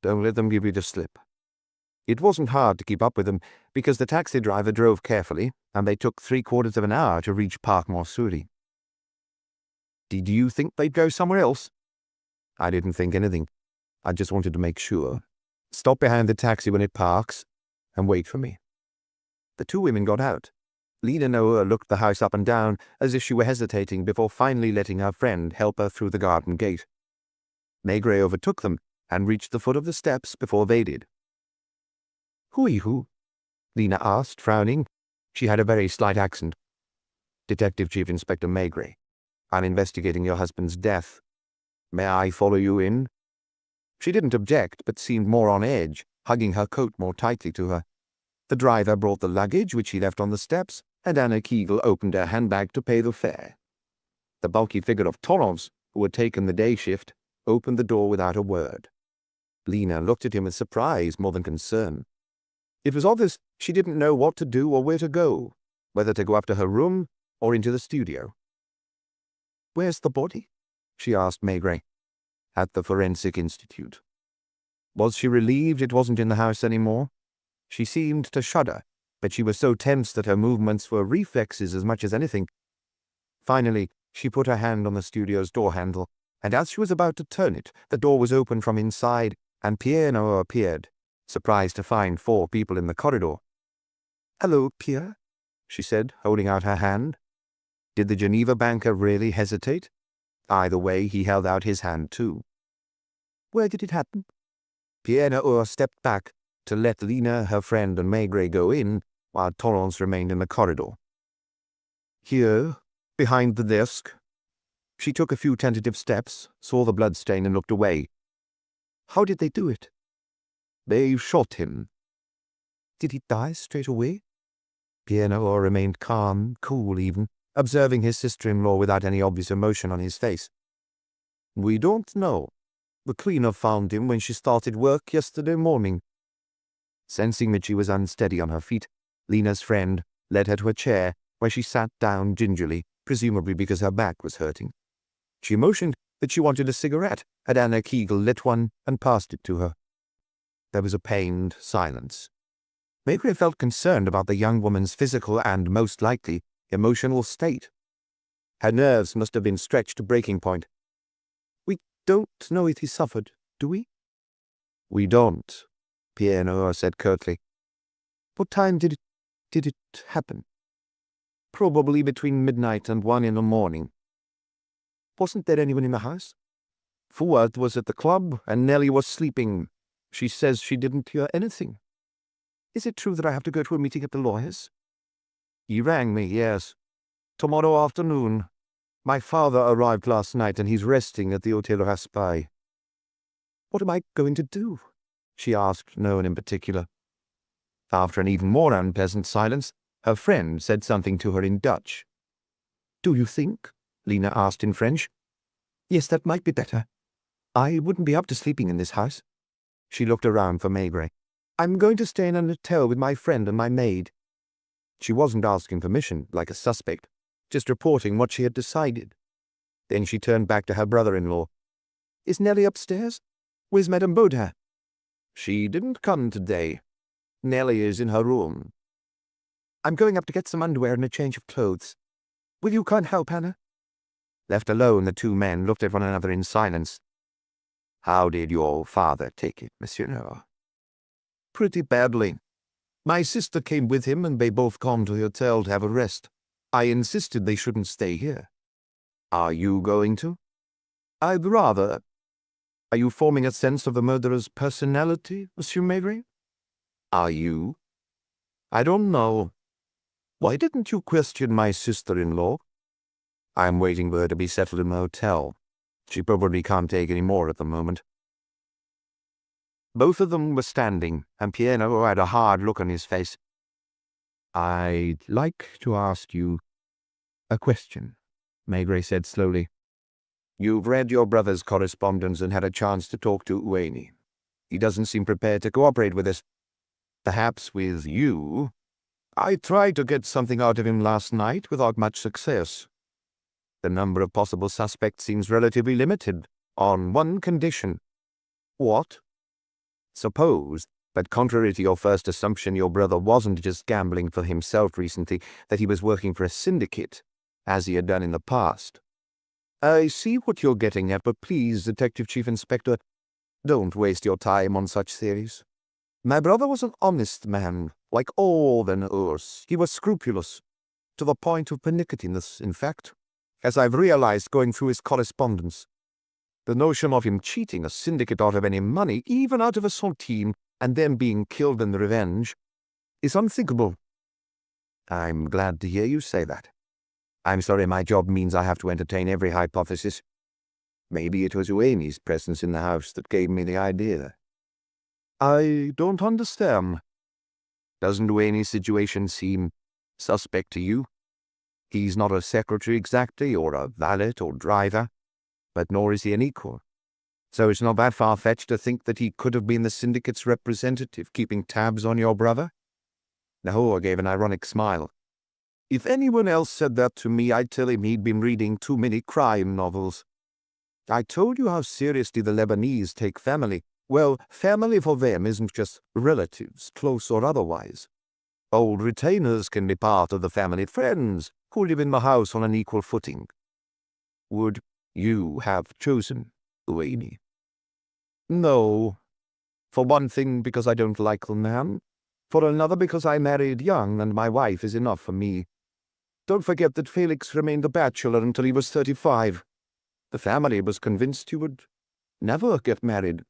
Don't let them give you the slip. It wasn't hard to keep up with them, because the taxi driver drove carefully, and they took 3/4 of an hour to reach Parc Montsouris. Did you think they'd go somewhere else? I didn't think anything. I just wanted to make sure. Stop behind the taxi when it parks, and wait for me. The 2 women got out. Lena Naur looked the house up and down, as if she were hesitating before finally letting her friend help her through the garden gate. Maigret overtook them, and reached the foot of the steps before they did. Who are you? Lena asked, frowning. She had a very slight accent. Detective Chief Inspector Maigret. I'm investigating your husband's death. May I follow you in? She didn't object, but seemed more on edge, hugging her coat more tightly to her. The driver brought the luggage, which he left on the steps, and Anna Kegel opened her handbag to pay the fare. The bulky figure of Torrance, who had taken the day shift, opened the door without a word. Lena looked at him with surprise more than concern. It was obvious she didn't know what to do or where to go, whether to go up to her room or into the studio. Where's the body? She asked Maigret. At the Forensic Institute. Was she relieved it wasn't in the house anymore? She seemed to shudder, but she was so tense that her movements were reflexes as much as anything. Finally, she put her hand on the studio's door handle, and as she was about to turn it, the door was opened from inside, and Pierre Naur appeared, surprised to find 4 people in the corridor. Hello, Pierre, she said, holding out her hand. Did the Geneva banker really hesitate? Either way, he held out his hand too. Where did it happen? Pierre Naur stepped back to let Lena, her friend, and Maigret go in, while Torrance remained in the corridor. Here, behind the desk. She took a few tentative steps, saw the bloodstain, and looked away. How did they do it? They shot him. Did he die straight away? Pierre Naur remained calm, cool even, observing his sister-in-law without any obvious emotion on his face. We don't know. The cleaner found him when she started work yesterday morning. Sensing that she was unsteady on her feet, Lena's friend led her to a chair where she sat down gingerly, presumably because her back was hurting. She motioned that she wanted a cigarette, and Anna Kegel lit one and passed it to her. There was a pained silence. Maigret felt concerned about the young woman's physical and, most likely, emotional state. Her nerves must have been stretched to breaking point. "We don't know if he suffered, do we?" "We don't," Pierre Naur said curtly. "What time did it happen?" "Probably between midnight and 1 in the morning." "Wasn't there anyone in the house?" "Fouad was at the club, and Nellie was sleeping. She says she didn't hear anything." "Is it true that I have to go to a meeting at the lawyer's?" "He rang me, yes. Tomorrow afternoon. My father arrived last night, and he's resting at the Hotel Raspail." "What am I going to do?" she asked no one in particular. After an even more unpleasant silence, her friend said something to her in Dutch. "Do you think?" Lena asked in French. "Yes, that might be better. I wouldn't be up to sleeping in this house." She looked around for Maigret. "I'm going to stay in an hotel with my friend and my maid." She wasn't asking permission, like a suspect, just reporting what she had decided. Then she turned back to her brother-in-law. "Is Nellie upstairs? Where's Madame Baudin?" "She didn't come today. Nellie is in her room." "I'm going up to get some underwear and a change of clothes. Will you come and help, Anna?" Left alone, the two men looked at one another in silence. "How did your father take it, Monsieur Naur?" "Pretty badly. My sister came with him, and they both gone to the hotel to have a rest. I insisted they shouldn't stay here." "Are you going to?" "I'd rather." "Are you forming a sense of the murderer's personality, Monsieur Maigret?" "Are you?" "I don't know. Why didn't you question my sister-in-law?" "I'm waiting for her to be settled in the hotel. She probably can't take any more at the moment." Both of them were standing, and Pierre Naur had a hard look on his face. "I'd like to ask you a question," Maigret said slowly. "You've read your brother's correspondence and had a chance to talk to Ueni. He doesn't seem prepared to cooperate with us. Perhaps with you. I tried to get something out of him last night without much success. The number of possible suspects seems relatively limited, on one condition." "What?" "Suppose that, contrary to your first assumption, your brother wasn't just gambling for himself recently, that he was working for a syndicate, as he had done in the past." "I see what you're getting at, but please, Detective Chief Inspector, don't waste your time on such theories. My brother was an honest man, like all the Naurs. He was scrupulous, to the point of pernicketiness, in fact, as I've realized going through his correspondence. The notion of him cheating a syndicate out of any money, even out of a centime, and then being killed in revenge, is unthinkable." "I'm glad to hear you say that. I'm sorry my job means I have to entertain every hypothesis. Maybe it was Ueni's presence in the house that gave me the idea." "I don't understand." "Doesn't Ueni's situation seem suspect to you? He's not a secretary exactly, or a valet or driver, but nor is he an equal. So it's not that far-fetched to think that he could have been the syndicate's representative, keeping tabs on your brother?" Naur gave an ironic smile. "If anyone else said that to me, I'd tell him he'd been reading too many crime novels. I told you how seriously the Lebanese take family. Well, family for them isn't just relatives, close or otherwise. Old retainers can be part of the family, friends who live in the house on an equal footing." "Would you have chosen Ueni?" "No. For one thing, because I don't like the man. For another, because I married young, and my wife is enough for me. Don't forget that Felix remained a bachelor until he was 35. The family was convinced he would never get married."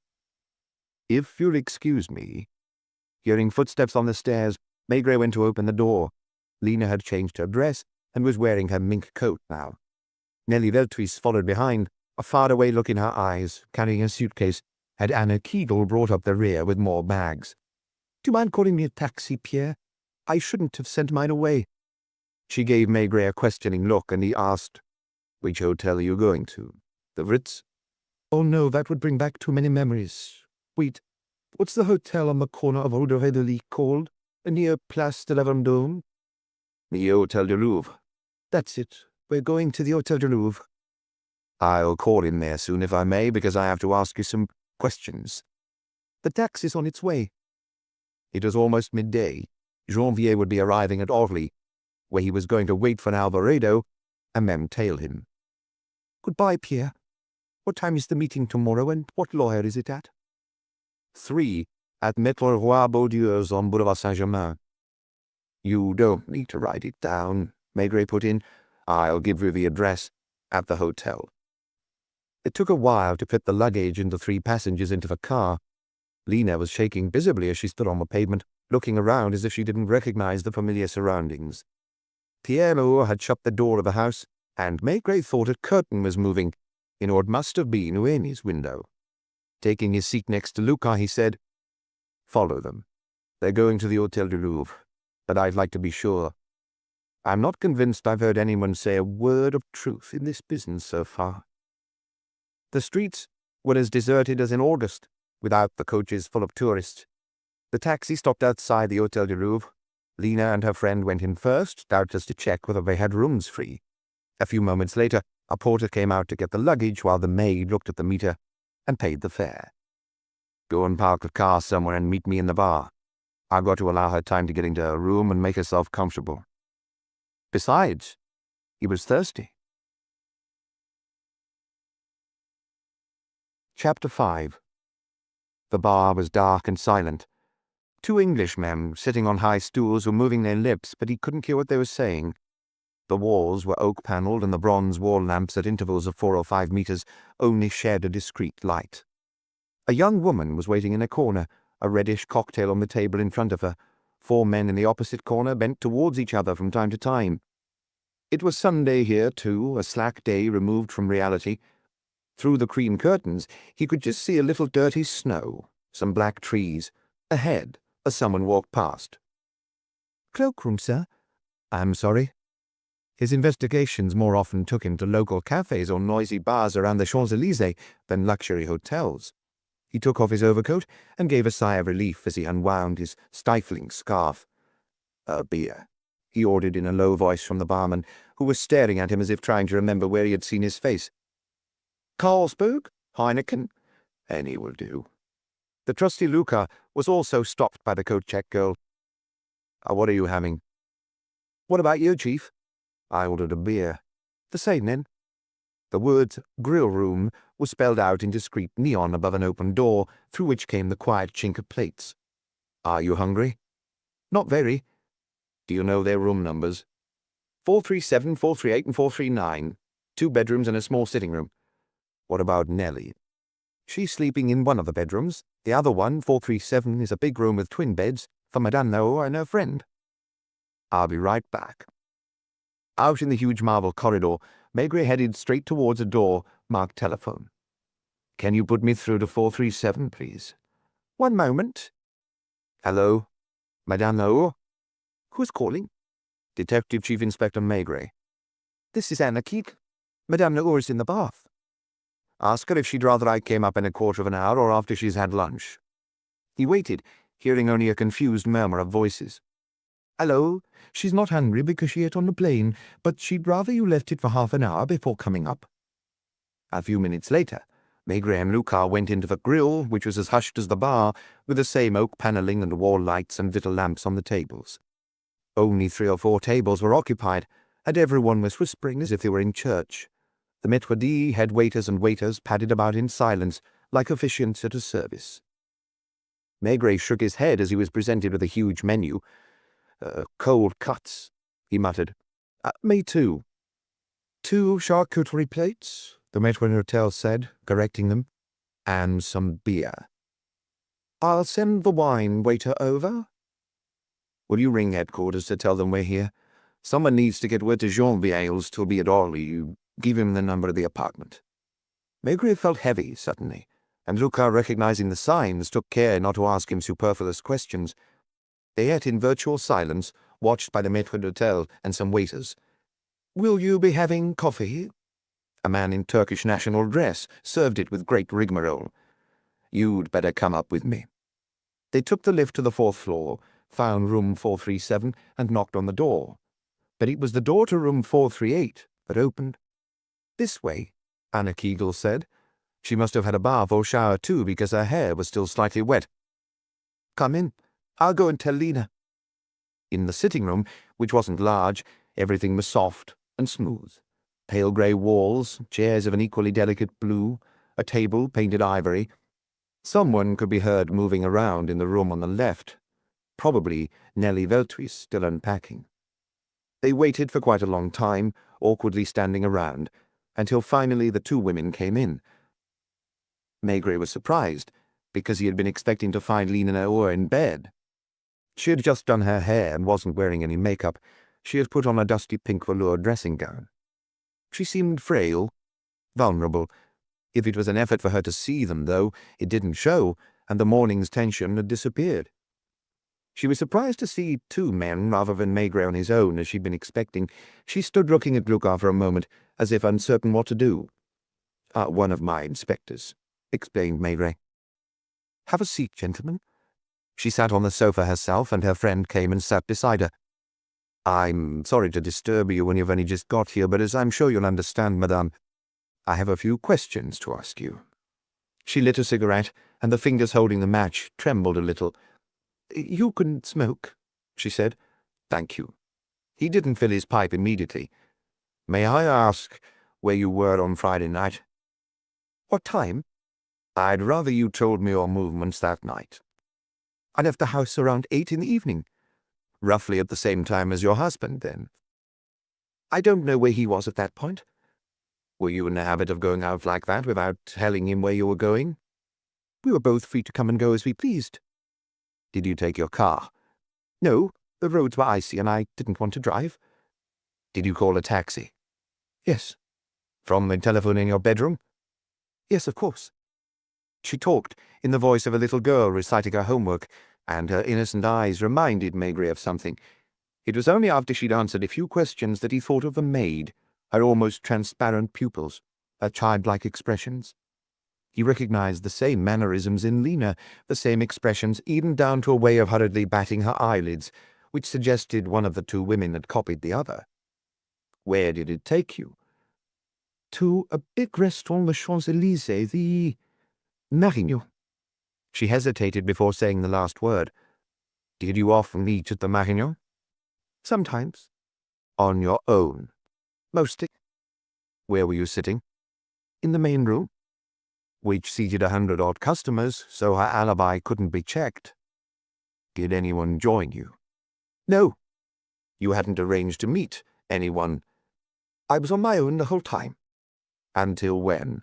"If you'll excuse me." Hearing footsteps on the stairs, Maigret went to open the door. Lena had changed her dress and was wearing her mink coat now. Nellie Velthuis followed behind, a faraway look in her eyes, carrying a suitcase, had Anna Kegel brought up the rear with more bags. "Do you mind calling me a taxi, Pierre? I shouldn't have sent mine away." She gave Maigret a questioning look, and he asked, "Which hotel are you going to? The Ritz?" "Oh no, that would bring back too many memories. Wait, what's the hotel on the corner of Rue de Rivoli called? Near Place de la Vendôme?" "The Hotel du Louvre." "That's it. We're going to the Hotel du Louvre." "I'll call in there soon if I may, because I have to ask you some questions." The taxi's on its way. It was almost midday. Janvier would be arriving at Orly, where he was going to wait for Alvarado and then tail him. Goodbye, Pierre. What time is the meeting tomorrow, and what lawyer is it at? 3, at Maître Roy Beaudieu's on Boulevard Saint-Germain. You don't need to write it down, Maigret put in. I'll give you the address at the hotel. It took a while to fit the luggage and the 3 passengers into the car. Lena was shaking visibly as she stood on the pavement, looking around as if she didn't recognize the familiar surroundings. Pierre Naur had shut the door of the house, and Maigret thought a curtain was moving, in what must have been Eugénie's window. Taking his seat next to Luca, he said, "Follow them. They're going to the Hôtel du Louvre, but I'd like to be sure. I'm not convinced I've heard anyone say a word of truth in this business so far." The streets were as deserted as in August, without the coaches full of tourists. The taxi stopped outside the Hôtel du Louvre. Lena and her friend went in first, doubtless to check whether they had rooms free. A few moments later, a porter came out to get the luggage while the maid looked at the meter and paid the fare. "Go and park the car somewhere and meet me in the bar. I've got to allow her time to get into her room and make herself comfortable." Besides, he was thirsty. Chapter 5. The bar was dark and silent. 2 Englishmen sitting on high stools were moving their lips, but he couldn't hear what they were saying. The walls were oak-panelled, and the bronze wall lamps at intervals of 4 or 5 meters only shed a discreet light. A young woman was waiting in a corner, a reddish cocktail on the table in front of her. 4 men in the opposite corner bent towards each other from time to time. It was Sunday here, too, a slack day removed from reality. Through the cream curtains, he could just see a little dirty snow, some black trees, ahead as someone walked past. "Cloakroom, sir?" "I'm sorry." His investigations more often took him to local cafes or noisy bars around the Champs-Élysées than luxury hotels. He took off his overcoat and gave a sigh of relief as he unwound his stifling scarf. "A beer," he ordered in a low voice from the barman, who was staring at him as if trying to remember where he had seen his face. "Carlsberg? Heineken? Any will do." The trusty Luca was also stopped by the coat-check girl. What are you having?" "What about you, Chief?" "I ordered a beer." "The same, then." The words "grill room" were spelled out in discreet neon above an open door, through which came the quiet chink of plates. "Are you hungry?" "Not very." "Do you know their room numbers?" 437, 438, and 439. 2 bedrooms and a small sitting room." "What about Nellie?" "She's sleeping in one of the bedrooms. The other one, 437, is a big room with twin beds for Madame Naur and her friend." "I'll be right back." Out in the huge marble corridor, Maigret headed straight towards a door marked telephone. "Can you put me through to 437, please?" "One moment." "Hello? Madame Naur?" "Who's calling?" "Detective Chief Inspector Maigret." "This is Anarchique. Madame Naur is in the bath." "Ask her if she'd rather I came up in a quarter of an hour or after she's had lunch." He waited, hearing only a confused murmur of voices. "Hello, she's not hungry because she ate on the plane, but she'd rather you left it for half an hour before coming up." A few minutes later, Maigret and Luca went into the grill, which was as hushed as the bar, with the same oak panelling and wall lights and little lamps on the tables. Only 3 or 4 tables were occupied, and everyone was whispering as if they were in church. The maître d', head waiters and waiters padded about in silence, like officiants at a service. Maigret shook his head as he was presented with a huge menu. "Cold cuts," he muttered. "Me too." 2 charcuterie plates," the maître d'hôtel said, correcting them, "and some beer." "I'll send the wine waiter over." "Will you ring headquarters to tell them we're here? Someone needs to get word to Janvier to be at Orly. You give him the number of the apartment." Maigret felt heavy suddenly, and Luca, recognizing the signs, took care not to ask him superfluous questions. They ate in virtual silence, watched by the maître d'hôtel and some waiters. "Will you be having coffee?" A man in Turkish national dress served it with great rigmarole. "You'd better come up with me." They took the lift to the 4th floor, found room 437, and knocked on the door. But it was the door to room 438 that opened. "This way," Anna Kegel said. She must have had a bath or shower too, because her hair was still slightly wet, Come in. I'll go and tell Lena. In the sitting room, which wasn't large, everything was soft and smooth. Pale grey walls, chairs of an equally delicate blue, a table painted ivory. Someone could be heard moving around in the room on the left. Probably Nellie Veltris still unpacking. They waited for quite a long time, awkwardly standing around, until finally the two women came in. Maigret was surprised, because he had been expecting to find Lena Naur in bed. She had just done her hair and wasn't wearing any makeup. She had put on a dusty pink velour dressing gown. She seemed frail, vulnerable. If it was an effort for her to see them, though, it didn't show, and the morning's tension had disappeared. She was surprised to see two men rather than Maigret on his own, as she'd been expecting. She stood looking at Lucas for a moment, as if uncertain what to do. One of my inspectors," explained Maigret. "Have a seat, gentlemen." She sat on the sofa herself, and her friend came and sat beside her. "I'm sorry to disturb you when you've only just got here, but as I'm sure you'll understand, madame, I have a few questions to ask you." She lit a cigarette, and the fingers holding the match trembled a little. "You can smoke," she said. "Thank you." He didn't fill his pipe immediately. "May I ask where you were on Friday night?" "What time?" "I'd rather you told me your movements that night." "I left the house around 8 in the evening." "Roughly at the same time as your husband, then?" "I don't know where he was at that point." "Were you in the habit of going out like that without telling him where you were going?" "We were both free to come and go as we pleased." "Did you take your car?" "No, the roads were icy and I didn't want to drive." "Did you call a taxi?" "Yes." "From the telephone in your bedroom?" "Yes, of course." She talked in the voice of a little girl reciting her homework, and her innocent eyes reminded Maigret of something. It was only after she'd answered a few questions that he thought of the maid, her almost transparent pupils, her childlike expressions. He recognized the same mannerisms in Lena, the same expressions, even down to a way of hurriedly batting her eyelids, which suggested one of the two women had copied the other. "Where did it take you?" "To a big restaurant on the Champs-Élysées, the Marignan." She hesitated before saying the last word. "Did you often eat at the Marignan?" "Sometimes." "On your own?" "Mostly." "Where were you sitting?" "In the main room." "Which seated 100-odd customers, so her alibi couldn't be checked." "Did anyone join you?" "No." "You hadn't arranged to meet anyone?" "I was on my own the whole time." "Until when?"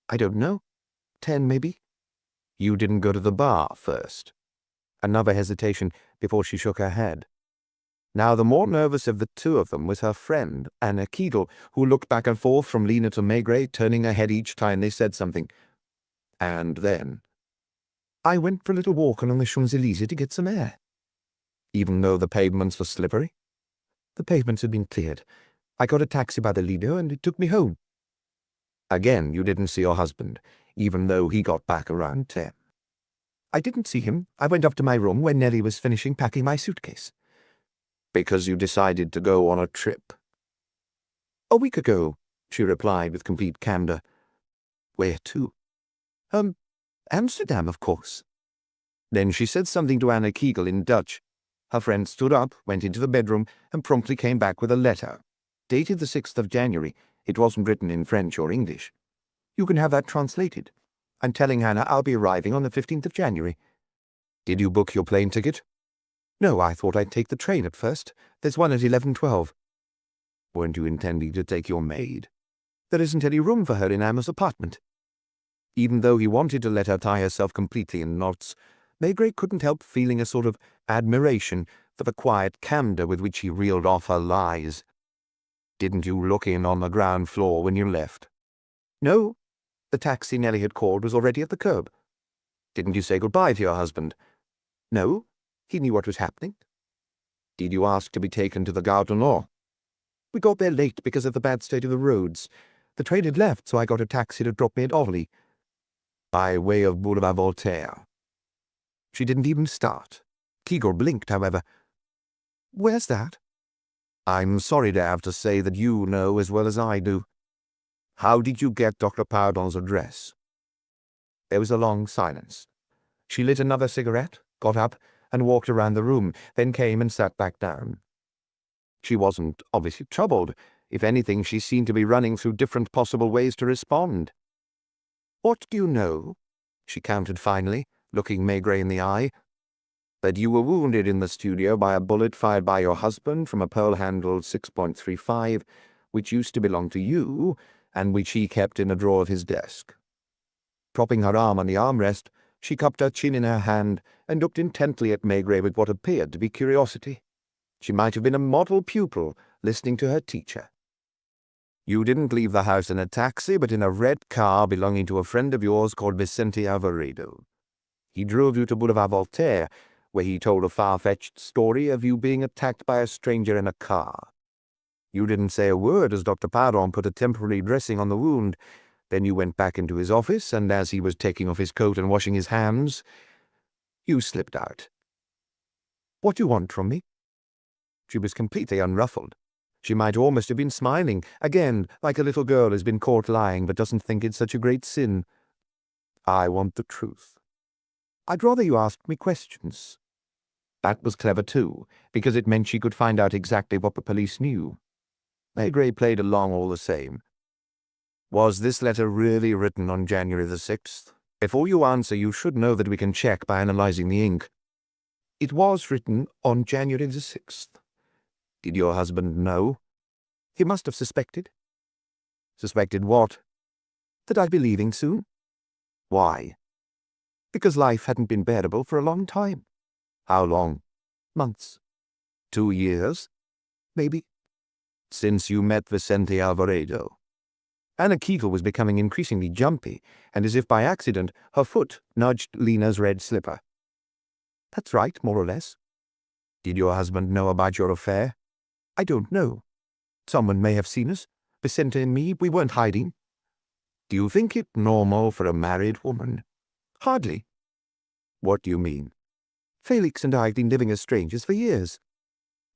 "I don't know. 10, maybe." "You didn't go to the bar first?" Another hesitation before she shook her head. Now the more nervous of the two of them was her friend, Anna Keedle, who looked back and forth from Lena to Maigret, turning her head each time they said something. "And then?" "I went for a little walk along the Champs-Élysées to get some air." "Even though the pavements were slippery?" "The pavements had been cleared. I got a taxi by the Lido and it took me home." "Again, you didn't see your husband, even though he got back around 10. "I didn't see him. I went up to my room when Nellie was finishing packing my suitcase." "Because you decided to go on a trip?" "A week ago," she replied with complete candor. "Where to?" Amsterdam, of course." Then she said something to Anna Keegle in Dutch. Her friend stood up, went into the bedroom, and promptly came back with a letter. Dated the 6th of January. It wasn't written in French or English. "You can have that translated. I'm telling Hannah I'll be arriving on the 15th of January. "Did you book your plane ticket?" "No, I thought I'd take the train at first. There's one at 11:12. "Weren't you intending to take your maid?" "There isn't any room for her in Emma's apartment." Even though he wanted to let her tie herself completely in knots, Maigret couldn't help feeling a sort of admiration for the quiet candor with which he reeled off her lies. "Didn't you look in on the ground floor when you left?" "No. The taxi Nellie had called was already at the curb." "Didn't you say goodbye to your husband?" "No. He knew what was happening." "Did you ask to be taken to the Gare du Nord?" "We got there late because of the bad state of the roads. The train had left, so I got a taxi to drop me at Orly." "By way of Boulevard Voltaire?" She didn't even start. Keegle blinked, however. "Where's that?" "I'm sorry to have to say that you know as well as I do. How did you get Dr. Pardon's address?" There was a long silence. She lit another cigarette, got up, and walked around the room, then came and sat back down. She wasn't obviously troubled. If anything, she seemed to be running through different possible ways to respond. "What do you know?" she countered finally, looking Maigret in the eye. "That you were wounded in the studio by a bullet fired by your husband from a pearl-handled 6.35, which used to belong to you, and which he kept in a drawer of his desk." Propping her arm on the armrest, she cupped her chin in her hand and looked intently at Maigret with what appeared to be curiosity. She might have been a model pupil listening to her teacher. "You didn't leave the house in a taxi, but in a red car belonging to a friend of yours called Vicente Alvaredo. He drove you to Boulevard Voltaire, where he told a far-fetched story of you being attacked by a stranger in a car. You didn't say a word as Dr. Pardon put a temporary dressing on the wound. Then you went back into his office, and as he was taking off his coat and washing his hands, you slipped out. What do you want from me?" She was completely unruffled. She might almost have been smiling, again, like a little girl who's been caught lying but doesn't think it's such a great sin. "I want the truth." "I'd rather you asked me questions." That was clever too, because it meant she could find out exactly what the police knew. Maigret played along all the same. "Was this letter really written on January the 6th? Before you answer, you should know that we can check by analyzing the ink." "It was written on January the 6th. "Did your husband know?" "He must have suspected." "Suspected what?" "That I'd be leaving soon." "Why?" "Because life hadn't been bearable for a long time." "How long?" "Months." 2 years? "Maybe." "Since you met Vicente Alvaredo?" Anna Kegel was becoming increasingly jumpy, and as if by accident, her foot nudged Lena's red slipper. "That's right, more or less." "Did your husband know about your affair?" "I don't know. Someone may have seen us. Vicente and me, we weren't hiding." "Do you think it normal for a married woman?" "Hardly." "What do you mean?" "Felix and I have been living as strangers for years."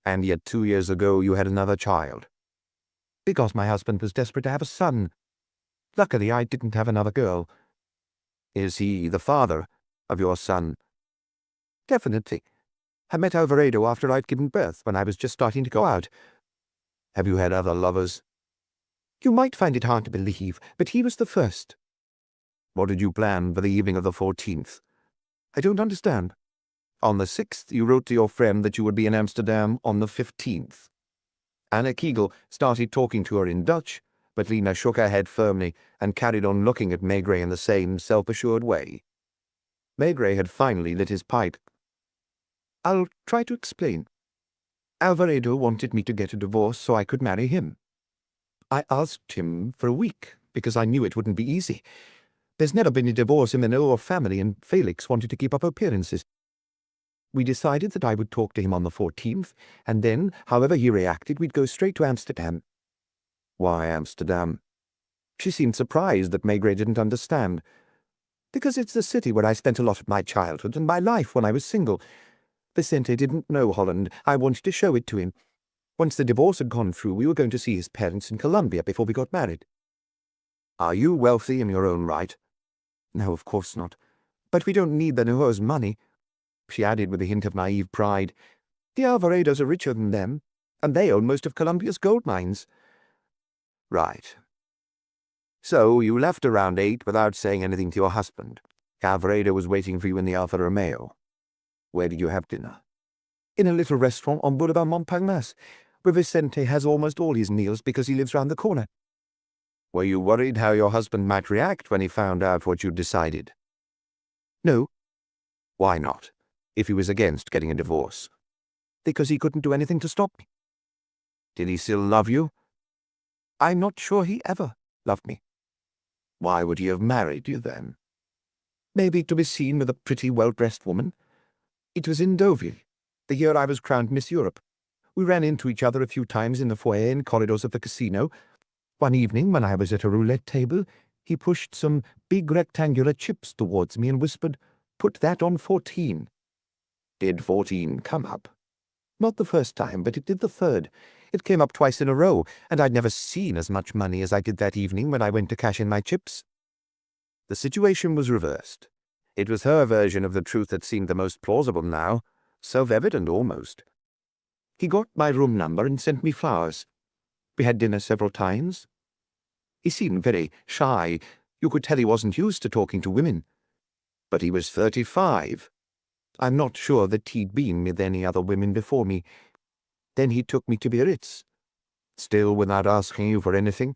"And yet 2 years ago you had another child." "Because my husband was desperate to have a son. Luckily, I didn't have another girl." "Is he the father of your son?" "Definitely. I met Alvaredo after I'd given birth, when I was just starting to go out." "Have you had other lovers?" "You might find it hard to believe, but he was the first." "What did you plan for the evening of the 14th? "I don't understand." On the 6th you wrote to your friend that you would be in Amsterdam on the 15th. Anna Kegel started talking to her in Dutch, but Lena shook her head firmly and carried on looking at Maigret in the same self-assured way. Maigret had finally lit his pipe. "I'll try to explain. Alvaredo wanted me to get a divorce so I could marry him. I asked him for a week, because I knew it wouldn't be easy. There's never been a divorce in the Naur family, and Felix wanted to keep up appearances. We decided that I would talk to him on the 14th, and then, however he reacted, we'd go straight to Amsterdam." "Why Amsterdam?" She seemed surprised that Maigret didn't understand. "Because it's the city where I spent a lot of my childhood and my life when I was single. Vicente didn't know Holland. I wanted to show it to him. Once the divorce had gone through, we were going to see his parents in Colombia before we got married." "Are you wealthy in your own right?" "No, of course not. But we don't need the Naur's money," she added with a hint of naive pride. "The Alvaredos are richer than them, and they own most of Colombia's gold mines." "Right. So you left around 8 without saying anything to your husband. Alvaredo was waiting for you in the Alfa Romeo. Where did you have dinner?" "In a little restaurant on Boulevard Montparnasse, where Vicente has almost all his meals because he lives round the corner." "Were you worried how your husband might react when he found out what you'd decided?" "No." "Why not, if he was against getting a divorce?" "Because he couldn't do anything to stop me." "Did he still love you?" "I'm not sure he ever loved me." "Why would he have married you then?" "Maybe to be seen with a pretty, well-dressed woman. It was in Deauville, the year I was crowned Miss Europe. We ran into each other a few times in the foyer and corridors of the casino. One evening, when I was at a roulette table, he pushed some big rectangular chips towards me and whispered, 'Put that on 14. "Did 14 come up?" "Not the first time, but it did the third. It came up twice in a row, and I'd never seen as much money as I did that evening when I went to cash in my chips." The situation was reversed. It was her version of the truth that seemed the most plausible now, self-evident almost. He got my room number and sent me flowers. We had dinner several times. He seemed very shy. You could tell he wasn't used to talking to women. But he was 35. I'm not sure that he'd been with any other women before me. Then he took me to Biarritz. Still without asking you for anything.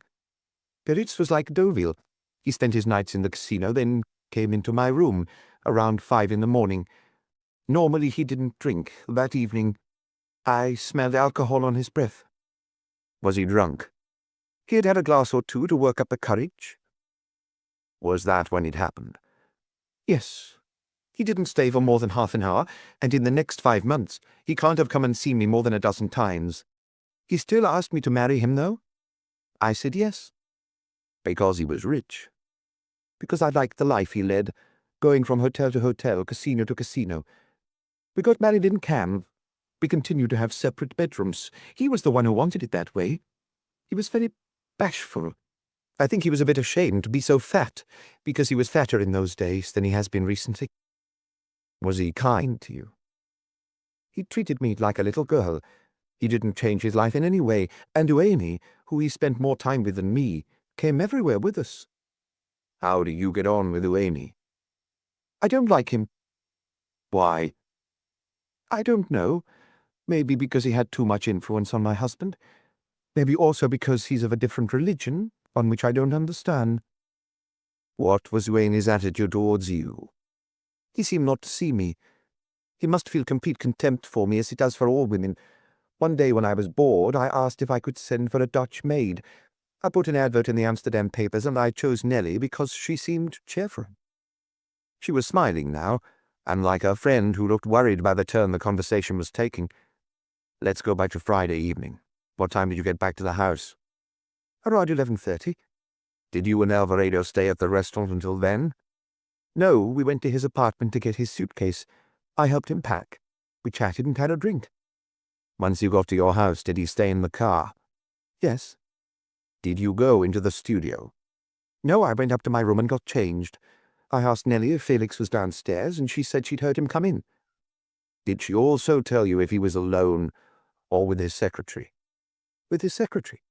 Biarritz was like Deauville. He spent his nights in the casino, then came into my room around 5 in the morning. Normally he didn't drink. That evening I smelled alcohol on his breath. Was he drunk? He had had a glass or two to work up the courage. Was that when it happened? Yes. He didn't stay for more than half an hour, and in the next 5 months he can't have come and seen me more than a dozen times. He still asked me to marry him, though. I said yes. Because he was rich? Because I liked the life he led, going from hotel to hotel, casino to casino. We got married in Cannes. We continued to have separate bedrooms. He was the one who wanted it that way. He was very bashful. I think he was a bit ashamed to be so fat, because he was fatter in those days than he has been recently. Was he kind to you? He treated me like a little girl. He didn't change his life in any way, and Amy, who he spent more time with than me, came everywhere with us. How do you get on with Amy? I don't like him. Why? I don't know. Maybe because he had too much influence on my husband. Maybe also because he's of a different religion, on which I don't understand. What was Amy's attitude towards you? He seemed not to see me. He must feel complete contempt for me, as he does for all women. One day when I was bored, I asked if I could send for a Dutch maid. I put an advert in the Amsterdam papers, and I chose Nellie because she seemed cheerful. She was smiling now, unlike her friend who looked worried by the turn the conversation was taking. Let's go back to Friday evening. What time did you get back to the house? Around 11:30. Did you and Alvarado stay at the restaurant until then? No, we went to his apartment to get his suitcase. I helped him pack. We chatted and had a drink. Once you got to your house, did he stay in the car? Yes. Did you go into the studio? No, I went up to my room and got changed. I asked Nellie if Felix was downstairs, and she said she'd heard him come in. Did she also tell you if he was alone or with his secretary? With his secretary.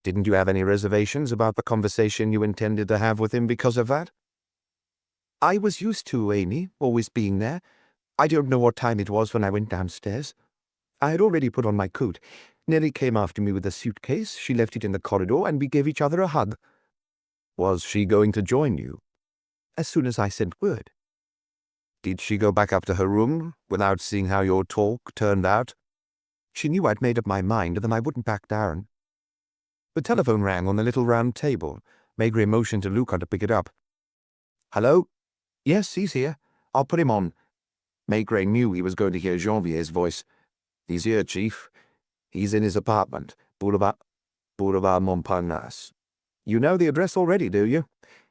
Didn't you have any reservations about the conversation you intended to have with him because of that? I was used to Amy always being there. I don't know what time it was when I went downstairs. I had already put on my coat. Nellie came after me with a suitcase. She left it in the corridor, and we gave each other a hug. Was she going to join you? As soon as I sent word. Did she go back up to her room without seeing how your talk turned out? She knew I'd made up my mind and I wouldn't back down. The telephone rang on the little round table. Maigret motioned to Luca to pick it up. Hello? Yes, he's here. I'll put him on. Maigret knew he was going to hear Janvier's voice. He's here, Chief. He's in his apartment, Boulevard Montparnasse. You know the address already, do you?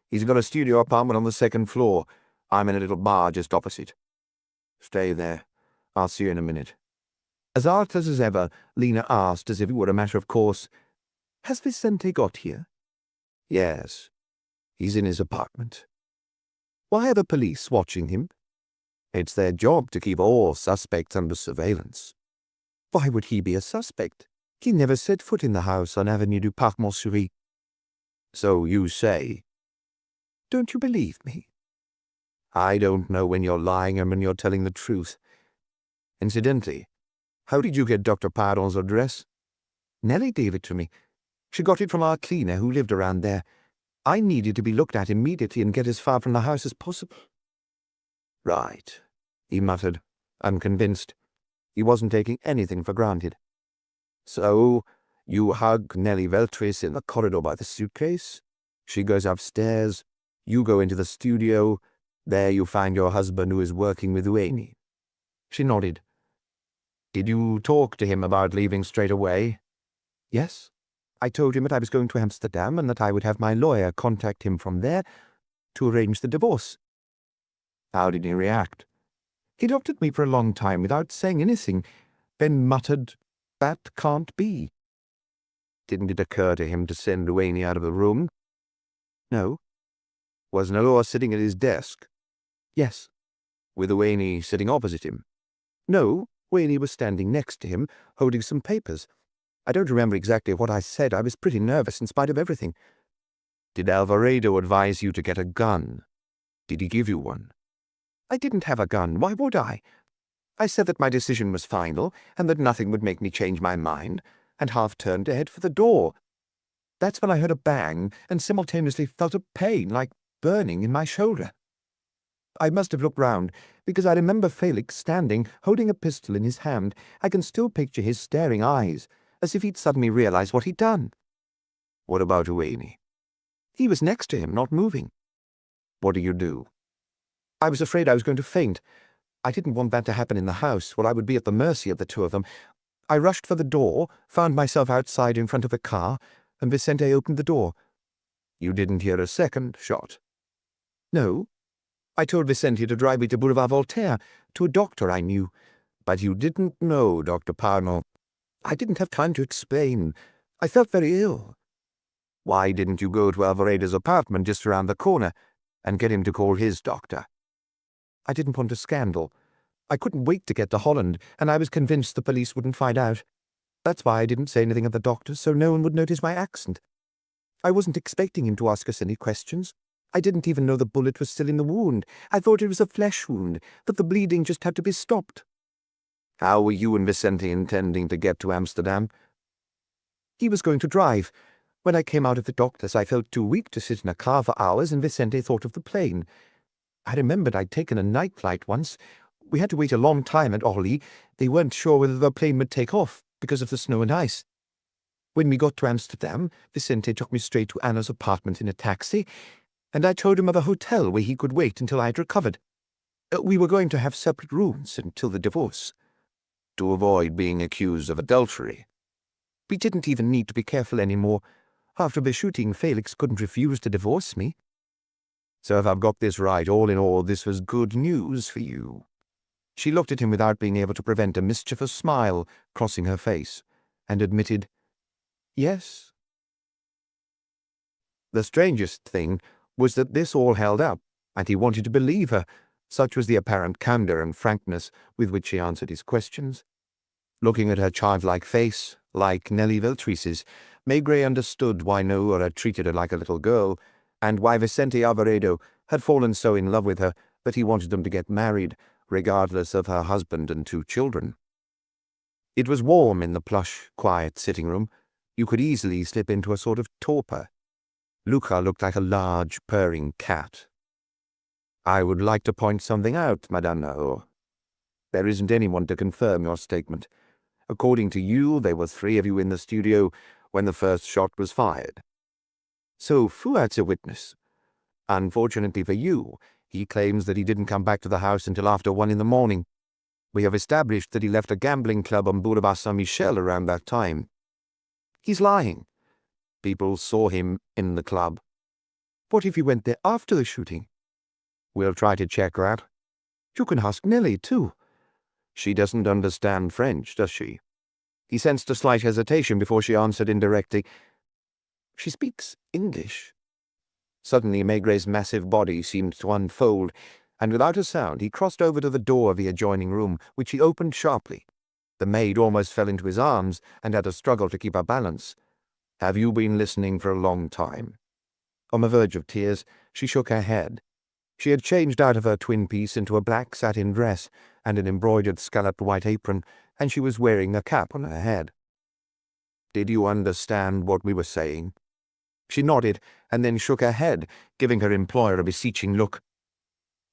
He's got a studio apartment on the 2nd floor. I'm in a little bar just opposite. Stay there. I'll see you in a minute. As artless as ever, Lena asked, as if it were a matter of course, Has Vicente got here? Yes. He's in his apartment. Why are the police watching him? It's their job to keep all suspects under surveillance. Why would he be a suspect? He never set foot in the house on Avenue du Parc Montsouris. So you say. Don't you believe me? I don't know when you're lying and when you're telling the truth. Incidentally, how did you get Dr. Pardon's address? Nellie gave it to me. She got it from our cleaner who lived around there. I needed to be looked at immediately and get as far from the house as possible. Right, he muttered, unconvinced. He wasn't taking anything for granted. So, you hug Nellie Veltris in the corridor by the suitcase. She goes upstairs. You go into the studio. There you find your husband who is working with Amy. She nodded. Did you talk to him about leaving straight away? Yes. I told him that I was going to Amsterdam and that I would have my lawyer contact him from there to arrange the divorce. How did he react? He looked at me for a long time without saying anything, then muttered, That can't be. Didn't it occur to him to send Amy out of the room? No. Was Naur sitting at his desk? Yes. With Owain sitting opposite him? No, Wayne was standing next to him, holding some papers. I don't remember exactly what I said. I was pretty nervous in spite of everything. Did Alvarado advise you to get a gun? Did he give you one? I didn't have a gun. Why would I? I said that my decision was final, and that nothing would make me change my mind, and half turned to head for the door. That's when I heard a bang, and simultaneously felt a pain, like burning, in my shoulder. I must have looked round, because I remember Felix standing, holding a pistol in his hand. I can still picture his staring eyes, as if he'd suddenly realized what he'd done. What about Owain? He was next to him, not moving. What do you do? I was afraid I was going to faint. I didn't want that to happen in the house, where I would be at the mercy of the two of them. I rushed for the door, found myself outside in front of the car, and Vicente opened the door. You didn't hear a second shot? No. I told Vicente to drive me to Boulevard Voltaire, to a doctor I knew. But you didn't know Dr. Parnell. I didn't have time to explain. I felt very ill. Why didn't you go to Alvarado's apartment just around the corner and get him to call his doctor? I didn't want a scandal. I couldn't wait to get to Holland, and I was convinced the police wouldn't find out. That's why I didn't say anything at the doctor's, so no one would notice my accent. I wasn't expecting him to ask us any questions. I didn't even know the bullet was still in the wound. I thought it was a flesh wound, that the bleeding just had to be stopped. How were you and Vicente intending to get to Amsterdam? He was going to drive. When I came out of the doctor's, I felt too weak to sit in a car for hours, and Vicente thought of the plane. I remembered I'd taken a night flight once. We had to wait a long time at Orly. They weren't sure whether the plane would take off because of the snow and ice. When we got to Amsterdam, Vicente took me straight to Anna's apartment in a taxi, and I told him of a hotel where he could wait until I'd recovered. We were going to have separate rooms until the divorce. To avoid being accused of adultery. We didn't even need to be careful anymore. After the shooting, Felix couldn't refuse to divorce me. So if I've got this right, all in all, this was good news for you. She looked at him without being able to prevent a mischievous smile crossing her face, and admitted, "Yes." The strangest thing was that this all held up, and he wanted to believe her. Such was the apparent candor and frankness with which she answered his questions. Looking at her childlike face, like Nellie Veltrice's, Maigret understood why Naur had treated her like a little girl, and why Vicente Alvarado had fallen so in love with her that he wanted them to get married, regardless of her husband and 2 children. It was warm in the plush, quiet sitting room. You could easily slip into a sort of torpor. Luca looked like a large, purring cat. I would like to point something out, Madame Naur. There isn't anyone to confirm your statement. According to you, there were 3 of you in the studio when the first shot was fired. So Fuad's a witness. Unfortunately for you, he claims that he didn't come back to the house until after 1 in the morning. We have established that he left a gambling club on Boulevard Saint-Michel around that time. He's lying. People saw him in the club. What if he went there after the shooting? We'll try to check that. You can ask Nellie, too. She doesn't understand French, does she? He sensed a slight hesitation before she answered indirectly. She speaks English. Suddenly Maigret's massive body seemed to unfold, and without a sound he crossed over to the door of the adjoining room, which he opened sharply. The maid almost fell into his arms and had a struggle to keep her balance. Have you been listening for a long time? On the verge of tears, she shook her head. She had changed out of her twin piece into a black satin dress and an embroidered scalloped white apron, and she was wearing a cap on her head. Did you understand what we were saying? She nodded, and then shook her head, giving her employer a beseeching look.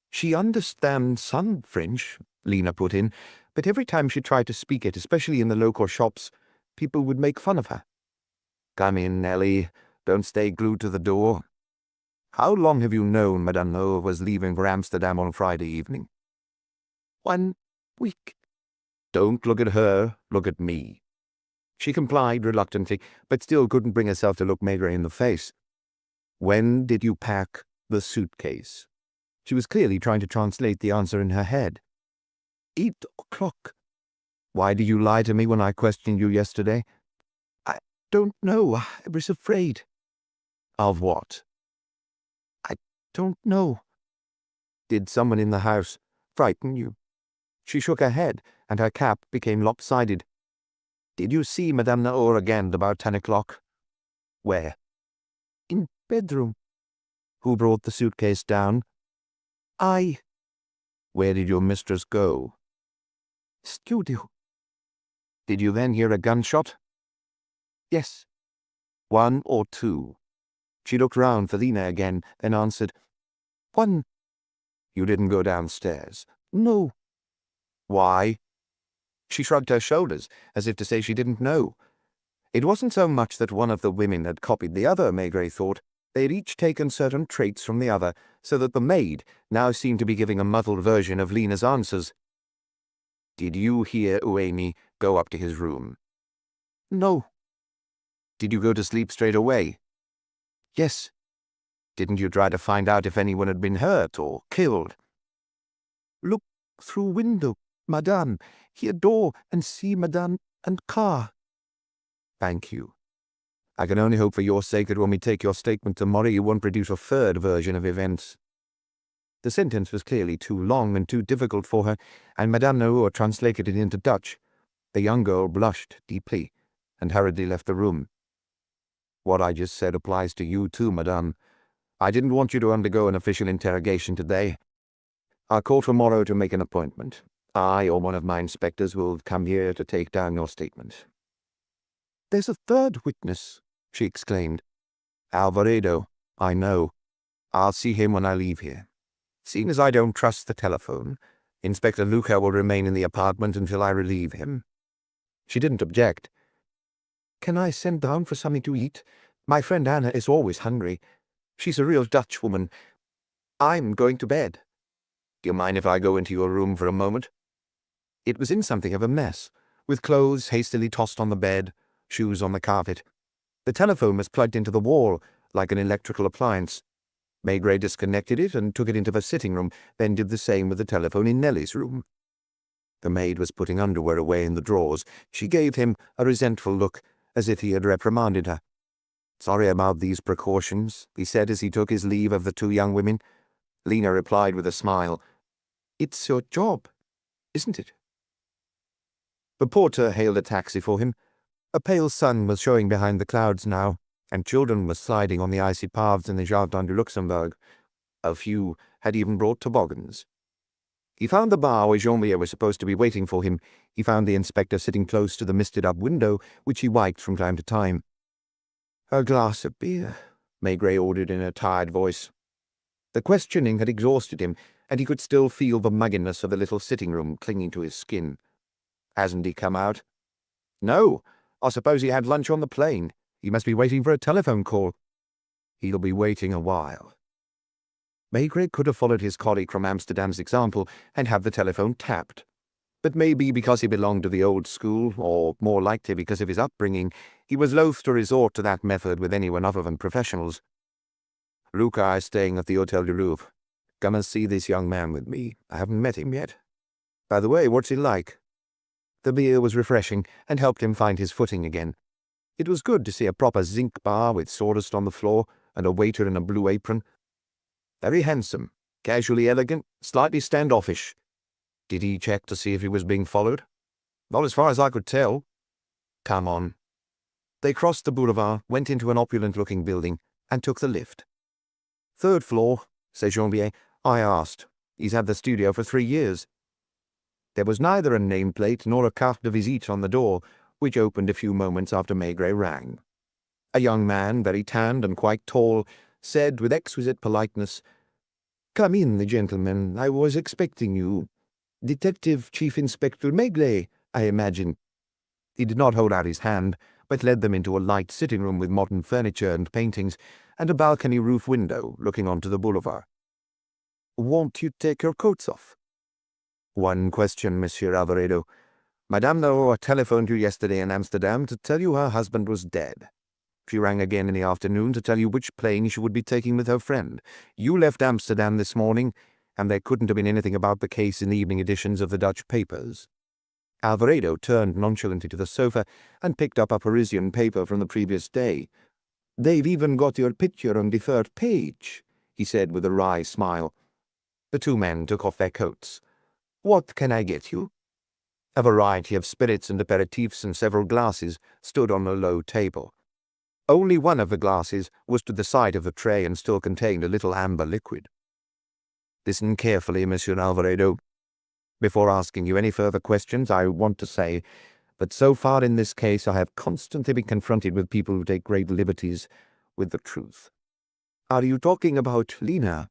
She understands some French, Lena put in, but every time she tried to speak it, especially in the local shops, people would make fun of her. Come in, Nellie. Don't stay glued to the door. How long have you known Madame Naur was leaving for Amsterdam on Friday evening? 1 week. Don't look at her, look at me. She complied reluctantly, but still couldn't bring herself to look Maigret in the face. When did you pack the suitcase? She was clearly trying to translate the answer in her head. 8 o'clock. Why did you lie to me when I questioned you yesterday? I don't know. I was afraid. Of what? I don't know. Did someone in the house frighten you?" She shook her head, and her cap became lopsided. "Did you see Madame Naur again about 10 o'clock?" "Where?" "In bedroom." "Who brought the suitcase down?" "I." "Where did your mistress go?" "Studio." "Did you then hear a gunshot?" "Yes." "One or two?" She looked round for Lena again, then answered, "One." "You didn't go downstairs?" "No." "Why?" She shrugged her shoulders, as if to say she didn't know. It wasn't so much that one of the women had copied the other, Maigret thought. They had each taken certain traits from the other, so that the maid now seemed to be giving a muddled version of Lena's answers. "Did you hear Uemi go up to his room?" "No." "Did you go to sleep straight away?" "Yes." "Didn't you try to find out if anyone had been hurt or killed?" "Look through window, madame. Hear door and see madame and car." "Thank you. I can only hope for your sake that when we take your statement tomorrow you won't produce a third version of events." The sentence was clearly too long and too difficult for her, and Madame Naur translated it into Dutch. The young girl blushed deeply and hurriedly left the room. "What I just said applies to you too, madame. I didn't want you to undergo an official interrogation today. I'll call tomorrow to make an appointment. I or one of my inspectors will come here to take down your statement." "There's a third witness," she exclaimed. "Alvarado. I know. I'll see him when I leave here. Seeing as I don't trust the telephone, Inspector Luca will remain in the apartment until I relieve him." She didn't object. "Can I send down for something to eat? My friend Anna is always hungry. She's a real Dutch woman. I'm going to bed." "Do you mind if I go into your room for a moment?" It was in something of a mess, with clothes hastily tossed on the bed, shoes on the carpet. The telephone was plugged into the wall, like an electrical appliance. Maigret disconnected it and took it into the sitting room, then did the same with the telephone in Nellie's room. The maid was putting underwear away in the drawers. She gave him a resentful look, as if he had reprimanded her. "Sorry about these precautions," he said as he took his leave of the two young women. Lena replied with a smile, "It's your job, isn't it?" The porter hailed a taxi for him. A pale sun was showing behind the clouds now, and children were sliding on the icy paths in the Jardin du Luxembourg. A few had even brought toboggans. He found the bar where Jean-Pierre was supposed to be waiting for him. He found the inspector sitting close to the misted-up window, which he wiped from time to time. "A glass of beer," Maigret ordered in a tired voice. The questioning had exhausted him, and he could still feel the mugginess of the little sitting room clinging to his skin. "Hasn't he come out?" "No. I suppose he had lunch on the plane. He must be waiting for a telephone call." "He'll be waiting a while." Maigret could have followed his colleague from Amsterdam's example and have the telephone tapped. But maybe because he belonged to the old school, or more likely because of his upbringing, he was loath to resort to that method with anyone other than professionals. "Luca is staying at the Hotel du Louvre. Come and see this young man with me. I haven't met him yet. By the way, what's he like?" The beer was refreshing and helped him find his footing again. It was good to see a proper zinc bar with sawdust on the floor and a waiter in a blue apron. Very handsome, casually elegant, slightly standoffish. Did he check to see if he was being followed? Not as far as I could tell. Come on. They crossed the boulevard, went into an opulent-looking building, and took the lift. "Third floor," said Jean-Pierre. "I asked. He's had the studio for 3 years." There was neither a nameplate nor a carte de visite on the door, which opened a few moments after Maigret rang. A young man, very tanned and quite tall, said with exquisite politeness, "Come in, gentlemen. I was expecting you. Detective Chief Inspector Maigret, I imagine." He did not hold out his hand, but led them into a light sitting room with modern furniture and paintings, and a balcony roof window looking onto the boulevard. "Won't you take your coats off?" "One question, Monsieur Alvarado. Madame Naur telephoned you yesterday in Amsterdam to tell you her husband was dead. She rang again in the afternoon to tell you which plane she would be taking with her friend. You left Amsterdam this morning, and there couldn't have been anything about the case in the evening editions of the Dutch papers." Alvarado turned nonchalantly to the sofa and picked up a Parisian paper from the previous day. "They've even got your picture on the third page," he said with a wry smile. The two men took off their coats. "What can I get you?" A variety of spirits and aperitifs and several glasses stood on a low table. Only one of the glasses was to the side of the tray and still contained a little amber liquid. "Listen carefully, Monsieur Alvarado. Before asking you any further questions, I want to say that so far in this case I have constantly been confronted with people who take great liberties with the truth." "Are you talking about Lena?"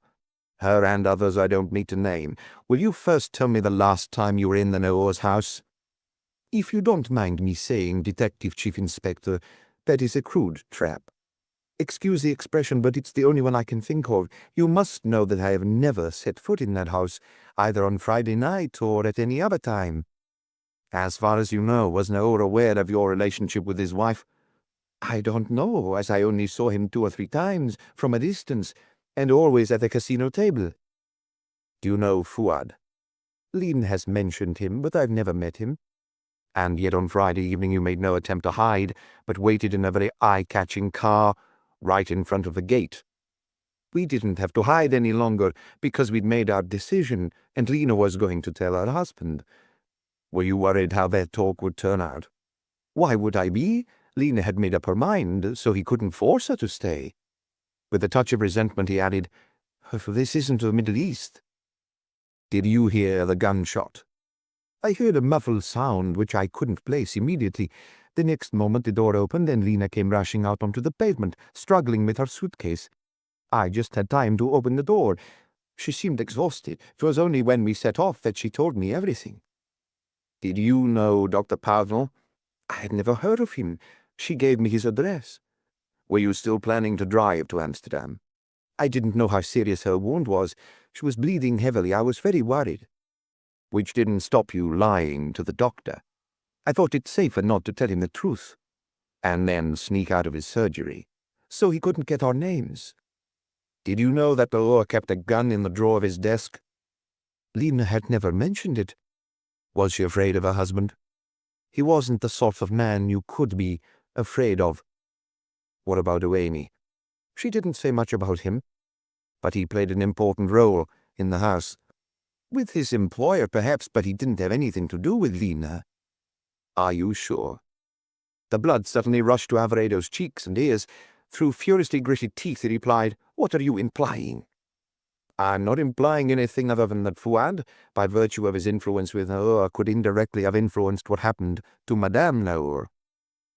"Her and others I don't need to name. Will you first tell me the last time you were in the Naur's house?" "If you don't mind me saying, Detective Chief Inspector, that is a crude trap. Excuse the expression, but it's the only one I can think of. You must know that I have never set foot in that house, either on Friday night or at any other time." "As far as you know, was Naur aware of your relationship with his wife?" "I don't know, as I only saw him 2 or 3 times, from a distance, and always at the casino table." "Do you know Fuad?" "Lynn has mentioned him, but I've never met him." "And yet on Friday evening you made no attempt to hide, but waited in a very eye-catching car right in front of the gate." "We didn't have to hide any longer, because we'd made our decision, and Lena was going to tell her husband." "Were you worried how their talk would turn out?" "Why would I be? Lena had made up her mind, so he couldn't force her to stay." With a touch of resentment he added, "This isn't the Middle East." "Did you hear the gunshot?" "I heard a muffled sound which I couldn't place immediately. The next moment the door opened and Lena came rushing out onto the pavement, struggling with her suitcase. I just had time to open the door. She seemed exhausted. It was only when we set off that she told me everything." "Did you know Dr. Parnell?" "I had never heard of him. She gave me his address." "Were you still planning to drive to Amsterdam?" "I didn't know how serious her wound was. She was bleeding heavily. I was very worried." "Which didn't stop you lying to the doctor?" "I thought it safer not to tell him the truth." "And then sneak out of his surgery?" "So he couldn't get our names." "Did you know that Naur kept a gun in the drawer of his desk?" "Lena had never mentioned it." "Was she afraid of her husband?" "He wasn't the sort of man you could be afraid of." "What about Amy?" "She didn't say much about him." "But he played an important role in the house." "With his employer, perhaps, but he didn't have anything to do with Lena." "Are you sure?" The blood suddenly rushed to Alvarado's cheeks and ears. Through furiously gritted teeth he replied, "What are you implying?" "I'm not implying anything other than that Fuad, by virtue of his influence with Naur, could indirectly have influenced what happened to Madame Naur."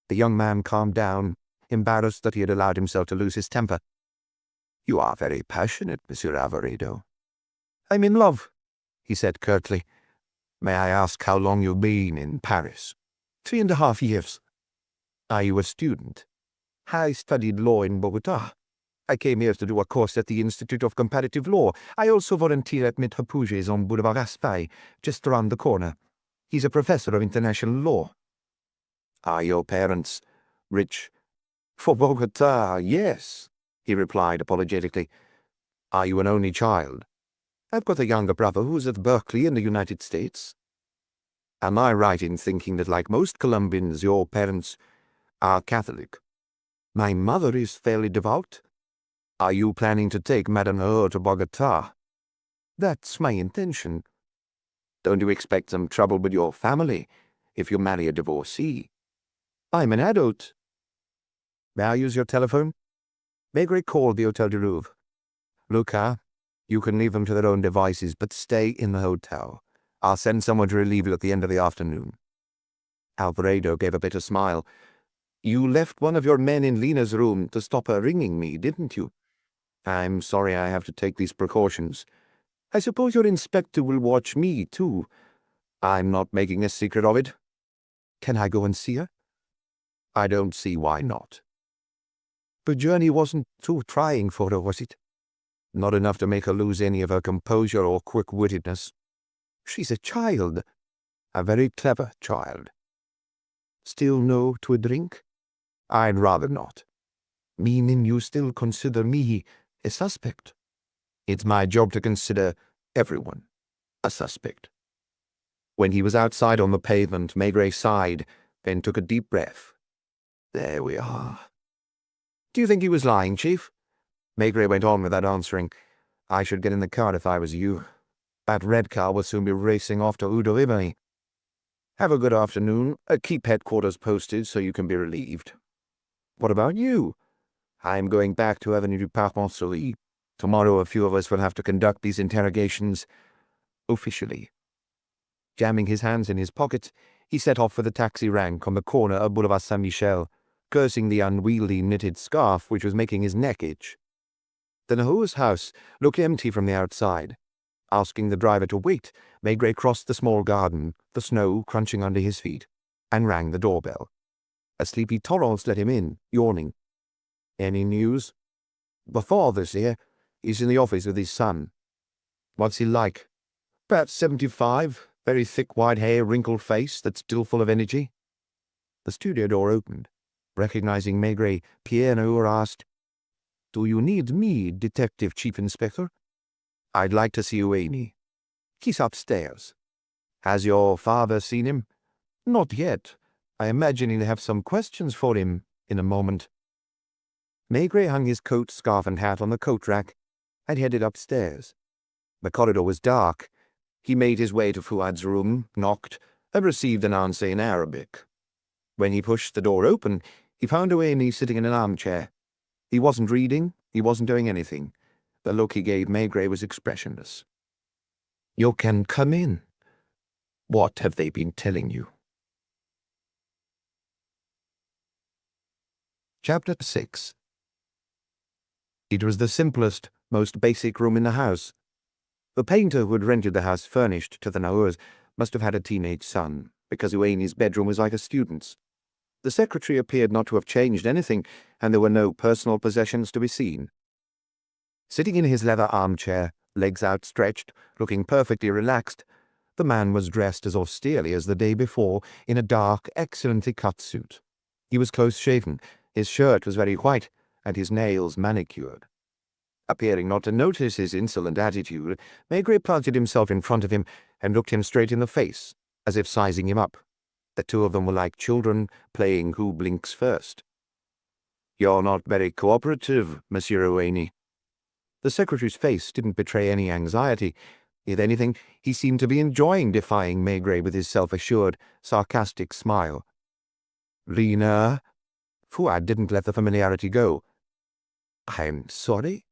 The young man calmed down, embarrassed that he had allowed himself to lose his temper. "You are very passionate, Monsieur Alvarado." "I'm in love," he said curtly. "May I ask how long you've been in Paris?" 3.5 years. "Are you a student?" "I studied law in Bogota. I came here to do a course at the Institute of Comparative Law. I also volunteer at Maître Puget's on Boulevard Raspail, just around the corner. He's a professor of international law." "Are your parents rich?" "For Bogota, yes," he replied apologetically. "Are you an only child?" "I've got a younger brother who's at Berkeley in the United States." "Am I right in thinking that, like most Colombians, your parents are Catholic?" "My mother is fairly devout." "Are you planning to take Madame Naur to Bogota?" "That's my intention." "Don't you expect some trouble with your family if you marry a divorcee?" "I'm an adult." "May I use your telephone?" Maigret called the Hotel du Louvre. "Look, you can leave them to their own devices, but stay in the hotel. I'll send someone to relieve you at the end of the afternoon." Alvarado gave a bitter smile. "You left one of your men in Lena's room to stop her ringing me, didn't you?" "I'm sorry I have to take these precautions." "I suppose your inspector will watch me, too." "I'm not making a secret of it." "Can I go and see her?" "I don't see why not." "The journey wasn't too trying for her, was it?" "Not enough to make her lose any of her composure or quick-wittedness." "She's a child." "A very clever child." "Still no to a drink?" "I'd rather not." "Meaning you still consider me a suspect?" "It's my job to consider everyone a suspect." When he was outside on the pavement, Maigret sighed, then took a deep breath. "There we are." "Do you think he was lying, Chief?" Maigret went on without answering. I should get in the car if I was you. That red car will soon be racing off to Udo. Have a good afternoon. Keep headquarters posted so you can be relieved. What about you? I'm going back to Avenue du Parc-Monceau. Tomorrow a few of us will have to conduct these interrogations officially. Jamming his hands in his pockets, he set off for the taxi rank on the corner of Boulevard Saint-Michel, cursing the unwieldy knitted scarf which was making his neck itch. The Naur's house looked empty from the outside. Asking the driver to wait, Maigret crossed the small garden, the snow crunching under his feet, and rang the doorbell. A sleepy Torrance let him in, yawning. Any news? The father's here. He's in the office with his son. What's he like? About 75, very thick white hair, wrinkled face that's still full of energy. The studio door opened. Recognizing Maigret, Pierre Naur asked, "Do you need me, Detective Chief Inspector?" "I'd like to see Eugenie. He's upstairs." "Has your father seen him?" "Not yet. I imagine he'll have some questions for him in a moment." Maigret hung his coat, scarf, and hat on the coat rack and headed upstairs. The corridor was dark. He made his way to Fouad's room, knocked, and received an answer in Arabic. When he pushed the door open, he found Eugenie sitting in an armchair. He wasn't reading, he wasn't doing anything. The look he gave Maigret was expressionless. "You can come in. What have they been telling you?" Chapter 6. It was the simplest, most basic room in the house. The painter who had rented the house furnished to the Naurs must have had a teenage son, because Eugenie's bedroom was like a student's. The secretary appeared not to have changed anything, and there were no personal possessions to be seen. Sitting in his leather armchair, legs outstretched, looking perfectly relaxed, the man was dressed as austerely as the day before in a dark, excellently cut suit. He was close-shaven, his shirt was very white, and his nails manicured. Appearing not to notice his insolent attitude, Maigret planted himself in front of him and looked him straight in the face, as if sizing him up. The two of them were like children playing who blinks first. "You're not very cooperative, Monsieur Eugenie." The secretary's face didn't betray any anxiety. If anything, he seemed to be enjoying defying Maigret with his self-assured, sarcastic smile. "Lina?" Fouad didn't let the familiarity go. "I'm sorry?"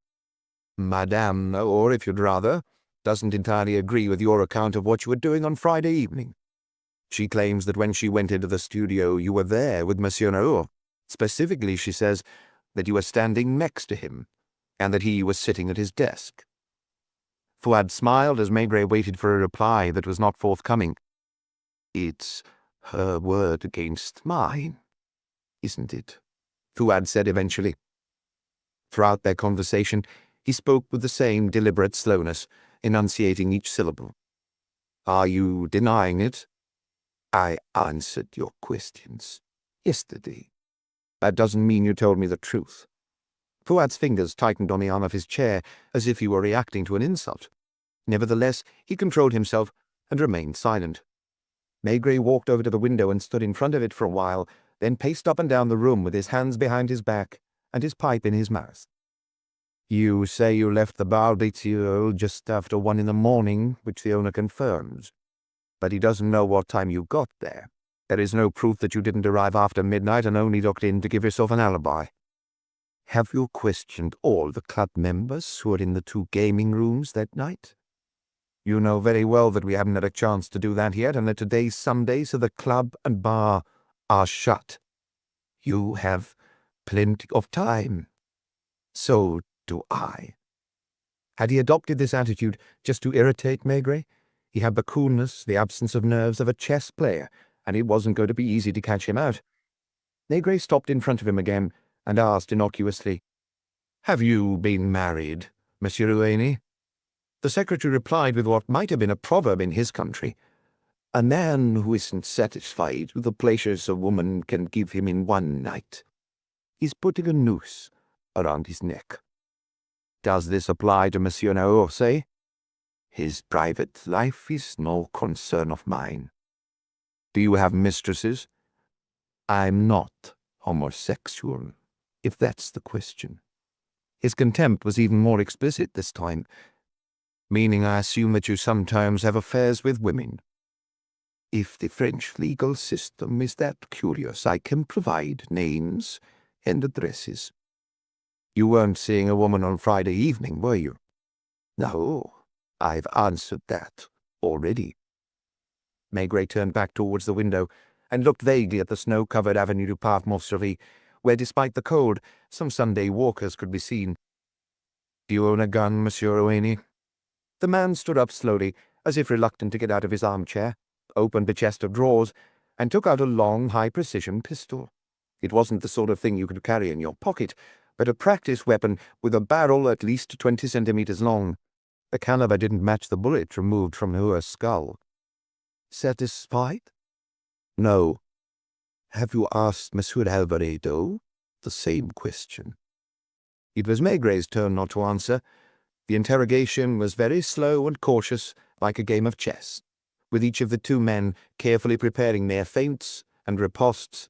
"Madame, or if you'd rather, doesn't entirely agree with your account of what you were doing on Friday evening. She claims that when she went into the studio you were there with Monsieur Naur. Specifically, she says that you were standing next to him, and that he was sitting at his desk." Fouad smiled as Maigret waited for a reply that was not forthcoming. "It's her word against mine, isn't it?" Fouad said eventually. Throughout their conversation, he spoke with the same deliberate slowness, enunciating each syllable. "Are you denying it?" "I answered your questions yesterday." "That doesn't mean you told me the truth." Fouad's fingers tightened on the arm of his chair as if he were reacting to an insult. Nevertheless, he controlled himself and remained silent. Maigret walked over to the window and stood in front of it for a while, then paced up and down the room with his hands behind his back and his pipe in his mouth. "You say you left the Bar des Tilleuls just after 1 a.m, which the owner confirms. But he doesn't know what time you got there. There is no proof that you didn't arrive after midnight and only looked in to give yourself an alibi. Have you questioned all the club members who were in the 2 gaming rooms that night? You know very well that we haven't had a chance to do that yet, and that today's Sunday, so the club and bar are shut. You have plenty of time. So do I." Had he adopted this attitude just to irritate Maigret? He had the coolness, the absence of nerves of a chess player, and it wasn't going to be easy to catch him out. Maigret stopped in front of him again and asked innocuously, "Have you been married, Monsieur Eugenie?" The secretary replied with what might have been a proverb in his country. "A man who isn't satisfied with the pleasures a woman can give him in one night is putting a noose around his neck." "Does this apply to Monsieur Naur, say?" "His private life is no concern of mine." "Do you have mistresses?" "I'm not homosexual, if that's the question." His contempt was even more explicit this time. "Meaning I assume that you sometimes have affairs with women." "If the French legal system is that curious, I can provide names and addresses." "You weren't seeing a woman on Friday evening, were you?" "No, I've answered that already." Maigret turned back towards the window and looked vaguely at the snow-covered Avenue du Parc Montsouris, where, despite the cold, some Sunday walkers could be seen. "Do you own a gun, Monsieur Owainy?" The man stood up slowly, as if reluctant to get out of his armchair, opened the chest of drawers, and took out a long, high-precision pistol. It wasn't the sort of thing you could carry in your pocket, but a practice weapon with a barrel at least 20 centimeters long. The caliber didn't match the bullet removed from Naur's skull. "Satisfied?" "No." "Have you asked Monsieur Alvaredo the same question?" It was Maigret's turn not to answer. The interrogation was very slow and cautious, like a game of chess, with each of the two men carefully preparing their feints and ripostes.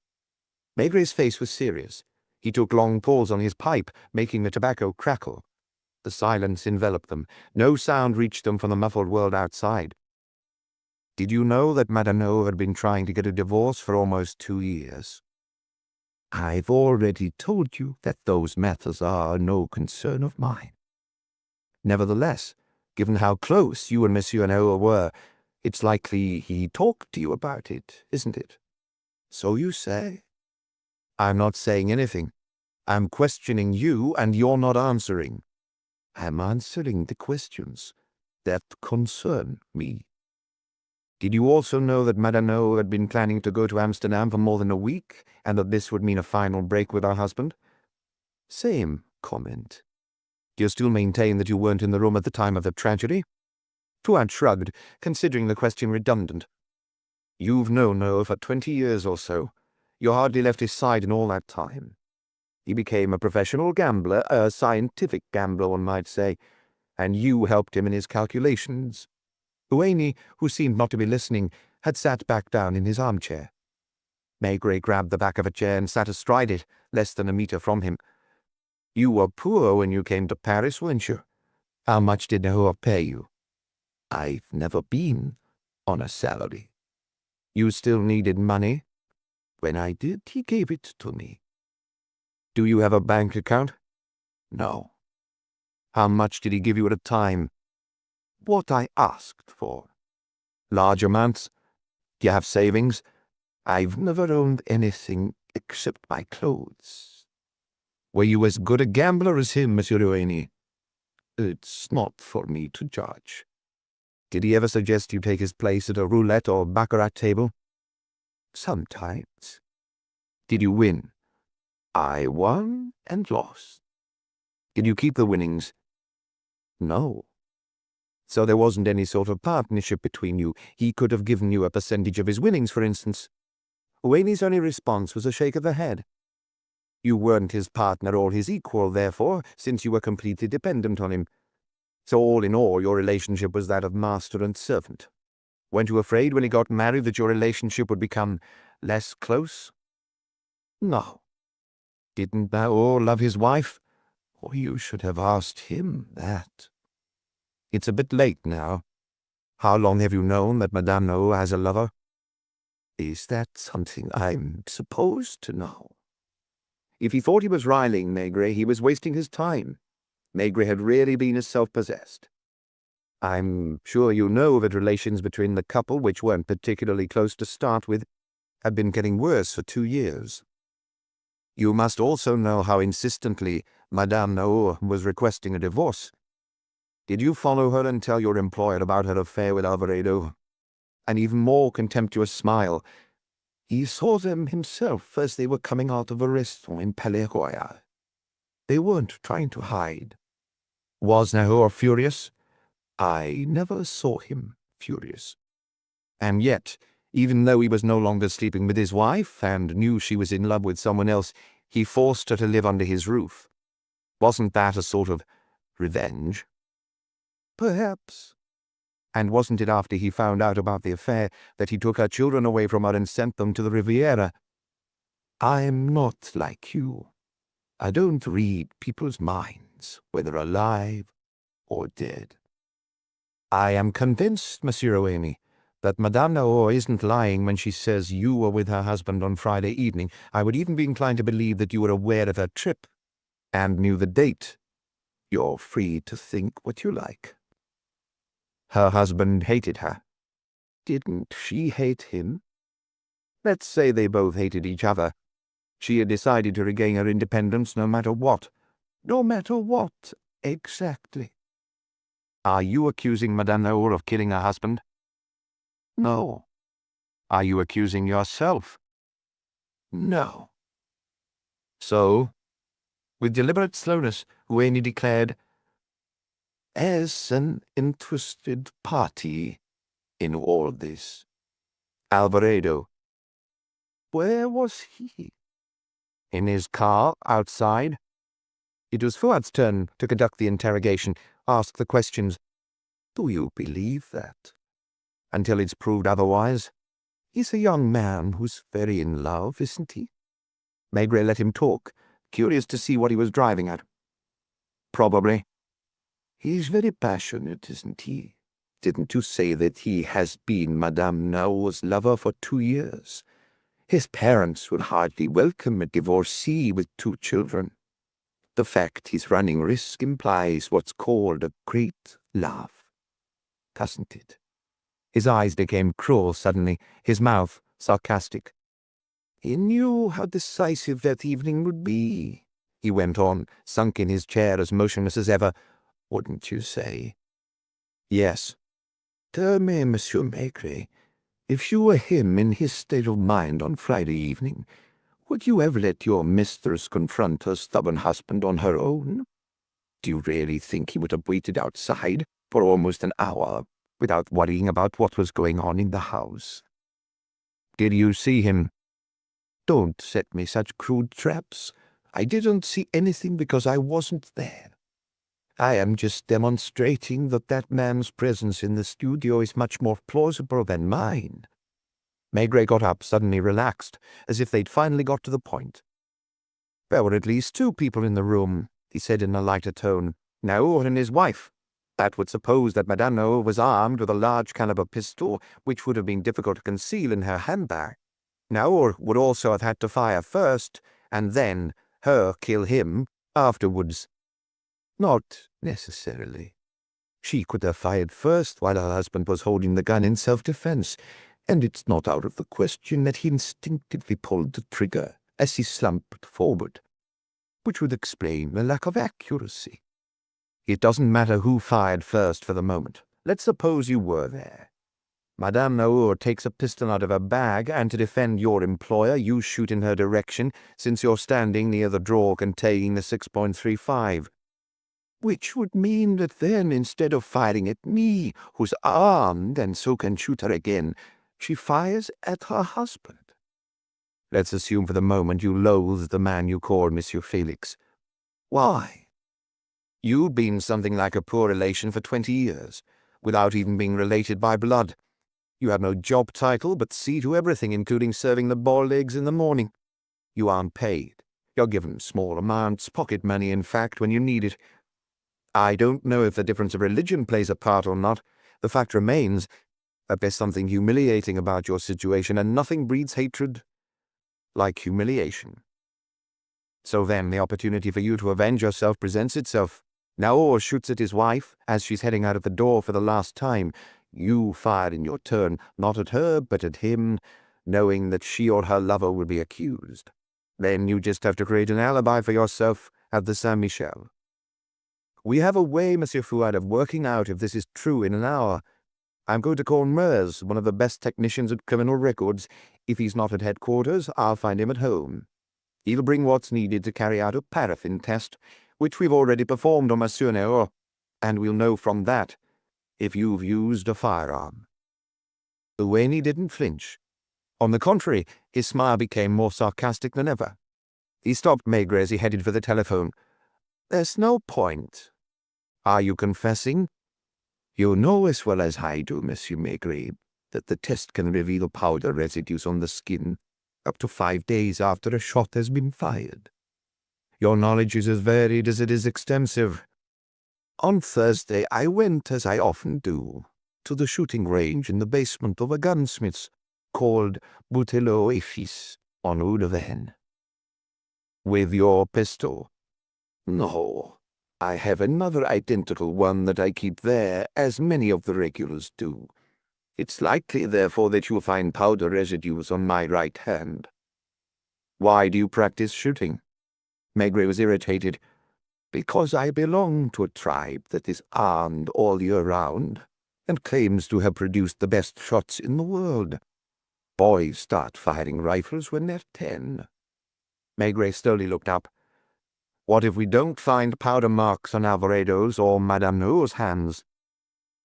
Maigret's face was serious. He took long pulls on his pipe, making the tobacco crackle. The silence enveloped them. No sound reached them from the muffled world outside. "Did you know that Madame Naur had been trying to get a divorce for almost 2 years?" "I've already told you that those matters are no concern of mine." "Nevertheless, given how close you and Monsieur Naur were, it's likely he talked to you about it, isn't it?" "So you say." "I'm not saying anything. I'm questioning you, and you're not answering." "I'm answering the questions that concern me." "Did you also know that Madame Naur had been planning to go to Amsterdam for more than a week, and that this would mean a final break with her husband?" "Same comment." "Do you still maintain that you weren't in the room at the time of the tragedy?" Tuat shrugged, considering the question redundant. "You've known Naur for 20 years or so. You hardly left his side in all that time. He became a professional gambler, a scientific gambler, one might say, and you helped him in his calculations." Owainy, who seemed not to be listening, had sat back down in his armchair. Maigret grabbed the back of a chair and sat astride it, less than a meter from him. "You were poor when you came to Paris, weren't you? How much did Naur pay you?" "I've never been on a salary." "You still needed money?" "When I did, he gave it to me." "Do you have a bank account?" "No." "How much did he give you at a time?" "What I asked for." "Large amounts? Do you have savings?" "I've never owned anything except my clothes." "Were you as good a gambler as him, Monsieur Owainy?" "It's not for me to judge." "Did he ever suggest you take his place at a roulette or baccarat table?" "Sometimes." "Did you win?" "I won and lost." "Did you keep the winnings?" "No." "So there wasn't any sort of partnership between you? He could have given you a percentage of his winnings, for instance?" Owainey's only response was a shake of the head. "You weren't his partner or his equal, therefore, since you were completely dependent on him. So all in all, your relationship was that of master and servant. Weren't you afraid when he got married that your relationship would become less close?" "No." "Didn't Naur love his wife?" "Oh, you should have asked him that." "It's a bit late now. How long have you known that Madame Naur has a lover?" "Is that something I'm supposed to know?" If he thought he was riling Maigret, he was wasting his time. Maigret had really been as self-possessed. "I'm sure you know that relations between the couple, which weren't particularly close to start with, have been getting worse for 2 years. You must also know how insistently Madame Naur was requesting a divorce. Did you follow her and tell your employer about her affair with Alvaredo?" An even more contemptuous smile. "He saw them himself as they were coming out of a restaurant in Palais Royal. They weren't trying to hide." "Was Naur furious?" "I never saw him furious." "And yet, even though he was no longer sleeping with his wife and knew she was in love with someone else, he forced her to live under his roof. Wasn't that a sort of revenge?" "Perhaps." "And wasn't it after he found out about the affair that he took her children away from her and sent them to the Riviera?" "I'm not like you. I don't read people's minds." remains, whether alive or dead. I am convinced, Monsieur Oemi, that Madame Naur isn't lying when she says you were with her husband on Friday evening. I would even be inclined to believe that you were aware of her trip and knew the date. You're free to think what you like. Her husband hated her. Didn't she hate him? Let's say they both hated each other. She had decided to regain her independence no matter what. No matter what, exactly. Are you accusing Madame Naur of killing her husband? No. Are you accusing yourself? No. So, with deliberate slowness, Oemi declared, As an interested party in all this. Alvarado. Where was he? In his car, outside. It was Fuad's turn to conduct the interrogation, ask the questions. Do you believe that? Until it's proved otherwise. He's a young man who's very in love, isn't he? Maigret let him talk, curious to see what he was driving at. Probably. He's very passionate, isn't he? Didn't you say that he has been Madame Naur's lover for 2 years? His parents would hardly welcome a divorcee with 2 children. The fact he's running risk implies what's called a great love, doesn't it? His eyes became cruel suddenly, his mouth sarcastic. He knew how decisive that evening would be, he went on, sunk in his chair as motionless as ever. Wouldn't you say? Yes. Tell me, Monsieur Maigret, if you were him in his state of mind on Friday evening, would you ever let your mistress confront her stubborn husband on her own? Do you really think he would have waited outside for almost an hour without worrying about what was going on in the house? Did you see him? Don't set me such crude traps. I didn't see anything because I wasn't there. I am just demonstrating that that man's presence in the studio is much more plausible than mine. Maigret got up, suddenly relaxed, as if they'd finally got to the point. There were at least 2 people in the room, he said in a lighter tone. Naur and his wife. That would suppose that Madame Naur was armed with a large-caliber pistol, which would have been difficult to conceal in her handbag. Naur would also have had to fire first, and then her kill him afterwards. Not necessarily. She could have fired first while her husband was holding the gun in self-defense, and it's not out of the question that he instinctively pulled the trigger as he slumped forward, which would explain the lack of accuracy. It doesn't matter who fired first for the moment. Let's suppose you were there. Madame Naur takes a pistol out of her bag, and to defend your employer, you shoot in her direction, since you're standing near the drawer containing the 6.35. Which would mean that then, instead of firing at me, who's armed and so can shoot her again, she fires at her husband. Let's assume for the moment you loathe the man you call Monsieur Felix. Why? You've been something like a poor relation for 20 years, without even being related by blood. You have no job title, but see to everything, including serving the boiled eggs in the morning. You aren't paid. You're given small amounts, pocket money, in fact, when you need it. I don't know if the difference of religion plays a part or not. The fact remains that there's something humiliating about your situation, and nothing breeds hatred like humiliation. So then the opportunity for you to avenge yourself presents itself. Naur shoots at his wife as she's heading out of the door for the last time. You fire in your turn, not at her, but at him, knowing that she or her lover will be accused. Then you just have to create an alibi for yourself at the Saint-Michel. We have a way, Monsieur Fuad, of working out if this is true in an hour. I'm going to call Mers, one of the best technicians at criminal records. If he's not at headquarters, I'll find him at home. He'll bring what's needed to carry out a paraffin test, which we've already performed on Monsieur Naur, and we'll know from that if you've used a firearm. Oemi didn't flinch. On the contrary, his smile became more sarcastic than ever. He stopped Maigret as he headed for the telephone. There's no point. Are you confessing? You know as well as I do, Monsieur Maigret, that the test can reveal powder residues on the skin up to 5 days after a shot has been fired. Your knowledge is as varied as it is extensive. On Thursday I went, as I often do, to the shooting range in the basement of a gunsmith's called Bouteilleau et Fils on Rue de Verne. With your pistol? No, I have another identical one that I keep there, as many of the regulars do. It's likely, therefore, that you'll find powder residues on my right hand. Why do you practice shooting? Maigret was irritated. Because I belong to a tribe that is armed all year round, and claims to have produced the best shots in the world. Boys start firing rifles when they're 10. Maigret slowly looked up. What if we don't find powder marks on Alvaredo's or Madame Naur's hands?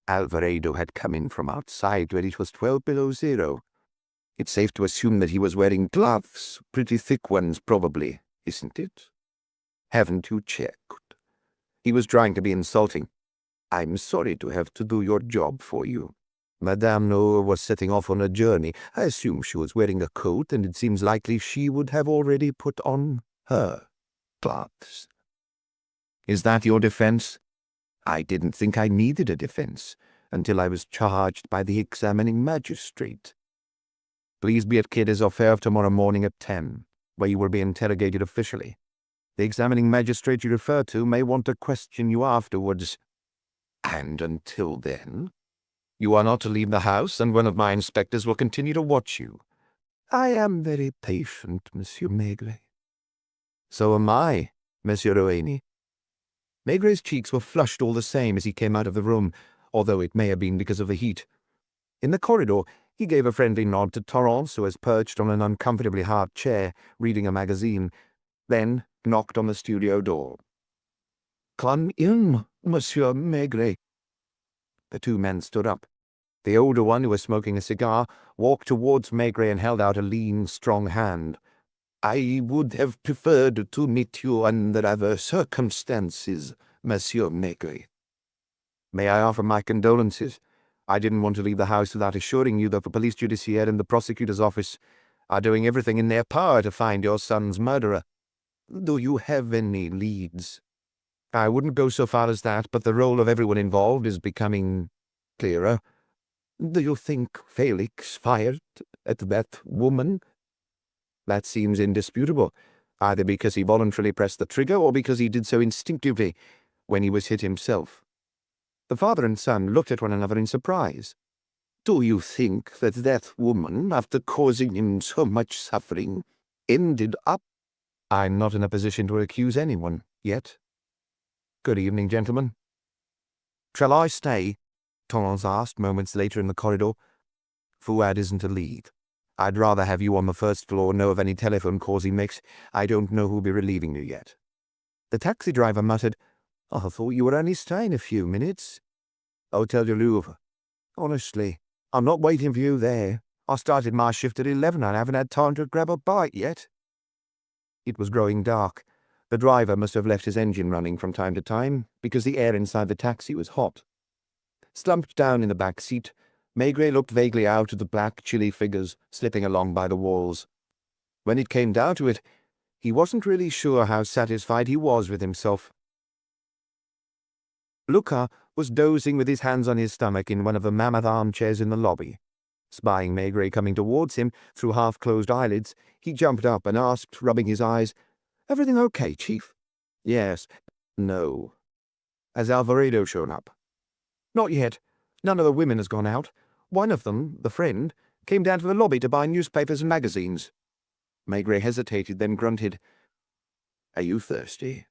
Alvaredo had come in from outside when it was 12 below zero. It's safe to assume that he was wearing gloves, pretty thick ones probably, isn't it? Haven't you checked? He was trying to be insulting. I'm sorry to have to do your job for you. Madame Naur was setting off on a journey. I assume she was wearing a coat, and it seems likely she would have already put on her gloves. Is that your defense? I didn't think I needed a defense until I was charged by the examining magistrate. Please be at Kidder's affair tomorrow morning at 10, where you will be interrogated officially. The examining magistrate you refer to may want to question you afterwards. And until then? You are not to leave the house, and one of my inspectors will continue to watch you. I am very patient, Monsieur Maigret. So am I, Monsieur Rouhany. Maigret's cheeks were flushed all the same as he came out of the room, although it may have been because of the heat. In the corridor, he gave a friendly nod to Torrance, who was perched on an uncomfortably hard chair, reading a magazine, then knocked on the studio door. Come in, Monsieur Maigret. The two men stood up. The older one, who was smoking a cigar, walked towards Maigret and held out a lean, strong hand. I would have preferred to meet you under other circumstances, Monsieur Maigret. May I offer my condolences? I didn't want to leave the house without assuring you that the police judiciaire and the prosecutor's office are doing everything in their power to find your son's murderer. Do you have any leads? I wouldn't go so far as that, but the role of everyone involved is becoming clearer. Do you think Felix fired at that woman? That seems indisputable, either because he voluntarily pressed the trigger or because he did so instinctively when he was hit himself. The father and son looked at one another in surprise. Do you think that that woman, after causing him so much suffering, ended up? I'm not in a position to accuse anyone, yet. Good evening, gentlemen. Shall I stay? Torrance asked moments later in the corridor. Fouad isn't to leave. I'd rather have you on the first floor, know of any telephone calls he makes. I don't know who'll be relieving you yet. The taxi driver muttered, I thought you were only staying a few minutes. Hotel du Louvre. Honestly, I'm not waiting for you there. I started my shift at 11 and I haven't had time to grab a bite yet. It was growing dark. The driver must have left his engine running from time to time, because the air inside the taxi was hot. Slumped down in the back seat, Maigret looked vaguely out at the black, chilly figures slipping along by the walls. When it came down to it, he wasn't really sure how satisfied he was with himself. Luca was dozing with his hands on his stomach in one of the mammoth armchairs in the lobby. Spying Maigret coming towards him through half-closed eyelids, he jumped up and asked, rubbing his eyes, Everything okay, Chief? Yes. No. Has Alvaredo shown up? Not yet. None of the women has gone out. One of them, the friend, came down to the lobby to buy newspapers and magazines. Maigret hesitated, then grunted. Are you thirsty?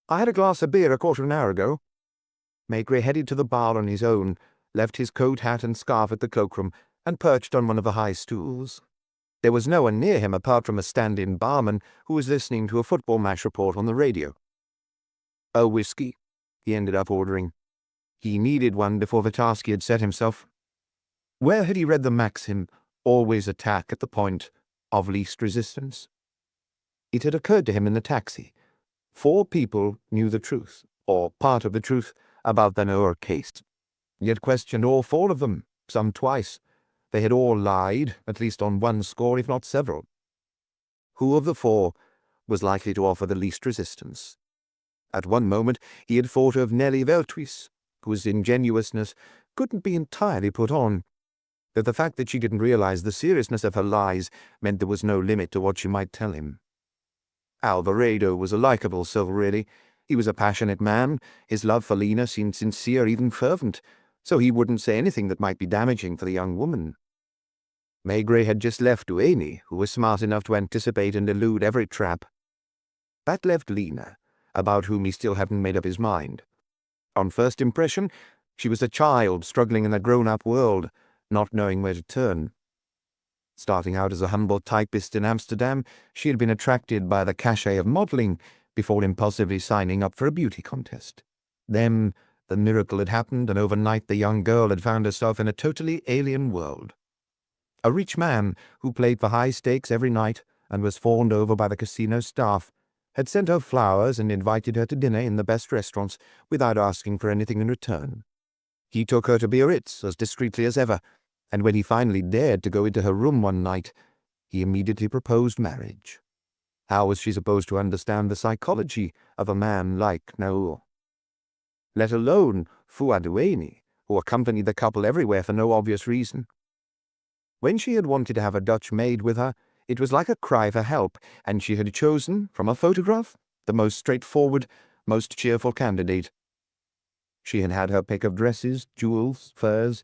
I had a glass of beer a quarter of an hour ago. Maigret headed to the bar on his own, left his coat, hat, and scarf at the cloakroom, and perched on one of the high stools. There was no one near him apart from a stand-in barman who was listening to a football match report on the radio. A whiskey, he ended up ordering. He needed one before the task he had set himself. Where had he read the maxim, always attack at the point of least resistance? It had occurred to him in the taxi. 4 people knew the truth, or part of the truth, about the Naur case. He had questioned all 4 of them, some twice. They had all lied, at least on one score, if not several. Who of the 4 was likely to offer the least resistance. At one moment he had thought of Nellie Veltruis, whose ingenuousness couldn't be entirely put on, but the fact that she didn't realize the seriousness of her lies meant there was no limit to what she might tell him. Alvarado was a likable soul, really. He was a passionate man. His love for Lena seemed sincere, even fervent, so he wouldn't say anything that might be damaging for the young woman. Maigret had just left Duane, who was smart enough to anticipate and elude every trap. That left Lena, about whom he still hadn't made up his mind. On first impression, she was a child struggling in a grown-up world, not knowing where to turn. Starting out as a humble typist in Amsterdam, she had been attracted by the cachet of modelling before impulsively signing up for a beauty contest. Then the miracle had happened, and overnight the young girl had found herself in a totally alien world. A rich man, who played for high stakes every night and was fawned over by the casino staff, had sent her flowers and invited her to dinner in the best restaurants without asking for anything in return. He took her to Biarritz as discreetly as ever, and when he finally dared to go into her room one night, he immediately proposed marriage. How was she supposed to understand the psychology of a man like Naur? Let alone Fuad Duane, who accompanied the couple everywhere for no obvious reason. When she had wanted to have a Dutch maid with her, it was like a cry for help, and she had chosen, from a photograph, the most straightforward, most cheerful candidate. She had had her pick of dresses, jewels, furs,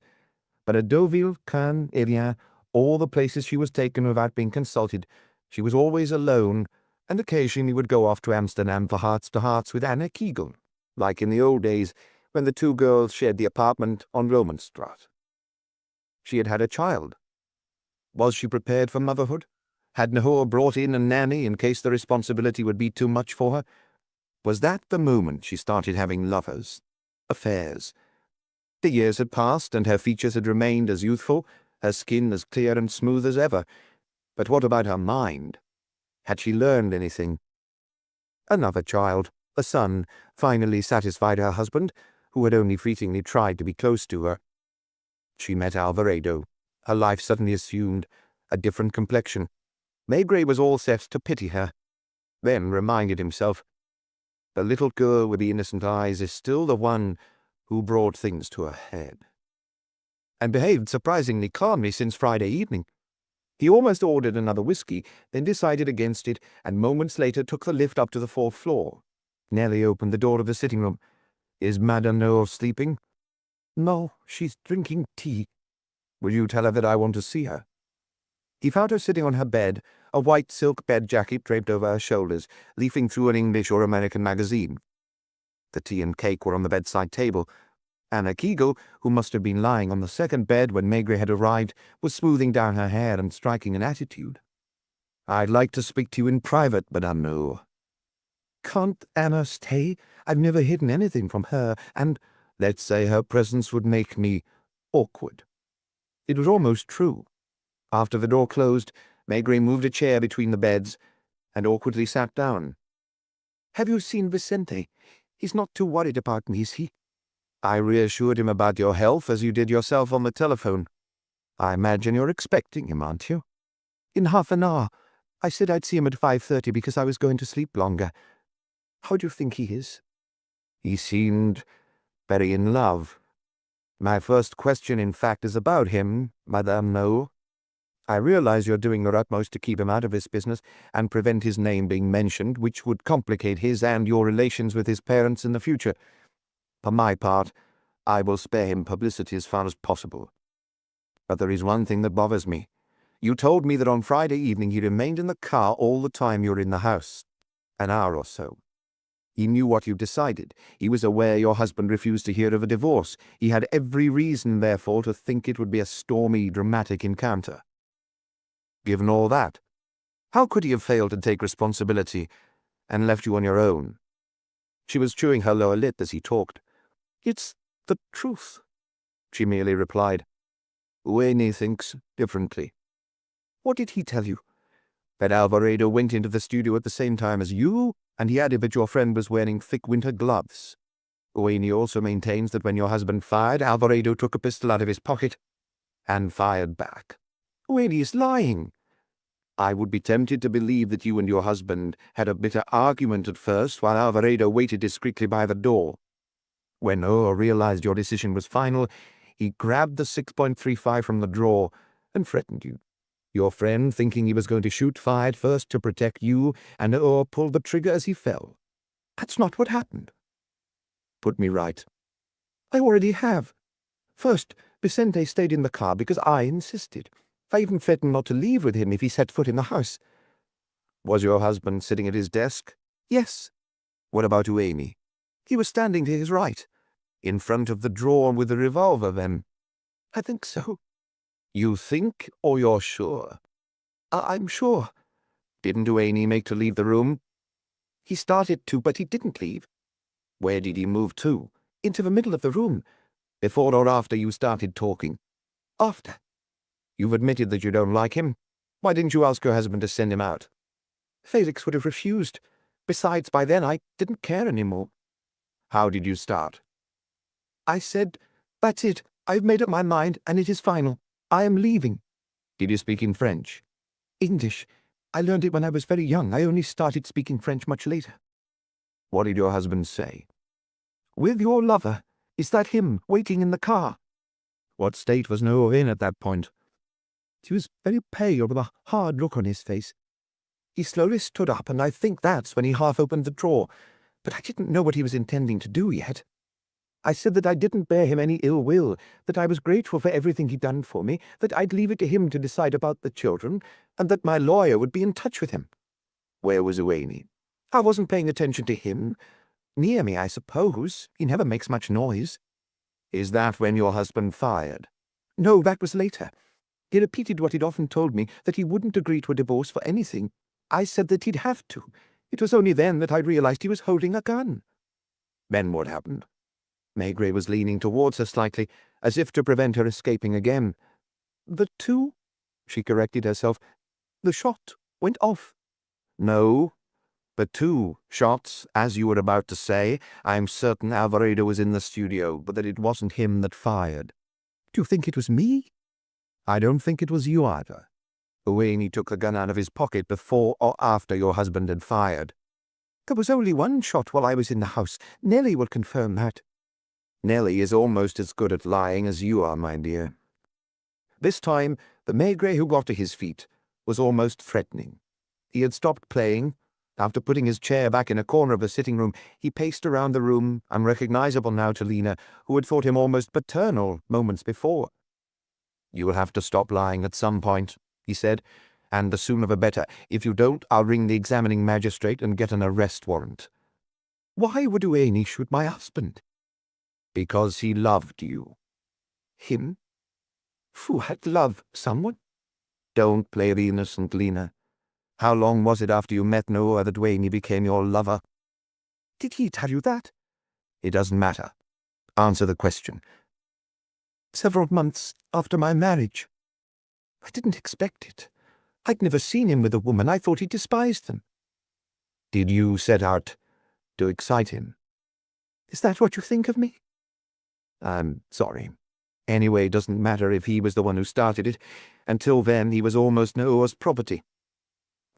but at Deauville, Cannes, Evian, all the places she was taken without being consulted, she was always alone, and occasionally would go off to Amsterdam for hearts-to-hearts with Anna Kegel, like in the old days when the two girls shared the apartment on Romanstraat. She had had a child. Was she prepared for motherhood? Had Naur brought in a nanny in case the responsibility would be too much for her? Was that the moment she started having lovers, affairs? The years had passed, and her features had remained as youthful, her skin as clear and smooth as ever. But what about her mind? Had she learned anything? Another child, a son, finally satisfied her husband, who had only fleetingly tried to be close to her. She met Alvarado. Her life suddenly assumed a different complexion. Maigret was all set to pity her, then reminded himself, the little girl with the innocent eyes is still the one who brought things to a head, and behaved surprisingly calmly since Friday evening. He almost ordered another whiskey, then decided against it, and moments later took the lift up to the 4th floor. Nellie opened the door of the sitting room. "Is Madame Naur sleeping?" "No, she's drinking tea." "Will you tell her that I want to see her?" He found her sitting on her bed, a white silk bed jacket draped over her shoulders, leafing through an English or American magazine. The tea and cake were on the bedside table. Anna Kegel, who must have been lying on the second bed when Maigret had arrived, was smoothing down her hair and striking an attitude. "I'd like to speak to you in private, Madame Naur." "Can't Anna stay? I've never hidden anything from her, and—" "Let's say her presence would make me awkward." It was almost true. After the door closed, Maigret moved a chair between the beds and awkwardly sat down. "Have you seen Vicente? He's not too worried about me, is he?" "I reassured him about your health as you did yourself on the telephone. I imagine you're expecting him, aren't you?" "In half an hour. I said I'd see him at 5:30 because I was going to sleep longer. How do you think he is?" "He seemed very in love. My first question, in fact, is about him, Madame Naur. I realize you're doing your utmost to keep him out of this business and prevent his name being mentioned, which would complicate his and your relations with his parents in the future. For my part, I will spare him publicity as far as possible. But there is one thing that bothers me. You told me that on Friday evening he remained in the car all the time you were in the house, an hour or so. He knew what you decided. He was aware your husband refused to hear of a divorce. He had every reason, therefore, to think it would be a stormy, dramatic encounter. Given all that, how could he have failed to take responsibility and left you on your own?" She was chewing her lower lip as he talked. "It's the truth," she merely replied. "Duane thinks differently." "What did he tell you?" "That Alvarado went into the studio at the same time as you, and he added that your friend was wearing thick winter gloves. Duane also maintains that when your husband fired, Alvarado took a pistol out of his pocket and fired back." "Duane is lying." I would be tempted to believe that you and your husband had a bitter argument at first while Alvarado waited discreetly by the door. When Naur realized your decision was final, he grabbed the 6.35 from the drawer and threatened you. Your friend, thinking he was going to shoot, fired first to protect you, and Naur pulled the trigger as he fell. That's not what happened. Put me right. I already have. First, Vicente stayed in the car because I insisted. I even threatened not to leave with him if he set foot in the house. Was your husband sitting at his desk? Yes. What about Ueni? He was standing to his right. In front of the drawer with the revolver, then? I think so. You think, or you're sure? I'm sure. Didn't Ueni make to leave the room? He started to, but he didn't leave. Where did he move to? Into the middle of the room. Before or after you started talking? After. You've admitted that you don't like him. Why didn't you ask your husband to send him out? Felix would have refused. Besides, by then I didn't care anymore. How did you start? I said, "That's it. I've made up my mind, and it is final. I am leaving." Did you speak in French? English. I learned it when I was very young. I only started speaking French much later. What did your husband say? "With your lover. Is that him, waiting in the car?" What state was Naur in at that point? He was very pale with a hard look on his face. He slowly stood up, and I think that's when he half opened the drawer, but I didn't know what he was intending to do yet. I said that I didn't bear him any ill will, that I was grateful for everything he'd done for me, that I'd leave it to him to decide about the children, and that my lawyer would be in touch with him. Where was Ueni? I wasn't paying attention to him. Near me, I suppose. He never makes much noise. Is that when your husband fired? No, that was later. He repeated what he'd often told me, that he wouldn't agree to a divorce for anything. I said that he'd have to. It was only then that I realized he was holding a gun. Then what happened? Maigret was leaning towards her slightly, as if to prevent her escaping again. She corrected herself. The shot went off. No, but 2 shots, as you were about to say. I'm certain Alvarado was in the studio, but that it wasn't him that fired. Do you think it was me? I don't think it was you either. Ueni took the gun out of his pocket before or after your husband had fired. There was only 1 shot while I was in the house. Nellie will confirm that. Nellie is almost as good at lying as you are, my dear. This time, the Maigret who got to his feet was almost threatening. He had stopped playing. After putting his chair back in a corner of the sitting room, he paced around the room, unrecognizable now to Lena, who had thought him almost paternal moments before. You will have to stop lying at some point, he said, and the sooner the better. If you don't, I'll ring the examining magistrate and get an arrest warrant. Why would Ueni shoot my husband? Because he loved you. Him? Fuad love someone? Don't play the innocent, Lena. How long was it after you met Naur that Ueni became your lover? Did he tell you that? It doesn't matter. Answer the question. Several months after my marriage. I didn't expect it. I'd never seen him with a woman. I thought he despised them. Did you set out to excite him? Is that what you think of me? I'm sorry. Anyway, it doesn't matter if he was the one who started it. Until then, he was almost Naur's property.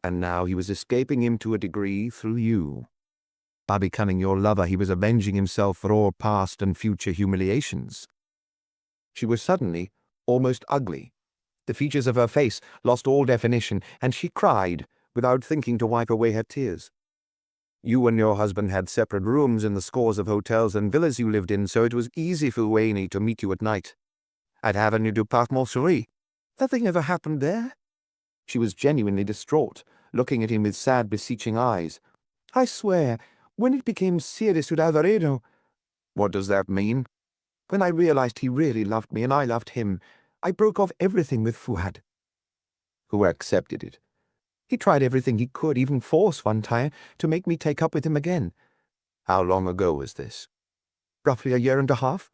And now he was escaping him to a degree through you. By becoming your lover, he was avenging himself for all past and future humiliations. She was suddenly almost ugly. The features of her face lost all definition, and she cried, without thinking to wipe away her tears. You and your husband had separate rooms in the scores of hotels and villas you lived in, so it was easy for Ueni to meet you at night. At Avenue du Parc Moncherie. Nothing ever happened there. She was genuinely distraught, looking at him with sad, beseeching eyes. I swear, when it became serious with Alvarado— What does that mean? When I realized he really loved me and I loved him, I broke off everything with Fuad. Who accepted it? He tried everything he could, even force one time, to make me take up with him again. How long ago was this? Roughly 1.5 years.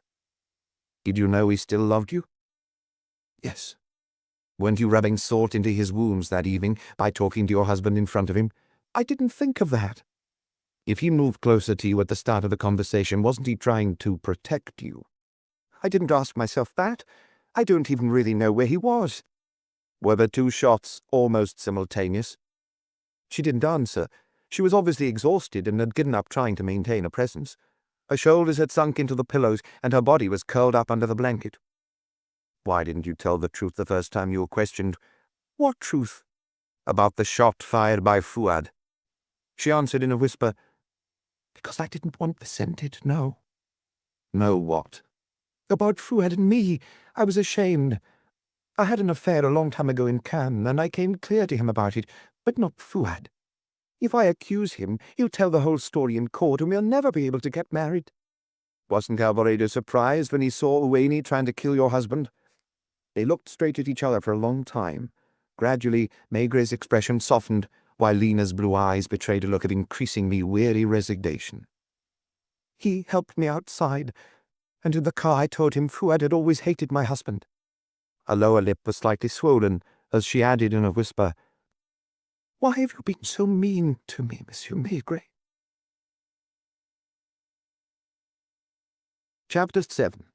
Did you know he still loved you? Yes. Weren't you rubbing salt into his wounds that evening by talking to your husband in front of him? I didn't think of that. If he moved closer to you at the start of the conversation, wasn't he trying to protect you? I didn't ask myself that. I don't even really know where he was. Were the two shots almost simultaneous? She didn't answer. She was obviously exhausted and had given up trying to maintain a presence. Her shoulders had sunk into the pillows, and her body was curled up under the blanket. Why didn't you tell the truth the first time you were questioned? What truth? About the shot fired by Fuad. She answered in a whisper, Because I didn't want this ended, no. No what? About Fuad and me. I was ashamed. I had an affair a long time ago in Cannes, and I came clear to him about it, but not Fuad. If I accuse him, he'll tell the whole story in court, and we'll never be able to get married. Wasn't Alvarado surprised when he saw Uwaini trying to kill your husband? They looked straight at each other for a long time. Gradually, Maigret's expression softened, while Lena's blue eyes betrayed a look of increasingly weary resignation. He helped me outside, and in the car I told him Fuad had always hated my husband. Her lower lip was slightly swollen, as she added in a whisper, Why have you been so mean to me, Monsieur Maigret? Chapter 7.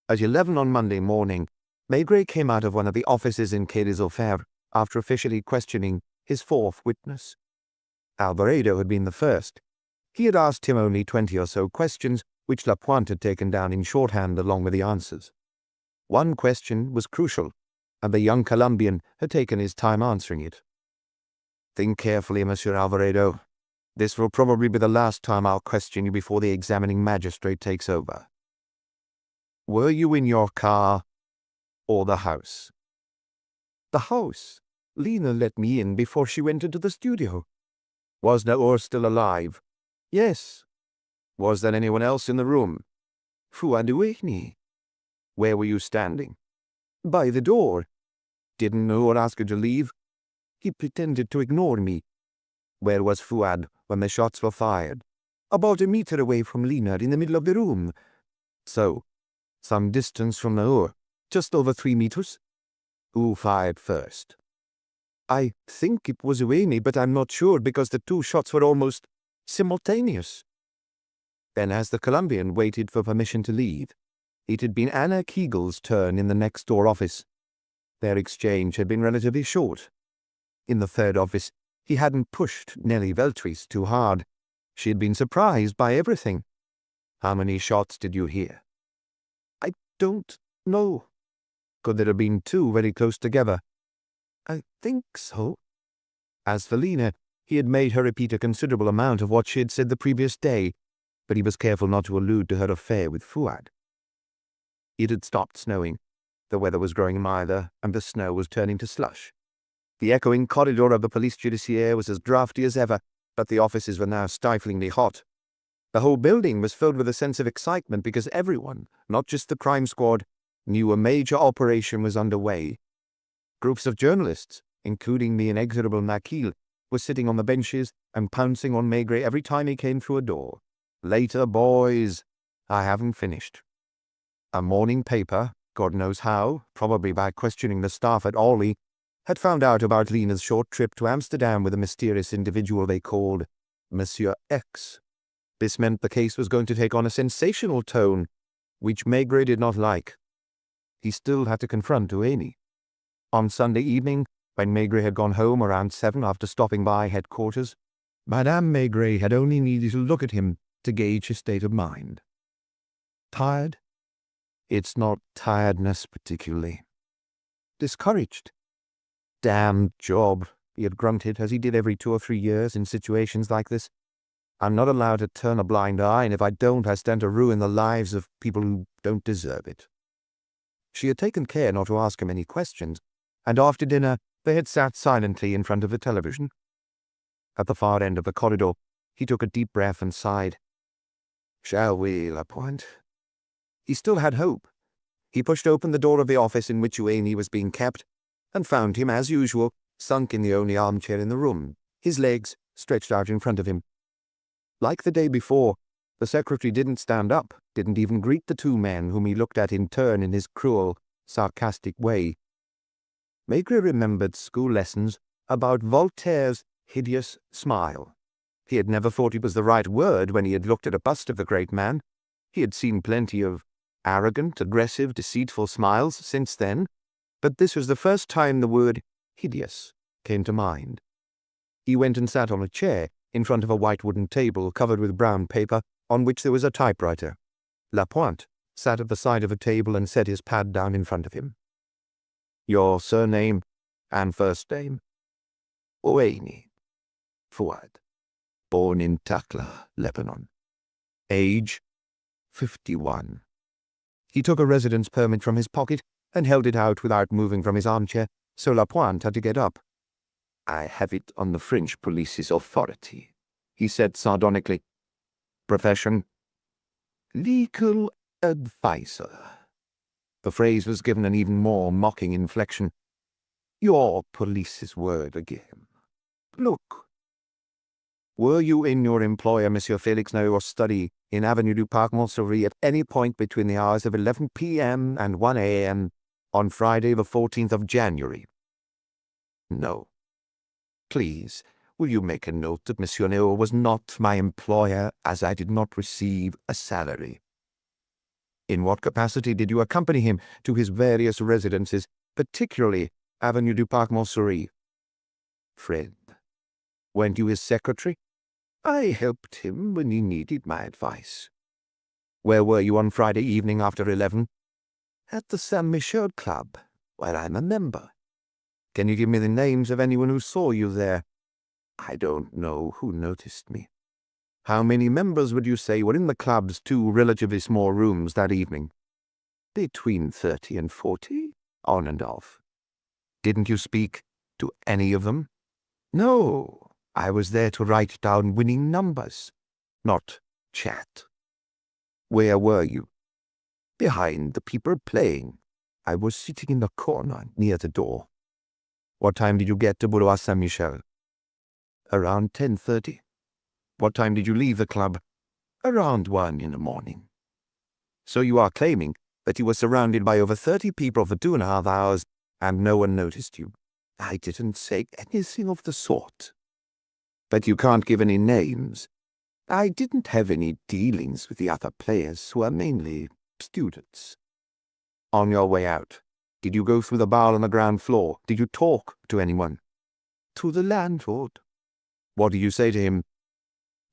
At 11 on Monday morning, Maigret came out of one of the offices in Quai des Orfèvres after officially questioning his fourth witness. Alvarado had been the first. He had asked him only 20 or so questions, which Lapointe had taken down in shorthand along with the answers. One question was crucial, and the young Colombian had taken his time answering it. Think carefully, Monsieur Alvarado. This will probably be the last time I'll question you before the examining magistrate takes over. Were you in your car or the house? The house. Lena let me in before she went into the studio. Was Naur still alive? Yes. Was there anyone else in the room? Fuad Uwaini. Where were you standing? By the door. Didn't Naur ask you to leave? He pretended to ignore me. Where was Fuad when the shots were fired? About a meter away from Lena, in the middle of the room. So, some distance from Naur, just over 3 meters? Who fired first? I think it was Uwaini, but I'm not sure because the two shots were almost simultaneous. Then, as the Colombian waited for permission to leave, it had been Anna Kegel's turn in the next-door office. Their exchange had been relatively short. In the third office, he hadn't pushed Nellie Veltris too hard. She had been surprised by everything. How many shots did you hear? I don't know. Could there have been 2 very close together? I think so. As for Lena, he had made her repeat a considerable amount of what she had said the previous day, but he was careful not to allude to her affair with Fuad. It had stopped snowing. The weather was growing milder, and the snow was turning to slush. The echoing corridor of the police judiciaire was as draughty as ever, but the offices were now stiflingly hot. The whole building was filled with a sense of excitement because everyone, not just the crime squad, knew a major operation was underway. Groups of journalists, including the inexorable Naquil, were sitting on the benches and pouncing on Maigret every time he came through a door. Later, boys. I haven't finished. A morning paper, God knows how, probably by questioning the staff at Orly, had found out about Lena's short trip to Amsterdam with a mysterious individual they called Monsieur X. This meant the case was going to take on a sensational tone, which Maigret did not like. He still had to confront Uwaini. On Sunday evening, when Maigret had gone home around 7 after stopping by headquarters, Madame Maigret had only needed to look at him to gauge his state of mind. Tired? It's not tiredness particularly. Discouraged? Damn job, he had grunted, as he did every 2 or 3 years in situations like this. I'm not allowed to turn a blind eye, and if I don't, I stand to ruin the lives of people who don't deserve it. She had taken care not to ask him any questions, and after dinner they had sat silently in front of the television. At the far end of the corridor, he took a deep breath and sighed. Shall we, Lapointe? He still had hope. He pushed open the door of the office in which Uwaini was being kept, and found him, as usual, sunk in the only armchair in the room, his legs stretched out in front of him. Like the day before, the secretary didn't stand up, didn't even greet the 2 men whom he looked at in turn in his cruel, sarcastic way. Maigret remembered school lessons about Voltaire's hideous smile. He had never thought it was the right word when he had looked at a bust of the great man. He had seen plenty of arrogant, aggressive, deceitful smiles since then, but this was the first time the word hideous came to mind. He went and sat on a chair in front of a white wooden table covered with brown paper on which there was a typewriter. Lapointe sat at the side of a table and set his pad down in front of him. Your surname and first name? Oueni. Fouad. Born in Takla, Lebanon. Age? 51. He took a residence permit from his pocket and held it out without moving from his armchair, so Lapointe had to get up. I have it on the French police's authority, he said sardonically. Profession? Legal advisor. The phrase was given an even more mocking inflection. Your police's word again. Look. Were you in your employer, Monsieur Felix Naur's study in Avenue du Parc Montsouris at any point between the hours of 11 p.m. and 1 a.m. on Friday the 14th of January? No. Please, will you make a note that Monsieur Naur was not my employer, as I did not receive a salary? In what capacity did you accompany him to his various residences, particularly Avenue du Parc Montsouris? Friend. Weren't you his secretary? I helped him when he needed my advice. Where were you on Friday evening after 11? At the Saint-Michel Club, where I'm a member. Can you give me the names of anyone who saw you there? I don't know who noticed me. How many members would you say were in the club's two relatively small rooms that evening? Between 30 and 40, on and off. Didn't you speak to any of them? No, I was there to write down winning numbers, not chat. Where were you? Behind the people playing. I was sitting in the corner near the door. What time did you get to Boulevard Saint-Michel? Around 10:30. What time did you leave the club? Around 1 in the morning. So you are claiming that you were surrounded by over 30 people for 2.5 hours and no one noticed you? I didn't say anything of the sort. But you can't give any names. I didn't have any dealings with the other players, who are mainly students. On your way out, did you go through the bar on the ground floor? Did you talk to anyone? To the landlord. What did you say to him?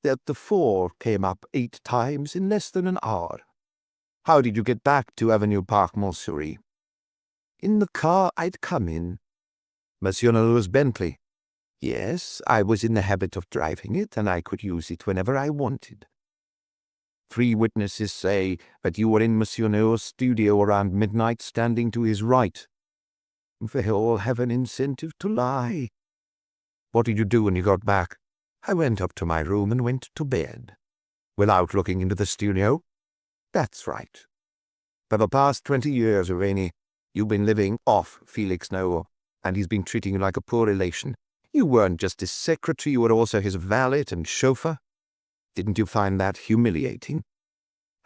That the four came up 8 times in less than an hour. How did you get back to Avenue Parc Montsouris? In the car I'd come in. Monsieur Naur's Bentley? Yes, I was in the habit of driving it, and I could use it whenever I wanted. 3 witnesses say that you were in Monsieur Naur's studio around midnight, standing to his right. They all have an incentive to lie. What did you do when you got back? I went up to my room and went to bed. Without looking into the studio? That's right. For the past 20 years, Oueni, you've been living off Felix Naur, and he's been treating you like a poor relation. You weren't just his secretary, you were also his valet and chauffeur. Didn't you find that humiliating?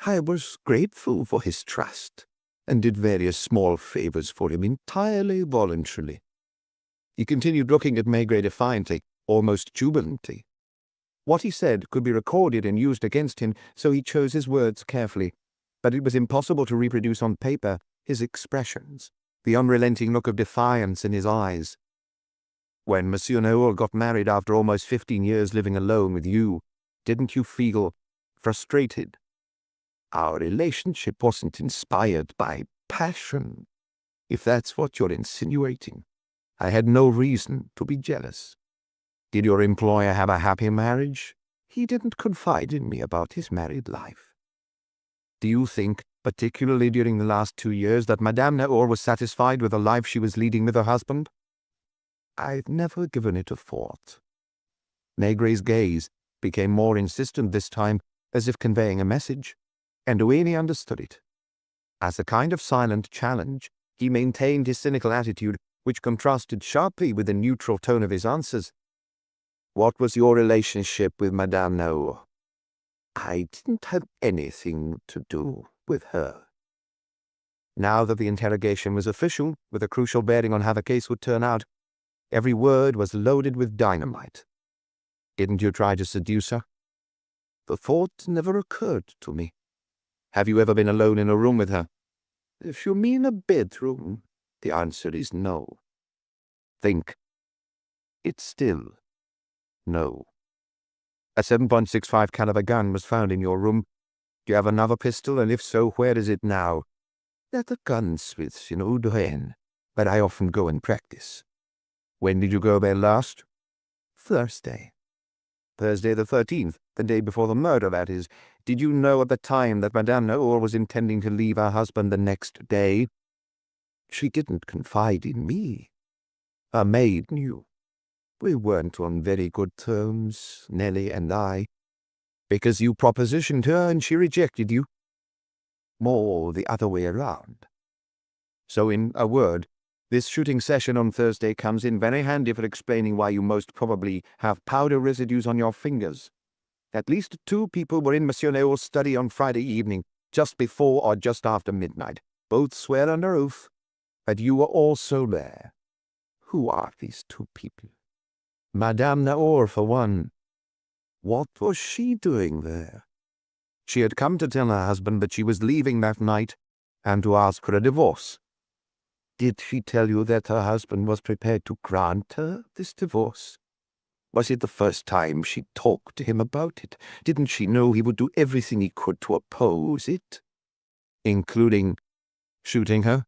I was grateful for his trust, and did various small favors for him entirely voluntarily. He continued looking at Maigret defiantly, almost jubilantly. What he said could be recorded and used against him, so he chose his words carefully. But it was impossible to reproduce on paper his expressions, the unrelenting look of defiance in his eyes. When Monsieur Naur got married after almost 15 years living alone with you, didn't you feel frustrated? Our relationship wasn't inspired by passion, if that's what you're insinuating. I had no reason to be jealous. Did your employer have a happy marriage? He didn't confide in me about his married life. Do you think, particularly during the last 2 years, that Madame Naur was satisfied with the life she was leading with her husband? I've never given it a thought. Maigret's gaze became more insistent this time, as if conveying a message, and Oueni understood it. As a kind of silent challenge, he maintained his cynical attitude, which contrasted sharply with the neutral tone of his answers. What was your relationship with Madame Naur? I didn't have anything to do with her. Now that the interrogation was official, with a crucial bearing on how the case would turn out, every word was loaded with dynamite. Didn't you try to seduce her? The thought never occurred to me. Have you ever been alone in a room with her? If you mean a bedroom, The answer is no. Think. It's still no. A 7.65 caliber gun was found in your room. Do you have another pistol, and if so, where is it now? At the gunsmith's in Oudouin, but I often go and practice. When did you go there last? Thursday. Thursday the 13th, the day before the murder, that is. Did you know at the time that Madame Naur was intending to leave her husband the next day? She didn't confide in me. Her maid knew. We weren't on very good terms, Nellie and I. Because you propositioned her and she rejected you? More the other way around. So in a word, this shooting session on Thursday comes in very handy for explaining why you most probably have powder residues on your fingers. At least 2 people were in Monsieur Naur's study on Friday evening, just before or just after midnight. Both swear under oath that you were also there. Who are these 2 people? Madame Naur, for one. What was she doing there? She had come to tell her husband that she was leaving that night and to ask for a divorce. Did she tell you that her husband was prepared to grant her this divorce? Was it the first time she talked to him about it? Didn't she know he would do everything he could to oppose it? Including shooting her?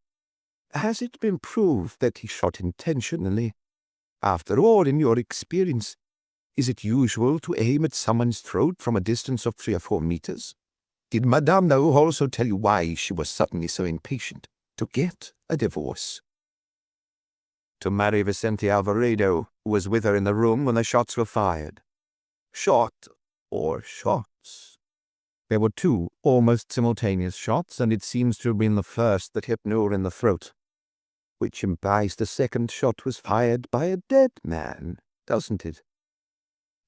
Has it been proved that he shot intentionally? After all, in your experience, is it usual to aim at someone's throat from a distance of 3 or 4 meters? Did Madame Naur also tell you why she was suddenly so impatient to get a divorce? To marry Vicente Alvarado, who was with her in the room when the shots were fired. Shot or shots? There were 2 almost simultaneous shots, and it seems to have been the first that hit Naur in the throat. Which implies the second shot was fired by a dead man, doesn't it?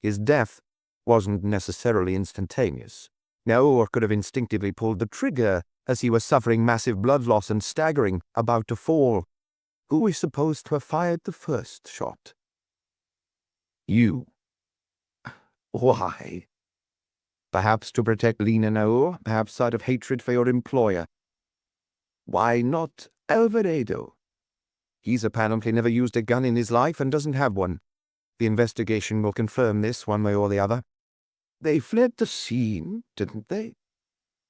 His death wasn't necessarily instantaneous. Naur could have instinctively pulled the trigger as he was suffering massive blood loss and staggering, about to fall. Who is supposed to have fired the first shot? You. Why? Perhaps to protect Lena Naur, perhaps out of hatred for your employer. Why not Alvarado? He's apparently never used a gun in his life and doesn't have one. The investigation will confirm this one way or the other. They fled the scene, didn't they?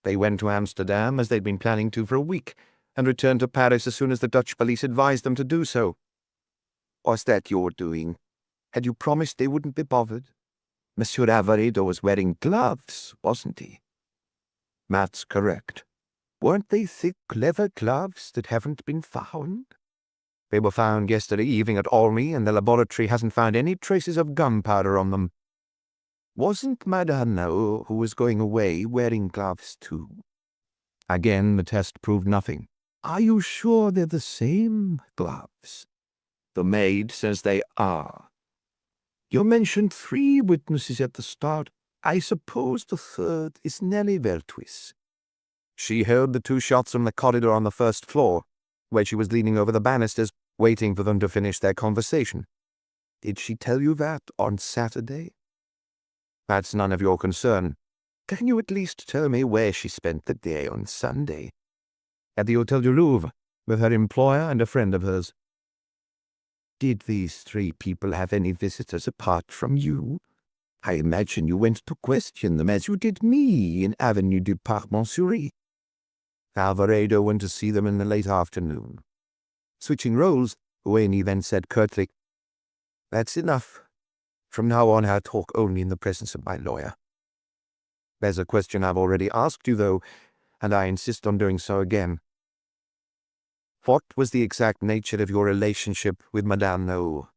They went to Amsterdam, as they'd been planning to for a week, and returned to Paris as soon as the Dutch police advised them to do so. Was that your doing? Had you promised they wouldn't be bothered? Monsieur Alvarado was wearing gloves, wasn't he? That's correct. Weren't they thick leather gloves that haven't been found? They were found yesterday evening at Olney, and the laboratory hasn't found any traces of gunpowder on them. Wasn't Madame Naur, who was going away, wearing gloves too? Again, the test proved nothing. Are you sure they're the same gloves? The maid says they are. You mentioned 3 witnesses at the start. I suppose the third is Nellie Vertuis. She heard the 2 shots from the corridor on the first floor, where she was leaning over the banisters, waiting for them to finish their conversation. Did she tell you that on Saturday? That's none of your concern. Can you at least tell me where she spent the day on Sunday? At the Hôtel du Louvre, with her employer and a friend of hers. Did these 3 people have any visitors apart from you? I imagine you went to question them as you did me in Avenue du Parc Montsouris. Alvarado went to see them in the late afternoon. Switching roles, Ueni then said curtly, "That's enough. From now on I'll talk only in the presence of my lawyer." There's a question I've already asked you, though, and I insist on doing so again. What was the exact nature of your relationship with Madame Naur?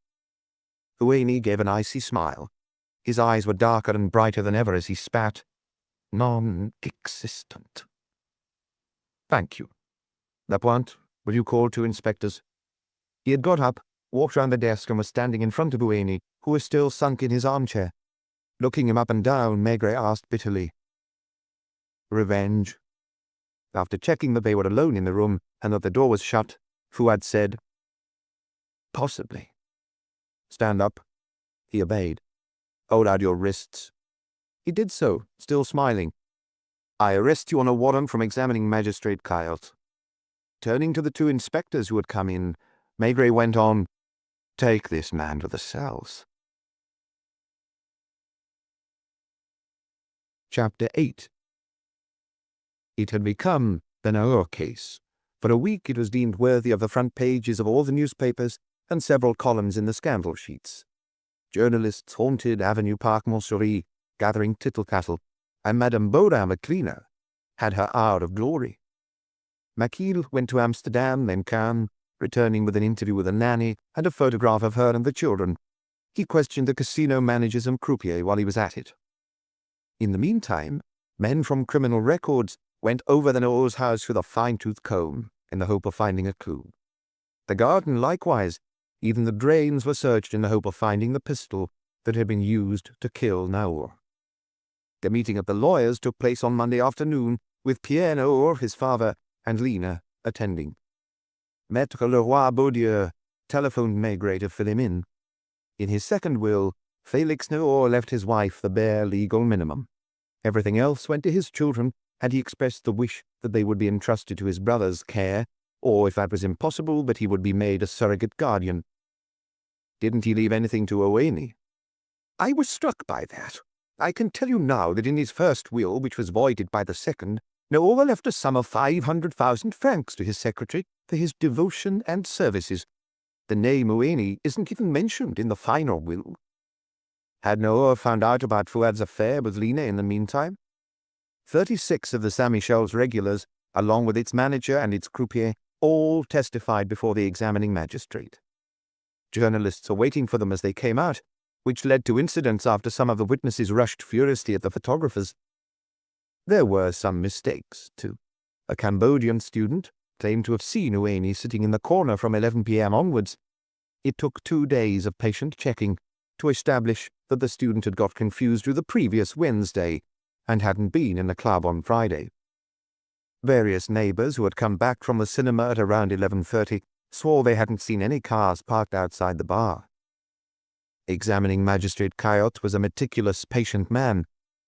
Ueni gave an icy smile. His eyes were darker and brighter than ever as he spat. Non-existent. Thank you. Lapointe, will you call 2 inspectors? He had got up, walked round the desk, and was standing in front of Ueni, who was still sunk in his armchair. Looking him up and down, Maigret asked bitterly, "Revenge?" After checking that they were alone in the room and that the door was shut, Fouad said, "Possibly." "Stand up." He obeyed. "Hold out your wrists." He did so, still smiling. "I arrest you on a warrant from examining Magistrate Coyote." Turning to the two inspectors who had come in, Maigret went on, "Take this man to the cells." Chapter 8. It had become the Naur case. For a week it was deemed worthy of the front pages of all the newspapers and several columns in the scandal sheets. Journalists haunted Avenue Park Montsouris, gathering tittle-tattle, and Madame Baudin, the cleaner, had her hour of glory. Maquille went to Amsterdam, then Cannes, returning with an interview with a nanny and a photograph of her and the children. He questioned the casino managers and croupiers while he was at it. In the meantime, men from criminal records went over the Naur's house with a fine-tooth comb in the hope of finding a clue. The garden likewise. Even the drains were searched in the hope of finding the pistol that had been used to kill Naur. The meeting of the lawyers took place on Monday afternoon, with Pierre Naur, his father, and Lina attending. Maître Leroy Baudieu telephoned Maigret to fill him in. In his second will, Félix Naur left his wife the bare legal minimum. Everything else went to his children, and he expressed the wish that they would be entrusted to his brother's care, or, if that was impossible, that he would be made a surrogate guardian. Didn't he leave anything to Owain? I was struck by that. I can tell you now that in his first will, which was voided by the second, Naur left a sum of 500,000 francs to his secretary for his devotion and services. The name Owain isn't even mentioned in the final will. Had Naur found out about Fouad's affair with Lina in the meantime? 36 of the Saint-Michel's regulars, along with its manager and its croupier, all testified before the examining magistrate. Journalists were waiting for them as they came out, which led to incidents after some of the witnesses rushed furiously at the photographers. There were some mistakes, too. A Cambodian student claimed to have seen Owain sitting in the corner from 11 p.m. onwards. It took 2 days of patient checking to establish that the student had got confused with the previous Wednesday and hadn't been in the club on Friday. Various neighbors who had come back from the cinema at around 11:30 swore they hadn't seen any cars parked outside the bar. Examining Magistrate Coyote was a meticulous, patient man.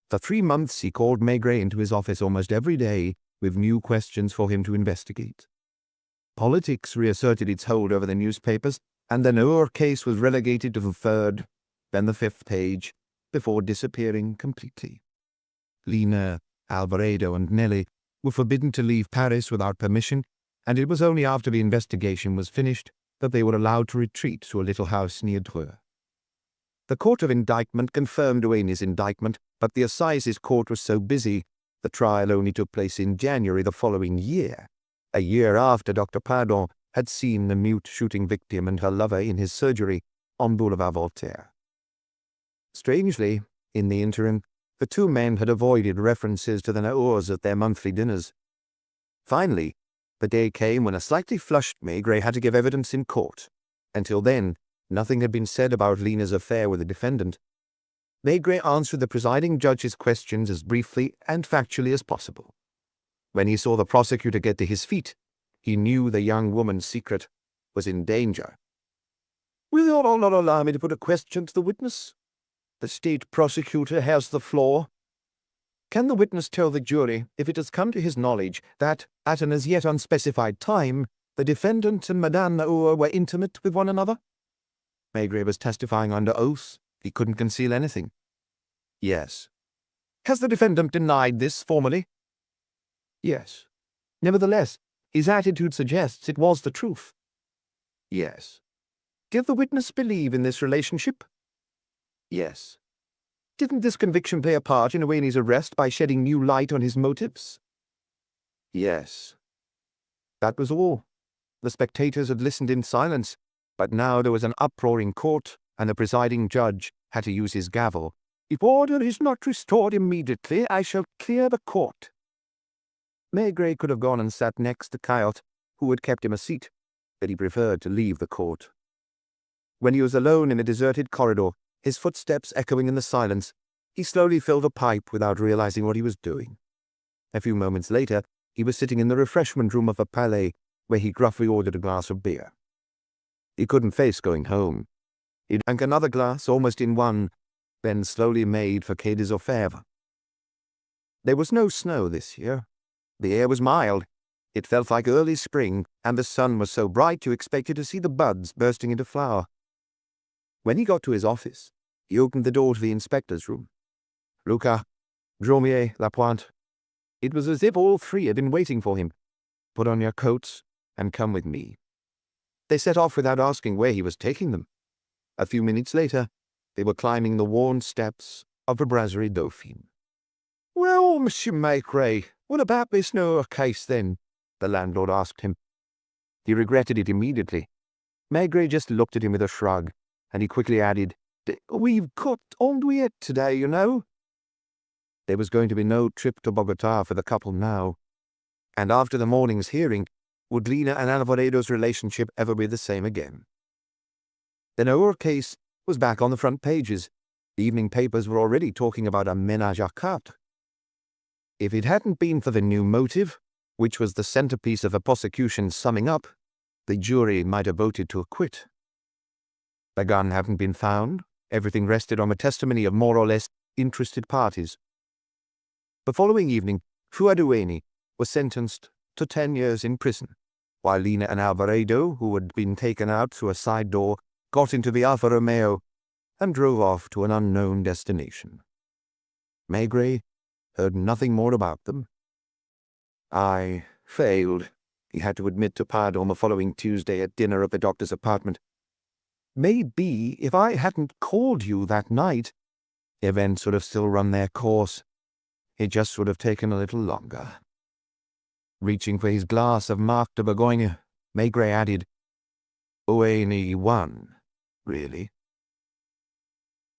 For 3 months he called Maigret into his office almost every day with new questions for him to investigate. Politics reasserted its hold over the newspapers, and the Naur case was relegated to the 3rd, then the 5th page, before disappearing completely. Lina, Alvarado, and Nelly were forbidden to leave Paris without permission, and it was only after the investigation was finished that they were allowed to retreat to a little house near Dreux. The Court of Indictment confirmed Owain's indictment, but the Assizes Court was so busy, the trial only took place in January the following year, a year after Dr. Pardon had seen the mute shooting victim and her lover in his surgery on Boulevard Voltaire. Strangely, in the interim, the two men had avoided references to the Naurs at their monthly dinners. Finally, the day came when a slightly flushed Maigret had to give evidence in court. Until then, nothing had been said about Lina's affair with the defendant. Maigret answered the presiding judge's questions as briefly and factually as possible. When he saw the prosecutor get to his feet, he knew the young woman's secret was in danger. "Will you all not allow me to put a question to the witness? The state prosecutor has the floor. Can the witness tell the jury if it has come to his knowledge that, at an as yet unspecified time, the defendant and Madame Naur were intimate with one another?" Maigret was testifying under oath. He couldn't conceal anything. "Yes." "Has the defendant denied this formally?" "Yes." "Nevertheless, his attitude suggests it was the truth." "Yes." "Did the witness believe in this relationship?" "Yes." "Didn't this conviction play a part in Owain's arrest by shedding new light on his motives?" "Yes." That was all. The spectators had listened in silence, but now there was an uproar in court, and the presiding judge had to use his gavel. "If order is not restored immediately, I shall clear the court." Maigret could have gone and sat next to Coyote, who had kept him a seat, but he preferred to leave the court. When he was alone in a deserted corridor, his footsteps echoing in the silence, he slowly filled a pipe without realizing what he was doing. A few moments later, he was sitting in the refreshment room of a palais, where he gruffly ordered a glass of beer. He couldn't face going home. He drank another glass almost in one, then slowly made for Quai des Orfèvres. There was no snow this year. The air was mild, It felt like early spring, and the sun was so bright you expected to see the buds bursting into flower. When he got to his office, he opened the door to the inspector's room. Luca, Dromier, Lapointe. It was as if all three had been waiting for him. Put on your coats and come with me. They set off without asking where he was taking them. A few minutes later, they were climbing the worn steps of the Brasserie Dauphine. "Well, Monsieur Maigret, what about this Naur case, then?" the landlord asked him. He regretted it immediately. Maigret just looked at him with a shrug, and he quickly added, "We've got Andouillette today, you know." There was going to be no trip to Bogota for the couple now. And after the morning's hearing, would Lina and Alvaredo's relationship ever be the same again? The Naur case was back on the front pages. The evening papers were already talking about a ménage à quatre. If it hadn't been for the new motive, which was the centerpiece of the prosecution's summing up, the jury might have voted to acquit. The gun hadn't been found. Everything rested on the testimony of more or less interested parties. The following evening, Fuadueni was sentenced to 10 years in prison, while Lina and Alvaredo, who had been taken out through a side door, got into the Alfa Romeo and drove off to an unknown destination. Maigret heard nothing more about them. "I failed," he had to admit to Pardon the following Tuesday at dinner at the doctor's apartment. "Maybe if I hadn't called you that night, events would have still run their course. It just would have taken a little longer." Reaching for his glass of Marc de Bourgogne, Maigret added, "Only one, really."